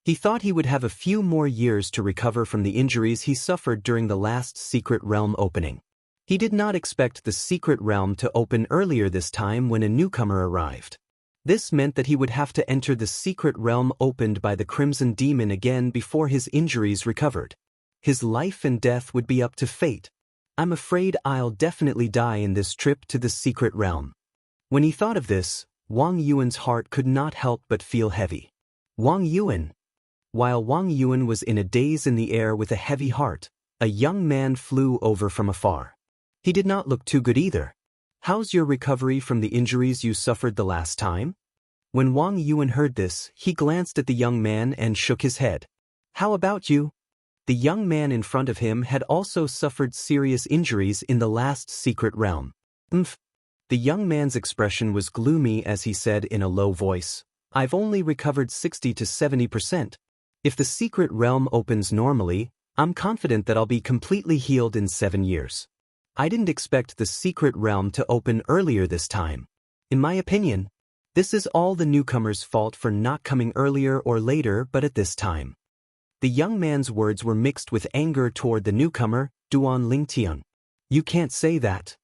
He thought he would have a few more years to recover from the injuries he suffered during the last secret realm opening. He did not expect the secret realm to open earlier this time when a newcomer arrived. This meant that he would have to enter the secret realm opened by the Crimson Demon again before his injuries recovered. His life and death would be up to fate. I'm afraid I'll definitely die in this trip to the secret realm. When he thought of this, Wang Yuan's heart could not help but feel heavy. Wang Yuan. While Wang Yuan was in a daze in the air with a heavy heart, a young man flew over from afar. He did not look too good either. How's your recovery from the injuries you suffered the last time? When Wang Yuan heard this, he glanced at the young man and shook his head. How about you? The young man in front of him had also suffered serious injuries in the last secret realm. The young man's expression was gloomy as he said in a low voice, I've only recovered 60 to 70%. If the secret realm opens normally, I'm confident that I'll be completely healed in 7 years. I didn't expect the secret realm to open earlier this time. In my opinion, this is all the newcomer's fault for not coming earlier or later but at this time. The young man's words were mixed with anger toward the newcomer, Duan Lingtian. You can't say that.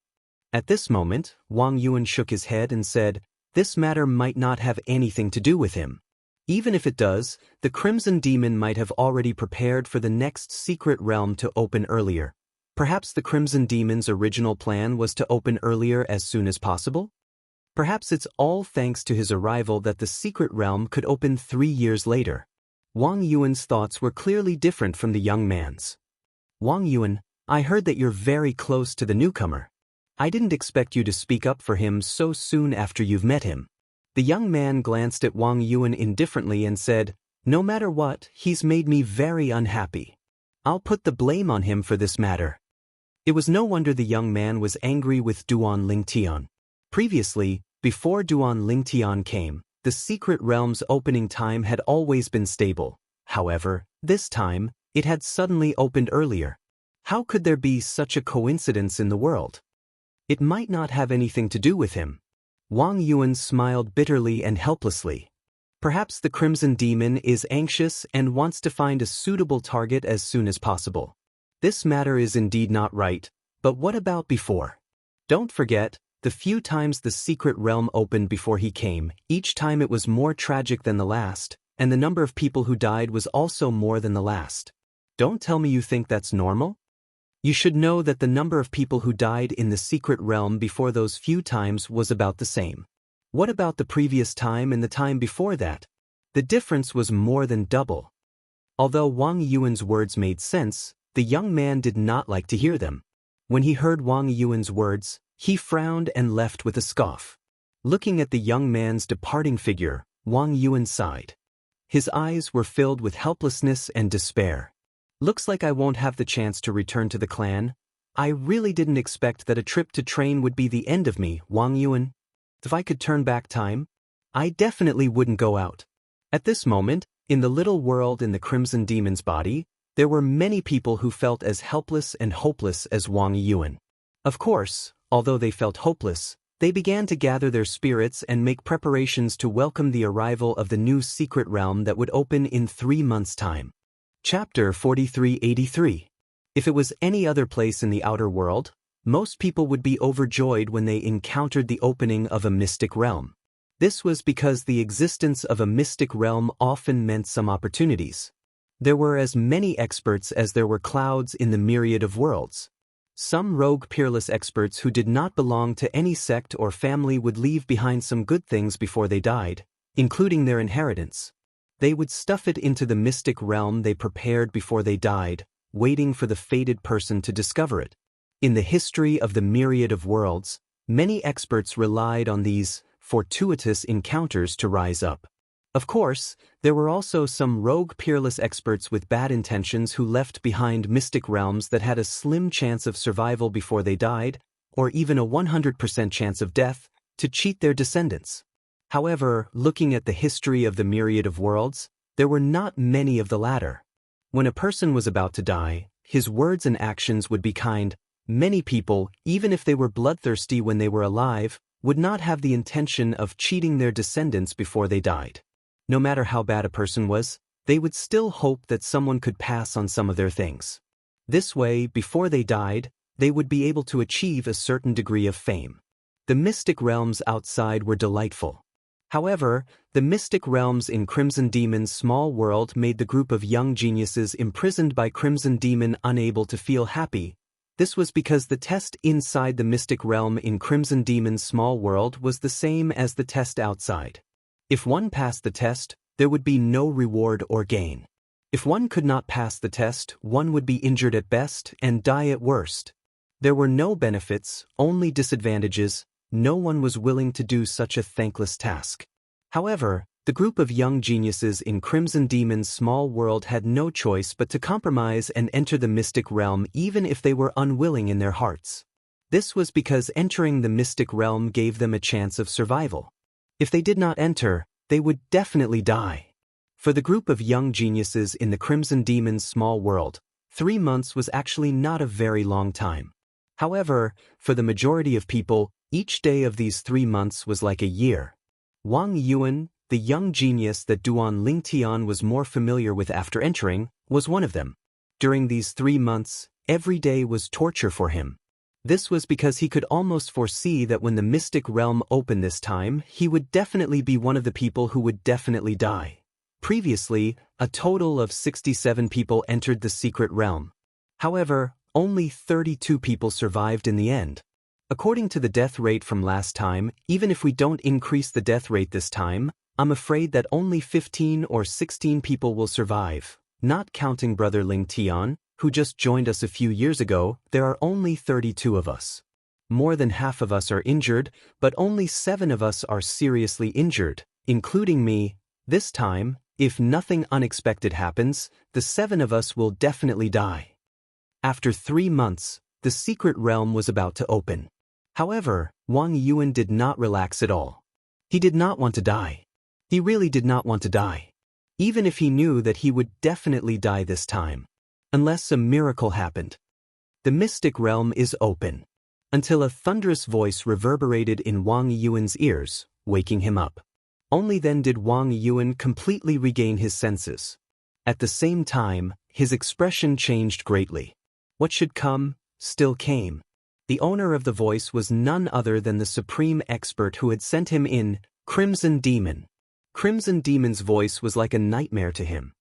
At this moment, Wang Yuan shook his head and said, this matter might not have anything to do with him. Even if it does, the Crimson Demon might have already prepared for the next secret realm to open earlier. Perhaps the Crimson Demon's original plan was to open earlier as soon as possible? Perhaps it's all thanks to his arrival that the secret realm could open 3 years later. Wang Yuan's thoughts were clearly different from the young man's. Wang Yuan, I heard that you're very close to the newcomer. I didn't expect you to speak up for him so soon after you've met him. The young man glanced at Wang Yuan indifferently and said, no matter what, he's made me very unhappy. I'll put the blame on him for this matter. It was no wonder the young man was angry with Duan Lingtian. Previously, before Duan Lingtian came, the secret realm's opening time had always been stable. However, this time, it had suddenly opened earlier. How could there be such a coincidence in the world? It might not have anything to do with him. Wang Yuan smiled bitterly and helplessly. Perhaps the Crimson Demon is anxious and wants to find a suitable target as soon as possible. This matter is indeed not right, but what about before? Don't forget, the few times the secret realm opened before he came, each time it was more tragic than the last, and the number of people who died was also more than the last. Don't tell me you think that's normal? You should know that the number of people who died in the secret realm before those few times was about the same. What about the previous time and the time before that? The difference was more than double. Although Wang Yuan's words made sense, the young man did not like to hear them. When he heard Wang Yuan's words, he frowned and left with a scoff. Looking at the young man's departing figure, Wang Yuan sighed. His eyes were filled with helplessness and despair. Looks like I won't have the chance to return to the clan. I really didn't expect that a trip to train would be the end of me, Wang Yuan. If I could turn back time, I definitely wouldn't go out. At this moment, in the little world in the Crimson Demon's body, there were many people who felt as helpless and hopeless as Wang Yuan. Of course, although they felt hopeless, they began to gather their spirits and make preparations to welcome the arrival of the new secret realm that would open in 3 months' time. Chapter 4383. If it was any other place in the outer world, most people would be overjoyed when they encountered the opening of a mystic realm. This was because the existence of a mystic realm often meant some opportunities. There were as many experts as there were clouds in the myriad of worlds. Some rogue peerless experts who did not belong to any sect or family would leave behind some good things before they died, including their inheritance. They would stuff it into the mystic realm they prepared before they died, waiting for the fated person to discover it. In the history of the myriad of worlds, many experts relied on these fortuitous encounters to rise up. Of course, there were also some rogue peerless experts with bad intentions who left behind mystic realms that had a slim chance of survival before they died, or even a 100% chance of death, to cheat their descendants. However, looking at the history of the myriad of worlds, there were not many of the latter. When a person was about to die, his words and actions would be kind. Many people, even if they were bloodthirsty when they were alive, would not have the intention of cheating their descendants before they died. No matter how bad a person was, they would still hope that someone could pass on some of their things. This way, before they died, they would be able to achieve a certain degree of fame. The mystic realms outside were delightful. However, the mystic realms in Crimson Demon's small world made the group of young geniuses imprisoned by Crimson Demon unable to feel happy. This was because the test inside the mystic realm in Crimson Demon's small world was the same as the test outside. If one passed the test, there would be no reward or gain. If one could not pass the test, one would be injured at best and die at worst. There were no benefits, only disadvantages. No one was willing to do such a thankless task. However, the group of young geniuses in Crimson Demon's small world had no choice but to compromise and enter the mystic realm even if they were unwilling in their hearts. This was because entering the mystic realm gave them a chance of survival. If they did not enter, they would definitely die. For the group of young geniuses in the Crimson Demon's small world, 3 months was actually not a very long time. However, for the majority of people, each day of these 3 months was like a year. Wang Yuan, the young genius that Duan Lingtian was more familiar with after entering, was one of them. During these 3 months, every day was torture for him. This was because he could almost foresee that when the mystic realm opened this time, he would definitely be one of the people who would definitely die. Previously, a total of 67 people entered the secret realm. However, only 32 people survived in the end. According to the death rate from last time, even if we don't increase the death rate this time, I'm afraid that only 15 or 16 people will survive. Not counting Brother Ling Tian, who just joined us a few years ago, there are only 32 of us. More than half of us are injured, but only 7 of us are seriously injured, including me. This time, if nothing unexpected happens, the 7 of us will definitely die. After 3 months, the secret realm was about to open. However, Wang Yuan did not relax at all. He did not want to die. He really did not want to die. Even if he knew that he would definitely die this time. Unless a miracle happened. The mystic realm is open. Until a thunderous voice reverberated in Wang Yuan's ears, waking him up. Only then did Wang Yuan completely regain his senses. At the same time, his expression changed greatly. What should come, still came. The owner of the voice was none other than the supreme expert who had sent him in, Crimson Demon. Crimson Demon's voice was like a nightmare to him.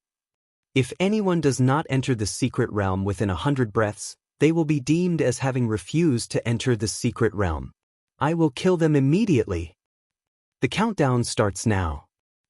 If anyone does not enter the secret realm within 100 breaths, they will be deemed as having refused to enter the secret realm. I will kill them immediately. The countdown starts now.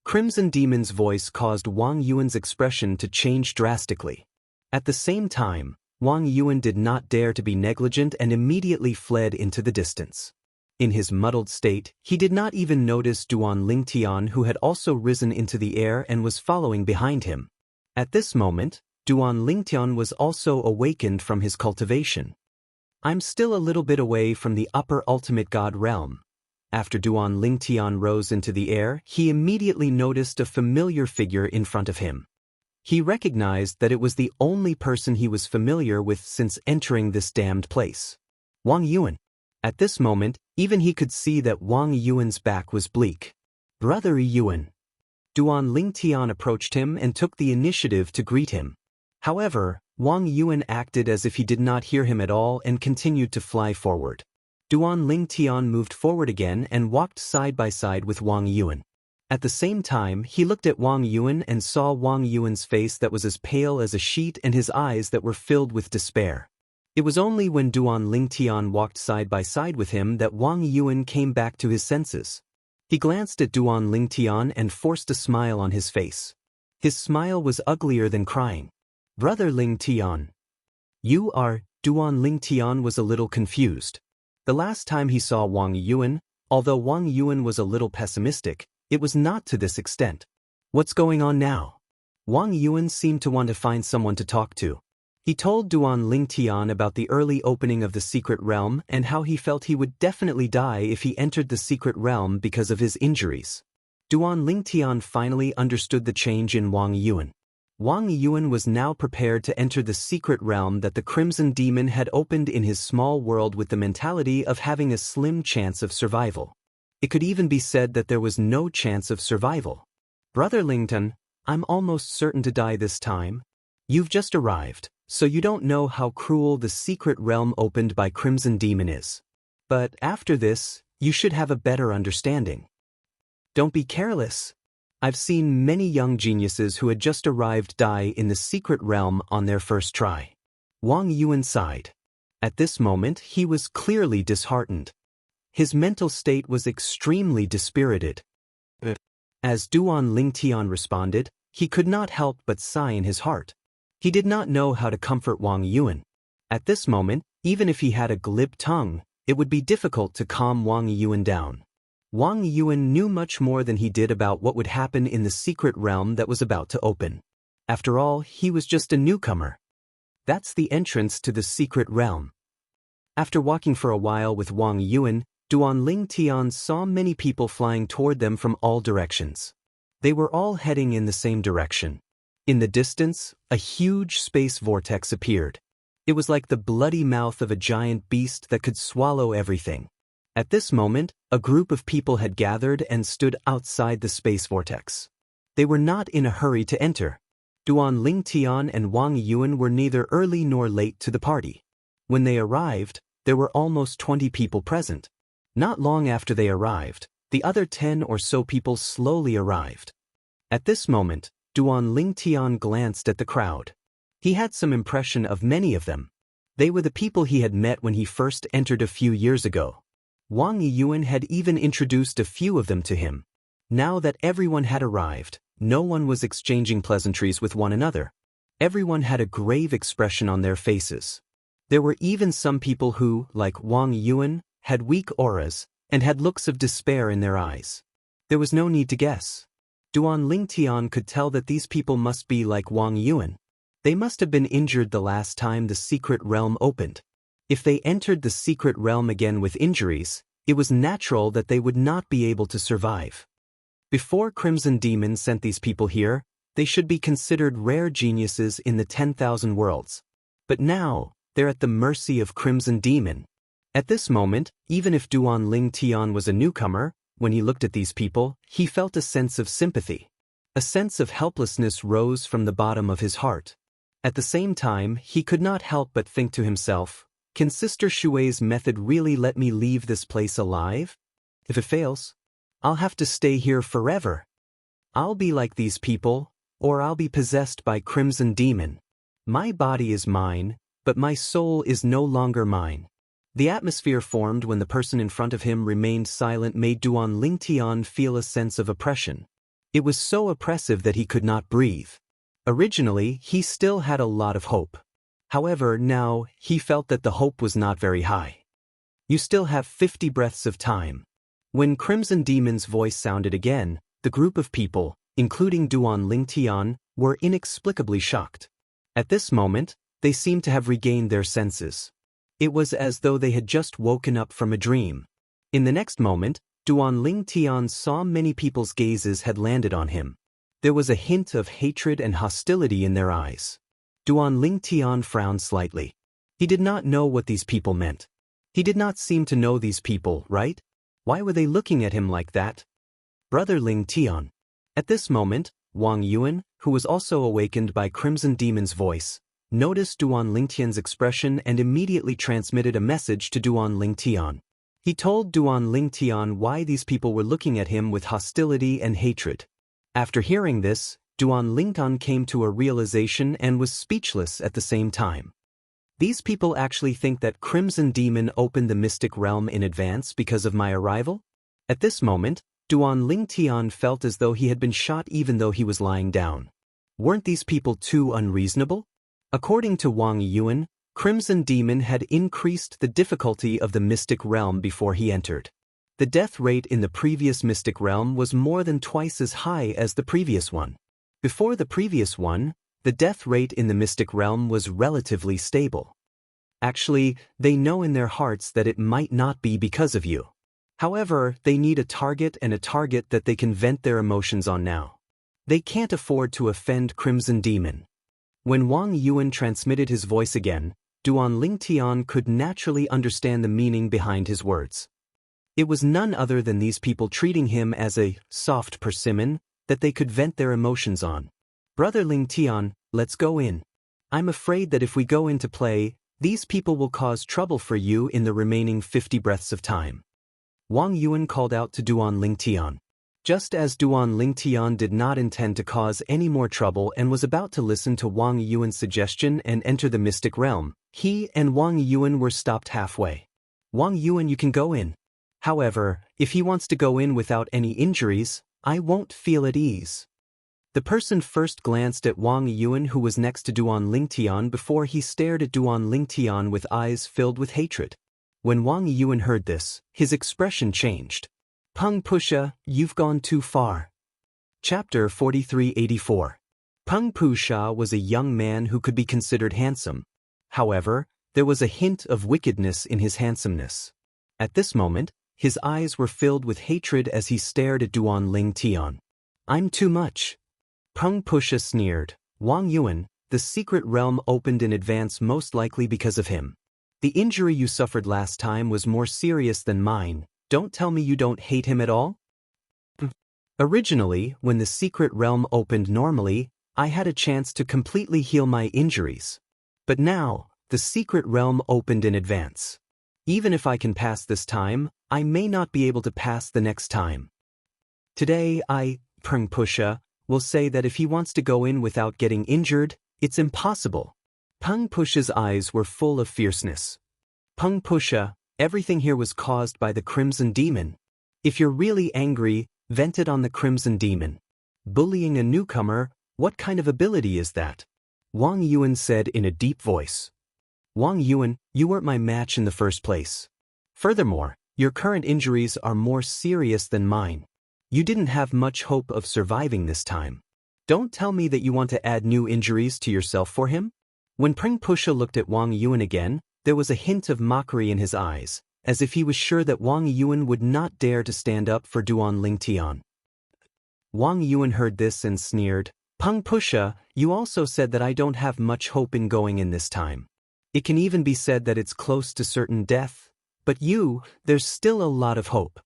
Crimson Demon's voice caused Wang Yuan's expression to change drastically. At the same time, Wang Yuan did not dare to be negligent and immediately fled into the distance. In his muddled state, he did not even notice Duan Lingtian, who had also risen into the air and was following behind him. At this moment, Duan Lingtian was also awakened from his cultivation. I'm still a little bit away from the upper ultimate god realm. After Duan Lingtian rose into the air, he immediately noticed a familiar figure in front of him. He recognized that it was the only person he was familiar with since entering this damned place. Wang Yuan. At this moment, even he could see that Wang Yuan's back was bleak. Brother Yuan. Duan Lingtian approached him and took the initiative to greet him. However, Wang Yuan acted as if he did not hear him at all and continued to fly forward. Duan Lingtian moved forward again and walked side by side with Wang Yuan. At the same time, he looked at Wang Yuan and saw Wang Yuan's face that was as pale as a sheet and his eyes that were filled with despair. It was only when Duan Lingtian walked side by side with him that Wang Yuan came back to his senses. He glanced at Duan Lingtian and forced a smile on his face. His smile was uglier than crying. Brother Lingtian. You are... Duan Lingtian was a little confused. The last time he saw Wang Yuan, although Wang Yuan was a little pessimistic, it was not to this extent. What's going on now? Wang Yuan seemed to want to find someone to talk to. He told Duan Lingtian about the early opening of the secret realm and how he felt he would definitely die if he entered the secret realm because of his injuries. Duan Lingtian finally understood the change in Wang Yuan. Wang Yuan was now prepared to enter the secret realm that the Crimson Demon had opened in his small world with the mentality of having a slim chance of survival. It could even be said that there was no chance of survival. Brother Lington, I'm almost certain to die this time. You've just arrived, so you don't know how cruel the secret realm opened by Crimson Demon is. But after this, you should have a better understanding. Don't be careless. I've seen many young geniuses who had just arrived die in the secret realm on their first try. Wang Yuan sighed. At this moment, he was clearly disheartened. His mental state was extremely dispirited. As Duan Lingtian responded, he could not help but sigh in his heart. He did not know how to comfort Wang Yuan. At this moment, even if he had a glib tongue, it would be difficult to calm Wang Yuan down. Wang Yuan knew much more than he did about what would happen in the secret realm that was about to open. After all, he was just a newcomer. That's the entrance to the secret realm. After walking for a while with Wang Yuan, Duan Lingtian saw many people flying toward them from all directions. They were all heading in the same direction. In the distance, a huge space vortex appeared. It was like the bloody mouth of a giant beast that could swallow everything. At this moment, a group of people had gathered and stood outside the space vortex. They were not in a hurry to enter. Duan Lingtian and Wang Yuan were neither early nor late to the party. When they arrived, there were almost 20 people present. Not long after they arrived, the other 10 or so people slowly arrived. At this moment, Duan Lingtian glanced at the crowd. He had some impression of many of them. They were the people he had met when he first entered a few years ago. Wang Yuan had even introduced a few of them to him. Now that everyone had arrived, no one was exchanging pleasantries with one another. Everyone had a grave expression on their faces. There were even some people who, like Wang Yuan, had weak auras and had looks of despair in their eyes. There was no need to guess. Duan Lingtian could tell that these people must be like Wang Yuan. They must have been injured the last time the secret realm opened. If they entered the secret realm again with injuries, it was natural that they would not be able to survive. Before Crimson Demon sent these people here, they should be considered rare geniuses in the 10,000 worlds. But now, they're at the mercy of Crimson Demon. At this moment, even if Duan Lingtian was a newcomer, when he looked at these people, he felt a sense of sympathy. A sense of helplessness rose from the bottom of his heart. At the same time, he could not help but think to himself, can Sister Shui's method really let me leave this place alive? If it fails, I'll have to stay here forever. I'll be like these people, or I'll be possessed by Crimson Demon. My body is mine, but my soul is no longer mine. The atmosphere formed when the person in front of him remained silent made Duan Lingtian feel a sense of oppression. It was so oppressive that he could not breathe. Originally, he still had a lot of hope. However, now, he felt that the hope was not very high. You still have 50 breaths of time. When Crimson Demon's voice sounded again, the group of people, including Duan Lingtian, were inexplicably shocked. At this moment, they seemed to have regained their senses. It was as though they had just woken up from a dream. In the next moment, Duan Lingtian saw many people's gazes had landed on him. There was a hint of hatred and hostility in their eyes. Duan Lingtian frowned slightly. He did not know what these people meant. He did not seem to know these people, right? Why were they looking at him like that? Brother Lingtian. At this moment, Wang Yuan, who was also awakened by Crimson Demon's voice, noticed Duan Lingtian's expression and immediately transmitted a message to Duan Lingtian. He told Duan Lingtian why these people were looking at him with hostility and hatred. After hearing this, Duan Lingtian came to a realization and was speechless at the same time. These people actually think that Crimson Demon opened the mystic realm in advance because of my arrival? At this moment, Duan Lingtian felt as though he had been shot even though he was lying down. Weren't these people too unreasonable? According to Wang Yuan, Crimson Demon had increased the difficulty of the mystic realm before he entered. The death rate in the previous mystic realm was more than twice as high as the previous one. Before the previous one, the death rate in the mystic realm was relatively stable. Actually, they know in their hearts that it might not be because of you. However, they need a target and a target that they can vent their emotions on now. They can't afford to offend Crimson Demon. When Wang Yuan transmitted his voice again, Duan Lingtian could naturally understand the meaning behind his words. It was none other than these people treating him as a soft persimmon that they could vent their emotions on. Brother Lingtian, let's go in. I'm afraid that if we go into play, these people will cause trouble for you in the remaining 50 breaths of time. Wang Yuan called out to Duan Lingtian. Just as Duan Lingtian did not intend to cause any more trouble and was about to listen to Wang Yuan's suggestion and enter the mystic realm, he and Wang Yuan were stopped halfway. Wang Yuan, you can go in. However, if he wants to go in without any injuries, I won't feel at ease. The person first glanced at Wang Yuan, who was next to Duan Lingtian, before he stared at Duan Lingtian with eyes filled with hatred. When Wang Yuan heard this, his expression changed. Peng Pusha, you've gone too far. Chapter 4384. Peng Pusha was a young man who could be considered handsome. However, there was a hint of wickedness in his handsomeness. At this moment, his eyes were filled with hatred as he stared at Duan Lingtian. I'm too much. Peng Pusha sneered. Wang Yuan, the secret realm opened in advance most likely because of him. The injury you suffered last time was more serious than mine. Don't tell me you don't hate him at all? Originally, when the secret realm opened normally, I had a chance to completely heal my injuries. But now, the secret realm opened in advance. Even if I can pass this time, I may not be able to pass the next time. Today Peng Pusha, will say that if he wants to go in without getting injured, it's impossible. Peng Pusha's eyes were full of fierceness. Peng Pusha, everything here was caused by the Crimson Demon. If you're really angry, vent it on the Crimson Demon. Bullying a newcomer, what kind of ability is that? Wang Yuan said in a deep voice. Wang Yuan, you weren't my match in the first place. Furthermore, your current injuries are more serious than mine. You didn't have much hope of surviving this time. Don't tell me that you want to add new injuries to yourself for him? When Peng Pusha looked at Wang Yuan again, there was a hint of mockery in his eyes, as if he was sure that Wang Yuan would not dare to stand up for Duan Lingtian. Wang Yuan heard this and sneered. Peng Pusha, you also said that I don't have much hope in going in this time. It can even be said that it's close to certain death, but there's still a lot of hope.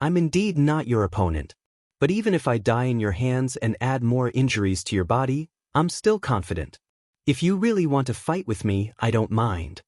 I'm indeed not your opponent, but even if I die in your hands and add more injuries to your body, I'm still confident. If you really want to fight with me, I don't mind.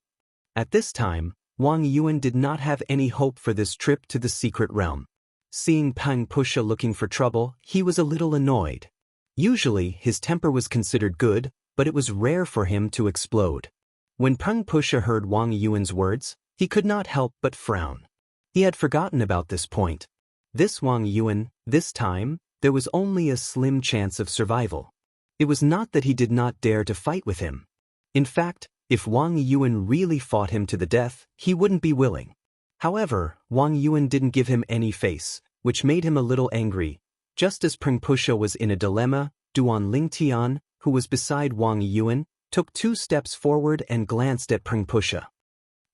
At this time, Wang Yuan did not have any hope for this trip to the secret realm. Seeing Peng Pusha looking for trouble, he was a little annoyed. Usually, his temper was considered good, but it was rare for him to explode. When Peng Pusha heard Wang Yuan's words, he could not help but frown. He had forgotten about this point. This Wang Yuan, this time, there was only a slim chance of survival. It was not that he did not dare to fight with him. In fact, if Wang Yuan really fought him to the death, he wouldn't be willing. However, Wang Yuan didn't give him any face, which made him a little angry. Just as Peng Pusha was in a dilemma, Duan Lingtian, who was beside Wang Yuan, took 2 steps forward and glanced at Peng Pusha.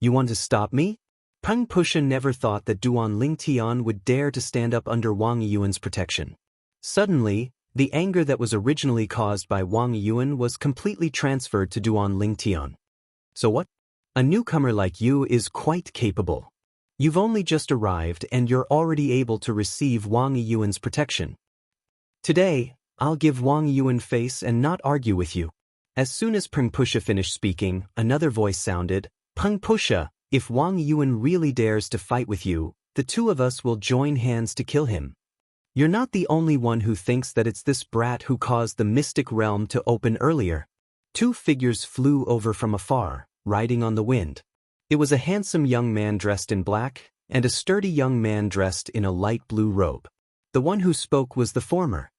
You want to stop me? Peng Pusha never thought that Duan Lingtian would dare to stand up under Wang Yuan's protection. Suddenly, the anger that was originally caused by Wang Yuan was completely transferred to Duan Lingtian. So what? A newcomer like you is quite capable. You've only just arrived and you're already able to receive Wang Yuan's protection. Today, I'll give Wang Yuan face and not argue with you. As soon as Peng Pusha finished speaking, another voice sounded. Peng Pusha, if Wang Yuan really dares to fight with you, the 2 of us will join hands to kill him. You're not the only one who thinks that it's this brat who caused the mystic realm to open earlier. 2 figures flew over from afar, riding on the wind. It was a handsome young man dressed in black, and a sturdy young man dressed in a light blue robe. The one who spoke was the former.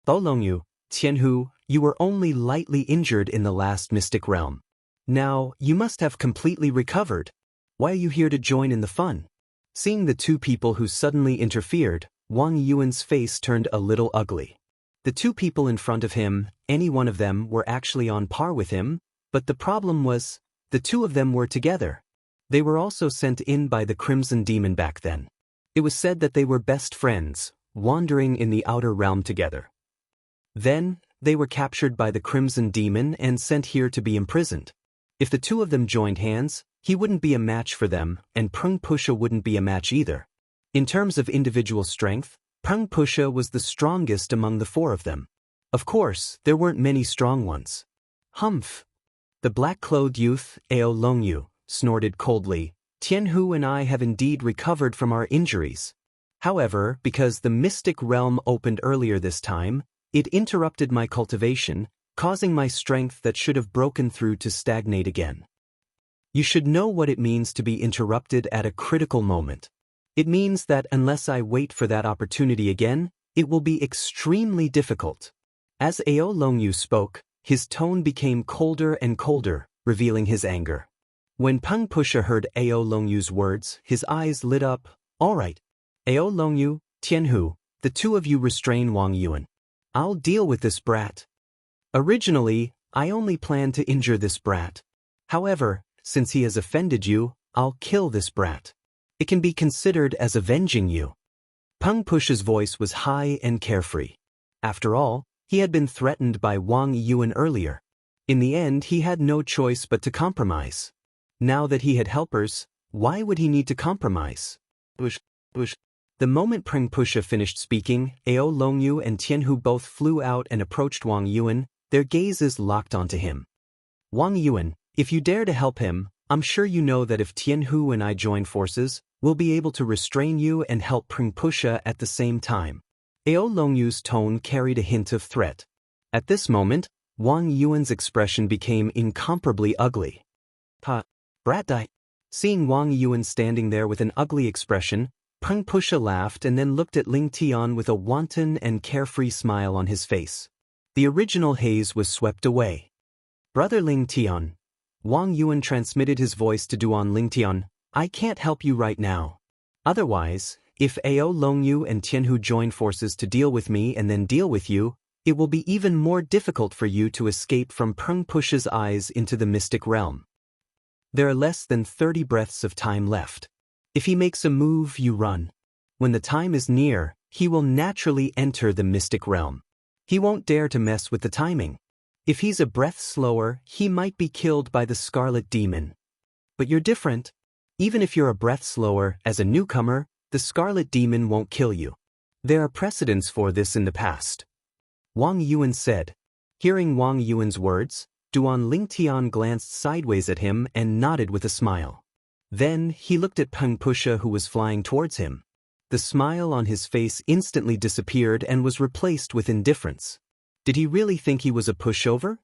Tholongyu, Tianhu, you were only lightly injured in the last mystic realm. Now, you must have completely recovered. Why are you here to join in the fun? Seeing the two people who suddenly interfered, Wang Yuan's face turned a little ugly. The two people in front of him, any one of them, were actually on par with him, but the problem was, the two of them were together. They were also sent in by the Crimson Demon back then. It was said that they were best friends, wandering in the outer realm together. Then, they were captured by the Crimson Demon and sent here to be imprisoned. If the two of them joined hands, he wouldn't be a match for them, and Peng Pusha wouldn't be a match either. In terms of individual strength, Peng Pusha was the strongest among the four of them. Of course, there weren't many strong ones. Humph! The black-clothed youth, Ao Longyu, snorted coldly. Tianhu and I have indeed recovered from our injuries. However, because the mystic realm opened earlier this time, it interrupted my cultivation, causing my strength that should have broken through to stagnate again. You should know what it means to be interrupted at a critical moment. It means that unless I wait for that opportunity again, it will be extremely difficult. As Ao Longyu spoke, his tone became colder and colder, revealing his anger. When Peng Pusha heard Ao Longyu's words, his eyes lit up. All right. Ao Longyu, Tianhu, the two of you restrain Wang Yuan. I'll deal with this brat. Originally, I only planned to injure this brat. However, since he has offended you, I'll kill this brat. It can be considered as avenging you. Peng Pusha's voice was high and carefree. After all, he had been threatened by Wang Yuan earlier. In the end, he had no choice but to compromise. Now that he had helpers, why would he need to compromise? Bush. The moment Peng Pusha finished speaking, Ao Longyu and Tianhu both flew out and approached Wang Yuan, their gazes locked onto him. Wang Yuan, if you dare to help him, I'm sure you know that if Tianhu and I join forces, we'll be able to restrain you and help Peng Pusha at the same time. Ao Longyu's tone carried a hint of threat. At this moment, Wang Yuan's expression became incomparably ugly. Brat die. Seeing Wang Yuan standing there with an ugly expression, Peng Pusha laughed and then looked at Ling Tian with a wanton and carefree smile on his face. The original haze was swept away. Brother Ling Tian. Wang Yuan transmitted his voice to Duan Ling Tian. I can't help you right now. Otherwise, if Ao Longyu and Tianhu join forces to deal with me and then deal with you, it will be even more difficult for you to escape from Peng Pusha's eyes into the mystic realm. There are less than 30 breaths of time left. If he makes a move, you run. When the time is near, he will naturally enter the mystic realm. He won't dare to mess with the timing. If he's a breath slower, he might be killed by the Scarlet Demon. But you're different. Even if you're a breath slower, as a newcomer, the Scarlet Demon won't kill you. There are precedents for this in the past. Wang Yuan said. Hearing Wang Yuan's words, Duan Lingtian glanced sideways at him and nodded with a smile. Then, he looked at Peng Pusha who was flying towards him. The smile on his face instantly disappeared and was replaced with indifference. Did he really think he was a pushover?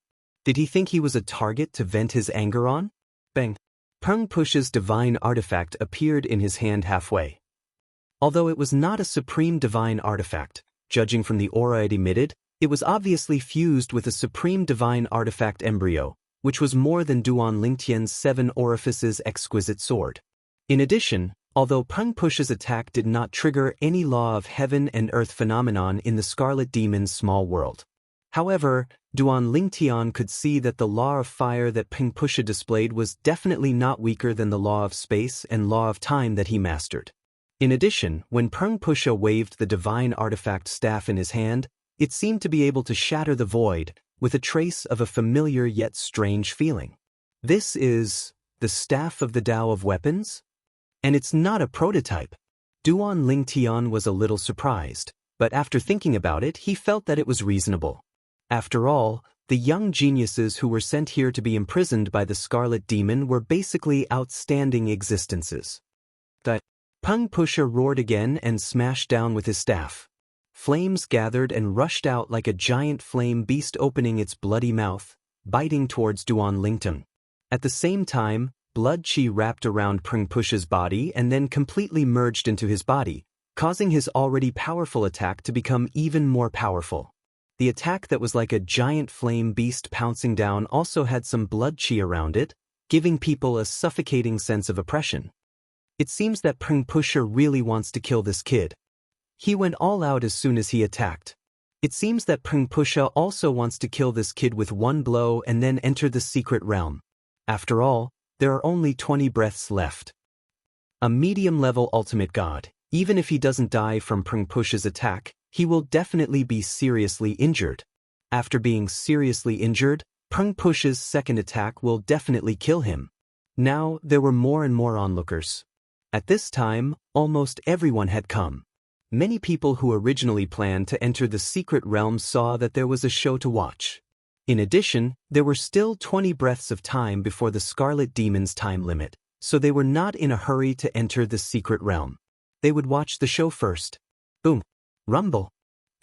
Did he think he was a target to vent his anger on? Bang! Peng Pusha's divine artifact appeared in his hand halfway. Although it was not a supreme divine artifact, judging from the aura it emitted, it was obviously fused with a supreme divine artifact embryo, which was more than Duan Lingtian's 7 orifices exquisite sword. In addition, although Peng Pusha's attack did not trigger any law of heaven and earth phenomenon in the Scarlet Demon's small world. However, Duan Lingtian could see that the law of fire that Peng Pusha displayed was definitely not weaker than the law of space and law of time that he mastered. In addition, when Peng Pusha waved the divine artifact staff in his hand, it seemed to be able to shatter the void, with a trace of a familiar yet strange feeling. This is the Staff of the Tao of Weapons? And it's not a prototype. Duan Lingtian was a little surprised, but after thinking about it, he felt that it was reasonable. After all, the young geniuses who were sent here to be imprisoned by the Scarlet Demon were basically outstanding existences. Peng Pusha roared again and smashed down with his staff. Flames gathered and rushed out like a giant flame beast opening its bloody mouth, biting towards Duan Lingtian. At the same time, blood qi wrapped around Peng Pusha's body and then completely merged into his body, causing his already powerful attack to become even more powerful. The attack that was like a giant flame beast pouncing down also had some blood qi around it, giving people a suffocating sense of oppression. It seems that Peng Pusher really wants to kill this kid. He went all out as soon as he attacked. It seems that Peng Pusher also wants to kill this kid with one blow and then enter the secret realm. After all, there are only 20 breaths left. A medium-level ultimate god, even if he doesn't die from Peng Pusher's attack, he will definitely be seriously injured. After being seriously injured, Peng Pusher's second attack will definitely kill him. Now, there were more and more onlookers. At this time, almost everyone had come. Many people who originally planned to enter the secret realm saw that there was a show to watch. In addition, there were still 20 breaths of time before the Scarlet Demon's time limit, so they were not in a hurry to enter the secret realm. They would watch the show first. Boom. Rumble.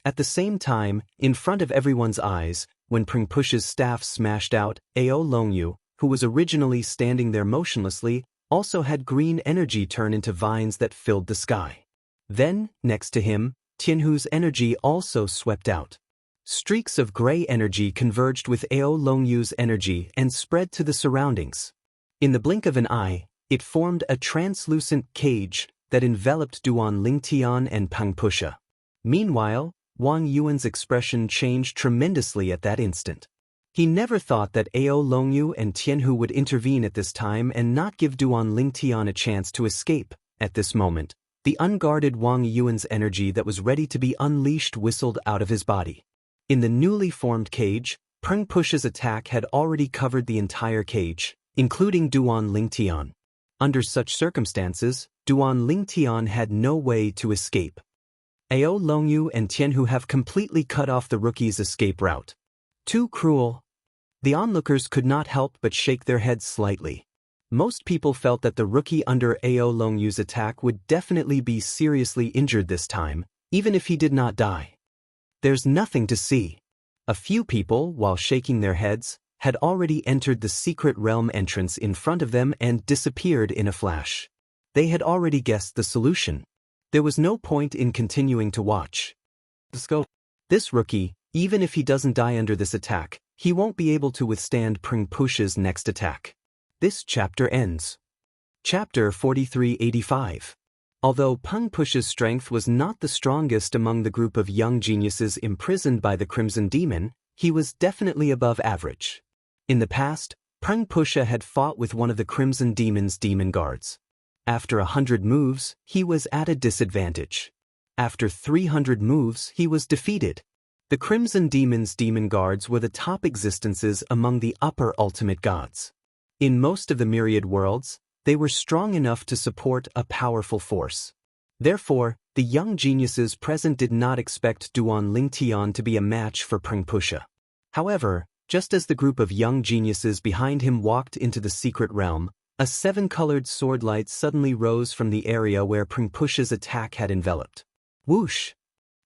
At the same time, in front of everyone's eyes, when Peng Pusher's staff smashed out, Ao Longyu, who was originally standing there motionlessly, also had green energy turn into vines that filled the sky. Then, next to him, Tianhu's energy also swept out. Streaks of gray energy converged with Ao Longyu's energy and spread to the surroundings. In the blink of an eye, it formed a translucent cage that enveloped Duan Lingtian and Peng Pusher. Meanwhile, Wang Yuan's expression changed tremendously at that instant. He never thought that Ao Longyu and Tianhu would intervene at this time and not give Duan Lingtian a chance to escape. At this moment, the unguarded Wang Yuan's energy that was ready to be unleashed whistled out of his body. In the newly formed cage, Peng Pusher's attack had already covered the entire cage, including Duan Lingtian. Under such circumstances, Duan Lingtian had no way to escape. Ao Longyu and Tianhu have completely cut off the rookie's escape route. Too cruel. The onlookers could not help but shake their heads slightly. Most people felt that the rookie under Ao Longyu's attack would definitely be seriously injured this time, even if he did not die. There's nothing to see. A few people, while shaking their heads, had already entered the secret realm entrance in front of them and disappeared in a flash. They had already guessed the solution. There was no point in continuing to watch. Let's go. This rookie, even if he doesn't die under this attack, he won't be able to withstand Peng Pusher's next attack. This chapter ends. Chapter 4385. Although Peng Pusher's strength was not the strongest among the group of young geniuses imprisoned by the Crimson Demon, he was definitely above average. In the past, Peng Pusher had fought with one of the Crimson Demon's demon guards. After 100 moves, he was at a disadvantage. After 300 moves, he was defeated. The Crimson Demon's demon guards were the top existences among the upper ultimate gods. In most of the myriad worlds, they were strong enough to support a powerful force. Therefore, the young geniuses present did not expect Duan Lingtian to be a match for Peng Pusher. However, just as the group of young geniuses behind him walked into the secret realm, a 7-colored sword light suddenly rose from the area where Peng Pusher's attack had enveloped. Whoosh!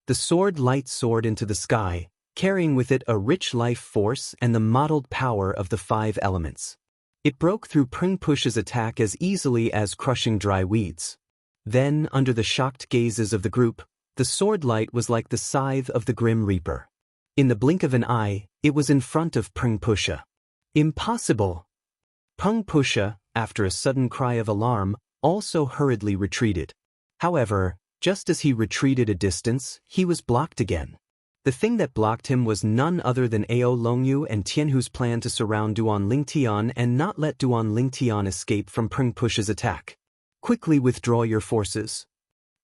The sword light soared into the sky, carrying with it a rich life force and the mottled power of the 5 elements. It broke through Peng Pusher's attack as easily as crushing dry weeds. Then, under the shocked gazes of the group, the sword light was like the scythe of the Grim Reaper. In the blink of an eye, it was in front of Peng Pusher. Impossible! Peng Pusher, after a sudden cry of alarm, also hurriedly retreated. However, just as he retreated a distance, he was blocked again. The thing that blocked him was none other than Ao Longyu and Tianhu's plan to surround Duan Lingtian and not let Duan Lingtian escape from Peng Pusher's attack. Quickly withdraw your forces.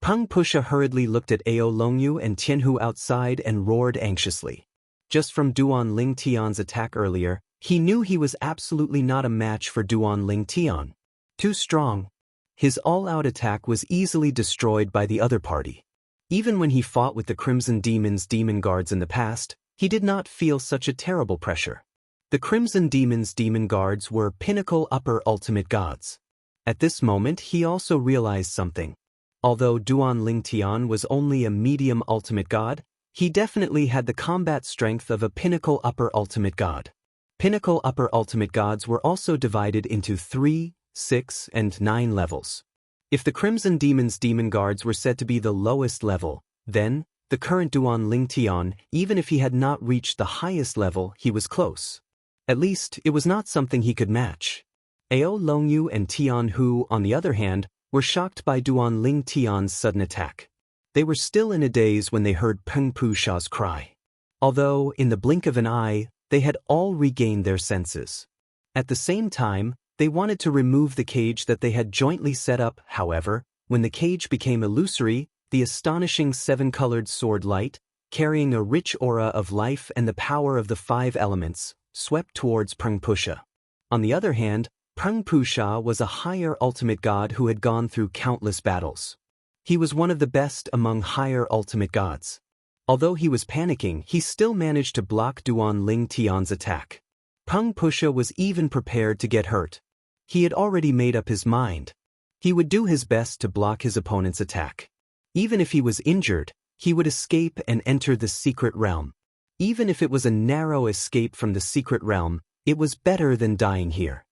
Peng Pusher hurriedly looked at Ao Longyu and Tianhu outside and roared anxiously. Just from Duan Lingtian's attack earlier, he knew he was absolutely not a match for Duan Lingtian. Too strong. His all-out attack was easily destroyed by the other party. Even when he fought with the Crimson Demon's demon guards in the past, he did not feel such a terrible pressure. The Crimson Demon's demon guards were pinnacle upper ultimate gods. At this moment he also realized something. Although Duan Lingtian was only a medium ultimate god, he definitely had the combat strength of a pinnacle upper ultimate god. Pinnacle upper ultimate gods were also divided into 3, 6, and 9 levels. If the Crimson Demon's demon guards were said to be the lowest level, then, the current Duan Lingtian, even if he had not reached the highest level, he was close. At least, it was not something he could match. Ao Longyu and Tianhu, on the other hand, were shocked by Duan Ling Tian's sudden attack. They were still in a daze when they heard Peng Pu Sha's cry. Although, in the blink of an eye, they had all regained their senses. At the same time, they wanted to remove the cage that they had jointly set up. However, when the cage became illusory, the astonishing seven-colored sword light, carrying a rich aura of life and the power of the 5 elements, swept towards Peng Pu Sha. On the other hand, Peng Pu Sha was a higher ultimate god who had gone through countless battles. He was one of the best among higher ultimate gods. Although he was panicking, he still managed to block Duan Ling Tian's attack. Peng Pu Sha was even prepared to get hurt. He had already made up his mind. He would do his best to block his opponent's attack. Even if he was injured, he would escape and enter the secret realm. Even if it was a narrow escape from the secret realm, it was better than dying here.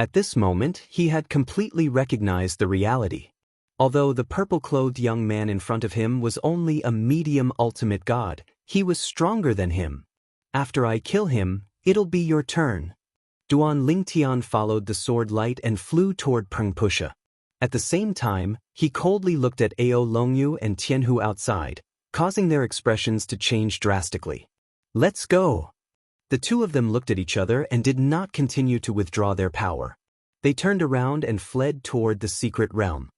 At this moment, he had completely recognized the reality. Although the purple-clothed young man in front of him was only a medium ultimate god, he was stronger than him. After I kill him, it'll be your turn. Duan Ling Tian followed the sword light and flew toward Peng Pu Sha. At the same time, he coldly looked at Ao Longyu and Tianhu outside, causing their expressions to change drastically. Let's go! The two of them looked at each other and did not continue to withdraw their power. They turned around and fled toward the secret realm.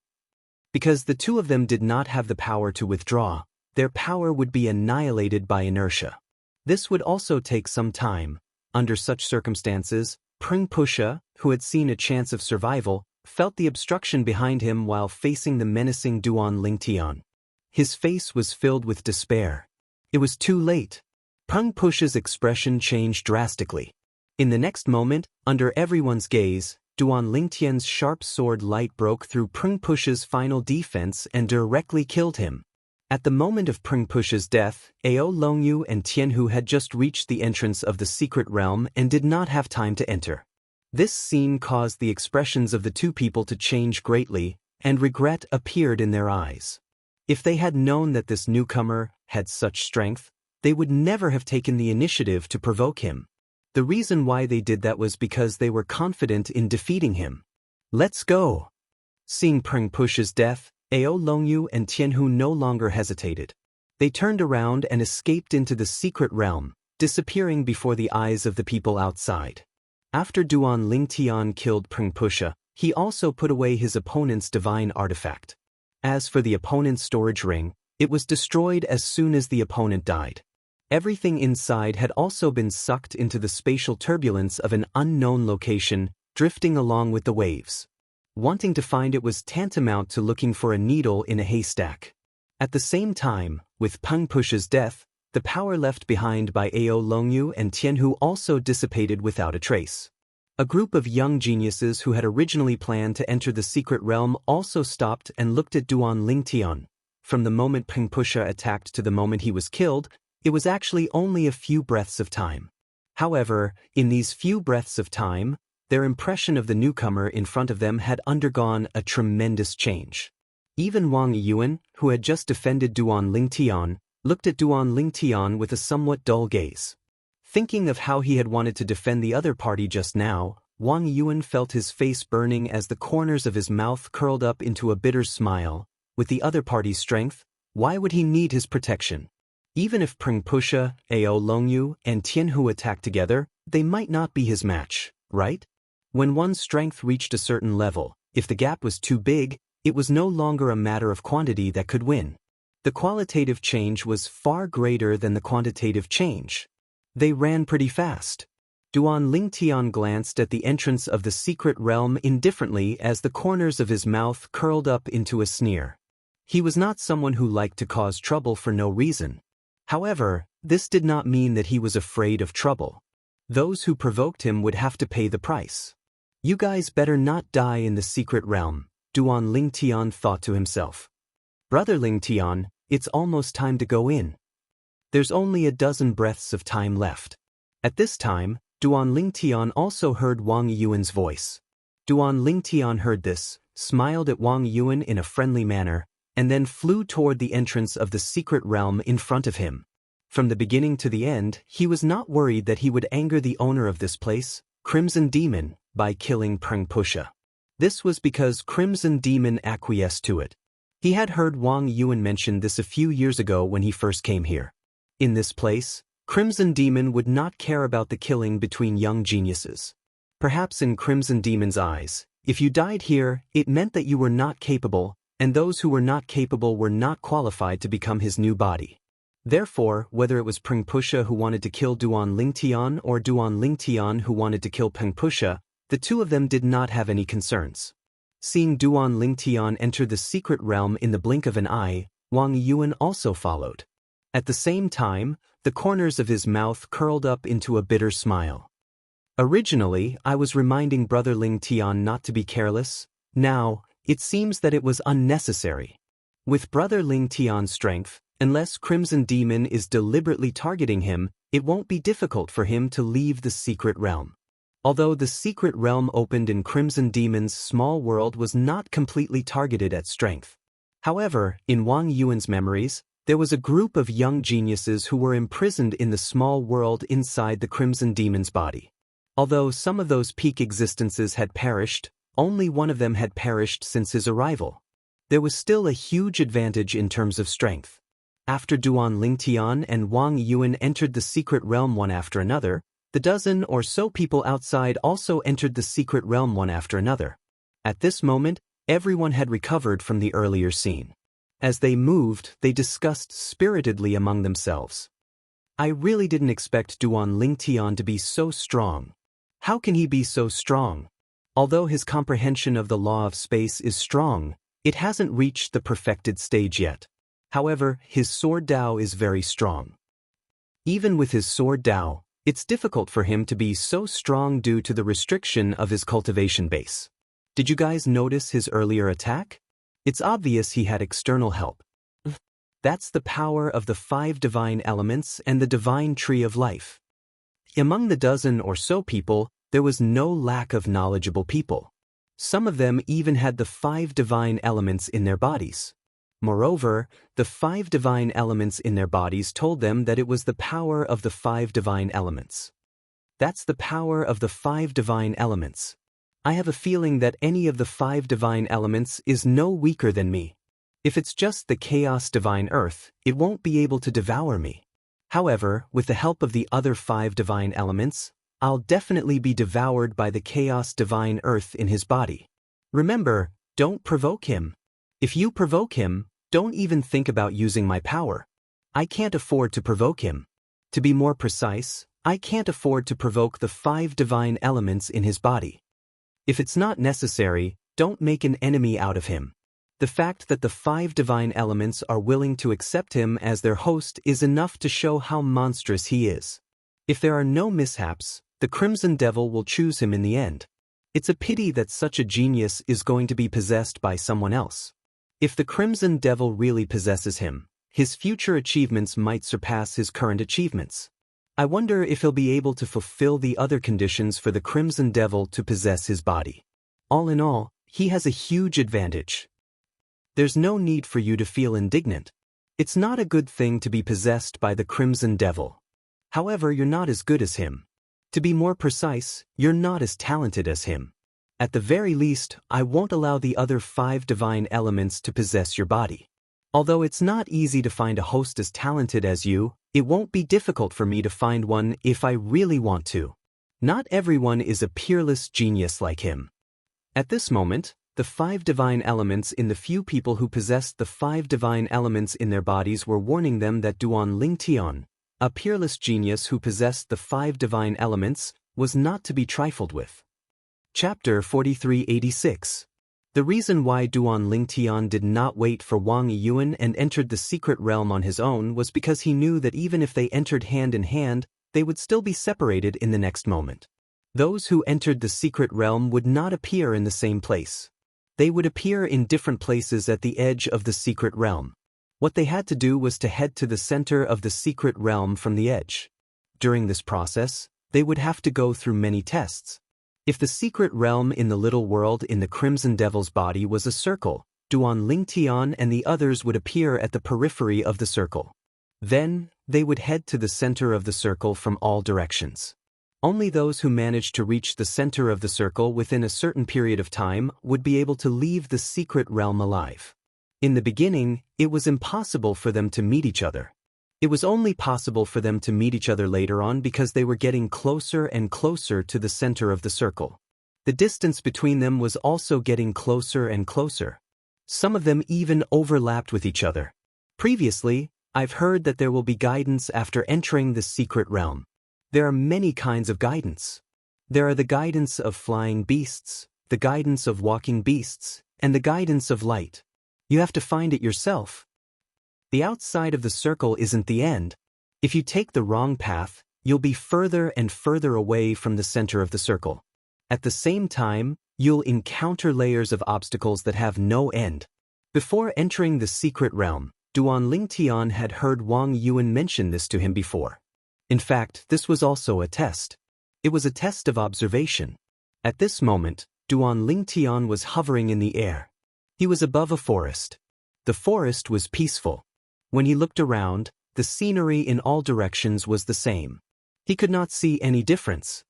Because the two of them did not have the power to withdraw, their power would be annihilated by inertia. This would also take some time. Under such circumstances, Peng Pu Sha, who had seen a chance of survival, felt the obstruction behind him while facing the menacing Duan Ling Tian. His face was filled with despair. It was too late. Peng Pu Sha's expression changed drastically. In the next moment, under everyone's gaze, Duan Ling Tian's sharp sword light broke through Peng Pu Sha's final defense and directly killed him. At the moment of Peng Pu Sha's death, Ao Longyu and Tianhu had just reached the entrance of the secret realm and did not have time to enter. This scene caused the expressions of the two people to change greatly, and regret appeared in their eyes. If they had known that this newcomer had such strength, they would never have taken the initiative to provoke him. The reason why they did that was because they were confident in defeating him. Let's go! Seeing Peng Pu Sha's death, Ao Longyu and Tianhu no longer hesitated. They turned around and escaped into the secret realm, disappearing before the eyes of the people outside. After Duan Ling Tian killed Peng Pu Sha, he also put away his opponent's divine artifact. As for the opponent's storage ring, it was destroyed as soon as the opponent died. Everything inside had also been sucked into the spatial turbulence of an unknown location, drifting along with the waves. Wanting to find it was tantamount to looking for a needle in a haystack. At the same time, with Peng Pu Sha's death, the power left behind by Ao Longyu and Tianhu also dissipated without a trace. A group of young geniuses who had originally planned to enter the secret realm also stopped and looked at Duan Ling Tian. From the moment Peng Pu Sha attacked to the moment he was killed, it was actually only a few breaths of time. However, in these few breaths of time, their impression of the newcomer in front of them had undergone a tremendous change. Even Wang Yuan, who had just defended Duan Ling Tian, looked at Duan Ling Tian with a somewhat dull gaze. Thinking of how he had wanted to defend the other party just now, Wang Yuan felt his face burning as the corners of his mouth curled up into a bitter smile. With the other party's strength, why would he need his protection? Even if Peng Pu Sha, Ao Longyu, and Tianhu attacked together, they might not be his match, right? When one's strength reached a certain level, if the gap was too big, it was no longer a matter of quantity that could win. The qualitative change was far greater than the quantitative change. They ran pretty fast. Duan Ling Tian glanced at the entrance of the secret realm indifferently as the corners of his mouth curled up into a sneer. He was not someone who liked to cause trouble for no reason. However, this did not mean that he was afraid of trouble. Those who provoked him would have to pay the price. You guys better not die in the secret realm, Duan Ling Tian thought to himself. Brother Ling Tian, it's almost time to go in. There's only a dozen breaths of time left. At this time, Duan Ling Tian also heard Wang Yuan's voice. Duan Ling Tian heard this, smiled at Wang Yuan in a friendly manner, and then flew toward the entrance of the secret realm in front of him. From the beginning to the end, he was not worried that he would anger the owner of this place, Crimson Demon, by killing Peng Pu Sha. This was because Crimson Demon acquiesced to it. He had heard Wang Yuan mention this a few years ago when he first came here. In this place, Crimson Demon would not care about the killing between young geniuses. Perhaps in Crimson Demon's eyes, if you died here, it meant that you were not capable, and those who were not capable were not qualified to become his new body. Therefore, whether it was Pengpusha who wanted to kill Duan Lingtian or Duan Lingtian who wanted to kill Pengpusha, the two of them did not have any concerns. Seeing Duan Lingtian enter the secret realm in the blink of an eye, Wang Yuan also followed. At the same time, the corners of his mouth curled up into a bitter smile. Originally, I was reminding Brother Lingtian not to be careless. Now, it seems that it was unnecessary. With Brother Lingtian's strength, unless Crimson Demon is deliberately targeting him, it won't be difficult for him to leave the secret realm. Although the secret realm opened in Crimson Demon's small world was not completely targeted at strength. However, in Wang Yuan's memories, there was a group of young geniuses who were imprisoned in the small world inside the Crimson Demon's body. Although some of those peak existences had perished, only one of them had perished since his arrival. There was still a huge advantage in terms of strength. After Duan Lingtian and Wang Yuan entered the secret realm one after another, the dozen or so people outside also entered the secret realm one after another. At this moment, everyone had recovered from the earlier scene. As they moved, they discussed spiritedly among themselves. I really didn't expect Duan Lingtian to be so strong. How can he be so strong? Although his comprehension of the law of space is strong, it hasn't reached the perfected stage yet. However, his sword Dao is very strong. Even with his sword Dao, it's difficult for him to be so strong due to the restriction of his cultivation base. Did you guys notice his earlier attack? It's obvious he had external help. That's the power of the 5 divine elements and the divine tree of life. Among the dozen or so people, there was no lack of knowledgeable people. Some of them even had the 5 divine elements in their bodies. Moreover, the 5 divine elements in their bodies told them that it was the power of the 5 divine elements. That's the power of the 5 divine elements. I have a feeling that any of the 5 divine elements is no weaker than me. If it's just the chaos divine earth, it won't be able to devour me. However, with the help of the other 5 divine elements, I'll definitely be devoured by the chaos divine earth in his body. Remember, don't provoke him. If you provoke him, don't even think about using my power. I can't afford to provoke him. To be more precise, I can't afford to provoke the 5 divine elements in his body. If it's not necessary, don't make an enemy out of him. The fact that the 5 divine elements are willing to accept him as their host is enough to show how monstrous he is. If there are no mishaps, the Crimson Devil will choose him in the end. It's a pity that such a genius is going to be possessed by someone else. If the Crimson Devil really possesses him, his future achievements might surpass his current achievements. I wonder if he'll be able to fulfill the other conditions for the Crimson Devil to possess his body. All in all, he has a huge advantage. There's no need for you to feel indignant. It's not a good thing to be possessed by the Crimson Devil. However, you're not as good as him. To be more precise, you're not as talented as him. At the very least, I won't allow the other 5 divine elements to possess your body. Although it's not easy to find a host as talented as you, it won't be difficult for me to find one if I really want to. Not everyone is a peerless genius like him. At this moment, the 5 divine elements in the few people who possessed the 5 divine elements in their bodies were warning them that Duan Lingtian, a peerless genius who possessed the 5 divine elements, was not to be trifled with. Chapter 4386. The reason why Duan Lingtian did not wait for Wang Yuan and entered the secret realm on his own was because he knew that even if they entered hand in hand, they would still be separated in the next moment. Those who entered the secret realm would not appear in the same place. They would appear in different places at the edge of the secret realm. What they had to do was to head to the center of the secret realm from the edge. During this process, they would have to go through many tests. If the secret realm in the little world in the Crimson Devil's body was a circle, Duan Lingtian and the others would appear at the periphery of the circle. Then, they would head to the center of the circle from all directions. Only those who managed to reach the center of the circle within a certain period of time would be able to leave the secret realm alive. In the beginning, it was impossible for them to meet each other. It was only possible for them to meet each other later on because they were getting closer and closer to the center of the circle. The distance between them was also getting closer and closer. Some of them even overlapped with each other. Previously, I've heard that there will be guidance after entering the secret realm. There are many kinds of guidance. There are the guidance of flying beasts, the guidance of walking beasts, and the guidance of light. You have to find it yourself. The outside of the circle isn't the end. If you take the wrong path, you'll be further and further away from the center of the circle. At the same time, you'll encounter layers of obstacles that have no end. Before entering the secret realm, Duan Lingtian had heard Wang Yuan mention this to him before. In fact, this was also a test. It was a test of observation. At this moment, Duan Lingtian was hovering in the air. He was above a forest. The forest was peaceful. When he looked around, the scenery in all directions was the same. He could not see any difference.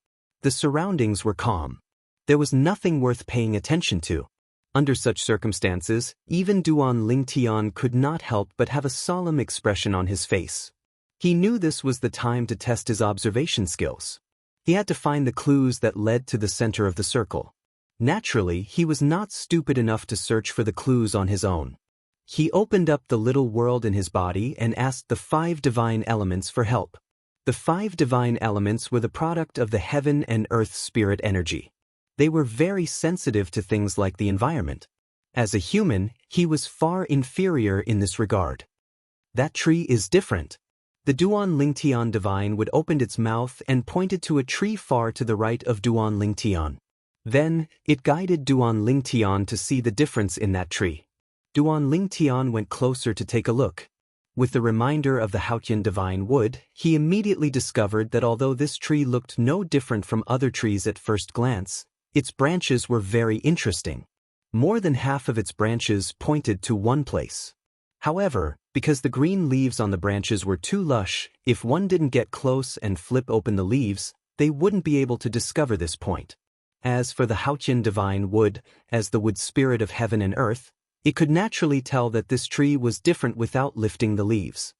The surroundings were calm. There was nothing worth paying attention to. Under such circumstances, even Duan Lingtian could not help but have a solemn expression on his face. He knew this was the time to test his observation skills. He had to find the clues that led to the center of the circle. Naturally, he was not stupid enough to search for the clues on his own. He opened up the little world in his body and asked the 5 divine elements for help. The 5 divine elements were the product of the heaven and earth spirit energy. They were very sensitive to things like the environment. As a human, he was far inferior in this regard. That tree is different. The Duan Lingtian divine would open its mouth and pointed to a tree far to the right of Duan Lingtian. Then, it guided Duan Lingtian to see the difference in that tree. Duan Lingtian went closer to take a look. With the reminder of the Haotian divine wood, he immediately discovered that although this tree looked no different from other trees at first glance, its branches were very interesting. More than half of its branches pointed to one place. However, because the green leaves on the branches were too lush, if one didn't get close and flip open the leaves, they wouldn't be able to discover this point. As for the Haotian divine wood, as the wood spirit of heaven and earth, it could naturally tell that this tree was different without lifting the leaves.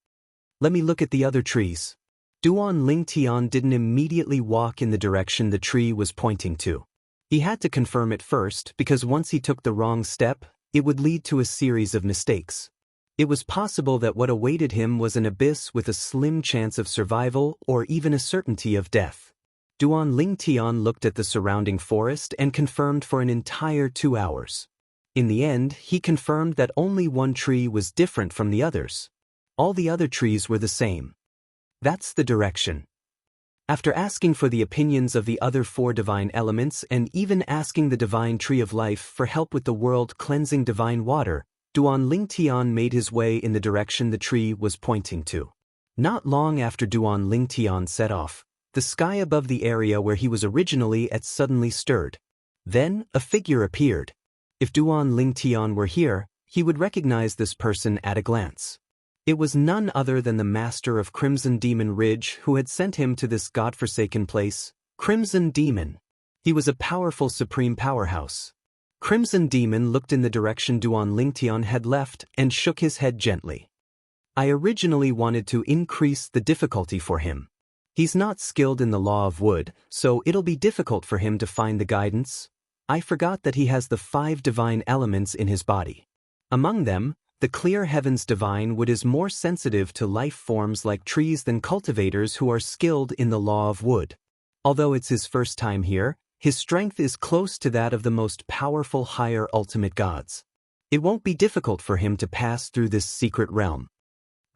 Let me look at the other trees. Duan Lingtian didn't immediately walk in the direction the tree was pointing to. He had to confirm it first because once he took the wrong step, it would lead to a series of mistakes. It was possible that what awaited him was an abyss with a slim chance of survival or even a certainty of death. Duan Lingtian looked at the surrounding forest and confirmed for an entire 2 hours. In the end, he confirmed that only one tree was different from the others. All the other trees were the same. That's the direction. After asking for the opinions of the other 4 divine elements and even asking the divine tree of life for help with the world-cleansing divine water, Duan Lingtian made his way in the direction the tree was pointing to. Not long after Duan Lingtian set off, the sky above the area where he was originally at suddenly stirred. Then, a figure appeared. If Duan Lingtian were here, he would recognize this person at a glance. It was none other than the master of Crimson Demon Ridge who had sent him to this godforsaken place, Crimson Demon. He was a powerful supreme powerhouse. Crimson Demon looked in the direction Duan Lingtian had left and shook his head gently. I originally wanted to increase the difficulty for him. He's not skilled in the law of wood, so it'll be difficult for him to find the guidance. I forgot that he has the 5 divine elements in his body. Among them, the clear heavens divine wood is more sensitive to life forms like trees than cultivators who are skilled in the law of wood. Although it's his first time here, his strength is close to that of the most powerful higher ultimate gods. It won't be difficult for him to pass through this secret realm.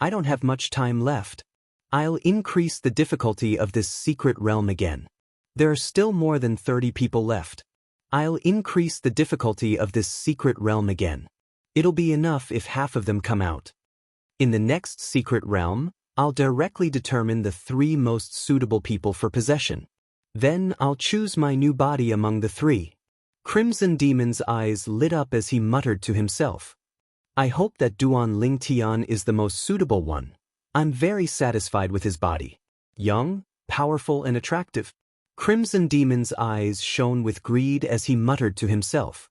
I don't have much time left. I'll increase the difficulty of this secret realm again. There are still more than 30 people left. I'll increase the difficulty of this secret realm again. It'll be enough if half of them come out. In the next secret realm, I'll directly determine the 3 most suitable people for possession. Then I'll choose my new body among the 3. Crimson Demon's eyes lit up as he muttered to himself. I hope that Duan Lingtian is the most suitable one. I'm very satisfied with his body. Young, powerful, and attractive. Crimson Demon's eyes shone with greed as he muttered to himself.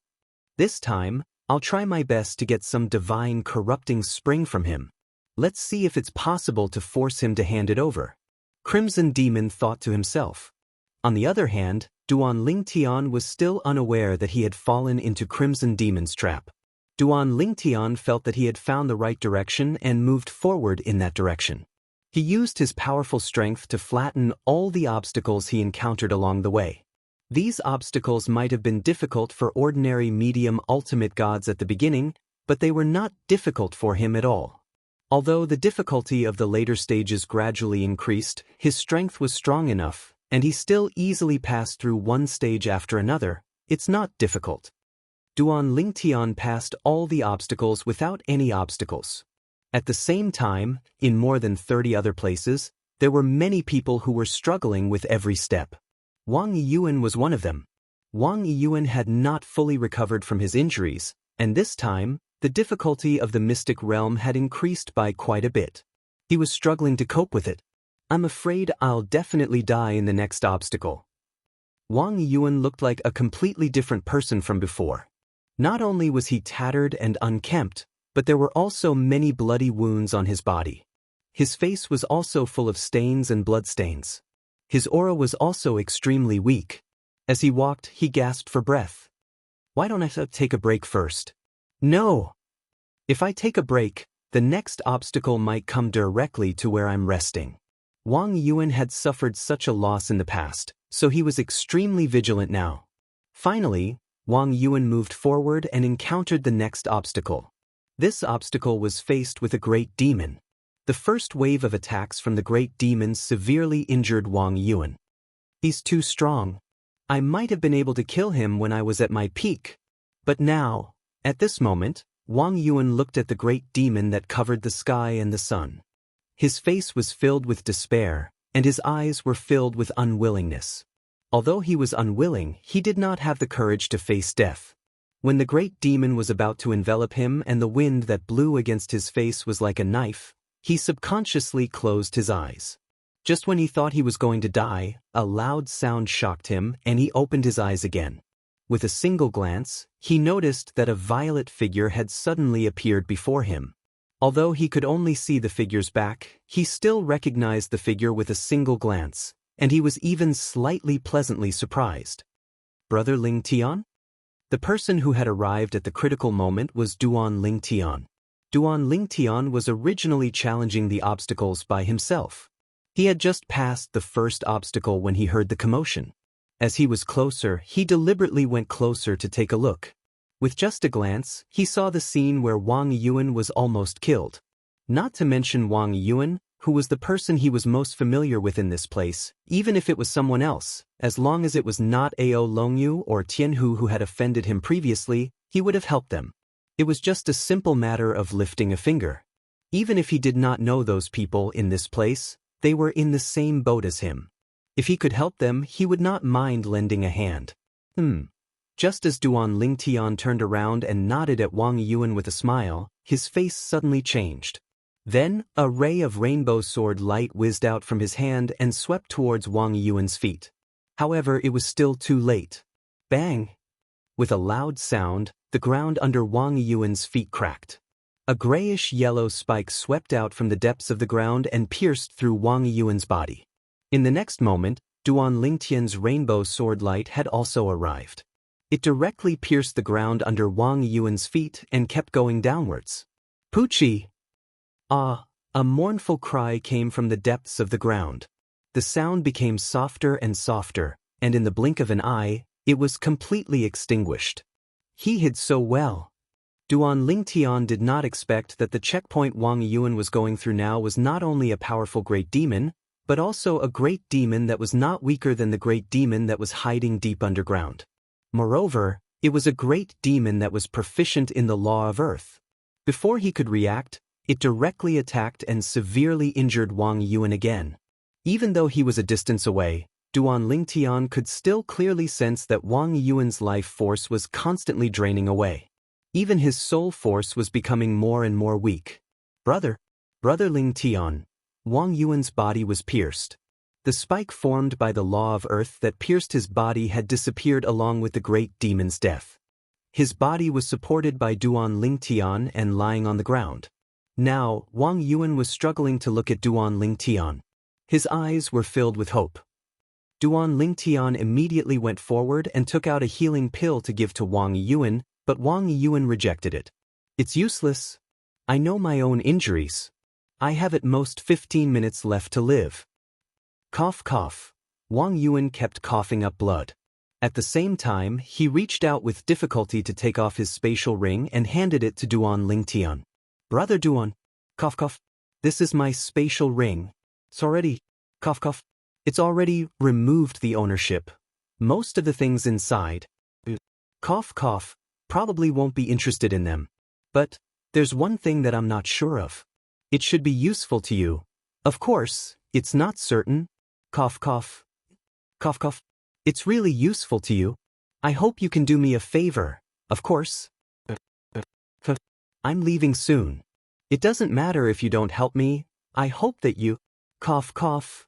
This time, I'll try my best to get some divine corrupting spring from him. Let's see if it's possible to force him to hand it over. Crimson Demon thought to himself. On the other hand, Duan Lingtian was still unaware that he had fallen into Crimson Demon's trap. Duan Lingtian felt that he had found the right direction and moved forward in that direction. He used his powerful strength to flatten all the obstacles he encountered along the way. These obstacles might have been difficult for ordinary medium ultimate gods at the beginning, but they were not difficult for him at all. Although the difficulty of the later stages gradually increased, his strength was strong enough, and he still easily passed through one stage after another. It's not difficult. Duan Lingtian passed all the obstacles without any obstacles. At the same time, in more than 30 other places, there were many people who were struggling with every step. Wang Yuan was one of them. Wang Yuan had not fully recovered from his injuries, and this time, the difficulty of the mystic realm had increased by quite a bit. He was struggling to cope with it. I'm afraid I'll definitely die in the next obstacle. Wang Yuan looked like a completely different person from before. Not only was he tattered and unkempt, but there were also many bloody wounds on his body. His face was also full of stains and bloodstains. His aura was also extremely weak. As he walked, he gasped for breath. Why don't I take a break first? No! If I take a break, the next obstacle might come directly to where I'm resting. Wang Yuan had suffered such a loss in the past, so he was extremely vigilant now. Finally, Wang Yuan moved forward and encountered the next obstacle. This obstacle was faced with a great demon. The first wave of attacks from the great demon severely injured Wang Yuan. He's too strong. I might have been able to kill him when I was at my peak. But now, at this moment, Wang Yuan looked at the great demon that covered the sky and the sun. His face was filled with despair, and his eyes were filled with unwillingness. Although he was unwilling, he did not have the courage to face death. When the great demon was about to envelop him and the wind that blew against his face was like a knife, he subconsciously closed his eyes. Just when he thought he was going to die, a loud sound shocked him and he opened his eyes again. With a single glance, he noticed that a violet figure had suddenly appeared before him. Although he could only see the figure's back, he still recognized the figure with a single glance, and he was even slightly pleasantly surprised. Brother Lingtian? The person who had arrived at the critical moment was Duan Lingtian. Duan Lingtian was originally challenging the obstacles by himself. He had just passed the first obstacle when he heard the commotion. As he was closer, he deliberately went closer to take a look. With just a glance, he saw the scene where Wang Yuan was almost killed. Not to mention Wang Yuan, who was the person he was most familiar with in this place, even if it was someone else, as long as it was not Ao Longyu or Tianhu who had offended him previously, he would have helped them. It was just a simple matter of lifting a finger. Even if he did not know those people in this place, they were in the same boat as him. If he could help them, he would not mind lending a hand. Just as Duan Lingtian turned around and nodded at Wang Yuan with a smile, his face suddenly changed. Then, a ray of rainbow sword light whizzed out from his hand and swept towards Wang Yuan's feet. However, it was still too late. Bang! With a loud sound, the ground under Wang Yuan's feet cracked. A grayish-yellow spike swept out from the depths of the ground and pierced through Wang Yuan's body. In the next moment, Duan Lingtian's rainbow sword light had also arrived. It directly pierced the ground under Wang Yuan's feet and kept going downwards. Poochie! Ah! A mournful cry came from the depths of the ground. The sound became softer and softer, and in the blink of an eye, it was completely extinguished. He hid so well. Duan Lingtian did not expect that the checkpoint Wang Yuan was going through now was not only a powerful great demon, but also a great demon that was not weaker than the great demon that was hiding deep underground. Moreover, it was a great demon that was proficient in the law of earth. Before he could react, it directly attacked and severely injured Wang Yuan again. Even though he was a distance away, Duan Lingtian could still clearly sense that Wang Yuan's life force was constantly draining away. Even his soul force was becoming more and more weak. Brother Lingtian, Wang Yuan's body was pierced. The spike formed by the law of earth that pierced his body had disappeared along with the great demon's death. His body was supported by Duan Lingtian and lying on the ground. Now, Wang Yuan was struggling to look at Duan Lingtian. His eyes were filled with hope. Duan Lingtian immediately went forward and took out a healing pill to give to Wang Yuan, but Wang Yuan rejected it. "It's useless. I know my own injuries. I have at most 15 minutes left to live." Cough cough. Wang Yuan kept coughing up blood. At the same time, he reached out with difficulty to take off his spatial ring and handed it to Duan Lingtian. "Brother Duan." Cough cough. "This is my spatial ring. Cough cough. It's already removed the ownership. Most of the things inside. Cough cough. Probably won't be interested in them. But there's one thing that I'm not sure of. It should be useful to you. Of course, it's not certain. Cough cough. Cough cough. It's really useful to you. I hope you can do me a favor, of course. I'm leaving soon. It doesn't matter if you don't help me. I hope that you... Cough cough.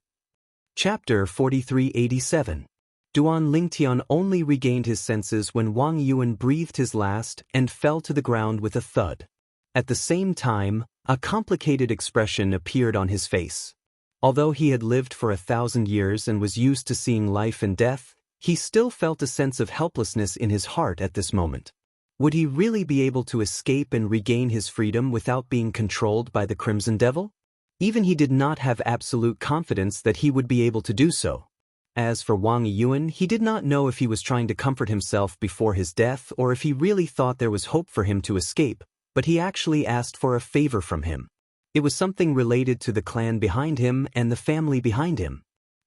Chapter 4387. Duan Lingtian only regained his senses when Wang Yuan breathed his last and fell to the ground with a thud. At the same time, a complicated expression appeared on his face. Although he had lived for 1,000 years and was used to seeing life and death, he still felt a sense of helplessness in his heart at this moment. Would he really be able to escape and regain his freedom without being controlled by the Crimson Devil? Even he did not have absolute confidence that he would be able to do so. As for Wang Yuan, he did not know if he was trying to comfort himself before his death or if he really thought there was hope for him to escape, but he actually asked for a favor from him. It was something related to the clan behind him and the family behind him.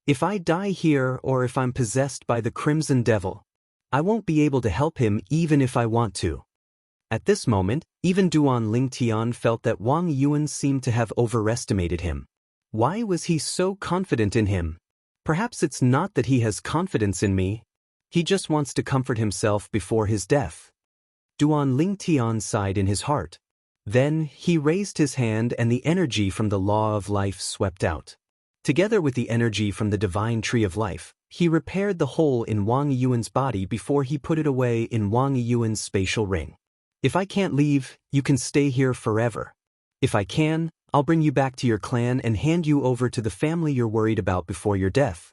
"If I die here or if I'm possessed by the Crimson Devil, I won't be able to help him even if I want to." At this moment, even Duan Lingtian felt that Wang Yuan seemed to have overestimated him. Why was he so confident in him? Perhaps it's not that he has confidence in me. He just wants to comfort himself before his death. Duan Lingtian sighed in his heart. Then he raised his hand and the energy from the law of life swept out. Together with the energy from the divine tree of life, he repaired the hole in Wang Yuan's body before he put it away in Wang Yuan's spatial ring. "If I can't leave, you can stay here forever. If I can, I'll bring you back to your clan and hand you over to the family you're worried about before your death."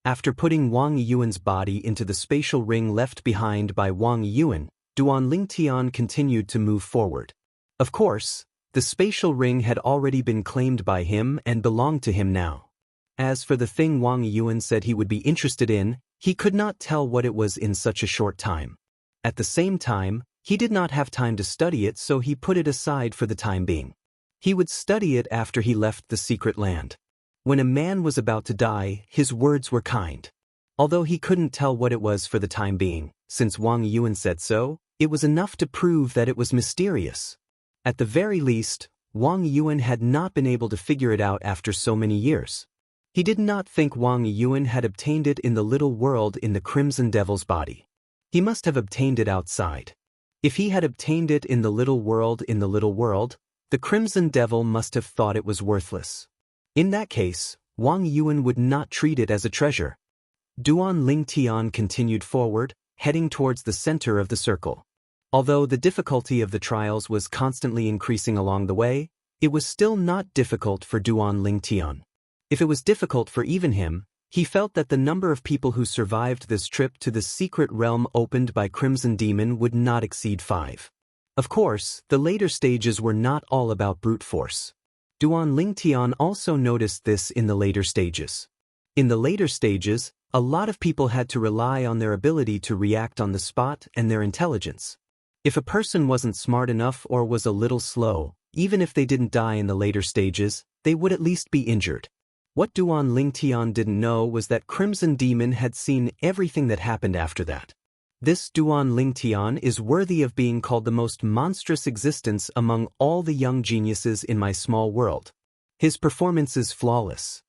After putting Wang Yuan's body into the spatial ring left behind by Wang Yuan, Duan Lingtian continued to move forward. Of course, the spatial ring had already been claimed by him and belonged to him now. As for the thing Wang Yuan said he would be interested in, he could not tell what it was in such a short time. At the same time, he did not have time to study it, so he put it aside for the time being. He would study it after he left the secret land. When a man was about to die, his words were kind. Although he couldn't tell what it was for the time being, since Wang Yuan said so, it was enough to prove that it was mysterious. At the very least, Wang Yuan had not been able to figure it out after so many years. He did not think Wang Yuan had obtained it in the little world in the Crimson Devil's body. He must have obtained it outside. If he had obtained it in the little world, the Crimson Devil must have thought it was worthless. In that case, Wang Yuan would not treat it as a treasure. Duan Lingtian continued forward, heading towards the center of the circle. Although the difficulty of the trials was constantly increasing along the way, it was still not difficult for Duan Lingtian. If it was difficult for even him, he felt that the number of people who survived this trip to the secret realm opened by Crimson Demon would not exceed 5. Of course, the later stages were not all about brute force. Duan Lingtian also noticed this in the later stages. In the later stages, a lot of people had to rely on their ability to react on the spot and their intelligence. If a person wasn't smart enough or was a little slow, even if they didn't die in the later stages, they would at least be injured. What Duan Lingtian didn't know was that Crimson Demon had seen everything that happened after that. This Duan Lingtian is worthy of being called the most monstrous existence among all the young geniuses in my small world. His performance is flawless.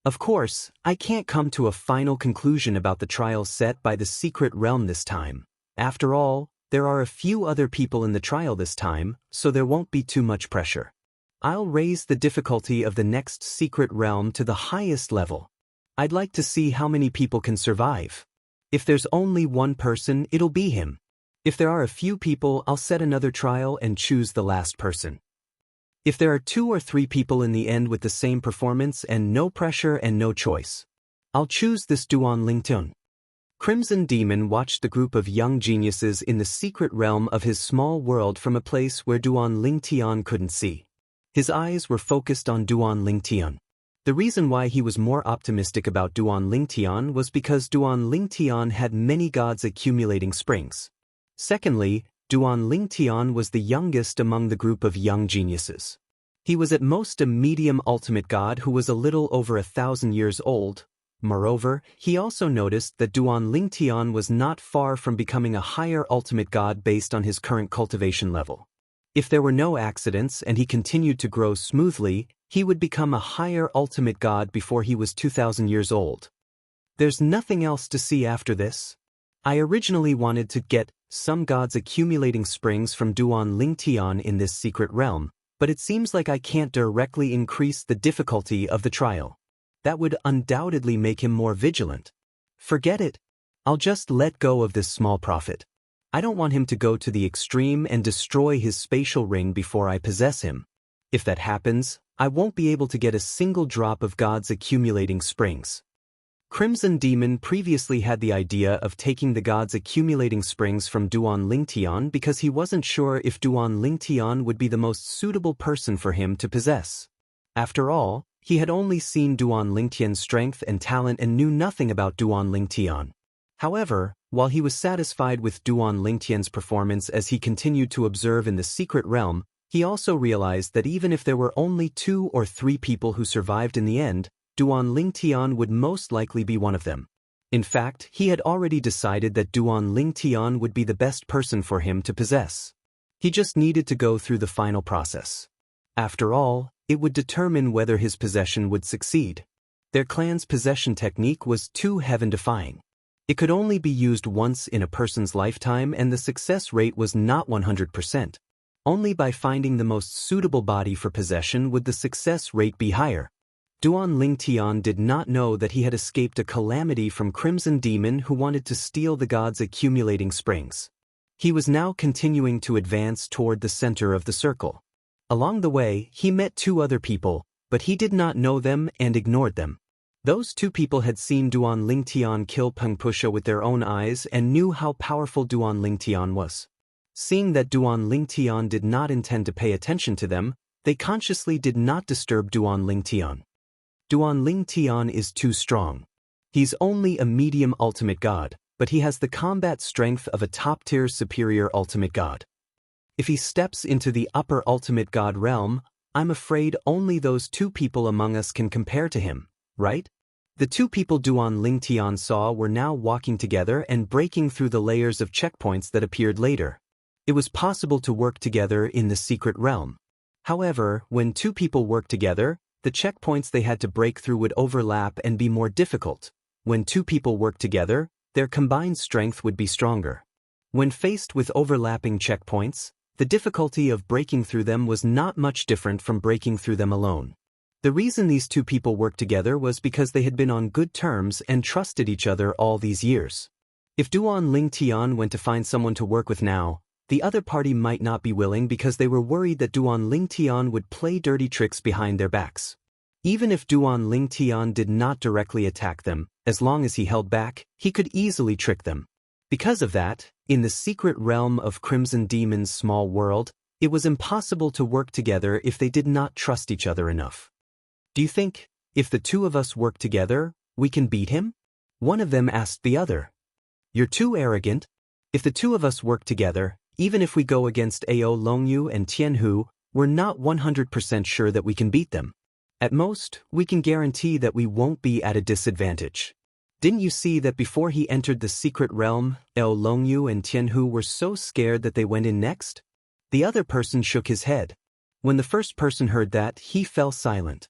Of course, I can't come to a final conclusion about the trial set by the secret realm this time. After all, there are a few other people in the trial this time, so there won't be too much pressure. I'll raise the difficulty of the next secret realm to the highest level. I'd like to see how many people can survive. If there's only one person, it'll be him. If there are a few people, I'll set another trial and choose the last person. If there are 2 or 3 people in the end with the same performance and no pressure and no choice, I'll choose this Duan Lingtian. Crimson Demon watched the group of young geniuses in the secret realm of his small world from a place where Duan Lingtian couldn't see. His eyes were focused on Duan Lingtian. The reason why he was more optimistic about Duan Lingtian was because Duan Lingtian had many gods accumulating springs. Secondly, Duan Lingtian was the youngest among the group of young geniuses. He was at most a medium ultimate god who was a little over 1,000 years old. Moreover, he also noticed that Duan Lingtian was not far from becoming a higher ultimate god based on his current cultivation level. If there were no accidents and he continued to grow smoothly, he would become a higher ultimate god before he was 2,000 years old. There's nothing else to see after this. I originally wanted to get some gods accumulating springs from Duan Lingtian in this secret realm, but it seems like I can't directly increase the difficulty of the trial. That would undoubtedly make him more vigilant. Forget it. I'll just let go of this small prophet. I don't want him to go to the extreme and destroy his spatial ring before I possess him. If that happens, I won't be able to get a single drop of God's accumulating springs. Crimson Demon previously had the idea of taking the God's accumulating springs from Duan Lingtian because he wasn't sure if Duan Lingtian would be the most suitable person for him to possess. After all, he had only seen Duan Lingtian's strength and talent and knew nothing about Duan Lingtian. However, while he was satisfied with Duan Lingtian's performance as he continued to observe in the secret realm, he also realized that even if there were only 2 or 3 people who survived in the end, Duan Lingtian would most likely be one of them. In fact, he had already decided that Duan Lingtian would be the best person for him to possess. He just needed to go through the final process. After all, it would determine whether his possession would succeed. Their clan's possession technique was too heaven-defying. It could only be used once in a person's lifetime and the success rate was not 100%. Only by finding the most suitable body for possession would the success rate be higher. Duan Lingtian did not know that he had escaped a calamity from Crimson Demon who wanted to steal the god's accumulating springs. He was now continuing to advance toward the center of the circle. Along the way, he met 2 other people, but he did not know them and ignored them. Those 2 people had seen Duan Lingtian kill Pengpusha with their own eyes and knew how powerful Duan Lingtian was. Seeing that Duan Lingtian did not intend to pay attention to them, they consciously did not disturb Duan Lingtian. Duan Lingtian is too strong. He's only a medium ultimate god, but he has the combat strength of a top-tier superior ultimate god. If he steps into the upper ultimate god realm, I'm afraid only those 2 people among us can compare to him, right? The 2 people Duan Lingtian saw were now walking together and breaking through the layers of checkpoints that appeared later. It was possible to work together in the secret realm. However, when 2 people work together, the checkpoints they had to break through would overlap and be more difficult. When 2 people work together, their combined strength would be stronger. When faced with overlapping checkpoints, the difficulty of breaking through them was not much different from breaking through them alone. The reason these 2 people worked together was because they had been on good terms and trusted each other all these years. If Duan Lingtian went to find someone to work with now, the other party might not be willing because they were worried that Duan Lingtian would play dirty tricks behind their backs. Even if Duan Lingtian did not directly attack them, as long as he held back, he could easily trick them. Because of that, in the secret realm of Crimson Demon's small world, it was impossible to work together if they did not trust each other enough. Do you think, if the 2 of us work together, we can beat him? One of them asked the other. You're too arrogant. If the 2 of us work together, even if we go against Ao Longyu and Tianhu, we're not 100% sure that we can beat them. At most, we can guarantee that we won't be at a disadvantage. Didn't you see that before he entered the secret realm, Ao Longyu and Tianhu were so scared that they went in next? The other person shook his head. When the first person heard that, he fell silent.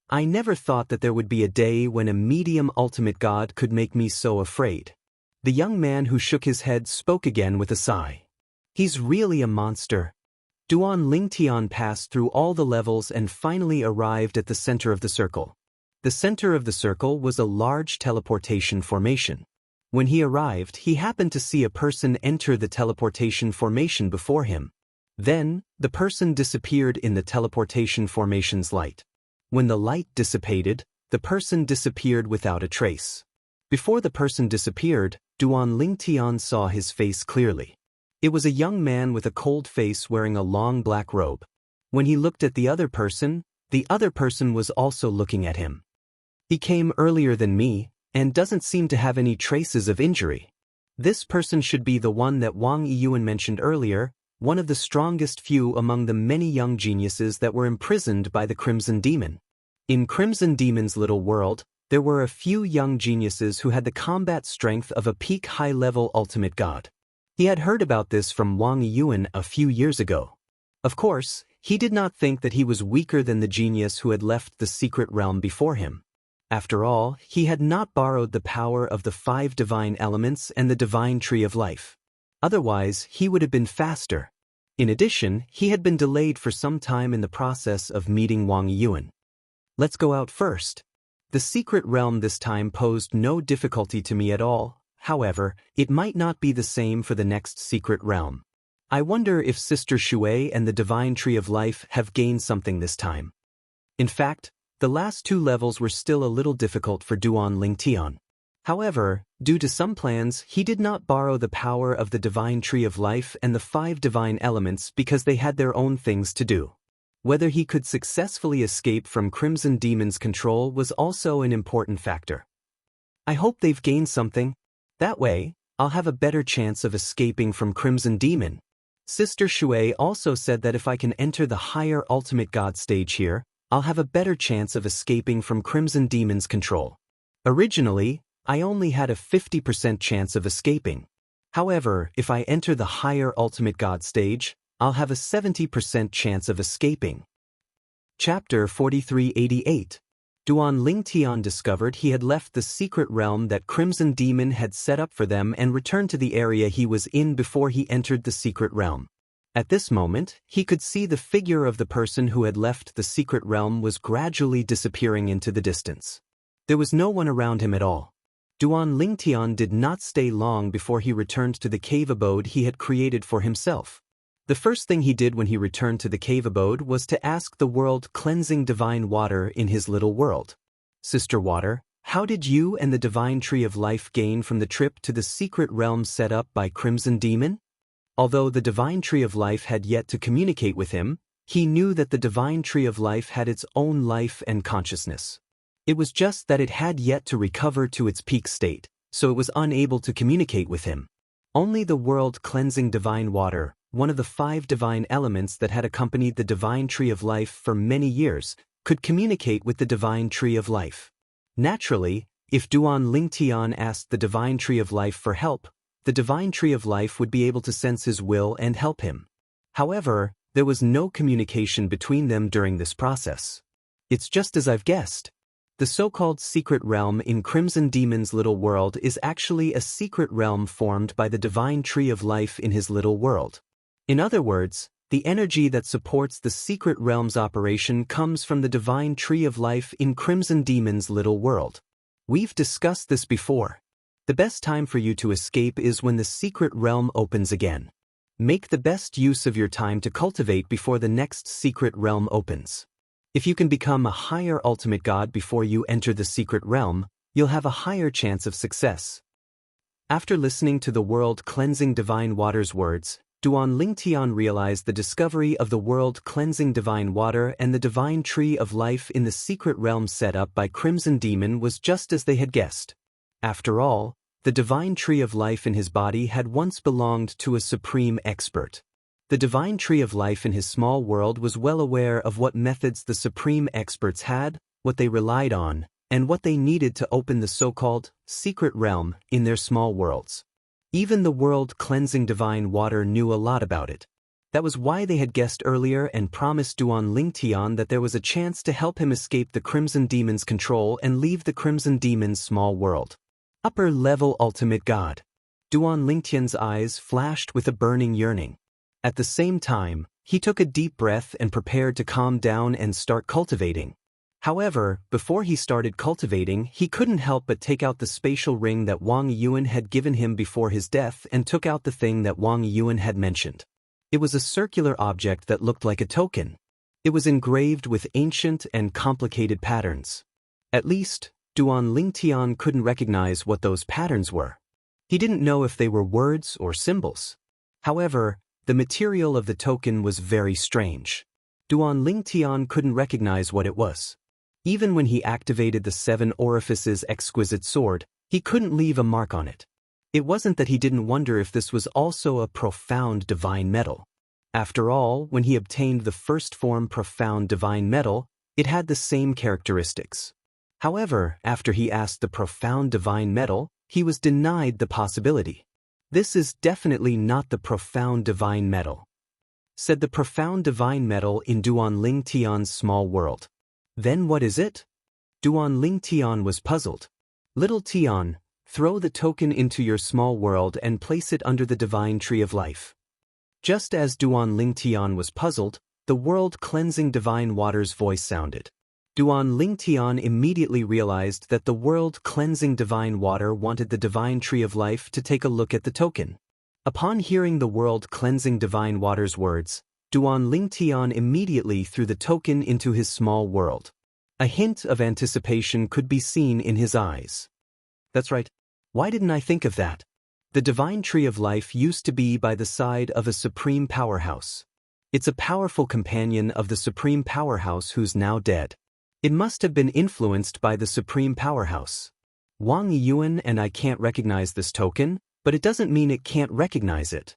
I never thought that there would be a day when a medium ultimate god could make me so afraid. The young man who shook his head spoke again with a sigh. He's really a monster. Duan Lingtian passed through all the levels and finally arrived at the center of the circle. The center of the circle was a large teleportation formation. When he arrived, he happened to see a person enter the teleportation formation before him. Then, the person disappeared in the teleportation formation's light. When the light dissipated, the person disappeared without a trace. Before the person disappeared, Duan Lingtian saw his face clearly. It was a young man with a cold face wearing a long black robe. When he looked at the other person was also looking at him. He came earlier than me, and doesn't seem to have any traces of injury. This person should be the one that Wang Yiyuan mentioned earlier, one of the strongest few among the many young geniuses that were imprisoned by the Crimson Demon. In Crimson Demon's little world, there were a few young geniuses who had the combat strength of a peak high-level ultimate god. He had heard about this from Wang Yiyuan a few years ago. Of course, he did not think that he was weaker than the genius who had left the secret realm before him. After all, he had not borrowed the power of the 5 divine elements and the divine tree of life. Otherwise, he would have been faster. In addition, he had been delayed for some time in the process of meeting Wang Yiyuan. Let's go out first. The secret realm this time posed no difficulty to me at all. However, it might not be the same for the next secret realm. I wonder if Sister Shui and the divine tree of life have gained something this time. In fact, the last 2 levels were still a little difficult for Duan Lingtian. However, due to some plans, he did not borrow the power of the divine tree of life and the 5 divine elements because they had their own things to do. Whether he could successfully escape from Crimson Demon's control was also an important factor. I hope they've gained something. That way, I'll have a better chance of escaping from Crimson Demon. Sister Shui also said that if I can enter the higher ultimate god stage here, I'll have a better chance of escaping from Crimson Demon's control. Originally, I only had a 50% chance of escaping. However, if I enter the higher ultimate god stage, I'll have a 70% chance of escaping. Chapter 4388. Duan Lingtian discovered he had left the secret realm that Crimson Demon had set up for them and returned to the area he was in before he entered the secret realm. At this moment, he could see the figure of the person who had left the secret realm was gradually disappearing into the distance. There was no one around him at all. Duan Lingtian did not stay long before he returned to the cave abode he had created for himself. The first thing he did when he returned to the cave abode was to ask the world cleansing divine water in his little world. Sister Water, how did you and the divine tree of life gain from the trip to the secret realm set up by Crimson Demon? Although the divine tree of life had yet to communicate with him, he knew that the divine tree of life had its own life and consciousness. It was just that it had yet to recover to its peak state, so it was unable to communicate with him. Only the world-cleansing divine water, one of the 5 divine elements that had accompanied the divine tree of life for many years, could communicate with the divine tree of life. Naturally, if Duan Lingtian asked the divine tree of life for help, the divine tree of life would be able to sense his will and help him. However, there was no communication between them during this process. It's just as I've guessed. The so-called secret realm in Crimson Demon's little world is actually a secret realm formed by the divine tree of life in his little world. In other words, the energy that supports the secret realm's operation comes from the divine tree of life in Crimson Demon's little world. We've discussed this before. The best time for you to escape is when the secret realm opens again. Make the best use of your time to cultivate before the next secret realm opens. If you can become a higher ultimate god before you enter the secret realm, you'll have a higher chance of success. After listening to the world-cleansing divine water's words, Duan Lingtian realized the discovery of the world-cleansing divine water and the divine tree of life in the secret realm set up by Crimson Demon was just as they had guessed. After all, the divine tree of life in his body had once belonged to a supreme expert. The divine tree of life in his small world was well aware of what methods the supreme experts had, what they relied on, and what they needed to open the so-called secret realm in their small worlds. Even the world-cleansing divine water knew a lot about it. That was why they had guessed earlier and promised Duan Lingtian that there was a chance to help him escape the Crimson Demon's control and leave the Crimson Demon's small world. Upper-level ultimate god. Duan Lingtian's eyes flashed with a burning yearning. At the same time, he took a deep breath and prepared to calm down and start cultivating. However, before he started cultivating, he couldn't help but take out the spatial ring that Wang Yuan had given him before his death and took out the thing that Wang Yuan had mentioned. It was a circular object that looked like a token. It was engraved with ancient and complicated patterns. At least, Duan Lingtian couldn't recognize what those patterns were. He didn't know if they were words or symbols. However, the material of the token was very strange. Duan Lingtian couldn't recognize what it was. Even when he activated the 7 orifices exquisite sword, he couldn't leave a mark on it. It wasn't that he didn't wonder if this was also a profound divine metal. After all, when he obtained the first form profound divine metal, it had the same characteristics. However, after he asked the profound divine metal, he was denied the possibility. This is definitely not the profound divine metal, said the profound divine metal in Duan Lingtian's small world. Then what is it? Duan Lingtian was puzzled. Little Tian, throw the token into your small world and place it under the divine tree of life. Just as Duan Lingtian was puzzled, the world-cleansing divine water's voice sounded. Duan Lingtian immediately realized that the world-cleansing divine water wanted the divine tree of life to take a look at the token. Upon hearing the world-cleansing divine water's words, Duan Lingtian immediately threw the token into his small world. A hint of anticipation could be seen in his eyes. That's right. Why didn't I think of that? The divine tree of life used to be by the side of a supreme powerhouse. It's a powerful companion of the supreme powerhouse who's now dead. It must have been influenced by the supreme powerhouse. Wang Yuan and I can't recognize this token, but it doesn't mean it can't recognize it.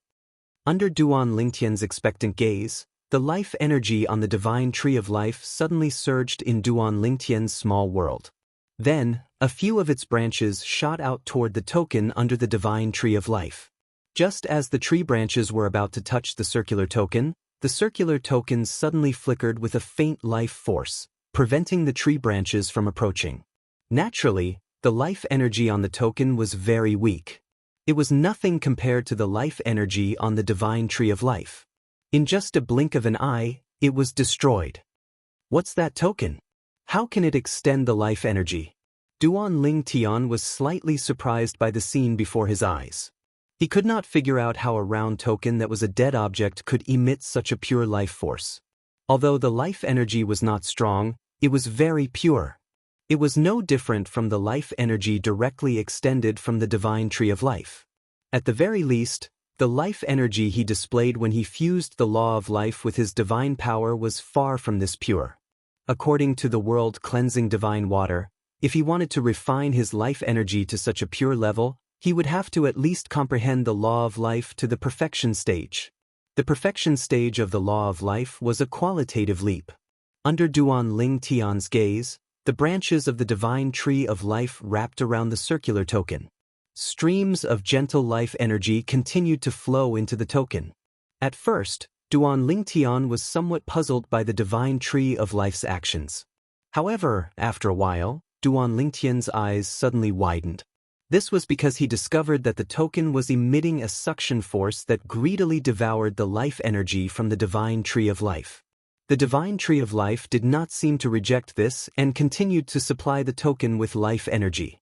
Under Duan Lingtian's expectant gaze, the life energy on the divine tree of life suddenly surged in Duan Lingtian's small world. Then, a few of its branches shot out toward the token under the divine tree of life. Just as the tree branches were about to touch the circular token suddenly flickered with a faint life force, preventing the tree branches from approaching. Naturally, the life energy on the token was very weak. It was nothing compared to the life energy on the divine tree of life. In just a blink of an eye, it was destroyed. What's that token? How can it extend the life energy? Duan Lingtian was slightly surprised by the scene before his eyes. He could not figure out how a round token that was a dead object could emit such a pure life force. Although the life energy was not strong, it was very pure. It was no different from the life energy directly extended from the divine tree of life. At the very least, the life energy he displayed when he fused the law of life with his divine power was far from this pure. According to the world-cleansing divine water, if he wanted to refine his life energy to such a pure level, he would have to at least comprehend the law of life to the perfection stage. The perfection stage of the law of life was a qualitative leap. Under Duan Lingtian's gaze, the branches of the divine tree of life wrapped around the circular token. Streams of gentle life energy continued to flow into the token. At first, Duan Lingtian was somewhat puzzled by the divine tree of life's actions. However, after a while, Duan Lingtian's eyes suddenly widened. This was because he discovered that the token was emitting a suction force that greedily devoured the life energy from the divine tree of life. The divine tree of life did not seem to reject this and continued to supply the token with life energy.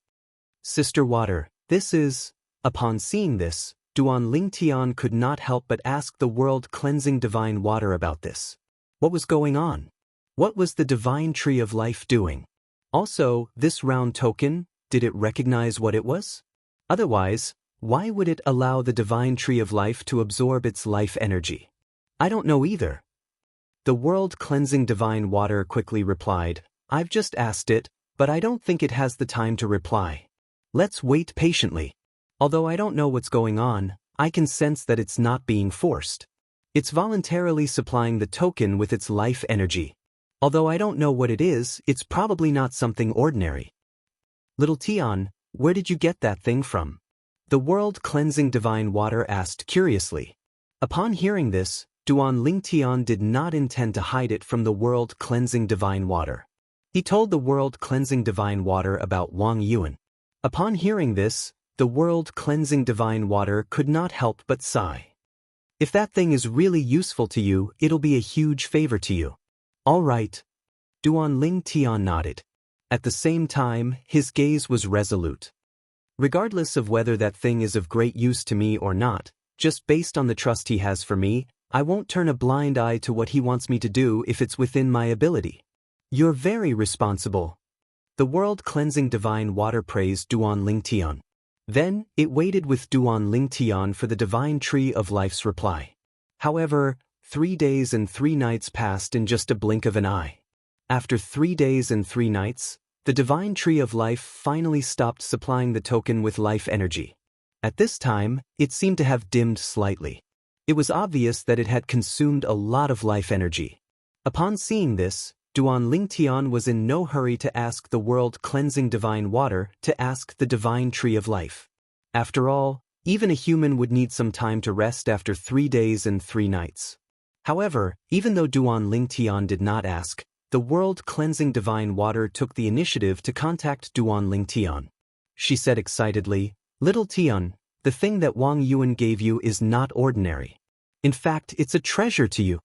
Sister Water, this is... Upon seeing this, Duan Lingtian could not help but ask the world-cleansing divine water about this. What was going on? What was the divine tree of life doing? Also, this round token, did it recognize what it was? Otherwise, why would it allow the divine tree of life to absorb its life energy? I don't know either. The world-cleansing divine water quickly replied, I've just asked it, but I don't think it has the time to reply. Let's wait patiently. Although I don't know what's going on, I can sense that it's not being forced. It's voluntarily supplying the token with its life energy. Although I don't know what it is, it's probably not something ordinary. Little Tian, where did you get that thing from? The world-cleansing divine water asked curiously. Upon hearing this, Duan Lingtian did not intend to hide it from the world-cleansing divine water. He told the world-cleansing divine water about Wang Yuan. Upon hearing this, the world-cleansing divine water could not help but sigh. If that thing is really useful to you, it'll be a huge favor to you. All right. Duan Ling Tian nodded. At the same time, his gaze was resolute. Regardless of whether that thing is of great use to me or not, just based on the trust he has for me, I won't turn a blind eye to what he wants me to do if it's within my ability. You're very responsible. The world-cleansing divine water praised Duan Ling Tian. Then, it waited with Duan Ling Tian for the divine tree of life's reply. However, 3 days and 3 nights passed in just a blink of an eye. After 3 days and 3 nights, the divine tree of life finally stopped supplying the token with life energy. At this time, it seemed to have dimmed slightly. It was obvious that it had consumed a lot of life energy. Upon seeing this, Duan Ling Tian was in no hurry to ask the world-cleansing divine water to ask the divine tree of life. After all, even a human would need some time to rest after 3 days and 3 nights. However, even though Duan Ling Tian did not ask, the world-cleansing divine water took the initiative to contact Duan Ling Tian. She said excitedly, "Little Tian, the thing that Wang Yuan gave you is not ordinary. In fact, it's a treasure to you."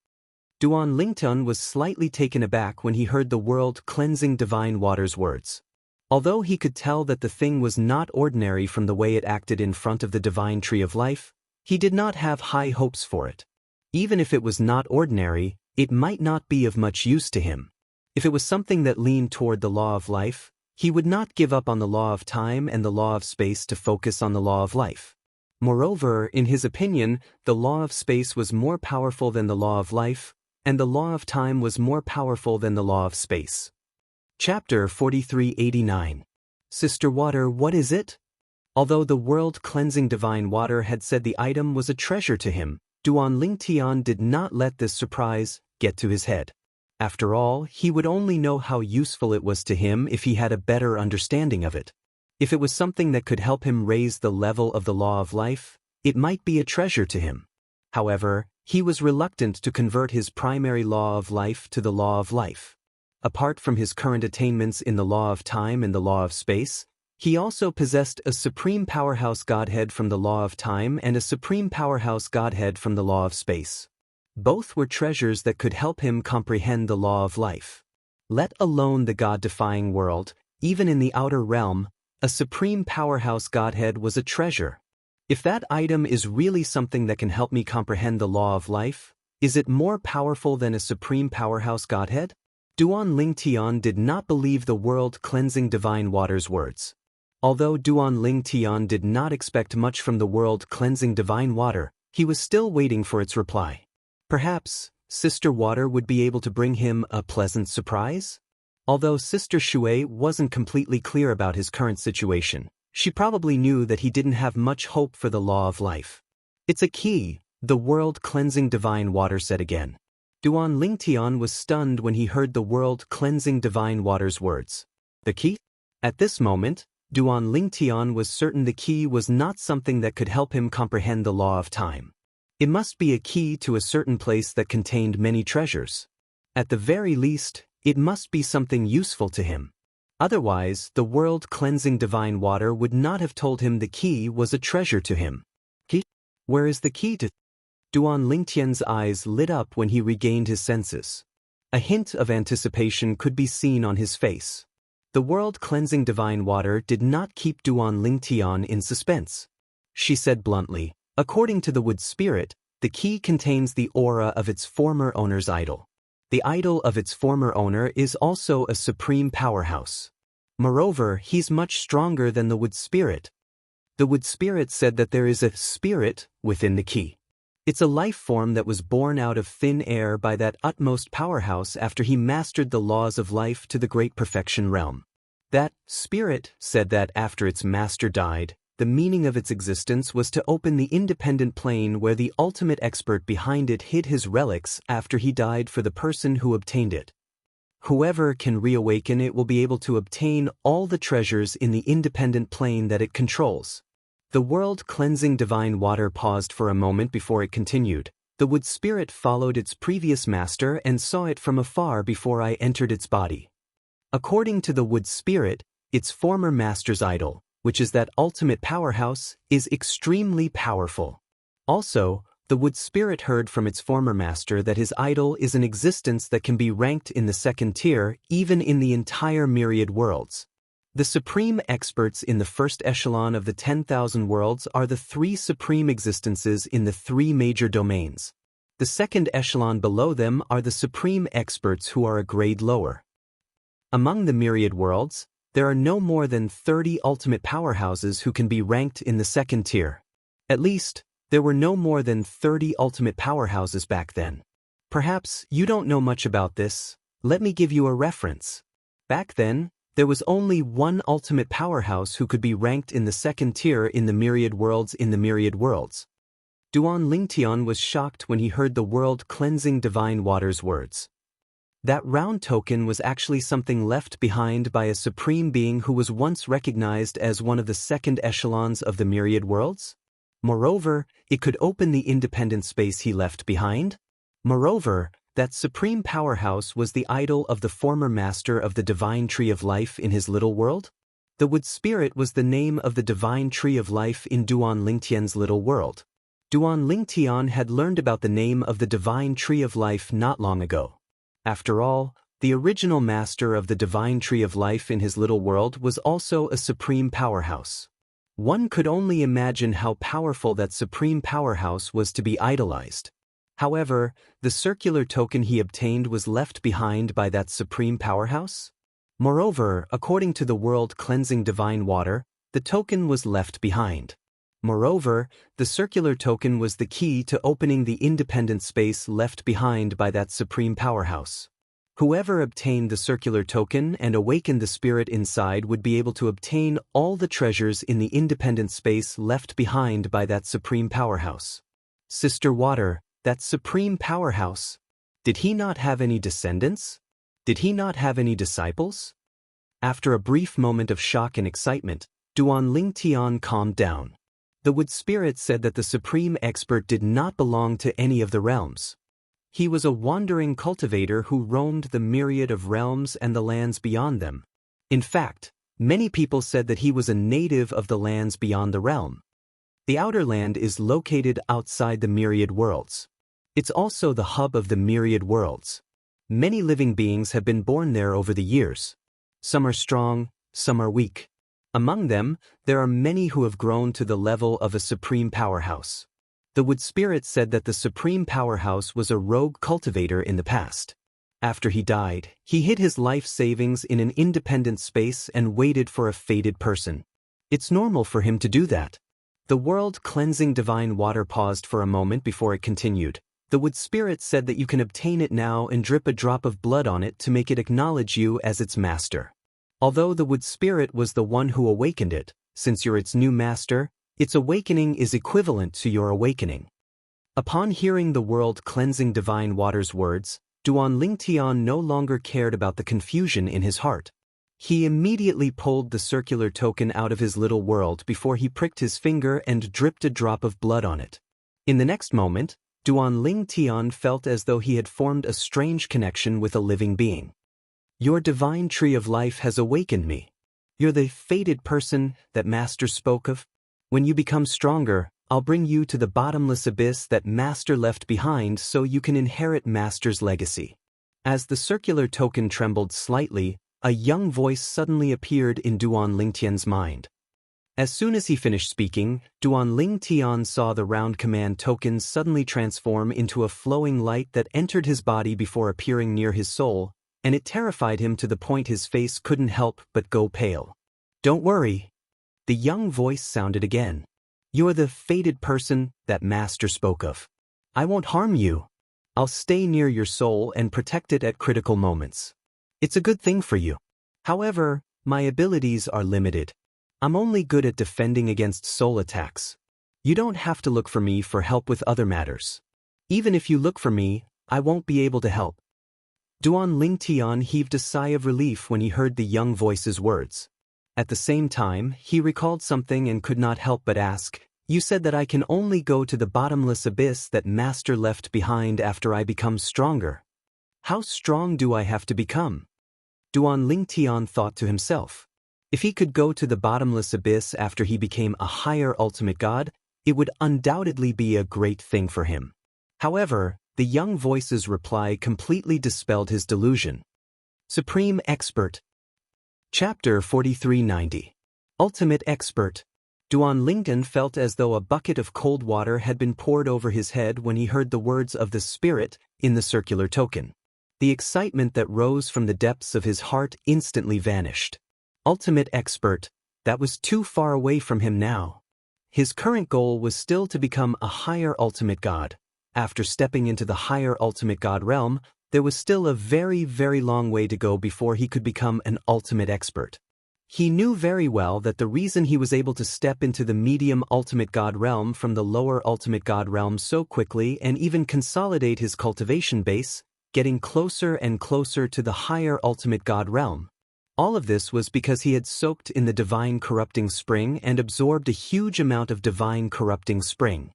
Duan Ling Tian was slightly taken aback when he heard the world-cleansing divine water's words. Although he could tell that the thing was not ordinary from the way it acted in front of the divine tree of life, he did not have high hopes for it. Even if it was not ordinary, it might not be of much use to him. If it was something that leaned toward the law of life, he would not give up on the law of time and the law of space to focus on the law of life. Moreover, in his opinion, the law of space was more powerful than the law of life, and the law of time was more powerful than the law of space. Chapter 4389. Sister Water, what is it? Although the world-cleansing divine water had said the item was a treasure to him, Duan Ling Tian did not let this surprise get to his head. After all, he would only know how useful it was to him if he had a better understanding of it. If it was something that could help him raise the level of the law of life, it might be a treasure to him. However, he was reluctant to convert his primary law of life to the law of life. Apart from his current attainments in the law of time and the law of space, he also possessed a supreme powerhouse godhead from the law of time and a supreme powerhouse godhead from the law of space. Both were treasures that could help him comprehend the law of life. Let alone the God-defying world, even in the outer realm, a supreme powerhouse godhead was a treasure. If that item is really something that can help me comprehend the law of life, is it more powerful than a supreme powerhouse godhead? Duan Ling Tian did not believe the world-cleansing divine water's words. Although Duan Ling Tian did not expect much from the world-cleansing divine water, he was still waiting for its reply. Perhaps, Sister Water would be able to bring him a pleasant surprise? Although Sister Shui wasn't completely clear about his current situation, she probably knew that he didn't have much hope for the law of life. "It's a key," the world-cleansing divine water said again. Duan Ling Tian was stunned when he heard the world-cleansing divine water's words. The key? At this moment, Duan Ling Tian was certain the key was not something that could help him comprehend the law of time. It must be a key to a certain place that contained many treasures. At the very least, it must be something useful to him. Otherwise, the world-cleansing divine water would not have told him the key was a treasure to him. Key? Where is the key to? Duan Ling Tian's eyes lit up when he regained his senses. A hint of anticipation could be seen on his face. The world-cleansing divine water did not keep Duan Ling Tian in suspense. She said bluntly, "According to the wood spirit, the key contains the aura of its former owner's idol. The idol of its former owner is also a supreme powerhouse. Moreover, he's much stronger than the wood spirit." The wood spirit said that there is a spirit within the key. It's a life form that was born out of thin air by that utmost powerhouse after he mastered the laws of life to the great perfection realm. That spirit said that after its master died, the meaning of its existence was to open the independent plane where the ultimate expert behind it hid his relics after he died for the person who obtained it. Whoever can reawaken it will be able to obtain all the treasures in the independent plane that it controls. The world-cleansing divine water paused for a moment before it continued. The wood spirit followed its previous master and saw it from afar before I entered its body. According to the wood spirit, its former master's idol, which is that ultimate powerhouse, is extremely powerful. Also, The wood spirit heard from its former master that his idol is an existence that can be ranked in the second tier, even in the entire myriad worlds. The supreme experts in the first echelon of the 10,000 worlds are the three supreme existences in the three major domains. The second echelon below them are the supreme experts who are a grade lower. Among the myriad worlds, there are no more than 30 ultimate powerhouses who can be ranked in the second tier. At least, there were no more than 30 ultimate powerhouses back then. Perhaps you don't know much about this. Let me give you a reference. Back then, there was only one ultimate powerhouse who could be ranked in the second tier in the myriad worlds. Duan Lingtian was shocked when he heard the world-cleansing divine water's words. That round token was actually something left behind by a supreme being who was once recognized as one of the second echelons of the myriad worlds. Moreover, it could open the independent space he left behind. Moreover, that supreme powerhouse was the idol of the former master of the divine tree of life in his little world. The wood spirit was the name of the divine tree of life in Duan Lingtian's little world. Duan Lingtian had learned about the name of the divine tree of life not long ago. After all, the original master of the divine tree of life in his little world was also a supreme powerhouse. One could only imagine how powerful that supreme powerhouse was to be idolized. However, the circular token he obtained was left behind by that supreme powerhouse. Moreover, according to the world-cleansing divine water, the token was left behind. Moreover, the circular token was the key to opening the independent space left behind by that supreme powerhouse. Whoever obtained the circular token and awakened the spirit inside would be able to obtain all the treasures in the independent space left behind by that supreme powerhouse. Sister Water, that supreme powerhouse, did he not have any descendants? Did he not have any disciples? After a brief moment of shock and excitement, Duan Lingtian calmed down. The wood spirit said that the supreme expert did not belong to any of the realms. He was a wandering cultivator who roamed the myriad of realms and the lands beyond them. In fact, many people said that he was a native of the lands beyond the realm. The outer land is located outside the myriad worlds. It's also the hub of the myriad worlds. Many living beings have been born there over the years. Some are strong, some are weak. Among them, there are many who have grown to the level of a supreme powerhouse. The wood spirit said that the supreme powerhouse was a rogue cultivator in the past. After he died, he hid his life savings in an independent space and waited for a fated person. It's normal for him to do that. The world-cleansing divine water paused for a moment before it continued. The wood spirit said that you can obtain it now and drip a drop of blood on it to make it acknowledge you as its master. Although the wood spirit was the one who awakened it, since you're its new master, its awakening is equivalent to your awakening. Upon hearing the world-cleansing divine water's words, Duan Lingtian no longer cared about the confusion in his heart. He immediately pulled the circular token out of his little world before he pricked his finger and dripped a drop of blood on it. In the next moment, Duan Lingtian felt as though he had formed a strange connection with a living being. Your divine tree of life has awakened me. You're the fated person that Master spoke of. When you become stronger, I'll bring you to the bottomless abyss that Master left behind so you can inherit Master's legacy. As the circular token trembled slightly, a young voice suddenly appeared in Duan Lingtian's mind. As soon as he finished speaking, Duan Lingtian saw the round command token suddenly transform into a flowing light that entered his body before appearing near his soul, and it terrified him to the point his face couldn't help but go pale. Don't worry. The young voice sounded again. You're the fated person that Master spoke of. I won't harm you. I'll stay near your soul and protect it at critical moments. It's a good thing for you. However, my abilities are limited. I'm only good at defending against soul attacks. You don't have to look for me for help with other matters. Even if you look for me, I won't be able to help. Duan Lingtian heaved a sigh of relief when he heard the young voice's words. At the same time, he recalled something and could not help but ask, You said that I can only go to the bottomless abyss that Master left behind after I become stronger. How strong do I have to become? Duan Lingtian thought to himself. If he could go to the bottomless abyss after he became a higher ultimate god, it would undoubtedly be a great thing for him. However, the young voice's reply completely dispelled his delusion. Supreme Expert. Chapter 4390. Ultimate Expert. Duan Lingdan felt as though a bucket of cold water had been poured over his head when he heard the words of the spirit in the circular token. The excitement that rose from the depths of his heart instantly vanished. Ultimate Expert. That was too far away from him now. His current goal was still to become a higher ultimate god. After stepping into the higher ultimate god realm, there was still a very, very long way to go before he could become an ultimate expert. He knew very well that the reason he was able to step into the medium ultimate god realm from the lower ultimate god realm so quickly and even consolidate his cultivation base, getting closer and closer to the higher ultimate god realm. All of this was because he had soaked in the divine corrupting spring and absorbed a huge amount of divine corrupting spring.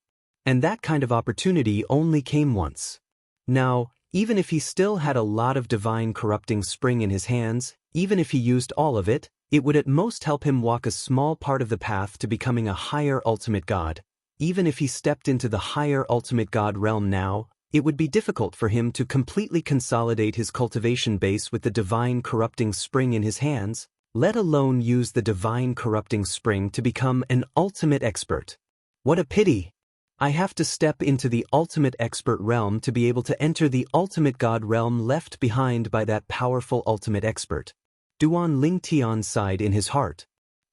And that kind of opportunity only came once. Now, even if he still had a lot of divine corrupting spring in his hands, even if he used all of it, it would at most help him walk a small part of the path to becoming a higher ultimate god. Even if he stepped into the higher ultimate god realm now, it would be difficult for him to completely consolidate his cultivation base with the divine corrupting spring in his hands, let alone use the divine corrupting spring to become an ultimate expert. What a pity! I have to step into the ultimate expert realm to be able to enter the ultimate god realm left behind by that powerful ultimate expert. Duan Lingtian sighed in his heart.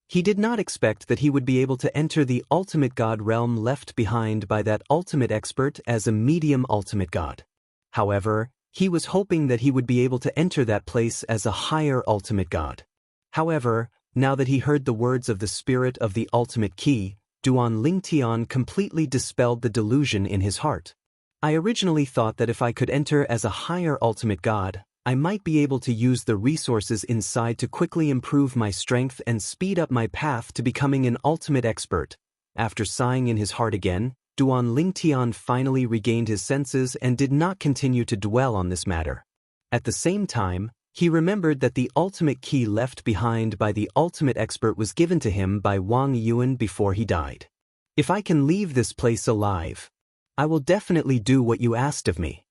He did not expect that he would be able to enter the ultimate god realm left behind by that ultimate expert as a medium ultimate god. However, he was hoping that he would be able to enter that place as a higher ultimate god. However, now that he heard the words of the spirit of the ultimate key, Duan Lingtian completely dispelled the delusion in his heart. I originally thought that if I could enter as a higher ultimate god, I might be able to use the resources inside to quickly improve my strength and speed up my path to becoming an ultimate expert. After sighing in his heart again, Duan Lingtian finally regained his senses and did not continue to dwell on this matter. At the same time, he remembered that the ultimate key left behind by the ultimate expert was given to him by Wang Yuan before he died. If I can leave this place alive, I will definitely do what you asked of me.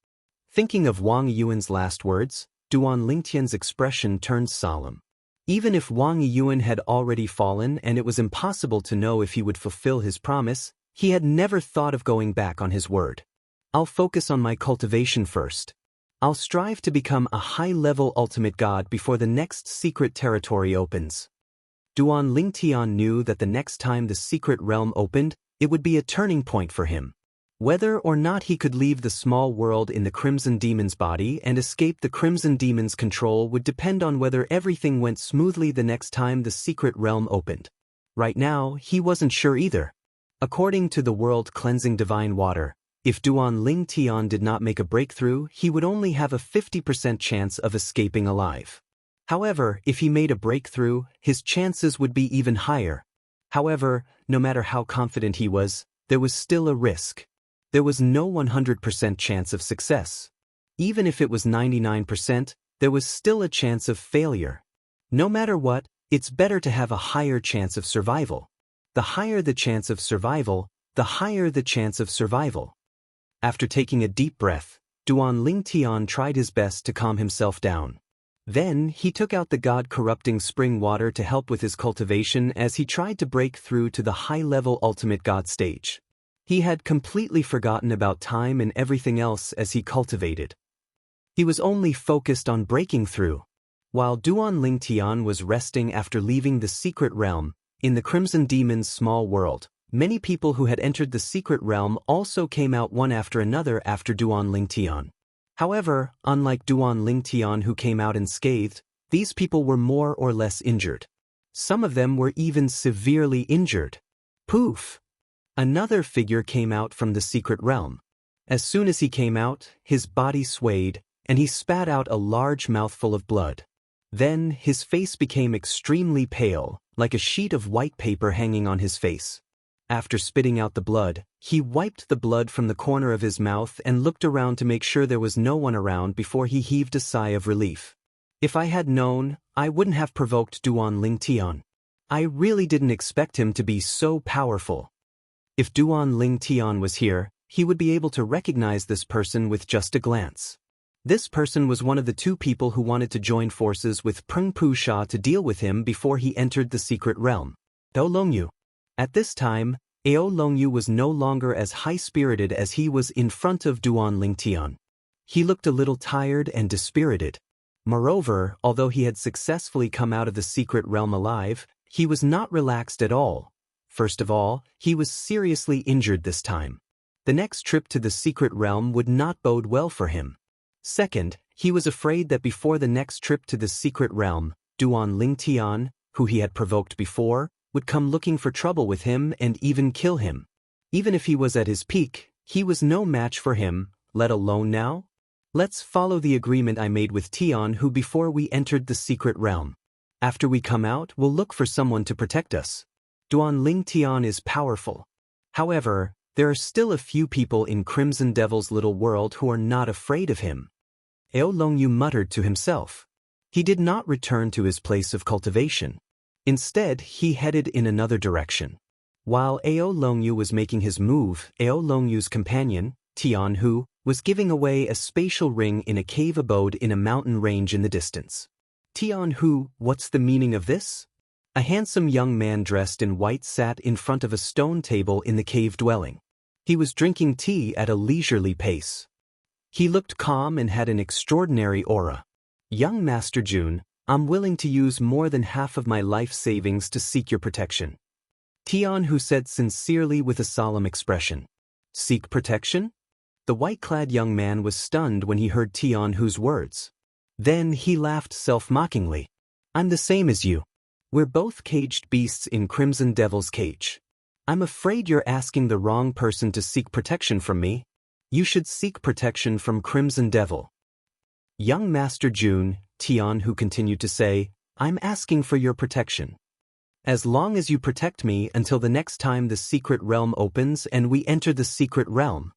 Thinking of Wang Yuan's last words, Duan Lingtian's expression turned solemn. Even if Wang Yuan had already fallen and it was impossible to know if he would fulfill his promise, he had never thought of going back on his word. I'll focus on my cultivation first. I'll strive to become a high-level ultimate god before the next secret territory opens. Duan Lingtian knew that the next time the secret realm opened, it would be a turning point for him. Whether or not he could leave the small world in the Crimson Demon's body and escape the Crimson Demon's control would depend on whether everything went smoothly the next time the secret realm opened. Right now, he wasn't sure either. According to the world-cleansing divine water, if Duan Lingtian did not make a breakthrough, he would only have a 50% chance of escaping alive. However, if he made a breakthrough, his chances would be even higher. However, no matter how confident he was, there was still a risk. There was no 100% chance of success. Even if it was 99%, there was still a chance of failure. No matter what, it's better to have a higher chance of survival. The higher the chance of survival, the higher the chance of survival. After taking a deep breath, Duan Lingtian tried his best to calm himself down. Then, he took out the god-corrupting spring water to help with his cultivation as he tried to break through to the high-level ultimate god stage. He had completely forgotten about time and everything else as he cultivated. He was only focused on breaking through. While Duan Lingtian was resting after leaving the secret realm, in the Crimson Demon's small world, many people who had entered the secret realm also came out one after another after Duan Lingtian. However, unlike Duan Lingtian who came out unscathed, these people were more or less injured. Some of them were even severely injured. Poof! Another figure came out from the secret realm. As soon as he came out, his body swayed, and he spat out a large mouthful of blood. Then, his face became extremely pale, like a sheet of white paper hanging on his face. After spitting out the blood, he wiped the blood from the corner of his mouth and looked around to make sure there was no one around before he heaved a sigh of relief. If I had known, I wouldn't have provoked Duan Lingtian. I really didn't expect him to be so powerful. If Duan Ling Tian was here, he would be able to recognize this person with just a glance. This person was one of the two people who wanted to join forces with Peng Pu Sha to deal with him before he entered the secret realm. Ao Longyu. At this time, Ao Longyu was no longer as high-spirited as he was in front of Duan Ling Tian. He looked a little tired and dispirited. Moreover, although he had successfully come out of the secret realm alive, he was not relaxed at all. First of all, he was seriously injured this time. The next trip to the secret realm would not bode well for him. Second, he was afraid that before the next trip to the secret realm, Duan Ling Tian, who he had provoked before, would come looking for trouble with him and even kill him. Even if he was at his peak, he was no match for him, let alone now. Let's follow the agreement I made with Tian Hu before we entered the secret realm. After we come out, we'll look for someone to protect us. Duan Ling Tian is powerful. However, there are still a few people in Crimson Devil's little world who are not afraid of him. Ao Longyu muttered to himself. He did not return to his place of cultivation. Instead, he headed in another direction. While Ao Longyu was making his move, Ao Longyu's companion, Tian Hu, was giving away a spatial ring in a cave abode in a mountain range in the distance. Tian Hu, what's the meaning of this? A handsome young man dressed in white sat in front of a stone table in the cave dwelling. He was drinking tea at a leisurely pace. He looked calm and had an extraordinary aura. Young Master Jun, I'm willing to use more than half of my life savings to seek your protection. Tian Hu said sincerely with a solemn expression. Seek protection? The white-clad young man was stunned when he heard Tian Hu's words. Then he laughed self-mockingly. I'm the same as you. We're both caged beasts in Crimson Devil's cage. I'm afraid you're asking the wrong person to seek protection from me. You should seek protection from Crimson Devil. Young Master Jun, Tian Hu continued to say, I'm asking for your protection. As long as you protect me until the next time the secret realm opens and we enter the secret realm.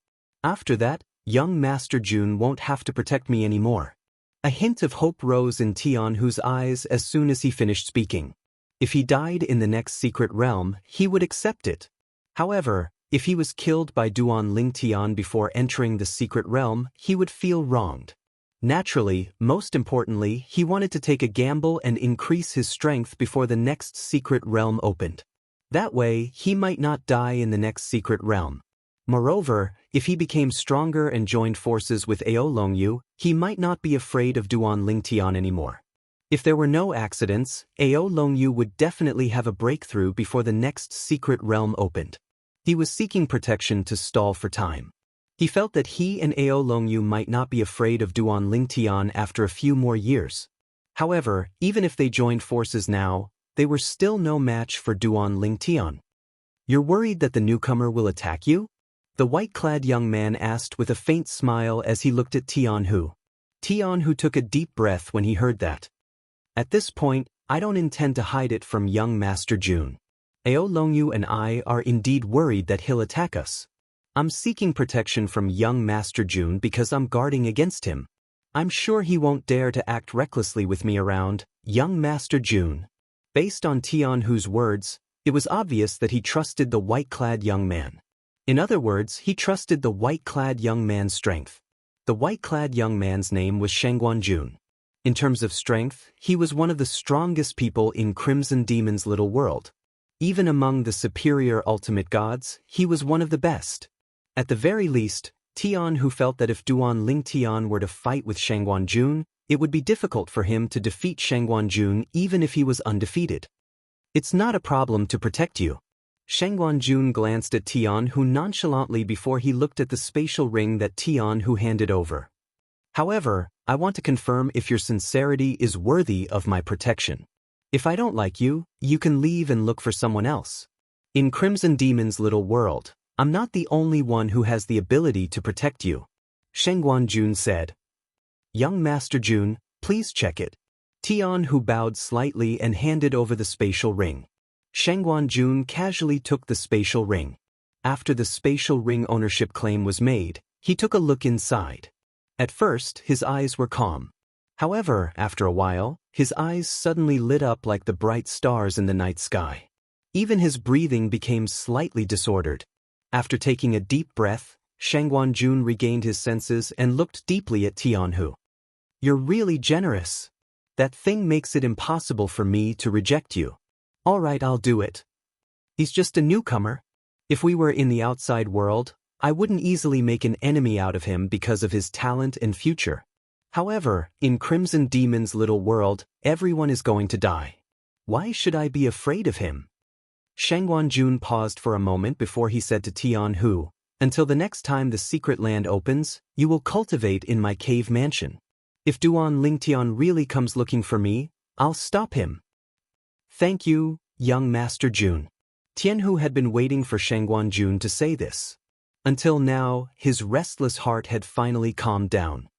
After that, young Master Jun won't have to protect me anymore. A hint of hope rose in Tian Hu's eyes as soon as he finished speaking. If he died in the next secret realm, he would accept it. However, if he was killed by Duan Ling Tian before entering the secret realm, he would feel wronged. Naturally, most importantly, he wanted to take a gamble and increase his strength before the next secret realm opened. That way, he might not die in the next secret realm. Moreover, if he became stronger and joined forces with Ao Longyu, he might not be afraid of Duan Ling Tian anymore. If there were no accidents, Ao Longyu would definitely have a breakthrough before the next secret realm opened. He was seeking protection to stall for time. He felt that he and Ao Longyu might not be afraid of Duan Ling Tian after a few more years. However, even if they joined forces now, they were still no match for Duan Ling Tian. You're worried that the newcomer will attack you? The white-clad young man asked with a faint smile as he looked at Tian Hu. Tian Hu took a deep breath when he heard that. At this point, I don't intend to hide it from young Master Jun. Ao Longyu and I are indeed worried that he'll attack us. I'm seeking protection from young Master Jun because I'm guarding against him. I'm sure he won't dare to act recklessly with me around, young Master Jun. Based on Tian Hu's words, it was obvious that he trusted the white-clad young man. In other words, he trusted the white-clad young man's strength. The white-clad young man's name was Shangguan Jun. In terms of strength, he was one of the strongest people in Crimson Demon's little world. Even among the superior ultimate gods, he was one of the best. At the very least, Tian Hu felt that if Duan Ling Tian were to fight with Shangguan Jun, it would be difficult for him to defeat Shangguan Jun even if he was undefeated. It's not a problem to protect you. Shangguan Jun glanced at Tian Hu nonchalantly before he looked at the spatial ring that Tian Hu handed over. However, I want to confirm if your sincerity is worthy of my protection. If I don't like you, you can leave and look for someone else. In Crimson Demon's little world, I'm not the only one who has the ability to protect you. Shangguan Jun said. Young Master Jun, please check it. Tian Hu bowed slightly and handed over the spatial ring. Shangguan Jun casually took the spatial ring. After the spatial ring ownership claim was made, he took a look inside. At first, his eyes were calm. However, after a while, his eyes suddenly lit up like the bright stars in the night sky. Even his breathing became slightly disordered. After taking a deep breath, Shangguanjun regained his senses and looked deeply at Tianhu. You're really generous. That thing makes it impossible for me to reject you. All right, I'll do it. He's just a newcomer. If we were in the outside world, I wouldn't easily make an enemy out of him because of his talent and future. However, in Crimson Demon's little world, everyone is going to die. Why should I be afraid of him? Shangguanjun paused for a moment before he said to Tianhu, until the next time the secret land opens, you will cultivate in my cave mansion. If Duan Lingtian really comes looking for me, I'll stop him. Thank you, young Master Jun. Tianhu had been waiting for Shangguanjun to say this. Until now, his restless heart had finally calmed down.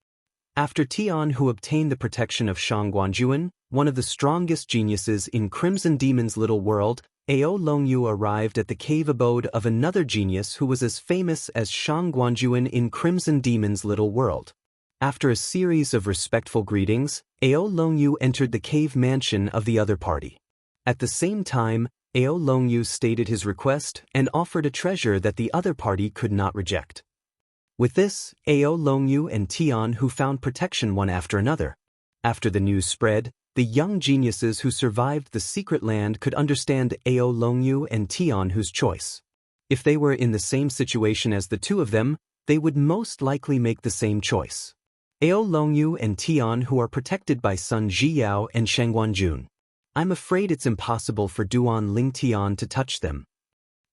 After Tianhu obtained the protection of Shangguanjun, one of the strongest geniuses in Crimson Demon's little world, Ao Longyu arrived at the cave abode of another genius who was as famous as Shangguanjun in Crimson Demon's little world. After a series of respectful greetings, Ao Longyu entered the cave mansion of the other party. At the same time, Ao Longyu stated his request and offered a treasure that the other party could not reject. With this, Ao Longyu and Tianhu found protection one after another. After the news spread, the young geniuses who survived the secret land could understand Ao Longyu and Tianhu's choice. If they were in the same situation as the two of them, they would most likely make the same choice. Ao Longyu and Tianhu are protected by Sun Zhiyao and Shangguanjun. I'm afraid it's impossible for Duan Lingtian to touch them.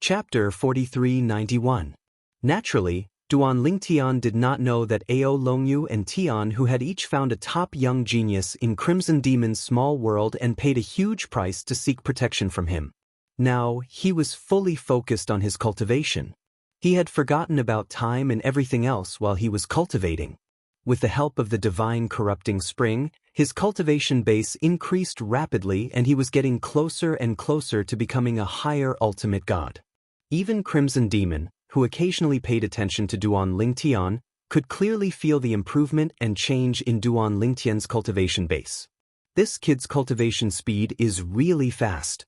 Chapter 4391. Naturally, Duan Lingtian did not know that Ao Longyu and Tianhu had each found a top young genius in Crimson Demon's small world and paid a huge price to seek protection from him. Now, he was fully focused on his cultivation. He had forgotten about time and everything else while he was cultivating. With the help of the divine corrupting spring, his cultivation base increased rapidly and he was getting closer and closer to becoming a higher ultimate god. Even Crimson Demon, who occasionally paid attention to Duan Lingtian, could clearly feel the improvement and change in Duan Lingtian's cultivation base. This kid's cultivation speed is really fast.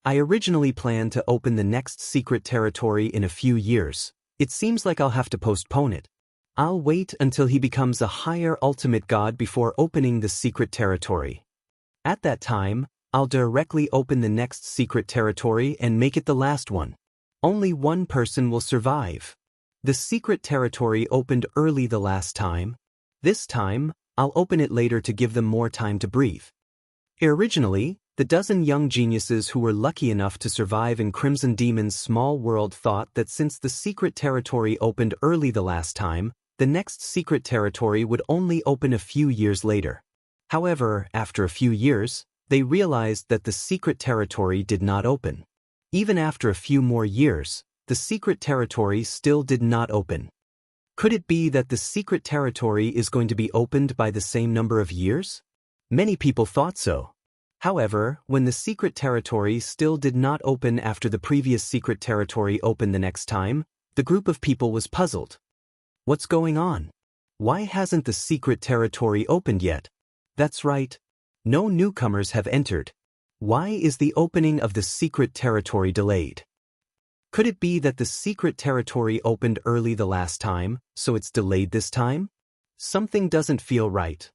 I originally planned to open the next secret territory in a few years. It seems like I'll have to postpone it. I'll wait until he becomes a higher ultimate god before opening the secret territory. At that time, I'll directly open the next secret territory and make it the last one. Only one person will survive. The secret territory opened early the last time. This time, I'll open it later to give them more time to breathe. Originally, the dozen young geniuses who were lucky enough to survive in Crimson Demon's small world thought that since the secret territory opened early the last time, the next secret territory would only open a few years later. However, after a few years, they realized that the secret territory did not open. Even after a few more years, the secret territory still did not open. Could it be that the secret territory is going to be opened by the same number of years? Many people thought so. However, when the secret territory still did not open after the previous secret territory opened the next time, the group of people was puzzled. What's going on? Why hasn't the secret territory opened yet? That's right. No newcomers have entered. Why is the opening of the secret territory delayed? Could it be that the secret territory opened early the last time, so it's delayed this time? Something doesn't feel right.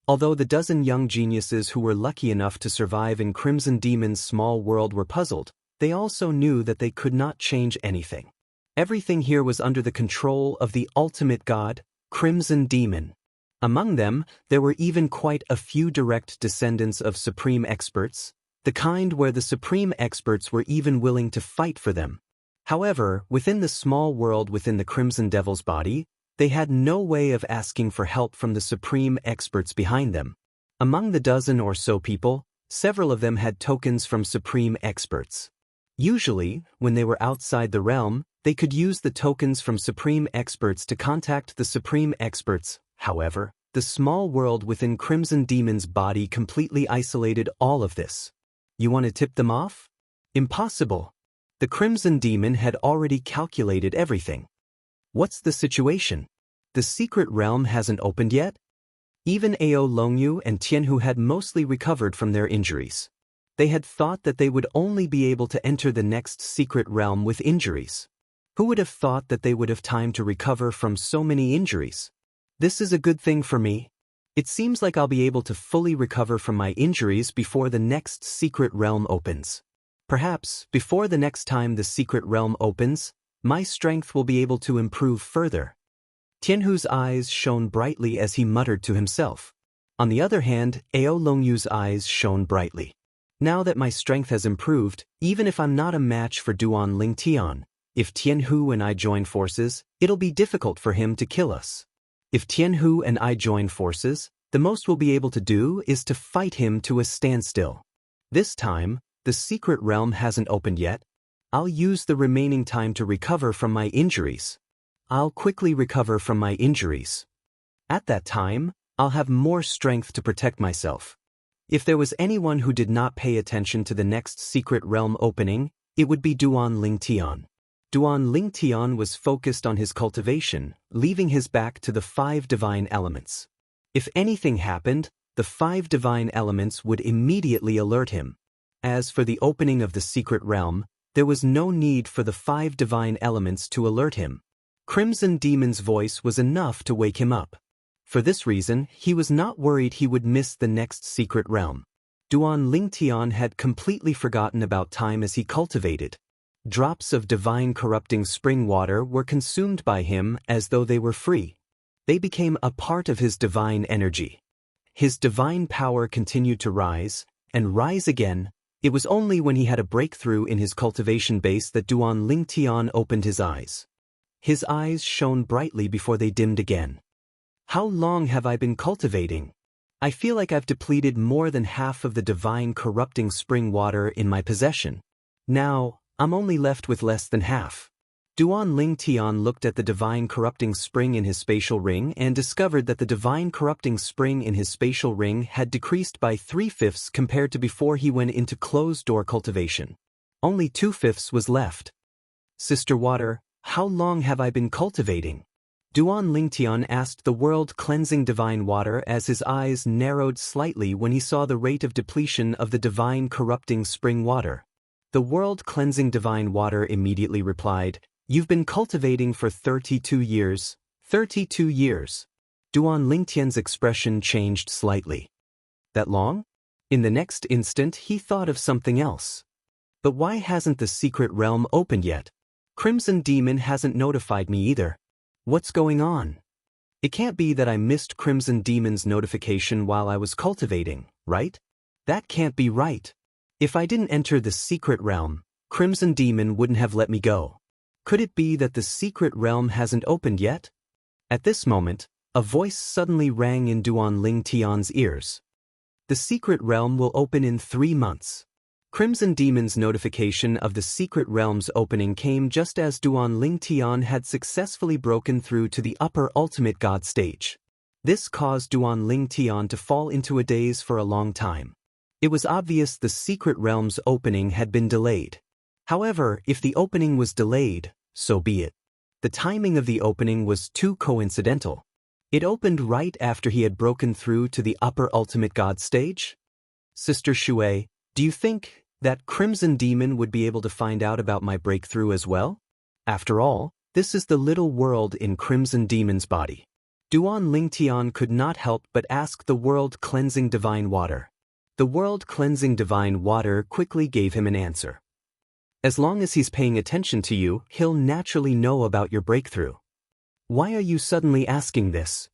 Although the dozen young geniuses who were lucky enough to survive in Crimson Demon's small world were puzzled, they also knew that they could not change anything. Everything here was under the control of the ultimate god, Crimson Demon. Among them, there were even quite a few direct descendants of supreme experts, the kind where the supreme experts were even willing to fight for them. However, within the small world within the Crimson Devil's body, they had no way of asking for help from the supreme experts behind them. Among the dozen or so people, several of them had tokens from supreme experts. Usually, when they were outside the realm, they could use the tokens from supreme experts to contact the supreme experts. However, the small world within Crimson Demon's body completely isolated all of this. You want to tip them off? Impossible. The Crimson Demon had already calculated everything. What's the situation? The secret realm hasn't opened yet? Even Ao Longyu and Tianhu had mostly recovered from their injuries. They had thought that they would only be able to enter the next secret realm with injuries. Who would have thought that they would have time to recover from so many injuries? This is a good thing for me. It seems like I'll be able to fully recover from my injuries before the next secret realm opens. Perhaps, before the next time the secret realm opens, my strength will be able to improve further. Tianhu's eyes shone brightly as he muttered to himself. On the other hand, Ao Longyu's eyes shone brightly. Now that my strength has improved, even if I'm not a match for Duan Lingtian, if Tianhu and I join forces, it'll be difficult for him to kill us. If Tianhu and I join forces, the most we'll be able to do is to fight him to a standstill. This time, the secret realm hasn't opened yet. I'll use the remaining time to recover from my injuries. I'll quickly recover from my injuries. At that time, I'll have more strength to protect myself. If there was anyone who did not pay attention to the next secret realm opening, it would be Duan Lingtian. Duan Lingtian was focused on his cultivation, leaving his back to the 5 divine elements. If anything happened, the 5 divine elements would immediately alert him. As for the opening of the secret realm, there was no need for the 5 divine elements to alert him. Crimson Demon's voice was enough to wake him up. For this reason, he was not worried he would miss the next secret realm. Duan Lingtian had completely forgotten about time as he cultivated. Drops of divine corrupting spring water were consumed by him as though they were free. They became a part of his divine energy. His divine power continued to rise, and rise again. It was only when he had a breakthrough in his cultivation base that Duan Lingtian opened his eyes. His eyes shone brightly before they dimmed again. How long have I been cultivating? I feel like I've depleted more than half of the divine corrupting spring water in my possession. Now, I'm only left with less than half. Duan Lingtian looked at the divine corrupting spring in his spatial ring and discovered that the divine corrupting spring in his spatial ring had decreased by 3/5 compared to before he went into closed-door cultivation. Only 2/5 was left. Sister Water, how long have I been cultivating? Duan Lingtian asked the world-cleansing divine water as his eyes narrowed slightly when he saw the rate of depletion of the divine corrupting spring water. The world-cleansing divine water immediately replied, "You've been cultivating for 32 years. 32 years. Duan Lingtian's expression changed slightly. That long? In the next instant, he thought of something else. But why hasn't the secret realm opened yet? Crimson Demon hasn't notified me either. What's going on? It can't be that I missed Crimson Demon's notification while I was cultivating, right? That can't be right. If I didn't enter the secret realm, Crimson Demon wouldn't have let me go. Could it be that the secret realm hasn't opened yet? At this moment, a voice suddenly rang in Duan Lingtian's ears. The secret realm will open in 3 months. Crimson Demon's notification of the secret realm's opening came just as Duan Lingtian had successfully broken through to the upper ultimate god stage. This caused Duan Lingtian to fall into a daze for a long time. It was obvious the secret realm's opening had been delayed. However, if the opening was delayed, so be it. The timing of the opening was too coincidental. It opened right after he had broken through to the upper ultimate god stage. Sister Shui, do you think that Crimson Demon would be able to find out about my breakthrough as well? After all, this is the little world in Crimson Demon's body. Duan Lingtian could not help but ask the world-cleansing divine water. The world-cleansing divine water quickly gave him an answer. As long as he's paying attention to you, he'll naturally know about your breakthrough. Why are you suddenly asking this?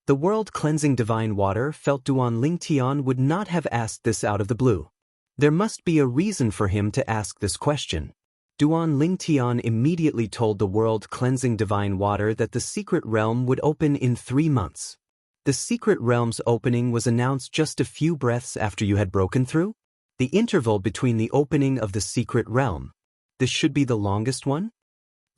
The world-cleansing divine water felt Duan Lingtian would not have asked this out of the blue. There must be a reason for him to ask this question. Duan Lingtian immediately told the world-cleansing divine water that the secret realm would open in 3 months. The secret realm's opening was announced just a few breaths after you had broken through? The interval between the opening of the secret realm. This should be the longest one?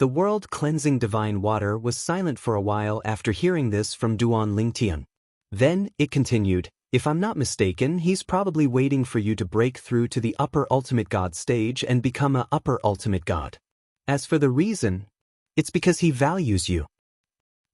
The world-cleansing divine water was silent for a while after hearing this from Duan Lingtian. Then, it continued, if I'm not mistaken, he's probably waiting for you to break through to the upper ultimate god stage and become a upper ultimate god. As for the reason, it's because he values you.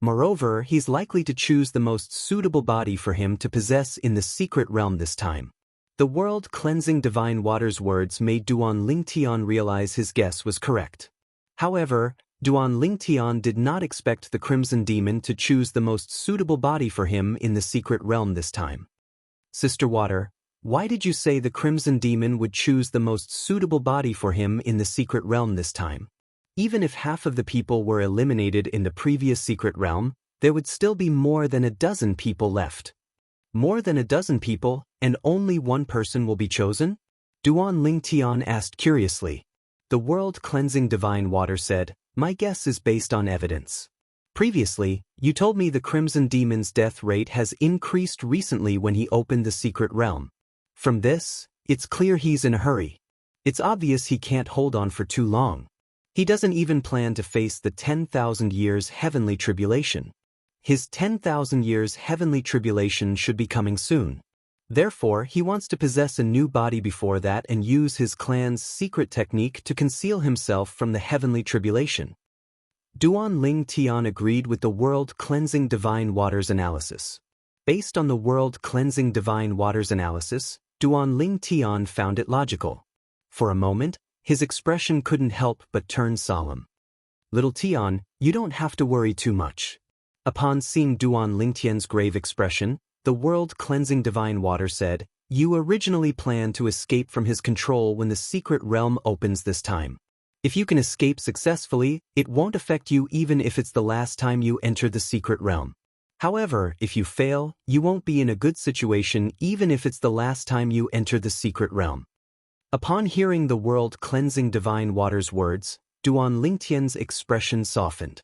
Moreover, he's likely to choose the most suitable body for him to possess in the secret realm this time. The world-cleansing divine water's words made Duan Lingtian realize his guess was correct. However, Duan Lingtian did not expect the Crimson Demon to choose the most suitable body for him in the secret realm this time. Sister Water, why did you say the Crimson Demon would choose the most suitable body for him in the secret realm this time? Even if half of the people were eliminated in the previous secret realm, there would still be more than a dozen people left. More than a dozen people, and only one person will be chosen? Duan Lingtian asked curiously. The world-cleansing divine water said, my guess is based on evidence. Previously, you told me the Crimson Demon's death rate has increased recently when he opened the secret realm. From this, it's clear he's in a hurry. It's obvious he can't hold on for too long. He doesn't even plan to face the 10,000 years heavenly tribulation. His 10,000 years heavenly tribulation should be coming soon. Therefore, he wants to possess a new body before that and use his clan's secret technique to conceal himself from the heavenly tribulation. Duan Lingtian agreed with the world-cleansing divine waters analysis. Based on the world-cleansing divine waters analysis, Duan Lingtian found it logical. For a moment, his expression couldn't help but turn solemn. Little Tian, you don't have to worry too much. Upon seeing Duan Lingtian's grave expression, the world-cleansing divine water said, you originally planned to escape from his control when the secret realm opens this time. If you can escape successfully, it won't affect you even if it's the last time you enter the secret realm. However, if you fail, you won't be in a good situation even if it's the last time you enter the secret realm. Upon hearing the world-cleansing divine water's words, Duan Lingtian's expression softened.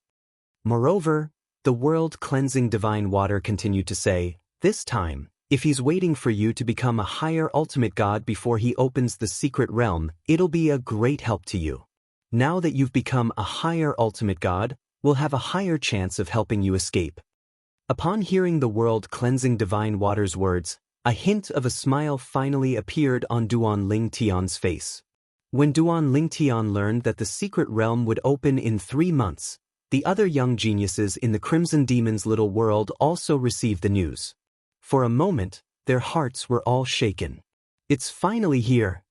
Moreover, the world-cleansing divine water continued to say, this time, if he's waiting for you to become a higher ultimate god before he opens the secret realm, it'll be a great help to you. Now that you've become a higher ultimate god, we'll have a higher chance of helping you escape. Upon hearing the world-cleansing divine water's words, a hint of a smile finally appeared on Duan Lingtian's face. When Duan Lingtian learned that the secret realm would open in 3 months, the other young geniuses in the Crimson Demon's little world also received the news. For a moment, their hearts were all shaken. It's finally here.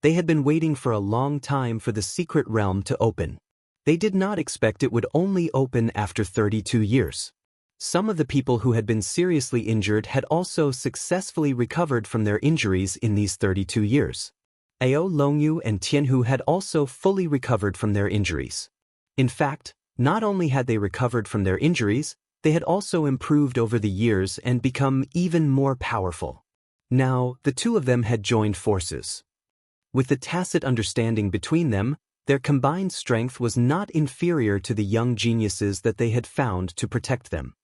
They had been waiting for a long time for the secret realm to open. They did not expect it would only open after 32 years. Some of the people who had been seriously injured had also successfully recovered from their injuries in these 32 years. Ao Longyu and Tianhu had also fully recovered from their injuries. In fact, not only had they recovered from their injuries, they had also improved over the years and become even more powerful. Now, the two of them had joined forces. With the tacit understanding between them, their combined strength was not inferior to the young geniuses that they had found to protect them.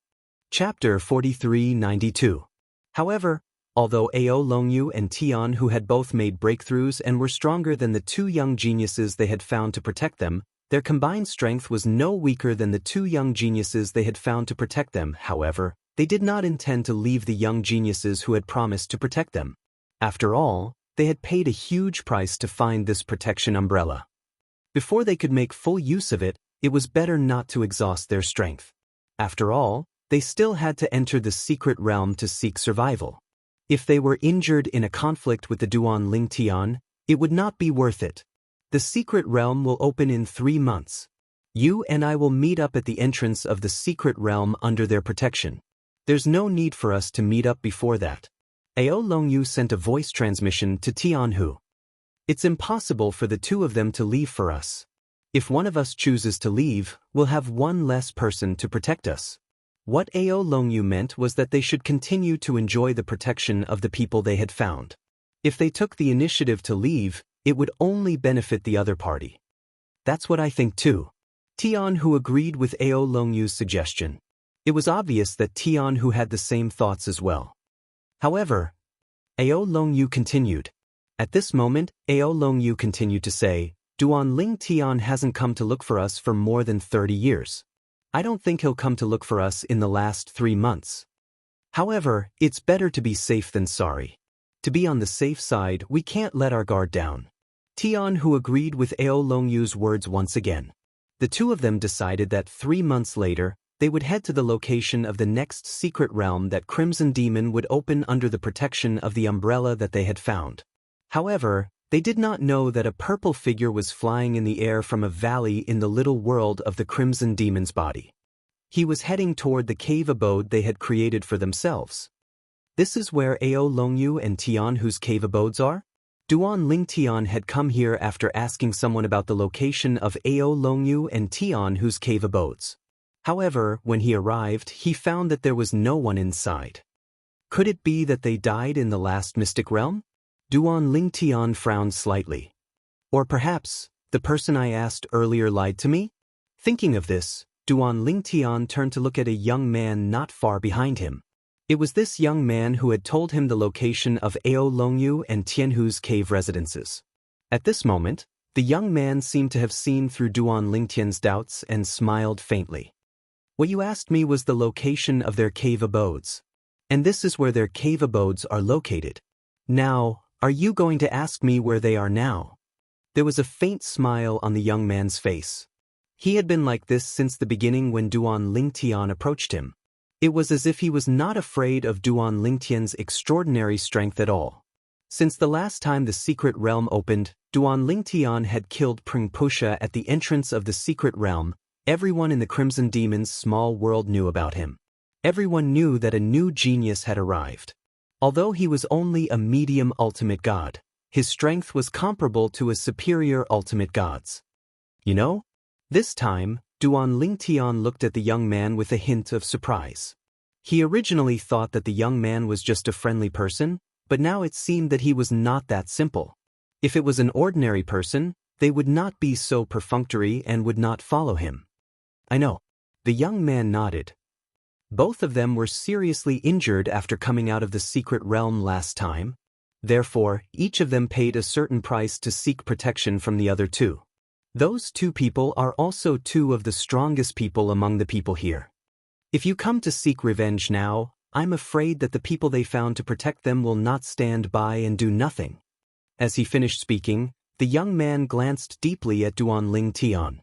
Chapter 4392. However, although Ao Longyu and Tian, who had both made breakthroughs and were stronger than the two young geniuses they had found to protect them, their combined strength was no weaker than the two young geniuses they had found to protect them. However, they did not intend to leave the young geniuses who had promised to protect them. After all, they had paid a huge price to find this protection umbrella. Before they could make full use of it, it was better not to exhaust their strength. After all, they still had to enter the secret realm to seek survival. If they were injured in a conflict with the Duan Lingtian, it would not be worth it. The secret realm will open in 3 months. You and I will meet up at the entrance of the secret realm under their protection. There's no need for us to meet up before that. Ao Longyu sent a voice transmission to Tianhu. It's impossible for the two of them to leave for us. If one of us chooses to leave, we'll have one less person to protect us. What Ao Longyu meant was that they should continue to enjoy the protection of the people they had found. If they took the initiative to leave, it would only benefit the other party. That's what I think too. Tian, who agreed with Ao Longyu's suggestion. It was obvious that Tian, who had the same thoughts as well. However, Ao Longyu continued. At this moment, Ao Longyu continued to say, Duan Lingtian hasn't come to look for us for more than 30 years. I don't think he'll come to look for us in the last 3 months. However, it's better to be safe than sorry. To be on the safe side, we can't let our guard down. Tian, who agreed with Ao Longyu's words once again. The two of them decided that 3 months later, they would head to the location of the next secret realm that Crimson Demon would open under the protection of the umbrella that they had found. However, They did not know that a purple figure was flying in the air from a valley in the little world of the Crimson Demon's body. He was heading toward the cave abode they had created for themselves. This is where Ao Longyu and Tianhu's cave abodes are? Duan Lingtian had come here after asking someone about the location of Ao Longyu and Tianhu's cave abodes. However, when he arrived, he found that there was no one inside. Could it be that they died in the last mystic realm? Duan Lingtian frowned slightly. Or perhaps, the person I asked earlier lied to me? Thinking of this, Duan Lingtian turned to look at a young man not far behind him. It was this young man who had told him the location of Ao Longyu and Tianhu's cave residences. At this moment, the young man seemed to have seen through Duan Lingtian's doubts and smiled faintly. What you asked me was the location of their cave abodes. And this is where their cave abodes are located. Now, are you going to ask me where they are now? There was a faint smile on the young man's face. He had been like this since the beginning when Duan Lingtian approached him. It was as if he was not afraid of Duan Lingtian's extraordinary strength at all. Since the last time the secret realm opened, Duan Lingtian had killed Pringpusha at the entrance of the secret realm. Everyone in the Crimson Demon's small world knew about him. Everyone knew that a new genius had arrived. Although he was only a medium ultimate god, his strength was comparable to a superior ultimate god's. You know? This time, Duan Lingtian looked at the young man with a hint of surprise. He originally thought that the young man was just a friendly person, but now it seemed that he was not that simple. If it was an ordinary person, they would not be so perfunctory and would not follow him. I know. The young man nodded. Both of them were seriously injured after coming out of the secret realm last time. Therefore, each of them paid a certain price to seek protection from the other two. Those two people are also two of the strongest people among the people here. If you come to seek revenge now, I'm afraid that the people they found to protect them will not stand by and do nothing. As he finished speaking, the young man glanced deeply at Duan Lingtian.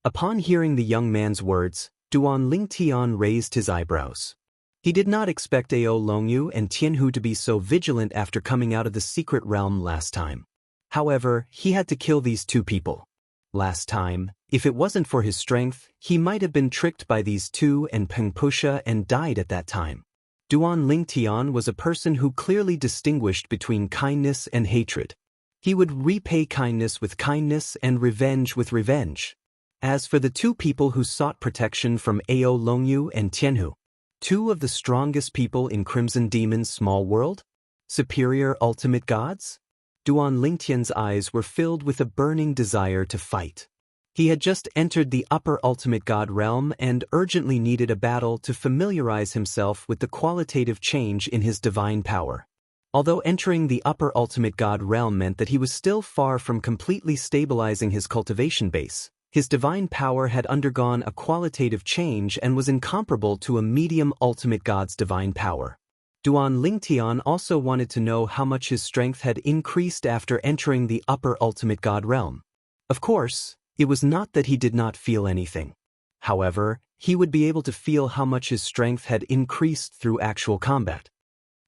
Upon hearing the young man's words, Duan Lingtian raised his eyebrows. He did not expect Ao Longyu and Tianhu to be so vigilant after coming out of the secret realm last time. However, he had to kill these two people. Last time, if it wasn't for his strength, he might have been tricked by these two and Pengpusha and died at that time. Duan Lingtian was a person who clearly distinguished between kindness and hatred. He would repay kindness with kindness and revenge with revenge. As for the two people who sought protection from Ao Longyu and Tianhu, two of the strongest people in Crimson Demon's small world? Superior ultimate gods? Duan Lingtian's eyes were filled with a burning desire to fight. He had just entered the upper ultimate god realm and urgently needed a battle to familiarize himself with the qualitative change in his divine power. Although entering the upper ultimate god realm meant that he was still far from completely stabilizing his cultivation base, his divine power had undergone a qualitative change and was incomparable to a medium ultimate god's divine power. Duan Lingtian also wanted to know how much his strength had increased after entering the upper ultimate god realm. Of course, it was not that he did not feel anything. However, he would be able to feel how much his strength had increased through actual combat.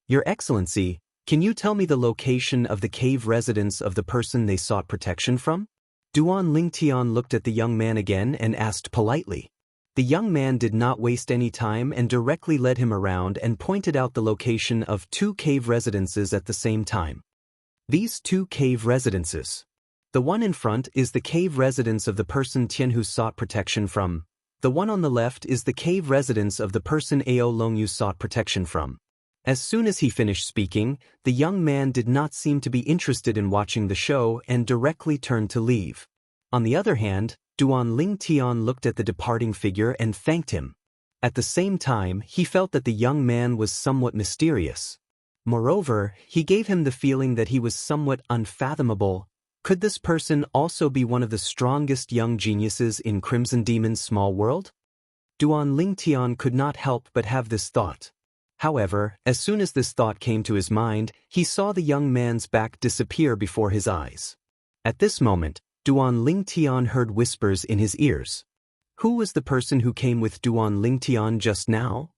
Your Excellency, can you tell me the location of the cave residence of the person they sought protection from? Duan Lingtian looked at the young man again and asked politely. The young man did not waste any time and directly led him around and pointed out the location of two cave residences at the same time. These two cave residences. The one in front is the cave residence of the person Tianhu sought protection from. The one on the left is the cave residence of the person Ao Longyu sought protection from. As soon as he finished speaking, the young man did not seem to be interested in watching the show and directly turned to leave. On the other hand, Duan Lingtian looked at the departing figure and thanked him. At the same time, he felt that the young man was somewhat mysterious. Moreover, he gave him the feeling that he was somewhat unfathomable. Could this person also be one of the strongest young geniuses in Crimson Demon's small world? Duan Lingtian could not help but have this thought. However, as soon as this thought came to his mind, he saw the young man's back disappear before his eyes. At this moment, Duan Lingtian heard whispers in his ears. Who was the person who came with Duan Lingtian just now?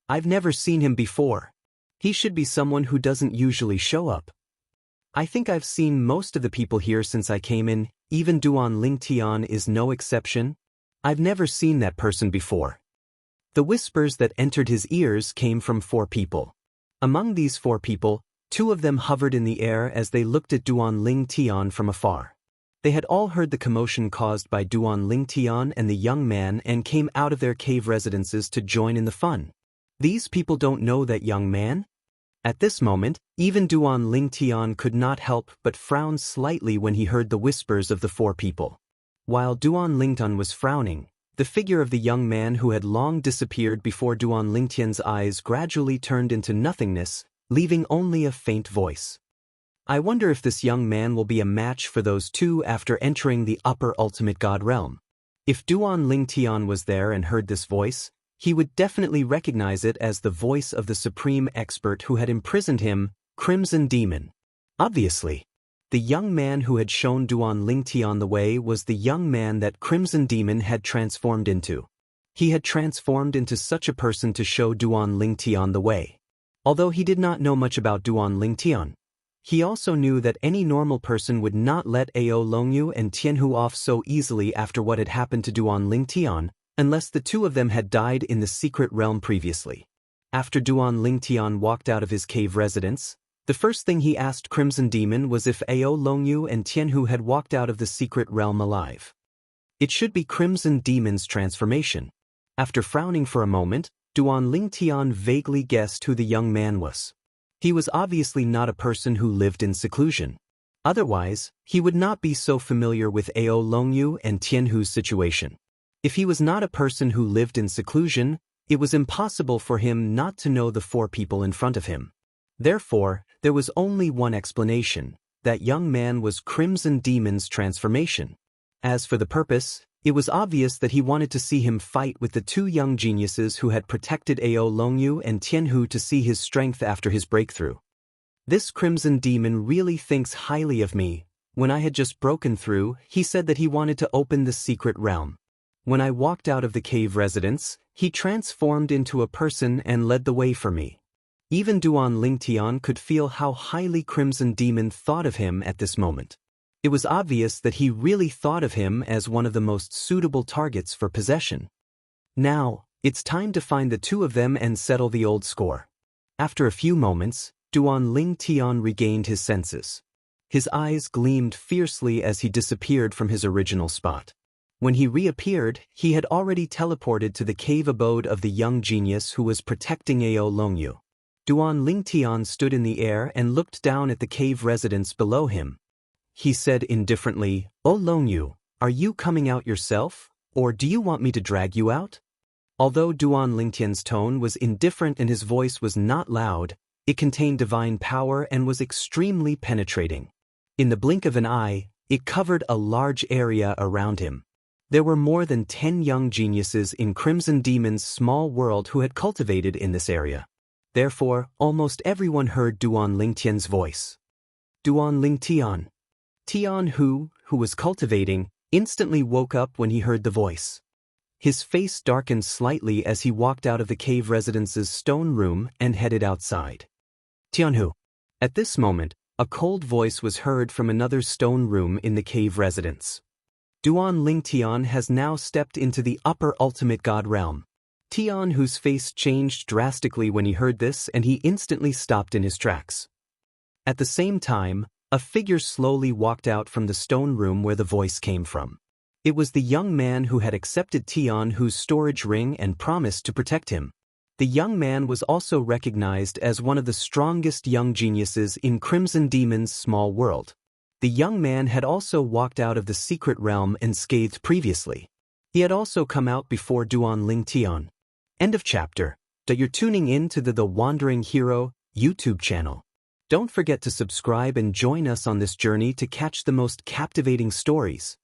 I've never seen him before. He should be someone who doesn't usually show up. I think I've seen most of the people here since I came in, even Duan Lingtian is no exception. I've never seen that person before. The whispers that entered his ears came from 4 people. Among these 4 people, 2 of them hovered in the air as they looked at Duan Lingtian from afar. They had all heard the commotion caused by Duan Lingtian and the young man and came out of their cave residences to join in the fun. These people don't know that young man? At this moment, even Duan Lingtian could not help but frown slightly when he heard the whispers of the 4 people. While Duan Lingtian was frowning, the figure of the young man who had long disappeared before Duan Lingtian's eyes gradually turned into nothingness, leaving only a faint voice. I wonder if this young man will be a match for those 2 after entering the upper ultimate god realm. If Duan Lingtian was there and heard this voice, he would definitely recognize it as the voice of the supreme expert who had imprisoned him, Crimson Demon. Obviously, the young man who had shown Duan Lingtian the way was the young man that Crimson Demon had transformed into. He had transformed into such a person to show Duan Lingtian the way. Although he did not know much about Duan Lingtian, he also knew that any normal person would not let Ao Longyu and Tianhu off so easily after what had happened to Duan Lingtian, unless the 2 of them had died in the secret realm previously. After Duan Lingtian walked out of his cave residence, the first thing he asked Crimson Demon was if Ao Longyu and Tianhu had walked out of the secret realm alive. It should be Crimson Demon's transformation. After frowning for a moment, Duan Lingtian vaguely guessed who the young man was. He was obviously not a person who lived in seclusion. Otherwise, he would not be so familiar with Ao Longyu and Tianhu's situation. If he was not a person who lived in seclusion, it was impossible for him not to know the 4 people in front of him. Therefore, there was only one explanation: that young man was Crimson Demon's transformation. As for the purpose, it was obvious that he wanted to see him fight with the 2 young geniuses who had protected Ao Longyu and Tianhu to see his strength after his breakthrough. This Crimson Demon really thinks highly of me. When I had just broken through, he said that he wanted to open the secret realm. When I walked out of the cave residence, he transformed into a person and led the way for me. Even Duan Lingtian could feel how highly Crimson Demon thought of him at this moment. It was obvious that he really thought of him as one of the most suitable targets for possession. Now, it's time to find the 2 of them and settle the old score. After a few moments, Duan Lingtian regained his senses. His eyes gleamed fiercely as he disappeared from his original spot. When he reappeared, he had already teleported to the cave abode of the young genius who was protecting Ao Longyu. Duan Lingtian stood in the air and looked down at the cave residence below him. He said indifferently, "Oh Longyu, are you coming out yourself, or do you want me to drag you out?" Although Duan Lingtian's tone was indifferent and his voice was not loud, it contained divine power and was extremely penetrating. In the blink of an eye, it covered a large area around him. There were more than 10 young geniuses in Crimson Demon's small world who had cultivated in this area. Therefore, almost everyone heard Duan Lingtian's voice. Duan Lingtian. Tian who was cultivating, instantly woke up when he heard the voice. His face darkened slightly as he walked out of the cave residence's stone room and headed outside. Tianhu. At this moment, a cold voice was heard from another stone room in the cave residence. Duan Lingtian has now stepped into the upper ultimate god realm. Tian whose face changed drastically when he heard this and he instantly stopped in his tracks. At the same time, a figure slowly walked out from the stone room where the voice came from. It was the young man who had accepted Tian whose storage ring and promised to protect him. The young man was also recognized as one of the strongest young geniuses in Crimson Demon's small world. The young man had also walked out of the secret realm unscathed previously. He had also come out before Duan Lingtian. End of chapter. You're tuning in to the Wandering Hero YouTube channel. Don't forget to subscribe and join us on this journey to catch the most captivating stories.